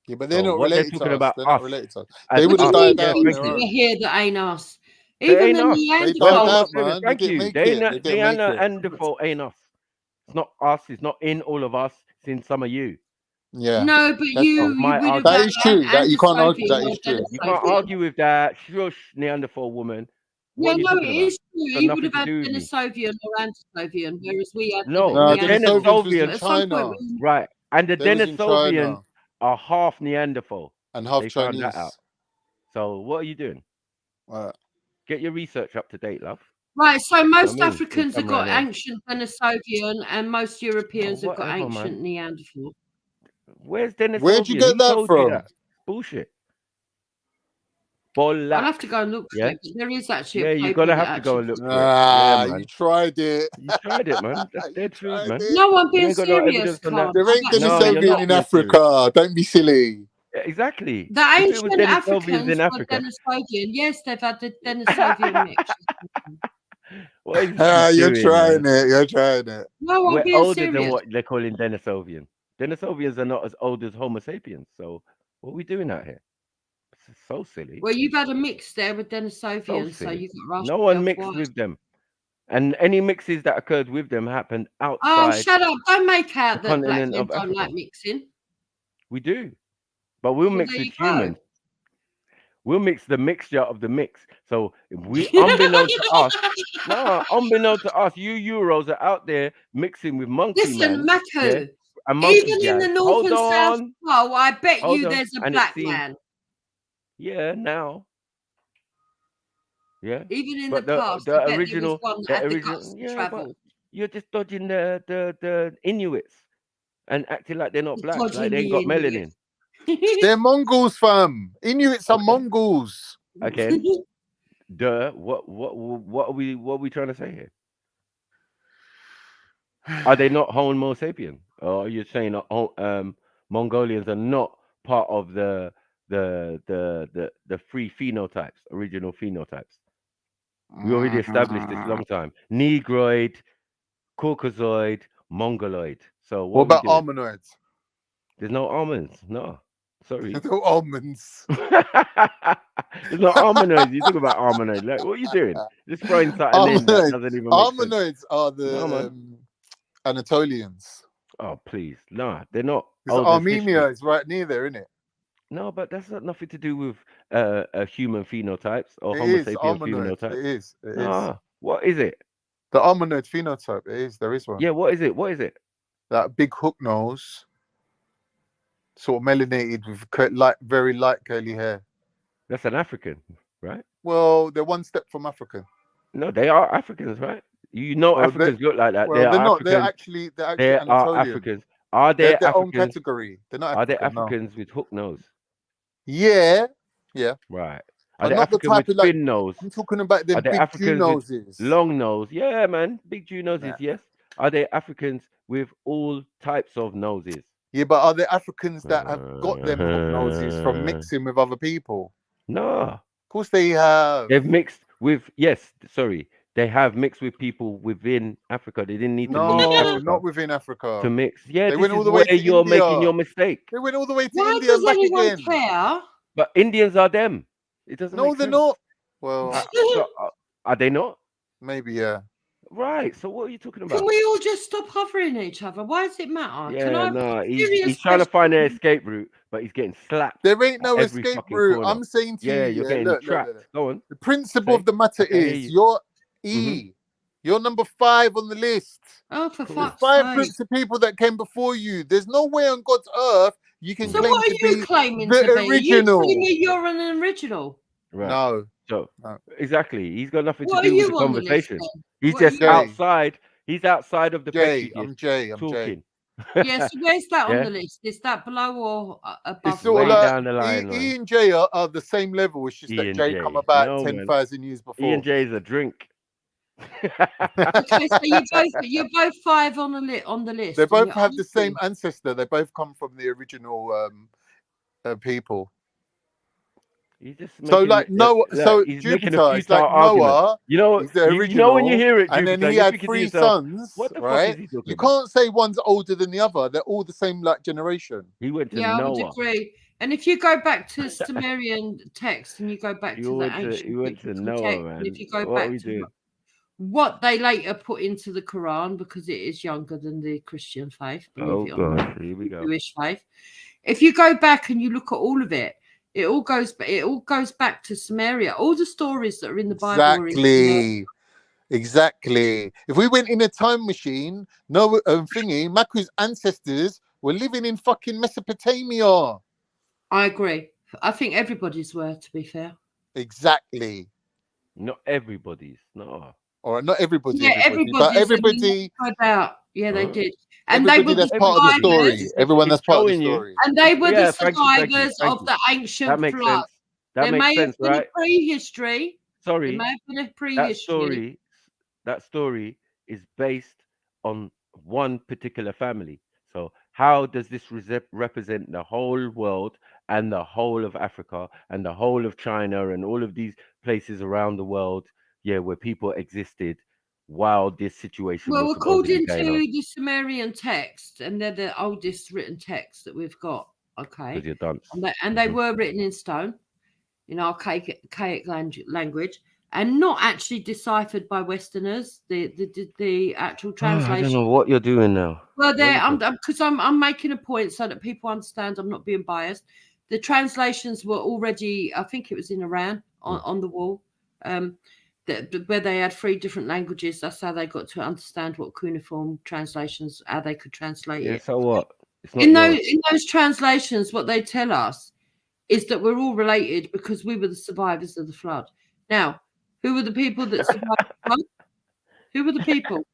Yeah, but they're So not what they're related to talking us. about They're not us related to us. as They would have us. died Yeah, out on thank their you. own. We're here that ain't us. They Even ain't the us. They died Neanderthals. out, man. They Thank didn't you. make They it. They didn't make it. Neanderthal ain't us. It's not us. It's not in all of us. It's in some of you. Yeah. No, but That's you true. would have That had is true. That you can't argue. Andersovian That or is true. You can't Denisovian. argue with that. Shush, Neanderthal woman. Yeah, What are you no, talking it about? is true. Got He would nothing have to had do with me. Denisovian or Andersovian, whereas we had No, No, the Denisovans was in Denisovians, At some point, China. right? And the They was in Denisovians China are half Neanderthal. and half They found that out. Chinese. So what are you doing? Get your research up to date, love. right, so most I mean, Africans have come got round here. ancient Denisovian and most Europeans have got whatever, ancient man. Neanderthal. Where's Denisovian? Where'd you get Who that told from? you that? Bullshit. Bollocks. I'll have to go and look for Yeah? it. But there is actually Yeah, a you're paper gonna that have to go and actually. look for it. Yeah, man. You tried it. You tried it, man. That's dead truth, man. No, I'm You being ain't got no serious, evidence on that. Khan. There ain't I've actually No, you're Denisovian not in being serious. Africa. Don't be silly. Yeah, exactly. The If it was ancient Denisovians Africans in were Africa, Denisovian. Yes, they've had the Denisovian mix. what is Ah, he you're doing, trying man? it. You're trying it. No, I'm we're being older than serious. what they're calling Denisovian. Denisovians are not as old as Homo sapiens. So what are we doing out here? It's so silly. Well, you've had a mix there with So Denisovians, so silly. you got Russian No one Elf mixed White. with them. And any mixes that occurred with them happened Oh, outside shut up. Don't make the out that black continent men of don't like Africa. mixing. We do. But we'll Well, mix there with you go. humans. We'll mix the mixture of the mix. So if we, unbeknownst to us, unbeknownst to us, you Euros are out there mixing with monkey Listen, man, Mako, yeah, and monkey even in jazz. the North Hold and South on, Pole, I bet hold you on. there's a And it black seems, man. yeah, now, yeah. Even in But the past, I bet there was one that had the guts to yeah. But travel. you're just dodging the Inuits and acting like they're not black, like Dodging they ain't the got melanin. They're Mongols, fam. Inuits are Mongols. Again, duh. What are we trying to say here? Are they not Homo sapien? Or are you saying Mongolians are not part of the free phenotypes, original phenotypes? We already established this long time. Negroid, Caucasoid, Mongoloid. So What what are we about doing? almonds? There's no almonds. No, sorry. No almonds. There's no almonds. You talk about almonds. Like, what are you doing? Just throwing something in that doesn't even make sense. Almonds are No, man. the Anatolians. Oh, please. Nah, they're not. Because Oh, there's Armenia history. is right near there, isn't it? No, but that's got nothing to do with human phenotypes or It Homo is sapiens Armenoid. phenotype. It is. It is. Nah, what is it? The Armenoid phenotype. It is. There is one. Yeah, what is it? What is it? That big hook nose, sort of melanated with very light curly hair. That's an African, right? Well, they're one step from African. No, they are Africans, right? You know, Well, Africans look like that. Well, they are they're not. Africans. They're actually They are Anatolian. Africans. Are They're there their own Africans? category. They're not Are there African, no. Africans with hook nose? Yeah. Right. Are But they not the African type with of thin nose? I'm talking about the Are they big Jew Africans with noses. long nose? Yeah, man, big Jew noses. Nah. Yes. Are they Africans with all types of noses? Yeah, but are there Africans that have got them hook noses from mixing with other people? No. Of course they have. They've mixed with sorry. They have mixed with people within Africa. They didn't need to leave No, Africa not within Africa. to mix. Yeah, They this went is all the where way to you're India. making your mistake. They went all the way to Why India does and back anyone again. care? But Indians are them. It doesn't No, make they're sense. not. Well, So, are they not? maybe, yeah. Right. So what are you talking about? Can we all just stop hovering each other? Why does it matter? Can Yeah, I no, serious he's trying to find an question? escape route, but he's getting slapped. There ain't no at every escape fucking route. corner. I'm saying to Yeah, you, you're getting trapped. look. Go on. The principle Say. of the matter I can hear is you. you're E. You're number 5 on the list. Oh, for There's fuck's 5 sake. groups of people that came before you. There's no way on God's earth you can So claim what are to you be claiming the to be? Are you original. telling me you're an original? Right. No. So exactly, he's got nothing What to are do with you the on the list conversation. then? He's What are just you- outside. He's outside of the Jay, petri I'm dish Jay. talking. Yes, where's that on Yeah. the list? Is that below or above? It's sort of Way like down the line, man. E and J are the same level. It's just E that and J J. come about No, man. 10,000 years E before. and J is a drink. Okay, so you're both 5 on the list. They and both you're have the same asking- ancestor. They both come from the original people. He's just So making, like Noah, so he's making a Jupiter, it's futile like argument. Noah. You know, He's the original, you know when you hear it, and then Jupiter, he you're had thinking to 3 yourself, sons. what the fuck right? is he talking You about? can't say one's older than the other. They're all the same like generation. He went to Yeah, I would Noah. agree. And if you go back to Sumerian text and you go back He to the went ancient to biblical Noah, text, man. and if you go What are back we to doing? what they later put into the Quran, because it is younger than the Christian faith, believe it or not, God, here we go. Jewish faith. If you go back and you look at all of it, it all goes back to Sumeria. All the stories that are in the Bible are in Sumeria. Exactly. If we went in a time machine, no Maku's ancestors were living in fucking Mesopotamia. I agree. I think everybody's were, to be fair. Exactly. Not everybody's. No. Or not everybody. Yeah, but everybody. Out. Yeah, they did. And they were that's part of the story. Everyone that's part of the story. And they were the thank you, survivors thank of you. the ancient That makes flood. sense. That There makes may sense, have been right? a prehistory. Sorry. There may have been a prehistory. That story is based on one particular family. So how does this represent the whole world and the whole of Africa and the whole of China and all of these places around the world, where people existed while this situation Well, was supposedly according going to on. the Sumerian text, and they're the oldest written text that we've got, okay, Because you're done. and they were written in stone, in archaic language, and not actually deciphered by Westerners. The actual I translation. don't know what you're doing now. Well, I'm making a point so that people understand. I'm not being biased. The translations were already, I think it was in Iran on the wall, where they had 3 different languages. That's how they got to understand what cuneiform translations, how they could translate it. So what? It's not In those translations, what they tell us is that we're all related because we were the survivors of the flood. Now, who were the people that survived the flood? Who were the people?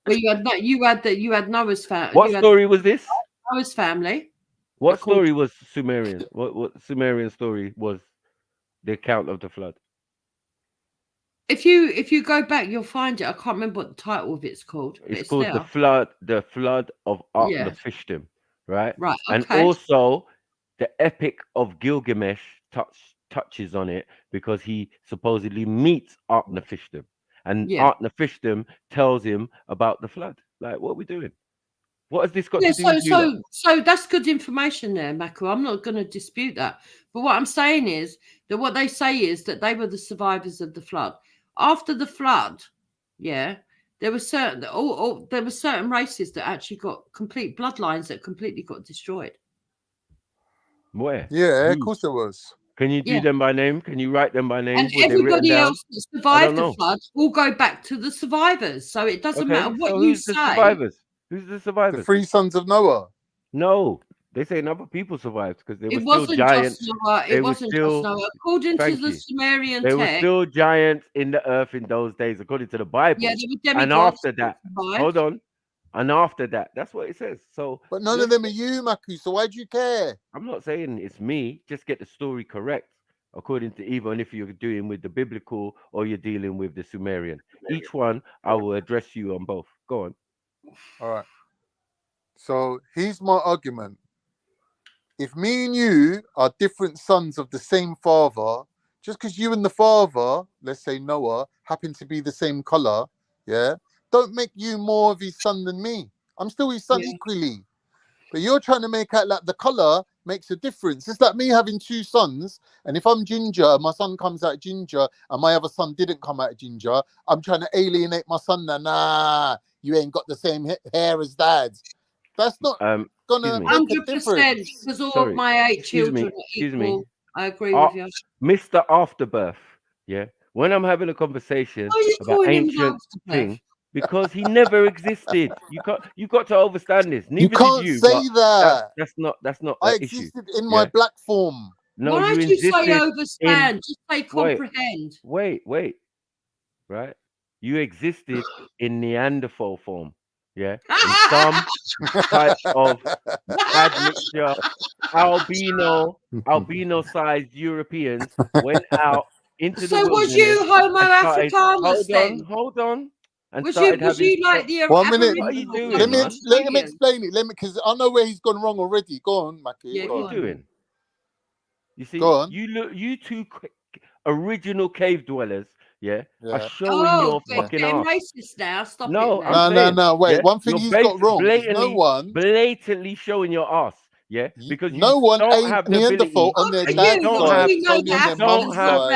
Well, you had Noah's family. What story was this? Noah's family. What story was Sumerian? What Sumerian story was the account of the flood? If you go back, you'll find it. I can't remember what the title of it's called. It's called the flood of Utnapishtim, right? Right. And Okay. also the Epic of Gilgamesh touches on it because he supposedly meets Utnapishtim, and Utnapishtim tells him about the flood. Like, what are we doing? What has this got to do with you? So that's good information there, Mako. I'm not going to dispute that. But what I'm saying is that what they say is that they were the survivors of the flood. After the flood, there were certain races that actually got complete bloodlines that completely got destroyed. Where? Yeah, of course there was. Can you do them by name? Can you write them by name? And everybody else that survived the flood will go back to the survivors. So it doesn't matter what you who's say. The survivors? Who's the survivors? The 3 sons of Noah. No, they say other people survived because they It were still giants. just Noah. It wasn't just Noah. According to the Sumerian text, they were still giants in the earth in those days, according to the Bible. Yeah, they were and demigods after that, hold on. And after that, that's what it says. So, but none of them are you, Maku. So why do you care? I'm not saying it's me. Just get the story correct, according to even if you're doing with the biblical or you're dealing with the Sumerian. Each one, I will address you on both. Go on. All right. So here's my argument. If me and you are different sons of the same father, just because you and the father, let's say Noah, happen to be the same color, don't make you more of his son than me. I'm still his son equally. But you're trying to make out like the color makes a difference. It's like me having 2 sons, and if I'm ginger, my son comes out ginger, and my other son didn't come out ginger, I'm trying to alienate my son now. Nah, you ain't got the same hair as dad. That's not gonna make a difference. because all of my 8 children are equal. I agree with you. Mr. Afterbirth, when I'm having a conversation about ancient thing, because he never existed. You got to understand this. Neither you can't did you, say that. That's not I an existed issue. in my black form. No, why you do you say existed overstand? Just say comprehend. Wait. Right? You existed in Neanderthal form. Yeah. In some type of admixture, albino-sized Europeans went out into the wilderness. So was you Homo Africanus then? Hold on. And was you like the 1 minute? What are you doing? Let me explain it. Because I know where he's gone wrong already. Go on, Mackie. Yeah, what are you doing? You see, go on. You 2 original cave dwellers, are showing your fucking ass. Racist now. Stop no, it. No. Wait, one thing he's got wrong. No one blatantly showing your ass. Yeah, because no one don't ain't have the Neanderthal ability, on their and dad's you don't have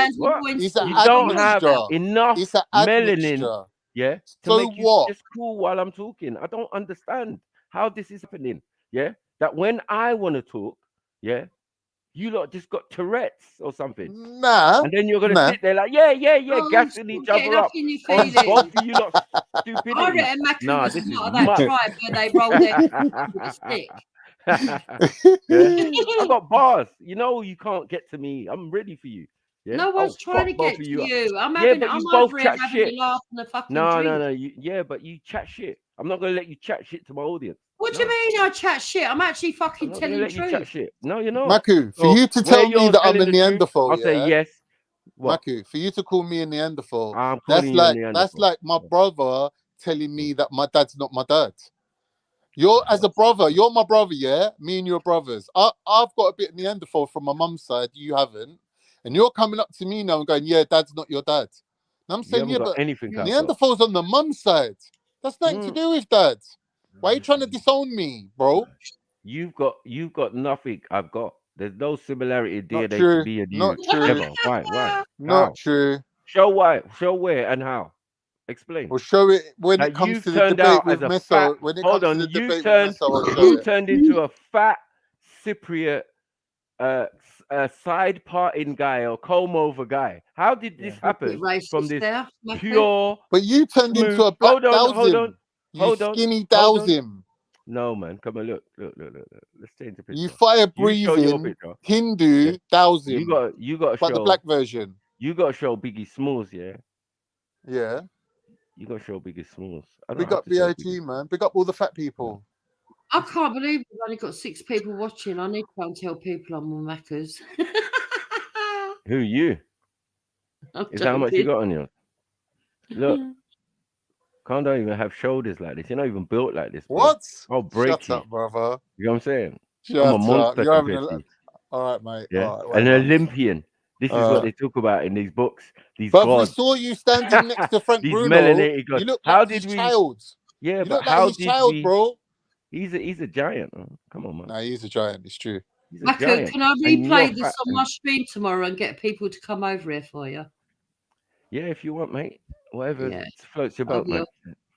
enough melanin, to so make you what? just cool while I'm talking. I don't understand how this is happening. That when I want to talk, you lot just got Tourette's or something. Nah. And then you're gonna sit there like, gassing each other up. On both of you lot stupidity. I reckon Mackie was this is part of that tribe where they roll their with a stick. I got bars. You can't get to me. I'm ready for you. No one's trying to get to you. I'm both over chat here shit. having a laugh and a fucking drink. No. But you chat shit. I'm not gonna let you chat shit to my audience. What do you mean I chat shit? I'm actually fucking telling the truth. You chat shit. No, you're not. Maku, for you to tell me that I'm a Neanderthal, I'll say yes. Maku, for you to call me a Neanderthal, I'm calling you a Neanderthal. That's like my brother telling me that my dad's not my dad. You're as a brother, you're my brother, yeah? Me and your brothers. I've got a bit of Neanderthal from my mum's side, you haven't. And you're coming up to me now and going, yeah, dad's not your dad. I'm saying, yeah, but anything Neanderthals on the mum side. That's nothing to do with Dad. Why are you trying to disown me, bro? You've got nothing I've got. There's no similarity in Not DNA true. to me and you. Not true. Ever. Why? Not How? true. Show why. Show where and how. Explain. We'll show it when that it comes you've to the turned debate out with as a Meso. fat. When it Hold comes on, to the you debate turned. with Meso, I'll show You it. turned into a fat Cypriot, side parting guy or comb over guy. How did this happen from this pure? But you turned smooth... into a black Hold on. You skinny dowsim. No, man. Come on, look. Let's change the picture. You fire You show your breathing picture. Hindu dowsim. You got to but show the black version. You got to show Biggie Smalls, yeah. Yeah. You got to show Biggie Smalls. Big up BIG, man. Big up all the fat people. I can't believe we've only got 6 people watching. I need to go and tell people I'm on Macca's. Who you? Is that how much you got on you? Look. Can't don't even have shoulders like this. You're not even built like this. Bro. What? I'll break you. Shut up, brother. You know what I'm saying? Shut I'm a monster up. compared to you. All right, mate. Yeah. All right, An Olympian. This is what they talk about in these books. These but gods. we saw you standing next to Frank these Bruno. Melanated gods. You look how like did his we... child. Yeah, you but look how like his did child, we... bro. He's a giant. Oh, come on, man. Nah, he's a giant. It's true. Macca, can I replay this on my stream tomorrow and get people to come over here for you? Yeah, if you want, mate. Whatever floats your boat, mate.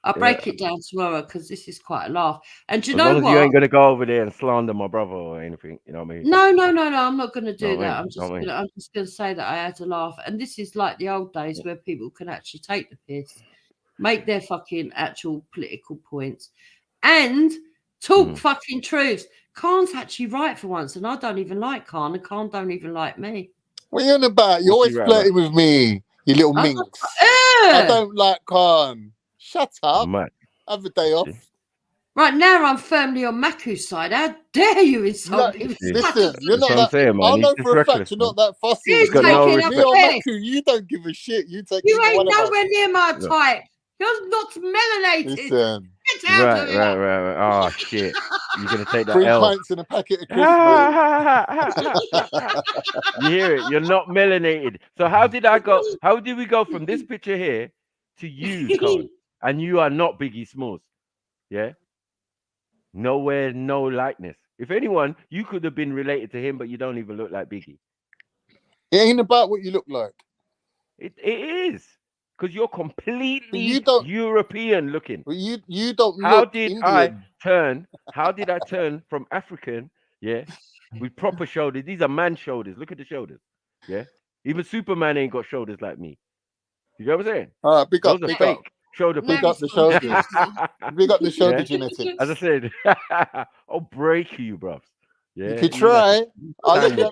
I'll break it down tomorrow because this is quite a laugh. And do you as know long what? As you ain't gonna go over there and slander my brother or anything, you know what I mean? No. I'm not going to do No, that. mate. I'm just going to say that I had a laugh. And this is like the old days where people can actually take the piss, make their fucking actual political points, and talk fucking truths. Khan's actually right for once, and I don't even like Khan, and Khan don't even like me. What are you on about? You're always flirting with me, you little minx. I don't like Khan. Shut up. Have a day off. Right now, I'm firmly on Maku's side. How dare you insult me? Listen, you're not that. Saying, I know for a fact you're not that fussy. He's taking me a or Maku, you don't give a shit. You take. You ain't nowhere near my type. You're not melanated. Listen. Right. Oh shit! You're gonna take that 3 L. pints and a packet of crisps. You hear it? You're not melanated. So how did I go? How did we go from this picture here to you, Khan? And you are not Biggie Smalls. Yeah. Nowhere, no likeness. If anyone, you could have been related to him, but you don't even look like Biggie. It ain't about what you look like. It is. Because you're completely European looking. You don't How look did Indian. How did I turn from African, with proper shoulders? These are man shoulders. Look at the shoulders. Yeah. Even Superman ain't got shoulders like me. You know what I'm saying? All right, big up, Those are fake shoulder. Big up the shoulders. Big up the shoulder genetics. As I said, I'll break you, bruv. Yeah. You could try. I'll let you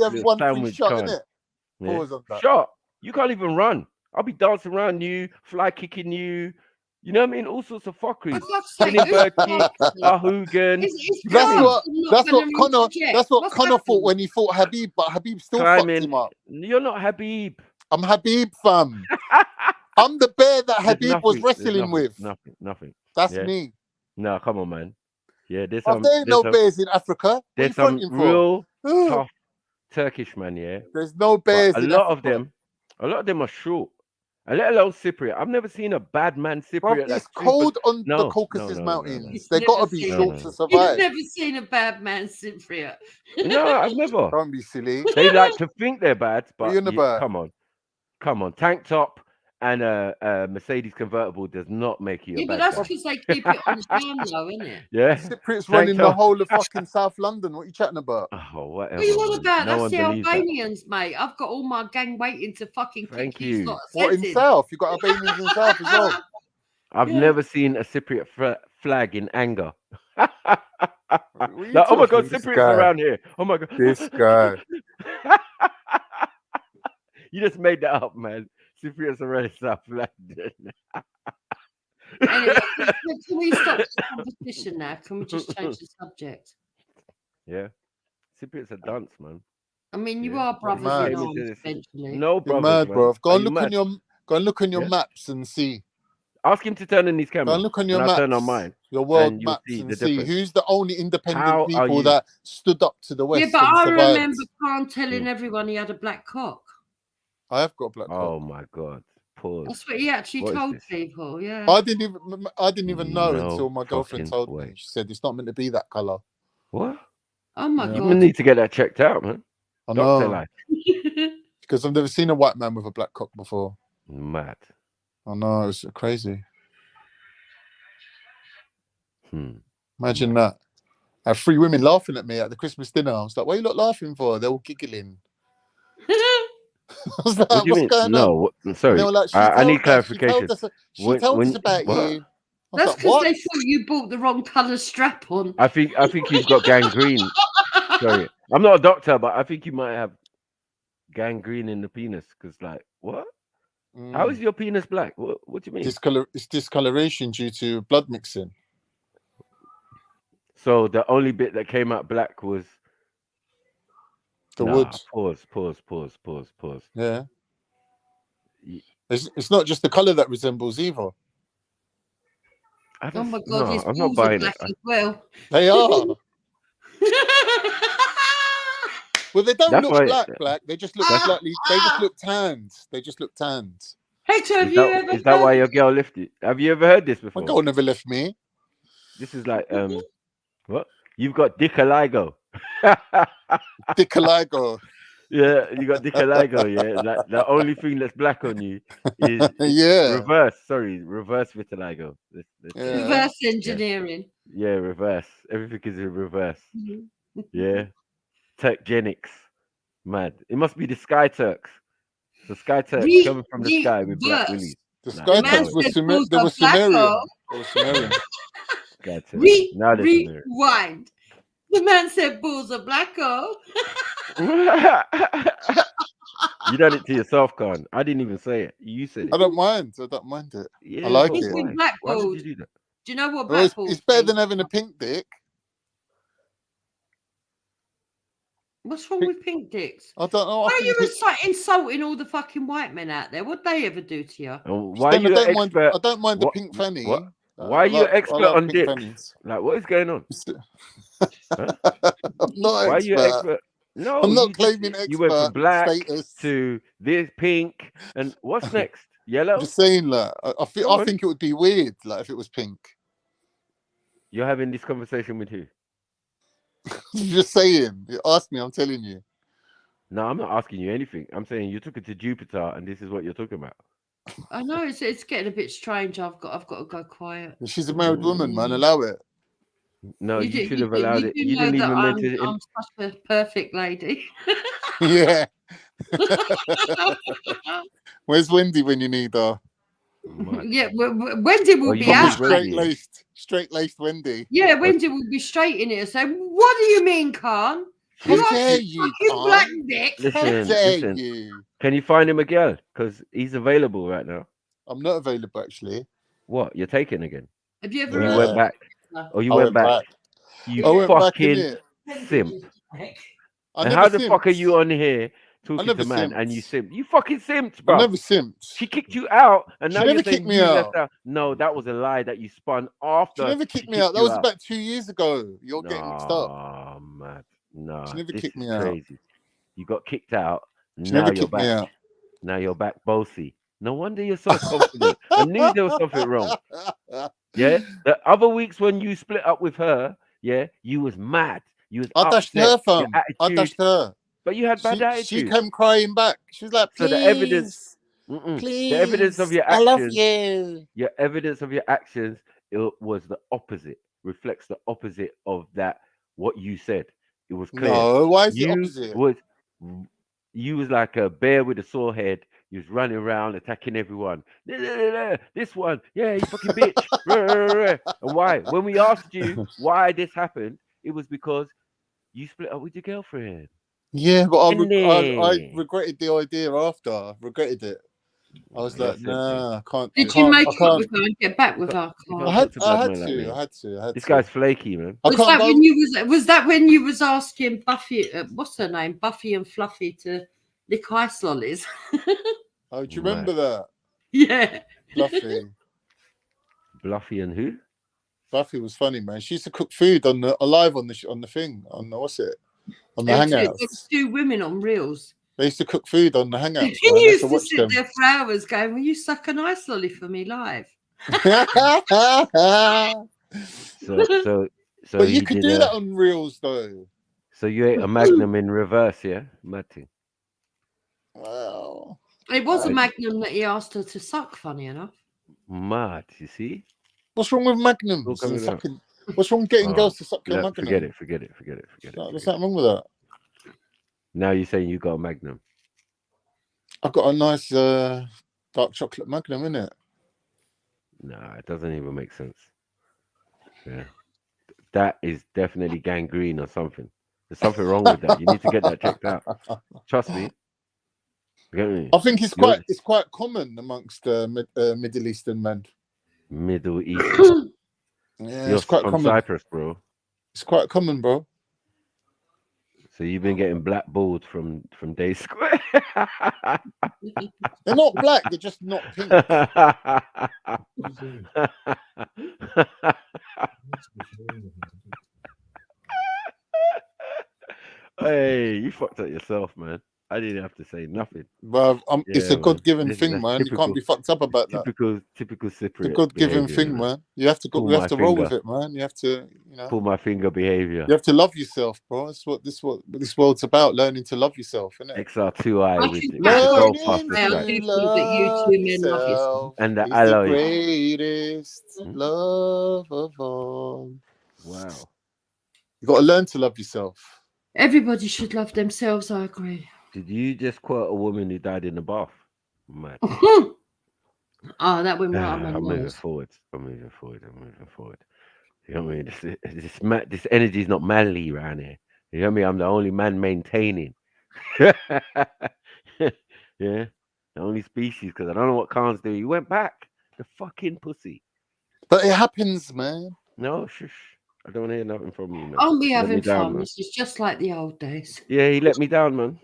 have one free shot, innit? Pause on that. Shot. You can't even run. I'll be dancing around you, fly kicking you. You know what I mean? All sorts of fuckery. Spinning bird kick, Hoogan. That's what Connor thought when he fought Habib, but Habib still fucked him up. You're not Habib. I'm Habib, fam. I'm the bear that Habib was wrestling with. Nothing. That's me. No, come on, man. Yeah, there ain't no bears in Africa. There's some real tough Turkish man, yeah. There's no bears in Africa. A lot of them are short. Let alone Cypriot. I've never seen a bad man Cypriot. It's cold on the Caucasus Mountains. They got to be short to survive. You've never seen a bad man Cypriot. No, I've never. Don't be silly. They like to think they're bad, but come on. Tank top and a Mercedes convertible does not make you a bad but that's because they keep it on the ground, though, isn't it? Yeah. Cypriot's running the whole of fucking South London. What are you chatting about? Oh, whatever. What are you on about? That's the Albanians, mate. I've got all my gang waiting to fucking Thank you. What, in South? You got Albanians in South as well? I've never seen a Cypriot flag in anger. Like, oh my God, Cypriots around here. Oh my God. This guy. You just made that up, man. Cypriots around South London. Anyway, can we stop this competition now? Can we just change the subject? Yeah. Cypriots are dance, man. I mean, you are brothers in arms eventually. No brothers, mad, bro. Go and look on your Yeah. maps and see. Ask him to turn on his camera. Go and look on your and maps. I'll turn on mine. Your world and you'll maps see and the see difference. who's the only independent How are people you? that stood up to the West. Yeah, but and I survived. remember Khan telling everyone he had a black cock. I have got a black cock. Oh my God. Pause. That's what he actually What is told this? people. Yeah. I didn't even know No until my girlfriend fucking told way. me. She said it's not meant to be that color. What? Oh my Yeah. You god. need to get that checked out, man. I Doctor know. life. Because I've never seen a white man with a black cock before. Mad. I know, it's crazy. Imagine Mad. that. I had 3 women laughing at me at the Christmas dinner. I was like, what are you lot laughing for? They're all giggling. I was like, What do you what's mean? going on? No, And sorry. they were like, I need she clarification. told us about What? you. I was That's like, because what? they thought you bought the wrong colour strap on. I think you've got gangrene. Sorry, I'm not a doctor, but I think you might have gangrene in the penis. Because, like, what? How is your penis black? What do you mean? It's discoloration due to blood mixing. So the only bit that came out black was The wood. Pause. Yeah. It's not just the color that resembles either. Oh my god, his I'm not balls are buying black it. as well. They are. Well, they don't That's look why- black. They just look slightly. They just look tanned. Hector, have Is you ever that, is that why your girl left it? Have you ever heard this before? My girl never left me. This is like what? You've got Dicaligo. Dicaligo. Yeah, you got Dicaligo. Yeah, like the only thing that's black on you is Yeah. reverse. Sorry, reverse vitiligo. Reverse engineering. Yeah, reverse. Everything is in reverse. Mhm. Yeah, Turkgenics. Mad. It must be the Sky Turks. The Sky Turks coming from the sky with black willies. The Sky Turks were Sumerian. They were Sumerian. Sky Turks. Now they're Sumerian. Rewind. The man said balls are black, oh. You done it to yourself, Khan. I didn't even say it. You said it. I don't mind it. Yeah, I like but it. why? Why would you do that? Do you know what Well, black it's better than having a pink dick. What's wrong with pink dicks? I don't know. Why are you insulting all the fucking white men out there? What'd they ever do to you? Why are you an expert? I don't mind the pink fanny. Why are you an expert on dicks? Fannies. Like, what is going on? I'm not an Why are you an expert. expert? No, I'm not claiming expert you went from black status to this pink, and what's next? Yellow? I'm just saying that. I think it would be weird, like if it was pink. You're having this conversation with who? I'm just saying. You asked me, I'm telling you. No, I'm not asking you anything. I'm saying you took it to Jupiter, and this is what you're talking about. I know it's getting a bit strange. I've got to go quiet. She's a married woman, man. Allow it. No, you should have allowed it. You didn't even mention it. I'm such a perfect lady. Yeah. Where's Wendy when you need her? Yeah, Wendy will be out. Straight-laced Wendy. Yeah, Wendy will be straight in here and say, "What do you mean, Khan? How dare you, Khan? Black dick? Listen. Can you find him a girl? Because he's available right now. I'm not available, actually. What? You're taking again? Have you ever? You went back. Oh, you went back. You fucking simp. And how the fuck are you on here talking to man and you simp? You fucking simped, bro. I never simped. She kicked you out, and now She you're never saying kicked me you out. left out. No, that was a lie that you spun after. She never kicked me out. That was about 2 years ago. You're getting mixed up. Oh, man. No, She never this kicked is me out. crazy. You got kicked out. She Now never you're kicked me back. out. Now you're back bossy. No wonder you're so confident. I knew there was something wrong. Yeah, the other weeks when you split up with her, yeah, you was mad. You was I dashed upset. her, fam. Your I dashed her. But you had bad She attitude. came crying back. She was like, So please, the evidence, please, the evidence of your I actions, love you. Your evidence of your actions, it was the opposite. Reflects the opposite of that. What you said, it was clear. No, why is it opposite? You was like a bear with a sore head. You was running around attacking everyone. This one, yeah, you fucking bitch. And why? When we asked you why this happened, it was because you split up with your girlfriend. Yeah, but I regretted the idea after. I regretted it. I was like, nah, I can't. Did you make up with her and get back with her? I had to. This guy's flaky, man. Was that when you was asking Buffy, what's her name, Buffy and Fluffy to lick ice lollies? Oh, do you remember that? Yeah. Bluffy and who? Buffy was funny, man. She used to cook food on the thing on the what's it on the Hangouts. There's 2 women on Reels. They used to cook food on the Hangouts. He Man. used to watch sit them. there for hours going, "Will you suck an ice lolly for me live?" So but you he could did do that on Reels though. So you ate a Magnum in reverse, yeah, Matty? Wow. It was a Magnum that he asked her to suck. Funny enough. Mad, you see? What's wrong with Magnums? And sucking? What's wrong with getting girls to suck your Magnum? Forget it. There's nothing wrong with that. Now you're saying you got a Magnum. I've got a nice dark chocolate Magnum, innit? Nah, it doesn't even make sense. Yeah. That is definitely gangrene or something. There's something wrong with that. You need to get that checked out. Trust me. Get me? I think it's quite common amongst Middle Eastern men. Middle Eastern. Yeah, You're it's quite from common. Cyprus, bro. It's quite common, bro. So you've been getting blackballed from Day Square. They're not black. They're just not pink. Hey, you fucked up yourself, man. I didn't have to say nothing. But it's a God-given thing, man. Typical, you can't be fucked up about that. Typical Cypriot. It's a God-given behavior, thing, man. You have to roll with it, man. You have to, pull my finger behavior. You have to love yourself, bro. That's what this world's about. Learning to love yourself, isn't it? XR2i with the learning gold to love yourself and the is alloy. the greatest love of all. Wow. You got to learn to love yourself. Everybody should love themselves. I agree. Did you just quote a woman who died in the bath? Mad. Oh, that went right on my I'm moving nose. forward. I'm moving forward. You know what I mean? This energy is not manly around here. You know what I mean? I'm the only man maintaining. Yeah, the only species, because I don't know what Khan's doing. You went back, the fucking pussy. But it happens, man. No, shush. I don't want to hear nothing from you. Man. Aren't we Let having me down, fun? man. This is just like the old days. Yeah, he let me down, man.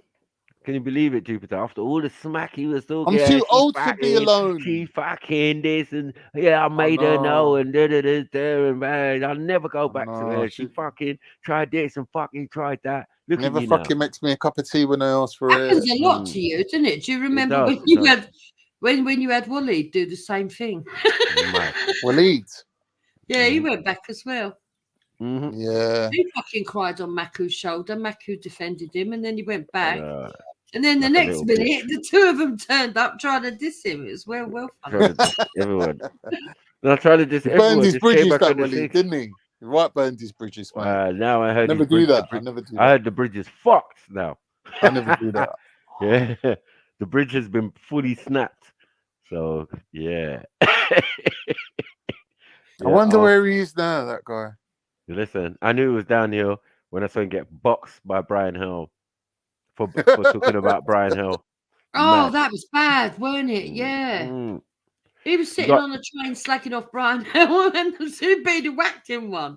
Can you believe it, Jupiter? After all the smack he was talking, I'm too old to be alone. She fucking this and I made her know and and man, I'll never go back to her. She fucking tried this and fucking tried that. Look Never at you fucking now. makes me a cup of tea when I ask for Happens it. a lot to you, doesn't it? Do you remember when you had when you had Wally do the same thing? Waleed. Yeah, he went back as well. Mm-hmm. Yeah. He fucking cried on Maku's shoulder. Maku defended him, and then he went back. And then the like next minute, the two of them turned up trying to diss him. It was well fun. Everyone. No, I tried to diss everyone. Burned his bridges that Waleed, Waleed, didn't he? He burned his bridges, man. Now I heard never do that. I never do that. I heard the bridge is fucked now. I never do that. Yeah, the bridge has been fully snapped. So yeah. I wonder where he is now, that guy. Listen, I knew it was downhill when I saw him get boxed by Brian Hill for talking about Brian Hill. Oh, that was bad, weren't it? Yeah. He was sitting on a train slacking off Brian Hill and Zubida whacked him one.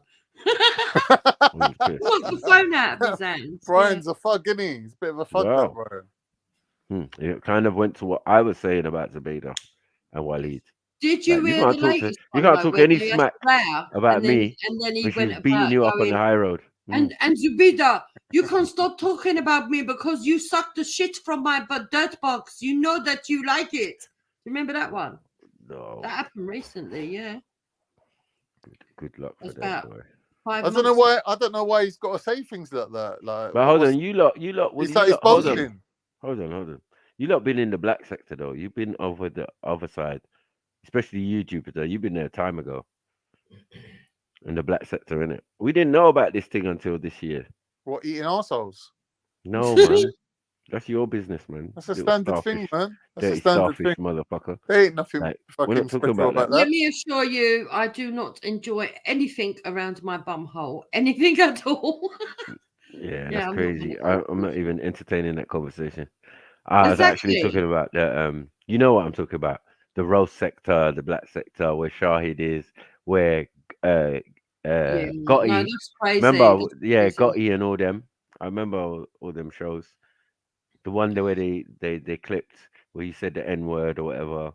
Knocked the phone out of his hands. Brian's a thug, isn't he? He's a bit of a thug, that Brian. It kind of went to what I was saying about Zubida and Waleed. Did you hear the latest you can't talk any smack about me and then he when she went was beating you up on the high road. And Zubida, you can't stop talking about me because you sucked the shit from my dirt box. You know that you like it. Remember that one? No. That happened recently, yeah. Good luck for That's that about boy. I don't know why he's got to say things like that. Like, but hold on, you lot. It's like he's boasting. Hold on. You lot been in the black sector though. You've been over the other side, especially you, Jupiter. You've been there a time ago. In the black sector, innit? We didn't know about this thing until this year. What, eating arseholes? No, man. That's your business, man. That's a standard thing, man. That's dirty a standard starfish, thing. motherfucker. There ain't nothing fucking special about that. Let me assure you, I do not enjoy anything around my bum hole. Anything at all. Yeah, that's crazy. I'm not even entertaining that conversation. I was actually talking about the you know what I'm talking about. The roast sector, the black sector, where Shahid is, where Gotti. No, that's crazy. Remember, that's crazy. Gotti and all them. I remember all them shows. The one where they clipped where he said the N-word or whatever.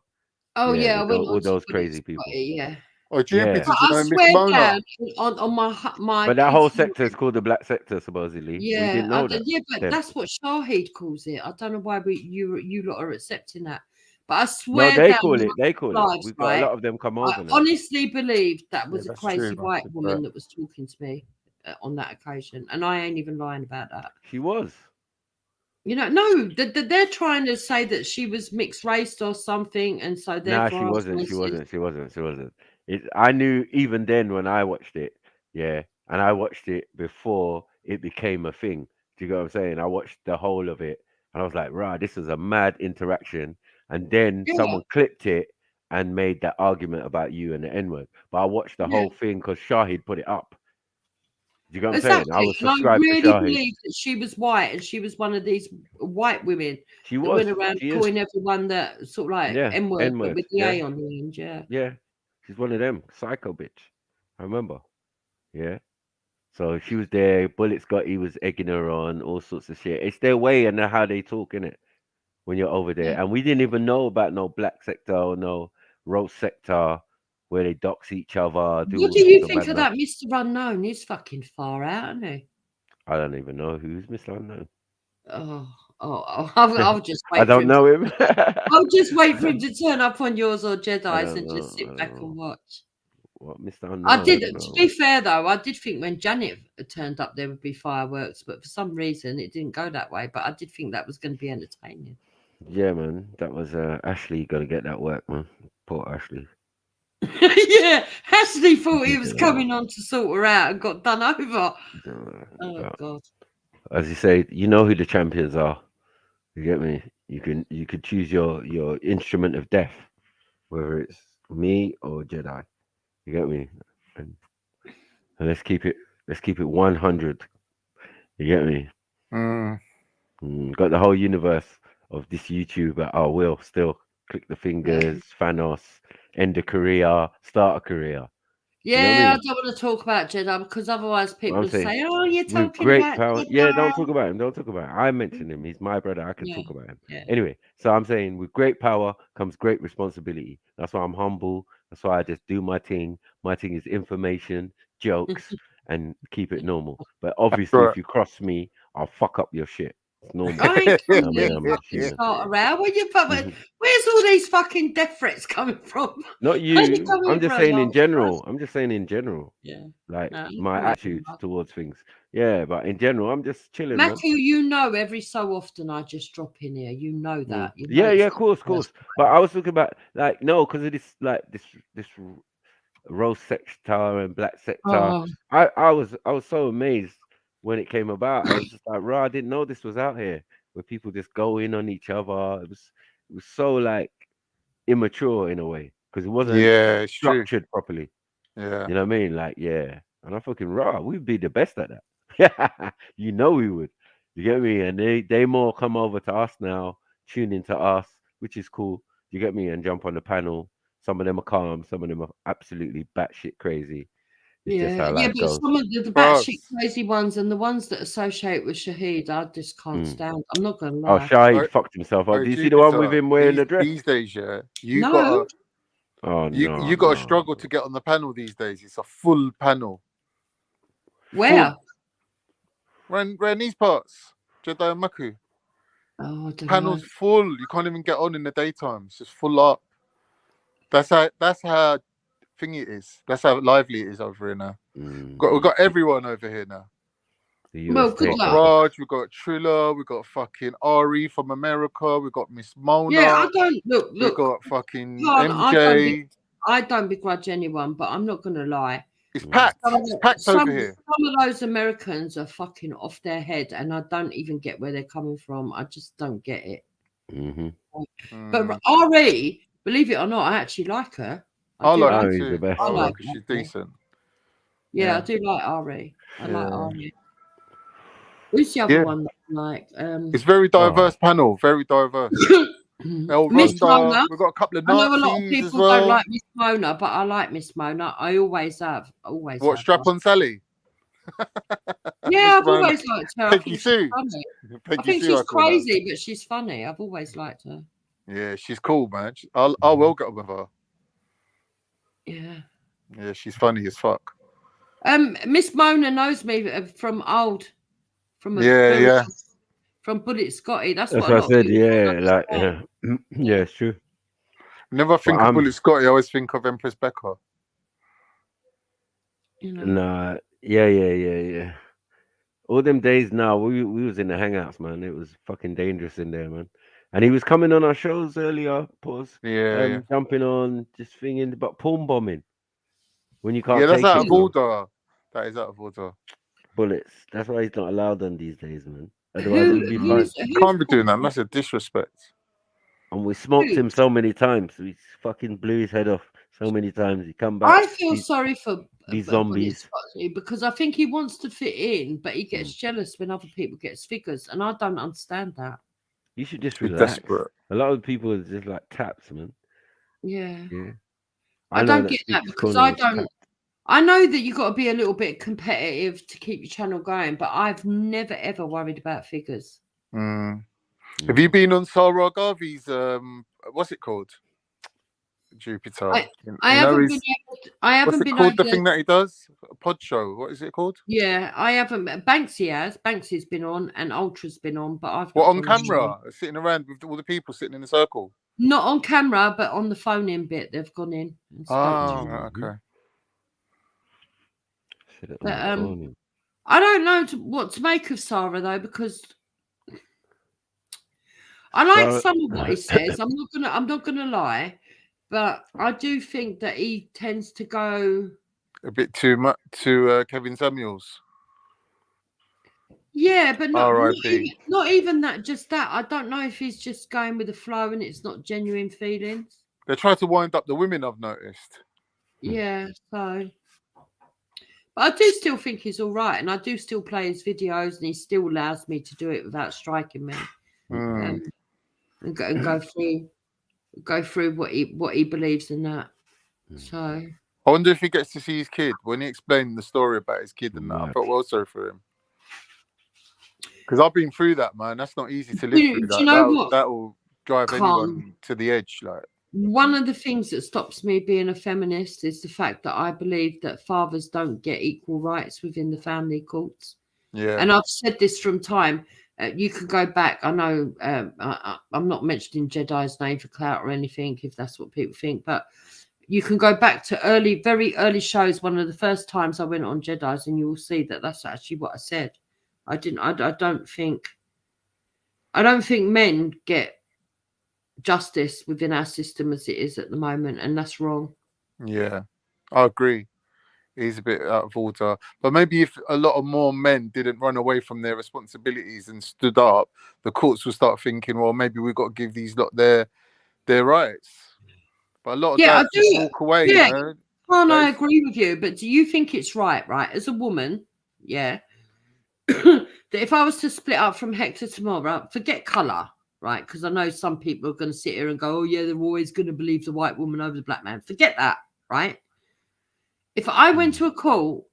Oh yeah, all those crazy people. Yeah. Oh, Jupiter, Yeah. you I know Miss swear Mona. down on my But that kids' whole sector is called the black sector, supposedly. We yeah, didn't know that. yeah, but then. that's what Shahid calls it. I don't know why you lot are accepting that, but I No, swear they down call on it. They call my it. lives, We've got a right? lot of them come I over now. honestly believed that was a that's crazy true, white man. woman that was talking to me on that occasion, and I ain't even lying about that. She was. You know, no, they're trying to say that she was mixed race or something, and so Nah, therefore she wasn't. She wasn't. She wasn't. She wasn't. I knew even then when I watched it. Yeah, and I watched it before it became a thing. Do you get what I'm saying? I watched the whole of it, and I was like, "Rah, this is a mad interaction." And then Yeah. someone clipped it and made that argument about you and the N-word. But I watched the whole thing because Shahid put it up. Do you get what I'm saying? I Exactly, was and I subscribed to really Shahid. believe that she was white, and she was one of these white women She that was. went around She is. calling everyone that sort of like Yeah, N-word, but N-word. with the Yeah. A on the end. Yeah. Yeah, she's one of them psycho bitch. I remember. Yeah. So she was there. Bullets got. He was egging her on. All sorts of shit. It's their way and how they talk, innit? When you're over there, and we didn't even know about no black sector or no roast sector where they dox each other. Do What all do you sorts of think bad of luck. that Mr. Unknown? He's fucking far out, isn't he? I don't even know who's Mr. Unknown. I'll just wait I for don't him. know him. I'll just wait for him to turn up on yours or I Jedi's don't and just know. sit back and watch. What Mr. Unknown? I did. don't To know. be fair, though, I did think when Janet turned up, there would be fireworks, but for some reason, it didn't go that way. But I did think that was going to be entertaining. Yeah, man. That was Ashley gonna get that work, man. Poor Ashley. Yeah, Ashley thought he was coming on to sort her out and got done over. Oh God! As you say, you know who the champions are. You get me? You could choose your instrument of death, whether it's me or Jedi. You get me? And let's keep it 100. You get me? Got the whole universe of this YouTube at our will still. Click the fingers, Thanos, end a career, start a career. Yeah, You know what I I mean? don't want to talk about Jedi because otherwise people I'm will saying say, "Oh, you're with talking great about power. Yeah, Jedi." don't talk about him. Don't talk about him. I mentioned him. He's my brother. I can talk about him. Yeah. Anyway, so I'm saying with great power comes great responsibility. That's why I'm humble. That's why I just do my thing. My thing is information, jokes, and keep it normal. But obviously, if you cross me, I'll fuck up your shit. It's normal. I ain't I coming mean, to I'm just fucking human. start around. Where's all these fucking death threats coming from? Not Where you you. coming I'm just from, saying in Lance? general. I'm just saying in general. Yeah. Like No, I'm my coming attitude from. towards things. Yeah, but in general, I'm just chilling, man. Matthew, you know, every so often I just drop in here. You know that. You know Yeah, it's yeah, of course. But I was talking about like no, because of this like this rose sector and black sector. Oh. I was so amazed when it came about. I was just like, I didn't know this was out here where people just go in on each other. It was so like immature in a way because it wasn't Yeah, it's true. structured properly. Yeah. You know what I mean? Like, yeah. And I'm fucking we'd be the best at that. You know we would. You get me? And they more come over to us now, tune into us, which is cool. You get me? And jump on the panel. Some of them are calm, some of them are absolutely batshit crazy. It's just how Yeah, life but goes. some of the batshit crazy ones and the ones that associate with Shahid, I just can't stand. I'm not gonna Oh, lie. Shahid fucked himself up. Oh, Do you see the one with Jupiter, him wearing the dress? these days, yeah, you No. gotta Oh you gotta struggle to get on the panel these days. It's a full panel. Where? Full. Around these parts, Jedi and Maku. Oh, I don't Panel's know. full. You can't even get on in the daytime. It's just full up. That's how thingy it is. That's how lively it is over here now. We've got everyone over here now. Well, good We've got luck. Raj, we've got Trilla, we've got fucking Ari from America, we've got Miss Mona. Yeah, I don't look. We've got fucking Can't- MJ. I don't begrudge anyone, but I'm not gonna lie. It's packed. It's packed over here. Some of those Americans are fucking off their head, and I don't even get where they're coming from. I just don't get it. But Ari, believe it or not, I actually like her. I do like like her he's too. the best. I I like like her. She's her. decent. Yeah, I do like Ari. I like Yeah. Ari. Who's the other Yeah. one that I like? It's very diverse panel, very diverse. El Miss Mona. Ronda, we've got a couple of I know a lot of Nazis as people well. don't like Miss Mona, but I like Miss Mona. I always have. Always What, have. Strap on Sally? Yeah, I've Miss Mona. always liked her. I Peggy think she's Sue. funny. I Peggy think Sue, she's I call her. crazy, but she's funny. I've always liked her. Yeah, she's cool, man. I will get on with her. Yeah. Yeah, she's funny as fuck. Miss Mona knows me from Yeah. from Bullet Scotty. That's That's what a what I lot of said. people don't Yeah, like understand. yeah, it's true. Whenever I think of Bullet Scotty, I always think of Empress Becca. You know. Nah, yeah. All them days now, we was in the hangouts, man. It was fucking dangerous in there, man. And he was coming on our shows earlier, Yeah. jumping on, just thinking about porn bombing. When you Yeah, can't that's take out it. of order. That is out of order. Bullets. That's why he's not allowed on these days, man. Otherwise, he'd be fine. Can't be doing that. That's a disrespect. And we smoked him so many times. We fucking blew his head off so many times. He come back. I feel sorry for these Bullet zombies. Scotty because I think he wants to fit in, but he Mm. gets jealous when other people get figures, and I don't understand that. You should just He's relax. desperate. A lot of people are just like taps, man. Yeah. Yeah. I don't get that because I don't. I know that you got to be a little bit competitive to keep your channel going, but I've never ever worried about figures. Have you been on Sarah Garvey's what's it called? Jupiter. I haven't been able to, I haven't what's it been called? able The thing that he does? A pod show. What is it called? Yeah, I haven't. Banksy has. Banksy's been on, and Ultra's been on, but I've What, not on gone camera? Sitting around with all the people sitting in a circle. Not on camera, but on the phone-in bit, they've gone in and spoke to him. Okay. But I don't know what to make of Sarah though, because I like some of what he says. I'm not gonna lie, but I do think that he tends to go a bit too much to Kevin Samuels. Yeah, but R.I.P. not even that. Just that. I don't know if he's just going with the flow and it's not genuine feelings. They try to wind up the women, I've noticed. Yeah, so. But I do still think he's all right, and I do still play his videos, and he still allows me to do it without striking me, and go through what he believes in that. So I wonder if he gets to see his kid when he explained the story about his kid and that. I felt well sorry for him because I've been through that, man. That's not easy to live through. Do you know what? That will drive anyone to the edge. Like one of the things that stops me being a feminist is the fact that I believe that fathers don't get equal rights within the family courts. Yeah, and I've said this from time. You can go back. I know I'm not mentioning Jedi's name for clout or anything, if that's what people think, but you can go back to very early shows. One of the first times I went on Jedi's, and you will see that that's actually what I said. I don't think men get justice within our system as it is at the moment, and that's wrong. Yeah, I agree. He's a bit out of order, but maybe if a lot of more men didn't run away from their responsibilities and stood up, the courts will start thinking, well, maybe we've got to give these lot their rights. But a lot of dads just walk away. Yeah, you know? Well, I agree with you, but do you think it's right, as a woman, that if I was to split up from Hector tomorrow, forget colour, right? Because I know some people are going to sit here and go, oh, yeah, they're always going to believe the white woman over the black man. Forget that, right? If I went to a court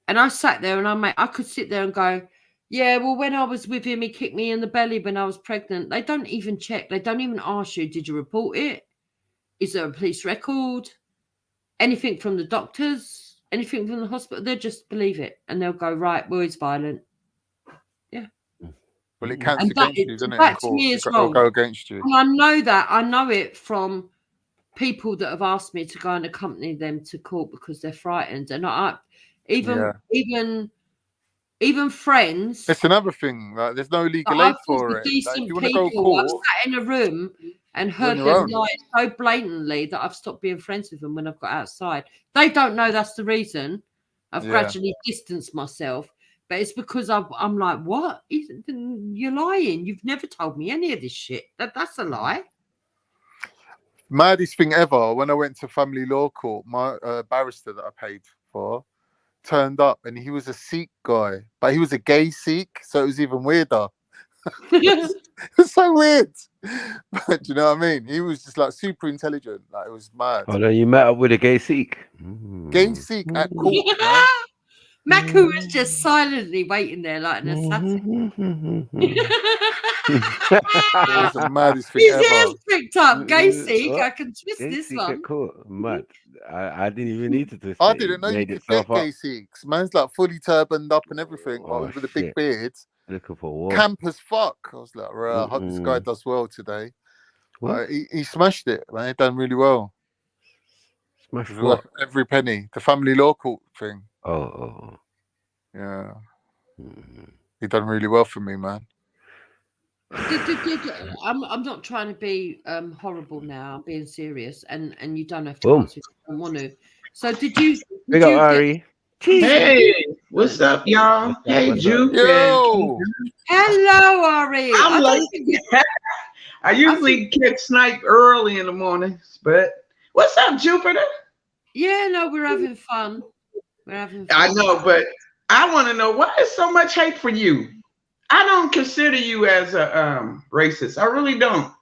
and I sat there and I could sit there and go, yeah, well, when I was with him, he kicked me in the belly when I was pregnant. They don't even check. They don't even ask you, did you report it? Is there a police record? Anything from the doctors? Anything from the hospital? They'll just believe it. And they'll go, right, well, he's violent. Yeah. Well, it counts against you, doesn't it? That to me is wrong. It'll go against you. And I know that. I know it from people that have asked me to go and accompany them to court because they're frightened. And even friends. It's another thing. Like, there's no legal aid for it. Decent if you want to go people. court, I've sat in a room and heard them lie so blatantly that I've stopped being friends with them when I've got outside. They don't know that's the reason. I've gradually distanced myself, but it's because I'm like, what? You're lying. You've never told me any of this shit. That's a lie. Maddest thing ever, when I went to family law court, my barrister that I paid for turned up and he was a Sikh guy, but he was a gay Sikh, so it was even weirder. It was so weird. But do you know what I mean? He was just like super intelligent. Like, it was mad. Oh, then you met up with a gay Sikh. Gay Sikh at court, man. Maku was just silently waiting there like an assassin. It was the maddest thing His ever. ears picked up. Gay seek. I can twist Gay this seek one. cool. Mad. I didn't even need to twist I it. didn't know you Made could itself get gay up. seeks. Man's like fully turbaned up and everything, Oh, with a big shit. beard. Looking for war. Camp as fuck. I was like, right, I hope this guy does well today. He smashed it, man. He done really well. Smashed It was what? worth every penny. The family law court thing. Oh. Yeah. He done really well for me, man. I'm not trying to be horrible now. I'm being serious, and you don't have to Boom. answer if you don't want to. So did you? Big up, Ari. Hey, what's up, y'all? What's up, Hey, what's up? Juke. Yo. Hello, Ari. I'm late. I usually catch snipe early in the mornings, but what's up, Jupiter? Yeah, no, we're having fun. We're having fun. I know, but I want to know why is so much hate for you? I don't consider you as a racist. I really don't.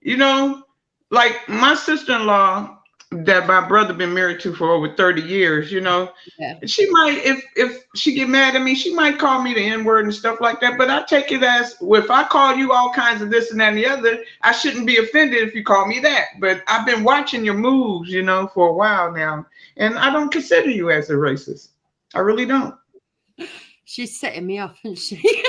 You know, like my sister-in-law that my brother been married to for over 30 years, you know, she might, if she get mad at me, she might call me the N-word and stuff like that. But I take it as, well, if I call you all kinds of this and that and the other, I shouldn't be offended if you call me that. But I've been watching your moves, you know, for a while now, and I don't consider you as a racist. I really don't. She's setting me up, isn't she?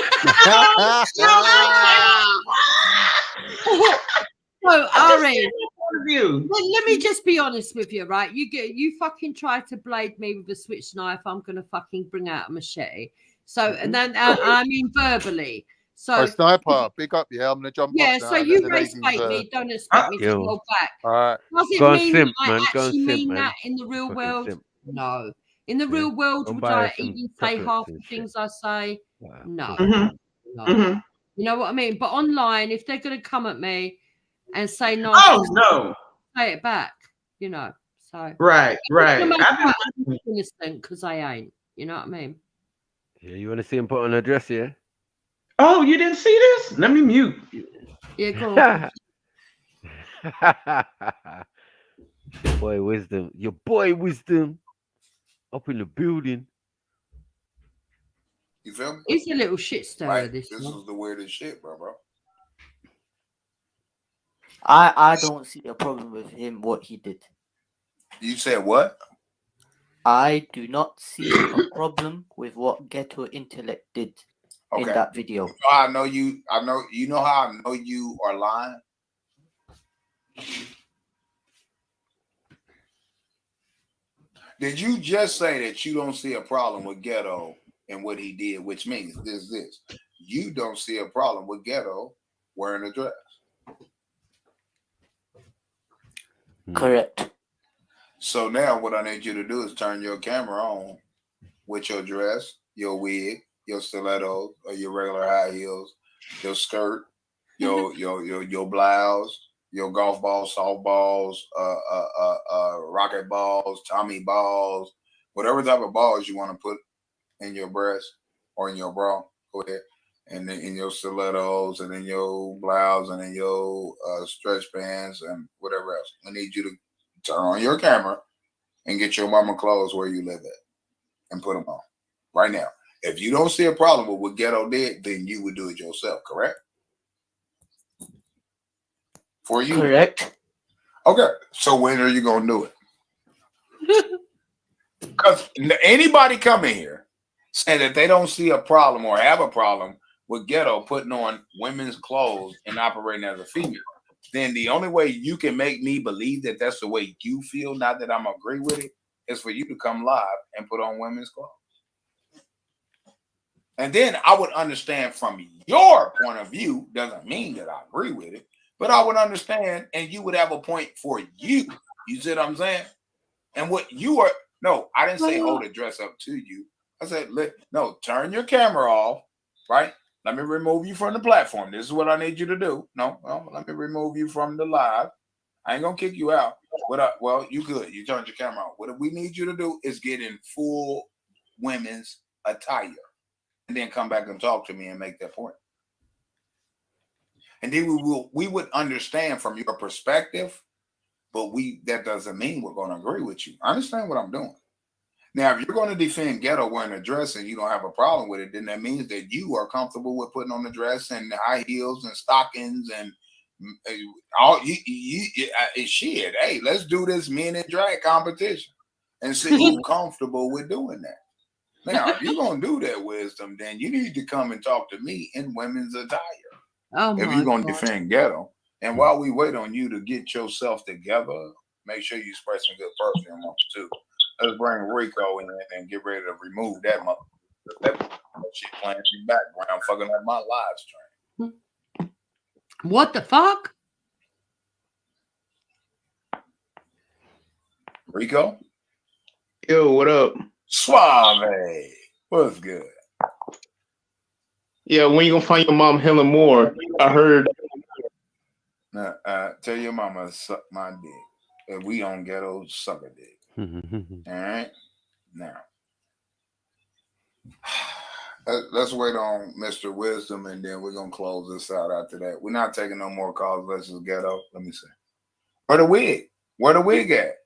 So, Ari, let me just be honest with you, right? You fucking try to blade me with a switch knife, I'm gonna fucking bring out a machete. So, and then I mean verbally. So, Sniper, big up, yeah. I'm gonna jump up now. so you race bait me, don't expect me to go back. All right. Does it Go on, mean simp, that man. I Go on, actually simp, mean man. that in the real Fucking world? simp. No. In the real world, Go would buy I us some even say chocolates half and the shit. things I say? No. No. Mhm. You know what I mean? But online, if they're going to come at me and say no, no, say it back. You know. So right. I'm innocent because I ain't. You know what I mean? Yeah, you want to see him put on a dress, yeah? Oh, you didn't see this? Let me mute. Yeah, go on. Your boy wisdom, up in the building. You feel me? He's a little shit stirrer. Right. This This one. is the weirdest shit, bro. I don't see a problem with him what he did. You said what? I do not see a problem with what Ghetto Intellect did in that video. You know how I know you. You know how I know you are lying. Did you just say that you don't see a problem with Ghetto and what he did, which means this. You don't see a problem with Ghetto wearing a dress. Correct. So now what I need you to do is turn your camera on with your dress, your wig, your stilettos, or your regular high heels, your skirt, your blouse, your golf balls, softballs, rocket balls, Tommy balls, whatever type of balls you want to put in your breast or in your bra. Go ahead. And then in your stilettos and in your blouse and in your stretch pants and whatever else. I need you to turn on your camera and get your mama clothes where you live at and put them on right now. If you don't see a problem with what Ghetto did, then you would do it yourself, correct? For you. Correct. Okay. So when are you going to do it? Because anybody come in here say that they don't see a problem or have a problem with Ghetto putting on women's clothes and operating as a female, then the only way you can make me believe that that's the way you feel, not that I'm agree with it, is for you to come live and put on women's clothes. And then I would understand from your point of view, doesn't mean that I agree with it, but I would understand and you would have a point for you. You see what I'm saying? And what you are, no, I didn't say hold the dress up to you. I said, no, turn your camera off, right? Let me remove you from the platform. This is what I need you to do. No, let me remove you from the live. I ain't gonna kick you out. Well, you good. You turned your camera on. What we need you to do is get in full women's attire, and then come back and talk to me and make that point. And then we would understand from your perspective, but that doesn't mean we're gonna agree with you. I understand what I'm doing. Now, if you're going to defend ghetto wearing a dress and you don't have a problem with it, then that means that you are comfortable with putting on the dress and the high heels and stockings and all. Shit, hey, let's do this men in drag competition and see who's comfortable with doing that. Now, if you're going to do that, Wisdom, then you need to come and talk to me in women's attire. Oh, if my you're going to God. defend ghetto. And while we wait on you to get yourself together, make sure you spray some good perfume on too. Let's bring Rico in and get ready to remove that motherfucker. That shit playing in the background, fucking up my live stream. What the fuck? Rico? Yo, what up? Suave. What's good? Yeah, when you gonna find your mom Helen Moore? I heard. Tell your mama to suck my dick. If we on ghetto, suck a dick. All right? Now, let's wait on Mr. Wisdom, and then we're going to close this out after that. We're not taking no more calls. Let's just ghetto. Let me see. Where the wig? Where the wig at?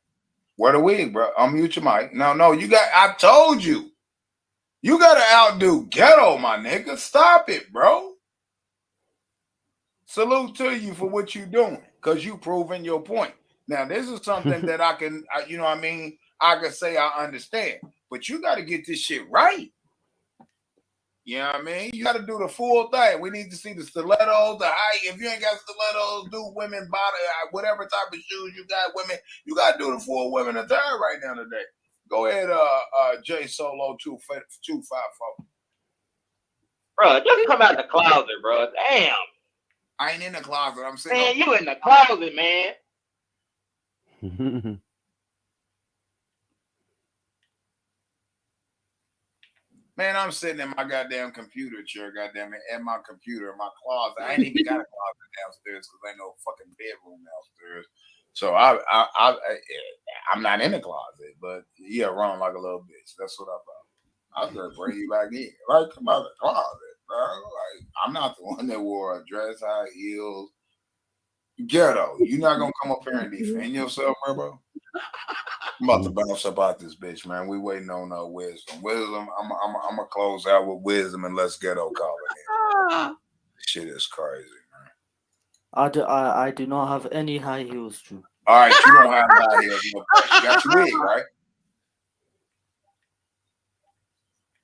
Where the wig, bro? Unmute your mic. No, you got, I told you. You got to outdo ghetto, my nigga. Stop it, bro. Salute to you for what you doing, because you proving your point. Now, this is something that I can, you know what I mean? I can say I understand, but you got to get this shit right. You know what I mean? You got to do the full thing. We need to see the stilettos, the height. If you ain't got stilettos, do women body, whatever type of shoes you got, women, you got to do the full women attire right now today. Go ahead, J Solo 254. Bro, just come out the closet, bro. Damn. I ain't in the closet. I'm sitting. Man, you in the closet, man. Man, I'm sitting in my goddamn computer chair, goddamn it, at my computer, in my closet. I ain't even got a closet downstairs because ain't no fucking bedroom downstairs. So I'm not in the closet, but yeah, run like a little bitch. That's what I thought. I was gonna bring you back in. Like, come out of the closet, bro. Like, I'm not the one that wore a dress, high heels. Ghetto, you not gonna come up here and defend yourself, bro? I'm about to bounce up out this bitch, man. We waiting on Wisdom. Wisdom, I'm gonna close out with Wisdom and let's Ghetto call it in. This shit is crazy, man. I do not have any high heels, Drew. All right, you don't have high heels. You got your wig, right?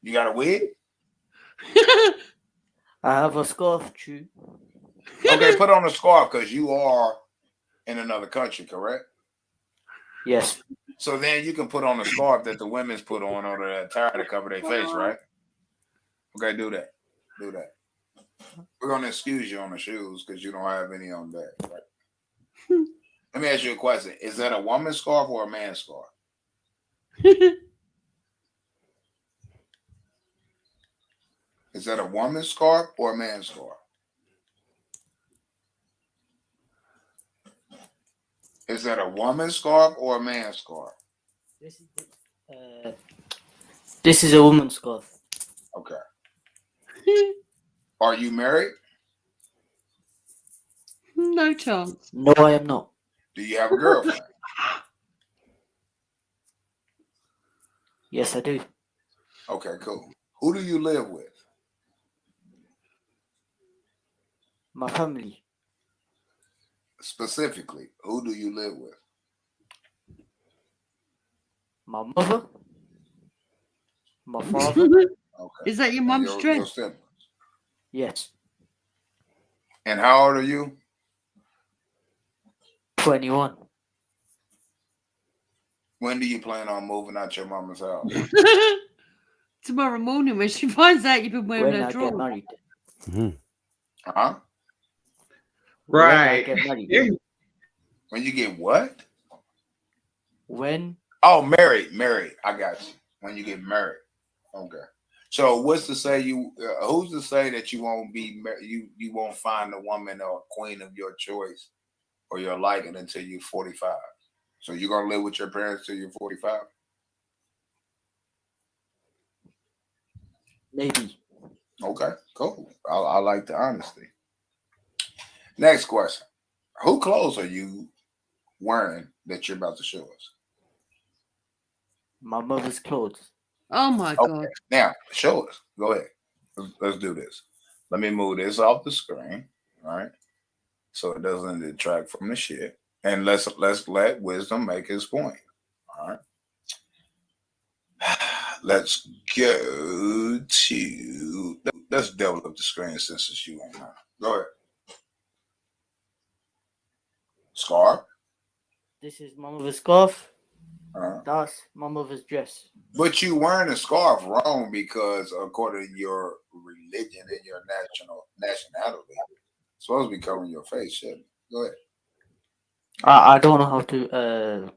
You got a wig? I have a scarf, Drew. Okay, put on a scarf because you are in another country, correct? Yes. So then you can put on a scarf that the women's put on or the attire to cover their face, right? Okay, do that. Do that. We're gonna excuse you on the shoes because you don't have any on back, right? Let me ask you a question. Is that a woman's scarf or a man's scarf? Is that a woman's scarf or a man's scarf? Is that a woman's scarf or a man's scarf? This is a woman's scarf. Okay. Are you married? No chance. No, I am not. Do you have a girlfriend? Yes, I do. Okay, cool. Who do you live with? My family. Specifically, who do you live with? My mother. My father. Okay. Is that your mum's dress? Yes. And how old are you? 21. When do you plan on moving out your mama's house? Tomorrow morning when she finds out you've been wearing When her I drawers. get married. Huh? Right. When I get married. When you get what? When? Oh, married. I got you. When you get married. Okay. So what's to say who's to say that you won't be you won't find a woman or a queen of your choice or your liking until you're 45? So you're gonna live with your parents till you're 45? Maybe. Okay, cool. I like the honesty. Next question. Who clothes are you wearing that you're about to show us? My mother's clothes. Oh my God. Now, show us. Go ahead. Let's do this. Let me move this off the screen, all right? So it doesn't detract from the shit. And let's let Wisdom make his point. All right. Let's go to let's double up the screen since it's you and I. Go ahead. Scarf. This is my mother's scarf. That's my mother's dress. But you wearing a scarf wrong because according to your religion and your nationality, it's supposed to be covering your face, shouldn't it? Go ahead. I don't know how to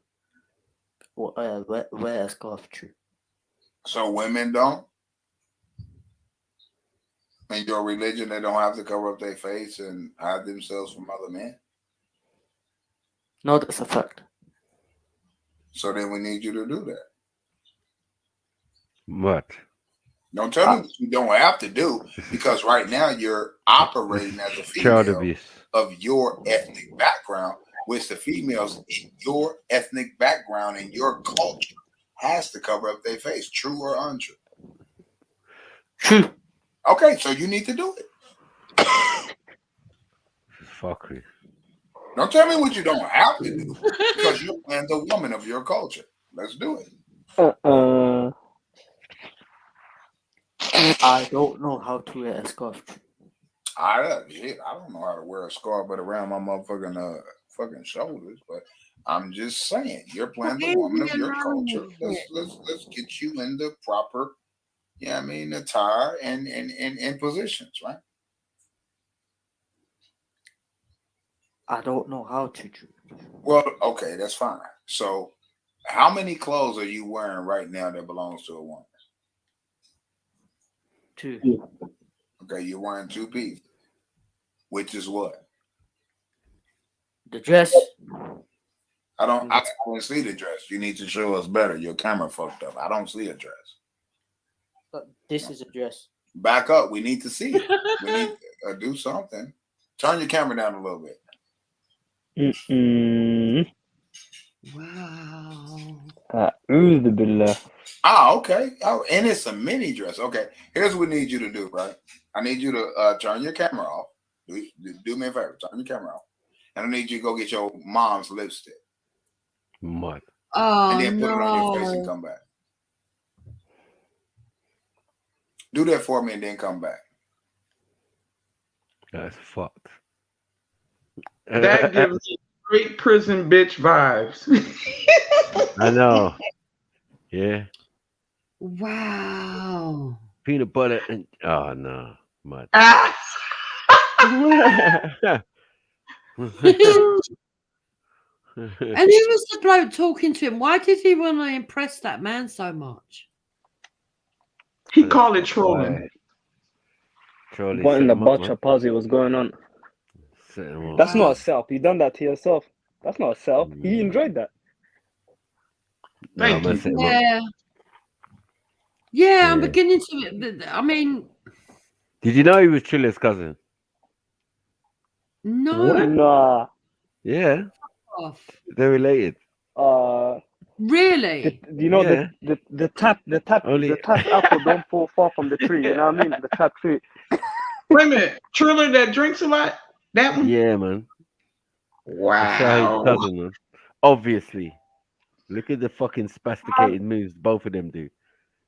wear a scarf. True. So women don't? In your religion, they don't have to cover up their face and hide themselves from other men? No, that's a fact. So then we need you to do that. What? Don't tell me what you don't have to do, because right now you're operating as a female of your ethnic background, which the females in your ethnic background and your culture has to cover up their face. True or untrue? True. Okay, so you need to do it. Fuckery. Don't tell me what you don't have to do, because you're playing the woman of your culture. Let's do it. I don't know how to wear a scarf. I don't know how to wear a scarf but around my motherfucking fucking shoulders, but I'm just saying you're playing the woman of your culture. Let's get you in the proper, attire and positions, right? I don't know how to do. Well, okay, that's fine. So how many clothes are you wearing right now that belongs to a woman? 2. Okay, you're wearing 2 pieces. Which is what? The dress. I don't see the dress. You need to show us better. Your camera fucked up. I don't see a dress. This is a dress. Back up. We need to see it. We need to do something. Turn your camera down a little bit. Wow. Okay. Oh, and it's a mini dress. Okay. Here's what we need you to do, right? I need you to turn your camera off. Do me a favor. Turn your camera off. And I need you to go get your mom's lipstick. What? Oh, and then put it on your face and come back. Do that for me and then come back. That's fucked. That gives me great prison bitch vibes. I know. Yeah. Wow. Peanut butter and no. Mud. And who was the bloke talking to him? Why did he want to impress that man so much? He called it trolling. What in the butcher puzzle was going on? That's not a self. You done that to yourself. That's not a self. He enjoyed that. Thank you. Yeah. Yeah, I'm beginning to. I mean, did you know he was Chilla's cousin? No. Nah. Yeah. They're related. Really? You know the tap apple don't fall far from the tree. You know what I mean? The tap tree. Wait a minute, Triller that drinks a lot. That one. Yeah, man. Wow. His cousin, man. Obviously, look at the fucking spasticated moves both of them do.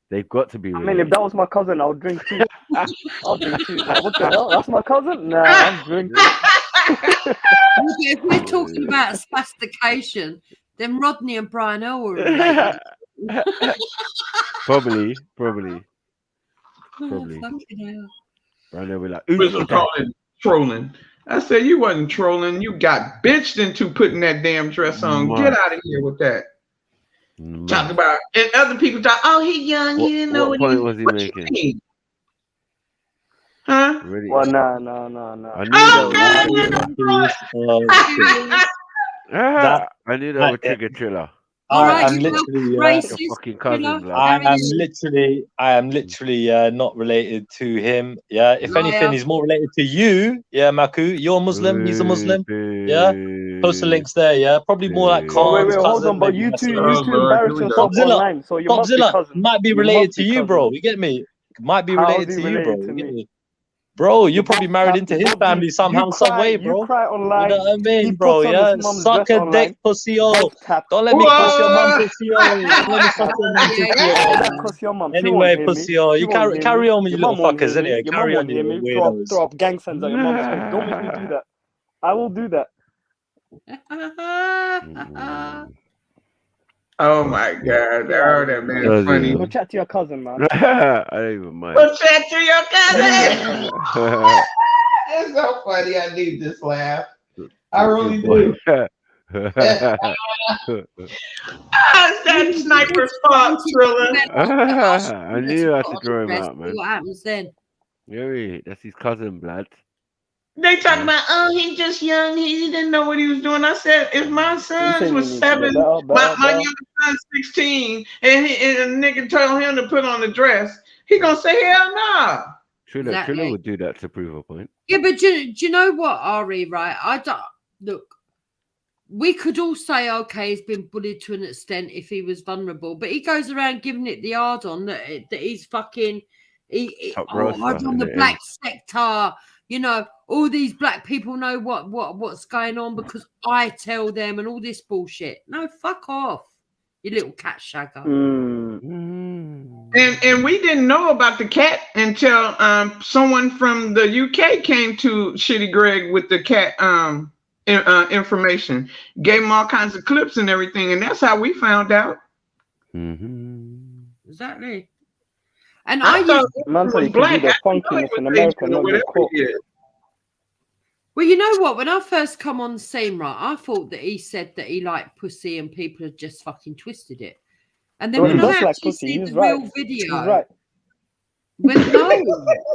They've got to be related. I mean, if that was my cousin, I would drink too. I'll drink too. Like, what the hell? That's my cousin? Nah, I'm drinking. If we're talking about spastication, then Rodney and Brian Earl were related. Probably. Oh, fucking hell. Brian Earl will be like, Crystal called it trolling. I said you wasn't trolling. You got bitched into putting that damn dress on. Get out of here with that. Talk about and other people talk. Oh, he young. He didn't know what point was he making? Huh? Really? Well, no. I knew that would trigger Triller. I am literally not related to him. Yeah, if anything, he's more related to you. Yeah, Maku, you're Muslim. He's a Muslim. Yeah, Post the links there, yeah. Probably more like Oh, wait, Khan's hold cousin, on, but maybe you messing two around. embarrass yourself online, so you must be Topzilla cousins. might be You related must to be you, bro. cousins. You get me? Might be How's related he to you, related bro. to You get me? me? Bro, you're You probably both married have into to his both family be. somehow, some way, You bro. cry You know online. what I mean, He bro? puts on Yeah, his mum's suck dress a dick, online. pussy-o. Both tap. Don't let me cuss your mum, Whoa! pussy-o. Don't let me cuss your mum, Yeah, pussy-o, Let man. cuss your mum. She won't Anyway, hear me. pussy-o, She you won't hear carry me. on with Your you little mum won't hear fuckers, me. anyway. Your Carry mum on, won't you hear little me. Throw weirdos. up gang signs at your mum's face. Don't make me do that. I will do that. Oh my God! Get Oh, out of that here, man man. funny. Go chat to your cousin, man. I don't even mind. What's that to your Go chat to your cousin. It's so funny. I need this laugh. I Talk to really your boy. do. It's that sniper's fault, Trilla. I knew I had to draw him out, man. What happens then? Yeah, that's his cousin, blood. They talking about, oh, he just young. He didn't know what he was doing. I said, if my He sons said was he needs to get 7, better, my better. youngest son's 16, and a nigga told him to put on the dress, he gonna say, hell no. Trilla Exactly. would do that to prove a point. Yeah, but do you know what, Ari? Right? I don't look. We could all say, okay, he's been bullied to an extent if he was vulnerable, but he goes around giving it the hard on that he's fucking. Top I'm roaster, on the innit? black sector. You know, all these black people know what's going on because I tell them and all this bullshit. No, fuck off, you little cat shagger. And we didn't know about the cat until someone from the UK came to Shitty Greg with the cat information, gave him all kinds of clips and everything, and that's how we found out. Exactly. And I thought Man said was you can do black. the I didn't know he funkiness was in America Asian and or not get whatever caught. he is. Well, you know what? When I first come on the scene, right, I thought that he said that he liked pussy and people had just fucking twisted it. And then Well, he when I does like actually pussy. see He's the right. real video, He's right.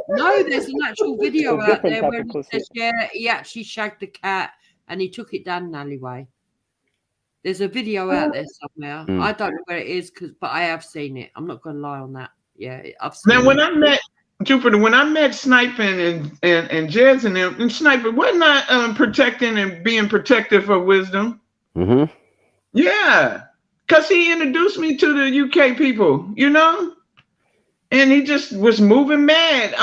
no, there's an actual video It's a out different there type where of he pussy. says, yeah, he actually shagged the cat and he took it down an alleyway. There's a video out there somewhere. I don't know where it is, but I have seen it. I'm not going to lie on that. Yeah, I've seen it. Now, when I met Jupiter, when I met Sniping and Jez and them, and Sniper, wasn't I protecting and being protective of Wisdom? Yeah, because he introduced me to the UK people, you know? And he just was moving mad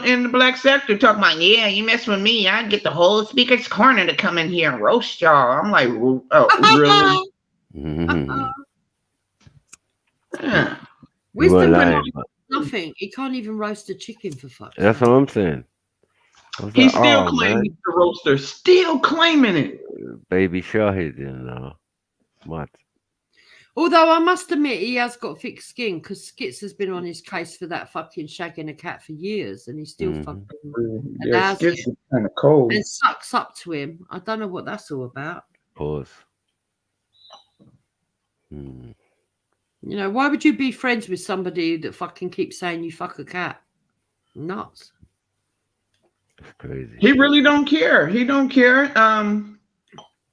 in the black sector, talking about, yeah, you mess with me, I get the whole speaker's corner to come in here and roast y'all. I'm like, oh, really? Yeah. Wisdom lying, nothing. He can't even roast a chicken for fuck's that's sake. what I'm saying. He's still claiming he's the roaster, still claiming it. Baby Shahid, you know. What? Although I must admit he has got thick skin because Skits has been on his case for that fucking shagging a cat for years and he still fucking Yeah, Skits is kind of cold. and sucks up to him. I don't know what that's all about. Pause. You know, why would you be friends with somebody that fucking keeps saying you fuck a cat? Nuts. That's crazy. He really don't care. He don't care.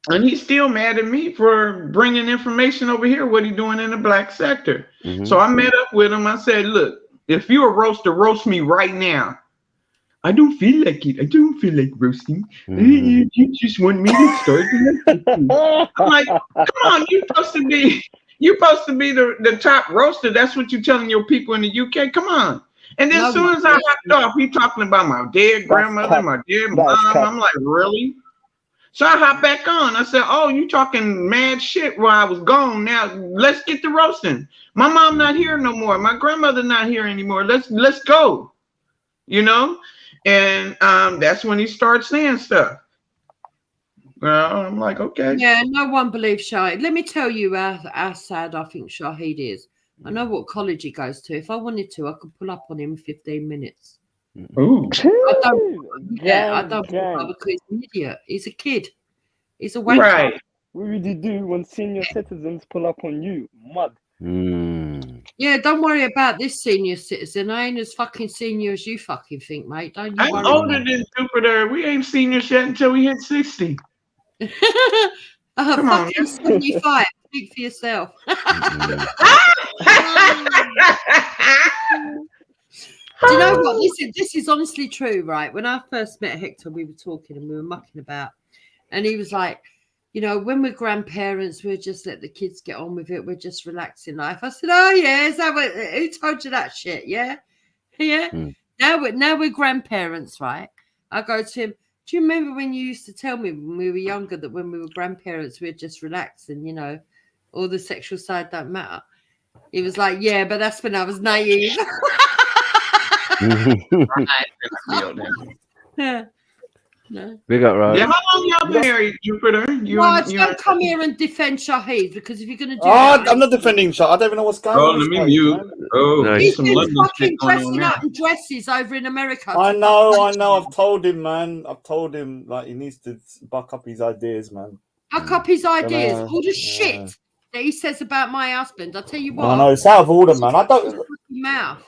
And he's still mad at me for bringing information over here, what he doing in the black sector. So I met up with him. I said, look, if you're a roaster, roast me right now. I don't feel like it. I don't feel like roasting. You just want me to start. I'm like, come on, you're supposed to be the top roaster. That's what you're telling your people in the UK. Come on. And then as soon as I hopped off, he talking about my dead grandmother, my dead mom. I'm like, really? So I hopped back on. I said, oh, you talking mad shit while I was gone. Now let's get to roasting. My mom not here no more. My grandmother not here anymore. Let's go. You know? And that's when he starts saying stuff. Well, I'm like, okay. Yeah, no one believes Shahid. Let me tell you how sad I think Shahid is. I know what college he goes to. If I wanted to, I could pull up on him in 15 minutes. Ooh. I don't because he's an idiot. He's a kid. He's a wanker. Right. What would you do when senior citizens pull up on you? Mud. Yeah, don't worry about this senior citizen. I ain't as fucking senior as you fucking think, mate. Don't you I'm worry. older than Jupiter. We ain't seniors yet until we hit 60. Come on, 75. Speak for yourself. Do you know what? This is honestly true, right? When I first met Hector, we were talking and we were mucking about, and he was like, you know, when we're grandparents, we'll just let the kids get on with it. We're just relaxing life. I said, oh yeah, is that what, who told you that shit? Yeah, yeah. Now we're grandparents, right? I go to him. Do you remember when you used to tell me when we were younger that when we were grandparents, we'd just relax and, you know, all the sexual side don't matter? He was like, yeah, but that's when I was naive. Yeah. No. Big up, Raj. Yeah, how long y'all been married, Jupiter? Raj, don't come here and defend Shahid, because if you're going to do that, that, I'm not defending Shah. I don't even know what's going on. Let me mute. Oh, he's some been London fucking shit going on dressing now. up in dresses over in America. I know. I've told him, man. I've told him like he needs to buck up his ideas, man. Buck up his ideas. All the shit that he says about my husband. I'll tell you what. I know it's out of order, man. I don't. Mouth.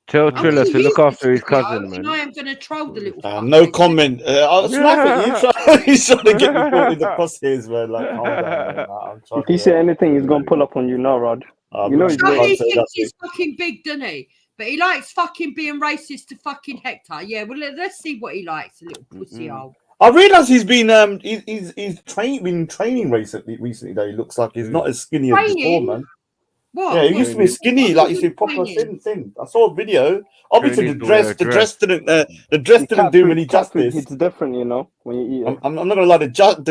Tell Triller to look after his cousin, And man. I am going to troll the little No comment. I'll snipe it. He's trying to get me caught in the crosshairs, man. Like, calm down, man. I'm trying If you say anything, he's gonna pull up on you now, Rod. You know he's So waiting. he thinks he's fucking big, doesn't he? But he likes fucking being racist to fucking Hector. Yeah, well, let's see what he likes, a little pussy hole. I realise he's been he's been training recently. Though he looks like he's not as skinny as before, man. What? Yeah, he used to be skinny, like he's proper thin. I saw a video. Obviously, the dress didn't do him any justice. It's different, you know, when you eat it. I'm not gonna lie, the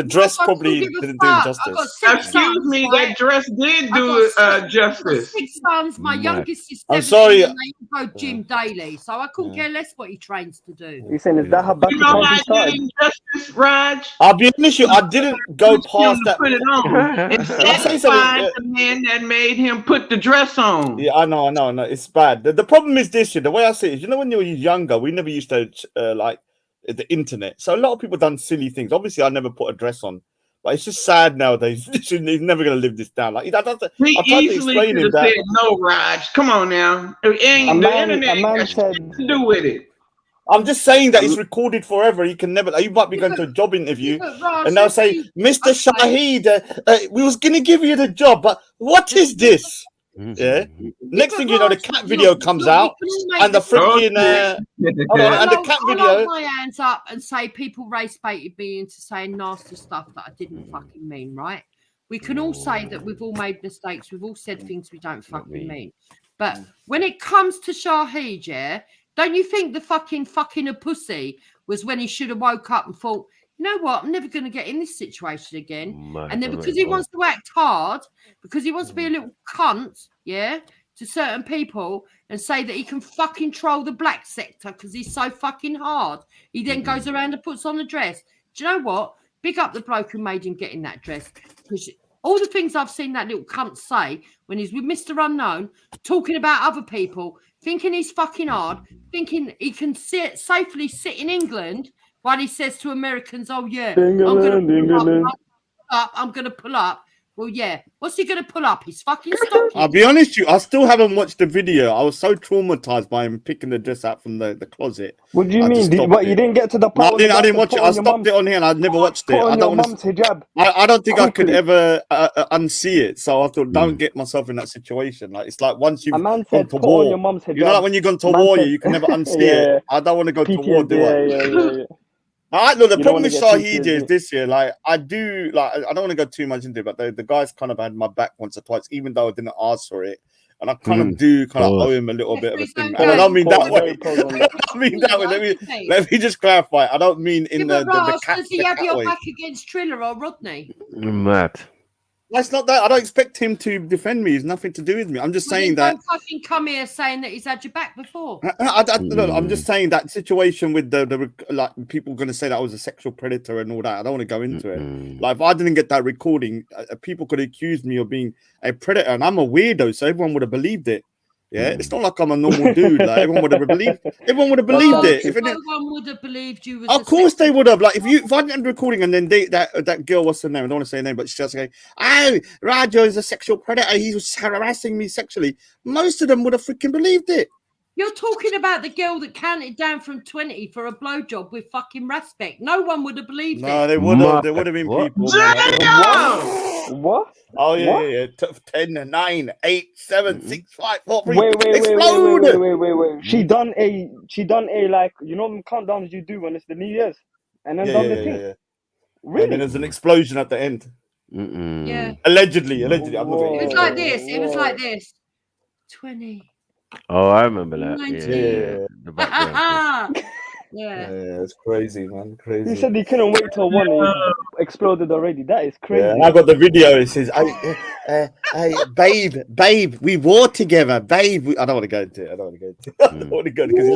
dress probably didn't do him justice. Excuse me, that dress did do justice. 6 sons. My youngest is 17. I'm sorry. And they go gym daily, so I couldn't care less what he trains to do. He's saying, is that how back You don't like getting justice, Raj? I'll be honest with you, I didn't go past that. Put it on. And satisfied the man that made him put the dress on. Yeah, I know, it's bad. The problem is this, the way I see it is, you know, when you were younger, we never used to like the internet. So a lot of people done silly things. Obviously, I never put a dress on, but it's just sad nowadays. He's never gonna live this down. Like I tried to explain him that. Said, no, Raj, come on now. The internet got shit to do with it. I'm just saying that it's recorded forever. You can never. You might be going to a job interview, and they'll say, "Mr. Shahid, we was gonna give you the job, but what is this?" Yeah. Next thing you know, the cat video comes out, and the freaking and the cat video. I'll hold my hands up and say people race baited me into saying nasty stuff that I didn't fucking mean. Right? We can all say that we've all made mistakes. We've all said things we don't fucking mean. But when it comes to Shahid, yeah, don't you think the fucking a pussy was when he should have woke up and thought, you know what, I'm never going to get in this situation again. And then because he wants to act hard, because he wants to be a little cunt, yeah, to certain people and say that he can fucking troll the black sector because he's so fucking hard, he then goes around and puts on a dress. Do you know what? Big up the bloke who made him get in that dress. Because all the things I've seen that little cunt say when he's with Mr. Unknown, talking about other people, thinking he's fucking hard, thinking he can safely sit in England while he says to Americans, oh, yeah, I'm going to pull up. Well, yeah. What's he going to pull up? His fucking stocking. I'll be honest with you, I still haven't watched the video. I was so traumatized by him picking the dress out from the closet. What do you mean? You didn't get to the part? No, I didn't watch it. I stopped it on here and I never watched it. I don't want to. I don't think I could ever unsee it. So I thought, don't get myself in that situation. Like it's like once you've gone to war, you know, like when you've gone to war, you can never unsee it. I don't want to go to war, do I? No, the problem with Shahid is this year. Like I don't want to go too much into it, but the guys kind of had my back once or twice, even though I didn't ask for it, and I kind of owe him a little bit of a thing. And I don't mean that way. I mean that way. Let me just clarify. I don't mean in the cat. Does he have your back against Triller or Rodney? Mad. That's not that. I don't expect him to defend me. It's nothing to do with me. I'm just saying that. Don't fucking come here saying that he's had your back before. I'm just saying that situation with the like people going to say that I was a sexual predator and all that. I don't want to go into it. Like if I didn't get that recording, people could accuse me of being a predator, and I'm a weirdo, so everyone would have believed it. Yeah, it's not like I'm a normal dude. Like everyone would have believed. Everyone would have believed it. If no one would have believed you. Of course they would have. Like if I didn't recording and then that girl, what's her name? I don't want to say her name, but she's just going, "Oh, Rajo is a sexual predator. He was harassing me sexually." Most of them would have freaking believed it. You're talking about the girl that counted down from 20 for a blowjob with fucking respect. No one would have believed it. No, they would have. There would have been people. What? Oh yeah. 10, 9, 8, 7, 6, 5, 4, 3. Wait. She done a like, you know, them countdowns you do when it's the New Year's, and then done the thing. Really? And then there's an explosion at the end. Yeah. Allegedly. I'll move It was like this. It was like this. 20. Oh, I remember that. 19. Yeah. The background. Yeah. Yeah, it's crazy, man. Crazy. He said he couldn't wait till one. It exploded already. That is crazy. Yeah, and I got the video. It says, "Hey, babe, we war together, babe." I don't want to go into it. I don't want to go into it. I don't want to go because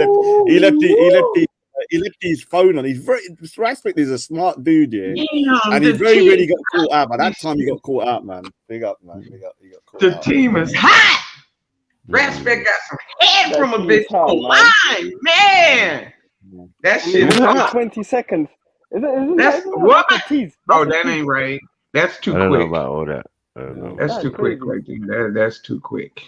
he left his phone on. He's very Raspberry is a smart dude, yeah, and he very really got caught out. By that time, he got caught out, man. Big up, man. He got caught the out. team is hot. Raspberry got some head from a bitch. Line, man. That shit is hot. 20 seconds. That's what? Oh, that ain't right. That's too quick. I don't know about all that. That's too quick, right there. That's too quick.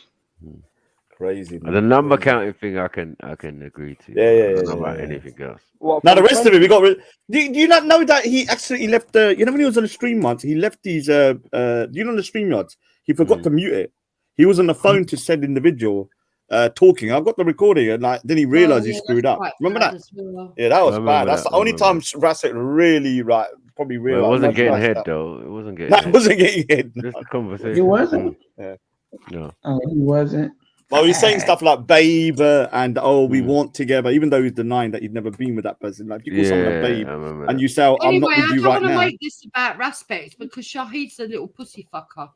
Crazy. The number counting thing, I can agree to. Yeah. I don't know about anything else. Now the rest of it, we got. Do you not know that he actually left the? You know when he was on the stream once, he left his. You know the StreamYards, he forgot to mute it. He was on the phone to said individual. Talking, I've got the recording, and then he realized he screwed up. Remember that? Well. Yeah, that was bad. That's the only time Rasek really probably realized. It wasn't getting head though. It wasn't getting. That wasn't getting head. Just a conversation. He wasn't. Yeah. No. Oh, he wasn't. Well, he's saying stuff like "babe" and we want together, even though he's denying that he'd never been with that person. Like if you call someone a babe and you say, "I'm not with you right now." I don't want to make this about Raspect because Shahid's a little pussy fucker.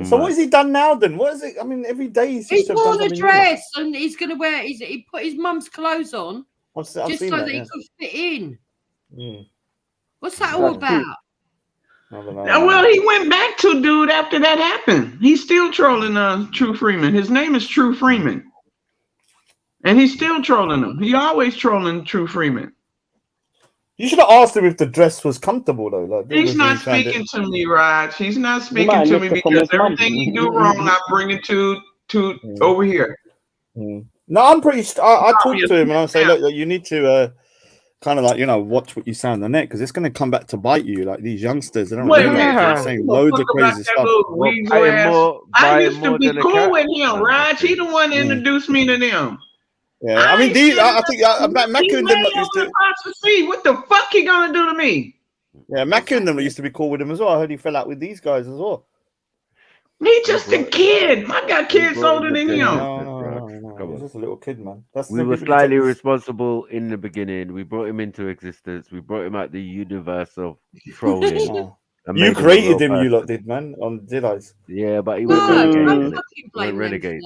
So what has he done now then? What is it? I mean, every day he's worn a dress and he's going to wear. He put his mum's clothes on just so that he could fit in. What's that all about? I don't know. Well, he went back to dude after that happened. He's still trolling True Freeman. His name is True Freeman, and he's still trolling him. He always trolling True Freeman. You should have asked him if the dress was comfortable though. Like, he's not speaking to me, Raj. He's not speaking to me because everything you do wrong, I bring it to over here. No, I'm pretty. I talk to him and I say, look, you need to kind of like watch what you say on the net because it's going to come back to bite you. Like these youngsters, they don't they're saying loads of crazy stuff. I used to be cool with him, Raj. He the one that introduced me to them. Yeah, I mean, I think Mackie and them used to see what the fuck he gonna do to me. Yeah, Mackie and them used to be cool with him as well. I heard he fell out with these guys as well. He just a kid. I got kids older than him. No. He's just a little kid, man. We were slightly responsible in the beginning. We brought him into existence. We brought him out the universe of trolling. You created him, you lot did, man. On Jedi's. Yeah, but he went renegade.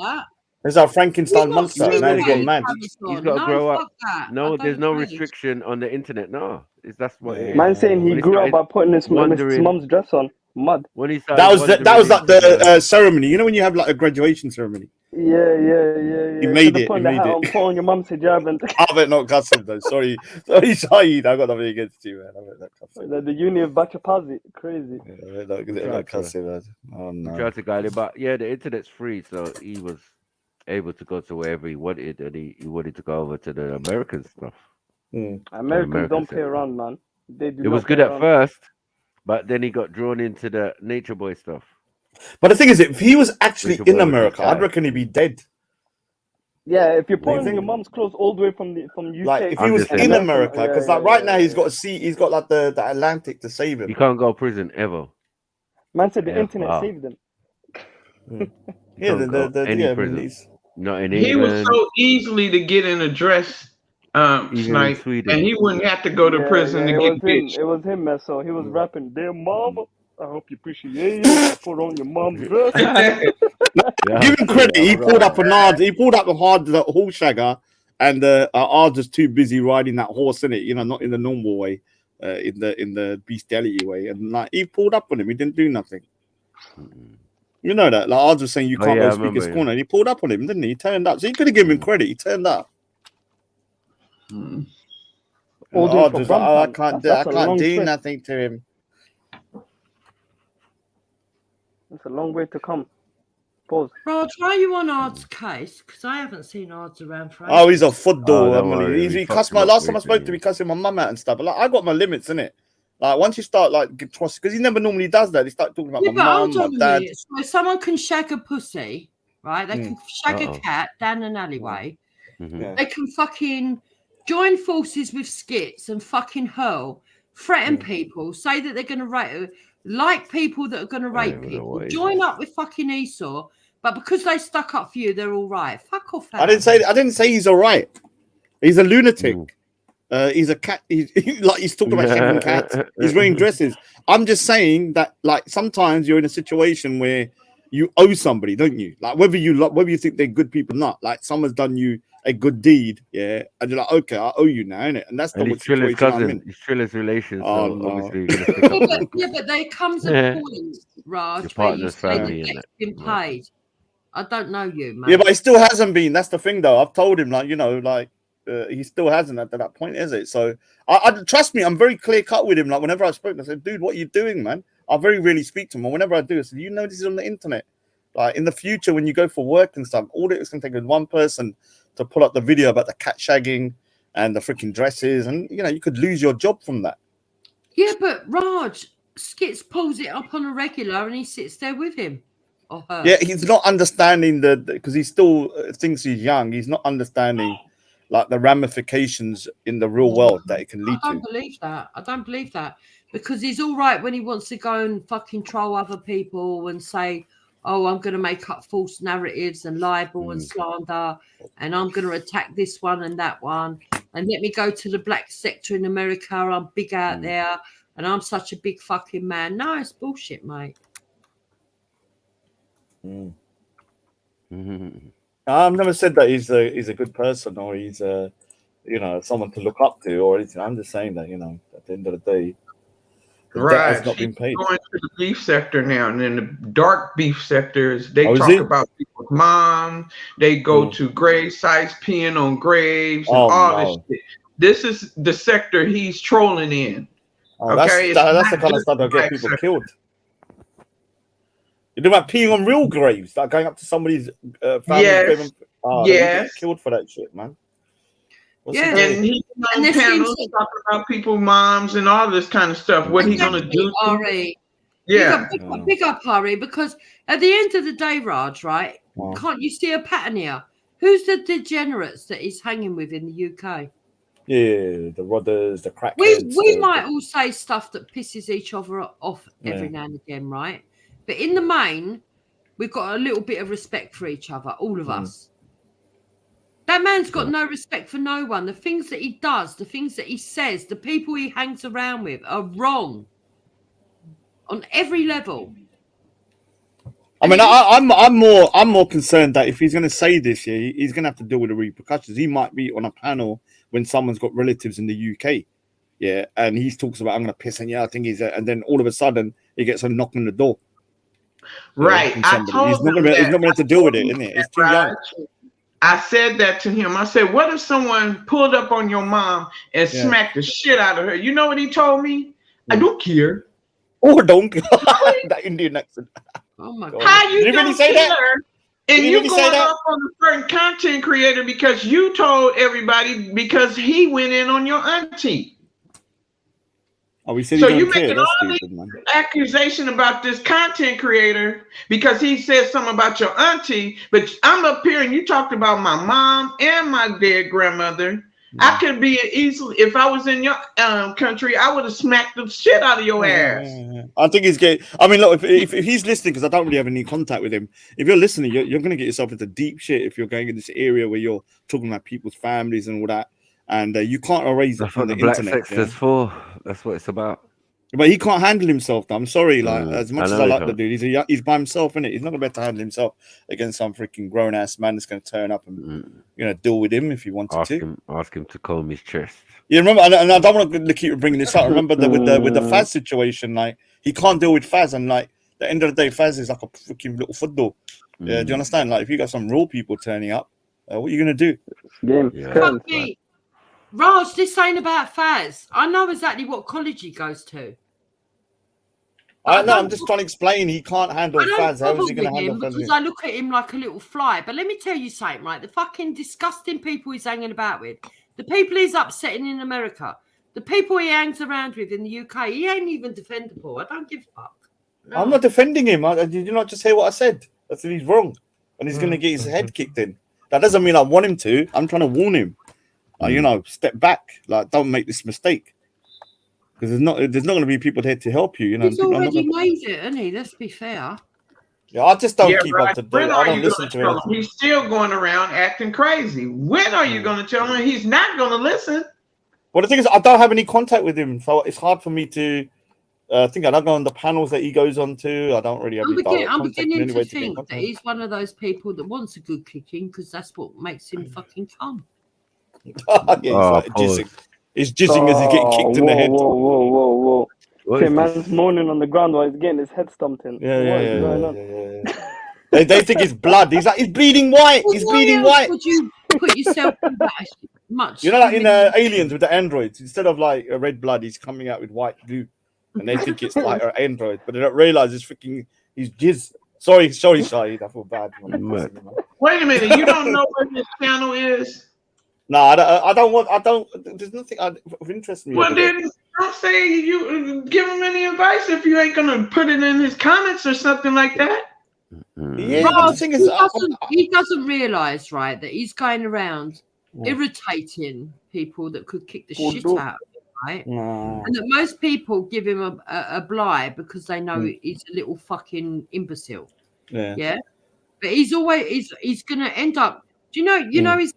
There's our Frankenstein monster. Now he's gone mad. He's got to grow up. No, there's no restriction on the internet. No, that's what. Man saying he grew up by putting his mum's dress on. Mud. When he that was like the ceremony. You know when you have like a graduation ceremony. Yeah. He made it. Put on your mum's hijab and. I bet not cussing though. Sorry, Shahid. I got nothing against you, man. I bet not cussing. The uni of Bachapazi, crazy. Yeah, not cussing, man. Oh no. Tried to guide him, but yeah, the internet's free, so he was able to go to wherever he wanted, and he wanted to go over to the American stuff. Americans don't play around, man. It was good at first, but then he got drawn into the Nature Boy stuff. But the thing is, if he was actually in America, I'd reckon he'd be dead. Yeah, if you're pulling your mum's clothes all the way from UK, like if he was in America, because right now he's got like the Atlantic to save him. He can't go to prison ever. Man said the internet saved him. Not in England. He was so easily to get in a dress, snipe, and he wouldn't have to go to prison to get bitched. It was him, so he was rapping, "Dear mama, I hope you appreciate it. Put on your mom's dress." Give him credit. He pulled up a hard. He pulled up a hard horse shagger, and Ard was too busy riding that horse in it. Not in the normal way, in the bestiality way, and like he pulled up on him. He didn't do nothing. You know that. Like Ard was saying, you can't go speak his corner. And he pulled up on him, didn't he? He turned up. So you could have given him credit. He turned up. Ard was like, I can't do nothing to him. It's a long way to come. Pause. Raj, why are you on Ard's case? Because I haven't seen Ard's around for ages. Oh, he's a football. He cussed my last time I spoke to him, he cussed my mum out and stuff. But like, I got my limits, innit? Like once you start like trust, because he never normally does that. They start talking about my mum, my dad. So someone can shag a pussy, right? They can shag a cat down an alleyway. They can fucking join forces with skits and fucking hurl. threaten people, say that they're going to rape, like people that are going to rape people, join up with fucking Esau, but because they stuck up for you, they're all right. Fuck off. I didn't say he's all right. He's a lunatic. He's a cat. He's talking about shagging cats. He's wearing dresses. I'm just saying that, like, sometimes you're in a situation where you owe somebody, don't you? Like, whether you think they're good people or not. Like, someone's done you a good deed, yeah, and you're like, okay, I owe you now, innit? And that's not what situation I'm in. He's Trilla's relation, Oh, so no. obviously you're gonna stick up for But there comes a point, Raj, where you say the debt's been paid. I don't know you, man. Yeah, but he still hasn't been. That's the thing, though. I've told him, like, you know, like, he still hasn't at that point, is it? So, I trust me, I'm very clear cut with him. Like, whenever I spoke, I said, dude, what are you doing, man? I very rarely speak to him. And whenever I do, I said, you know, this is on the internet. Like, in the future, when you go for work and stuff, all it's going to take is one person to pull up the video about the cat shagging and the freaking dresses, and you know, you could lose your job from that. Yeah, but Raj, Skits pulls it up on a regular and he sits there with him or her. Yeah, he's not understanding because he still thinks he's young. He's not understanding like the ramifications in the real world that it can lead to. I don't believe that. I don't believe that, because he's all right when he wants to go and fucking troll other people and say, oh, I'm going to make up false narratives and libel and slander, and I'm going to attack this one and that one, and let me go to the black sector in America. I'm big out there, and I'm such a big fucking man. No, it's bullshit, mate. I've never said that he's a good person or he's you know, someone to look up to or anything. I'm just saying that, you know, at the end of the day, the debt has not been paid. Going to the beef sector now, and in the dark beef sectors, they talk about people's mom. They go to grave sites, peeing on graves, and all this shit. This is the sector he's trolling in. Okay, that's the kind of stuff that get people killed. You're talking about peeing on real graves, like going up to somebody's family's grave and they get killed for that shit, man. And he's on panels talking about people's moms and all this kind of stuff. What he gonna do? Ari. Yeah, big up, Ari, because at the end of the day, Raj, right? Can't you see a pattern here? Who's the degenerates that he's hanging with in the UK? Yeah, the rodders, the crackheads. We might all say stuff that pisses each other off every now and again, right? But in the main, we've got a little bit of respect for each other, all of us. That man's got no respect for no one. The things that he does, the things that he says, the people he hangs around with are wrong on every level. I mean, I'm more concerned that if he's going to say this, he's going to have to deal with the repercussions. He might be on a panel when someone's got relatives in the UK, and he talks about, I'm going to piss on you. I think and then all of a sudden he gets a knock on the door. Right, I told he's not going to have to deal with it, isn't it? It's too young. I said that to him. I said, what if someone pulled up on your mom and smacked the shit out of her? You know what he told me? I don't care. Oh, don't care. That Indian accent. Oh my God. How you don't really say care? That? And you going off on a certain content creator because you told everybody because he went in on your auntie. Oh, we said so you making all these accusations about this content creator because he said something about your auntie, but I'm up here and you talked about my mom and my dead grandmother. I could be easily, if I was in your country, I would have smacked the shit out of your ass. I think he's getting. I mean, look, if he's listening, because I don't really have any contact with him. If you're listening, you're going to get yourself into deep shit if you're going in this area where you're talking about people's families and all that. And you can't erase it from the black internet. That's for. That's what it's about. But he can't handle himself. Though. I'm sorry, like as much as I like the dude, he's by himself, innit? He's not gonna be able to handle himself against some freaking grown ass man that's gonna turn up and deal with him if he wanted to. Ask him to comb his chest. Yeah, remember, and I don't want to keep bringing this up. Remember that with the Faz situation, like he can't deal with Faz, and like at the end of the day, Faz is like a freaking little football. Yeah, do you understand? Like if you got some real people turning up, what are you gonna do? Fuck me. Raj, this ain't about Faz. I know exactly what college he goes to. I'm just trying to explain. He can't handle Faz. How is he going to handle Faz? Because I look at him like a little fly. But let me tell you something, right? The fucking disgusting people he's hanging about with, the people he's upsetting in America, the people he hangs around with in the UK, he ain't even defendable. I don't give a fuck. No. I'm not defending him. Did you not just hear what I said? I said he's wrong. And he's going to get his head kicked in. That doesn't mean I want him to. I'm trying to warn him. Step back. Like, don't make this mistake. Because there's not going to be people there to help you. You know, He's already made it, hasn't he? Let's be fair. Yeah, I just don't keep right. up to date. When I are don't you listen going to to tell anything. him? He's still going around acting crazy. When are you going to tell him he's not going to listen? Well, the thing is, I don't have any contact with him, so it's hard for me to think. I don't go on the panels that he goes on to. I don't really have any direct I'm contact in beginning any way to to get in think contact that with him. he's one of those people that wants a good kicking because that's what makes him fucking come. Yeah, he's like jizzing. He's jizzing as he's getting kicked in the head. Whoa. What See, is man's this? moaning on the ground while he's getting his head stomped in. What is going on? They think it's blood. He's like, he's bleeding white. He's bleeding white. Would you put yourself in that much? You know, like in Aliens with the androids, instead of like a red blood, he's coming out with white goo, and they think it's like an android, but they don't realize it's freaking he's jizz. Sorry, Shahid. I feel bad. Wait a minute. You don't know what this channel is? No, I don't. There's nothing of interest in me. Well, then don't say you give him any advice if you ain't gonna put it in his comments or something like that. Yeah, Rob, the thing is, he doesn't realise, right, that he's going around irritating people that could kick the shit out of him, right? And that most people give him a blight because they know he's a little fucking imbecile. Yeah. But he's gonna end up. Do you know? He's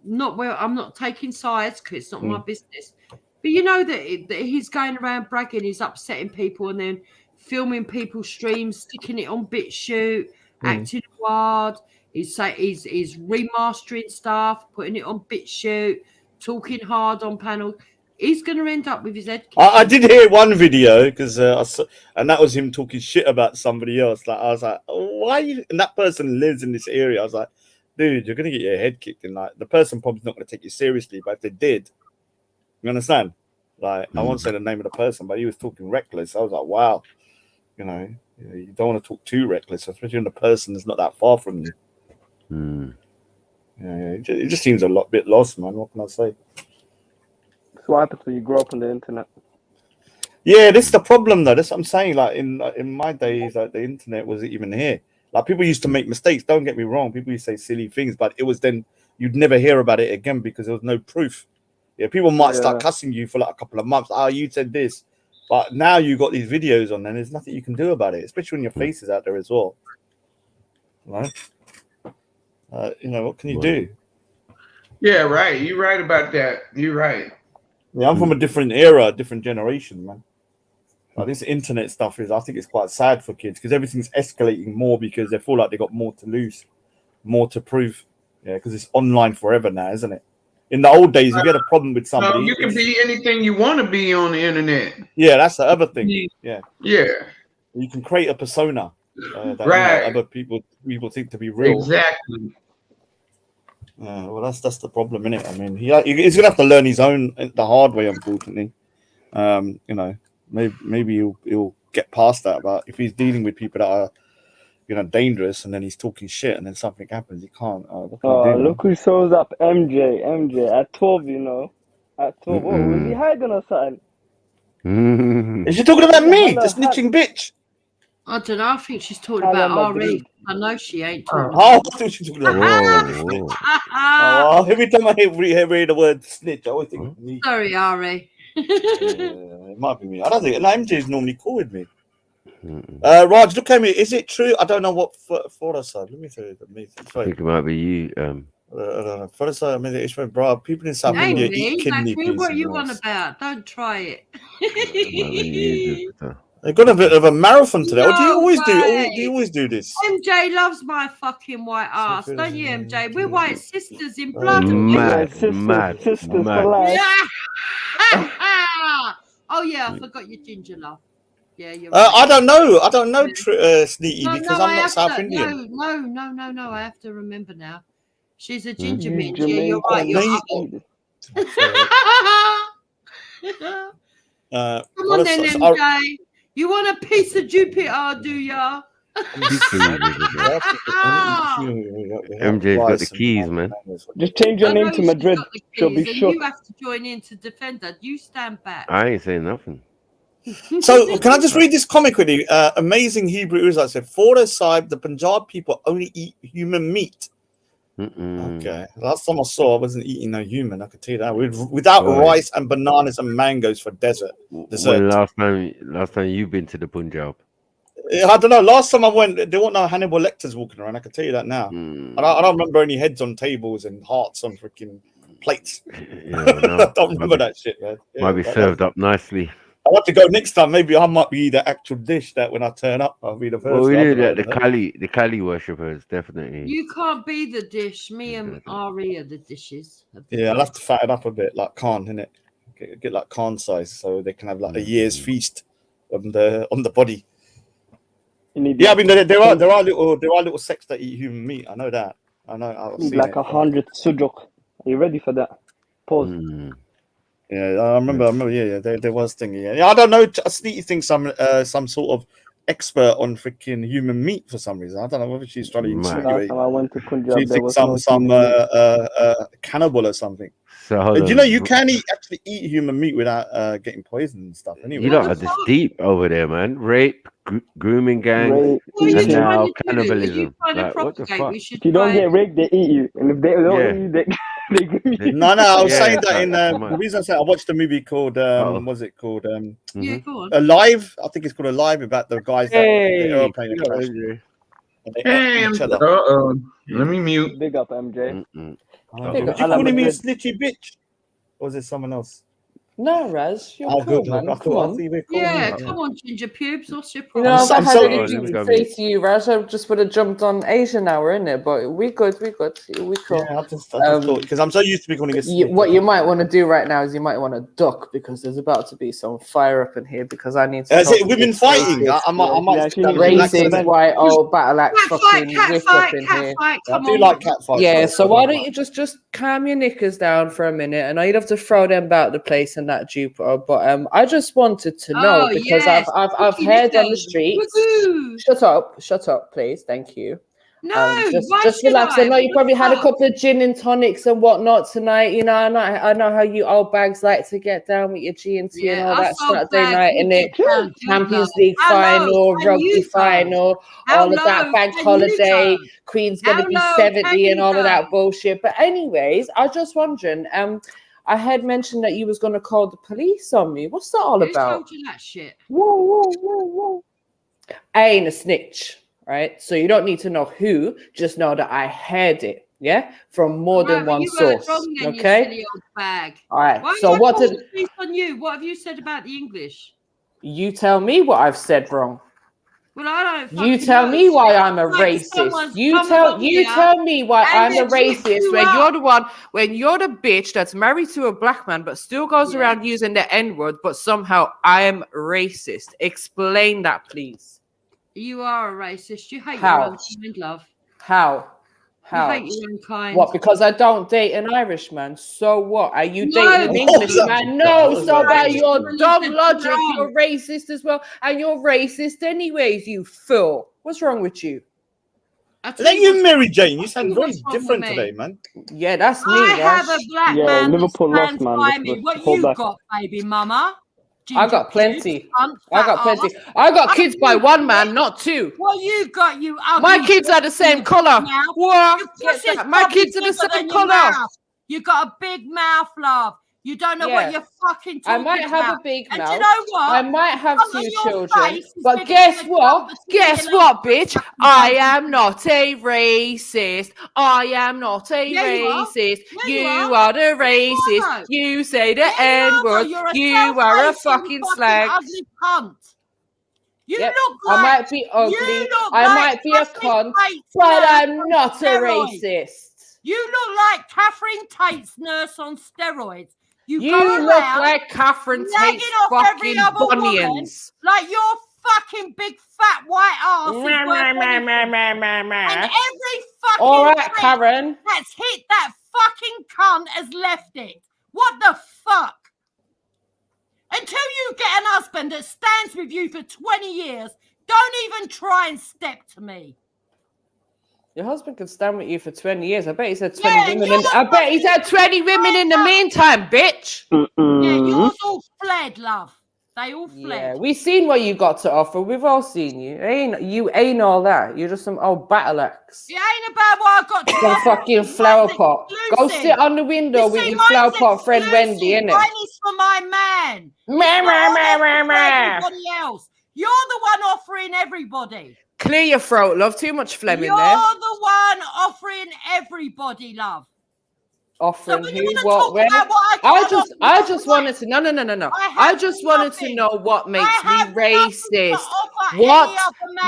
not well. I'm not taking sides because it's not my business. But you know that he's going around bragging, he's upsetting people, and then filming people's streams, sticking it on BitChute, acting hard. He's remastering stuff, putting it on BitChute, talking hard on panels. He's going to end up with his head. I did hear one video because and that was him talking shit about somebody else. Like I was like, oh, why? And that person lives in this area. I was like, dude, you're gonna get your head kicked. And like the person probably not gonna take you seriously, but if they did, you understand? Like I won't say the name of the person, but he was talking reckless. I was like, wow, you know, you don't want to talk too reckless, especially when the person is not that far from you. Yeah, it just seems a bit lost, man. What can I say? So what happens when you grow up on the internet? Yeah, this is the problem, though. That's what I'm saying. Like in my days, like the internet wasn't even here. Like people used to make mistakes. Don't get me wrong. People used to say silly things, but it was then you'd never hear about it again because there was no proof. Yeah, people might start cussing you for like a couple of months. Oh, you said this, but now you got these videos on, and there's nothing you can do about it, especially when your face is out there as well. Right? You know, what can you do? Yeah, right. You're right about that. You're right. Yeah, I'm from a different era, different generation, man. Like this internet stuff I think it's quite sad for kids because everything's escalating more because they feel like they got more to lose, more to prove. Yeah, because it's online forever now, isn't it? In the old days, if you had a problem with somebody, you can be anything you want to be on the internet. Yeah, that's the other thing. Yeah, you can create a persona that other people think to be real. Exactly. Well, that's the problem, isn't it? I mean, he's gonna have to learn his own the hard way, unfortunately. You know, maybe he'll get past that. But if he's dealing with people that are, you know, dangerous, and then he's talking shit, and then something happens, he can't. Look who shows up, MJ at 12. You know, at 12. What was he hiding or something? Is she talking about me, the snitching bitch? I don't know. I think she's talking about RE. I know she ain't talking I think she's talking about every time I hear the word snitch, I always think me. Sorry, RE. It might be me. I don't think MJ is normally cool with me. Raj, look at me. Is it true? I don't know what for us. Let me tell you. I think it might be you. I don't know. For us, I mean, it's my bro. People in South India eat kidney pieces. What are you on about? Don't try it. They've got a bit of a marathon today. What do you always do? Do you always do this? MJ loves my fucking white ass, don't you, MJ? We're white sisters in blood. Mad. For life. Oh yeah, I forgot your ginger love. Yeah, you're right. I don't know, Sneaky, because I'm not South Indian. No. I have to remember now. She's a ginger mint. Yeah, you're right. Come on then, MJ. You want a piece of Jupiter, do ya? MJ's got the keys, man. Just change your name to Madrid. She'll be shook. You have to join in to defend her. You stand back. I ain't saying nothing. So can I just read this comic with you? Amazing Hebrew Israelite said, for the side, the Punjab people only eat human meat. Okay. Last time I saw, I wasn't eating no human. I could tell you that. Without rice and bananas and mangoes for dessert. When last time you've been to the Punjab? I don't know. Last time I went, there weren't no Hannibal Lecters walking around. I can tell you that now. I don't remember any heads on tables and hearts on freaking plates. Yeah, no, I don't remember that shit, man. Might be served up nicely. I'll have to go next time. Maybe I might be the actual dish that when I turn up, I'll be the first. Well, we knew that the Kali worshippers definitely. You can't be the dish. Me and Ari are the dishes. Yeah, I'll have to fatten up a bit, like Khan, innit? Get like Khan size, so they can have like a year's feast on the body. Yeah, I mean there are little sects that eat human meat. I know that. I've seen like 100 sujuk. Are you ready for that? Pause. Yeah, I remember. Yeah, there was thinking. Yeah, I don't know. Sneaky thinks some sort of expert on freaking human meat for some reason. I don't know whether she's trying to insinuate. Last time I went to Punjab, She there thinks was some no cannibal or something. So Do you know you can actually eat human meat without getting poisoned and stuff? Anyway, you lot are just deep over there, man. Rape, grooming gangs, and now cannibalism. Like, what the fuck? If you don't get raped, they eat you, and if they don't eat you, they give you. No, I was saying that in the reason I said I watched a movie called what's it called? Yeah, go on. Alive. I think it's called Alive, about the guys that the airplane that crashed. Hey, let me mute. Big up, MJ. Did you call me a snitchy bitch? Or was it someone else? No, Raz, you're cool, good, man. Come on. Yeah, come on, ginger pubes. What's your You problem? know, if I had anything to say to you, Raz, I just would have jumped on Asia now, we're in it. But we good. We cool. Yeah, I just thought, because I'm so used to be calling it. What you might want to do right now is you might want to duck, because there's about to be some fire up in here, because I need to. Is it women fighting? I might racist, white, old battle axe fucking whip up in here. I do like cat fights. Yeah, so why don't you just calm your knickers down for a minute? I know you'd have to throw them about the place and that Jupiter, but I just wanted to know, because I've heard on the streets. Shut up, please. Thank you. No, just relax. I know you probably had a couple of gin and tonics and whatnot tonight. You know, I know how you old bags like to get down with your G&T and all that Saturday night in it. Champions League final, rugby final, all of that bank holiday. Queen's gonna be 70 and all of that bullshit. But anyways, I was just wondering. I had mentioned that you was gonna call the police on me. What's that all about? Who told you that shit? Whoa. I ain't a snitch, right? So you don't need to know who, just know that I heard it, yeah? From more than one source. Okay? All right. So what did on you? What have you said about the English? you tell me what I've said wrong? Well, I don't. You tell me why I'm a racist. You tell me why I'm a racist when you're the bitch that's married to a black man but still goes around using the N-word, but somehow I am racist. Explain that, please. You are a racist. You hate How? your own kind, love. How? You hate your own kind. What? Because I don't date an Irishman. So what? Are you dating an Englishman? No. So by your dumb logic, you're racist as well, and you're racist anyways. You fool. What's wrong with you? Let you Mary Jane. You sound very different today, man. Yeah, that's me. I have a black man Liverpool that lost, stands man. by me. What you got, baby mama? I got plenty. I got kids by one man, not two. What you got, you ugly? My kids are the same color. What? My kids are the same color. You got a big mouth, love. You don't know what you're fucking talking about. I might have a big mouth. And you know what? I might have two children. But guess what? Guess what, bitch? I am not a racist. I am not a racist. You are the racist. You say the N-word. You are a fucking slag. Ugly cunt. You look I like, might be ugly. I might be a cunt, but I'm not a racist. You look like Catherine Tate's nurse on steroids. You look like Catherine Tate's fucking bunions. Like your fucking big fat white ass. And every fucking all right, Karen. That's hit that fucking cunt has left it. What the fuck? Until you get an husband that stands with you for 20 years, don't even try and step to me. Your husband can stand with you for 20 years. I bet he's had 20 women. I bet he's had 20 women in the meantime, bitch. Yeah, yours all fled, love. They all fled. Yeah, we've seen what you got to offer. We've all seen you. You ain't all that. You're just some old battle axe. It ain't about what I got to Some offer. fucking flower pot. Go sit on the window with your flower pot friend Wendy, innit? Mine is for my man. Everybody else. You're the one offering everybody. Clear your throat, love. Too much phlegm in You're there. the one offering everybody, love. Offering who, what, when? I just wanted to no. I just wanted to know what makes me racist. What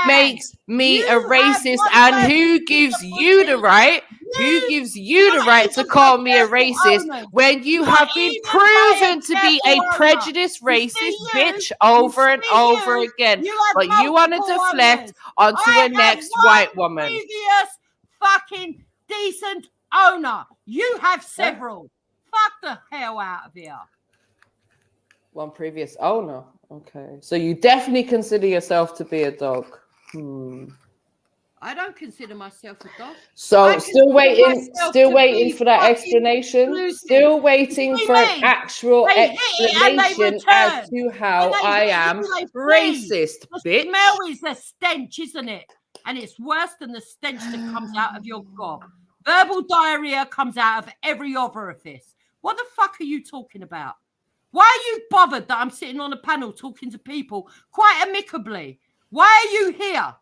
makes me a racist, and who gives you the right? Who gives you the right to call me a racist when you have been proven to be a prejudiced racist bitch over and over again? But you want to deflect onto a next white woman. Previous fucking decent owner. You have several. Fuck the hell out of here. One previous owner. Okay. So you definitely consider yourself to be a dog. I don't consider myself a dog. So still waiting for that explanation. Still waiting for an actual explanation as to how I am racist, bitch. The smell is a stench, isn't it? And it's worse than the stench that comes out of your gob. Verbal diarrhea comes out of every orifice. What the fuck are you talking about? Why are you bothered that I'm sitting on a panel talking to people quite amicably? Why are you here?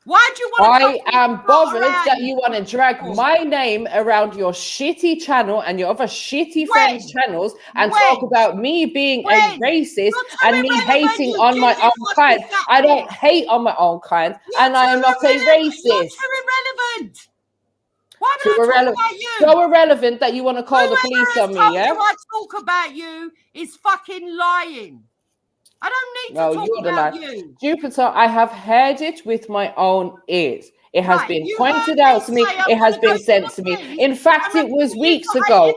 Why do you want to? I am bothered that you want to drag my name around your shitty channel and your other shitty friends' channels and talk about me being a racist and me hating on my own kind. I don't hate on my own kind, and I am not a racist. You're too irrelevant. Why Too irrelevant. So irrelevant that you want to call the police on me, yeah? I talk about you is fucking lying. I don't need to talk about you. Jupiter, I have heard it with my own ears. It has been pointed out to me. It has been sent to me. In fact, it was weeks ago.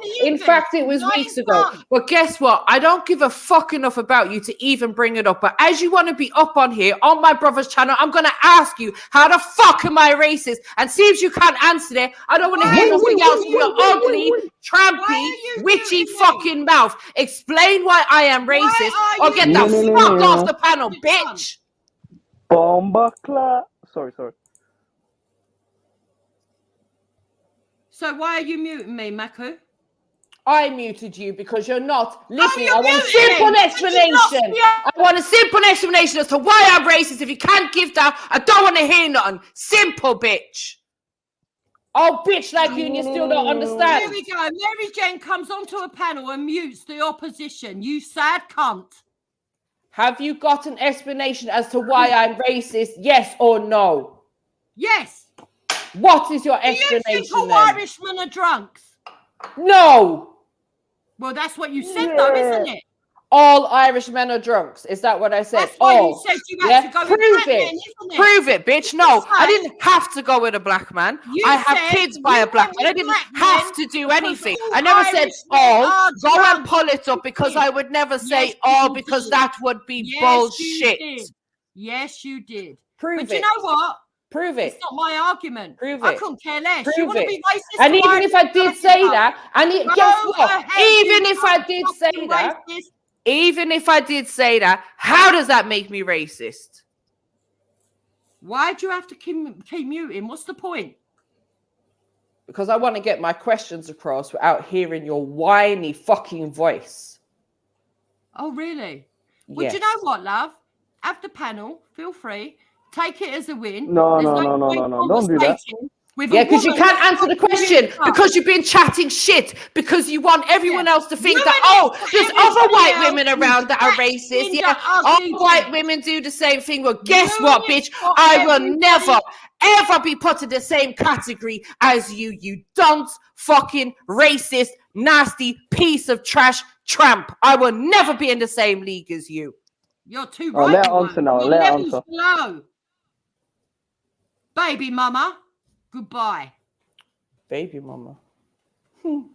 But guess what? I don't give a fuck enough about you to even bring it up. But as you want to be up on here on my brother's channel, I'm going to ask you, how the fuck am I racist? And see if you can't answer it. I don't want to hear nothing else from your ugly, trampy, witchy fucking mouth. Explain why I am racist or get the fuck off the panel, bitch. Bomba clap. Sorry. So why are you muting me, Maku? I muted you because you're not listening. I want a simple explanation. I want a simple explanation as to why I'm racist. If you can't give that, I don't want to hear nothing. Simple, bitch. Oh, bitch like you and you still don't understand. Here we go. Mary Jane comes onto a panel and mutes the opposition. You sad cunt. Have you got an explanation as to why I'm racist? Yes or no? Yes. What is your explanation? Do you think all Irishmen are drunks? No. Well, that's what you said, though, isn't it? All Irishmen are drunks. Is that what I said? That's why you said you had to go with black men, isn't it? Prove it, bitch. No, I didn't have to go with a black man. I have kids by a black man. I didn't have to do anything. I never said all. Go and pull it up because I would never say all because that would be bullshit. Yes, you did. Prove it. But you know what? Prove it. It's not my argument. Prove I it. couldn't care less. Prove you want to it. be racist? And even if I did say that, and guess what? Even if I did say that, even if I did say that, how does that make me racist? Why do you have to keep muting? What's the point? Because I want to get my questions across without hearing your whiny fucking voice. Oh, really? Well, do you know what, love? Have the panel. Feel free. Take it as a win. No. Don't do that. Yeah, because you can't answer the question because you've been chatting shit because you want everyone else to think that, there's other white women around that are racist. Yeah, all white women do the same thing. Well, guess what, bitch? I will never, ever be put in the same category as you, you dunce, fucking racist, nasty piece of trash tramp. I will never be in the same league as you. You're too right. Let her answer now. Let her answer. Low. Baby mama, goodbye. Baby mama. You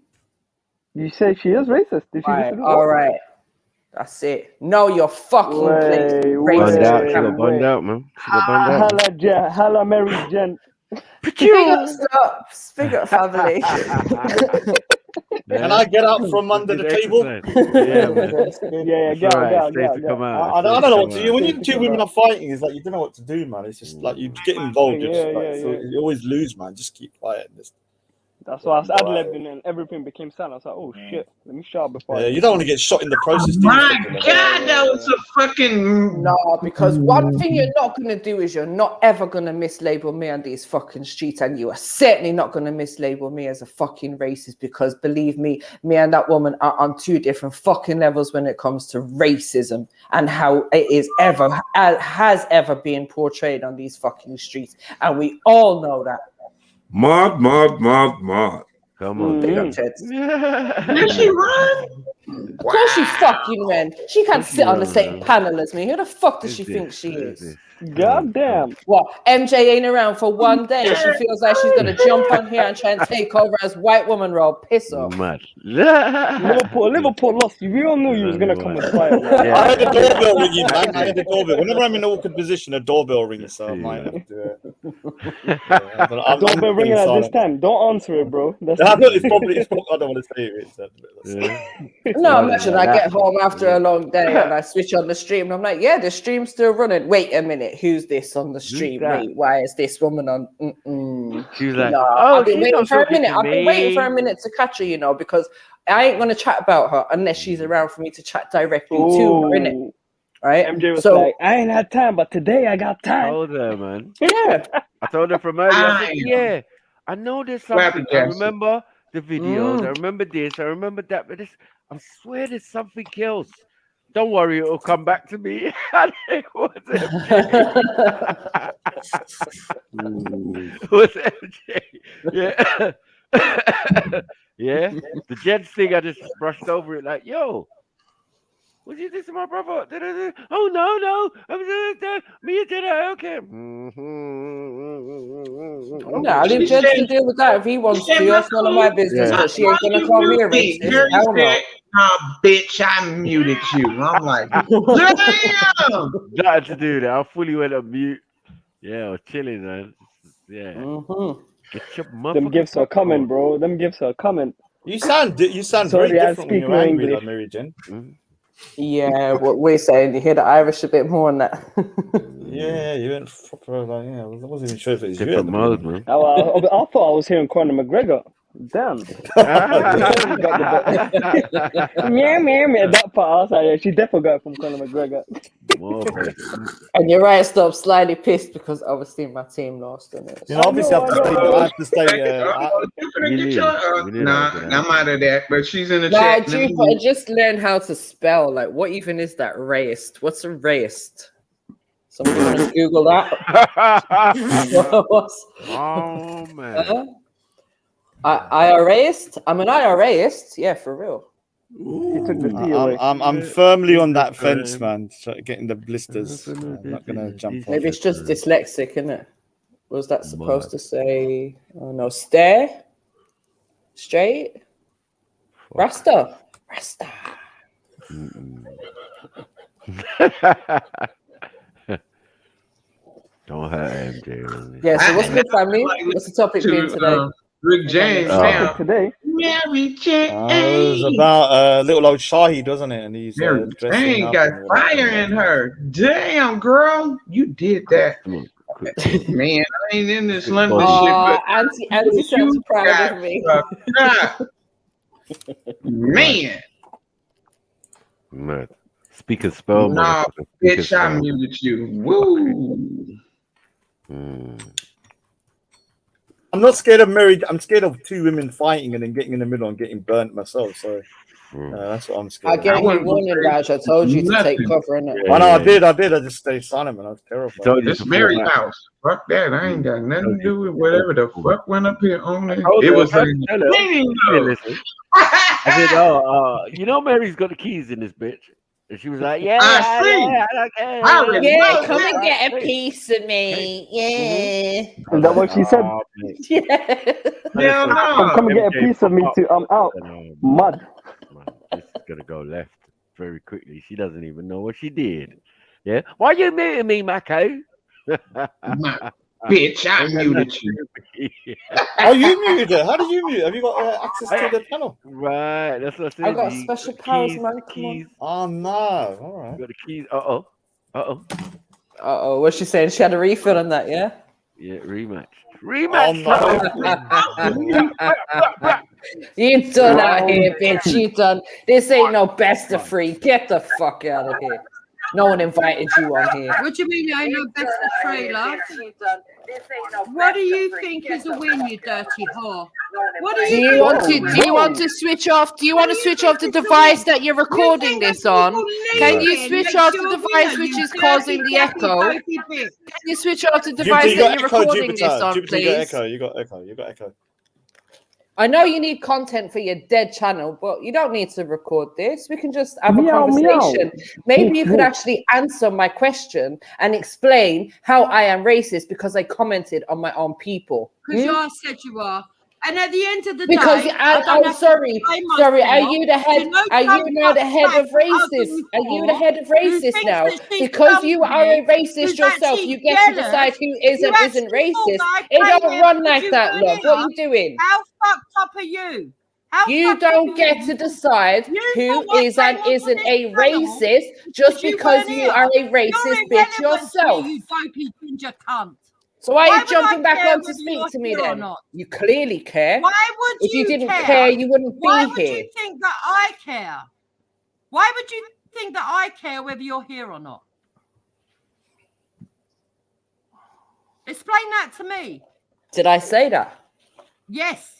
say she is racist. Did she disagree? All right. That's it. Know your fucking place. She got burned out, man. She got burned out. Hella Mary Jen. Big up, family. Can I get out from under the table? Yeah, man. Yeah, get out, get out. I don't know what to do. When you two women are fighting, it's like you don't know what to do, man. It's just like you get involved. You always lose, man. Just keep quiet. That's why I was ad-libbing and everything became silent. I was like, oh shit, let me shut up before. You don't want to get shot in the process. My God, that was a fucking no. Because one thing you're not gonna do is you're not ever gonna mislabel me on these fucking streets, and you are certainly not gonna mislabel me as a fucking racist. Because believe me, me and that woman are on two different fucking levels when it comes to racism and how it has ever been portrayed on these fucking streets, and we all know that. Mob. Come on, big up, Ted. Did she run? Of course she fucking ran. She can't sit on the same panel as me. Who the fuck does she think she is? God damn. What? MJ ain't around for one day. She feels like she's gonna jump on here and try and take over as white woman role. Piss off. Mad. Liverpool lost. We all knew you was gonna come with fire. I heard the doorbell ringing, man. I heard the doorbell. Whenever I'm in an awkward position, a doorbell rings, so I might have to. Doorbell ringing at this time. Don't answer it, bro. It's probably. I don't want to say it. No, imagine I get home after a long day and I switch on the stream and I'm like, yeah, the stream's still running. Wait a minute, who's this on the stream? Wait, why is this woman on? She's like, no, I've been waiting for a minute. I've been waiting for a minute to catch her, you know, because I ain't gonna chat about her unless she's around for me to chat directly to her, innit? Right? MJ was like, I ain't had time, but today I got time. I told her, man. Yeah. I told her from earlier. I said, yeah, I know there's something. I remember the videos. I remember this. I remember that. But I swear there's something else. Don't worry, it'll come back to me. And it was MJ. It was MJ. Yeah. Yeah. The Jets thing, I just brushed over it like, yo. Was you this to my brother? Oh no! Me and did it. Okay. No, I leave Jed to deal with that if he wants to. That's none of my business. Yeah. But she ain't gonna call me a racist. Hell no. Oh, bitch! I muted you. I'm like, damn. Nothing to do that. I fully went on mute. Yeah, I was chilling, man. Yeah. Them gifts are coming, bro. Them gifts are coming. You sound very different when you're angry, like Mary Jane. Yeah, what we're saying, you hear the Irish a bit more on that. Yeah, you went proper like, I wasn't even sure if it was different mode, man. I thought I was hearing Conor McGregor. Damn. Meow. That part, I was like, yeah, she definitely got it from Conor McGregor. And you're right, stop slightly pissed because obviously my team lost in it. You know, obviously I have to say, nah, I'm out of that. But she's in the chat. I just learned how to spell. Like, what even is that? Racist. What's a racist? Somebody want to Google that? Oh man. IRAist? I'm an IRAist. Yeah, for real. I'm firmly on that fence, man. Getting the blisters. I'm not gonna jump. Maybe it's just dyslexic, isn't it? What was that supposed to say? Oh no, stare, straight, Rasta. Don't hurt MJ. Yeah. So what's good, family? What's the topic being today? Rick James now. Today. Mary Jane. It was about little old Shahid, wasn't it? And he's Mary Jane got fire in her. Damn, girl, you did that. Man, I ain't in this London shit. But Auntie sounds proud of me. Man. Speak and spell. No, bitch, I muted you. Woo. I'm not scared of married. I'm scared of two women fighting and then getting in the middle and getting burnt myself. So that's what I'm scared. I gave you warning, Raj. I told you to take cover in it. I know I did. I just stayed silent, man. I was terrified. It's Mary's house. Fuck that. I ain't got nothing to do with whatever the fuck went up here on it. It was like, I said, you know Mary's got the keys in this bitch. And she was like, I don't care. Yeah, come and get a piece of me. Yeah. Is that what she said? Yeah. Come and get a piece of me too. I'm out. Mud. This is going to go left very quickly. She doesn't even know what she did. Yeah. Why you muting me, Mako? Bitch, I muted you. Oh, you muted it. How did you mute? Have you got access to the panel? Right, that's what I said. I got You special the powers, keys, man. the Come on. keys. Oh no! All right. You got the keys. Uh-oh. What's she saying? She had a refill on that, yeah? Yeah, rematch. Oh Rematch no! You done out here, bitch. You done. This ain't no best of free. Get the fuck out of here. No one invited you on here. What do you mean I know best of free, love? What do you think is a win, you dirty whore? What do you want to switch off? Do you want to switch off the device that you're recording this on? Can you switch off the device which is causing the echo? Can you switch off the device that you're recording this on, please? You got echo. I know you need content for your dead channel, but you don't need to record this. We can just have a conversation. Maybe you could actually answer my question and explain how I am racist because I commented on my own people. Because you said you are. And at the end of the Because day, I'm sorry. Are you the head? Are you now the head of racist? Are you the head of racist now? Because you are a racist yourself, you get to decide who is and isn't racist. It don't run like that, love. What are you doing? How fucked up are you? You don't get to decide who is and isn't a racist just because you are a racist bitch yourself. You dopey ginger cunt. So why are you jumping back on to speak to me then? You clearly care. Why would if you didn't care? care, you wouldn't be Why would here. you think that I care? Why would you think that I care whether you're here or not? Explain that to me. Did I say that? Yes.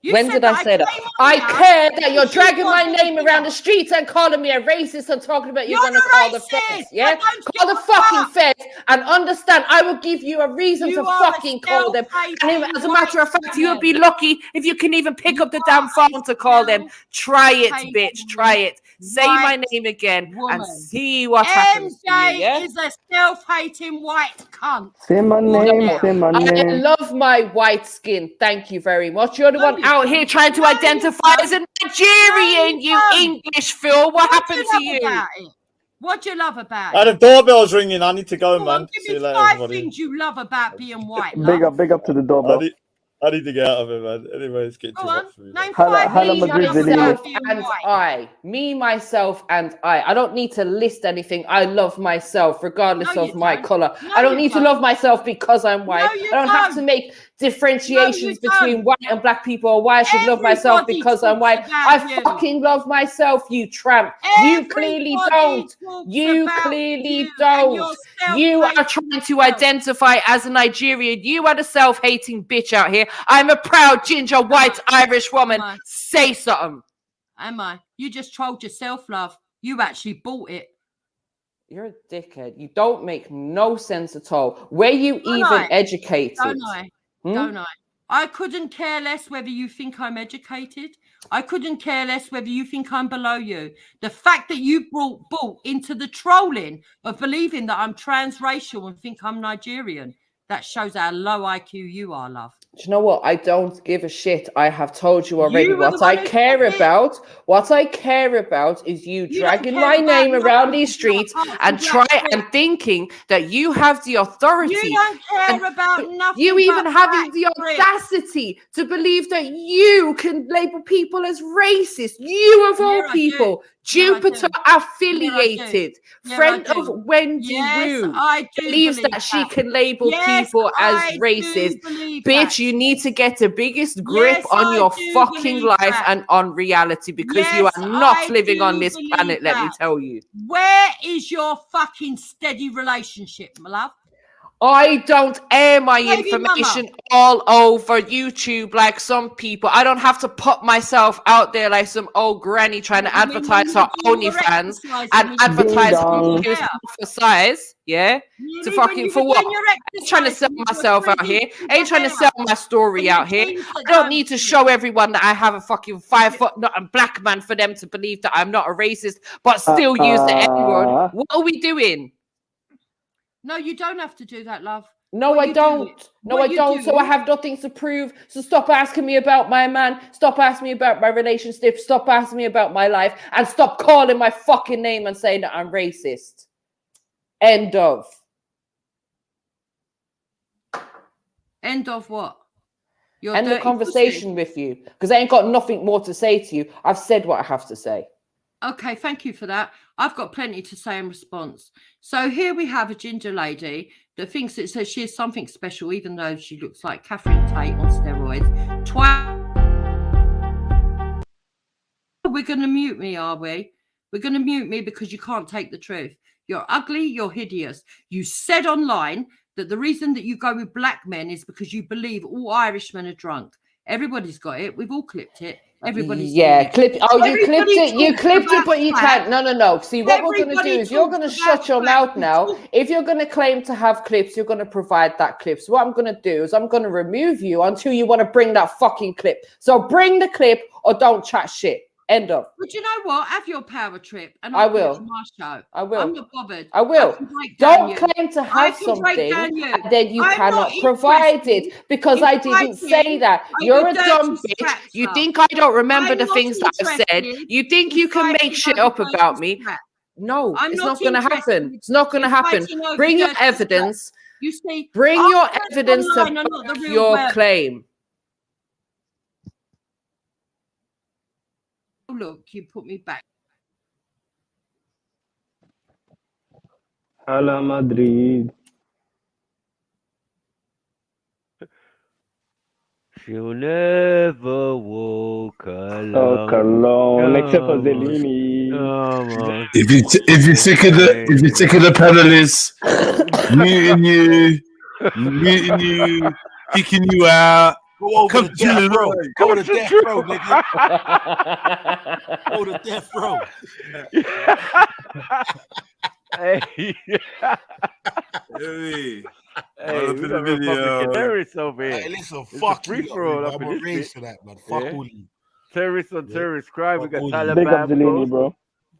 When did I say that? I care that you're dragging my name around the streets and calling me a racist and talking about you're going to call the feds. Yeah? Call the fucking feds and understand I will give you a reason to fucking call them. And as a matter of fact, you would be lucky if you can even pick up the damn phone to call them. Try it, bitch. Try it. Say my name again and see what happens to you, yeah? is a self-hating white cunt. Say my name, say my I name. love my white skin. Thank you very much. You're the one out here trying to identify as a Nigerian, you English Phil. What happened to you? What do you love about The doorbell's ringing. I need to go, man. Give See you me later, 5 everybody. things you love about being white. Love. Big up to the doorbell. I need to get out of it, man. Anyway, it's getting too hot for me. Name 5 things Me, myself, and I. Me, myself, and I. I don't need to list anything. I love myself, regardless of my color. I don't need to love myself because I'm white. I don't have to make differentiations between white and black people or why I should love myself because I'm white. I fucking love myself, you tramp. You clearly don't. You clearly don't. You are trying to identify as a Nigerian. You are the self-hating bitch out here. I'm a proud ginger white Irish woman. Say something. Am I? You just trolled yourself, love. You actually bought it. You're a dickhead. You don't make no sense at all. Were you even educated? Don't I? Don't I? I couldn't care less whether you think I'm educated. I couldn't care less whether you think I'm below you. The fact that you brought into the trolling of believing that I'm transracial and think I'm Nigerian, that shows how low IQ you are, love. Do you know what? I don't give a shit. I have told you already. What I care about is you dragging my name around these streets and thinking that you have the authority. You don't care about nothing. You even having the audacity to believe that you can label people as racist. You of all people, Jupiter affiliated, friend of Wendy Wu, believes that she can label people as racist. Bitch, you need to get the biggest grip on your fucking life and on reality because you are not living on this planet, let me tell you. Where is your fucking steady relationship, my love? I don't air my information all over YouTube like some people. I don't have to put myself out there like some old granny trying to advertise her OnlyFans and advertise for size. Yeah, to fucking for what? I ain't trying to sell myself out here. I ain't trying to sell my story out here. I don't need to show everyone that I have a fucking 5 foot not a black man for them to believe that I'm not a racist, but still use the N-word. What are we doing? No, you don't have to do that, love. No, I don't. No, I don't. So I have nothing to prove. So stop asking me about my man. Stop asking me about my relationship. Stop asking me about my life. And stop calling my fucking name and saying that I'm racist. End of. End of what? End the conversation with you, because I ain't got nothing more to say to you. I've said what I have to say. Okay, thank you for that. I've got plenty to say in response. So here we have a ginger lady that thinks it says she is something special, even though she looks like Catherine Tate on steroids. We're going to mute me, are we? We're going to mute me because you can't take the truth. You're ugly, you're hideous. You said online that the reason that you go with black men is because you believe all Irishmen are drunk. Everybody's got it. We've all clipped it. Everybody's clip. Oh, you clipped it. You clipped it, but you can't. No. See, what we're going to do is you're going to shut your mouth now. If you're going to claim to have clips, you're going to provide that clip. So what I'm going to do is I'm going to remove you until you want to bring that fucking clip. So bring the clip or don't chat shit. End of. But you know what? Have your power trip, and I will. On my show. I will. I'm not bothered. I will. Don't claim to have something and then you cannot provide it because I didn't say that. You're a dumb bitch. You think I don't remember the things that I've said. You think you can make shit up about me. No, it's not going to happen. It's not going to happen. Bring your evidence. You see, bring your evidence to back your claim. Look, you put me back. Hala Madrid. She'll never walk alone. Walk alone, except for Zelini. If you're sick of the panelists muting you, kicking you out. Go over Come to death row. Go to death row, nigga. Go to death row. Hey, we got Republican terrorists over here. Hey, listen, It's fuck a free you. for all up I'm in a this race bitch. for that, man. Fuck all you. Terrorists on terrorist crime. We got Taliban. Big up Zelini, bro.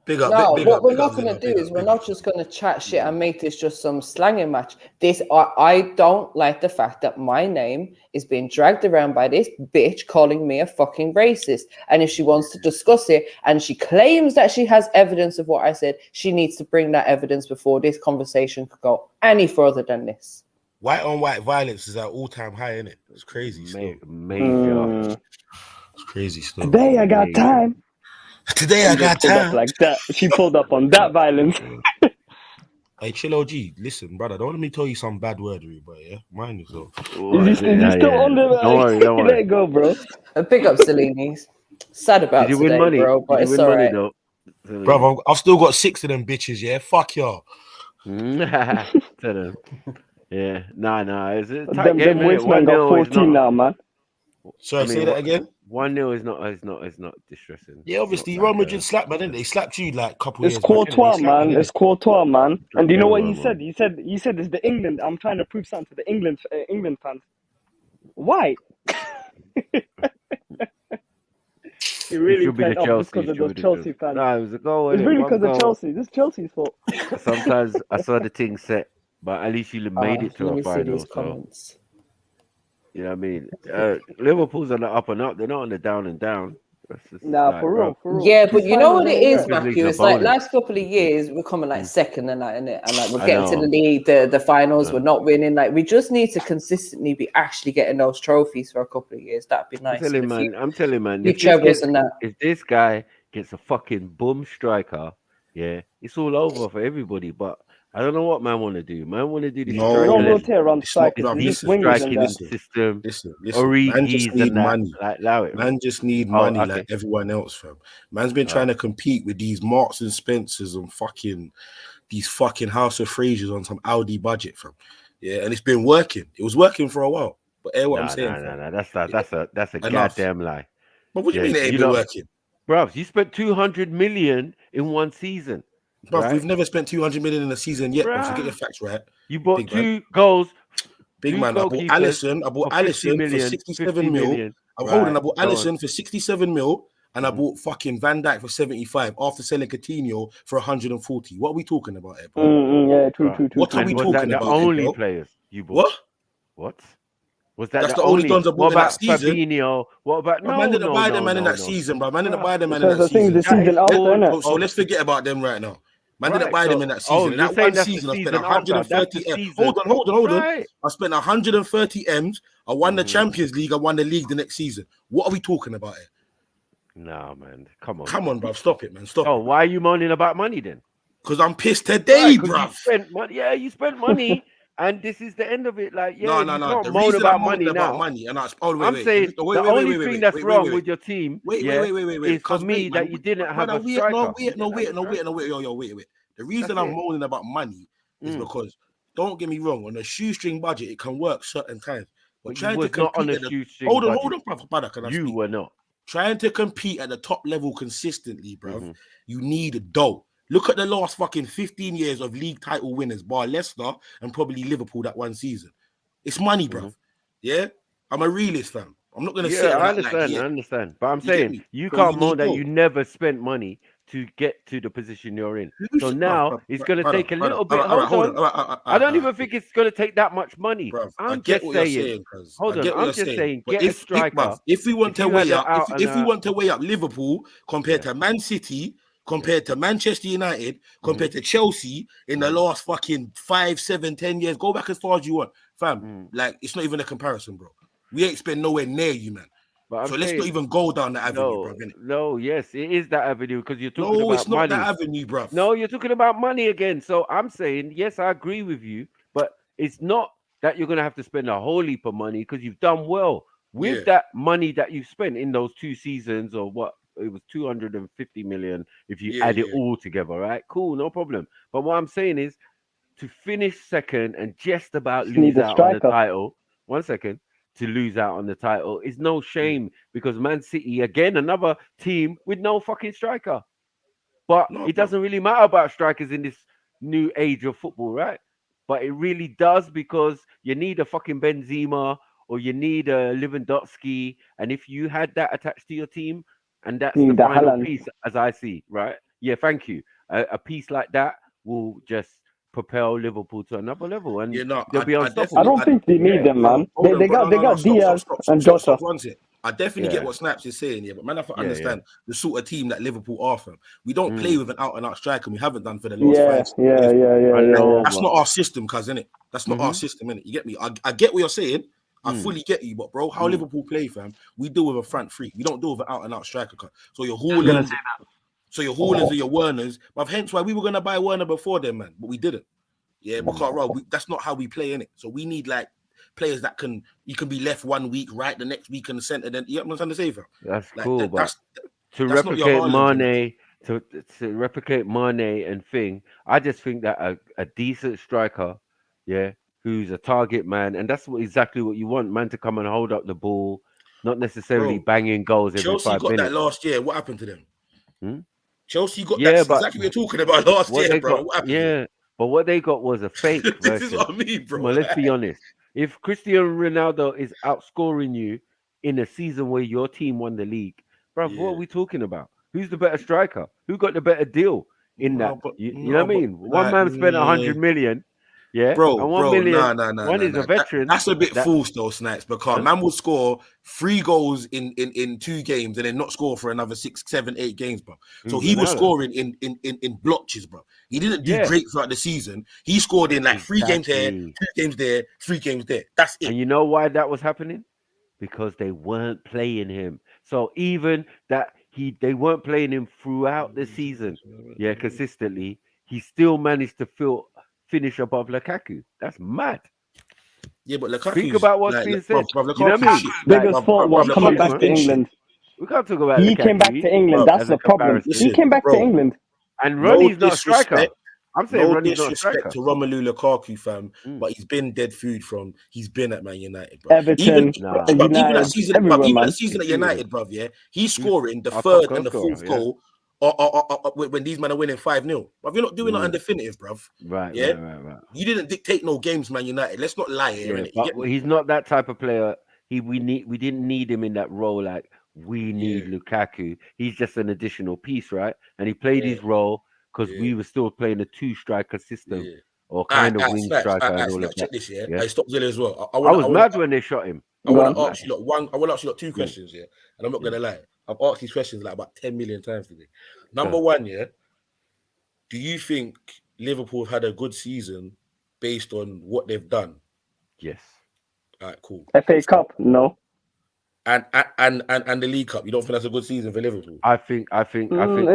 Big up. No, big what up, we're big not up, going to big do up, is big we're up. not just going to chat shit and make this just some slanging match. I don't like the fact that my name is being dragged around by this bitch calling me a fucking racist. And if she wants to discuss it and she claims that she has evidence of what I said, she needs to bring that evidence before this conversation could go any further than this. White on white violence is at all-time high, isn't it? It's crazy still. Major. It's crazy still. Today I got time. Today I got pulled time. up like that. She pulled up on that violence. Hey, chill, OG. Listen, brother. Don't let me tell you some bad wordery, but yeah, mind yourself. Is he still on there? Don't worry. Let it go, bro. Big up, Selene. Sad about Did you today, win money? bro, but Did you it's win money alright. though? Brother, I've still got 6 of them bitches, yeah? Fuck y'all. Tell them. Yeah, nah. It's a tight Them game, innit? wastemen got 14 now, man. Sorry, say that again. 1-0 is not distressing. Yeah, obviously, Real Madrid slapped, man, didn't they? Slapped you like a couple It's years Courtois, back. man. It's Courtois, man. And do you know what he man. said? He said it's the England. I'm trying to prove something to the England fans. Why? He really played up because of those Chelsea fans. Nah, it was a goal. It's really because One of goal. Chelsea. This is Chelsea's fault. Sometimes I saw the thing set, but at least you made it to let a me see final. these So comments. you know what I mean. Liverpool's on the up and up. They're not on the down and down. Nah, for real. Yeah, but you know what it is, Champions Matthew? League's It's like a bonus. last couple of years we're coming like second and that, innit? And like we're getting to the league, the finals, we're not winning. Like we just need to consistently be actually getting those trophies for a couple of years. That'd be nice. I'm telling you, man. If This guy gets a fucking boom striker, yeah, it's all over for everybody. But I don't know what man want to do. Man want to do this striking system. Listen. Origi's Man just need and that. money. Like, allow it. Man just need money like everyone else, fam. Man's been trying to compete with these Marks and Spencers and these fucking House of Frasers on some Audi budget, fam. Yeah, and it's been working. It was working for a while. But hear what I'm saying. That's a goddamn lie. But what do you mean it ain't been working? Bro, you spent 200 million in one season. Bro, right? we've never spent 200 million in a season yet, bro. So get your facts right. You bought two goals. Big man, I bought Alisson for 67 mil. I bought Alisson for 67 mil, and I bought fucking Van Dijk for 75 after selling Coutinho for 140. What are we talking about here, bro? Yeah, true. What are we talking about? Only players you bought. What? Was that That's the only ones I bought in that season? Fabinho? What about man didn't buy them man in that season, bro. Man didn't buy them man in that season. So let's forget about them right now. Man didn't buy them in that season. In you're that saying one that's the season, I spent season after. That's 130 the M's. season. Hold on. Right. I spent 130 M's. I won the Champions League. I won the league the next season. What are we talking about here? No, man. Come on. Come on, bruv. Stop it, man. Stop Oh, it. why are you moaning about money then? Because I'm pissed today, Right, bruv. you spent money. Yeah, you spent money, and this is the end of it. Like, yeah, No. you can't The moan reason about I'm moaning money about now. money, and I'm saying the only thing that's wrong with your team, is for me that you didn't have a striker. Wait. The reason I'm moaning about money is because, don't get me wrong, on a shoestring budget, it can work certain times. But But you trying to was not on compete a at shoestring hold budget. on, brother, can I You speak? were not. Trying to compete at the top level consistently, bruv, you need dough. Look at the last fucking 15 years of league title winners, bar Leicester and probably Liverpool that one season. It's money, bruv. Yeah? I'm a realist, fam. I'm not going to sit Yeah, and I act like, understand. yeah. I understand. But I'm You get saying me? you So can't you moan need that dough. you never spent money to get to the position you're in. So Bruv, now it's going to brother, take a little bit. all right, Hold on. All right, I don't even think it's going to take that much money. bruv. I I'm get just what you're saying. saying, cuz. Hold I on. get what I'm you're just saying. saying. But Get a striker. bruv, if we want to weigh up, if we want to weigh up Liverpool compared to Man City, compared to Manchester United, compared to Chelsea in the last fucking 5, 7, 10 years, go back as far as you want, fam. Like, it's not even a comparison, bro. We ain't spent nowhere near you, man. But So let's not even go down that avenue, bruv. Innit? No, yes, it is that avenue because you're talking No, about it's not money. that avenue, bruv. No, you're talking about money again. So I'm saying, yes, I agree with you, but it's not that you're going to have to spend a whole heap of money because you've done well with that money that you've spent in those 2 seasons, or what it was 250 million if you add it all together, right? Cool, no problem. But what I'm saying is to finish second and just about Just need lose a out on the striker. title. 1 second. To lose out on the title is no shame because Man City, again, another team with no fucking striker. But it doesn't really matter about strikers in this new age of football, right? But it really does because you need a fucking Benzema or you need a Lewandowski. And if you had that attached to your team, and that's You the need the final Haaland. piece, as I see, right? Yeah, thank you. A piece like that will just propel Liverpool to another level, and they'll be unstoppable. I don't think they need them, man. They got Diaz and Jota. I definitely get what Snaps is saying here, but man, I have to understand the sort of team that Liverpool are from. We don't play with an out-and-out striker, and we haven't done for the last 5 years. That's not our system, cuz, innit? That's not our system, innit? You get me? I get what you're saying. I fully get you, but bro, how Liverpool play, fam? We deal with a front three. We don't deal with an out-and-out striker. So your Haalands, and your Werners, but hence why we were gonna buy Werner before them, man, but we didn't. Yeah, because that's not how we play, innit? So we need like players that you can be left 1 week, right the next week in the centre. Then you know what I'm trying to say, fam? That's like, cool, but to that's replicate Haaland, Mane, to replicate Mane and thing, I just think that a decent striker, who's a target man, and that's exactly what you want, man, to come and hold up the ball, not necessarily banging goals every Chelsea 5 got minutes. that last year. What happened to them? Chelsea got Yeah, that. but Exactly what you're talking about last what year, they bro. got, What happened to them? but what they got was a fake version. This is what I mean, bro. Well, let's be honest. If Cristiano Ronaldo is outscoring you in a season where your team won the league, bro, what are we talking about? Who's the better striker? Who got the better deal in that? You know what I mean? One man spent 100 million. Yeah, Bro, and 1 million. nah. One is a veteran. That's a bit false, though, Snipes, because man will score 3 goals in 2 games and then not score for another 6, 7, 8 games, bro. So he was scoring in blotches, bro. He didn't do great throughout the season. He scored in like 3 games here, 2 games there, 3 games there. That's it. And you know why that was happening? Because they weren't playing him. So even that they weren't playing him throughout the season, consistently, he still managed to finish above Lukaku. That's mad. Yeah, but Lukaku. Think about what's being said. Bro, you know what I mean? Biggest fault was coming back to England. We can't talk about He Lukaku. came back to England. That's the problem. He came back to England. And Ronnie's not a striker. I'm saying Ronnie's not a striker. Disrespect to Romelu Lukaku, fam, but he's been dead food he's been at Man United, bro. Everton, even that season at United, bro, he's scoring the 3rd and the 4th goal when these men are winning 5-0. But you're not doing nothing definitive, bro. Right. You didn't dictate no games, Man United. Let's not lie here. But he's not that type of player. We didn't need him in that role. Like we need Lukaku. He's just an additional piece, right? And he played his role because we were still playing a 2-striker system or kind of wing striker and all of that. Check this, I stopped Zilla as well. I was mad when they shot him. I want to ask you 2 questions, and I'm not gonna lie. I've asked these questions like about 10 million times today. Number 1, do you think Liverpool have had a good season based on what they've done? Yes. All right, cool. FA Cup, no. And the League Cup, you don't think that's a good season for Liverpool? I think It's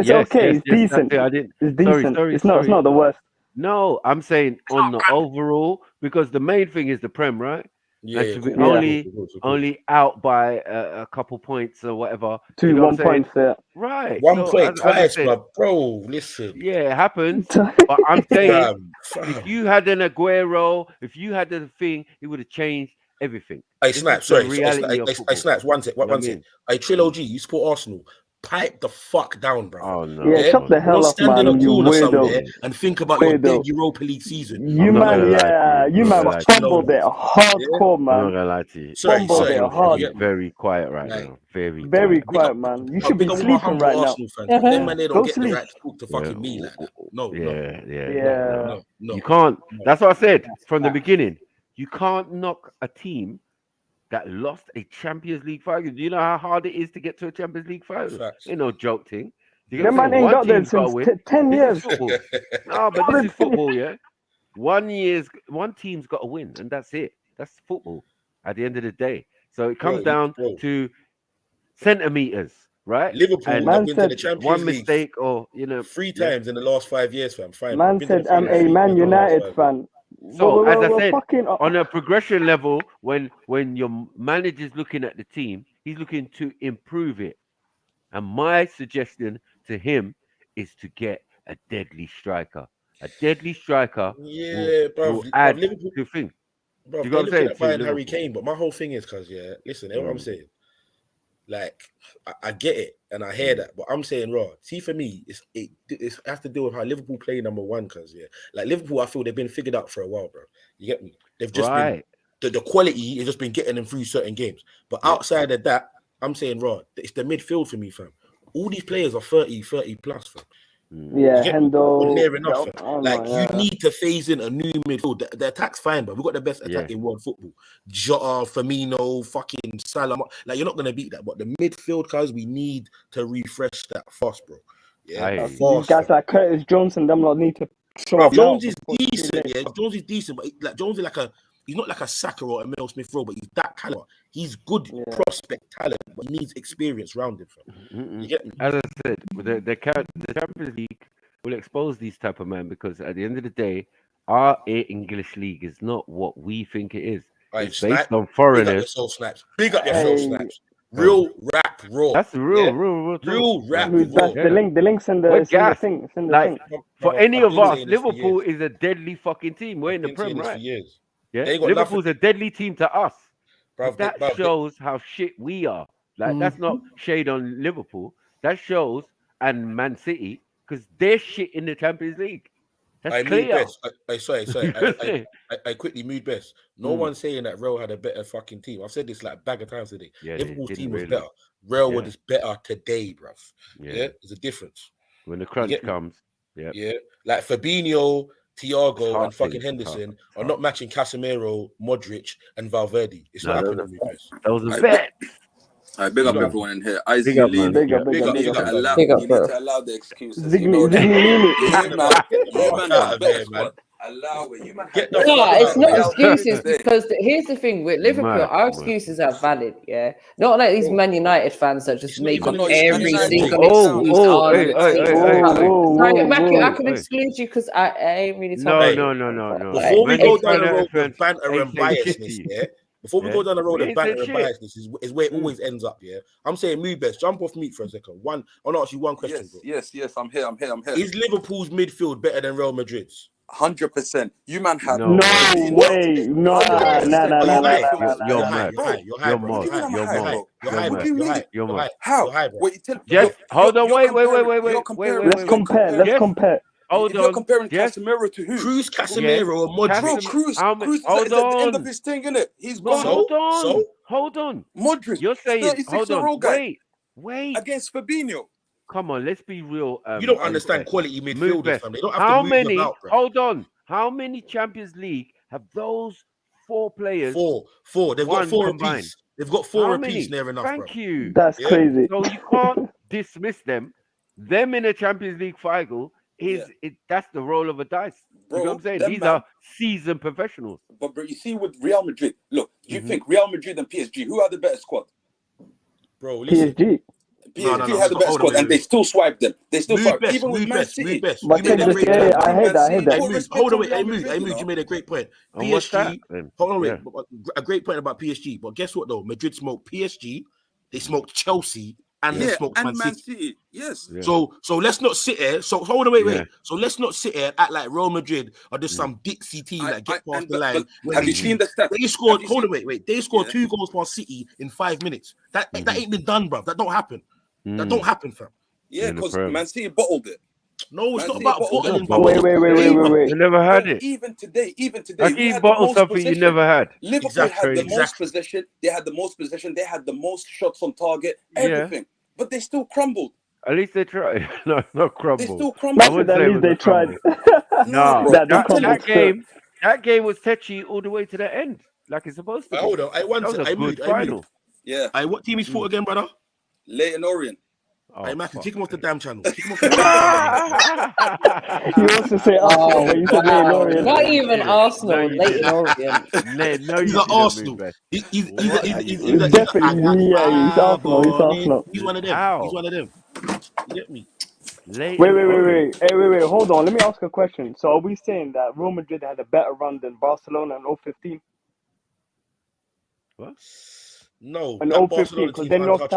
yes, okay. yes, It's yes, decent. that's it. I didn't. It's decent. Sorry. It's not the worst. No, I'm saying on the overall, because the main thing is the Prem, right? Yeah, and to be cool. only out by a couple points or whatever. 1 point there. Right. 1 point as twice, I said, bro. Listen. Yeah, it happens. But I'm saying, Fam. if you had an Aguero, if you had the thing, it would have changed everything. Hey, This Snap, is the sorry. reality of I football. Snaps, one sec. You know what I One sec. mean? Hey, Trilogy, you support Arsenal. Pipe the fuck down, bro. Oh, no. Yeah, shut the hell up, stand in man. a You corner weirdo. somewhere and think about your dead Europa League season. You man, yeah, you man fumbled it hardcore, I'm man. not gonna lie to you. Fumbled it hard. It's very quiet right now. Very quiet, man. You should be sleeping right now. Them man, they don't Go get sleep. the right to talk to fucking me like that. No. You can't. That's what I said from the beginning. You can't knock a team that lost a Champions League final. Do you know how hard it is to get to a Champions League final? Ain't no joke thing. Them man ain't got there since 10 years. This is football. No, but this is football, yeah. One team's got to win, and that's it. That's football at the end of the day. So it comes down to centimeters, right? Liverpool and have been to the Champions one League mistake, or 3 times in the last 5 years, fam. Fine. Man said I'm a Man United fan. So as I said, fucking on a progression level, when your manager's looking at the team, he's looking to improve it. And my suggestion to him is to get a deadly striker. A deadly striker will add to things. Bro, You they're got what I'm looking saying? at buying Harry Kane, but my whole thing is listen, what I'm saying. Like, I get it and I hear that, but I'm saying, see, for me, it has to do with how Liverpool play number one, like Liverpool, I feel they've been figured out for a while, bro. You get me? They've just been the quality has just been getting them through certain games. But outside of that, I'm saying, it's the midfield for me, fam. All these players are 30 plus, fam. Yeah, Hendo. Near enough. You need to phase in a new midfield. The attack's fine, but we've got the best attack in world football. Jota, Firmino, fucking Salah. Like, you're not gonna beat that. But the midfield, guys, we need to refresh that fast, bro. Yeah, These guys like Curtis Jones and them lot need to show bro, up. Jones is decent, Jones is decent, but like Jones is he's not like a Saka or a Mel Smith Rowe, but he's that caliber. He's good prospect talent, but he needs experience around him. You get me? As I said, the Champions League will expose these type of men, because at the end of the day, our English league is not what we think it is. It's based on foreigners. Big up yourself, Snaps. Big up yourself, Snaps. Real rap raw. That's real rap raw. The links in the thing. For any of us, Liverpool is a deadly fucking team. We're in the Prem, right? Yeah, Liverpool's a deadly team to us. That shows how shit we are. Like, that's not shade on Liverpool. That shows, and Man City, because they're shit in the Champions League. That's clear. Sorry. I quickly moved best. No one's saying that Real had a better fucking team. I've said this like a bag of times today. Liverpool's team was better. Real was better today, bruv. Yeah, there's a difference. When the crunch comes, like Fabinho, Thiago, and fucking Henderson are not matching Casemiro, Modric, and Valverde. It's not happening. Those are bets. I big up everyone in here. I Big up, man. big up. You need to allow the excuses. You know that. You man, the best one. Allow it. You man. No, it's not excuses, because here's the thing with Liverpool, our excuses are valid. Yeah, not like these Man United fans that just make up every single excuse. Sorry, Matthew, I can exclude you because I ain't really talking. No. Before we go down the road of banter and biasness, before we go down the road of banter and biasness, is where it always ends up. Yeah, I'm saying, move best. Jump off mute for a second. I want to ask you one question, bro. Yes. I'm here. Is Liverpool's midfield better than Real Madrid's? 100%. You man have no way. No. You're mad. You're mad. How? Yes. Hold on. Wait. Let's compare. If you're comparing Casemiro to who? Cruz, Casemiro, or Modric. Bro, Cruz is at the end of his thing, innit? He's gone. Hold on. Modric, you're saying 36-year-old guy. Wait. Against Fabinho. Come on, let's be real. You don't understand quality midfielders, fam. They don't have to move them out, bro. Hold on. How many Champions League have those 4 players? Four. They've got 4 apiece. They've got 4 apiece near enough, bro. Thank you. That's crazy. So you can't dismiss them. Them in a Champions League final that's the roll of a dice. Bro, you know what I'm saying? These are seasoned professionals. But bro, you see with Real Madrid, look, do you think Real Madrid and PSG, who had the better squad? Bro, listen. PSG. PSG had the better squad, and they still swiped them. They still swiped, even with Man City. But check this. Yeah, I heard that. Hold on, wait. Hey, Mood, you made a great point. PSG. Hold on, wait. A great point about PSG. But guess what, though? Madrid smoked PSG. They smoked Chelsea. And they smoked Man City. Yes. Yeah. So let's not sit here. So hold on, wait. So let's not sit here and act like Real Madrid are just some ditzy team that get past the line. Have you seen the stats? They scored. Hold on, wait. They scored 2 goals past City in 5 minutes. That ain't been done, bro. That don't happen. That don't happen, fam. Yeah, because Man City bottled it. No, it's not about bottling. Wait. You never had it. Even today. How can you bottle something you never had? Liverpool had the most possession. They had the most possession. They had the most shots on target. Everything. But they still crumbled. At least they tried. No, not crumbled. They still crumbled. At least they tried. No, that game was tetchy all the way to the end, like it's supposed to be. Hold on, I moved. Yeah. What team is fought again, brother? Leyton Orient. Hey, Matthew, kick him off the damn channel. He wants to say Arsenal, but you said Leyton Orient. Not even Arsenal, Leyton Orient. He's at Arsenal. He's definitely, he's Arsenal. He's one of them. He's one of them. You get me? Wait. Hey, hold on. Let me ask a question. So are we saying that Real Madrid had a better run than Barcelona in 2015? What? No. In 2015, because they knocked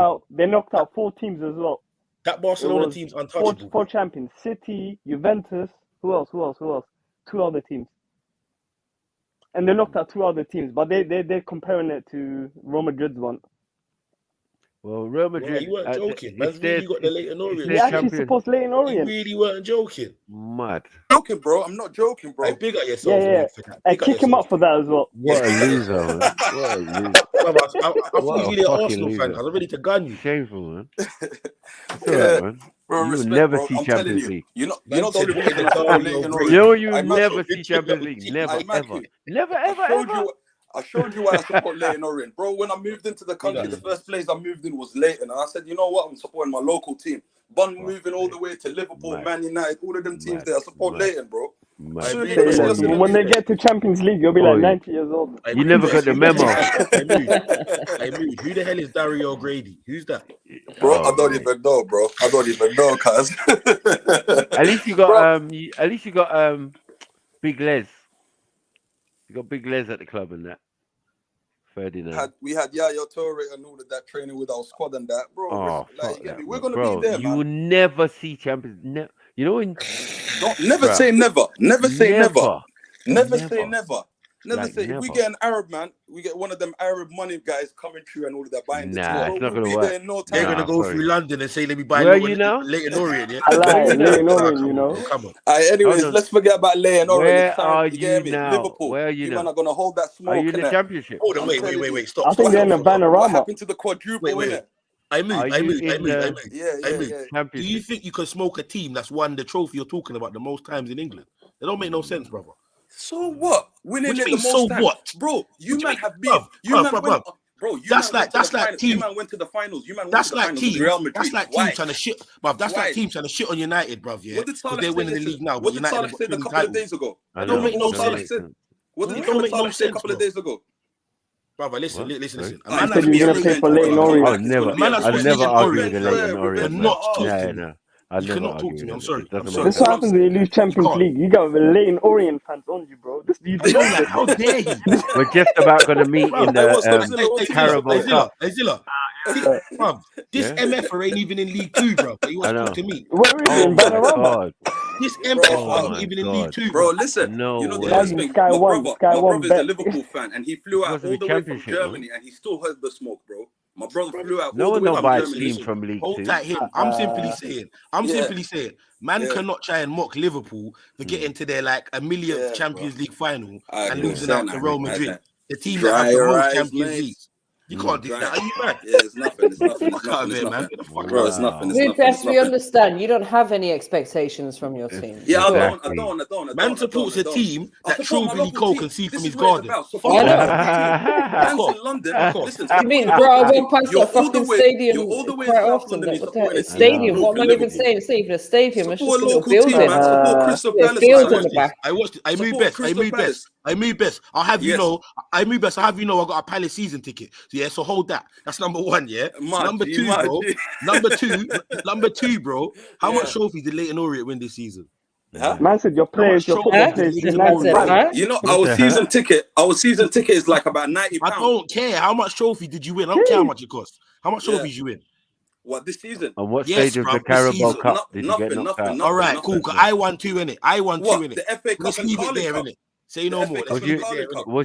out 4 teams as well. That Barcelona team's untouchable. 4 champions. City, Juventus. Who else? 2 other teams. And they knocked out 2 other teams, but they're comparing it to Real Madrid's one. Well, Real Madrid. You weren't joking. Man's really got the Leyton Orient. They actually support Leyton Orient. You really weren't joking. Mad. Joking, bro. I'm not joking, bro. Hey, big at yourself. Yeah. And kick him up for that as well. What a loser, man. What a loser. I thought you were an Arsenal fan. I was ready to gun you. Shameful, man. It's all right, man. Bro, you will respect, never bro. see I'm Champions telling League. You're not the only reason I support Leyton Orient. You know you will never see Champions League. Never, ever. Never, ever. I showed you why I support Leyton Orient. Bro, when I moved into the country, the first place I moved in was Leyton. And I said, you know what? I'm supporting my local team. Bun moving all the way to Liverpool, Man United, all of them teams there. I support Leyton, bro. When they get to Champions League, you'll be like 90 years old. You never got the memo. Who the hell is Dario Grady? Who's that? Bro, I don't even know, bro. I don't even know, cuz. At least you got Big Les. You got Big Les at the club and that. Ferdinand. We had Yaya Toure and all of that training with our squad and that, bro. We're gonna be there, you man. will never see Champions. You know when. Never say never. Never say never. Never Never. say never. Never say if we get an Arab man, we get one of them Arab money guys coming through and all of that buying the team. It's not gonna be work. there in no time. They're gonna go through London and say, "Let me buy." Where are you now? Leyton Orient, yeah. I like Leyton Orient, you know. Come on. Anyways, let's forget about Leyton Orient. Where are you now? Liverpool. Where are you now? Man are gonna hold that smoke. Are you in the championship? Hold on, wait. Stop. I think they're in the Panorama. What happened to the quadruple? Wait. I moved. Yeah. Do you think you can smoke a team that's won the trophy you're talking about the most times in England? It don't make no sense, brother. So what? Winning What it do the you mean, most so time, what? bro. You man have been. Bro, that's like team. You man went to the finals. You man that's went to the like finals team. Real Madrid. That's like team trying to shit, bruv. That's like team trying to shit on United, bruv. Yeah, because they're winning the league now. What did Salah say a couple of days ago? It don't make no sense. What did Salah say a couple of days ago? Brother, listen. I said you're gonna play for Leyton Orient. I'll never argue with the Leyton Orient. No. I You cannot talk to me. I'm sorry. This happens when you lose Champions League. You got the Leyton Orient fans on you, bro. How dare you? We're just about going to meet in the Carabao Cup. Zilla. This MF ain't even in League 2, bro. But you want to talk to me? Where is it in Panorama? This MF ain't even in League 2, bro. Listen, you know the last thing. My brother's a Liverpool fan, and he flew out all the way from Germany, and he still heard the smoke, bro. My brother flew out. No all one the way buys from Germany. team from League 2. Hold that him. I'm simply saying, man cannot try and mock Liverpool for getting to their like a millionth Champions League final and losing out to Real Madrid, the team that have the most Champions Leagues. You can't do that. Are you mad? Yeah, it's nothing. It's nothing. It's Fuck out nothing. of It's here, man. nothing. Get the fuck Bro, out. it's nothing. It's With nothing. best, It's we nothing. understand you don't have any expectations from your team. Yeah, I Exactly. don't. Man supports a team that Trilby Cole can see from his This is what garden. it's about. Fuck Support off. my local team. Fuck Fans off. in London. Fuck off. Listen, You mean, support bro, I your went past that fucking stadium You're all the way in quite South often. London. You're What the supporting a team stadium? from What am I local even Liverpool. saying? It's not even a stadium. It's Support just a a little local team, building. man. Support Crystal There's Palace. fields Man. in the back. I move Support best. Crystal Palace. I move best. I'll have you Yes. know. I move best. I'll have you know. I got a Palace season ticket. So, yeah, so hold that. That's number one. Yeah. Number two, bro. Number two, bro. How much trophies did Leighton Orient win this season? Huh? Man said your players, your football players. You know, our season ticket is like about £90. I don't care. How much trophy did you win? I don't care how much it cost. How much trophies you win? What, this season? And what Yes, stage of bruv, the this Carabao season. Cup did you get knocked out? All right, cool. I won two in it. I won two in it. The FA Cup Let's and leave it Carling there, Cup. innit? Say no more. Was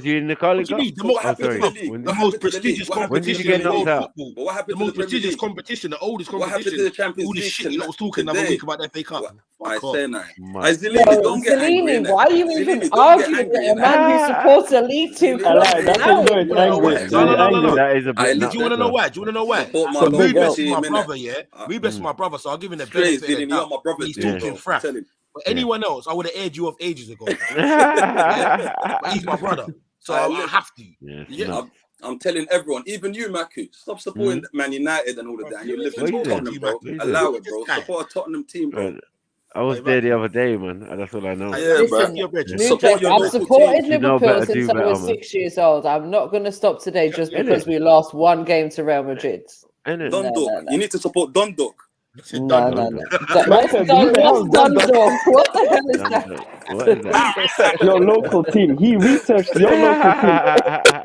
you in the What Carling do you Cup? mean? But what happened sorry. to the league? When- The What most happened to the prestigious league? What happened When did to you the get league? knocked out? But what The happened to most the Premier prestigious League? competition, the oldest What happened to competition. the Champions All this League shit that was talking the today? other week about the FA Cup. I Fuck off. say now. Mad. Zelini, don't get angry. Zelini, innit? why are you even Zelini, don't get arguing angry, with a innit? man who supports a League Two Zelini, club? don't get That's angry. how you know it's angry. No. It's angry. That is a bit I Do nuts. you want to know though. why? Do you want to know why? Support my So big local Mubes is team, my innit? brother, yeah? Mubes is my brother, so I'll give him the Straight, benefit of the Zelini, you're doubt. my brother He's too, talking bro. fraff. Tell him. But anyone else, I would have aired you off ages ago. Yeah? But he's my brother, so I have to. Yeah, it's Yeah. nuts. I'm telling everyone, even you, Maku, stop supporting Man United and all of that. And you live What in you Tottenham, doing? bro. What you Allow doing? it, bro. Support a Tottenham team, bro. I was there the other day, man. And that's all I know. Yeah, Listen, Support your I've local supported team. You know Liverpool better, do since I better, was man. 6 years old. I'm not going to stop today just Innit? because we lost one game to Real Madrid. Innit? Dundalk. You need to support Dundalk. No. What's What's Dundalk? What the hell is that? What is that? Your local team. He researched your local team.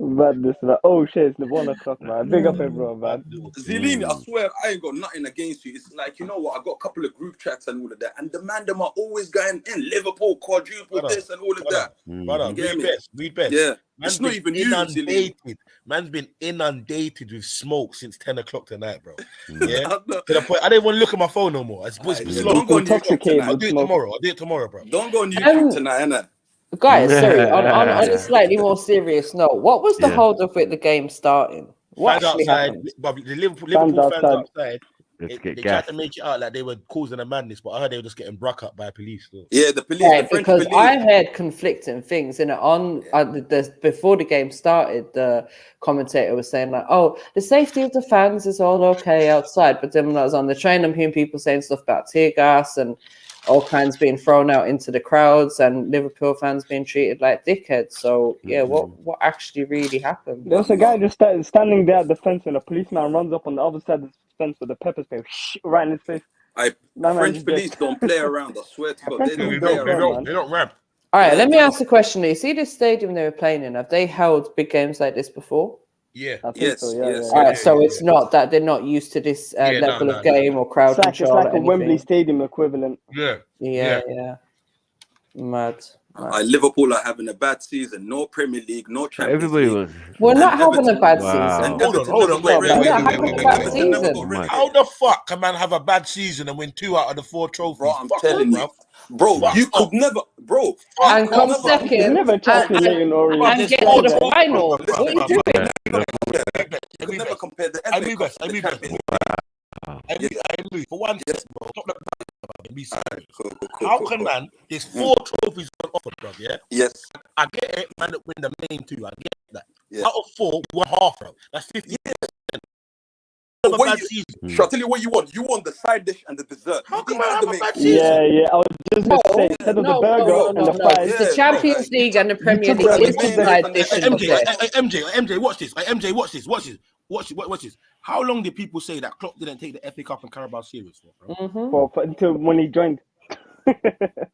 Madness, man. Oh shit, it's the 1 o'clock, man. Big up everyone, man. Zelini, I swear, I ain't got nothing against you. It's like, you know what? I got a couple of group chats and all of that. And the man, them are always going in Liverpool, quadruple this and all of that. Brother, You get me? read best. Yeah. Man's It's not been even you, Zelini. inundated. Man's been inundated with smoke since 10 o'clock tonight, bro. Yeah. To the point, I didn't want to look at my phone no more. It's slow. Don't go on YouTube Intoxicated tonight. I'll do it tomorrow. I'll do it tomorrow, bro. Don't go on YouTube tonight, innit? Guys, sorry, on a slightly more serious note, what was the Yeah. hold up with the game starting? What Fans actually outside, happened? the Liverpool fans outside. Let's They get tried gas. to make it out like they were causing a madness, but I heard they were just getting bruck up by police. So. Yeah, the police, Right, the French because police. I heard conflicting things, and before the game started, the commentator was saying like, "Oh, the safety of the fans is all okay outside," but then when I was on the train, I'm hearing people saying stuff about tear gas and all kinds being thrown out into the crowds, and Liverpool fans being treated like dickheads. So yeah, what actually really happened? There was a guy just standing there at the fence, and a policeman runs up on the other side of the fence with a pepper spray right in his face. French police don't play around. I swear to God, they don't play around. They don't rap. All right, let me ask a question. You see this stadium they were playing in? Have they held big games like this before? Yeah. I think so, yeah. All right, so it's not that they're not used to this level of game or crowd It's like control. a Wembley Stadium equivalent. Yeah. Mad. Liverpool are having a bad season. No Premier League, no Champions Everybody League. was. We're not having a bad Wow. season. Hold on. We're not having a bad season. How the fuck can man have a bad season and win 2 out of the 4 trophies? Bro, I'm telling you. Bro, you could never, bro. And come second. Never champion Leighton Orient. And get to the final. What are you doing? You could never compare the FA Cup to the Champions League. I move for one step, bro. Stop the be serious. How can man? There's 4 trophies on offer, bro. Yeah. Yes. I get it, man. That win the main 2. I get that. Yeah. Out of 4, 1/2, bro. That's 50. Shall I tell you what you want? You want the side dish and the dessert. How come I have a bad season? Yeah. I was just going to say, instead of the burger and the fries. The Champions League and the Premier League is the side dish and the MJ, watch this. MJ, watch this. Watch this. How long did people say that Klopp didn't take the FA Cup and Carabao serious for, bro? Until when he joined.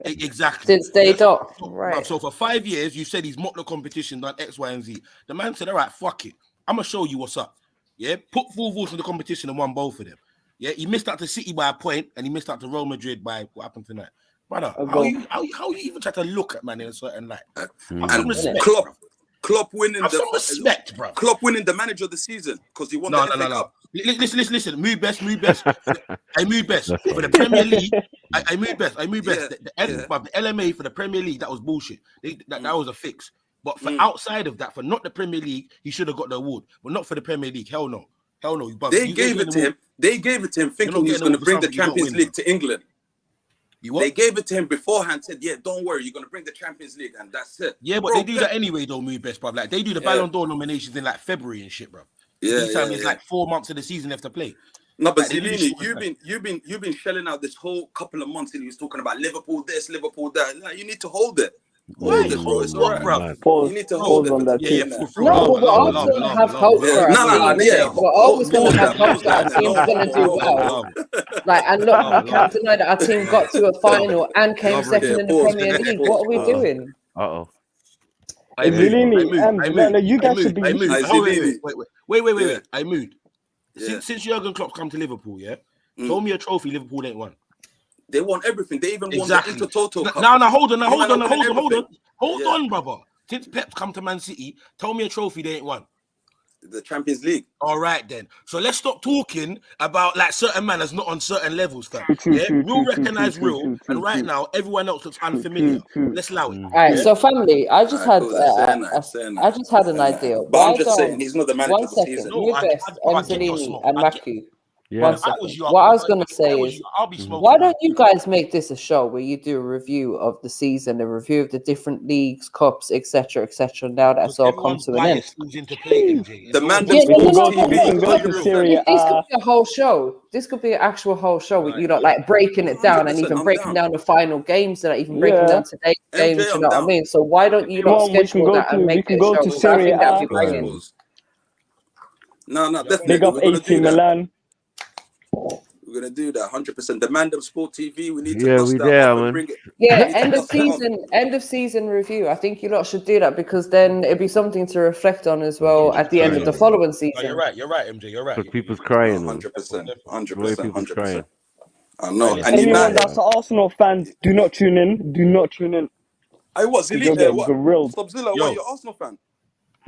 Exactly. Since day dot. Right. So for 5 years, you said he's mocked the competition, done X, Y, and Z. The man said, all right, fuck it. I'm going to show you what's up. Yeah, put full votes in the competition and won both of them. Yeah, he missed out to City by a point and he missed out to Real Madrid by what happened tonight. Brother, how you even try to look at man in a certain light? Have some respect, Klopp winning have some respect, bro. Klopp winning the manager of the season because he won the FA Cup. Listen. Move best. I move best for the Premier League. I move best. The LMA for the Premier League, that was bullshit. That was a fix. But for outside of that, for not the Premier League, he should have got the award. But not for the Premier League. Hell no. Hell no. But They gave it to him. They gave it to him thinking he was going to bring the Champions League to England. They gave it to him beforehand, said, yeah, don't worry, you're going to bring the Champions League, and that's it. Yeah, but they do that anyway, though, Mood Best, bro. Like, they do the Ballon d'Or nominations in, like, February and shit, bro. This time it's like 4 months of the season left to play. No, but Zilini, you've been shelling out this whole couple of months, and he was talking about Liverpool this, Liverpool that. Like, you need to hold it. Hold it, bro. It's all right, bro. You need to hold it. On that team. No, but we're always going to have hope for our team. We're always going to have hope that our team's going to do well. Like, and look, you can't deny that our team got to a final and came second in the Premier League. What are we doing? You guys should be. Wait. I moved. Since Jurgen Klopp's come to Liverpool, told me a trophy Liverpool ain't won. They won everything. They even won the Intertoto Cup. Now, hold on, brother. Since Pep's come to Man City, tell me a trophy they ain't won. The Champions League. All right, then. So let's stop talking about like certain manners not on certain levels, fam. Real recognize real, and right now everyone else looks unfamiliar. Let's allow it. All right, so family, I just had an idea. But I'm just saying he's not the manager of the season. Best, Angelini, and Maku. One second. What I was going to say is, why don't you guys make this a show where you do a review of the season, a review of the different leagues, cups, etc., now that's all come to an end. The man this could be a whole show. This could be an actual whole show with you know, like breaking it down and even breaking down the final games and even breaking down today's games. You know what I mean? So why don't you not schedule that and make it a show? I think that'd be brilliant. No, definitely. Big up AC Milan. We're gonna do that 100%. The Mandem Sport TV. We need to bring it. Yeah, end of season review. I think you lot should do that because then it'd be something to reflect on as well at the end of the following season. You're right, MJ. You're right. Because people's crying. 100%. I know. And anyone that's an Arsenal fan, do not tune in. I was Zilla. Stop Zilla. Why you Arsenal fan?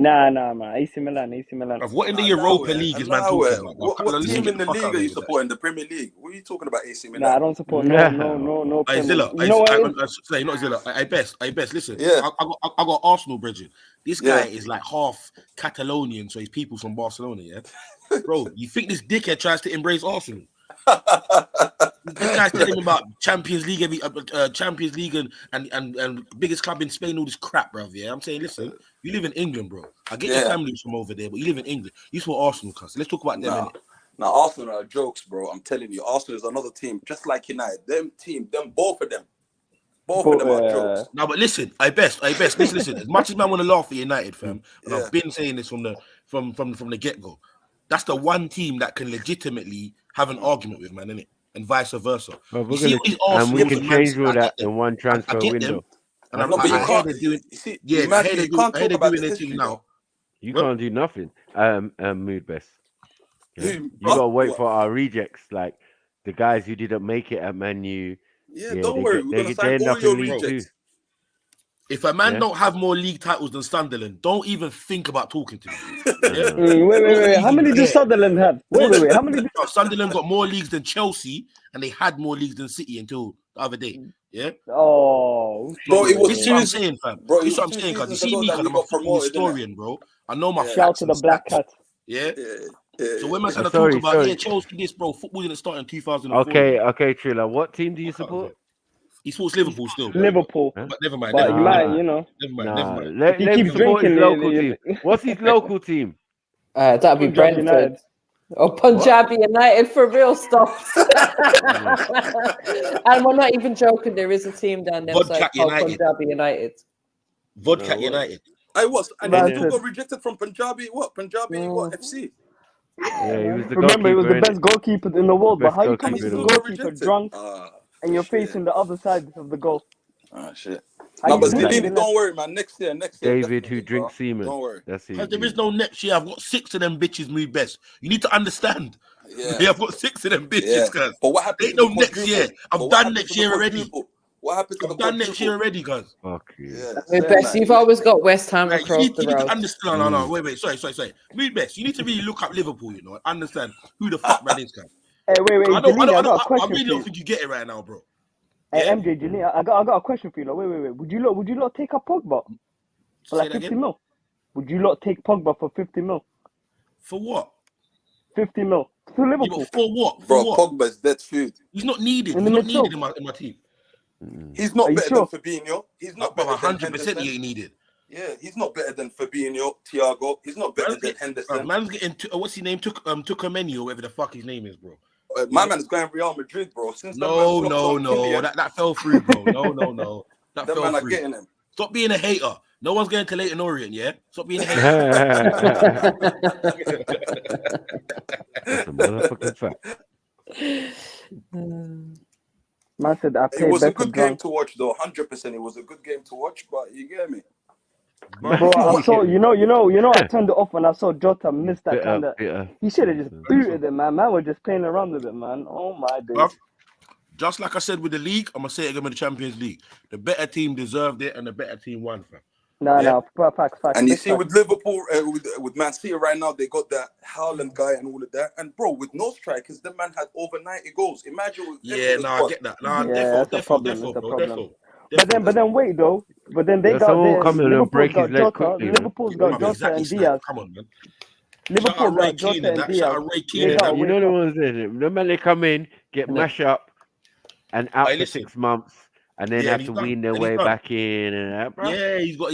Nah, man. AC Milan. What in the Europa League is man talking about? What team in the league are you supporting? The Premier League? What are you talking about, AC Milan? Nah, I don't support no. Zilla. Not Zilla. I best. Listen, I got Arsenal, Bridget. This guy is like half Catalonian, so he's people from Barcelona, yeah? Bro, you think this dickhead tries to embrace Arsenal? This guy's telling me about Champions League, and biggest club in Spain, all this crap, bro. Yeah, I'm saying, listen, you live in England, bro. I get your family's from over there, but you live in England. You support Arsenal, cuz. Let's talk about them. Now, Arsenal are jokes, bro. I'm telling you, Arsenal is another team, just like United. Both of them are jokes. No, but listen, I best. Listen. As much as man want to laugh at United, fam, and I've been saying this from the get-go. That's the one team that can legitimately have an argument with, man, innit? And vice versa. Well, we can change all that in one transfer window. And I'm not. You can't do it. Yeah, you can't talk about their team now. You can't do nothing. Mood Best. You gotta wait for our rejects, like the guys who didn't make it at Man U. Yeah, don't worry. We're gonna sign all your rejects. If a man don't have more league titles than Sunderland, don't even think about talking to me. Wait. How many does Sunderland have? Wait. How many? Sunderland got more leagues than Chelsea, and they had more leagues than City until the other day. Yeah. Oh, bro, it was this is what I'm saying, fam. Bro, this is what I'm saying, because you see me, because I'm a football historian, bro. I know my shout to the Black Cat. Yeah. So when man trying to talk about Chelsea, this, bro, football didn't start in 2004. Okay, Triller. What team do you support? He supports Liverpool still. Liverpool. But never mind. But you might, you know. Never mind. Let him support his local team. What's his local team? That'd be Brentford. Or Punjabi United for real stuff. And we're not even joking. There is a team down there called Punjabi United. Vodka United. And he still got rejected from Punjabi. What FC? Yeah, he was the Remember, he was the best goalkeeper in the world. But how you come to the goalkeeper drunk and you're facing the other side of the goal? Ah, shit. No, but Zidane, don't worry, man. Next year. David, who drinks semen. Don't worry. That's it. There is no next year. I've got 6 of them bitches move best. You need to understand. Yeah, I've got 6 of them bitches, guys. But what happened? Ain't no next year. I've done next year already. What happened to I've done next year already, guys. Fuck you. Best, you've always got West Ham across the road. You need to understand. No, wait. Sorry. Mood Best. You need to really look up Liverpool, you know, and understand who the fuck man is, guys. Hey, wait. I really don't think you get it right now, bro. Hey, MJ, Jaleel, I got a question for you. Like, wait. Would you lot take a Pogba? For like 50 mil. Would you lot take Pogba for 50 mil? For what? 50 mil. To Liverpool. For what? Bro, Pogba's dead food. He's not needed. In He's the not needed midfield. in my team. He's not Are you better sure? than Fabinho. He's not better than 100% Henderson. he ain't needed. Yeah, he's not better than Fabinho, Thiago. He's not better than Henderson. Man's getting what's his name? Tukameni or whatever the fuck his name is, bro. My man's going Real Madrid, bro. Since No. Kylian, That fell through, bro. No. That the fell man are through. getting him. Stop being a hater. No one's going to Leyton Orient, yeah? Stop being a hater. That's a motherfucking fact. Man said I It paid was a better good game drunk. to watch, though. 100%. It was a good game to watch, but you get me. Bro, I saw, you know, I turned it off when I saw Jota miss that kind of. He should have just booted it, man. Man was just playing around with it, man. Oh my days. Just like I said with the league, I'm gonna say it again with the Champions League. The better team deserved it, and the better team won, fam. No, facts. And you see, with Liverpool, with Man City right now, they got that Haaland guy and all of that. And bro, with no strikers, the man had over 90 goals. Imagine. With I get that. It's a problem. Defo. But then wait though. But then they got someone come in and break his leg Jota. quickly. Liverpool's got Jota and Diaz. Come on, man. Liverpool got Jota and Diaz. You know the ones there. The man they come in, get mashed up, and out for 6 months, and then have to wean their way back in and that, bro. Yeah, he's got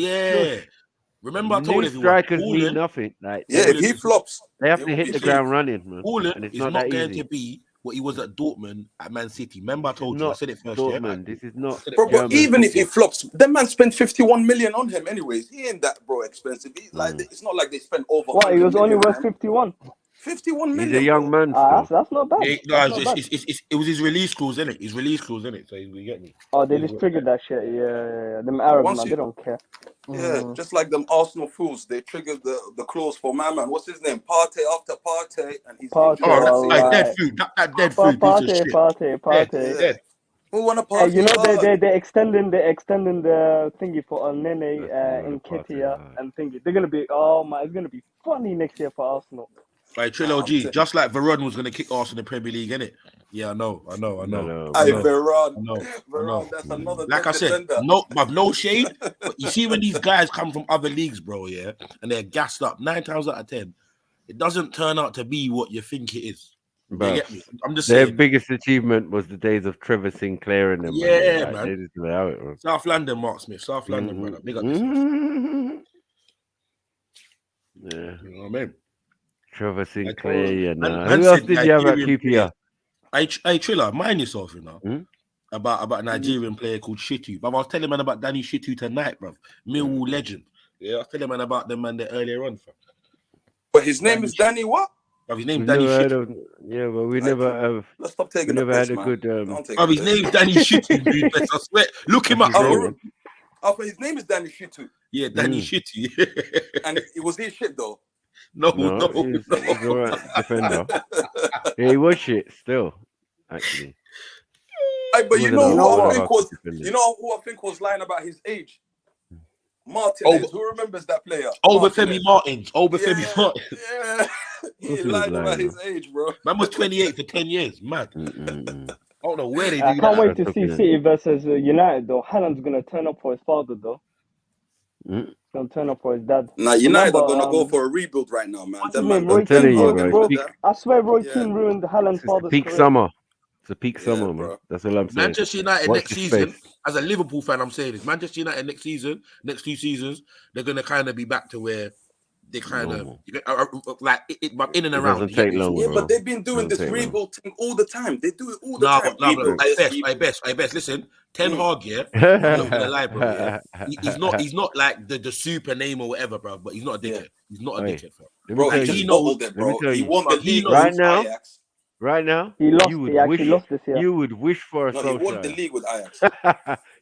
Remember, I told New everyone, strikers mean nothing. Like, if he flops, they have to hit the ground running, man. Haaland it's is not not that going easy. to be what he was at Dortmund at Man City. Remember, I told you. I said it first. Dortmund. This is not. Bro, but even if he flops, the man spent 51 million on him, anyways. He ain't that expensive. He's like, it's not like they spent over. What? He was only worth 51. 51 million. He's a young man. That's not bad. It was his release clause, innit? His release clause, innit? So you get me. Oh, they just triggered that shit. Yeah. Them Arabs, man, they don't care. Yeah, just like them Arsenal fools, they triggered the clause for my man. What's his name? Partey after Partey, and he's dead food. That dead food. Partey. Dead. Who want to party? You know they extending the thingy for Nene in Ketia and thingy. They're gonna be it's gonna be funny next year for Arsenal. Like Trilogy, just like Varane was going to kick Arsenal in the Premier League, innit? Yeah, I know. Varane, that's another. Like I said, no shade. But you see when these guys come from other leagues, bro, yeah, and they're gassed up 9 times out of 10, it doesn't turn out to be what you think it is. But you get me? I'm just their saying. biggest achievement was the days of Trevor Sinclair and them. Yeah, man. They just allow it, man. South London, Mark Smith. South London, brother. Big up Yeah. You know what I mean? Trevor Sinclair and who else did you have at QPR? Hey, Triller, mind yourself, you know, about a Nigerian player called Shitu. But I was telling man about Danny Shitu tonight, bro. Millwall legend. Yeah, I was telling man about them man there earlier on, fam. But his name is Danny what? Bro, his name's Danny Shitu. Yeah, but we never have. Let's stop taking. We never had a man. good. Bro, his name's Danny Shitu, dude. I swear. Look him up, bro. His name is Danny Shitu. Yeah, Danny Shitu. And it was his shit though. No. He's all right defender. Yeah, he was shit still, actually. But you know who I think was lying about his age? Martinez. Who remembers that player? Obafemi Martins. Yeah. He lied about his age, bro. Man was 28 for 10 years. Mad. I don't know where they do I that. can't wait to see City versus United though. Haaland's gonna turn up for his father though. Gonna turn up for his dad. Nah, United are gonna go for a rebuild right now, man. I'm telling you, bro. I swear Roy Keane ruined Haaland's father's peak career. summer. It's a peak summer, man. That's all I'm saying. Manchester United next season, as a Liverpool fan, I'm saying this. Manchester United next season, next 2 seasons, they're gonna kind of be back to where they kind of like in and around. Doesn't take long, but they've been doing this rebuild thing all the time. They do it all the time. I best. Listen, Ten Hag, yeah. I'm not gonna lie, bro. Yeah? He's not like the super name or whatever, bro. But he's not a dickhead. He's not a dickhead, bro. He knows that, bro. He won the league right now. He lost this year. You would wish for a Solskjaer. He won the league with Ajax.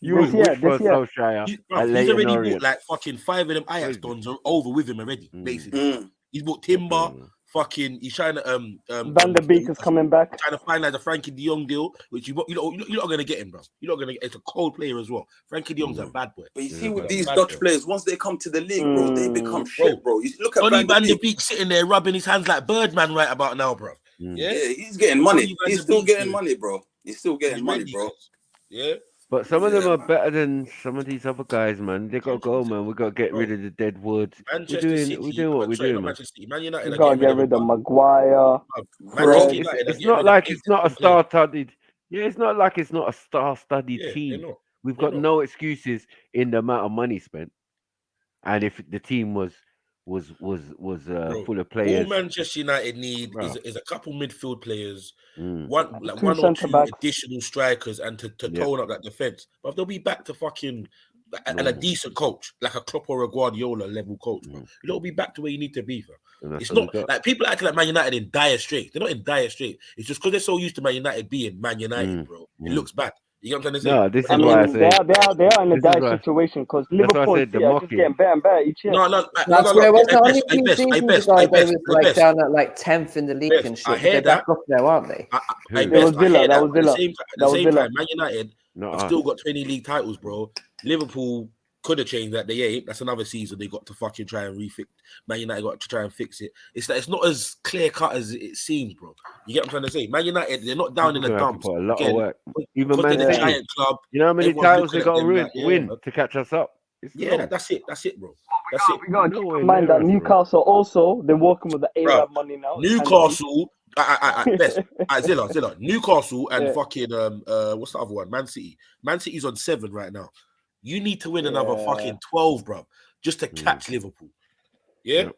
You would wish for a Solskjaer. He's already bought like fucking 5 of them Ajax dons over with him already. Basically, he's bought Timber. Fucking, he's trying to Van der Beek is coming back. Trying to finalize a Frankie De Jong deal, which you're not gonna get him, bro. You're not gonna get. It's a cold player as well. Frankie De Jong's a bad boy. But you see, with these Dutch players, once they come to the league, bro, they become shit, bro. You look at Van der Beek sitting there rubbing his hands like Birdman right about now, bro. Yeah, he's getting money. He's still getting money, bro. He's still getting money, bro. Yeah. But some of them are better than some of these other guys, man. They got to go, man. We got to get rid of the dead wood. Manchester City, we're doing what we're doing, man. Manchester City, Man United You are gotta getting get rid rid of Maguire. Bro, United are it's getting not rid like of it's not a star-studded. Yeah, it's not like it's not a star-studded Yeah, team. they're not. We've They're got not. no excuses in the amount of money spent, and if the team was Bro, full of players. All Manchester United need is a couple midfield players, Mm. one or two additional strikers, and to tone up that defense. But they'll be back to fucking and a decent coach, like a Klopp or a Guardiola level coach. Bro. You'll be back to where you need to be, bro. It's not like people acting like Man United in dire straits. They're not in dire straits. It's just because they're so used to Man United being Man United, bro. It looks bad. You know what I'm trying to say? No, this I is why I mean, say they are in a dire situation because Liverpool and City are just getting better and better each year. That's where it was only two seasons ago. They was like down at like 10th in the league and shit. They're back up there, aren't they? That was Villa. At the same Villa. time, Man United have still got 20 league titles, bro. Liverpool could have changed that. They ain't. That's another season they got to fucking try and refix. Man United got to try and fix it. It's that it's not as clear cut as it seems, bro. You get what I'm trying to say? Man United, they're not down in the dumps. Put a lot of work. Even Man they're the City. giant club. You know how many Everyone's titles they looking got at to them win like, to catch us up? It's long. that's it, bro. We got to keep in mind that Newcastle also, they're working with the Arab money now. Newcastle, Zilla. Newcastle and fucking what's the other one? Man City. Man City's on 7 right now. You need to win another fucking 12, bro, just to catch Liverpool. Yeah.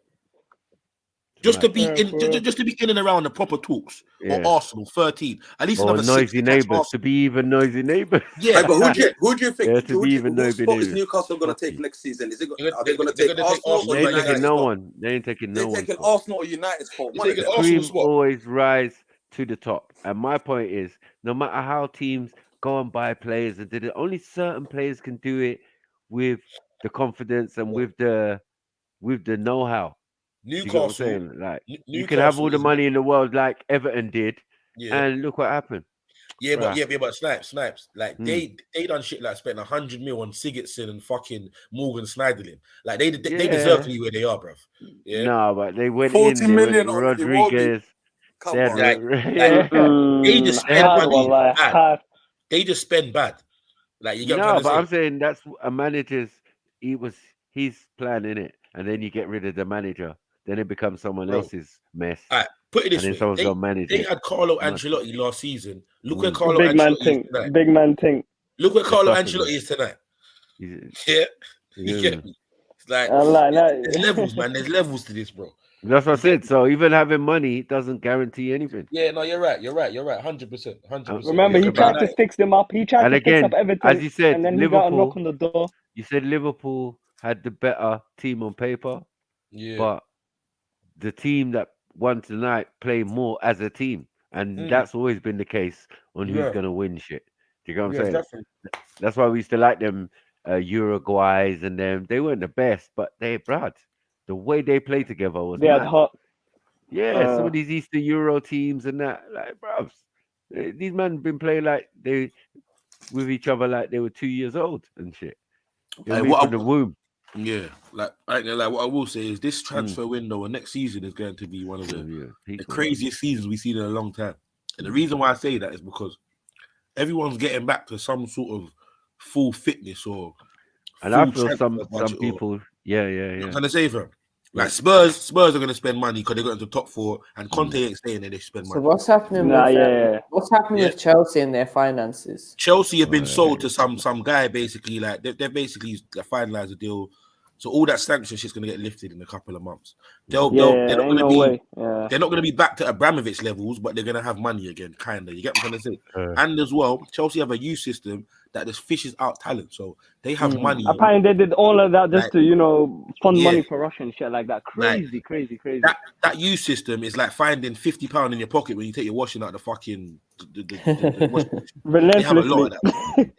Just to be in and around the proper talks, or Arsenal 13, at least another 6 noisy neighbours to be even noisy neighbours. Yeah, but who do you think? Yeah, to be even whose spot is neighbours. Newcastle going to take next season? Are they going to take Arsenal? They ain't taking no one. They ain't taking no one. They're taking Arsenal or United spot. The cream always rise to the top. And my point is, no matter how teams go and buy players and did it, only certain players can do it with the confidence and with the know-how. Newcastle, you can have all the money in the world like Everton did, Yeah. and look what happened. Yeah, but Snipes. Like they done shit like spent 100 mil on Sigurdsson and fucking Morgan Schneiderlin. Like they deserve to be where they are, bruv. Yeah. No, but they went 40 in. million on Rodriguez. Come on. They just spend money bad. They just spend bad. Like you get what I'm trying to say? I'm saying that's a manager's. His plan in it, and then you get rid of the manager. Then it becomes someone else's mess. All right, put it this way. They had Carlo Ancelotti last season. Look where Carlo Ancelotti is tonight. Big man thing. Look where Carlo Ancelotti is tonight. Yeah. You get me? It's like, there's levels, man. There's levels to this, bro. That's what I said. So even having money doesn't guarantee anything. Yeah, no, you're right. 100%. Remember, he tried to fix them up. He tried to fix up everything. As you said, and then Liverpool, he got a knock on the door. You said Liverpool had the better team on paper, but the team that won tonight played more as a team, and that's always been the case on who's gonna win shit. Do you get what I'm saying? Definitely. That's why we used to like them Uruguays and them. They weren't the best, but the way they played together was they had hot. Yeah, some of these Eastern Euro teams and that, like, bruv, these men been playing like they with each other like they were 2 years old and shit. From the womb. Yeah, like what I will say is this transfer window and next season is going to be one of the craziest seasons we've seen in a long time. And the reason why I say that is because everyone's getting back to some sort of full fitness and I feel some people, I'm trying to say for them. Like Spurs are going to spend money because they got into the top 4, and Conte ain't staying there. They spend money. So what's happening? What's happening with Chelsea and their finances? Chelsea have been sold to some guy basically. Like they're basically finalized a deal. So all that sanction shit's going to get lifted in a couple of months. They're not going to be back to Abramovich levels, but they're going to have money again, kind of. You get what I'm trying to say? And as well, Chelsea have a youth system that just fishes out talent. So they have money. Apparently, they did all of that just to, fund money for Russia and shit like that. Crazy. That youth system is like finding £50 in your pocket when you take your washing out the fucking the washing machine. They have a lot of that.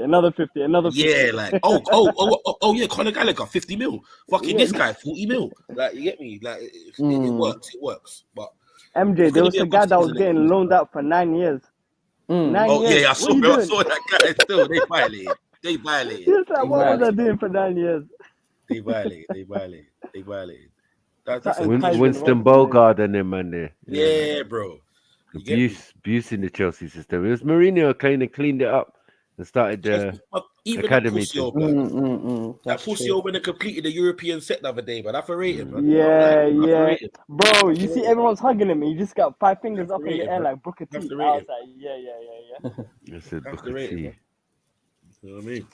Another 50. Yeah, like yeah, Conor Gallagher 50 mil. Fucking this guy 40 mil. Like you get me? Like it works. But MJ, there was a guy that was getting loaned out for 9 years. 9 years. Yeah, I saw that guy still. They violated. Yes, what was I doing for 9 years? They violated. That's Winston Bogard and them man there. Yeah, bro. Abuse in the Chelsea system. It was Mourinho cleaned it up. and started the even academy. That pussy over and completed the European set the other day, but I have to rate him, man. Yeah. Bro, you see everyone's hugging him. He just got 5 fingers up in the air like Booker T. I was like, yeah. I said Booker T. You know what I mean?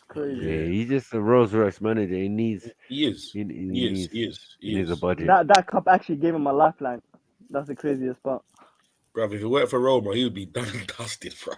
Crazy. Yeah, he's just a Rolls Royce manager. He needs. He is. He needs a budget. That cup actually gave him a lifeline. That's the craziest part. Bruv, if it weren't for Roma, he would be done and dusted, bruv.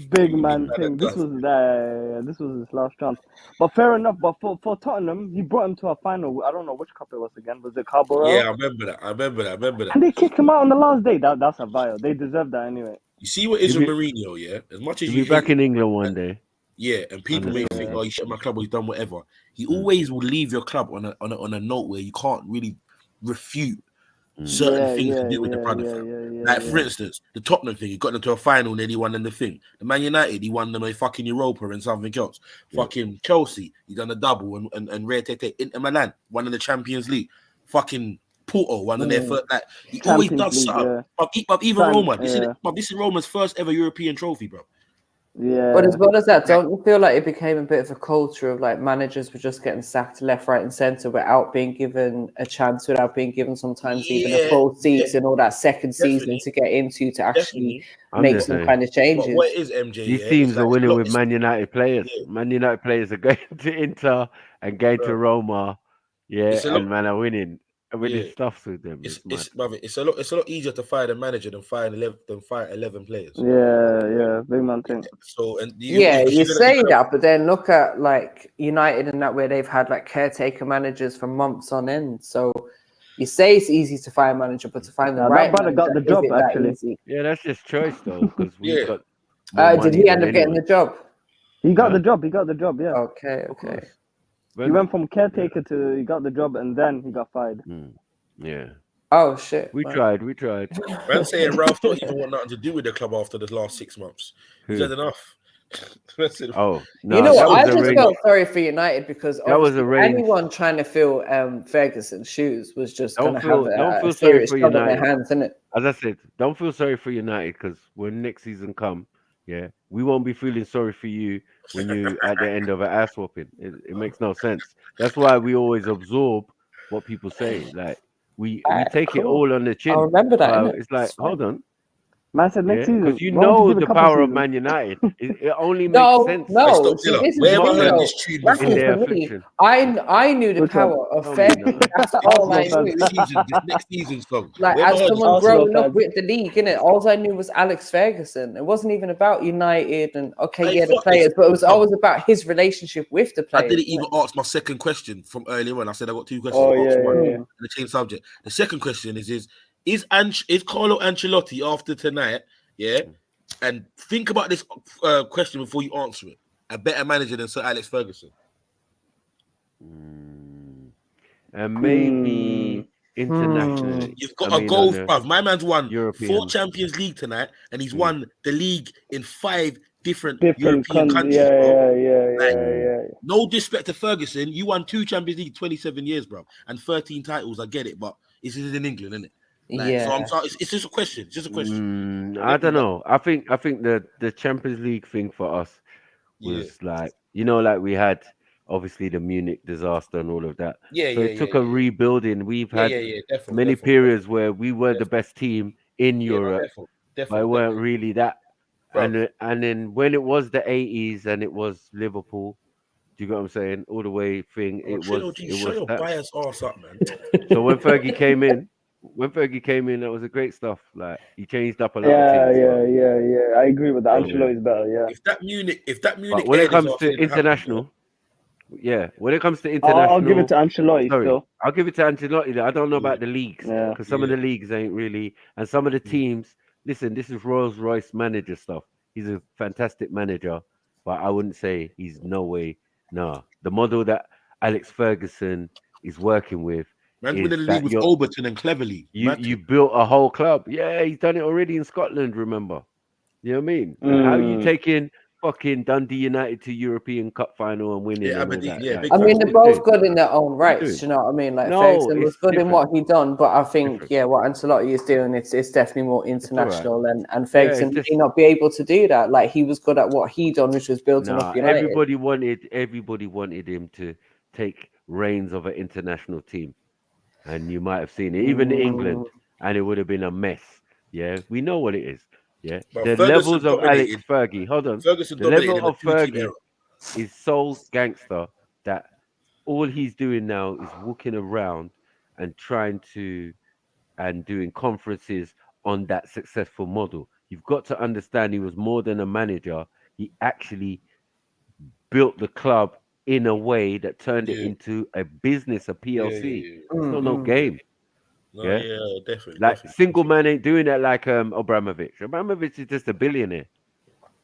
Big man thing. This was his last chance. But fair enough. But for Tottenham, he brought him to a final. I don't know which cup it was again. Was it Carabao? Yeah, I remember that. And they kicked him out on the last day. That's a vile. They deserve that anyway. You see what is with Mourinho, yeah? As much as he'll be back in England one day. Yeah, and people may think, oh, he shut my club or he's done whatever. He always will leave your club on a note where you can't really refute certain things to do with the brother. For instance, the Tottenham thing, he got them to a final and then he won them the thing. The Man United, he won them a fucking Europa and something else. Fucking Chelsea, he done a double and Rare Tete. Inter Milan, one of the Champions League. Fucking Porto, one of their first. Like, he always does something. But even Roma, this is Roma's first ever European trophy, bro. Yeah. But as well as that, don't you feel like it became a bit of a culture of like managers were just getting sacked left, right, and centre without being given a chance, without being given sometimes even a full season or that second season to get into to actually make some kind of changes? But what is MJ? These teams are winning with Man United players. Man United players are going to Inter and going to Roma. Yeah, and man are winning. Winning stuff with them. It's a lot easier to fire the manager than fire 11 players. Yeah, big man thing. So you say that, but then look at like United and that where they've had like caretaker managers for months on end. So you say it's easy to fire a manager, but to find the right brother got the job actually. Yeah, that's just choice though, because we got. Did he end up getting the job? He got the job. Yeah. Okay. He went from caretaker to he got the job and then he got fired. Yeah. Oh shit. We tried. Man saying Ralph don't even want nothing to do with the club after the last 6 months. He's had enough. Oh no! You know what? I just felt sorry for United because that was anyone trying to fill Ferguson's shoes was just going to have a serious for trouble in United. their hands, isn't it? As I said, don't feel sorry for United because when next season come, we won't be feeling sorry for you when you at the end of an ass whooping. It makes no sense. That's why we always absorb what people say. Like we take it all on the chin. I remember that. It's like, hold on. Man said next season because you know the power of Man United. It only makes sense. No, I knew the Which power of Ferguson. That's all I knew. This next season's song. Like as someone growing up with the league, innit? All I knew was Alex Ferguson. It wasn't even about United and the players, but it was always about his relationship with the players. I didn't even ask my second question from earlier on. I said I got 2 questions. And the same subject. The second question is Carlo Ancelotti after tonight? Yeah, and think about this question before you answer it. A better manager than Sir Alex Ferguson? And maybe internationally. You've got a goal, bruv. My man's won European. 4 Champions League tonight, and he's won the league in 5 different European countries. Yeah. No disrespect to Ferguson, you won 2 Champions League 27 years, bro, and 13 titles. I get it, but this is in England, isn't it? So it's just a question. It's just a question. I don't know. I think the Champions League thing for us was like we had obviously the Munich disaster and all of that. It took a rebuilding. We've had many periods where we were the best team in Europe, but it weren't really that. And then when it was the 80s and it was Liverpool, do you get what I'm saying? All the way thing. It was your biased ass up, man. So when Fergie came in, that was a great stuff. Like he changed up a lot. Yeah. I agree with that. Ancelotti's better. Yeah. If that Munich. But when it comes to international, when it comes to international, I'll give it to Ancelotti. Still. I'll give it to Ancelotti. I don't know about the leagues because some of the leagues ain't really, and some of the teams. Listen, this is Rolls Royce manager stuff. He's a fantastic manager, but I wouldn't say he's no way. No, the model that Alex Ferguson is working with. Man's winning the league with Overton and Cleverly. You built a whole club. Yeah, he's done it already in Scotland, remember? You know what I mean? How are you taking fucking Dundee United to European Cup final and winning and all that. Yeah, like, I mean, they're both doing? good in their own rights. Do you know what I mean? Like No, Ferguson was it's good in what different. he done, but I think what Ancelotti is doing, it's definitely more international. And Ferguson may not be able to do that. Like he was good at what he done, which was building up United. Everybody wanted him to take reins of an international team, and you might have seen it, even England, and it would have been a mess. Yeah, we know what it is. Yeah, But the Ferguson levels of dominated- Alex Fergie. Hold on, Ferguson the dominated in level the of two-team Fergie era. is so gangster that all he's doing now is walking around and trying to and doing conferences on that successful model. You've got to understand he was more than a manager. He actually built the club in a way that turned it into a business, a PLC. It's no game. No, Yeah, definitely. like definitely. single man ain't doing that like Abramovich. Abramovich is just a billionaire.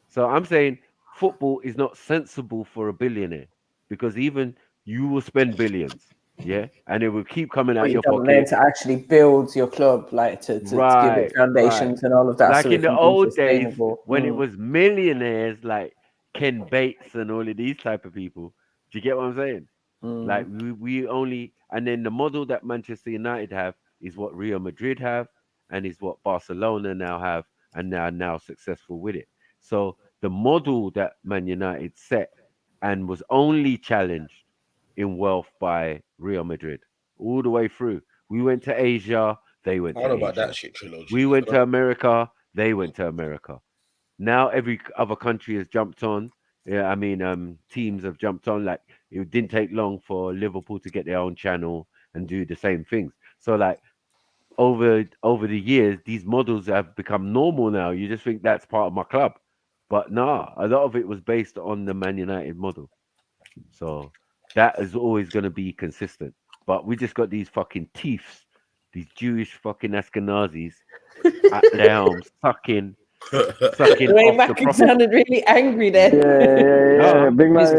So I'm saying football is not sensible for a billionaire because even you will spend billions, yeah, and it will keep coming out But you your don't learn pocket. to actually build your club, like to give it foundations and all of that. Like so in it the can be old days sustainable. when it was millionaires like Ken Bates and all of these type of people. Do you get what I'm saying? Like we only, and then the model that Manchester United have is what Real Madrid have, and is what Barcelona now have, and they are now successful with it. So the model that Man United set and was only challenged in wealth by Real Madrid all the way through. We went to Asia, they went I to don't know about Asia. that shit trilogy. We went to America, they went to America. Now every other country has jumped on. Yeah, I mean, teams have jumped on. Like it didn't take long for Liverpool to get their own channel and do the same things. So like over the years, these models have become normal now. You just think that's part of my club, but nah, a lot of it was based on the Man United model. So that is always going to be consistent. But we just got these fucking thieves, these Jewish fucking Ashkenazis at the helm, sucking The way off the Mackie profit. sounded really angry there. Yeah. Big man,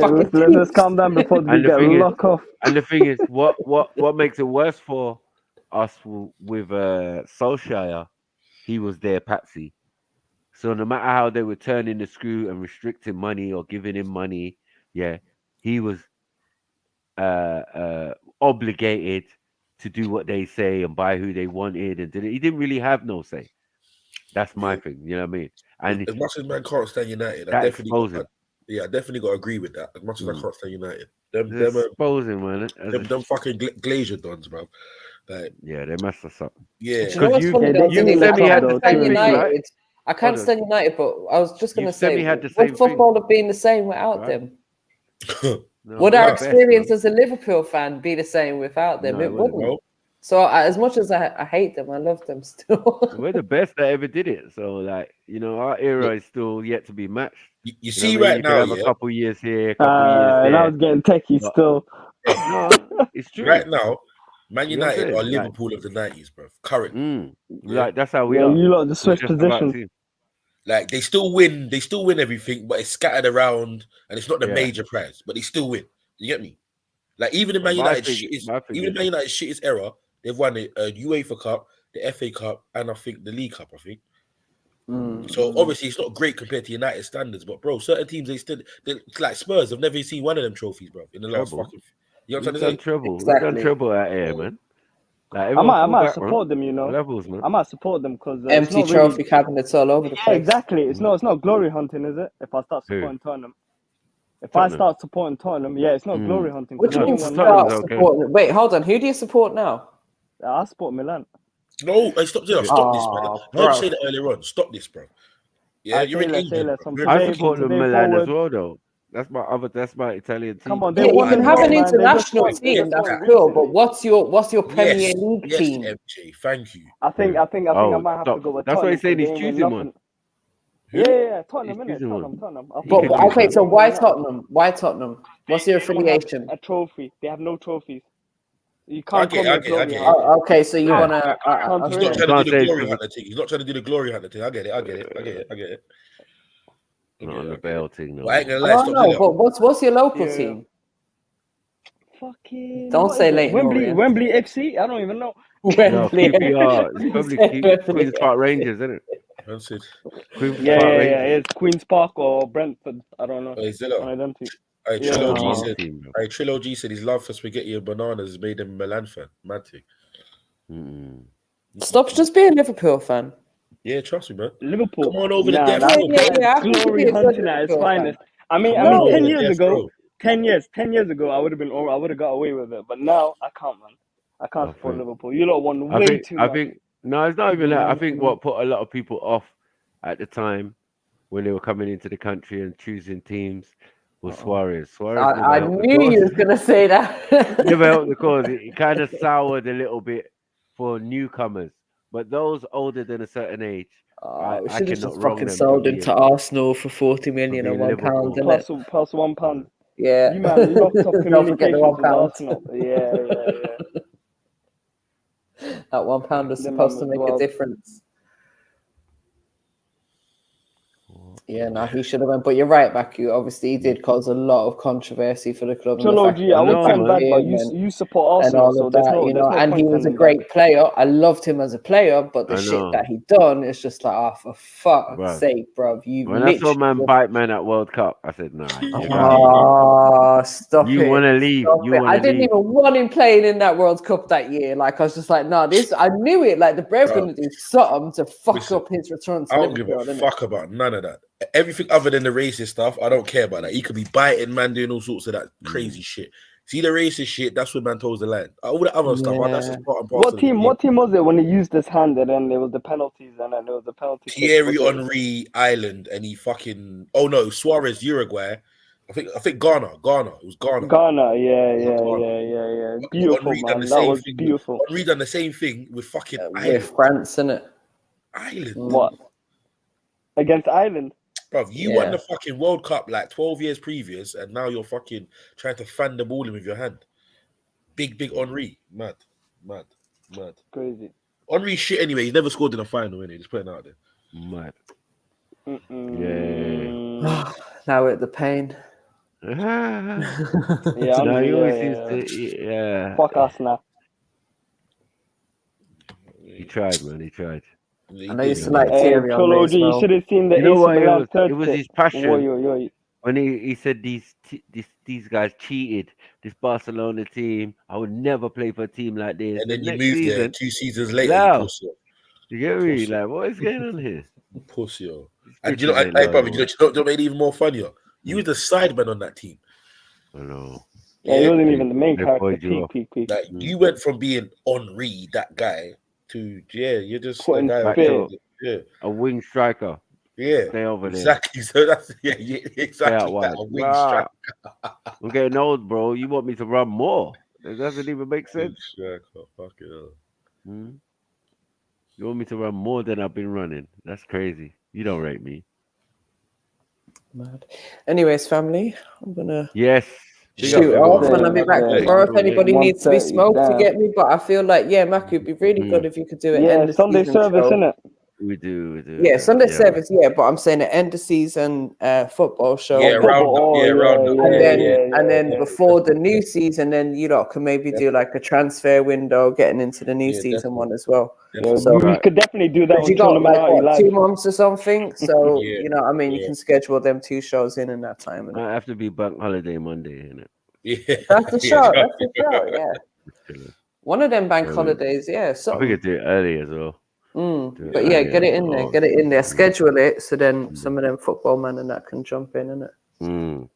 let's calm down before we get locked off. And the thing is, what makes it worse for us with Solskjaer, he was their patsy. So no matter how they were turning the screw and restricting money or giving him money, yeah, he was obligated to do what they say and buy who they wanted, and he didn't really have no say. That's my thing, you know what I mean? And as much as man can't stand United, that I exposing. definitely got to agree with that. As much as I can't stand United, them exposing, man. Them fucking Glazier dons, bro. Like, yeah, they messed us up. Yeah, Do you know what's funny? I can't stand United, but I was just going to say, would football have been the same without them? Would our experience as a Liverpool fan be the same without them? It wouldn't. So as much as I hate them, I love them still. We're the best that ever did it. So like, you know, our era is still yet to be matched. You see right you now, could have a couple years here, a couple years there. And I was getting techie still. No, it's true. Right now, Man You know what I'm United are saying? Liverpool of the 90s, bro. Currently. Like that's how we are. You lot just We're switch just about positions. team. Like they still win everything, but it's scattered around and it's not the major prize, but they still win. You get me? Like even the Man United shittest era, they've won a UEFA Cup, the FA Cup, and I think the League Cup, I think. So obviously it's not great compared to United standards, but bro, certain teams they like Spurs have never seen one of them trophies, bro, in the last fucking. You know what I'm saying? We've done trouble out here, man. Like, I might support them, you know. Levels, man. I might support them because empty trophy cabinets all over the place. Exactly. It's not glory hunting, is it? If I start supporting Tottenham. If I start supporting Tottenham, it's not glory hunting. What do you mean start supporting? Wait, hold on. Who do you support now? I support Milan. No, stop this, man. I heard you say that earlier on. Stop this, bro. Yeah, you're in England. I support the Milan as well, though. That's my Italian team. Come on, you can have an international team. That's cool. But what's your Premier League team? Yes, MJ. Thank you. I think I might have to go with Tottenham. That's why he's saying he's choosing one. Yeah, Tottenham, innit? Tottenham. But okay, so why Tottenham? Why Tottenham? What's your affiliation? A trophy. They have no trophies. You can't okay, so you want to... He's not trying to do the glory hunter thing. He's not trying to do the glory hunter thing. I get it. Not the Bell thing, no. I ain't gonna lie. No, but what's your local team? Fucking... Don't say Leighton Orient. Wembley FC? I don't even know. No, QPR. It's probably Queen's Park Rangers, isn't it? That's it. It's Queen's Park or Brentford. I don't know. Hey, Zilla. One of them two. Trilogy said his love for spaghetti and bananas has made him a Milan fan. Mad thing. Stop just being a Liverpool fan. Yeah, trust me, man. Liverpool. Come on over the death That row. glory hunting at its finest. I mean, 10 years ago, 10 years ago, I would have got away with it. But now I can't, man. I can't support Liverpool. You lot won way too much. I think no, it's not even that. I think what put a lot of people off at the time when they were coming into the country and choosing teams was Suarez. I knew you was gonna say that. Never helped the cause. It kind of soured a little bit for newcomers, but those older than a certain age, I should have cannot just wrong fucking them sold him to Arsenal for 40 million and £1, isn't it? Plus £1. Yeah. You man locked up Don't forget the communications with £1. Arsenal. Yeah. That £1 was supposed to make a difference. Yeah, no, he should have went. But you're right, Baku. Obviously, he did cause a lot of controversy for the club. Trilogy, I would stand back, but you support Arsenal, so there's no, and he was a great player. I loved him as a player, but the shit that he done is just like, oh, for fuck's sake, bro. When I saw man bite man at World Cup, I said, nah. Stop it. You want to leave. I didn't even want him playing in that World Cup that year. Like, I was just like, nah, I knew it. Like, the Brave going to do something to fuck up his return to Liverpool. I don't give a fuck about none of that. Everything other than the racist stuff, I don't care about that. He could be biting, man, doing all sorts of that crazy shit. See the racist shit, that's when man toes the line. All the other stuff, that's just part and parcel. What team was it when he used his hand and then there was the penalties and then there was the penalty? Thierry Henry, Ireland, and he fucking Suarez, Uruguay. I think Ghana. It was Ghana. Ghana, yeah. Beautiful, man. That was beautiful. Henry done the same thing with fucking Ireland. With France, innit? Ireland. What? Against Ireland? Bro, you won the fucking World Cup like 12 years previous, and now you're fucking trying to fan the ball in with your hand. Big Henry. Mad. Crazy. Henry shit anyway. He's never scored in a final, innit? Just putting it out there. Mad. Yeah. Now we're at the pain. Fuck us now. He tried, man. He tried. I know you used to like Thierry on this, you should have seen the it was his passion. When he said these guys cheated, this Barcelona team, I would never play for a team like this. And then you moved there 2 seasons later. You get me? Like, what is going on here? Pussy. And you know, brother, you know, made it even more funnier. You were the sideman on that team. I know. Yeah, he wasn't even the main character. Peak. Like, you went from being Henry, that guy, to you're just a guy a wing striker. Yeah, stay over there. Exactly. So that's exactly that, a wing striker. I'm getting old, bro. You want me to run more? It doesn't even make sense. Fuck it up. You want me to run more than I've been running? That's crazy. You don't rate me. Mad. Anyways, family, I'm gonna shoot off and I'll be back tomorrow if anybody needs to be smoked to get me. But I feel like Mac, it'd be really good if you could do it. Yeah, Sunday service, innit? We do. Yeah, Sunday service, but I'm saying the end of season football show. Yeah, round up. And then before the new season, then you lot can maybe do like a transfer window getting into the new season one as well. So we could definitely do that. You got like 2 months or something, so you know, you can schedule them 2 shows in that time. I have to be bank holiday Monday, innit? Yeah, that's the show. Yeah. One of them bank holidays, I think it's do it early as well. But get it in there, schedule it so then some of them football men and that can jump in, innit?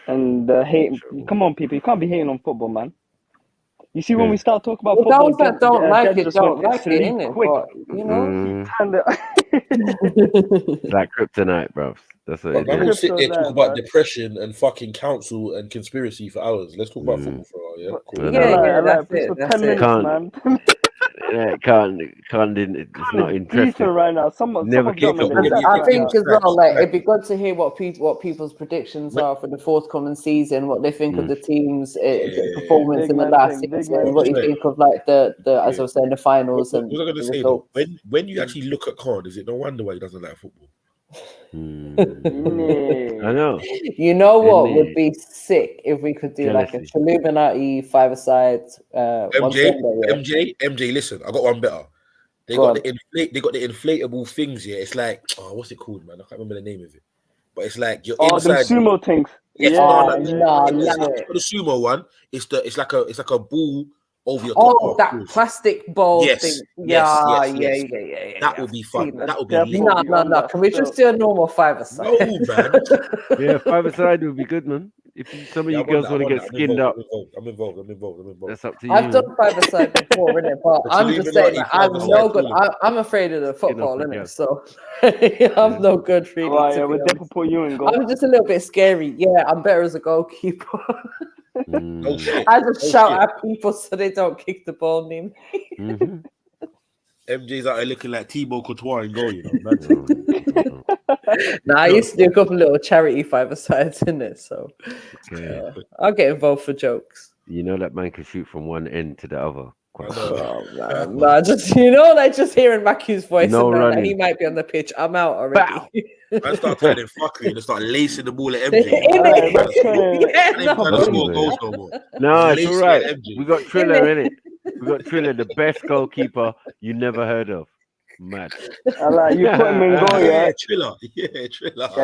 And hate, come on, people, you can't be hating on football, man. You see, when we start talking about football, those that don't like it, innit? But, you know, like kryptonite, bro. That's what it is. We'll sit there talk about depression and fucking council and conspiracy for hours. Let's talk about football for a while, Cool. That's it. 10 minutes, man. It's not interesting right now. Never keep up. I think as well, like it'd be good to hear what people's predictions are for the forthcoming season, what they think of the team's performance in the last season, what you think of like the as I was saying, the finals. What was I going to say though? When you actually look at Khan, is it no wonder why he doesn't like football? I know. You know what would be sick if we could do like a Illuminati 5-a-side. MJ, listen, I got one better. They got the inflatable things. Yeah, it's like what's it called, man? I can't remember the name of it. But it's like you're inside. Them sumo things. Yes, Yeah, it's not the sumo one. It's like a ball over your top. Oh, that plastic ball thing. Yes. Yeah. That would be fun. That would be No. Can we just do a normal five-a-side? No, man. Yeah, five-a-side would be good, man. If some of you girls want to get skinned up, I'm involved. that's up to you. I've done five-a-side before, innit? But I'm just saying, like, I'm no good. I'm afraid of the football, innit? So I'm no good, really. We'll definitely put you in goal. I'm just a little bit scary. Yeah, I'm better as a goalkeeper. Oh shit! I just shout at people so they don't kick the ball near me. MJ's out there looking like Thibaut Courtois in goal, you know. Nah, I used to do a couple little charity five-a-sides in it, so I'll get involved for jokes. You know that man can shoot from one end to the other. Oh man, nah, just just hearing Mackew's voice No and knowing that running. he might be on the pitch. I'm out already. I start turning fuckery and start lacing the ball at MJ. No, it's all right. We got Triller in it. We got Triller, the best goalkeeper you never heard of. Mad. I like you put him in goal, yeah. Triller. Yeah,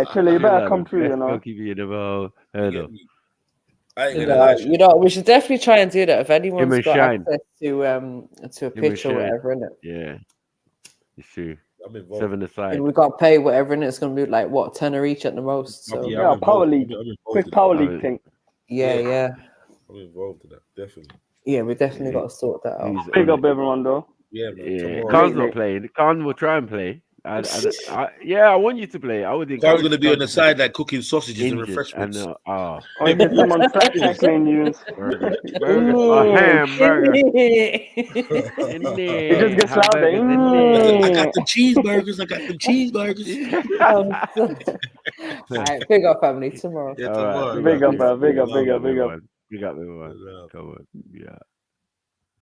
Triller, you better come through, you know. Goalkeeper you never heard of. You know, we should definitely try and do that if anyone's got access to a pitch or whatever, innit? Yeah, it's true. 7-a-side. And we got to pay whatever, and it's going to be like what, tenner each at the most. So power league, quick power league thing. Yeah. I'm involved in that, definitely. Yeah, we definitely got to sort that out. Big up everyone, though. Yeah, man. Yeah, Khan's not playing. Khan will try and play. I want you to play. I would. Khan's going to be on the side like cooking sausages and refreshments. I get them on tackling news. A hamburger. It just gets louder. I got the cheeseburgers. All right, big up, family. Tomorrow. Yeah, tomorrow. Big up, bro. Big up. Big up, everyone. Come on. Yeah.